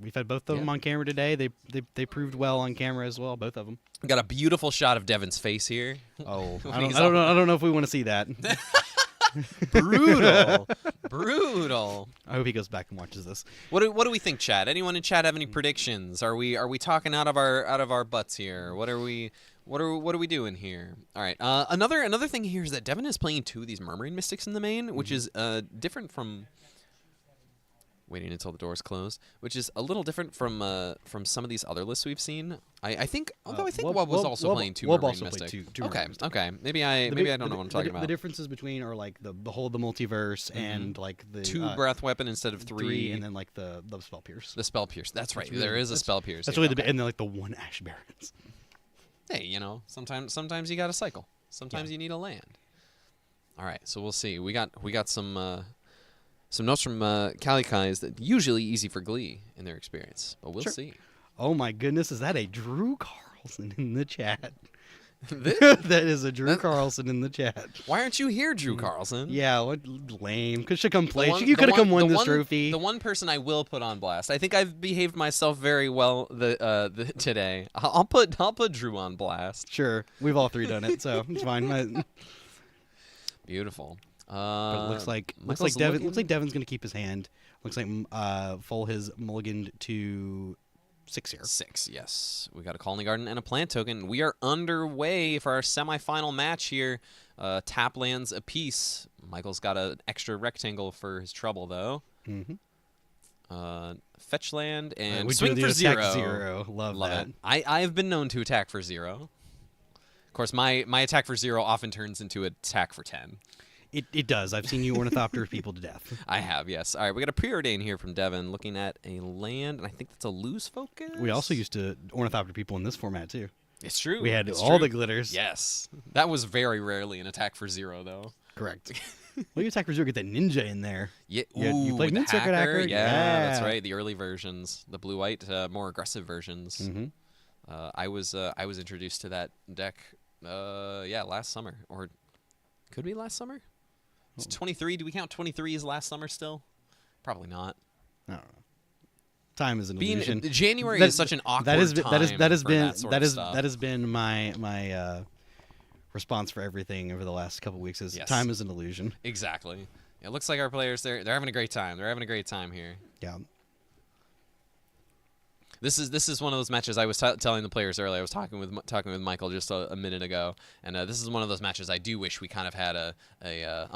S2: We've had both of them on camera today. They proved well on camera as well, both of them.
S9: We got a beautiful shot of Devin's face here.
S2: Oh, I don't know if we want to see that.
S9: Brutal.
S2: I hope he goes back and watches this.
S9: What do we think, Chad? Anyone in chat have any predictions? Are we talking out of our butts here? What are we doing here? All right. Another thing here is that Devin is playing 2 of these Murmuring Mystics in the main, which is different from waiting until the doors close, which is a little different from some of these other lists we've seen. I think Wub was also playing 2 Murmuring Mystics. Okay. Maybe I don't know what I'm talking about.
S2: The differences between are like the Behold the Multiverse and like the
S9: 2 Breath Weapon instead of 3,
S2: and then like the Spell Pierce.
S9: The Spell Pierce. That's right. There is a Spell Pierce.
S2: That's really and then like the 1 Ash Barrens.
S9: Hey, sometimes you got to cycle. Sometimes you need a land. All right, so we'll see. We got some notes from Kalikai's that usually easy for Glee in their experience, but we'll see.
S2: Oh my goodness, is that a Drew Carlson in the chat? That is a Drew Carlson in the chat.
S9: Why aren't you here, Drew Carlson?
S2: Yeah, what lame. Could you come play? You could have come win this trophy.
S9: The one person I will put on blast. I think I've behaved myself very well today. I'll put Drew on blast.
S2: Sure, we've all 3 done it, so it's fine.
S9: Beautiful.
S2: But it looks like Devin's gonna keep his hand. Looks like Full has mulliganed to 6 here.
S9: 6, yes. We got a Colony Garden and a plant token. We are underway for our semifinal match here. Tap lands apiece. Michael's got an extra rectangle for his trouble though. Fetch land and swing for 0.
S2: Love that.
S9: It. I've been known to attack for 0. Of course, my attack for 0 often turns into attack for 10.
S2: It does. I've seen you ornithopter people to death.
S9: I have, yes. All right, we got a preordain here from Devin looking at a land, and I think that's a lose focus.
S2: We also used to ornithopter people in this format, too.
S9: It's true.
S2: We had all the glitters.
S9: Yes. That was very rarely an attack for 0, though.
S2: Correct. Well, you attack for 0, get that ninja in there.
S9: Yeah.
S2: You played Mid-Circuit Hacker?
S9: Yeah, that's right. The early versions. The blue-white, more aggressive versions. I was introduced to that deck, last summer. Or could be last summer? It's 23. Do we count 23 as last summer still? Probably not.
S2: I don't know. Time is an illusion.
S9: January is such an awkward time.
S2: That has been my response for everything over the last couple weeks. Is time is an illusion.
S9: Exactly. It looks like our players they're having a great time. They're having a great time here.
S2: Yeah.
S9: This is one of those matches I was telling the players earlier. I was talking with Michael just a minute ago, and this is one of those matches I do wish we kind of had a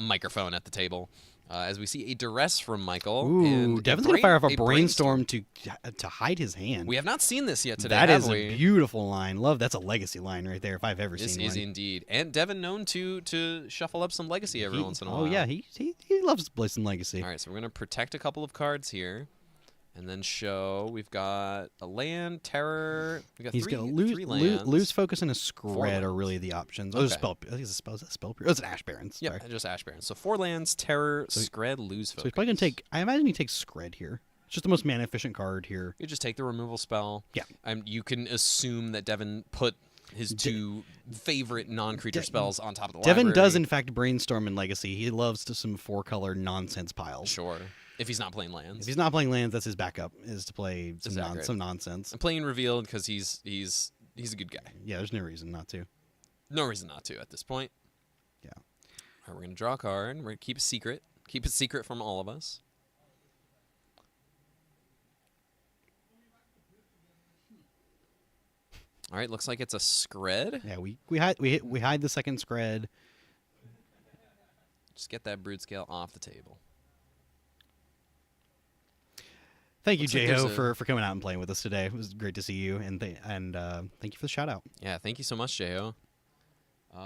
S9: microphone at the table. As we see a duress from Michael.
S2: Ooh, Devin's gonna fire off a brainstorm to hide his hand.
S9: We have not seen this yet today.
S2: That is a beautiful line. That's a legacy line right there. If I've ever seen one.
S9: This is indeed. And Devin known to shuffle up some legacy every once in a while.
S2: Oh yeah, he loves to play some legacy.
S9: All right, so we're gonna protect a couple of cards here. And then show, we've got a land, terror. We got three lands.
S2: Lose focus and a scred are really the options.
S9: Okay.
S2: Oh, spell. I think it's a spell. Is that spell? Oh, it's an Ash Barrens.
S9: Yeah, just Ash Barrens. So 4 lands, terror, scred, lose focus.
S2: So he's probably gonna take. I imagine he takes scred here. It's just the most mana efficient card here.
S9: You just take the removal spell.
S2: Yeah.
S9: You can assume that Devin put his two favorite non-creature spells on top of the
S11: Devin
S9: library.
S11: does, in fact, brainstorm in Legacy. He loves some 4-color nonsense piles.
S9: Sure. If he's not playing lands.
S11: If he's not playing lands, that's his backup, is to play some,
S9: Is that great?
S11: some nonsense.
S9: I'm playing Revealed because he's a good guy.
S11: Yeah, there's no reason not to.
S9: No reason not to at this point.
S11: Yeah.
S9: All right, we're going to draw a card. We're going to keep it secret. Keep it secret from all of us. All right, looks like it's a Scred.
S11: Yeah, we hide the second Scred.
S9: Just get that brood scale off the table.
S11: Thank you,
S9: Looks like
S11: J-Ho,
S9: there's
S11: for coming out and playing with us today. It was great to see you, and thank you for the shout out.
S9: Yeah, thank you so much, J-O.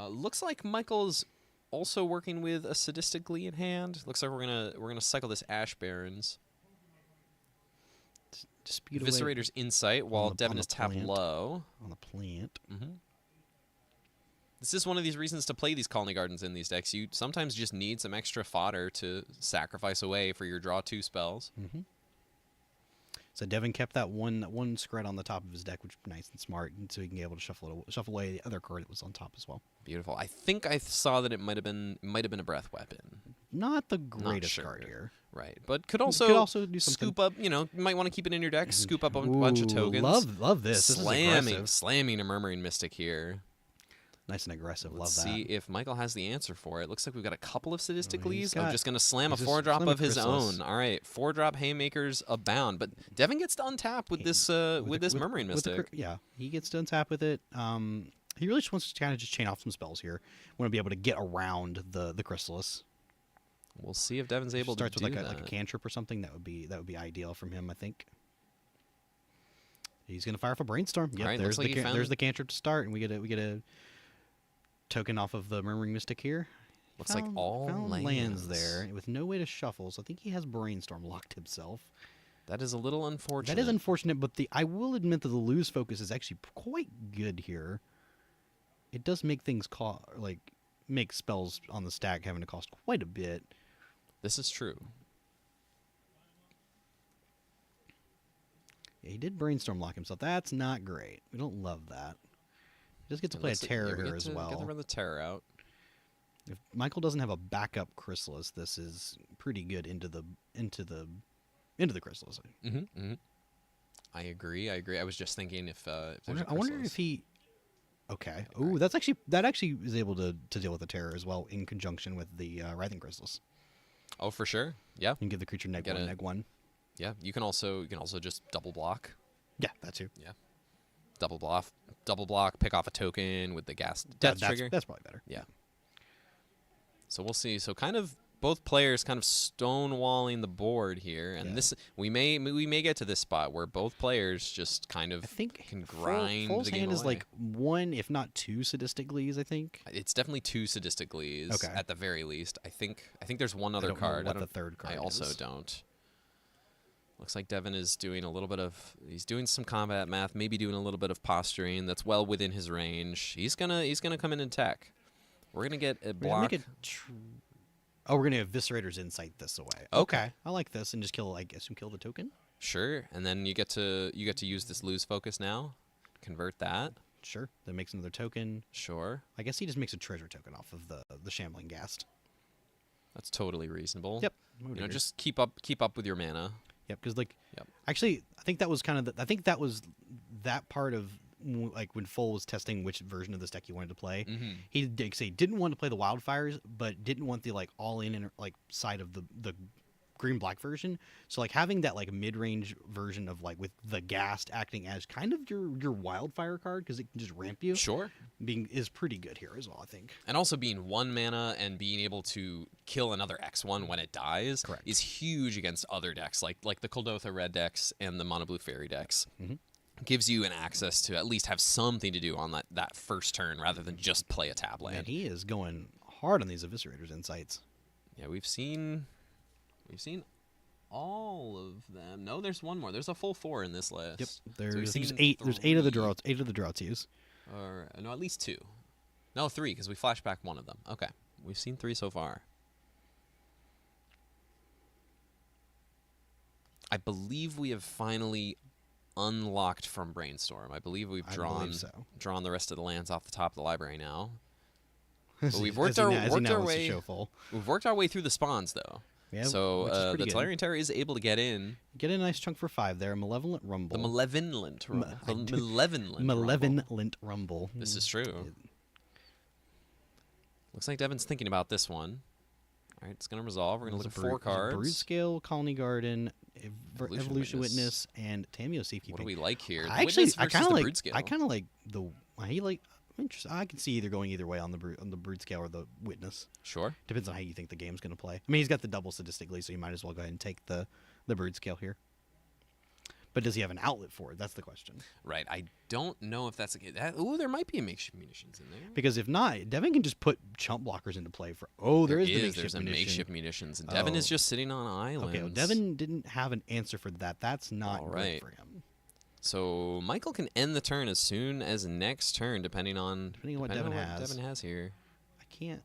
S9: Looks like Michael's also working with a Sadistic Glee in hand. Looks like we're gonna cycle this Ash Barons.
S11: Dispute away
S9: Eviscerator's Insight while Devin is tapped
S11: plant.
S9: low.
S11: On the plant.
S9: This is one of these reasons to play these Colony Gardens in these decks. You sometimes just need some extra fodder to sacrifice away for your draw 2 spells.
S11: So Devin kept that one Scred on the top of his deck, which is nice and smart, and so he can be able to shuffle away the other card that was on top as well.
S9: Beautiful. I think I saw that it might have been a Breath Weapon.
S11: Not the greatest
S9: sure.
S11: card here.
S9: Right, but could also
S11: do something.
S9: scoop up. You might want to keep it in your deck. Scoop up a bunch of tokens.
S11: Love this. This is aggressive.
S9: Slamming a Murmuring Mystic here.
S11: Nice and aggressive.
S9: Let's
S11: love that.
S9: see if Michael has the answer for it. Looks like we've got a couple of Sadistic
S11: he's
S9: Glees. I'm just going to slam a
S11: he's just
S9: 4-drop
S11: slamming
S9: of his
S11: Chrysalis.
S9: own. All right, 4-drop Haymakers abound. But Devin gets to untap with this Murmuring Mystic.
S11: Yeah, he gets to untap with it. He really just wants to kind of just chain off some spells here. Want to be able to get around the Chrysalis.
S9: We'll see if Devin's able to
S11: starts
S9: do
S11: with
S9: that.
S11: like a cantrip or something. That would be ideal from him, I think. He's gonna fire for Brainstorm. Yep,
S9: All right,
S11: there's
S9: looks like he
S11: there's the cantrip to start, and we get a token off of the Murmuring Mystic here.
S9: Looks like all
S11: found
S9: lands
S11: there with no way to shuffle, so I think he has Brainstorm locked himself.
S9: That is a little unfortunate.
S11: That is unfortunate, but I will admit that the lose focus is actually quite good here. It does make things make spells on the stack having to cost quite a bit.
S9: This is true.
S11: Yeah, he did Brainstorm lock himself. That's not great. We don't love that. He does get to
S9: It
S11: play a
S9: looks like-
S11: terror
S9: yeah, we
S11: here
S9: get
S11: as
S9: to
S11: well.
S9: Get to run the terror out.
S11: If Michael doesn't have a backup Chrysalis, this is pretty good into the Chrysalis.
S9: I agree. I was just thinking if there's
S11: I wonder if he. Okay. Ooh, that actually is able to deal with the terror as well in conjunction with the Writhing Chrysalis.
S9: Oh, for sure. Yeah.
S11: You can give the creature neg one.
S9: Yeah. You can also just double block.
S11: Yeah, that too.
S9: Yeah. Double block. Pick off a token with the gas death trigger.
S11: That's probably better.
S9: Yeah. So we'll see. So kind of both players kind of stonewalling the board here, and this we may get to this spot where both players just kind of can grind
S11: Full's
S9: the game
S11: hand is
S9: away.
S11: like one, if not two, Sadistic Glees. I think
S9: It's definitely 2 Sadistic Glees
S11: Okay.
S9: at the very least. I think there's one other
S11: don't know
S9: card.
S11: what
S9: I
S11: the
S9: don't-
S11: third card
S9: I also
S11: is.
S9: don't. Looks like Devin is doing a little bit of he's doing some combat math, maybe doing a little bit of posturing. That's well within his range. He's gonna come in and attack. We're gonna get a
S11: We're gonna
S9: block.
S11: make we're gonna Eviscerator's Insight this away. Okay, I like this, and just kill. I guess kill the token.
S9: Sure, and then you get to use this lose focus now. Convert that.
S11: Sure, that makes another token.
S9: Sure.
S11: I guess he just makes a treasure token off of the Shambling Ghast.
S9: That's totally reasonable.
S11: Yep.
S9: Just keep up with your mana.
S11: Yep, because actually, I think that was kind of that part of like when Full was testing which version of this deck he wanted to play. He did say didn't want to play the Wildfires, but didn't want the like all in and like side of the green black version. So like having that like mid range version of like with the Ghast acting as kind of your Wildfire card because it can just ramp you.
S9: Sure.
S11: Is pretty good here as well, I think.
S9: And also being 1 mana and being able to kill another X1 when it dies is huge against other decks like the Kuldotha red decks and the Mono Blue Fairy decks. Gives you an access to at least have something to do on that first turn rather than just play a tap land.
S11: And he is going hard on these Eviscerator's Insights.
S9: Yeah, we've seen all of them. No, there's one more. There's a full 4 in this list.
S11: Yep.
S9: So
S11: There's
S9: we've seen
S11: 8. There's 8 of the
S9: 3.
S11: draws. 8 of the draw twos.
S9: Or no, at least 2. No, 3 because we flashed back one of them. Okay, we've seen 3 so far. I believe we have finally unlocked from Brainstorm. I believe we've drawn drawn the rest of the lands off the top of the library now. But we've worked our way. We've worked our way through the spawns though.
S11: Yeah,
S9: so the Tolarian Terror is able to get in.
S11: Get a nice chunk for 5 there. Malevolent Rumble.
S9: The Malevolent Rumble.
S11: Malevolent Rumble.
S9: This is true. Looks like Devin's thinking about this one. All right, it's going to resolve. We're going to look at 4 cards.
S11: Brood Scale, Colony Garden, Evolution Witness, and Tameo Safekeeping.
S9: What do we like here?
S11: I kind of like the. I can see either going either way on the Brood Scale or the Witness.
S9: Sure.
S11: Depends on how you think the game's going to play. I mean, he's got the double statistically, so you might as well go ahead and take the Brood Scale here. But does he have an outlet for it? That's the question.
S9: Right. I don't know if that's the case. Ooh, there might be a makeshift munitions in there.
S11: Because if not, Devin can just put chump blockers into play for. There's
S9: a makeshift munitions, and Devin is just sitting on islands.
S11: Okay, well, Devin didn't have an answer for that. That's not good for him.
S9: So Michael can end the turn as soon as next turn, depending on
S11: what Devin has
S9: here.
S11: I can't.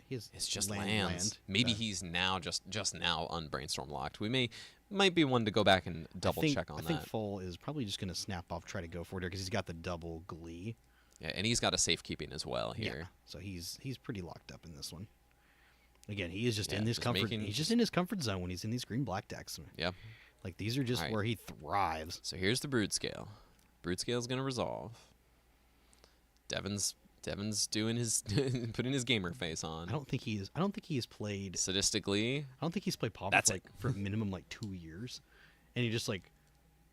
S9: It's just lands. Maybe he's now just now unbrainstorm locked. We might be one to go back and double check on that.
S11: I think Full is probably just going to snap off, try to go for it because he's got the double Glee.
S9: Yeah, and he's got a safekeeping as well here.
S11: Yeah, so he's pretty locked up in this one. Again, he is just in his comfort. He's just in his comfort zone when he's in these green black decks.
S9: Yep.
S11: Like these are just where he thrives.
S9: So here's the Brood Scale. Brood Scale is going to resolve. Devin's doing his putting his gamer face on.
S11: I don't think he has played
S9: sadistically.
S11: I don't think he's played Pauper for a minimum 2 years, and he just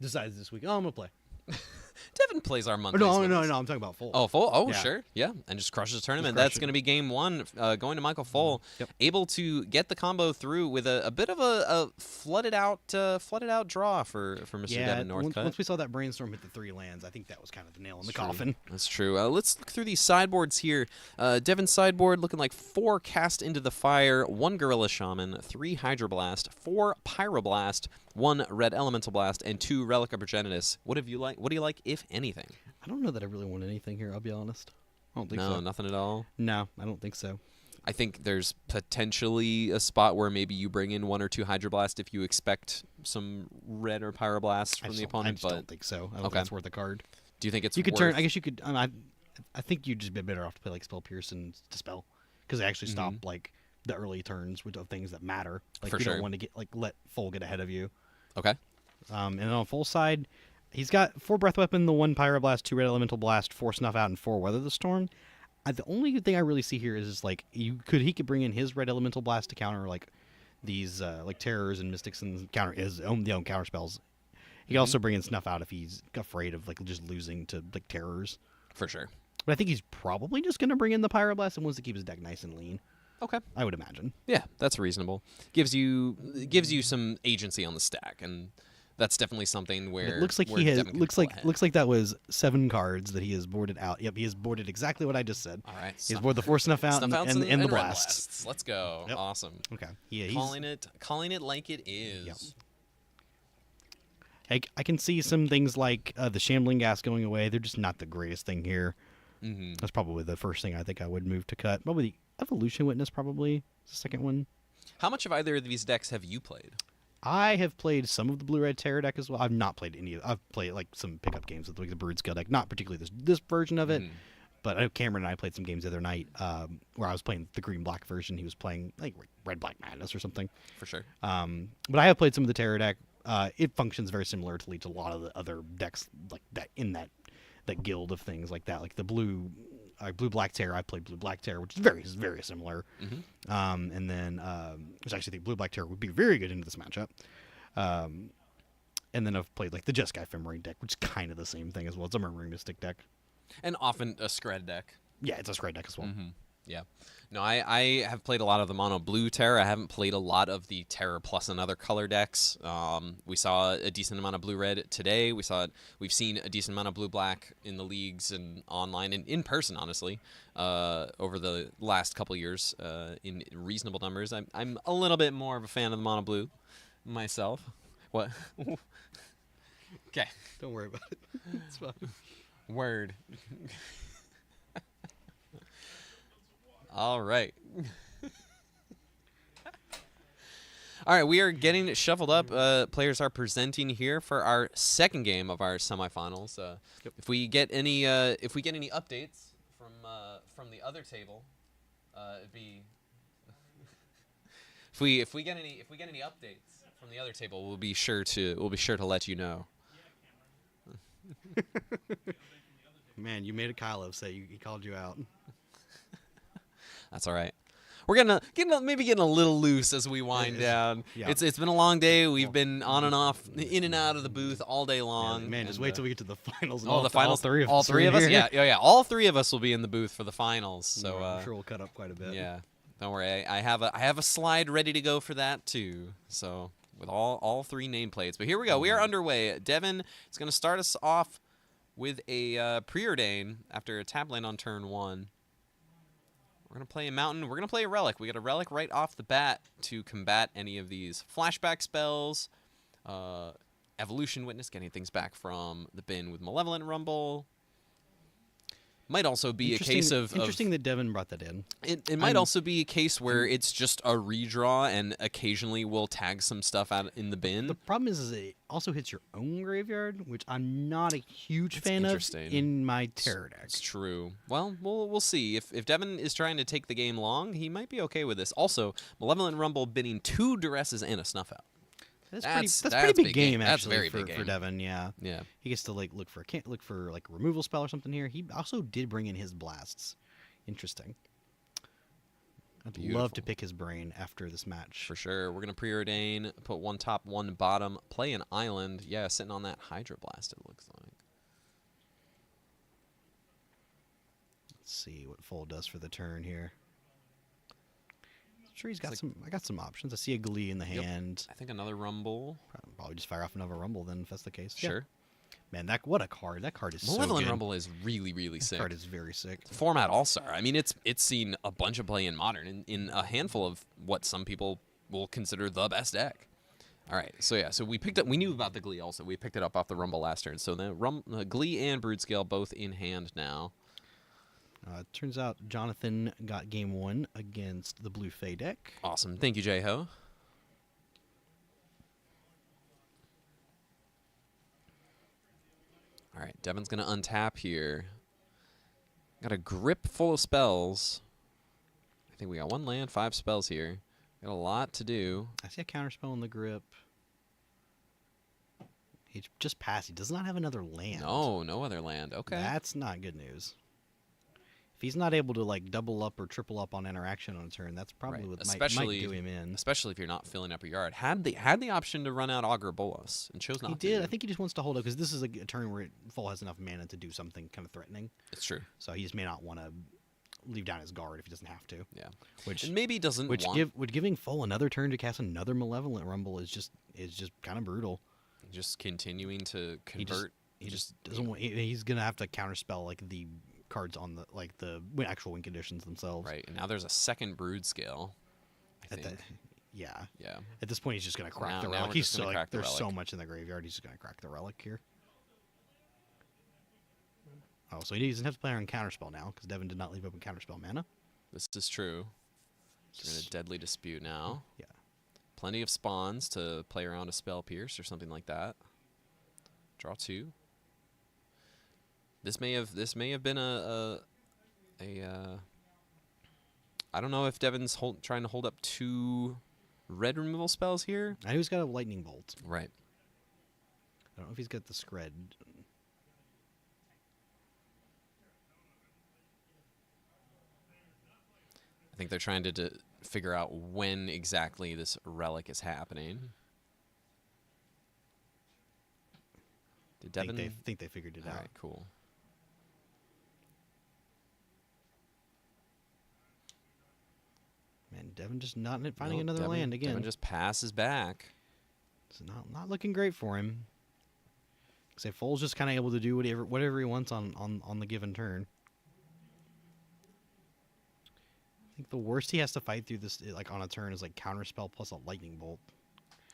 S11: decides this week, I'm gonna play.
S9: Devin plays our monthly.
S11: No, I'm talking about Full.
S9: Oh, Full. Oh, yeah. Sure. Yeah, and just crushes the tournament. That's going to be game 1, going to Michael Full.
S11: Yep.
S9: Able to get the combo through with a bit of a flooded out draw for Mr. Devin Northcutt.
S11: Once we saw that Brainstorm hit the 3 lands, I think that was kind of the nail in the coffin.
S9: That's true. Let's look through these sideboards here. Devin's sideboard looking like 4 Cast into the Fire, 1 Gorilla Shaman, 3 Hydroblast, 4 Pyroblast, 1 Red Elemental Blast, and 2 Relic of Progenitus. What do you like, if anything?
S11: I don't know that I really want anything here, I'll be honest. I don't think so.
S9: No, nothing at all?
S11: No, I don't think so.
S9: I think there's potentially a spot where maybe you bring in 1 or 2 Hydroblast if you expect some Red or Pyroblast from the opponent.
S11: I don't think so. I don't think that's worth a card.
S9: Do you think it's
S11: you could turn? I guess you could. I think you'd just be better off to play Spell Pierce and Dispel because they actually stop the early turns of things that matter. Like
S9: For
S11: you
S9: sure.
S11: don't want to get let Full get ahead of you.
S9: Okay.
S11: And then on Full side, he's got 4 Breath Weapon, the 1 Pyroblast, 2 Red Elemental Blast, 4 Snuff Out, and 4 Weather the Storm. The only thing I really see here is he could bring in his Red Elemental Blast to counter these Terrors and Mystics and counter his own counter spells. He can also bring in Snuff Out if he's afraid of just losing to Terrors.
S9: For sure.
S11: But I think he's probably just going to bring in the Pyroblast and wants to keep his deck nice and lean.
S9: Okay.
S11: I would imagine.
S9: Yeah, that's reasonable. Gives you some agency on the stack, and that's definitely something where
S11: it looks like
S9: where
S11: he has
S9: Devin
S11: looks like that was 7 cards that he has boarded out. Yep, he has boarded exactly what I just said.
S9: All right.
S11: He's boarded the 4 Snuff Out and the blasts.
S9: Let's go.
S11: Yep.
S9: Awesome.
S11: Okay. Yeah,
S9: calling it like it is.
S11: Yep. I can see some things like the Shambling Gas going away. They're just not the greatest thing here.
S9: Mm-hmm.
S11: That's probably the first thing I think I would move to cut. Probably the Evolution Witness, probably the second one.
S9: How much of either of these decks have you played?
S11: I have played some of the Blue-Red Terror deck as well. I've not played any of it. I've played some pickup games with the Brood Scale deck. Not particularly this version of it, but I know Cameron and I played some games the other night where I was playing the green-black version. He was playing Red-Black Madness or something.
S9: For sure.
S11: But I have played some of the Terror deck. It functions very similarly to a lot of the other decks like that in that guild of things like that. Like the Blue-Black Terror, I played Blue-Black Terror, which is very, very similar. And then, which I actually think Blue-Black Terror would be very good into this matchup. And then I've played the Jeskai Ephemerate deck, which is kind of the same thing as well. It's a Murmuring Mystic deck.
S9: And often a Scred deck.
S11: Yeah, it's a Scred deck as well.
S9: Yeah. No, I have played a lot of the mono blue Terror. I haven't played a lot of the Terror plus another color decks. We saw a decent amount of blue red today. We've seen a decent amount of blue black in the leagues and online and in person, honestly, over the last couple years in reasonable numbers. I'm a little bit more of a fan of the mono blue myself. What? Okay.
S11: Don't worry about it. It's fine.
S9: Word. All right. All right, we are getting shuffled up. Players are presenting here for our second game of our semifinals. If we get any updates from the other table, it'd be if we get any updates from the other table, we'll be sure to let you know.
S2: Man, you made a Kyle upset. He called you out.
S9: That's all right. We're getting a little loose as we wind down.
S2: Yeah.
S9: It's been a long day. We've been on and off, in and out of the booth all day long.
S2: Yeah, man, just wait till we get to the finals. And
S9: the finals.
S2: All three of us.
S9: All three of us.
S2: Here.
S9: Yeah. All three of us will be in the booth for the finals. So
S2: I'm sure we'll cut up quite a bit.
S9: Yeah. Don't worry. I have a slide ready to go for that too. So with all three nameplates. But here we go. We are underway. Devin is going to start us off with a preordain after a tap land on turn 1. We're going to play a mountain. We're going to play a relic. We got a relic right off the bat to combat any of these flashback spells. Evolution Witness, getting things back from the bin with Malevolent Rumble. Might also be a case of...
S2: Interesting that Devin brought that in.
S9: It might also be a case where it's just a redraw and occasionally we'll tag some stuff out in the bin.
S2: The problem is it also hits your own graveyard, which I'm not a huge fan of in my Terror deck.
S9: It's true. Well, we'll see. If Devin is trying to take the game long, he might be okay with this. Also, Malevolent Rumble binning 2 Duresses and a Snuff Out.
S2: That's pretty big game actually.
S9: That's very
S2: for,
S9: big game
S2: for Devin. Yeah. He gets to look for like a removal spell or something here. He also did bring in his blasts. Interesting. I'd love to pick his brain after this match.
S9: For sure. We're gonna preordain, put 1 top, 1 bottom, play an island. Yeah, sitting on that Hydra Blast. It looks like.
S2: Let's see what Full does for the turn here. Sure, he's got I got some options. I see a Glee in the hand.
S9: I think another Rumble.
S2: Probably just fire off another Rumble then, if that's the case.
S9: Sure.
S2: Yeah. Man, what a card! That card is
S9: Malevolent
S2: so good.
S9: Rumble is really, really sick.
S2: That card is very sick.
S9: Format All-Star. I mean, it's seen a bunch of play in Modern, in a handful of what some people will consider the best deck. All right, so we picked up. We knew about the Glee also. We picked it up off the Rumble last turn. So the Glee and Brood-Scale both in hand now.
S2: Turns out Jonathan got game 1 against the Blue Fae deck.
S9: Awesome. Thank you, J-Ho. All right, Devin's going to untap here. Got a grip full of spells. I think we got 1 land, 5 spells here. Got a lot to do.
S2: I see a counterspell in the grip. He just passed. He does not have another land.
S9: No other land. Okay.
S2: That's not good news. If he's not able to double up or triple up on interaction on a turn, that's probably what might do him in.
S9: Especially if you're not filling up your yard. Had the option to run out Augur Bolas and chose not to.
S2: He did. I think he just wants to hold up because this is a turn where Full has enough mana to do something kind of threatening.
S9: It's true.
S2: So he just may not want to leave down his guard if he doesn't have to.
S9: Yeah.
S2: Which
S9: and maybe doesn't
S2: would giving Full another turn to cast another Malevolent Rumble is just kind of brutal.
S9: Just continuing to convert.
S2: He just doesn't want. He's gonna have to counterspell the cards on the actual win conditions themselves.
S9: Right, and now there's a second Brood-Scale.
S2: Yeah.
S9: Yeah.
S2: At this point, he's just gonna crack the relic. There's so much in the graveyard. He's just gonna crack the relic here. Oh, so he doesn't have to play on counterspell now because Devin did not leave open counterspell mana.
S9: This is true. So we're in a Deadly Dispute now.
S2: Yeah.
S9: Plenty of spawns to play around a Spell Pierce or something like that. Draw 2. This may have been a I don't know if Devin's trying to hold up 2 red removal spells here.
S2: I know he's got a Lightning Bolt.
S9: Right.
S2: I don't know if he's got the Scred.
S9: I think they're trying to figure out when exactly this relic is happening. Did Devin?
S2: I think they figured it out.
S9: All right, cool.
S2: Man, Devin just not finding another land again.
S9: Devin just passes back.
S2: It's not looking great for him. Because Full's just kind of able to do whatever he wants on the given turn. I think the worst he has to fight through this on a turn is counterspell plus a Lightning Bolt.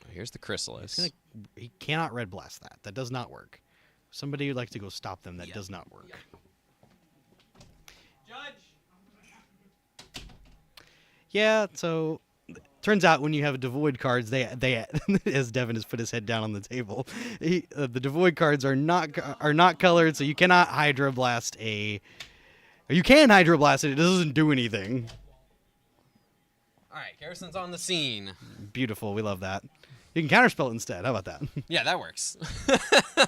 S9: Here's the Chrysalis.
S2: He cannot Red Blast that. That does not work. Somebody would like to go stop them. That does not work.
S1: Judge.
S2: Yeah, so Turns out when you have devoid cards, they as Devin has put his head down on the table, the devoid cards are not colored, so you cannot hydroblast or you can hydroblast it. It doesn't do anything.
S9: All right, Garrison's on the scene.
S2: Beautiful. We love that. You can counterspell it instead. How about that?
S9: Yeah, that works.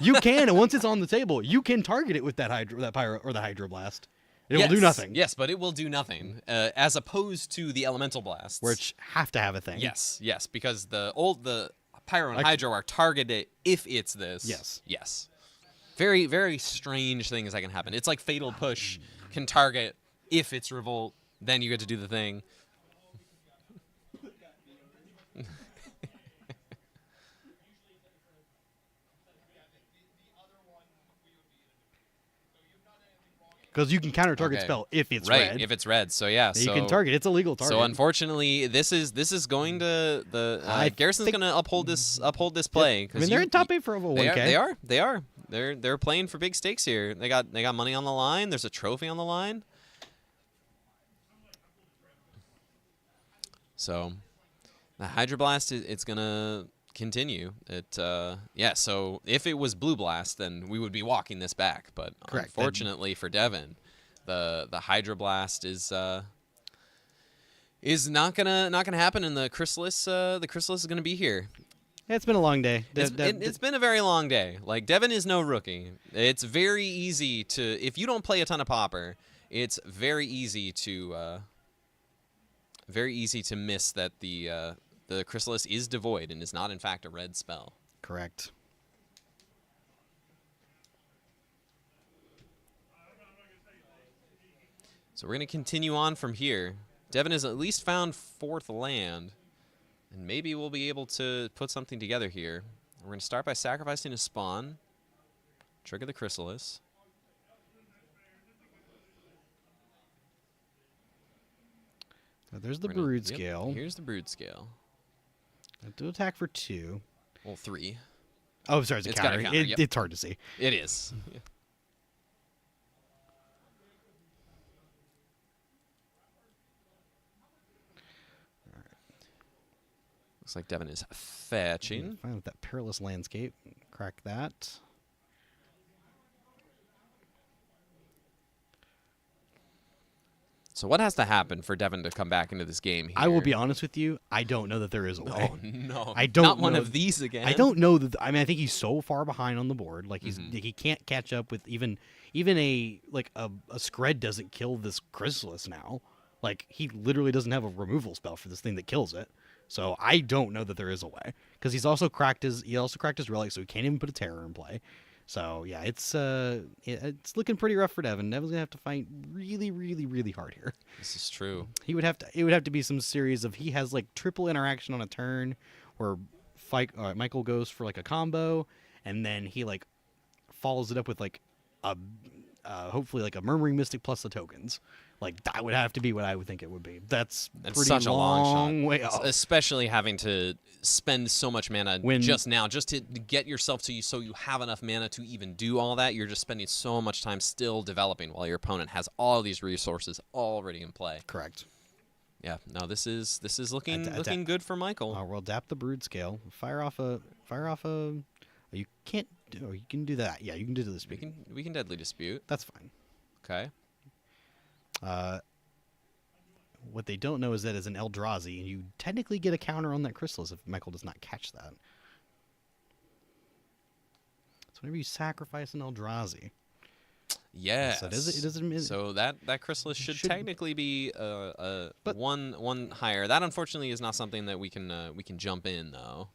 S2: You can, and once it's on the table, you can target it with that pyro or the hydroblast. It will do nothing.
S9: Yes, but it will do nothing, as opposed to the elemental blasts,
S2: Which have to have a thing.
S9: Yes, because the pyro and hydro are targeted if it's this. Yes. Very, very strange things that can happen. It's like fatal push can target if it's revolt, then you get to do the thing.
S2: Because you can counter target spell if it's red.
S9: Right, if it's red. So yeah,
S2: you can target. It's a legal target.
S9: So unfortunately, this is going to Garrison's going to uphold this play.
S2: I mean, they're in top 8 for over 1K.
S9: They are. They're playing for big stakes here. They got money on the line. There's a trophy on the line. So the Hydroblast, it's going to continue. So if it was Blue Blast, then we would be walking this back. But unfortunately for Devin, the Hydroblast is not gonna happen, and the Chrysalis is gonna be here.
S2: It's been a long day.
S9: It's been a very long day. Like, Devin is no rookie. It's very easy to, if you don't play a ton of Pauper, it's very easy to miss that the Chrysalis is devoid and is not, in fact, a red spell.
S2: Correct.
S9: So we're going to continue on from here. Devin has at least found 4th land, and maybe we'll be able to put something together here. We're going to start by sacrificing a spawn, trigger the Chrysalis.
S2: There's the Brood Scale.
S9: Here's the Brood Scale.
S2: Do attack for 2.
S9: Well, 3.
S2: Oh, sorry, it's a counter. It's hard to see.
S9: It is. Yeah. Looks like Devin is fetching.
S2: Fine with that Perilous Landscape. Crack that.
S9: So what has to happen for Devin to come back into this game here?
S2: I will be honest with you. I don't know that there is a way.
S9: Oh, no.
S2: I don't
S9: Not one
S2: know.
S9: of these again.
S2: I don't know that. I mean, I think he's so far behind on the board. Like, he can't catch up with even a Scred doesn't kill this Chrysalis now. Like, he literally doesn't have a removal spell for this thing that kills it. So I don't know that there is a way, because he also cracked his relic, so he can't even put a terror in play. So yeah, it's looking pretty rough for Devin. Devin's gonna have to fight really, really, really hard here.
S9: This is true.
S2: It would have to be some series of, he has like triple interaction on a turn, where Michael goes for like a combo, and then he like follows it up with like a hopefully like a Murmuring Mystic plus the tokens. Like, that would have to be what I would think it would be. That's pretty
S9: such a long shot.
S2: way off.
S9: Especially having to spend so much mana just to get yourself so you have enough mana to even do all that. You're just spending so much time still developing while your opponent has all these resources already in play.
S2: Correct.
S9: Yeah. No, this is looking good for Michael.
S2: We'll adapt the Brood Scale. Fire off a. You can't. Oh, you can do that. Yeah, you can do the dispute.
S9: We can deadly dispute.
S2: That's fine.
S9: Okay.
S2: What they don't know is that as an Eldrazi, and you technically get a counter on that Chrysalis if Michael does not catch that. So whenever you sacrifice an Eldrazi.
S9: Yes.
S2: So
S9: that Chrysalis should technically be one higher. That unfortunately is not something that we can jump in though.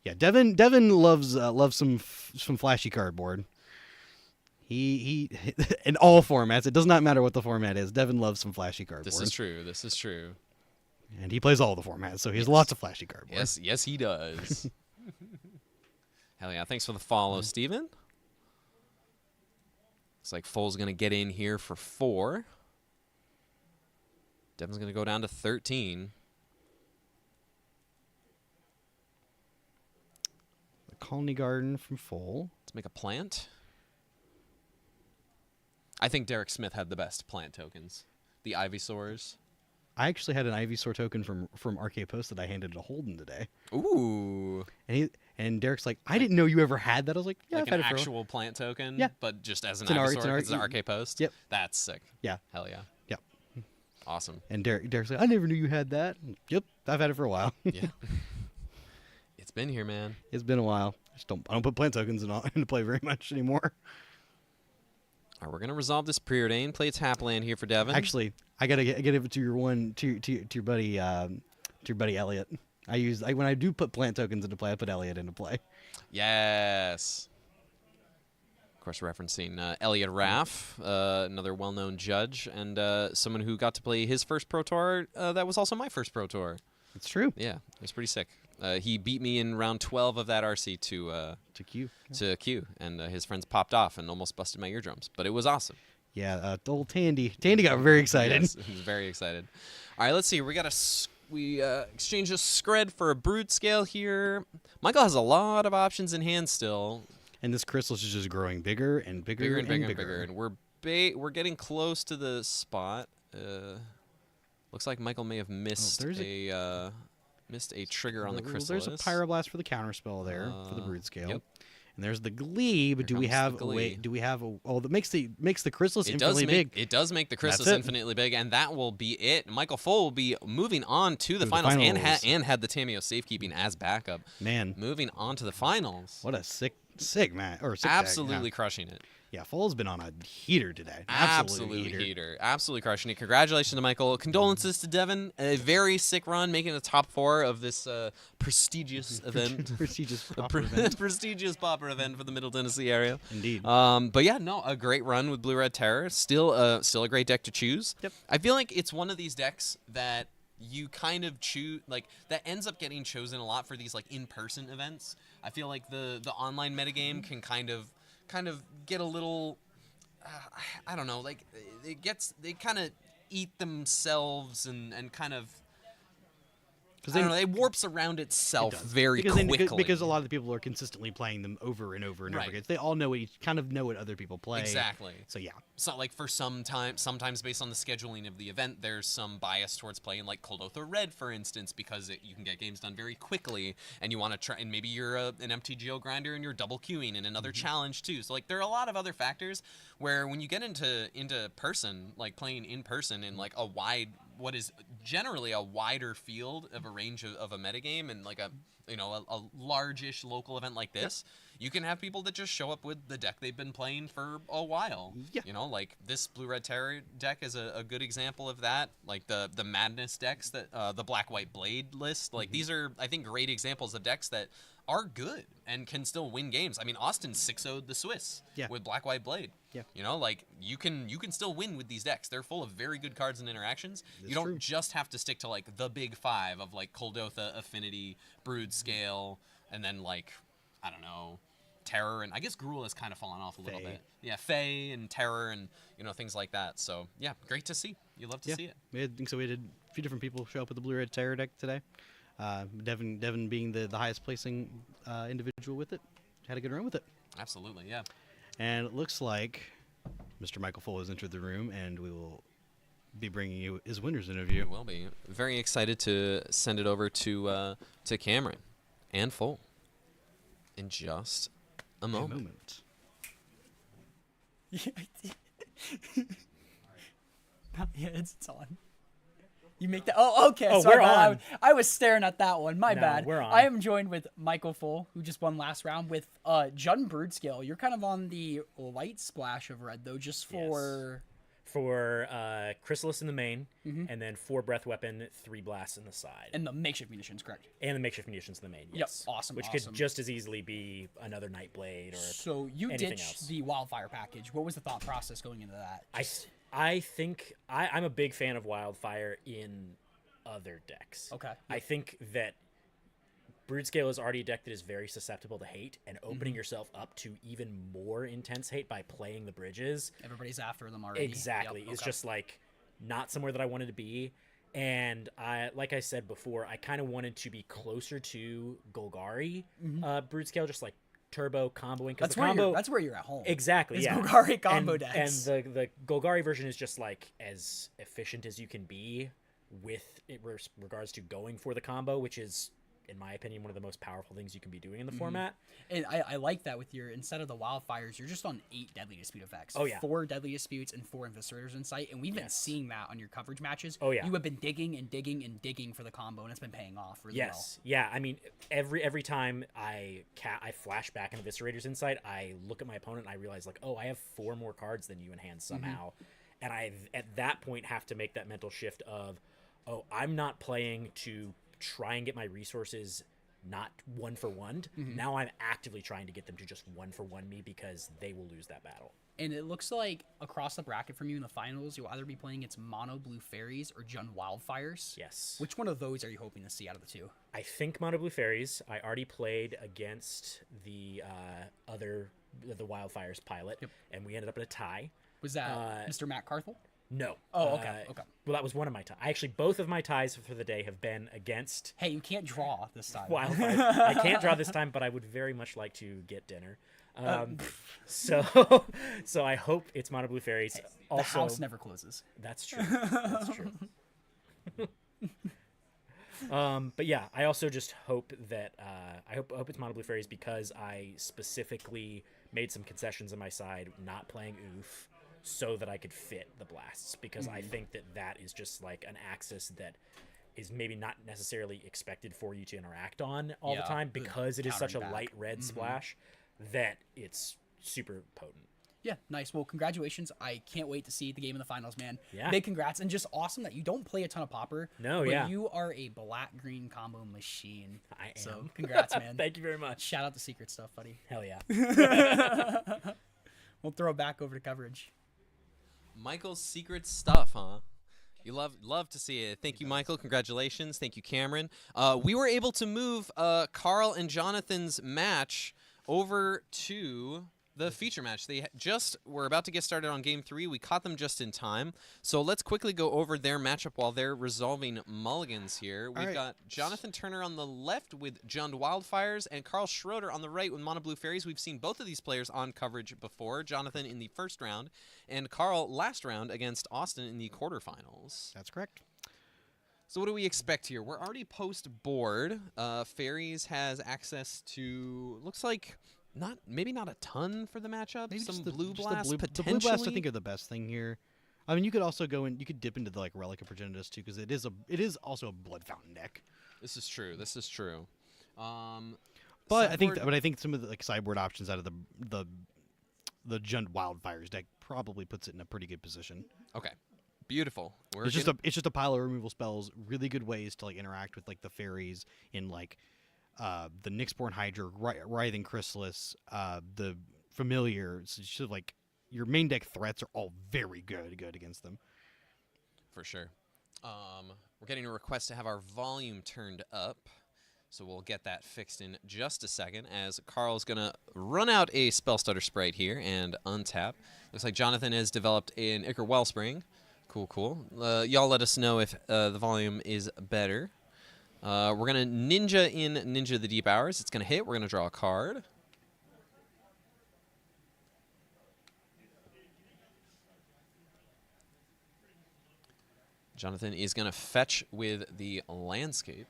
S2: Yeah, Devin loves some flashy cardboard. He in all formats. It does not matter what the format is. Devin loves some flashy cardboard.
S9: This is true.
S2: And he plays all the formats, so he has lots of flashy cardboard.
S9: Yes, he does. Hell yeah! Thanks for the follow, Steven. Looks like Foal's gonna get in here for 4. Devin's gonna go down to 13.
S2: The Colony Garden from Foal.
S9: Let's make a plant. I think Derek Smith had the best plant tokens. The Ivysaurs.
S2: I actually had an Ivysaur token from Arcade Post that I handed to Holden today.
S9: Ooh.
S2: And Derek's like, I didn't know you ever had that. I was like, yeah,
S9: Like
S2: I've had
S9: an
S2: it for a while.
S9: actual plant token,
S2: Yeah.
S9: but just as an
S2: It's an
S9: Ivysaur,
S2: art-
S9: it's an arcade post.
S2: Yep.
S9: That's sick.
S2: Yeah.
S9: Hell yeah.
S2: Yep.
S9: Awesome.
S2: And Derek's like, I never knew you had that. Yep, I've had it for a while.
S9: Yeah. It's been here, man.
S2: It's been a while. I don't put plant tokens into play very much anymore.
S9: All right, we're gonna resolve this preordain. Play Tapland here for Devin.
S2: Actually, I gotta get it to your buddy Elliot. When I do put plant tokens into play, I put Elliot into play.
S9: Yes. Of course, referencing Elliot Raff, another well-known judge, and someone who got to play his first Pro Tour. That was also my first Pro Tour.
S2: It's true.
S9: Yeah, it was pretty sick. He beat me in round 12 of that RC to
S2: Q.
S9: To Q, and his friends popped off and almost busted my eardrums, but it was awesome.
S2: Yeah, the old Tandy got very excited.
S9: Yes, he was very excited. All right, let's see. We got exchange a Scred for a Brood Scale here. Michael has a lot of options in hand still.
S2: And this crystal is just growing bigger and bigger and bigger.
S9: And we're getting close to the spot. Looks like Michael may have missed missed a trigger on the chrysalis.
S2: There's a Pyroblast for the counterspell there for the Brood Scale.
S9: Yep.
S2: And there's the Glee, but do we have a way? Do we have a? Oh, that makes the chrysalis infinitely big.
S9: It does make the chrysalis infinitely big, and that will be it. Michael Foll will be moving on to the finals, and had the Tameo safekeeping as backup.
S2: Man,
S9: moving on to the finals.
S2: What a sick man, or sick
S9: absolutely
S2: deck,
S9: crushing it.
S2: Yeah, Foll's been on a heater today.
S9: Absolutely heater. Absolutely crushing it. Congratulations to Michael. Condolences to Devin. A very sick run, making the top 4 of this prestigious event.
S2: prestigious
S9: Pauper event for the Middle Tennessee area.
S2: Indeed.
S9: But yeah, no, a great run with Blue Red Terror. Still a great deck to choose.
S2: Yep.
S9: I feel like it's one of these decks that you kind of choose, like, that ends up getting chosen a lot for these like in-person events. I feel like the online metagame can kind of get a little I don't know, like they kind of eat themselves and kind of I don't know, it warps around itself very quickly.
S2: Because a lot of the people are consistently playing them over and over and over again. They all know what other people play.
S9: Exactly.
S2: So yeah.
S9: So like for sometimes based on the scheduling of the event, there's some bias towards playing like Cold Oath or Red, for instance, because you can get games done very quickly, and you want to try. And maybe you're an MTGO grinder and you're double queuing in another challenge too. So like there are a lot of other factors where when you get into person, like playing in person in like what is generally a wider field of a range of a metagame and like a large-ish local event like this, you can have people that just show up with the deck they've been playing for a while.
S2: Yeah.
S9: You know, like this Blue Red Terror deck is a good example of that. Like the Madness decks that the Black White Blade list. Like these are, I think, great examples of decks that are good and can still win games. I mean, Austin 6-0'd the Swiss with Black White Blade.
S2: Yeah.
S9: You know, like you can still win with these decks. They're full of very good cards and interactions. You don't just have to stick to like the big 5 of like Coldotha, Affinity, Brood Scale, and then like I don't know, Terror, and I guess Gruul has kind of fallen off a little bit. Yeah, Fae and Terror and things like that. So yeah, great to see. You love to see it.
S2: We had a few different people show up with the Blue Red Terror deck today. Devin being the highest placing individual with it, had a good run with it.
S9: Absolutely, yeah.
S2: And it looks like Mr. Michael Full has entered the room, and we will be bringing you his winners interview.
S9: We will be very excited to send it over to Cameron and Full in just a moment.
S1: Yeah, it's on. You make that. Oh, okay.
S12: Oh,
S1: Sorry,
S12: we're on.
S1: I was staring at that one. My
S12: No,
S1: bad.
S12: we're on.
S1: I am joined with Michael Full, who just won last round with Jun Broodscale. You're kind of on the light splash of red though, just for
S12: Chrysalis in the main, and then 4 breath weapon, 3 blasts in the side,
S1: and the makeshift munitions, correct?
S12: And the makeshift munitions in the main. Yes.
S1: Yep. Awesome.
S12: Which could just as easily be another Nightblade or
S1: so you
S12: anything
S1: ditched
S12: else.
S1: the wildfire package. What was the thought process going into that?
S12: I think I'm a big fan of Wildfire in other decks.
S1: Okay.
S12: I think that Broodscale is already a deck that is very susceptible to hate, and opening yourself up to even more intense hate by playing the bridges.
S1: Everybody's after them already.
S12: Exactly. It's just like not somewhere that I wanted to be. And like I said before, I kind of wanted to be closer to Golgari Broodscale, just like turbo comboing.
S1: That's where you're at home.
S12: Exactly.
S1: It's
S12: yeah.
S1: Golgari combo decks.
S12: And the Golgari version is just like as efficient as you can be with regards to going for the combo, which is, in my opinion, one of the most powerful things you can be doing in the format.
S1: And I like that with your, instead of the wildfires, you're just on 8 deadly dispute effects.
S12: Oh, yeah.
S1: 4 deadly disputes and 4 eviscerators in sight. And we've been seeing that on your coverage matches.
S12: Oh, yeah.
S1: You have been digging and digging and digging for the combo, and it's been paying off really well.
S12: Yeah. I mean, every time I flash back into eviscerators in sight, I look at my opponent and I realize, like, oh, I have 4 more cards than you in hand somehow. And I, at that point, have to make that mental shift of, oh, I'm not playing to try and get my resources not 1-for-1. Now I'm actively trying to get them to just 1-for-1 me, because they will lose that battle.
S1: And it looks like across the bracket from you in the finals, you'll either be playing against Mono Blue Fairies or Jund Wildfires.
S12: Yes.
S1: Which one of those are you hoping to see out of the 2?
S12: I think Mono Blue Fairies. I already played against the the Wildfires pilot, and we ended up in a tie.
S1: Was that Mr. Matt Carthel?
S12: No.
S1: Oh, okay.
S12: Well, that was one of my ties. Actually, both of my ties for the day have been against.
S1: Hey, you can't draw this time.
S12: Wildfire. I can't draw this time, but I would very much like to get dinner. So I hope it's Mono Blue Fairies.
S1: The house never closes.
S12: That's true. That's true. But yeah, I also just hope that I hope it's Mono Blue Fairies, because I specifically made some concessions on my side, not playing Oof, so that I could fit the blasts, because I think that is just like an axis that is maybe not necessarily expected for you to interact on all the time, because it is such a light red splash that it's super potent.
S1: Yeah, nice. Well, congratulations. I can't wait to see the game in the finals, man.
S12: Yeah.
S1: Big congrats. And just awesome that you don't play a ton of Pauper.
S12: No,
S1: but you are a black-green combo machine.
S12: I am.
S1: So congrats, man.
S12: Thank you very much.
S1: Shout out to Secret Stuff, buddy.
S12: Hell yeah.
S1: We'll throw it back over to coverage.
S9: Michael's secret stuff, huh? You love to see it. Thank you, Michael. Congratulations. Thank you, Cameron. We were able to move Carl and Jonathan's match over to the feature match. They just were about to get started on game 3. We caught them just in time. So let's quickly go over their matchup while they're resolving mulligans here. We've got Jonathan Turner on the left with Jund Wildfires and Carl Schroeder on the right with Mono Blue Fairies. We've seen both of these players on coverage before. Jonathan in the first round and Carl last round against Austin in the quarterfinals.
S2: That's correct.
S9: So what do we expect here? We're already post-board. Fairies has access to, looks like, maybe not a ton for the matchup.
S2: Maybe
S9: some
S2: just the
S9: blue blasts
S2: the
S9: potentially.
S2: blue blasts, I think, are the best thing here. I mean, you could also go in. You could dip into the Relic of Progenitus too, because it is also a blood fountain deck.
S9: This is true. This is true.
S2: But I think some of the sideboard options out of the Jund Wildfires deck probably puts it in a pretty good position.
S9: Okay. Beautiful.
S2: It's just a pile of removal spells. Really good ways to interact with the fairies in the Nyxborn Hydra, Writhing Chrysalis, the Familiar. So it's just your main deck threats are all very good against them.
S9: For sure. We're getting a request to have our volume turned up, so we'll get that fixed in just a second as Carl's going to run out a Spell Stutter Sprite here and untap. Looks like Jonathan has developed an Ichor Wellspring. Cool. Y'all let us know if the volume is better. We're going to Ninja in Ninja the Deep Hours. It's going to hit. We're going to draw a card. Jonathan is going to fetch with the Landscape.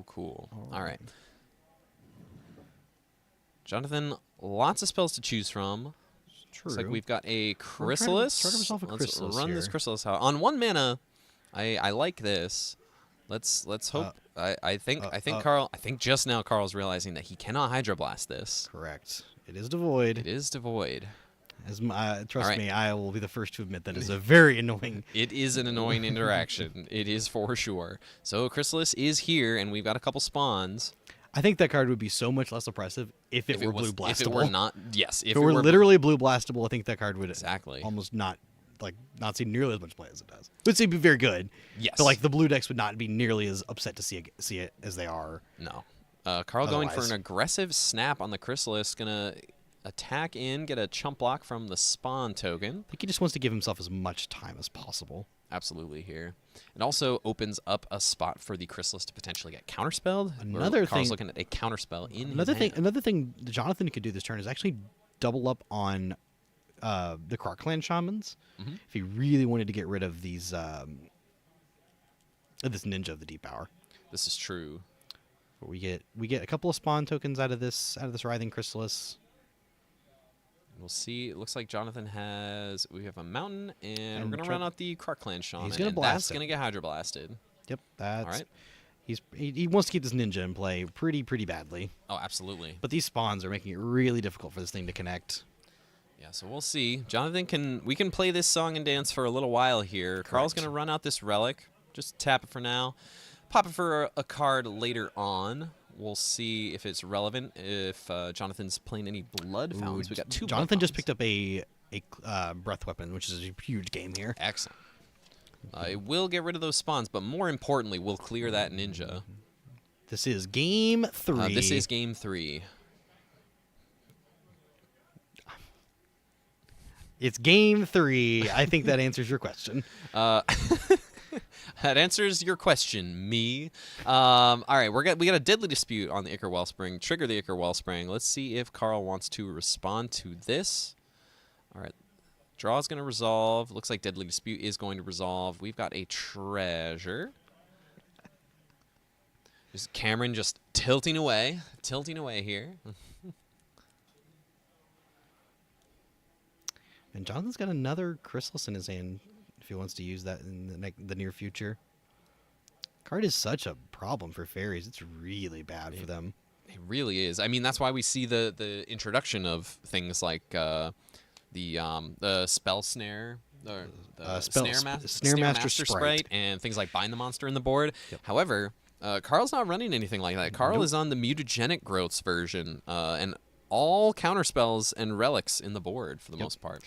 S9: Cool. All right. Jonathan, lots of spells to choose from.
S2: True.
S9: Looks like we've got a Chrysalis.
S2: Let's
S9: run this Chrysalis out. On 1 mana, I like this. Let's hope. I think Carl. I think just now Carl's realizing that he cannot Hydro Blast this.
S2: Correct. It is devoid.
S9: It is devoid.
S2: Trust me, I will be the first to admit that is a very annoying.
S9: It is an annoying interaction. It is for sure. So Chrysalis is here, and we've got a couple spawns.
S2: I think that card would be so much less oppressive if it were blue blastable.
S9: If it were not, yes.
S2: If it were literally blue blastable, I think that card would
S9: exactly
S2: almost not see nearly as much play as it does. It would still be very good.
S9: Yes.
S2: But the blue decks would not be nearly as upset to see it as they are.
S9: No. Carl going for an aggressive snap on the Chrysalis, gonna attack in, get a chump block from the spawn token.
S11: I think he just wants to give himself as much time as possible.
S9: Absolutely here. It also opens up a spot for the Chrysalis to potentially get counterspelled.
S11: Another
S9: Carl's
S11: thing,
S9: looking at a counterspell in
S11: another
S9: his
S11: thing,
S9: hand.
S11: another thing Jonathan could do this turn is actually double up on the Krark Clan Shamans if he really wanted to get rid of these this Ninja of the Deep Hour.
S9: This is true.
S11: But we get a couple of spawn tokens out of this Writhing Chrysalis.
S9: We'll see. It looks like Jonathan has. We have a mountain, and we're gonna
S11: Tra-
S9: run out the Krark Clan Shaman.
S11: He's gonna
S9: and
S11: blast
S9: that's
S11: it.
S9: gonna get Hydro Blasted.
S11: Yep, that's
S9: all right.
S11: He wants to keep this ninja in play pretty badly.
S9: Oh, absolutely.
S11: But these spawns are making it really difficult for this thing to connect.
S9: Yeah, so we'll see. Jonathan we can play this song and dance for a little while here.
S11: Correct.
S9: Carl's gonna run out this relic. Just tap it for now. Pop it for a card later on. We'll see if it's relevant. If Jonathan's playing any blood fountains, we got 2.
S11: Jonathan just picked up a breath weapon, which is a huge game here.
S9: Excellent. It will get rid of those spawns, but more importantly, we'll clear that ninja.
S11: This is game 3.
S9: This is game 3.
S11: It's game 3. I think that answers your question.
S9: That answers your question, me. All right, we got a deadly dispute on the Ichor Wellspring. Trigger the Ichor Wellspring. Let's see if Carl wants to respond to this. All right, draw's going to resolve. Looks like deadly dispute is going to resolve. We've got a treasure. Just Cameron just tilting away here.
S11: And Jonathan's got another Chrysalis in his hand if he wants to use that in the near future. Card is such a problem for fairies. It's really bad for them.
S9: It really is. I mean, that's why we see the introduction of things like the spell snare, or the snare master sprite, and things like bind the monster in the board.
S11: Yep.
S9: However, Carl's not running anything like that. Carl is on the mutagenic growths version, and all counterspells and relics in the board for the most part.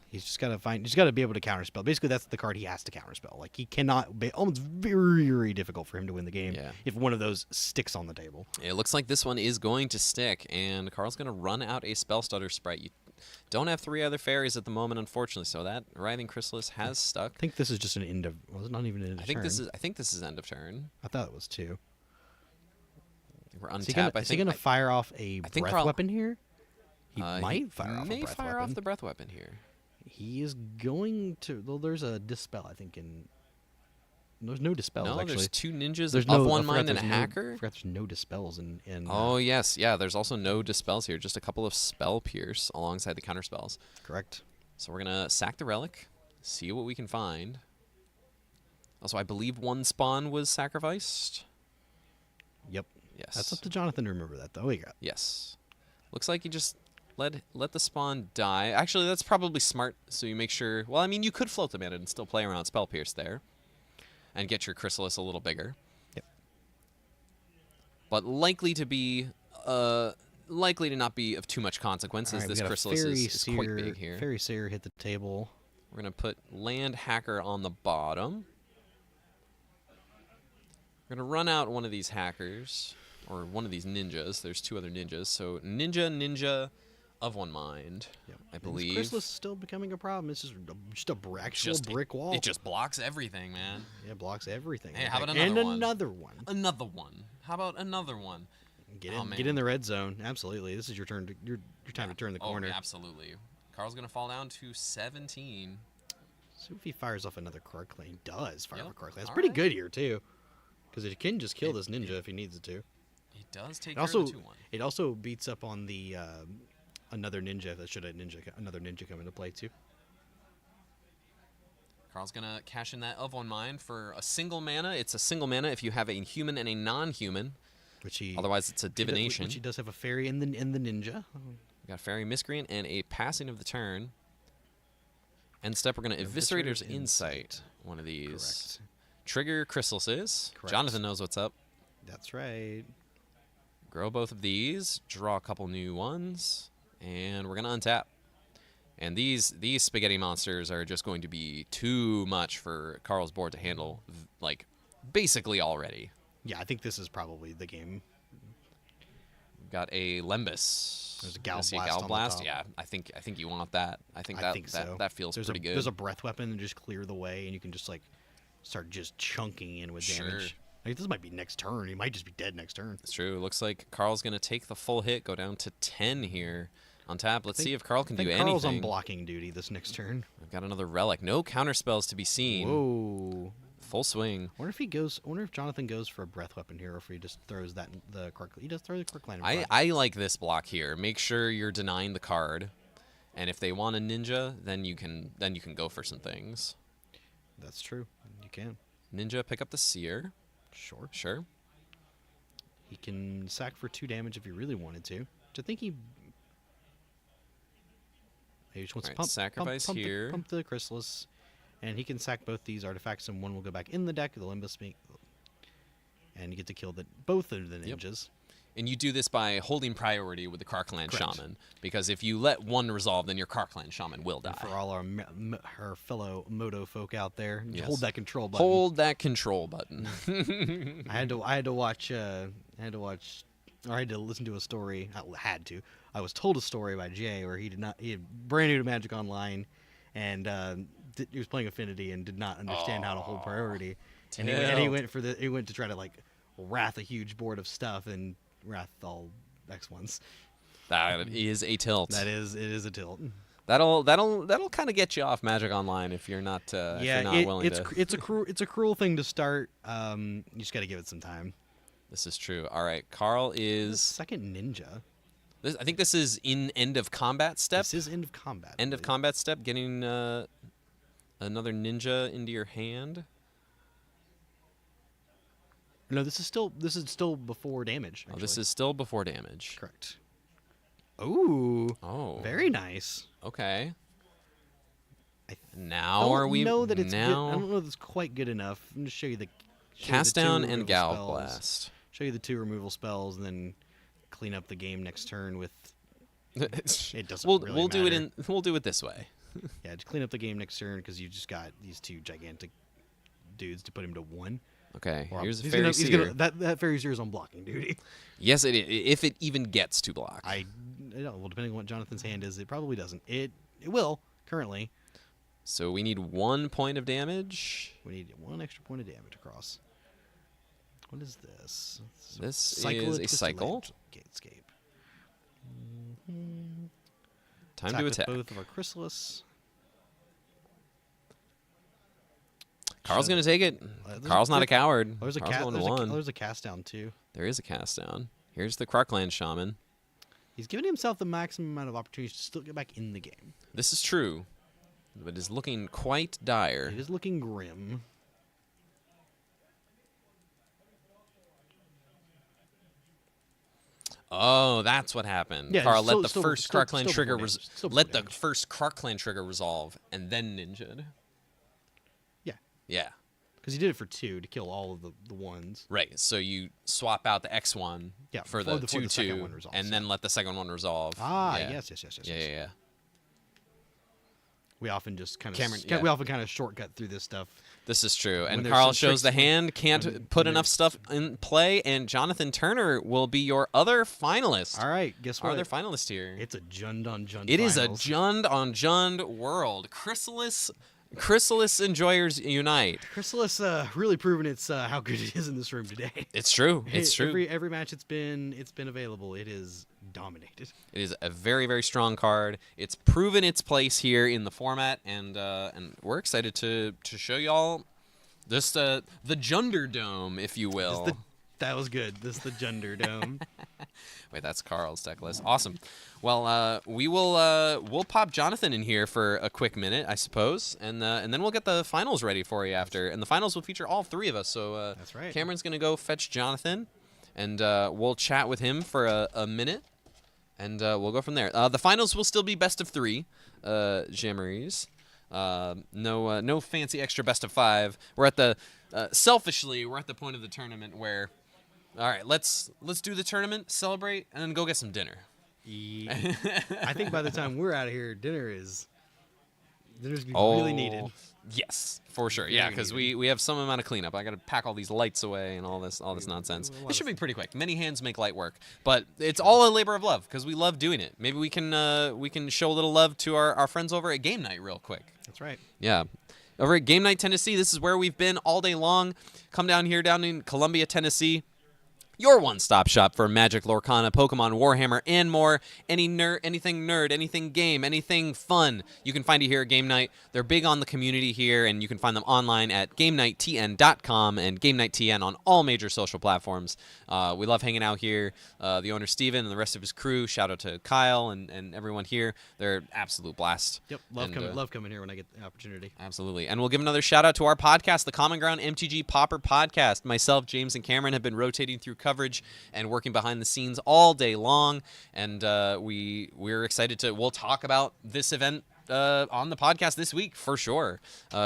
S11: He's just got to be able to counterspell. Basically, that's the card he has to counterspell. Like, he cannot be almost very, very difficult for him to win the game if one of those sticks on the table.
S9: It looks like this one is going to stick, and Carl's going to run out a spell stutter sprite. You don't have 3 other fairies at the moment, unfortunately, so that Writhing Chrysalis has stuck.
S11: I think this is just an end of. Was it not even an end of turn?
S9: I think this is end of turn.
S11: I thought it was 2.
S9: We're untapped.
S11: Is he going to fire off a breath
S9: Carl,
S11: weapon here? He might fire off a breath
S9: fire
S11: weapon.
S9: off the breath weapon here.
S11: He is going to. Well, there's a dispel, I think, in. There's no dispels,
S9: no,
S11: actually.
S9: there's 2 ninjas
S11: There's
S9: of
S11: no,
S9: one
S11: I forgot
S9: mind and a
S11: there's
S9: hacker.
S11: I forgot there's no dispels in.
S9: Oh, yes. Yeah, there's also no dispels here. Just a couple of spell pierce alongside the counter spells.
S11: Correct.
S9: So we're going to sack the relic, see what we can find. Also, I believe 1 spawn was sacrificed.
S11: Yep.
S9: Yes.
S11: That's up to Jonathan to remember that, though.
S9: Yes. Looks like you just let the spawn die. Actually, that's probably smart, so you make sure. Well, I mean, you could float the mana and still play around Spell Pierce there and get your Chrysalis a little bigger.
S11: Yep.
S9: But likely to not be of too much consequence, as this Chrysalis is quite big here.
S11: Fairy Seer hit the table.
S9: We're going to put Land Hacker on the bottom. We're going to run out one of these hackers, or one of these ninjas. There's 2 other ninjas. So ninja of one mind, I believe.
S11: Chrysalis is still becoming a problem. It's just a actual brick wall.
S9: It just blocks everything, man.
S11: Yeah, it blocks everything.
S9: Hey, how about
S11: another
S9: another
S11: one?
S9: Another one. How about another one?
S11: Get in the red zone. Absolutely. This is your turn. Your time to turn the corner.
S9: Oh, absolutely. Carl's gonna fall down to 17.
S11: So if he fires off another Krark Clan, he does fire off a Krark Clan. It's
S9: All
S11: pretty
S9: right.
S11: good here too, because it can just kill this ninja if he needs it to.
S9: He does take
S11: It
S9: care of the 2-1.
S11: It also beats up on the another ninja. Another ninja come into play too.
S9: Carl's gonna cash in that of one mind for a single mana. It's a single mana if you have a human and a non-human. Otherwise, it's a divination.
S11: Which he does have a fairy in the ninja.
S9: We got Fairy Miscreant and a passing of the turn. End step, we're going to Eviscerator's Insight. One of these.
S11: Correct.
S9: Trigger Chrysalises.
S11: Correct.
S9: Jonathan knows what's up.
S11: That's right.
S9: Grow both of these. Draw a couple new ones. And we're going to untap. And these spaghetti monsters are just going to be too much for Carl's board to handle, like, basically already.
S11: Yeah, I think this is probably the game.
S9: Got a Lembus.
S11: There's a Gal
S9: Gonna see
S11: Blast on the
S9: Blast.
S11: top.
S9: Yeah, I think you want that. I think
S11: I think
S9: that
S11: so.
S9: that feels
S11: There's
S9: pretty good.
S11: There's a breath weapon that just clear the way, and you can just like start just chunking in with
S9: Sure.
S11: damage. Like, this might be next turn. He might just be dead next turn.
S9: It's true. It looks like Carl's gonna take the full hit, go down to 10 here on tap. Let's see if Carl can
S11: I think
S9: do
S11: Carl's
S9: anything.
S11: on blocking duty this next turn.
S9: We've got another relic. No counter spells to be seen.
S11: Whoa.
S9: Full swing.
S11: I wonder if Jonathan goes for a breath weapon here, or if he just throws the Clark. He does throw the Clark Lantern.
S9: I like this block here. Make sure you're denying the card, and if they want a ninja, then you can go for some things.
S11: That's true. You can.
S9: Ninja, pick up the seer. Sure.
S11: He can sack for 2 damage if he really wanted to. Which I think he just wants to
S9: sacrifice here.
S11: Pump the Chrysalis, and he can sack both these artifacts, and one will go back in the deck. The Limbus, and you get to kill both of the ninjas.
S9: And you do this by holding priority with the Karkland
S11: Correct.
S9: Shaman, because if you let one resolve, then your Karkland Shaman will die.
S11: And for all our fellow Moto folk out there,
S9: Yes.
S11: hold that control button.
S9: Hold that control button.
S11: I had to watch, or I had to listen to a story. I was told a story by Jay where he had brand new to Magic Online, and he was playing Affinity and did not understand how to hold priority. And he went to try to like wrath a huge board of stuff and wrath all X1s.
S9: That is a tilt.
S11: It is a tilt.
S9: That'll kind of get you off Magic Online if you're not if you're not willing to.
S11: It's a cruel thing to start. You just got to give it some time.
S9: This is true. All right, Carl is
S11: second ninja.
S9: I think this is in end of combat step.
S11: This is end of combat.
S9: End of combat step. Getting another ninja into your hand.
S11: No, this is still before damage.
S9: Oh, this is still before damage.
S11: Correct. Ooh.
S9: Oh.
S11: Very nice.
S9: Okay.
S11: I
S9: Now are we?
S11: know that it's
S9: now?
S11: good. I don't know if it's quite good enough. I'm just show you the
S9: Cast
S11: two
S9: down and
S11: removal
S9: Gal
S11: spells.
S9: Blast.
S11: Show you the 2 removal spells, and then clean up the game next turn with. It doesn't. Really
S9: We'll do it
S11: matter.
S9: we'll do it this way.
S11: Yeah, just clean up the game next turn because you just got these 2 gigantic dudes to put him to 1.
S9: Okay,
S11: Well,
S9: here's a
S11: he's
S9: fairy
S11: gonna-
S9: seer.
S11: that fairy seer is on blocking duty.
S9: Yes, if it even gets to block.
S11: Well, depending on what Jonathan's hand is, it probably doesn't. It will currently.
S9: So we need 1 point of damage.
S11: We need 1 extra point of damage across. What is this?
S9: This is
S11: Twisted
S9: a cycle.
S11: Gatescape.
S9: Time to
S11: with
S9: attack.
S11: both of our Chrysalis.
S9: Carl's gonna take it. Carl's not a coward.
S11: There's a
S9: Carl's going to 1.
S11: there's a cast down too.
S9: There is a cast down. Here's the Krarkland Shaman.
S11: He's giving himself the maximum amount of opportunities to still get back in the game.
S9: This is true, but is looking quite dire.
S11: It is looking grim.
S9: Oh, that's what happened.
S11: Yeah,
S9: Carl
S11: still-
S9: let the
S11: still-
S9: first
S11: still-
S9: Krarkland
S11: still
S9: trigger
S11: before damage. Still
S9: let
S11: before
S9: the first Krarkland trigger resolve and then ninja'd.
S11: Yeah.
S9: Yeah.
S11: Because he did it for 2 to kill all of the ones.
S9: Right. So you swap out the X1
S11: Yeah,
S9: for
S11: before
S9: the
S11: the second
S9: 2/2
S11: one resolves,
S9: and then let the second one resolve.
S11: Ah,
S9: Yeah.
S11: yes.
S9: Yeah.
S11: We often just kind of
S9: Cameron, yeah.
S11: we often kind of shortcut through this stuff.
S9: This is true.
S11: When
S9: And
S11: there's
S9: Carl
S11: some
S9: shows the
S11: tricks when-
S9: hand, can't put enough stuff in play, and Jonathan Turner will be your other finalist.
S11: All right, guess what?
S9: Our other finalist here.
S11: It's a Jund on Jund.
S9: It is a
S11: finals.
S9: Jund on Jund world. Chrysalis enjoyers unite.
S11: Chrysalis really proven it's how good it is in this room today.
S9: It's true. It's true.
S11: Every match it's been available. It is dominated.
S9: It is a very, very strong card. It's proven its place here in the format, and we're excited to show y'all this the Junder Dome, if you will.
S11: That was good. This is the Junder Dome.
S9: Wait, that's Carl's deck list. Awesome. Well, we'll pop Jonathan in here for a quick minute, I suppose, and then we'll get the finals ready for you after. And the finals will feature all 3 of us. So
S11: that's right.
S9: Cameron's gonna go fetch Jonathan, and we'll chat with him for a minute, and we'll go from there. The finals will still be best of 3, Jammaries. No fancy extra best of 5. We're at the selfishly, we're at the point of the tournament where, all right, let's do the tournament, celebrate, and then go get some dinner.
S11: I think by the time we're out of here, dinner is
S2: Dinner's gonna be
S9: Oh,
S2: really needed.
S9: yes, for sure. Yeah,
S2: Very
S9: because
S2: needed.
S9: we have some amount of cleanup. I got to pack all these lights away and all this nonsense. It should be pretty quick. Many hands make light work, but it's all a labor of love because we love doing it. Maybe we can show a little love to our friends over at Game Night real quick.
S2: That's right.
S9: Yeah. Over at Game Night Tennessee, this is where we've been all day long. Come down here, down in Columbia, Tennessee. Your one-stop shop for Magic, Lorcana, Pokemon, Warhammer, and more. Anything nerd, anything game, anything fun, you can find it here at Game Night. They're big on the community here, and you can find them online at GameNightTN.com and GameNightTN on all major social platforms. We love hanging out here. The owner, Steven, and the rest of his crew, shout out to Kyle and everyone here. They're absolute blast.
S2: Yep, love coming here when I get the opportunity.
S9: Absolutely. And we'll give another shout out to our podcast, the Common Ground MTG Pauper Podcast. Myself, James, and Cameron have been rotating through coverage and working behind the scenes all day long. And we're excited we'll talk about this event on the podcast this week for sure.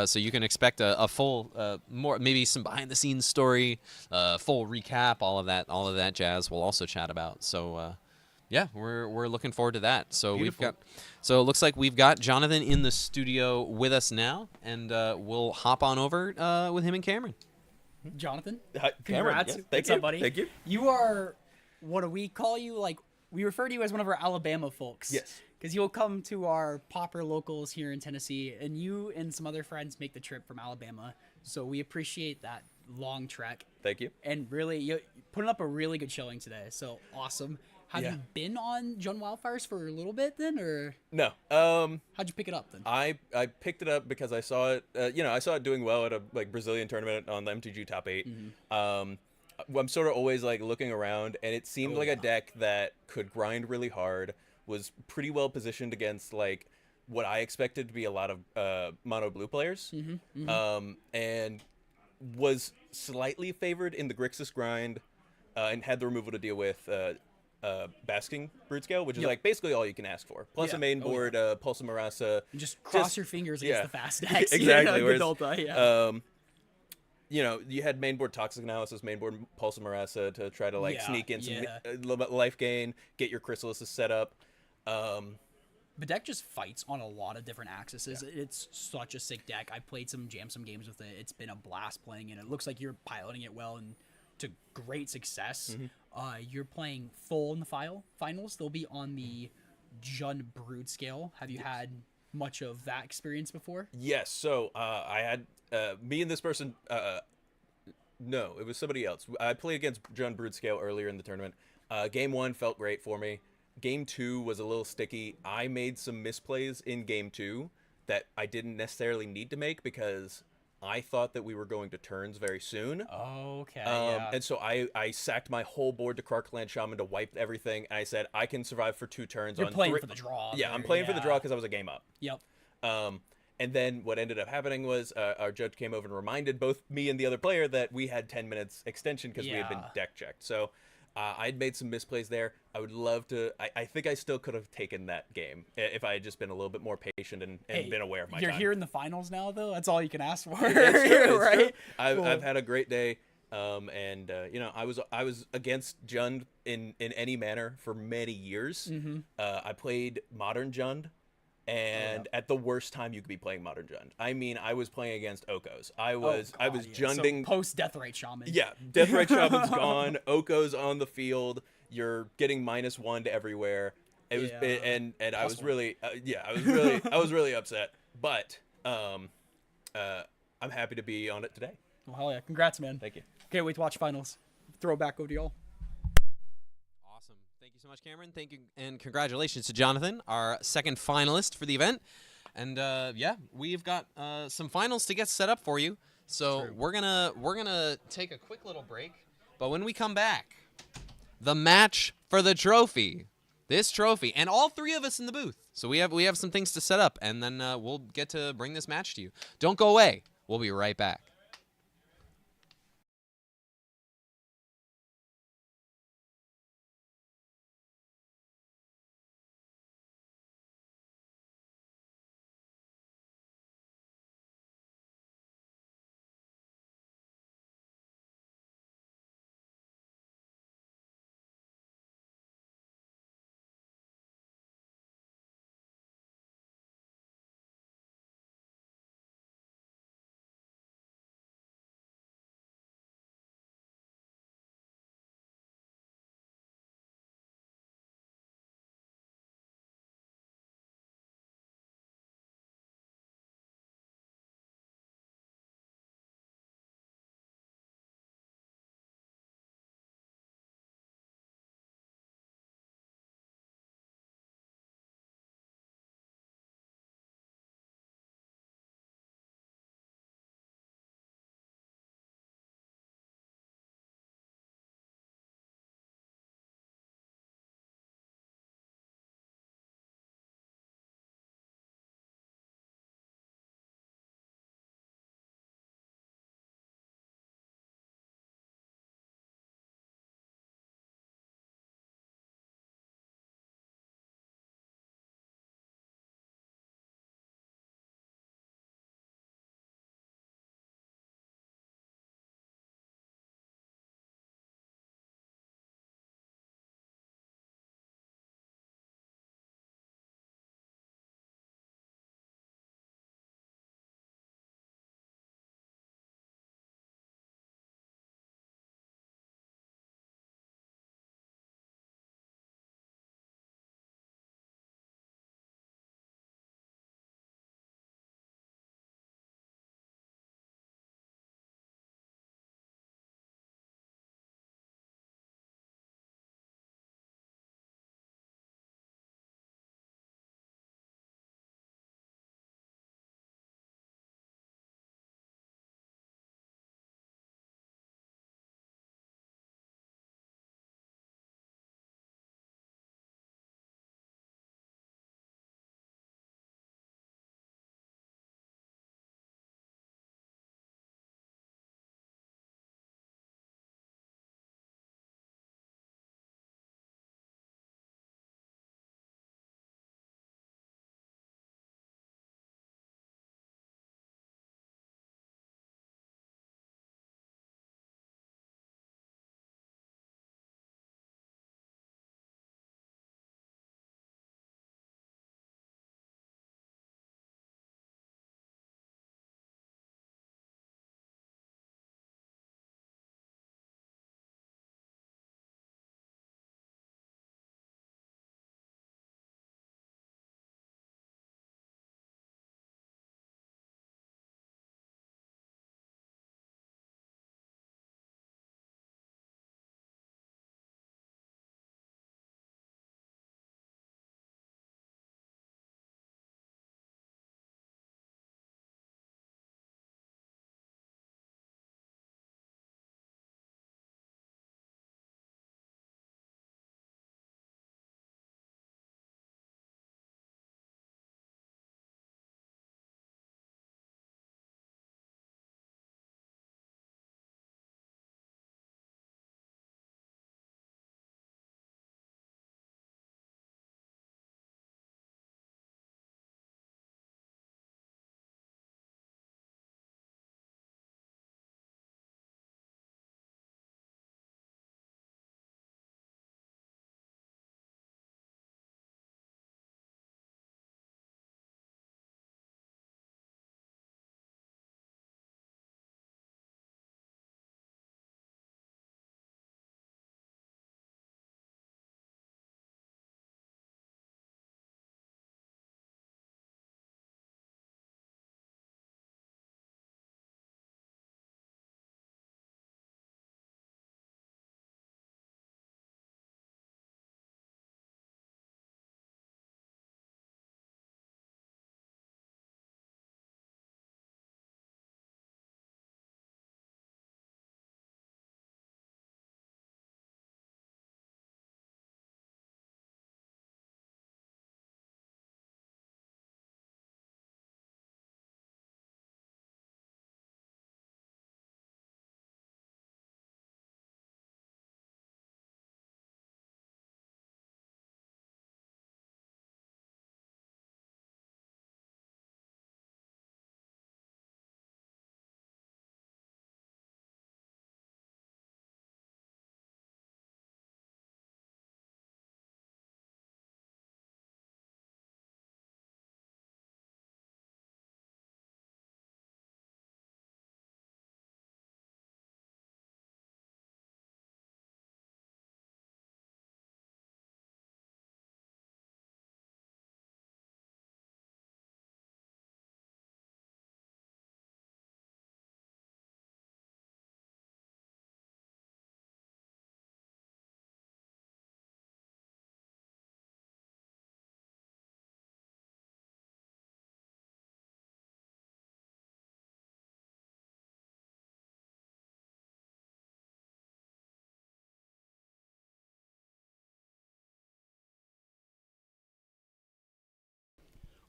S9: So you can expect a full, more maybe some behind the scenes story, full recap, all of that jazz. We'll also chat about. So yeah, we're looking forward to that. So
S2: Beautiful.
S9: it looks like we've got Jonathan in the studio with us now, and we'll hop on over with him and Cameron.
S1: Jonathan,
S14: Hi, Cameron,
S1: congrats.
S14: yeah, thank
S1: What's
S14: you.
S1: up, buddy?
S14: Thank you.
S1: You are, what do we call you? Like, we refer to you as one of our Alabama folks.
S14: Yes.
S1: Because you'll come to our Pauper locals here in Tennessee, and you and some other friends make the trip from Alabama. So we appreciate that long trek.
S14: Thank you.
S1: And really, you putting up a really good showing today. So awesome. Have
S14: Yeah.
S1: you been on Jund Wildfires for a little bit then, or
S14: No.
S1: how'd you pick it up then?
S14: I picked it up because I saw it. I saw it doing well at a Brazilian tournament on the MTG Top 8. I'm sort of always looking around, and it seemed like a deck that could grind really hard, was pretty well positioned against what I expected to be a lot of mono blue players, and was slightly favored in the Grixis grind, and had the removal to deal with. Basking Brood Scale, which is basically all you can ask for. Plus a main board, Pulsa Marasa.
S1: Just cross your fingers against the fast decks.
S14: Exactly.
S1: Good Delta,
S14: you had mainboard Toxic Analysis, mainboard Pulsa Marasa to try to sneak in some a little bit of life gain, get your Chrysalises set up.
S1: The deck just fights on a lot of different axes. It's such a sick deck. I played some games with it. It's been a blast playing it. It looks like you're piloting it well and to great success. You're playing full in the finals. They'll be on the Jund Brood scale. Have you had much of that experience before?
S14: Yes. So I had me and this person. No, it was somebody else. I played against Jund Brood scale earlier in the tournament. Game 1 felt great for me. Game 2 was a little sticky. I made some misplays in Game 2 that I didn't necessarily need to make because I thought that we were going to turns very soon.
S1: Okay.
S14: And so I sacked my whole board to Krark-Clan Shaman to wipe everything. And I said, I can survive for 2 turns.
S1: You're
S14: on
S1: playing
S14: 3.
S1: for the draw.
S14: Yeah, I'm playing for the draw because I was a game up.
S1: Yep.
S14: And then what ended up happening was our judge came over and reminded both me and the other player that we had 10 minutes extension because we had been deck checked. So I'd made some misplays there. I would love to. I think I still could have taken that game if I had just been a little bit more patient and been aware of my
S1: You're
S14: time.
S1: here in the finals now, though. That's all you can ask for.
S14: That's true,
S1: right?
S14: True. I've had a great day. I was against Jund in any manner for many years. I played Modern Jund. And at the worst time you could be playing Modern Jund. I mean, I was playing against Okos. I was Junding.
S1: So post Deathrite Shaman.
S14: Yeah, Deathrite Shaman's gone. Oko's on the field. You're getting -1 to everywhere. It was and I was really I was really upset. But I'm happy to be on it today.
S1: Well, hell yeah! Congrats, man.
S14: Thank you.
S1: Can't wait to watch finals. Throw it back over to y'all.
S9: Awesome. Thank you so much, Cameron. Thank you, and congratulations to Jonathan, our second finalist for the event. And we've got some finals to get set up for you. So we're gonna take a quick little break. But when we come back, the match for the trophy, this trophy, and all 3 of us in the booth. So we have some things to set up, and then we'll get to bring this match to you. Don't go away. We'll be right back.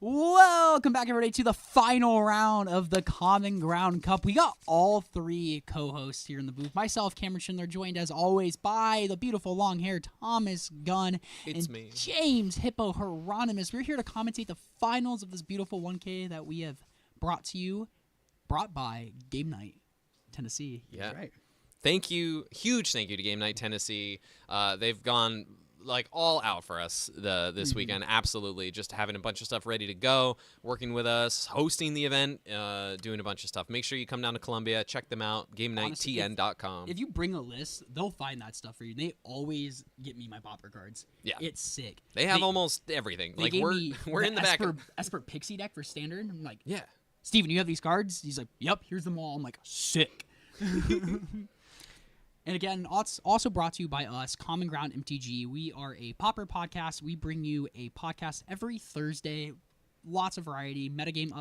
S1: Welcome back, everybody, to the final round of the Common Ground Cup. We got all three co-hosts here in the booth. Myself, Cameron Schindler, joined as always by the beautiful long-haired Thomas Gunn
S9: It's
S1: and
S9: me.
S1: James Hippo Hieronymus. We're here to commentate the finals of this beautiful 1K that we have brought by Game Night, Tennessee.
S9: Yeah.
S11: Right.
S9: Thank you. Huge thank you to Game Night Tennessee. They've gone like all out for us this weekend. Absolutely. Just having a bunch of stuff ready to go, working with us, hosting the event, doing a bunch of stuff. Make sure you come down to Columbia, check them out, GameNightTN.com.
S1: If you bring a list, they'll find that stuff for you. They always get me my Pauper cards.
S9: Yeah.
S1: It's sick.
S9: They have almost everything.
S1: They
S9: Like
S1: gave
S9: we're
S1: me
S9: we're in the back.
S1: Esper Pixie deck for standard. I'm like,
S9: Yeah.
S1: Steven, you have these cards? He's like, yep, here's them all. I'm like, sick. And again, it's also brought to you by us, Common Ground MTG. We are a Pauper podcast. We bring you a podcast every Thursday. Lots of variety, metagame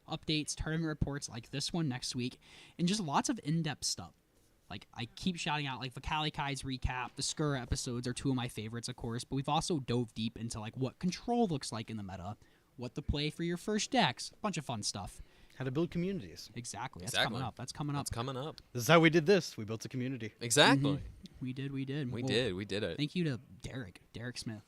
S1: updates, tournament reports like this one next week, and just lots of in-depth stuff. Like, I keep shouting out, like, Vakali Kai's recap, the Skura episodes are two of my favorites, of course, but we've also dove deep into, like, what control looks like in the meta, what to play for your first decks, a bunch of fun stuff.
S2: How to build communities.
S1: Exactly. That's
S9: Exactly.
S1: coming up. That's coming up.
S9: That's coming up.
S2: This is how we did this. We built a community.
S9: Exactly.
S1: We did.
S9: We
S1: Well,
S9: did. We did it.
S1: Thank you to Derek Smith.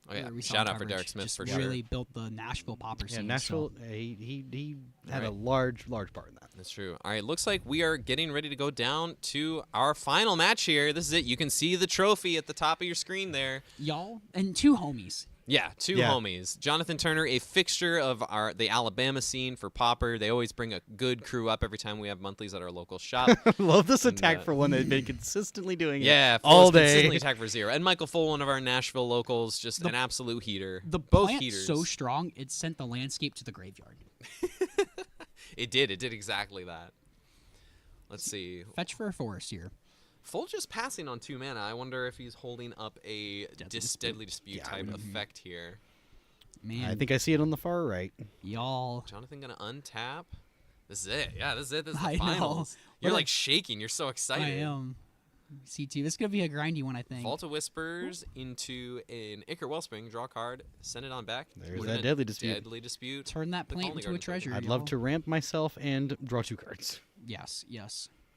S9: Oh yeah.
S1: We saw
S9: Shout
S1: the
S9: out for
S1: coverage.
S9: Derek Smith
S1: Just
S9: for
S1: really
S9: sure.
S1: built the Nashville Pauper
S2: Yeah,
S1: scene.
S2: Nashville.
S1: So.
S2: He had a
S9: Right.
S2: large part in that.
S9: That's true. All right, looks like we are getting ready to go down to our final match here. This is it. You can see the trophy at the top of your screen there.
S1: Y'all and two homies.
S9: Yeah, two homies. Jonathan Turner, a fixture of the Alabama scene for Pauper. They always bring a good crew up every time we have monthlies at our local shop.
S2: Love this
S9: And,
S2: attack for one they've been consistently doing
S9: yeah,
S2: it all
S9: Full is
S2: day.
S9: consistently attack for zero. And Michael Full, one of our Nashville locals, just an absolute heater.
S1: The
S9: Both
S1: plant's
S9: heaters.
S1: so strong it sent the landscape to the graveyard.
S9: It did exactly that. Let's see.
S1: Fetch for a forest here.
S9: Full just passing on 2 mana. I wonder if he's holding up a Deadly Dispute type effect here.
S1: Man,
S2: I think I see it on the far right.
S1: y'all.
S9: Jonathan gonna untap. This is it. Yeah, this is it. This is the
S1: I know.
S9: finals. You're
S1: What a-
S9: like shaking. You're so excited.
S1: I am. C2. This is gonna be a grindy one, I think.
S9: Fall to Whispers into an Ichor Wellspring. Draw a card. Send it on back.
S2: There's
S9: We're
S2: that
S9: gonna
S2: Deadly Dispute.
S9: Deadly Dispute.
S1: Turn that
S9: the
S1: plant
S9: Colony
S1: into a
S9: Garden
S1: treasure.
S2: I'd
S1: y'all.
S2: love to ramp myself and draw 2 cards.
S1: Yes.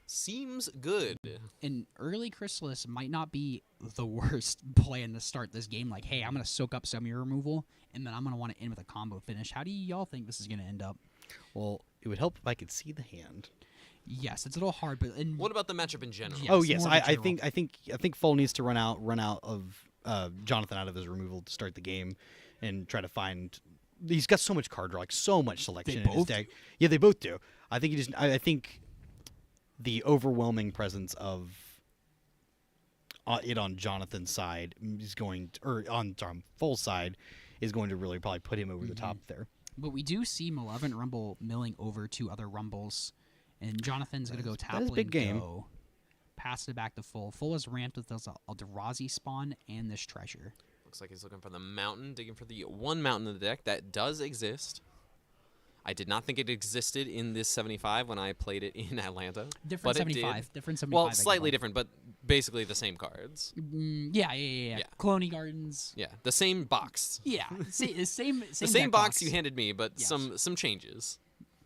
S9: Seems good.
S1: And early Chrysalis might not be the worst plan to start this game. Like, hey, I'm going to soak up some of your removal, and then I'm going to want to end with a combo finish. How do y'all think this is going to end up?
S2: Well, it would help if I could see the hand.
S1: Yes, it's a little hard, but
S9: What about the matchup in general?
S1: Yeah.
S2: Oh
S1: Yes,
S2: yes,
S1: more of a
S2: I
S1: general.
S2: think Full needs to run out of Jonathan out of his removal to start the game, and try to find. He's got so much card draw, like so much selection in his
S1: both
S2: deck. Yeah, they both do. I think I think the overwhelming presence of it on Jonathan's side is going to, or on Full's side is going to really probably put him over the top there.
S1: But we do see Malevolent Rumble milling over to other Rumbles, and Jonathan's going to go tap
S2: that is
S1: lane,
S2: big game.
S1: go, pass it back to Full. Full is ramped with this Eldrazi spawn and this treasure.
S9: Looks like he's looking for the mountain, digging for the one mountain in the deck that does exist. I did not think it existed in this 75 when I played it in Atlanta.
S1: Different
S9: but it
S1: 75.
S9: did.
S1: Different 75.
S9: Well,
S1: I
S9: slightly
S1: guess.
S9: different, but basically the same cards.
S1: Yeah. Colony Gardens.
S9: Yeah, the same box.
S1: Yeah, same
S9: The same
S1: deck
S9: box you handed me, but
S1: Yes.
S9: some changes.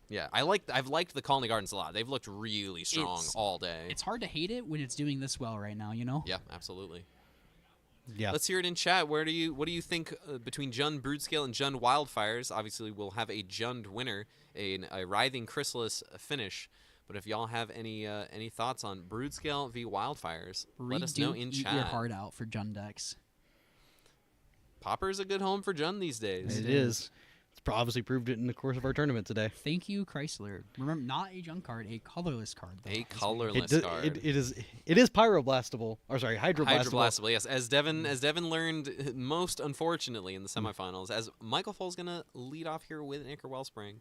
S9: Yeah, I've liked the Colony Gardens a lot. They've looked really strong all day.
S1: It's hard to hate it when it's doing this well right now, you know?
S9: Yeah, absolutely.
S2: Yeah.
S9: Let's hear it in chat. What do you think between Jund Broodskale and Jund Wildfires? Obviously, we'll have a Jund winner, a Writhing Chrysalis finish. But if y'all have any thoughts on Broodskale v Wildfires, let us know in
S1: Eat
S9: chat.
S1: your heart out for Jund decks.
S9: Pauper's a good home for Jund these days.
S2: It is. It's obviously proved it in the course of our tournament today.
S1: Thank you, Chrysler. Remember, not a junk card, a colorless card. Though,
S9: A
S1: as we-
S9: colorless card.
S2: It is pyroblastable. Or sorry, hydroblastable.
S9: Hydroblastable, yes. As Devin learned most unfortunately in the semifinals, as Michael Full's gonna lead off here with an Ichor Wellspring.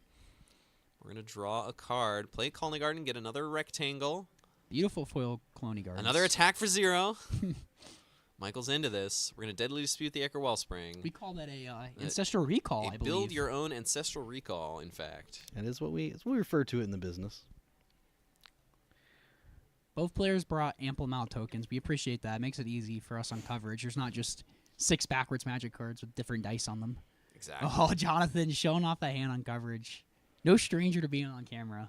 S9: We're gonna draw a card, play Colony Garden, get another rectangle,
S1: Beautiful foil Colony Gardens.
S9: another attack for 0. Michael's into this. We're gonna Deadly Dispute the Ichor Wellspring.
S1: We call that a ancestral recall, I believe.
S9: Build your own ancestral recall, in fact.
S2: That is what we refer to it in the business.
S1: Both players brought ample amount of tokens. We appreciate that. It makes it easy for us on coverage. There's not just 6 backwards magic cards with different dice on them.
S9: Exactly.
S1: Oh, Jonathan showing off that hand on coverage. No stranger to being on camera.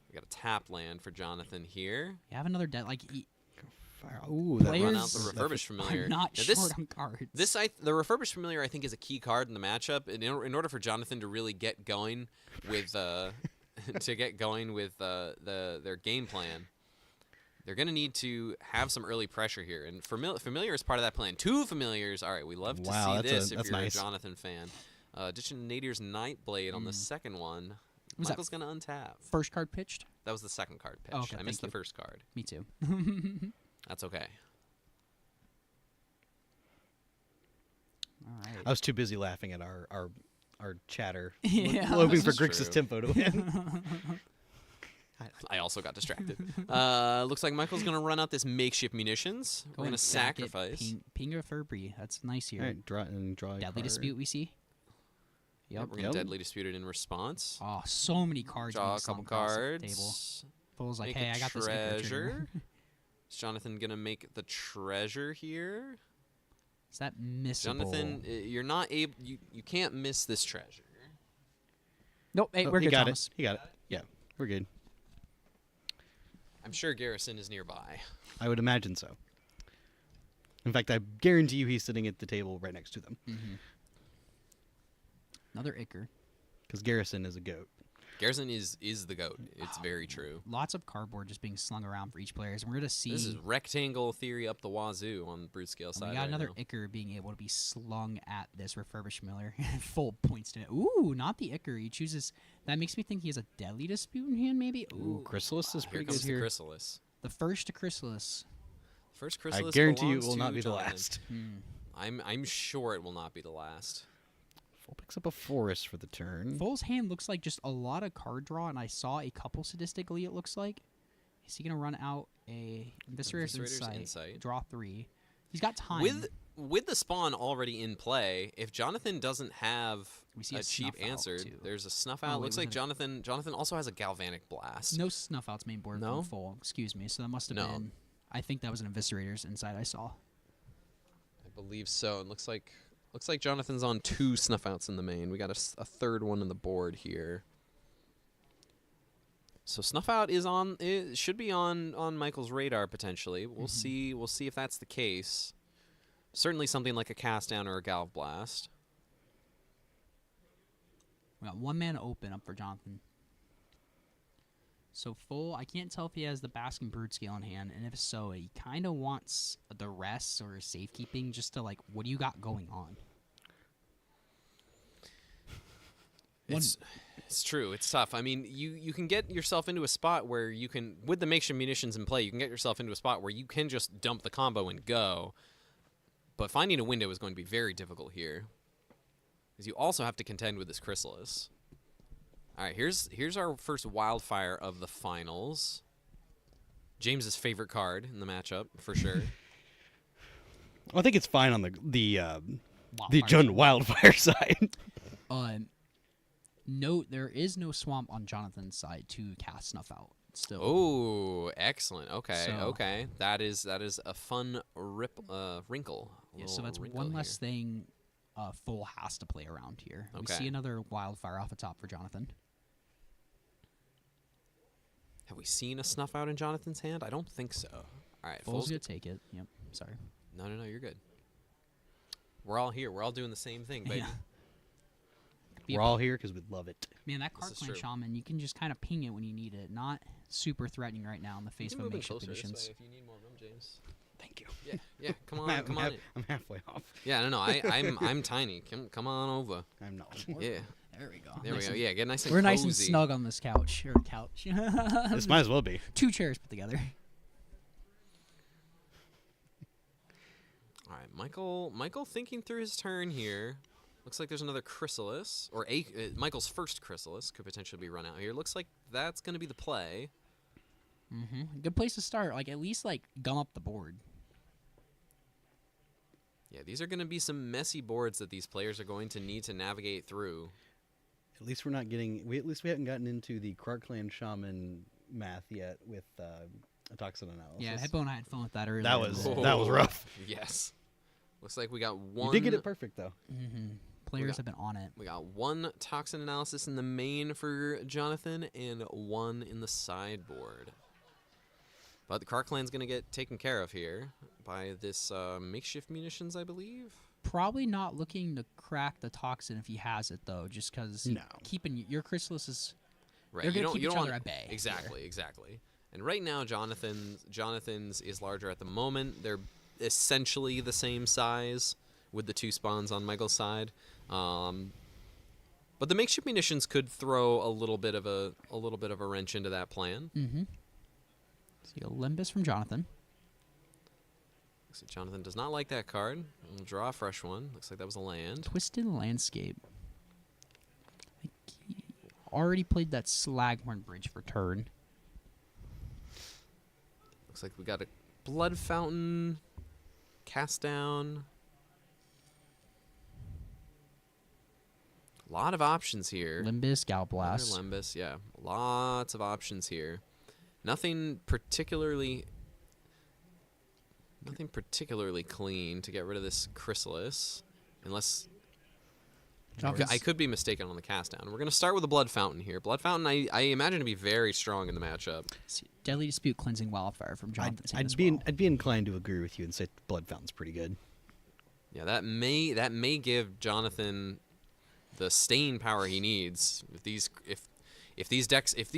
S9: We got a tap land for Jonathan here.
S1: You have another dead
S11: Ooh,
S9: Run
S1: players
S9: out the refurbished familiar.
S1: are not
S9: Now,
S1: short on cards.
S9: The refurbished familiar I think is a key card in the matchup. In order for Jonathan to really get going with their game plan, they're gonna need to have some early pressure here, and familiar is part of that plan. 2 familiars. All right, we love to see this if you're
S11: nice.
S9: a Jonathan fan. Ditching Nadir's Nightblade on the second one.
S1: Was
S9: Michael's gonna untap.
S1: First card pitched?
S9: That was the second card pitch.
S1: Oh, okay,
S9: I missed the
S1: thank you.
S9: first card.
S1: Me too.
S9: That's okay.
S1: All right.
S11: I was too busy laughing at our chatter,
S1: Yeah.
S11: hoping
S9: This
S11: for
S9: is
S11: Grixis
S9: true.
S11: tempo to win.
S9: I also got distracted. Looks like Michael's going to run out this makeshift munitions. We're going to sacrifice.
S1: Ping or Furby. That's nice here.
S11: All right, draw a
S1: Deadly
S11: card.
S1: Dispute we see. Yep.
S9: We're going to deadly dispute it in response.
S1: Oh, so many cards.
S9: Draw
S1: being
S9: a couple
S1: slung across the
S9: cards.
S1: Table. Fool's like,
S9: Make
S1: hey,
S9: a
S1: I got this Icar
S9: treasure.
S1: trigger.
S9: Is Jonathan going to make the treasure here?
S1: Is that missable?
S9: Jonathan, you're not able. You can't miss this treasure.
S1: Nope. Hey, we're
S11: he
S1: good,
S11: got
S1: Thomas.
S11: it. He got it. Yeah, we're good.
S9: I'm sure Garrison is nearby.
S11: I would imagine so. In fact, I guarantee you he's sitting at the table right next to them.
S1: Another Icar.
S11: Because Garrison is a goat.
S9: Garrison is the GOAT. It's very true.
S1: Lots of cardboard just being slung around for each player. And we're going to see.
S9: This is rectangle theory up the wazoo on the brute scale side.
S1: We got
S9: right
S1: another
S9: now.
S1: Icar being able to be slung at this refurbished Miller. Full points to it. Ooh, not the Icar. He chooses. That makes me think he has a Deadly Dispute in hand, maybe.
S11: Ooh, Chrysalis is
S9: Here
S11: pretty
S9: comes
S11: good
S9: the
S11: here.
S9: Chrysalis.
S1: The first to Chrysalis.
S9: First
S11: I
S9: Chrysalis.
S11: guarantee you it
S9: belongs
S11: will not
S9: to
S11: be the
S9: Jonathan.
S11: last.
S9: I'm sure it will not be the last.
S11: Full picks up a forest for the turn.
S1: Full's hand looks like just a lot of card draw, and I saw a couple statistically, it looks like. Is he going to run out a Eviscerator's
S9: Eviscerator's
S1: Insight, draw 3? He's got time.
S9: With the spawn already in play, if Jonathan doesn't have
S1: We see
S9: a
S1: a
S9: cheap
S1: Snuff Out,
S9: answer,
S1: too.
S9: there's a snuff
S1: Oh,
S9: out.
S1: wait,
S9: Looks
S1: was
S9: like
S1: it
S9: Jonathan also has a galvanic blast.
S1: No Snuff Out's main board
S9: No?
S1: from Full. Excuse me. So that must have
S9: No.
S1: been. I think that was an Eviscerator's Insight I saw.
S9: I believe so. It looks like Jonathan's on 2 snuff outs in the main. We got a third one in the board here. So snuff out is on. It should be on Michael's radar potentially. We'll see. We'll see if that's the case. Certainly something like a cast down or a galv blast.
S1: We got one man open up for Jonathan. So Full, I can't tell if he has the Basking Brood scale in hand, and if so, he kind of wants the rest or safekeeping just to like, what do you got going on?
S9: It's true. It's tough. I mean, you can get yourself into a spot where you can, with the makeshift munitions in play, you can get yourself into a spot where you can just dump the combo and go. But finding a window is going to be very difficult here, because you also have to contend with this Chrysalis. All right, here's our first Wildfire of the finals. James's favorite card in the matchup, for sure.
S11: Well, I think it's fine on the
S1: Wildfire.
S11: Jund Wildfire side.
S1: Note, there is no swamp on Jonathan's side to cast Snuff Out. Still.
S9: Oh, excellent. Okay,
S1: So-
S9: okay. That is a fun wrinkle.
S1: Yeah, so that's
S9: Wrinkle
S1: one
S9: here.
S1: less thing Full has to play around here. We
S9: Okay.
S1: see another Wildfire off the top for Jonathan.
S9: Have we seen a snuff out in Jonathan's hand? I don't think so. All right,
S1: Full's going to take it. Yep, sorry.
S9: No, you're good. We're all here. We're all doing the same thing, baby.
S1: Yeah.
S11: We're all here because we love it.
S1: Man, that Card
S9: is
S1: Clan
S9: true.
S1: Shaman, you can just kind of ping it when you need it. Not super threatening right now in the face
S9: You
S1: of
S9: can move in
S1: makeshift
S9: closer this
S1: conditions.
S9: way if you need more room, James.
S11: Thank you.
S9: Yeah. Come on, come on.
S11: I'm halfway off.
S9: Yeah, no. I'm tiny. Come on over.
S11: I'm not.
S9: Yeah.
S1: There we go.
S9: There we
S1: Nice
S9: go.
S1: and-
S9: Yeah, get nice and
S1: We're
S9: cozy.
S1: nice and snug on this couch. Or couch.
S11: This might as well be.
S1: 2 chairs put together.
S9: All right, Michael thinking through his turn here. Looks like there's another Chrysalis, or Michael's first Chrysalis could potentially be run out here. Looks like that's going to be the play.
S1: Good place to start. Like, at least, like, gum up the board.
S9: Yeah, these are going to be some messy boards that these players are going to need to navigate through.
S11: At least we're not getting. At least we haven't gotten into the Krark Clan Shaman math yet with a toxin analysis.
S1: Yeah, Hippo and I had fun with that earlier.
S11: That was rough.
S9: Yes. Looks like we got
S11: You
S9: one.
S11: did get it perfect though.
S1: players have been on it.
S9: We got one toxin analysis in the main for Jonathan and one in the sideboard. But the Cart Clan's going to get taken care of here by this makeshift munitions, I believe.
S1: Probably not looking to crack the toxin if he has it, though, just because keeping your Chrysalis is...
S9: Right.
S1: They're going to keep each other
S9: want,
S1: at bay.
S9: Exactly, exactly. And right now, Jonathan's is larger at the moment. They're essentially the same size with the 2 spawns on Michael's side. But the makeshift munitions could throw a little bit of a wrench into that plan.
S1: Mm-hmm. See a Limbus from Jonathan.
S9: Looks like Jonathan does not like that card. We'll draw a fresh one. Looks like that was a land.
S1: Twisted Landscape. I think he already played that Slaghorn Bridge for turn.
S9: Looks like we got a Blood Fountain, Cast Down. A lot of options here.
S1: Limbus, Galblast.
S9: Limbus, yeah. Lots of options here. Nothing particularly clean to get rid of this Chrysalis. Unless... I could be mistaken on the cast down. We're going to start with the Blood Fountain here. Blood Fountain, I imagine to be very strong in the matchup.
S1: Deadly Dispute, Cleansing Wildfire from Jonathan's hand as
S2: I'd be inclined to agree with you and say Blood Fountain's pretty good.
S9: Yeah, that may give Jonathan the staying power he needs. If these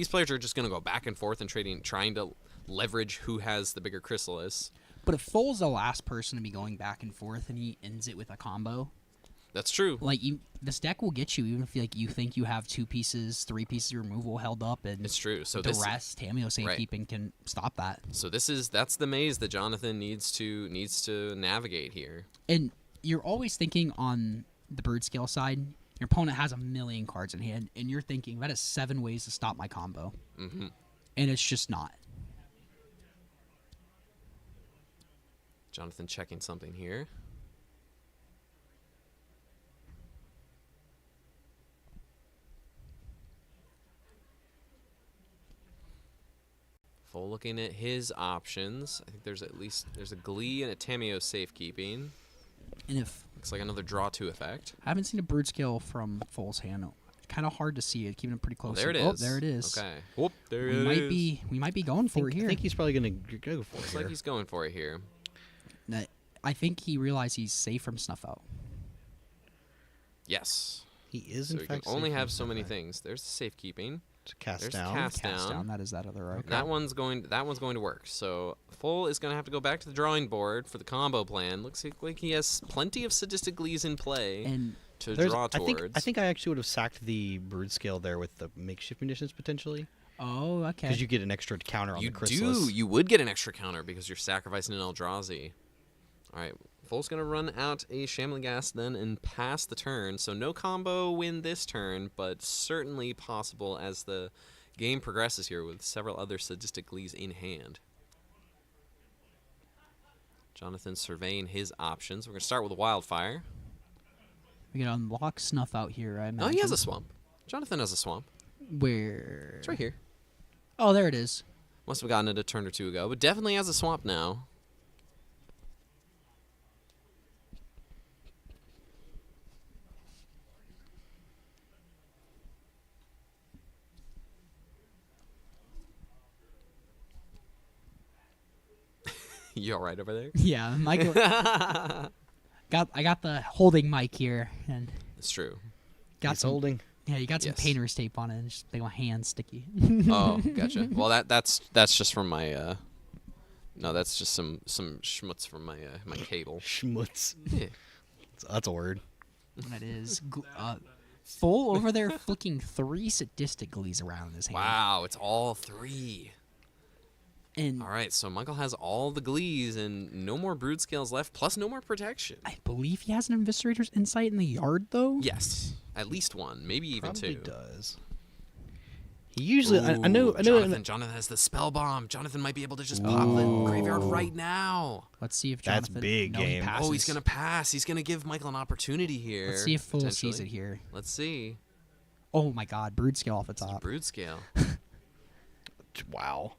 S9: players are just going to go back and forth and trying to leverage who has the bigger Chrysalis.
S1: But if Foal's the last person to be going back and forth and he ends it with a combo,
S9: that's true.
S1: Like this deck will get you even if you think you have 2 pieces, 3 pieces of removal held up, and
S9: it's true. So
S1: the rest, Tameo safekeeping can stop that.
S9: So that's the maze that Jonathan needs to navigate here.
S1: And you're always thinking on the Brood Scale side, your opponent has a million cards in hand, and you're thinking that is 7 ways to stop my combo,
S9: and
S1: it's just not.
S9: Jonathan checking something here. Full looking at his options. I think there's a Glee and a Tameo safekeeping.
S1: And if
S9: looks like another draw 2 effect.
S1: I haven't seen a Brood Scale from Foal's hand. Kind of hard to see it, keeping it pretty close.
S9: Oh, there it is.
S1: Oh, there it is.
S9: Okay. Whoop, there
S1: it is. We might be going for it here.
S2: I think he's probably going to go for it.
S9: Looks like he's going for it here.
S1: I think he realized he's safe from Snuff Out.
S2: Yes. He is,
S9: so
S2: in fact,
S9: can only have so many things. There's the safekeeping.
S2: Cast
S9: down.
S1: Cast down. That is that other right.
S9: Okay. That one's going to work. So Full is going to have to go back to the drawing board for the combo plan. Looks like he has plenty of sadistic glees in play to draw towards.
S2: I think I actually would have sacked the Brood Scale there with the makeshift munitions potentially.
S1: Oh, okay.
S2: Because you get an extra counter on the Chrysalis.
S9: You would get an extra counter because you're sacrificing an Eldrazi. All right. Full's going to run out a Shambling Gas then and pass the turn. So no combo win this turn, but certainly possible as the game progresses here with several other sadistic glees in hand. Jonathan surveying his options. We're going to start with Wildfire.
S1: We can unlock Snuff Out here, I imagine.
S9: Oh, he has a swamp. Jonathan has a swamp.
S1: Where?
S9: It's right here.
S1: Oh, there it is.
S9: Must have gotten it a turn or 2 ago, but definitely has a swamp now. You all right over there?
S1: Yeah, Michael. I got the holding mic here, and
S9: it's true.
S2: He's holding.
S1: Yeah, you got some painter's tape on it. And just make my hands sticky.
S9: Oh, gotcha. Well, that's just from my. No, that's just some schmutz from my my cable.
S2: Schmutz.
S9: Yeah,
S2: that's a word.
S1: That is. Full over there flicking 3 sadistic glees around in his hand.
S9: Wow, it's all 3.
S1: And
S9: all right, so Michael has all the glees and no more Brood Scales left, plus no more protection.
S1: I believe he has an Eviscerator's Insight in the yard, though.
S9: Yes, at least 1, maybe even
S2: Probably
S9: 2.
S2: Does. He usually,
S9: Ooh,
S2: I know.
S9: Jonathan has the Spell Bomb. Jonathan might be able to just pop the graveyard right now.
S1: Let's see if Jonathan.
S2: That's big game.
S9: Oh, he's gonna pass. He's gonna give Michael an opportunity here.
S1: Let's see if Full sees it here.
S9: Let's see.
S1: Oh my God, Brood Scale off the top.
S9: Brood Scale.
S2: Wow.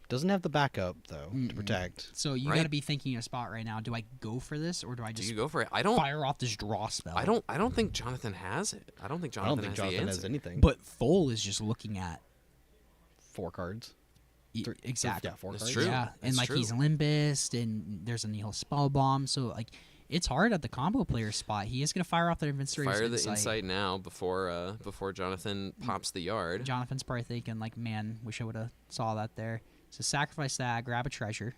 S11: Doesn't have the backup though to protect.
S1: So you got to be thinking a spot right now. Do I go for this or do I just
S9: you go for it? I don't
S1: fire off this draw spell?
S9: I don't think Jonathan has it. I don't think Jonathan has
S11: anything.
S1: But Foal is just looking at
S11: 4 cards.
S1: Exactly.
S11: Yeah, 4
S9: That's
S11: cards.
S9: true.
S1: Yeah, and
S9: That's
S1: like
S9: true.
S1: he's Limbist, and there's a Nihil Spell Bomb, so like it's hard at the combo player spot. He is gonna fire off that Invincible
S9: Fire the insight now before Jonathan pops the yard.
S1: Jonathan's probably thinking like, man, wish I would have saw that there. So sacrifice that, grab a treasure.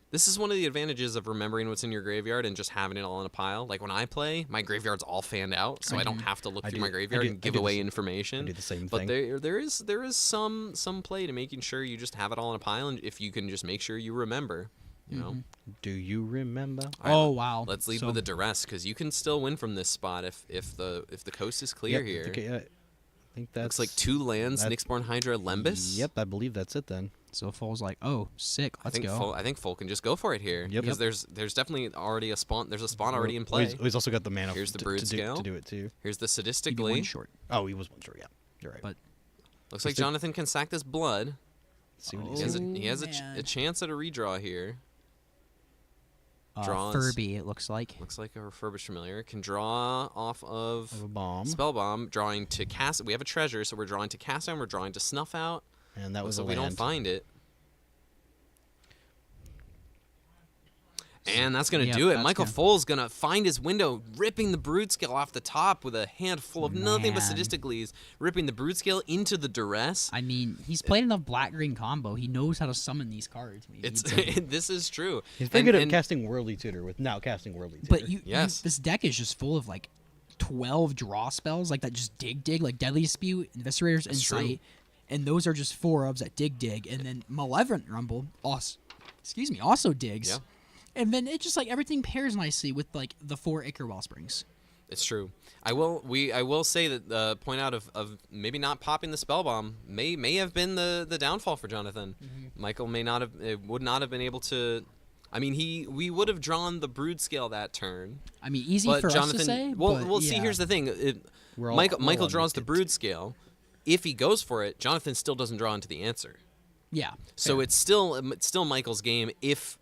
S9: This is one of the advantages of remembering what's in your graveyard and just having it all in a pile. Like when I play, my graveyard's all fanned out, so I don't have to look through my graveyard and give away information.
S11: I do the same
S9: but
S11: thing.
S9: there is some play to making sure you just have it all in a pile, and if you can just make sure you remember, you know.
S11: Do you remember?
S1: Oh wow!
S9: Let's lead with a duress because you can still win from this spot if the coast is clear here.
S11: I think that's
S9: looks like 2 lands, Nyxborn Hydra, Lembas.
S11: Yep, I believe that's it then.
S1: So Foal's like, oh, sick, let's go.
S9: I think Foal can just go for it here.
S11: Yep.
S9: Because there's definitely already a spawn. There's a spawn already in play.
S11: He's also got the mana.
S9: Here's the
S11: to
S9: Brood
S11: do
S9: Scale.
S11: to do it too.
S9: Here's the
S1: He'd be
S9: Sadistically.
S1: one short.
S11: Oh, he was one short. Yeah, you're right.
S1: But
S9: looks like Jonathan can sack this blood.
S11: See what
S9: He has
S1: man.
S9: a chance at a redraw here.
S1: Furby, it looks like.
S9: Looks like a refurbished familiar. Can draw off of
S11: a bomb.
S9: Spell Bomb, drawing to cast. We have a treasure, so we're drawing to cast down. We're drawing to snuff out.
S11: And that was
S9: so
S11: a
S9: we don't
S11: land.
S9: find it. And that's going to do it. Michael Foal's going to find his window, ripping the Brood Scale off the top with a hand full of nothing but Sadisticles, ripping the Brood Scale into the duress.
S1: I mean, he's played enough black-green combo. He knows how to summon these cards. Maybe
S9: This is true.
S11: He's very good at casting Worldly Tutor with now casting Worldly Tutor.
S1: But this deck is just full of like 12 draw spells like that. Just dig, like Deadly Dispute, Eviscerator's Insight, and those are just 4 ofs that dig, and then Malevolent Rumble also digs.
S9: Yeah.
S1: And then it just like everything pairs nicely with like the 4 Ichor Wellsprings.
S9: It's true. I will say that the point out of maybe not popping the spell bomb may have been the downfall for Jonathan. Michael would not have been able to. I mean, we would have drawn the Brood Scale that turn.
S1: I mean, easy
S9: but
S1: for
S9: Jonathan,
S1: us to say.
S9: Well,
S1: yeah.
S9: see, here's the thing. Michael draws the Brood Scale. If he goes for it, Jonathan still doesn't draw into the answer.
S1: Yeah.
S9: So it's still Michael's game if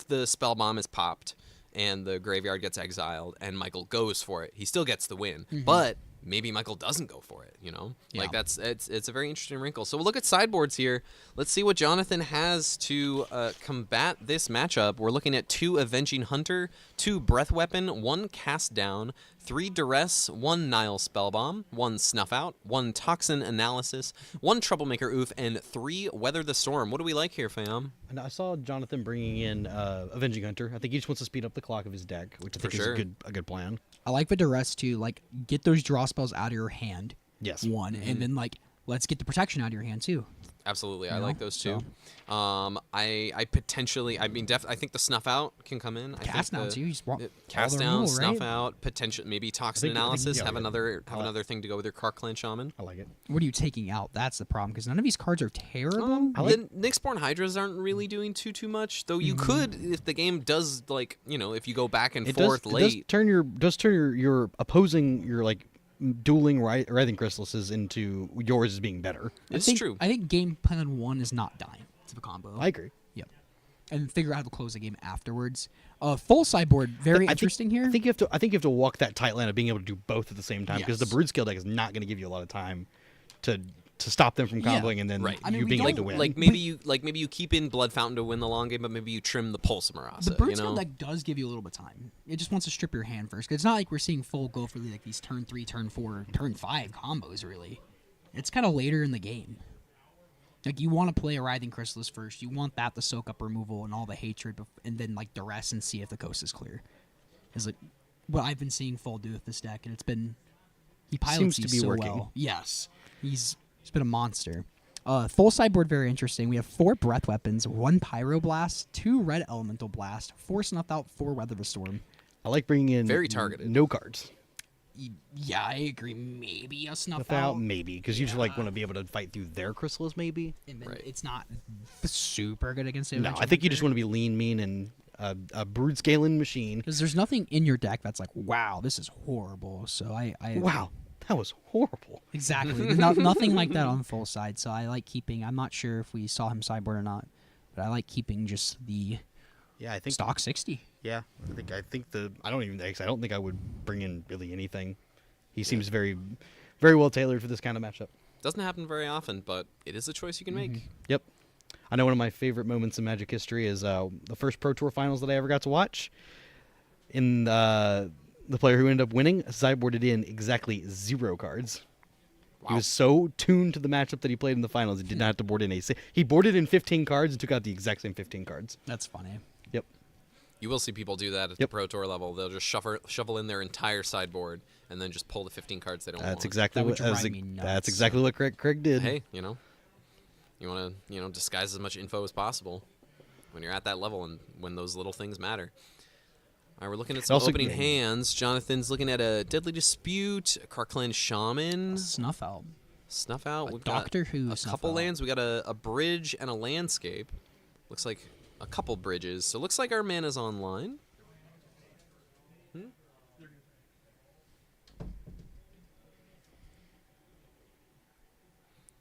S9: the spell bomb is popped and the graveyard gets exiled and Michael goes for it, he still gets the win. But maybe Michael doesn't go for it, you know?
S1: Yeah.
S9: Like it's a very interesting wrinkle. So we'll look at sideboards here. Let's see what Jonathan has to combat this matchup. We're looking at 2 Avenging Hunter, 2 Breath Weapon, 1 Cast Down, 3 Duress, 1 Nile Spellbomb, 1 Snuff Out, 1 Toxin Analysis, 1 Troublemaker Oof, and 3 Weather the Storm. What do we like here, fam?
S11: And I saw Jonathan bringing in Avenging Hunter. I think he just wants to speed up the clock of his deck, which I think is a good plan.
S1: I like the duress too. Like, get those draw spells out of your hand.
S11: Yes.
S1: One, and then like let's get the protection out of your hand too.
S9: Absolutely,
S1: You
S9: I
S1: know?
S9: like those too.
S1: So-
S9: I potentially, I mean, I think the Snuff Out can come in.
S1: Cast down too. You just want
S9: Cast
S1: all the
S9: down,
S1: removal,
S9: Snuff
S1: right?
S9: out, potential maybe Toxin
S11: I think-
S9: Analysis.
S11: yeah,
S9: have
S11: yeah.
S9: another thing to go with your Kark Clan Shaman.
S11: I like it.
S1: What are you taking out? That's the problem because none of these cards are terrible.
S9: The Nyxborn Hydras aren't really doing too much, though. You could if the game does if you go back and forth late.
S11: It does turn your opposing dueling writhing crystals into yours as being better.
S9: It's true.
S1: I think game plan 1 is not dying to the combo.
S11: I agree.
S1: Yep. And figure out how to close the game afterwards. Full sideboard, very interesting here.
S11: I think you have to walk that tight line of being able to do both at the same time because the
S1: Yes.
S11: Brood Scale deck is not going to give you a lot of time to stop them from comboing and then you being able to win.
S9: Like maybe you keep in Blood Fountain to win the long game, but maybe you trim the Pulse Marasa.
S1: The Brood
S9: you know?
S1: Scale deck does give you a little bit of time. It just wants to strip your hand first. 'Cause it's not like we're seeing full go for like these turn 3, turn 4, turn 5 combos. Really, it's kind of later in the game. Like you want to play a Writhing Chrysalis first. You want that to soak up removal and all the hatred, and then like duress and see if the coast is clear. Is like what I've been seeing full do with this deck, and it's been he pilots
S11: Seems to
S1: these
S11: be
S1: so
S11: working.
S1: well. Yes, he's been a monster. Full sideboard, very interesting. We have 4 Breath Weapons, 1 Pyroblast, 2 Red Elemental Blast, 4 Snuff Out, 4 Weather the Storm.
S11: I like bringing in
S9: Very targeted.
S11: no cards.
S1: Yeah, I agree. Maybe a Snuff
S11: Without
S1: Out.
S11: maybe because you just want to be able to fight through their crystals maybe.
S1: And then it's not super good against it.
S11: No, I think you just want to be lean, mean, and a Brood Scaling machine.
S1: Because there's nothing in your deck that's like, wow, this is horrible. So I
S11: Wow, that was horrible.
S1: Exactly. Nothing like that on full side. So I like keeping. I'm not sure if we saw him sideboard or not. but I like keeping just the
S2: Yeah, I think
S1: stock 60.
S2: Yeah, I think I don't think I would bring in really anything. He seems very, very well tailored for this kind of matchup.
S9: Doesn't happen very often, but it is a choice you can make.
S2: Yep. I know one of my favorite moments in Magic history is the first Pro Tour finals that I ever got to watch. In the player who ended up winning sideboarded in exactly 0 cards. He was so tuned to the matchup that he played in the finals, he did not have to board in he boarded in 15 cards and took out the exact same 15 cards.
S1: That's funny.
S2: Yep.
S9: You will see people do that at the Pro Tour level. They'll just shovel in their entire sideboard and then just pull the 15 cards they don't want.
S2: That's exactly what Craig did.
S9: Hey, you want to disguise as much info as possible when you're at that level and when those little things matter. All right, we're looking at some opening hands. Jonathan's looking at a Deadly Dispute, a Karkland Shaman.
S1: Snuff Out.
S9: Snuff Out. We've
S1: Doctor
S9: got
S1: Who
S9: a
S1: Snuff
S9: couple
S1: Out.
S9: lands. We got a bridge and a landscape. Looks like a couple bridges. So it looks like our mana's online.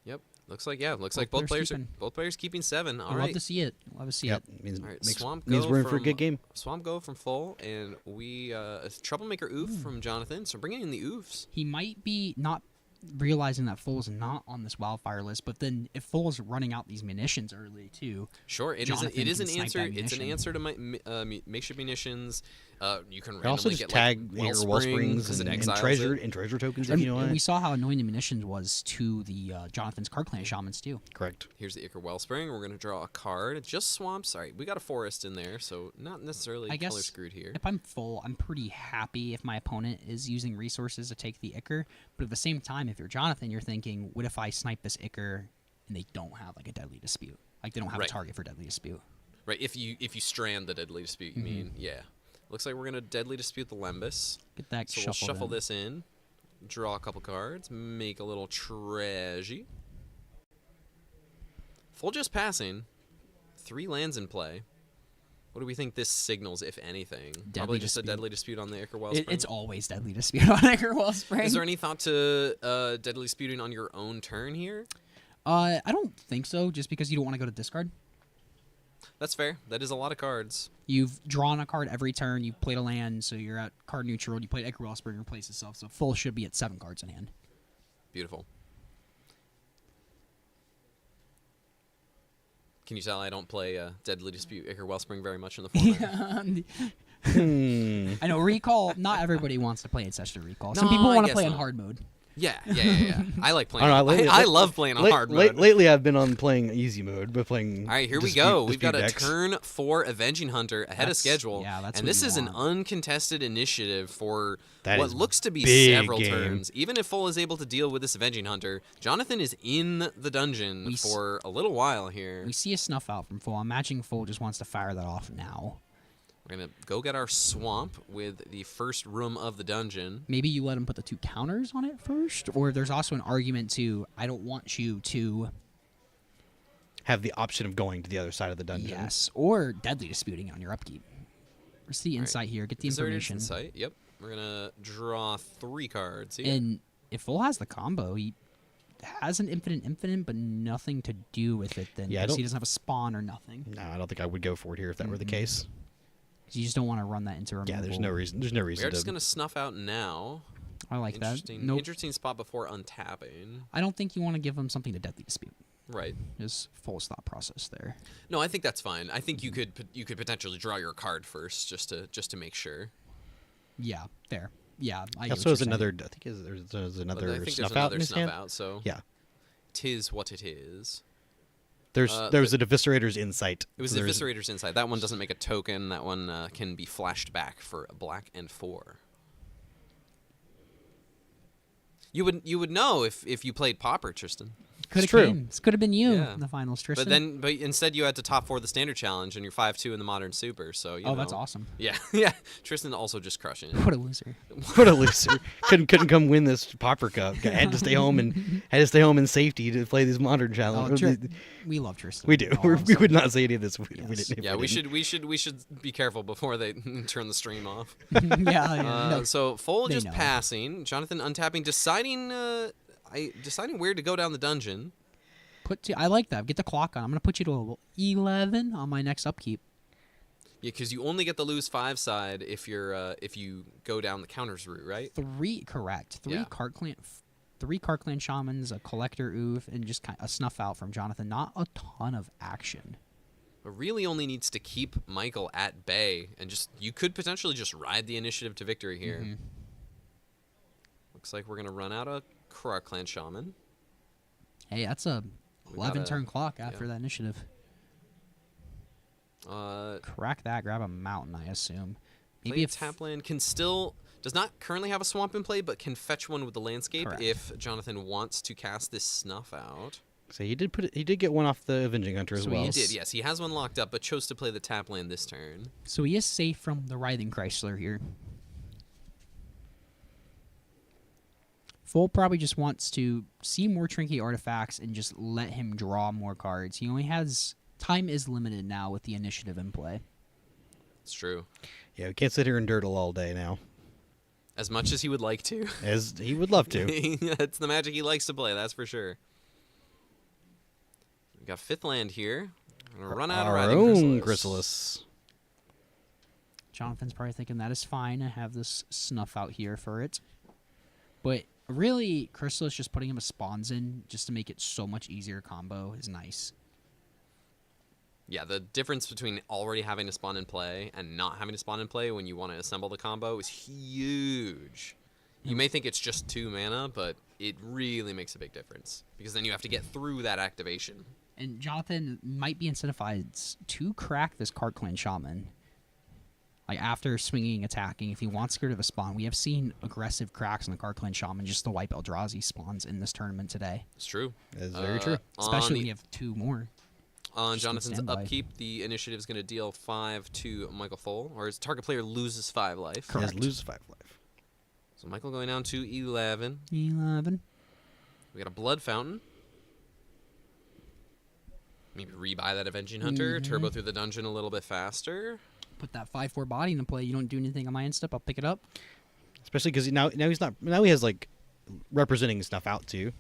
S9: Yep. Looks like both players keeping 7. All right.
S1: Love to see it. Love to see it.
S2: Means,
S9: All right,
S2: means we're in for a good game.
S9: Swamp Go from Full, and we Troublemaker Oof from Jonathan. So bringing in the Oofs.
S1: He might be not realizing that Full's not on this wildfire list, but then if Full's running out these munitions early too.
S9: Sure, it is an answer. It's an answer to my makeshift munitions. You can randomly
S2: also just
S9: get
S2: tag
S9: like
S2: Wellsprings and treasure tokens if you know
S1: And
S2: it.
S1: we saw how annoying the munitions was to the Jonathan's Karkland Shamans too.
S2: Correct.
S9: Here's the Ichor Wellspring. We're gonna draw a card. Just swamps. All right, we got a forest in there, so not necessarily
S1: I guess
S9: color screwed here.
S1: If I'm full, I'm pretty happy if my opponent is using resources to take the Ichor. But at the same time, if you're Jonathan, you're thinking, what if I snipe this Ichor and they don't have like a Deadly Dispute? Like they don't have a target for Deadly Dispute.
S9: Right. If you strand the Deadly Dispute, you mean Looks like we're gonna Deadly Dispute the Lembas.
S1: Get that
S9: so we'll shuffle this in, draw a couple cards, make a little treasure. Full just passing, 3 lands in play. What do we think this signals, if anything? Probably just a Deadly Dispute on the Ichor Wellspring.
S1: It's always Deadly Dispute on Ichor Wellspring.
S9: Is there any thought to Deadly Disputing on your own turn here?
S1: I don't think so, just because you don't want to go to discard.
S9: That's fair. That is a lot of cards.
S1: You've drawn a card every turn. You've played a land, so you're at card neutral. You played Ichor Wellspring, replace itself, so full should be at 7 cards in hand.
S9: Beautiful. Can you tell I don't play Deadly Dispute Ichor Wellspring very much in the format?
S1: I know Recall. Not everybody wants to play in such a Recall. Some people want to play in hard mode.
S9: Yeah. I like playing.
S2: I
S9: love playing on hard mode.
S2: Lately, I've been on playing easy mode, but playing.
S9: All right, here we go. We've got a turn 4 Avenging Hunter ahead of schedule.
S1: Yeah, that's
S9: and
S1: what
S9: this
S1: you
S9: is
S1: want.
S9: an uncontested initiative for
S2: That
S9: what
S2: is
S9: looks to be
S2: big
S9: several
S2: game.
S9: turns. Even if Full is able to deal with this Avenging Hunter, Jonathan is in the dungeon for a little while here.
S1: We see a Snuff Out from Full. I'm imagining Full just wants to fire that off now.
S9: We're going to go get our swamp with the first room of the dungeon.
S1: Maybe you let him put the 2 counters on it first, or there's also an argument to, I don't want you to
S2: have the option of going to the other side of the dungeon.
S1: Yes, or Deadly Disputing on your upkeep. Where's the insight here? Get the information.
S9: Insight. Yep. We're going to draw 3 cards here.
S1: And if Full has the combo, he has an infinite, but nothing to do with it then.
S2: Yeah,
S1: because he doesn't have a spawn or nothing.
S2: No, I don't think I would go for it here if that were the case.
S1: You just don't want to run that into removal.
S2: Yeah, there's no reason. There's no reason.
S9: We're just going to snuff out now.
S1: I like that.
S9: Interesting spot before untapping.
S1: I don't think you want to give him something to Deadly Dispute.
S9: Right.
S1: Is Full's thought process there.
S9: No, I think that's fine. I think you could potentially draw your card first just to make sure.
S1: Yeah, fair. Yeah, I
S2: Also, there's another. I think there's another snuff out in his hand.
S9: So
S2: yeah,
S9: tis what it is.
S2: There's an Eviscerator's Insight.
S9: It was the Eviscerator's Insight. That one doesn't make a token. That one can be flashed back for a black and 4. You would know if you played Pauper, Tristan.
S1: Could have been you in the finals, Tristan.
S9: But instead you had to top 4 the standard challenge, and you're 5-2 in the modern super. So you know.
S1: That's awesome.
S9: Yeah. Tristan also just crushing it.
S1: What a loser.
S2: What a loser. couldn't come win this Pauper Cup. Had to stay home in safety to play these modern challenges.
S1: We love Tristan.
S2: We do. We would not say any of this.
S9: We should be careful before they turn the stream off. So Full just passing. Jonathan untapping, deciding where to go down the dungeon.
S1: I like that. Get the clock on. I'm gonna put you to 11 on my next upkeep.
S9: Yeah, because you only get the lose 5 side if you go down the counters route, right?
S1: 3 correct. 3
S9: Yeah.
S1: Three Card Clan Shamans, a Collector Oof, and just a Snuff Out from Jonathan. Not a ton of action.
S9: But really only needs to keep Michael at bay, and you could potentially just ride the initiative to victory here.
S1: Mm-hmm.
S9: Looks like we're gonna run out of Karar Clan Shaman.
S1: Hey, that's a
S9: We
S1: 11
S9: gotta-
S1: turn clock after
S9: yeah.
S1: that initiative. Crack that, grab a mountain, I assume.
S9: Maybe if Tapland does not currently have a swamp in play, but can fetch one with the landscape
S1: Correct.
S9: if Jonathan wants to cast this Snuff Out.
S2: So he did get one off the Avenging Hunter as
S1: So
S2: well.
S9: He did, yes. He has one locked up, but chose to play the Tapland this turn.
S1: So he is safe from the Writhing Chrysler here. Full probably just wants to see more Trinket artifacts and just let him draw more cards. He only has... Time is limited now with the initiative in play.
S9: It's true.
S2: Yeah, we can't sit here and dirtle all day now.
S9: As much as he would like to.
S2: As he would love to.
S9: That's the Magic he likes to play, that's for sure. We got 5th land here. We're gonna run out of
S2: Our
S9: Writhing
S2: own
S9: Chrysalis.
S2: Chrysalis.
S1: Jonathan's probably thinking that is fine. I have this Snuff Out here for it. But really, Chrysalis just putting him a spawns in just to make it so much easier combo is nice.
S9: Yeah, the difference between already having to spawn in play and not having to spawn in play when you want to assemble the combo is huge. You may think it's just 2 mana, but it really makes a big difference because then you have to get through that activation.
S1: And Jonathan might be incentivized to crack this Card Clan Shaman. Like, after swinging, attacking, if he wants to get rid of a spawn, we have seen aggressive cracks on the Card Clan Shaman just to wipe Eldrazi spawns in this tournament today.
S9: It's true.
S2: That is very true.
S1: Especially when you have 2 more.
S9: On
S1: Just on
S9: Jonathan's
S1: standby.
S9: upkeep, the initiative is going to deal 5 to Michael Foal, or his target player loses 5 life.
S2: Yes, loses 5 life.
S9: So Michael going down to 11.
S1: 11.
S9: We got a Blood Fountain. Maybe rebuy that Avenging Hunter, turbo through the dungeon a little bit faster.
S1: Put that 5/4 body into play. You don't do anything on my end step, I'll pick it up.
S2: Especially because now he has like representing stuff out too,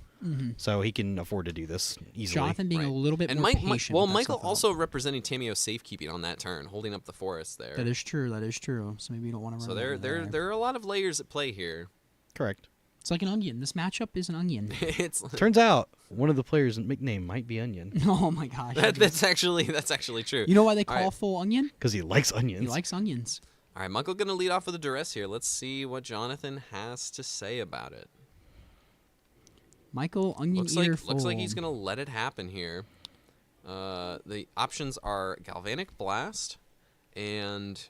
S2: so he can afford to do this easily.
S1: Jonathan being a little bit
S9: And
S1: more patient.
S9: well,
S1: with that
S9: Michael
S1: Snuff Out.
S9: also representing Tameo safekeeping on that turn, holding up the forest there.
S1: That is true. That is true. So maybe you don't want to run.
S9: So there are a lot of layers at play here.
S2: Correct.
S1: It's like an onion. This matchup is an onion.
S9: It's
S2: Turns out one of the players' nickname might be Onion
S1: Oh my gosh.
S9: that's actually true.
S1: You know why they
S9: All
S1: call
S9: right.
S1: Full Onion?
S2: because he likes onions.
S1: He likes onions.
S9: All right, Michael gonna lead off with a duress here. Let's see what Jonathan has to say about it.
S1: Michael Onion
S9: Looks
S1: Eater
S9: like he's
S1: Full.
S9: gonna let it happen here. The options are Galvanic Blast and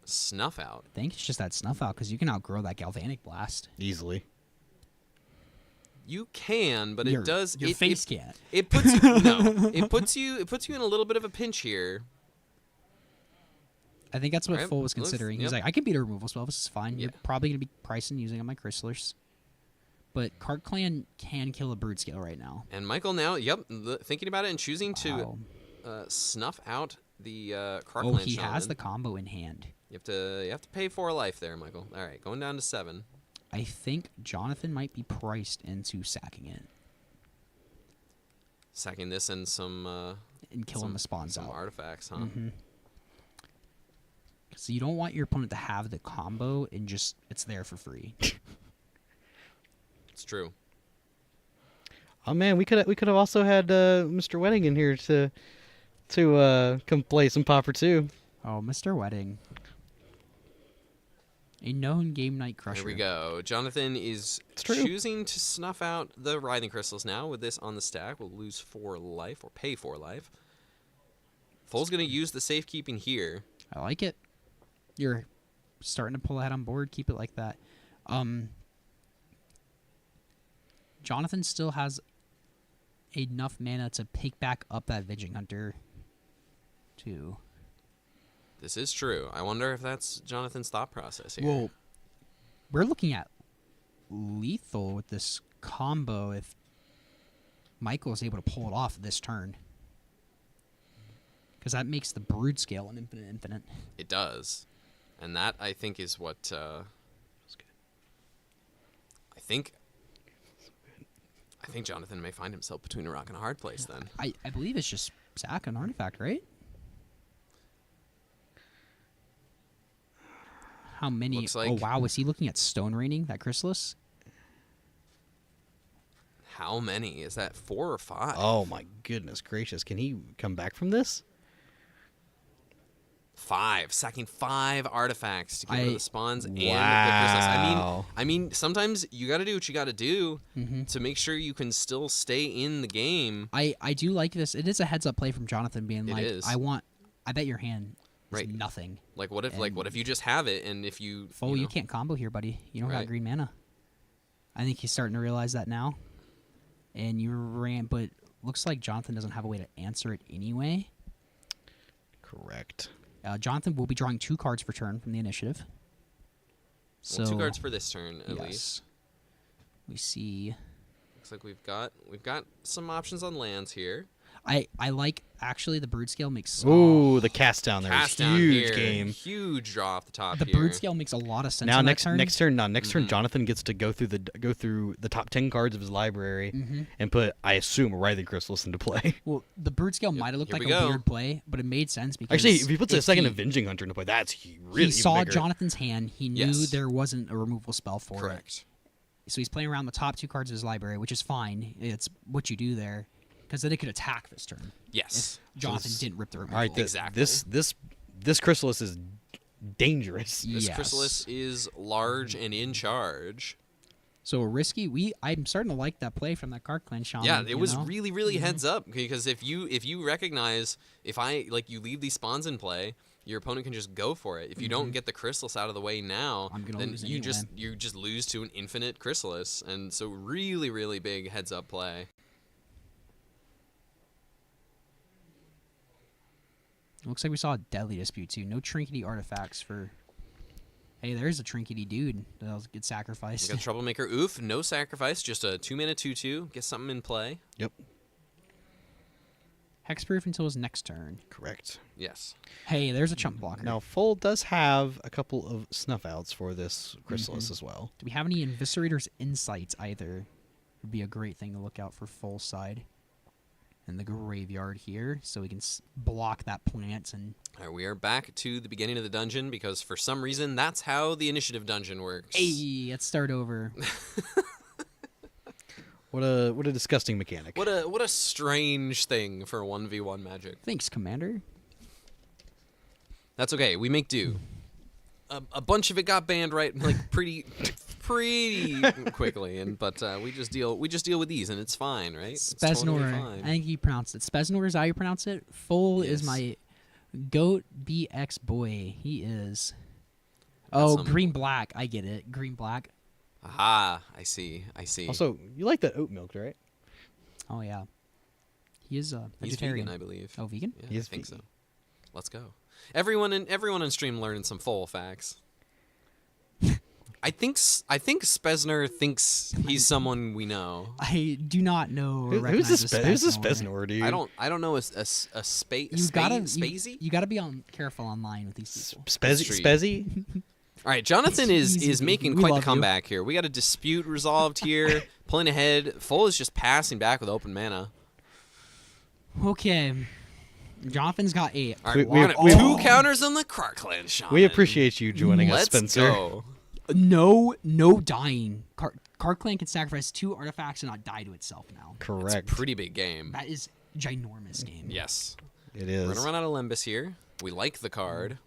S9: Snuff Out.
S1: I think it's just that Snuff Out because you can outgrow that Galvanic Blast.
S2: easily.
S9: You can, but
S1: Your-
S9: it does.
S1: your
S9: it,
S1: face
S9: it,
S1: can't.
S9: It puts you no. It puts you in a little bit of a pinch here.
S1: I think that's what
S9: Alright,
S1: Full was
S9: looks-
S1: considering. He's
S9: yep.
S1: like, I can beat a removal spell. This is fine.
S9: Yeah.
S1: You're probably going to be pricing using on my Chrysalers. But Card Clan can kill a Brood Scale right now.
S9: And Michael now, thinking about it and choosing
S1: Wow.
S9: to snuff out the Karkland
S1: Oh, he
S9: Shaman.
S1: has the combo in hand.
S9: You have to pay 4 life there, Michael. All right, going down to 7.
S1: I think Jonathan might be priced into sacking it
S9: Sacking this and some
S1: and killing the spawns
S9: some
S1: out.
S9: artifacts, huh?
S1: So you don't want your opponent to have the combo and just it's there for free.
S9: It's true.
S2: Oh man, we could have also had Mr. Wedding in here to come play some Pauper too.
S1: Oh, Mr. Wedding. A known game night crusher.
S9: Here we go. Jonathan is
S2: true.
S9: choosing to snuff out the Writhing Crystals now. With this on the stack, we'll lose 4 life or pay 4 life. Full's going to use the safekeeping here.
S1: I like it. You're starting to pull ahead on board. Keep it like that. Jonathan still has enough mana to pick back up that Viging Hunter, too.
S9: This is true. I wonder if that's Jonathan's thought process here.
S1: Well, we're looking at lethal with this combo if Michael is able to pull it off this turn. Because that makes the Brood Scale an infinite.
S9: It does. And that, I think, is what... I think I think Jonathan may find himself between a rock and a hard place then.
S1: I believe it's just sack and artifact, right? How many?
S9: Looks like-
S1: Oh wow, was he looking at stone raining that chrysalis?
S9: How many? Is that 4 or 5?
S11: Oh my goodness gracious! Can he come back from this?
S9: 5, sacking 5 artifacts to get rid of the spawns and the crystals.
S11: Wow.
S9: I mean, sometimes you got to do what you got to do to make sure you can still stay in the game.
S1: I do like this. It is a heads up play from Jonathan being
S9: It
S1: like,
S9: is.
S1: I bet your hand is
S9: Right.
S1: nothing.
S9: Like what if you just have it and if you
S1: Foe, you
S9: know,
S1: can't combo here, buddy. You don't
S9: Right.
S1: got green mana. I think he's starting to realize that now. And you ran, but looks like Jonathan doesn't have a way to answer it anyway.
S11: Correct.
S1: Jonathan will be drawing 2 cards per turn from the initiative. So
S9: well, 2 cards for this turn at
S1: yes.
S9: least.
S1: We see.
S9: Looks like we've got some options on lands here.
S1: I like actually the brood scale makes
S11: Ooh, the cast down there.
S9: Cast down
S11: Huge
S9: here,
S11: game.
S9: huge draw off the top
S1: the
S9: here.
S1: brood scale makes a lot of sense.
S11: Now
S1: on
S11: next
S1: turn.
S11: turn, Jonathan gets to go through the top 10 cards of his library and put, I assume, a Writhing Chrysalis into play.
S1: Well, the brood scale might have looked
S9: here
S1: like
S9: we
S1: a
S9: go.
S1: weird play, but it made sense because
S11: Actually, if he puts a second
S1: he,
S11: Avenging Hunter into play, that's really
S1: he saw
S11: even bigger.
S1: Jonathan's hand. He knew
S9: Yes.
S1: there wasn't a removal spell for
S9: Correct.
S1: it. So he's playing around the top 2 cards of his library, which is fine. It's what you do there, because then it could attack this turn.
S9: Yes.
S1: If Jonathan didn't rip the removal.
S11: All right,
S9: Exactly.
S11: this Chrysalis is dangerous.
S9: This
S1: Yes.
S9: Chrysalis is large and in charge.
S1: So risky. I'm starting to like that play from that card clan shaman.
S9: Yeah, it
S1: you
S9: was
S1: know?
S9: really heads up because if you recognize if you leave these spawns in play, your opponent can just go for it. If you don't get the Chrysalis out of the way now,
S1: I'm gonna
S9: then
S1: lose
S9: you
S1: anyway.
S9: just lose to an infinite Chrysalis, and so really big heads up play.
S1: Looks like we saw a deadly dispute too. No trinkety artifacts for. Hey, there's a trinkety dude that'll get
S9: We
S1: sacrificed.
S9: got Troublemaker. Oof, no sacrifice, just a 2-mana 2/2. Get something in play.
S11: Yep,
S1: Hexproof until his next turn.
S11: correct.
S9: Yes.
S1: Hey, there's a chump blocker.
S11: Now, Full does have a couple of snuff outs for this Chrysalis as well.
S1: Do we have any Inviscerator's Insights either? Would be a great thing to look out for full side. In the graveyard here, so we can block that plant and.
S9: All right, we are back to the beginning of the dungeon because for some reason that's how the initiative dungeon works.
S1: Hey, let's start over.
S11: What a disgusting mechanic.
S9: What a strange thing for 1v1 Magic.
S1: Thanks, Commander.
S9: That's okay. We make do. A bunch of it got banned pretty quickly, but we just deal with these and it's fine, right? It's totally
S1: Speznor.
S9: fine.
S1: I think you pronounce it. Speznor is how you pronounce it. Full is
S9: Yes.
S1: my goat BX boy. He is. Oh,
S9: some-
S1: green black. I get it. Green black.
S9: Aha, I see.
S11: Also, you like that oat milk, right?
S1: Oh yeah. He is a
S9: He's
S1: vegetarian.
S9: vegan, I believe.
S1: Oh, vegan?
S9: Yeah,
S11: He is
S9: I think so.
S11: vegan.
S9: Let's go. Everyone in stream learning some full facts. I think Spezner thinks he's someone we know.
S1: I do not know. or
S11: Who's
S1: recognize
S11: this?
S1: a
S11: Who's this
S1: Speznor.
S11: Speznor, dude?
S9: I don't know a space.
S1: You gotta
S9: Spacey.
S1: you gotta be careful online with these people.
S11: Spezzy. Spezzy?
S9: All right, Jonathan
S1: It's
S9: is
S1: easy.
S9: making
S1: We
S9: quite the
S1: love you.
S9: comeback here. We got a dispute resolved here. Pulling ahead. Full is just passing back with open mana.
S1: Okay. Jonathan's got 8.
S9: All right,
S11: We-
S9: we're
S11: we-
S9: two counters on the Krarkland Shaman.
S11: We appreciate you joining us,
S9: Let's
S11: Spencer.
S9: go.
S1: No dying. Card Clan can sacrifice 2 artifacts and not die to itself now.
S11: Correct.
S9: Pretty big game.
S1: That is ginormous game.
S9: Yes.
S11: It
S9: We're
S11: is.
S9: gonna run out of Limbus here. We like the card.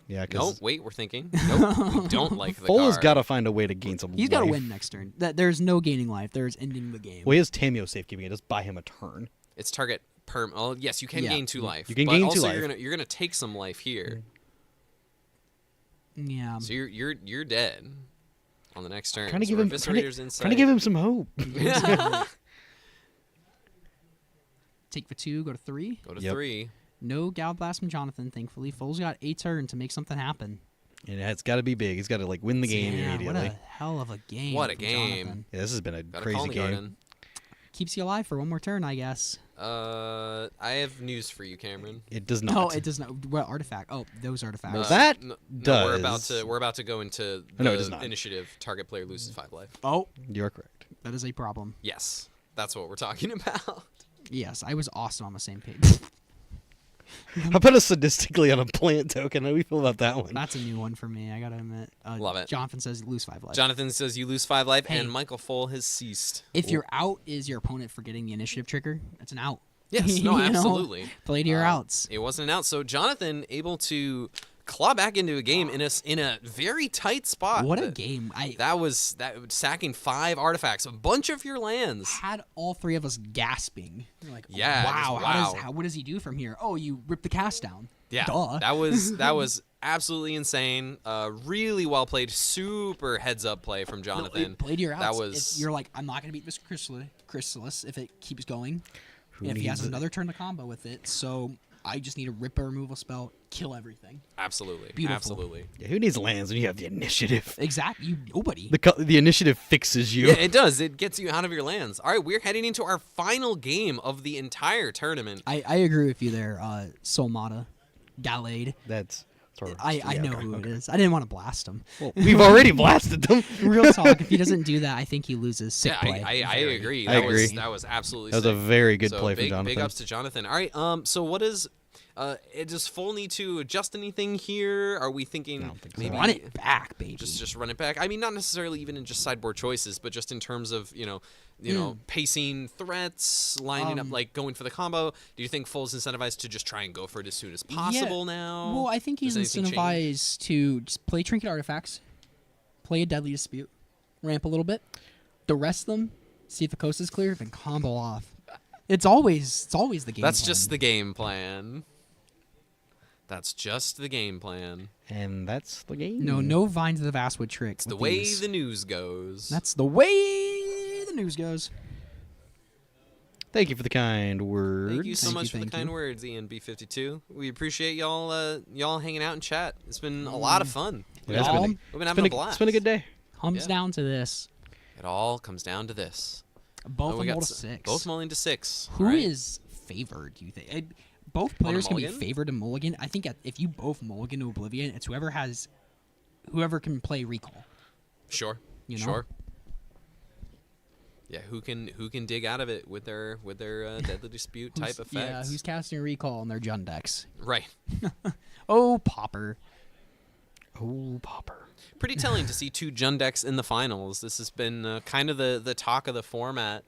S11: Yeah,
S9: Nope,
S11: because
S9: wait, we're thinking. Nope, we don't like the
S11: Full
S9: card.
S11: has got to find a way to gain some
S1: He's got to
S11: life.
S1: win next turn. There's no gaining life. There's ending the game.
S11: Well, he has Tamio safekeeping. It does buy him a turn.
S9: It's target perm. Oh, yes, you can
S1: Yeah.
S9: gain 2 life.
S11: You can
S9: but
S11: gain 2
S9: also
S11: life.
S9: You're gonna take some life here.
S1: Yeah.
S9: So you're dead on the next turn.
S11: Trying to
S9: So
S11: give him
S9: Eviscerator's
S11: trying to give him some hope.
S1: Take for 2, go to 3.
S9: Go to
S11: Yep.
S9: 3.
S1: No Gal Blast from Jonathan, thankfully. Full's got a turn to make something happen.
S11: And it's got to be big. He's got to win the game
S1: Yeah,
S11: immediately.
S1: what a hell of a game.
S9: What a
S1: from
S9: game.
S1: Jonathan.
S11: Yeah, this has been a
S9: Got a
S11: crazy
S9: Colony
S11: game.
S9: Garden.
S1: Keeps you alive for one more turn, I guess.
S9: I have news for you, Cameron.
S11: It does not.
S1: No, it does not. What artifact? Oh, those artifacts.
S11: Well, that
S9: no,
S11: does.
S9: we're about to go into
S11: Oh,
S9: the
S11: no, it does not.
S9: initiative. Target player loses 5 life.
S1: Oh,
S11: You're correct.
S1: that is a problem.
S9: Yes. That's what we're talking about.
S1: Yes, I was awesome on the same page.
S2: How about a sadistically on a plant token? How do we feel about that one?
S1: That's a new one for me, I gotta admit.
S9: Love it.
S1: Jonathan says lose 5 life.
S9: Jonathan says you lose 5 life,
S1: Hey.
S9: and Michael Foal has ceased.
S1: If your out is your opponent forgetting the initiative trigger, that's an out.
S9: Yes, no,
S1: You know?
S9: absolutely.
S1: Play to your outs.
S9: It wasn't an out, so Jonathan able to claw back into a game in a very tight spot.
S1: What a game.
S9: That was sacking 5 artifacts, a bunch of your lands.
S1: Had all 3 of us gasping. We're like,
S9: Yeah,
S1: wow,
S9: just wow.
S1: what does he do from here? Oh, you rip the cast down.
S9: Yeah,
S1: Duh.
S9: that was absolutely insane. Really well played. Super heads up play from Jonathan.
S1: Play to your outs.
S9: That was.
S1: You're like, I'm not gonna beat this Chrysalis if it keeps going.
S2: Who
S1: if he has
S2: needs it?
S1: another turn to combo with it, so I just need to rip a removal spell, kill everything.
S9: Absolutely.
S1: Beautiful.
S9: Absolutely.
S2: Yeah, who needs lands when you have the initiative?
S1: Exactly. Nobody.
S2: The initiative fixes you.
S9: Yeah, it does. It gets you out of your lands. All right, we're heading into our final game of the entire tournament.
S1: I agree with you there, Solmata. Gallade.
S2: That's sort of.
S1: I know who it is. I didn't want to blast him.
S2: Well, we've already blasted them.
S1: Real talk. If he doesn't do that, I think he loses sick
S9: Yeah,
S1: play.
S9: I agree.
S2: I agree.
S9: That was absolutely
S2: That was a
S9: sick.
S2: very good
S9: So
S2: play from
S9: big,
S2: Jonathan.
S9: Big ups to Jonathan. All right. So what is? Does Full need to adjust anything here? Are we thinking maybe
S1: Run it back, baby.
S9: Just run it back? I mean, not necessarily even in just sideboard choices, but just in terms of pacing threats, lining up, like going for the combo. Do you think Full's incentivized to just try and go for it as soon as possible now?
S1: Well, I think he's
S9: Does anything change?
S1: incentivized to just play Trinket Artifacts, play a Deadly Dispute, ramp a little bit, the rest of them, see if the coast is clear, then combo off. It's always the game.
S9: That's
S1: plan.
S9: just the game plan. That's just the game plan.
S2: And that's the game.
S1: No Vines of the Vastwood trick.
S9: It's the way the news goes.
S1: That's the way the news goes.
S2: Thank you for the kind words.
S9: Thank you so much for the kind words, Ian B52. We appreciate y'all hanging out in chat. It's been a lot of fun.
S2: Yeah, it's been
S9: We've been having a blast.
S2: It's been a good day.
S1: Comes down to this.
S9: It all comes down to this.
S1: Both
S9: we got
S1: mull to
S9: s-
S1: 6.
S9: Both mulling to 6.
S1: Who
S9: All
S1: is
S9: right.
S1: favored, do you think? Both players can be
S9: mulligan?
S1: favored to mulligan. I think if you both mulligan to Oblivion, it's whoever can play recall.
S9: Sure.
S1: You know?
S9: Sure. Yeah, who can dig out of it with their deadly dispute type effects?
S1: Yeah, who's casting recall on their Jund decks?
S9: Right.
S1: Oh, Pauper.
S2: Oh, Pauper.
S9: Pretty telling to see 2 Jund decks in the finals. This has been kind of the talk of the format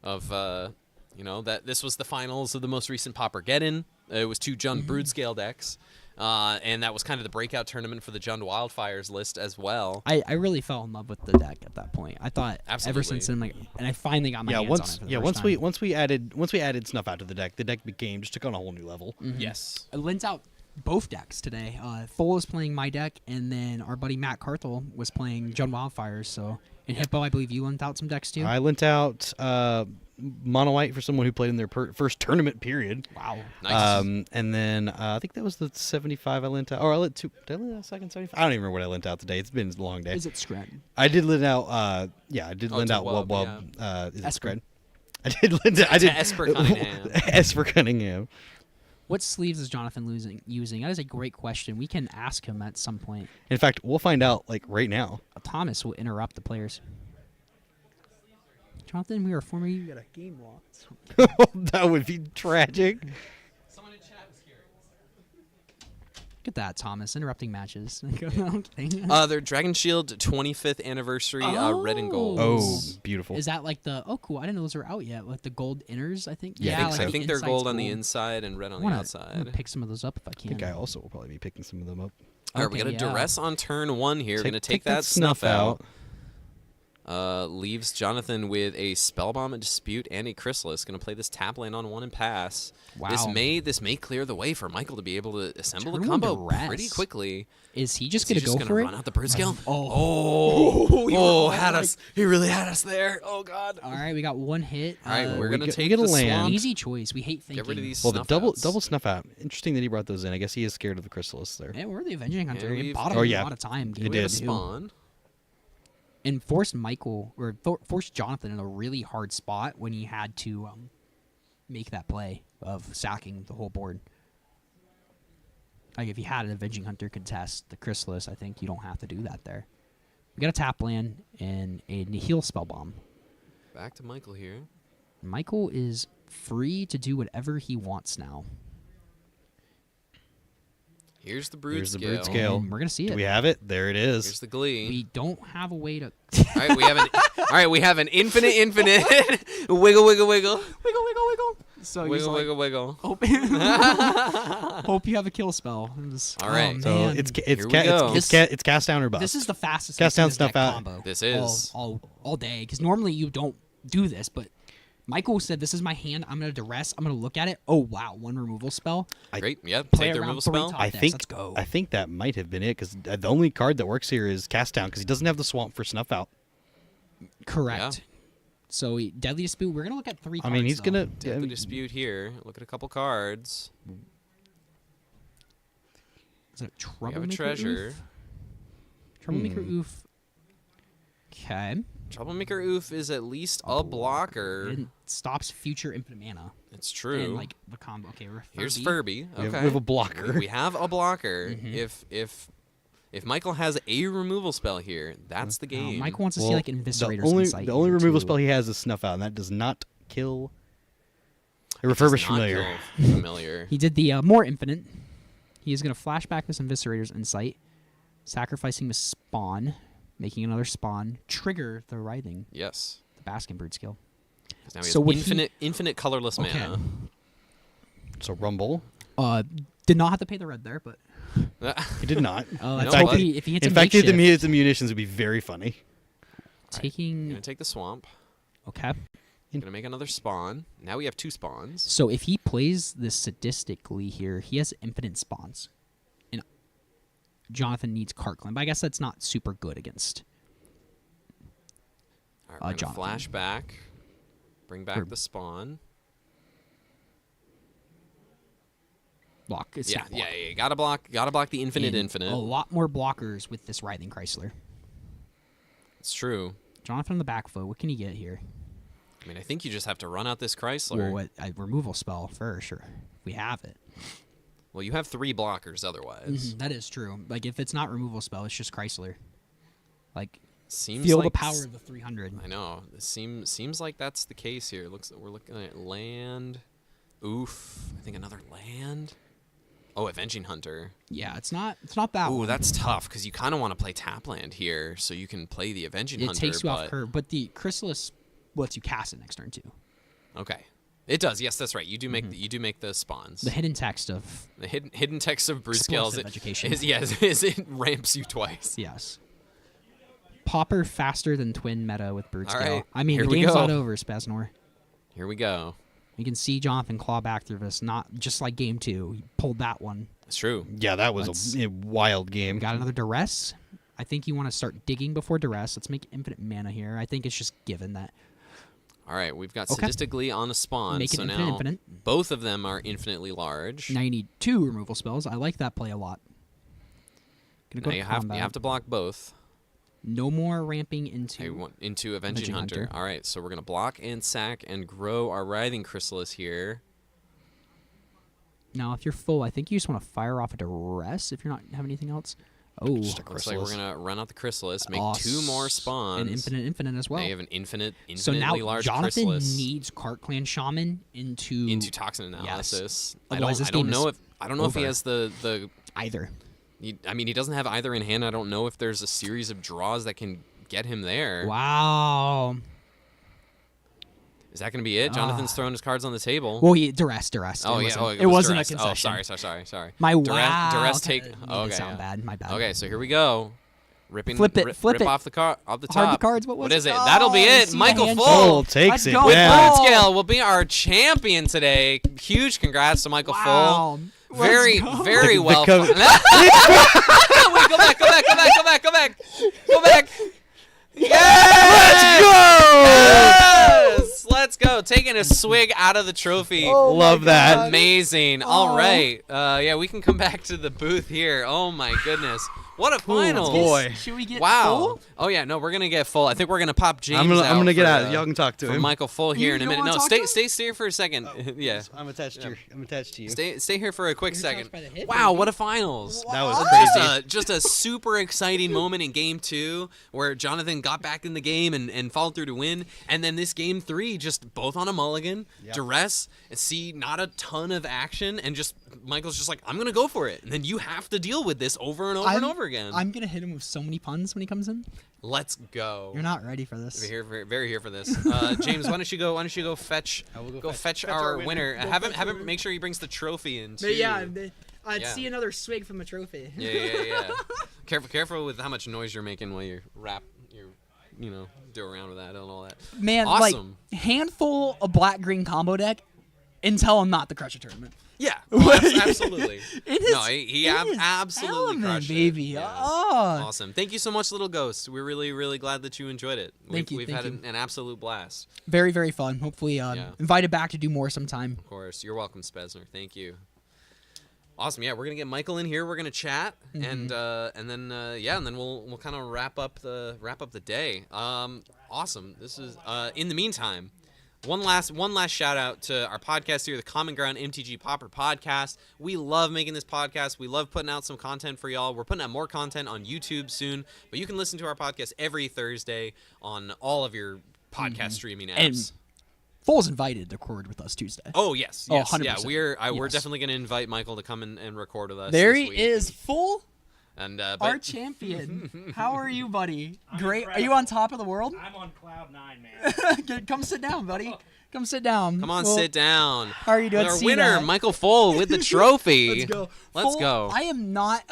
S9: of that this was the finals of the most recent Pauper-Geddon. It was 2 Jund Brood-Scale decks. And that was kind of the breakout tournament for the Jund Wildfires list as well.
S1: I really fell in love with the deck at that point. I thought ever since then, and I finally got my hands on it for the first time.
S2: once we added Snuff out to the deck took on a whole new level.
S9: Yes.
S1: It lends out both decks today. Full is playing my deck, and then our buddy Matt Carthel was playing Jund Wildfires. So, and Hippo, I believe you lent out some decks too.
S2: I lent out Mono White for someone who played in their first tournament period.
S1: Wow.
S9: Nice.
S2: And then I think that was the 75 I lent out. Or I lent 2. Did I lent out a second 75? I don't even remember what I lent out today. It's been a long day.
S1: Is it Scred?
S2: I did lend out. I did lend
S9: to
S2: out
S9: Wub,
S2: Wub. Is it
S1: Esper.
S2: Scred? I did lend out. I did
S9: Esper Cunningham.
S2: Esper Cunningham.
S1: What sleeves is Jonathan using? That is a great question. We can ask him at some point.
S2: In fact, we'll find out right now.
S1: Thomas will interrupt the players. Jonathan, we were former. You got a game lost.
S2: That would be tragic.
S9: Someone in chat was curious.
S1: Look at that, Thomas, interrupting matches.
S9: Their Dragon Shield 25th anniversary red and gold.
S2: Oh, beautiful.
S1: Is that like the? Oh, cool. I didn't know those were out yet. Like the gold inners, I think.
S2: Yeah, I think
S1: like
S2: so.
S9: I
S1: the
S9: think they're
S1: inside's
S9: gold on the inside and red on the
S1: I'm
S9: outside.
S1: gonna pick some of those up if I
S2: I
S1: can.
S2: think I also will probably be picking some of them up.
S9: All right, we got a
S1: yeah.
S9: duress on turn 1 here. We're going to take
S2: that
S9: that snuff out. Leaves Jonathan with a Spellbomb, a Dispute, and a Chrysalis. Going to play this tap land on 1 and pass.
S1: Wow.
S9: This may clear the way for Michael to be able to assemble
S1: Turn
S9: the
S1: one
S9: combo
S1: duress.
S9: pretty quickly.
S1: Is he just
S9: Is he
S1: gonna go
S9: gonna
S1: for
S9: run
S1: it?
S9: out the Brood Scale?
S1: Oh,
S9: had us. He really had us there. Oh God.
S1: All right, we got one hit.
S9: All right, we're
S2: we
S9: gonna
S2: get- we
S9: take
S2: get a
S9: the
S2: land.
S9: swamp.
S1: Easy choice. We hate thinking.
S9: Get rid of these
S2: Well, the
S9: snuff
S2: double
S9: outs.
S2: snuff out. Interesting that he brought those in. I guess he is scared of the Chrysalis there.
S1: Yeah, we're the Avenging Hunter.
S9: And
S1: It
S9: we've-
S1: bought him
S2: Oh,
S1: a
S2: yeah.
S1: lot of time.
S2: It
S1: game
S9: We have a
S2: did.
S1: two.
S9: spawn.
S1: And forced Michael or forced Jonathan in a really hard spot when he had to make that play of sacking the whole board. Like if you had an Avenging Hunter contest the Chrysalis, I think you don't have to do that there. We got a tap land and a Nihil Spellbomb.
S9: Back to Michael here.
S1: Michael is free to do whatever he wants now.
S9: Here's the brood
S11: Here's the
S9: scale.
S11: brood scale.
S1: And we're gonna see
S11: Do
S1: it.
S11: we have it? There it is.
S9: Here's the glee.
S1: We don't have a way to.
S9: All right, we have an infinite wiggle, wiggle, wiggle,
S1: Wiggle, wiggle, wiggle. So he's
S9: wiggle,
S1: like,
S9: wiggle, wiggle.
S1: hope you have a kill spell.
S9: All right.
S1: Oh,
S11: So
S1: man.
S11: it's
S9: Here we go.
S11: it's cast down or bust.
S1: This is the fastest
S11: Cast
S1: I've
S11: down
S1: seen
S11: stuff
S1: this deck
S11: out.
S1: combo.
S9: This is.
S1: all day, because normally you don't do this, but Michael said, "This is my hand. I'm gonna duress. I'm gonna look at it. Oh wow, one removal spell.
S9: Great. Yeah.
S1: Play
S9: Take the
S1: around
S9: removal
S1: 3
S9: spell.
S1: top
S11: I
S1: decks.
S11: think
S1: Let's go.
S11: I think that might have been it because the only card that works here is cast down because he doesn't have the swamp for snuff out.
S1: Correct. So Deadly Dispute. We're gonna look at 3
S11: I
S1: cards.
S11: mean, he's
S1: though.
S11: gonna.
S9: Take the dispute here. Look at a couple cards.
S1: Is it
S9: We have a
S1: Troublemaker?
S9: treasure.
S1: Oof? Troublemaker Oof. Okay.
S9: Troublemaker Oof is at least a blocker.
S1: It stops future infinite mana.
S9: It's true.
S1: And like the combo. Okay, we're
S9: Here's
S1: Furby.
S9: Furby. Okay.
S11: We have a blocker.
S9: We have a blocker.
S1: Mm-hmm.
S9: If Michael has a removal spell here, that's the game.
S1: Michael wants to see like Eviscerator's Insight.
S11: The only
S1: here,
S11: removal
S1: too.
S11: spell he has is snuff out, and that does not kill. A
S9: It does
S11: refurbished
S9: not
S11: familiar.
S9: kill familiar.
S1: He did the more infinite. He is going to flash back this Eviscerator's Insight, sacrificing the spawn, making another spawn, trigger the writhing,
S9: Yes.
S1: the Baskin Brood skill.
S9: Now he
S1: So
S9: has
S1: would he-
S9: infinite colorless
S1: Okay.
S9: mana.
S11: So Rumble.
S1: Did not have to pay the red there, but
S11: He did not.
S1: let's
S9: know
S1: hope
S9: what?
S1: if he hits
S11: In
S1: a
S11: fact,
S1: makeshift,
S11: his munitions would be very funny.
S1: taking.
S9: Gonna take the swamp.
S1: Okay.
S9: Gonna make another spawn. Now we have 2 spawns.
S1: So if he plays this sadistically here, he has infinite spawns. And Jonathan needs Cart Climb, but I guess that's not super good against.
S9: All right, we're gonna
S1: Jonathan.
S9: flash back. Bring back
S1: Or-
S9: the spawn.
S1: Block. It's
S9: Yeah,
S1: not block.
S9: yeah. Gotta block the infinite.
S1: And a lot more blockers with this Writhing Chrysler.
S9: It's true.
S1: Jonathan on the back foot. What can he get here?
S9: I mean, I think you just have to run out this Chrysler.
S1: Well, a removal spell for sure. We have it.
S9: Well, you have 3 blockers otherwise.
S1: That is true. Like if it's not removal spell, it's just Chrysler. Like
S9: Seems
S1: feel
S9: like
S1: the power of the 300.
S9: I know. It seems like that's the case here. We're looking at land. Oof. I think another land. Oh, Avenging Hunter.
S1: Yeah, it's not that
S9: Ooh,
S1: one.
S9: that's tough because you kind of want to play tap land here so you can play the Avenging
S1: It
S9: Hunter.
S1: takes you
S9: but...
S1: off curve, but the Chrysalis lets you cast it next turn too.
S9: Okay, it does. Yes, that's right. You do make you do make the spawns.
S1: The hidden text of
S9: The hidden text of Bruce Scales
S1: Explosive education.
S9: is it ramps you twice.
S1: yes. Pauper faster than Twin meta with Brood
S9: All
S1: Scale.
S9: right,
S1: I mean,
S9: here
S1: the
S9: we
S1: game's
S9: go.
S1: not over, Spasnor.
S9: Here we go.
S1: You can see Jonathan claw back through this, not just like game 2. He pulled that one.
S9: It's true.
S11: Yeah, that was a wild game.
S1: Got another Duress. I think you want to start digging before Duress. Let's make infinite mana here. I think it's just given that.
S9: All right, we've got
S1: Okay.
S9: Sadistically on a spawn,
S1: Make it
S9: so
S1: infinite,
S9: now
S1: infinite.
S9: both of them are infinitely large.
S1: Now you need 2 removal spells. I like that play a lot. Gonna go
S9: Now
S1: to
S9: you have
S1: combat.
S9: to block both.
S1: No more ramping into.
S9: I want into Avenging
S1: Avenging
S9: Hunter.
S1: Hunter.
S9: All right, so we're gonna block and sack and grow our Writhing Chrysalis here.
S1: Now, if you're full, I think you just want to fire off a Duress if you're not have anything else. Oh,
S9: Looks like we're gonna run out the Chrysalis, make 2 more spawns,
S1: and infinite as well.
S9: Now you have an infinitely
S1: So now
S9: large
S1: Jonathan
S9: Chrysalis
S1: needs Cart Clan Shaman into
S9: toxin analysis.
S1: Otherwise, this
S9: I don't
S1: game
S9: know
S1: is
S9: if he
S1: over.
S9: has the
S1: either.
S9: I mean, he doesn't have either in hand. I don't know if there's a series of draws that can get him there.
S1: Wow.
S9: Is that going to be it? Jonathan's throwing his cards on the table.
S1: Well, Duress.
S9: Oh,
S1: it
S9: yeah.
S1: wasn't,
S9: Oh,
S1: it wasn't
S9: Duress.
S1: a concession.
S9: Oh, sorry.
S1: My
S9: Duress,
S1: wow.
S9: Duress
S1: okay,
S9: take.
S1: that
S9: Oh,
S1: made
S9: okay.
S1: it sound bad. My bad.
S9: Okay, so here we go. Ripping.
S1: Flip it, flip
S9: rip
S1: it.
S9: off the top.
S1: Hard the cards. What
S9: is
S1: it?
S9: it? That'll be
S1: Oh,
S9: it.
S1: see the
S9: Michael
S1: hand
S9: Full
S1: shake.
S11: takes
S1: Let's
S11: it.
S1: go,
S9: with
S11: Yeah.
S9: Brood Scale will be our champion today. Huge congrats to Michael
S1: Wow.
S9: Full. Very,
S1: Let's go.
S9: very
S11: The
S9: well.
S11: co-
S9: Wait, go back. Yes! Yes! Let's go. Taking a swig out of the trophy.
S11: Love that.
S9: Amazing. All right. Yeah, we can come back to the booth here. Oh my goodness. What a finals!
S2: boy.
S1: Should we get
S9: Wow.
S1: full?
S9: Oh yeah, no, we're gonna get full. I think we're gonna pop James.
S2: I'm gonna get
S9: for,
S2: out. Y'all can talk to
S9: for
S2: him.
S9: Michael full here in a
S1: don't
S9: minute.
S1: wanna
S9: No,
S1: talk
S9: stay
S1: to him?
S9: stay here for a second. yeah.
S2: I'm attached to you.
S9: Stay here for a quick
S1: You're
S9: second.
S1: touched by the hip,
S9: Wow,
S1: baby.
S9: what a finals!
S2: That was
S9: Just
S2: crazy.
S9: just a super exciting moment in game 2 where Jonathan got back in the game and followed through to win. And then this game 3, just both on a mulligan, duress, and see not a ton of action, and just Michael's just like, I'm going to go for it. And then you have to deal with this over and over and over again.
S1: I'm gonna hit him with so many puns when he comes in.
S9: Let's go.
S1: You're not ready for this.
S9: Very here for this. James, why don't you go fetch fetch our winner. Have him make sure he brings the trophy in too.
S1: I'd
S9: Yeah.
S1: see another swig from the trophy.
S9: Yeah. Careful with how much noise you're making while you do around with that and all that.
S1: Man,
S9: awesome.
S1: like handful of black-green combo deck until I'm not the Crusher tournament.
S9: Yeah, absolutely.
S1: It is.
S9: No, he absolutely
S1: element,
S9: crushed
S1: baby.
S9: it. Yeah.
S1: Oh.
S9: Awesome. Thank you so much, Little Ghost. We're really glad that you enjoyed it.
S1: Thank you,
S9: We've
S1: thank
S9: had
S1: you.
S9: an absolute blast.
S1: Very, very fun. Hopefully, invited back to do more sometime.
S9: Of course. You're welcome, Spezner. Thank you. Awesome. Yeah, we're gonna get Michael in here. We're gonna chat, and then we'll kind of wrap up the day. Awesome. This is in the meantime. One last shout out to our podcast here, the Common Ground MTG Pauper podcast. We love making this podcast. We love putting out some content for y'all. We're putting out more content on YouTube soon, but you can listen to our podcast every Thursday on all of your podcast streaming apps.
S1: And Foles invited to record with us Tuesday.
S9: Oh yes,
S1: Oh,
S9: yes,
S1: 100%.
S9: yeah. We're
S1: Yes.
S9: definitely going to invite Michael to come and record with us.
S1: There
S9: this
S1: he
S9: week.
S1: is, full.
S9: And
S1: Our champion. How are you, buddy? Great. Are you on top of the world?
S12: I'm on cloud 9, man.
S1: Come sit down, buddy. Come sit down.
S9: Come on,
S1: Well,
S9: sit down.
S1: How are you doing?
S9: Our
S1: See
S9: winner,
S1: that.
S9: Michael Foll, with the trophy.
S1: Let's go.
S9: Let's
S1: Full,
S9: go.
S1: I am not.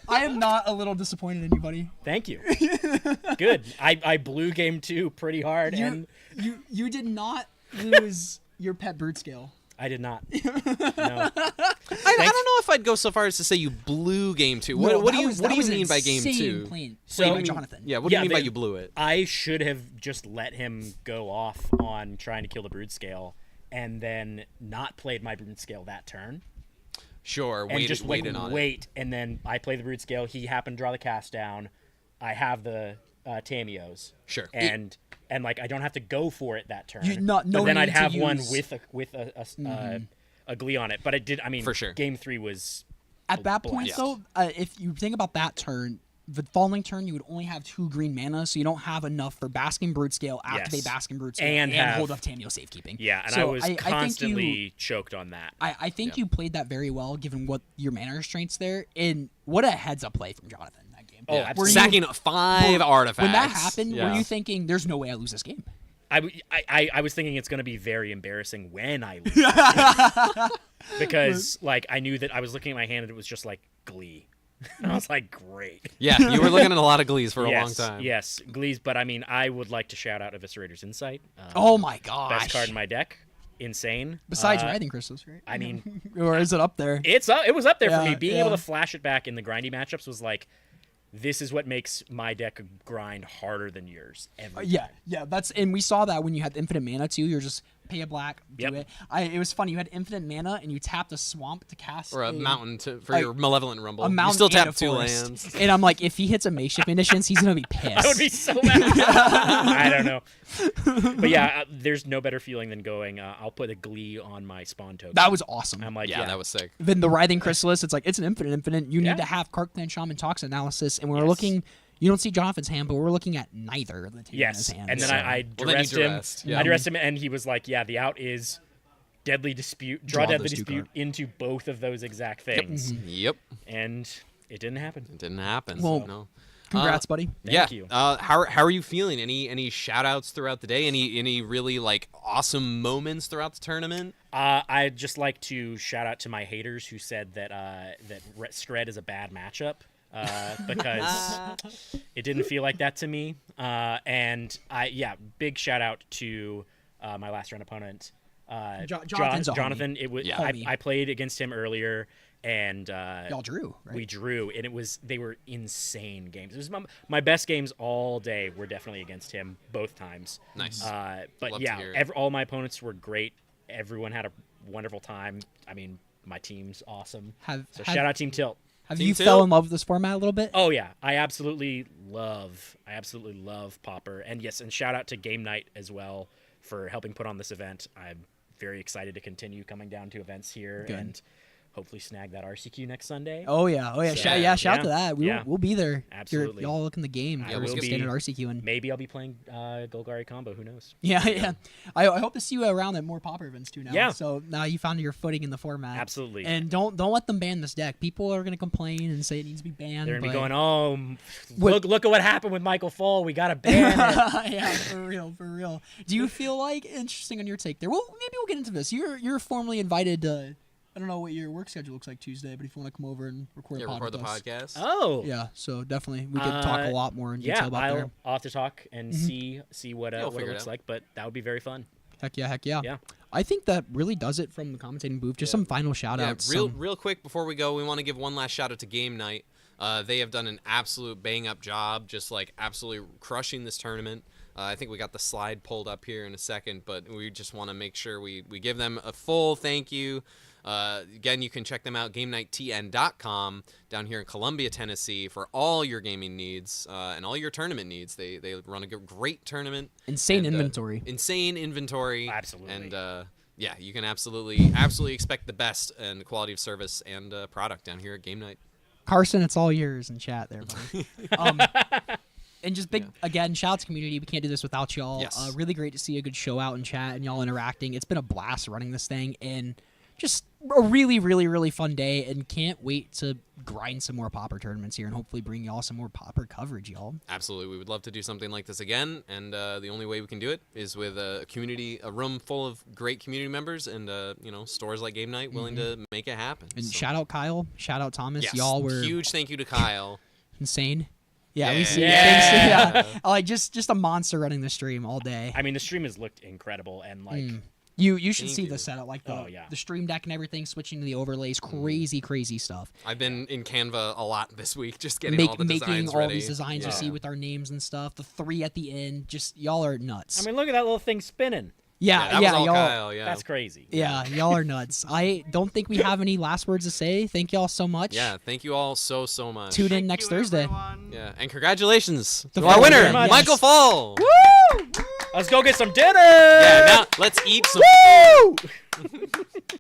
S1: I am not a little disappointed in you, buddy.
S12: Thank you. Good. I blew game 2 pretty hard, and
S1: You did not lose your pet bird scale.
S12: I did not. No.
S9: I don't know if I'd go so far as to say you blew game 2.
S1: No,
S9: What do
S1: that
S9: you
S1: was-
S9: what
S1: that
S9: do you
S1: was
S9: mean by game
S1: insane
S9: 2?
S1: Playing
S12: So-
S1: with Jonathan.
S9: Yeah, what do you mean by
S12: they-
S9: you blew it?
S12: I should have just let him go off on trying to kill the brood scale, and then not played my brood scale that turn.
S9: Sure,
S12: And just
S9: waited on it.
S12: wait, and then I play the brood scale. He happened to draw the cast down. I have the Tamios.
S9: Sure.
S12: And like I don't have to go for it that turn.
S1: No
S12: but then I'd
S1: need to
S12: have one
S1: use-
S12: with a glee on it. But it did. I mean,
S9: For sure.
S12: Game 3 was
S1: At that point,
S12: blast.
S1: though, if you think about that turn, the following turn you would only have 2 green mana, so you don't have enough for Basking Brood Scale, activate
S12: Yes.
S1: Basking Brood Scale,
S12: And have-
S1: hold up Tamio Safekeeping.
S12: Yeah, and
S1: So
S12: I was
S1: think
S12: constantly
S1: you,
S12: choked on that.
S1: I think you played that very well, given what your mana restraints there, and what a heads up play from Jonathan in that game.
S12: Oh,
S9: Yeah.
S12: absolutely.
S9: Sacking 5 artifacts.
S1: When that happened,
S9: yeah.
S1: were you thinking, "There's no way I lose this game"?
S12: I was thinking it's going to be very embarrassing when I lose. Because, like, I knew that I was looking at my hand and it was just like Glee. And I was like, great.
S9: Yeah, you were looking at a lot of glees for a long
S12: Yes,
S9: time.
S12: Yes, Glees. But, I mean, I would like to shout out Eviscerator's Insight.
S1: Oh my gosh!
S12: Best card in my deck. Insane.
S1: Besides Writhing Crystals, right?
S12: I mean,
S1: or is it up there?
S12: it was up there for
S1: Yeah,
S12: me. Being able
S1: yeah.
S12: to flash it back in the grindy matchups was like, this is what makes my deck grind harder than yours. Every
S1: Yeah,
S12: time.
S1: yeah. That's and we saw that when you had infinite mana too. You're just pay a black, do
S12: Yep.
S1: it. It was funny. You had infinite mana and you tapped a swamp to cast
S9: Or a mountain for your Malevolent Rumble.
S1: A mountain
S9: you still
S1: and
S9: tap
S1: a
S9: 2
S1: forest.
S9: lands.
S1: And I'm like, if he hits a Makeshift Initiates, he's gonna be pissed.
S12: I would be so mad. I don't know. But yeah, there's no better feeling than going, I'll put a Glee on my spawn token.
S1: That was awesome.
S12: I'm like,
S9: Yeah, that was sick.
S1: Then the Writhing Chrysalis, it's like it's an infinite. You
S12: Yeah.
S1: need to have Karkland Shaman Toxin analysis, and we're
S12: Yes.
S1: looking. You don't see Jonathan's hand, but we're looking at neither of the two in his
S12: Yes,
S1: hands.
S12: and then
S1: so.
S12: I
S9: Well, then you
S12: duressed him.
S9: duressed, yeah.
S12: I duressed him, and he was like, "Yeah, the out is Deadly Dispute. Draw
S1: Draw
S12: Deadly
S1: those two
S12: Dispute
S1: cards.
S12: into both of those exact things."
S9: Yep.
S12: And it didn't happen.
S9: It didn't happen.
S1: Well,
S9: no.
S1: Congrats, buddy.
S12: Thank
S9: yeah.
S12: you.
S9: How are you feeling? Any shout outs throughout the day? Any really like awesome moments throughout the tournament?
S12: I'd just like to shout out to my haters who said that Scred is a bad matchup. Because it didn't feel like that to me. And big shout out to my last round opponent,
S1: Jonathan's a homie.
S12: Jonathan. It was
S1: Homie.
S12: I played against him earlier, and
S1: Y'all drew, right?
S12: we drew, and they were insane games. It was my best games all day were definitely against him both times.
S9: Nice.
S12: But
S9: Love to
S12: yeah,
S9: hear it.
S12: all my opponents were great. Everyone had a wonderful time. I mean, my team's awesome. So shout out Team Tilt.
S1: Have
S9: Team
S1: you
S9: two?
S1: fell in love with this format a little bit?
S12: Oh yeah, I absolutely love Pauper, and yes, and shout out to Game Night as well for helping put on this event. I'm very excited to continue coming down to events here
S1: Good.
S12: and hopefully snag that RCQ next Sunday.
S1: Oh yeah,
S12: So,
S1: shout out to that. We'll be there.
S12: Absolutely.
S1: Y'all look in the game.
S12: I
S1: We're
S12: will
S1: just
S12: be.
S1: staying at RCQ and
S12: Maybe I'll be playing Golgari combo. Who knows?
S1: yeah. I hope to see you around at more Pauper events too now.
S12: Yeah.
S1: So now you found your footing in the format.
S12: Absolutely.
S1: And don't let them ban this deck. People are gonna complain and say it needs to be banned.
S12: They're gonna be
S1: but-
S12: going, oh, look at what happened with Michael Fall. We gotta ban it.
S1: Yeah, for real. Do you feel like interesting on your take there? Well, maybe we'll get into this. You're formally invited to. I don't know what your work schedule looks like Tuesday, but if you want to come over and record a
S9: record the
S1: podcast.
S9: podcast.
S12: Oh.
S1: Yeah, so definitely we could talk a lot more in detail about there.
S12: I'll have to talk and see what
S9: You'll
S12: it
S9: figure it
S12: looks
S9: out.
S12: like, but that would be very fun.
S1: Heck yeah.
S12: Yeah.
S1: I think that really does it from the commentating booth. Just some final shout outs.
S9: Real quick before we go, we want to give one last shout out to Game Night. They have done an absolute bang up job, just like absolutely crushing this tournament. I think we got the slide pulled up here in a second, but we just want to make sure we give them a full thank you. Again, you can check them out, GameNightTN.com, down here in Columbia, Tennessee, for all your gaming needs and all your tournament needs. They run a great tournament.
S1: Insane inventory.
S9: Insane inventory.
S12: Absolutely.
S9: And yeah, you can absolutely expect the best and quality of service and product down here at Game Night.
S1: Carson, it's all yours in chat there, buddy. And just big, again, shout out to community. We can't do this without y'all.
S9: Yes.
S1: Really great to see a good show out in chat and y'all interacting. It's been a blast running this thing and just a really, really, really fun day, and can't wait to grind some more Pauper tournaments here and hopefully bring y'all some more Pauper coverage, y'all.
S9: Absolutely. We would love to do something like this again, and the only way we can do it is with a room full of great community members and, stores like Game Night willing to make it happen.
S1: And
S9: So-
S1: shout out Kyle, shout out Thomas.
S9: Yes,
S1: Y'all were
S9: huge thank you to Kyle.
S1: insane. Yeah, we see.
S12: Yeah.
S1: Thanks to, like just a monster running the stream all day.
S12: I mean, the stream has looked incredible, and like
S1: You should
S9: Thank
S1: see
S9: you.
S1: the setup, like the
S12: Oh, yeah.
S1: the stream deck and everything, switching to the overlays, crazy stuff.
S9: I've been in Canva a lot this week, just getting all the
S1: Making
S9: designs
S1: all
S9: ready.
S1: these designs you see with our names and stuff. The 3 at the end, just y'all are nuts.
S12: I mean, look at that little thing spinning.
S1: yeah,
S9: that was all
S1: y'all.
S9: Kyle, yeah.
S12: That's crazy.
S1: Yeah, y'all are nuts. I don't think we have any last words to say. Thank y'all so much.
S9: Yeah, thank you all so much.
S1: Tune in next Thursday.
S9: Yeah, and congratulations
S1: To
S9: to our
S1: Fall.
S9: winner,
S1: Yes.
S9: Michael Fall.
S12: Let's go get some dinner.
S9: Yeah, now let's eat some.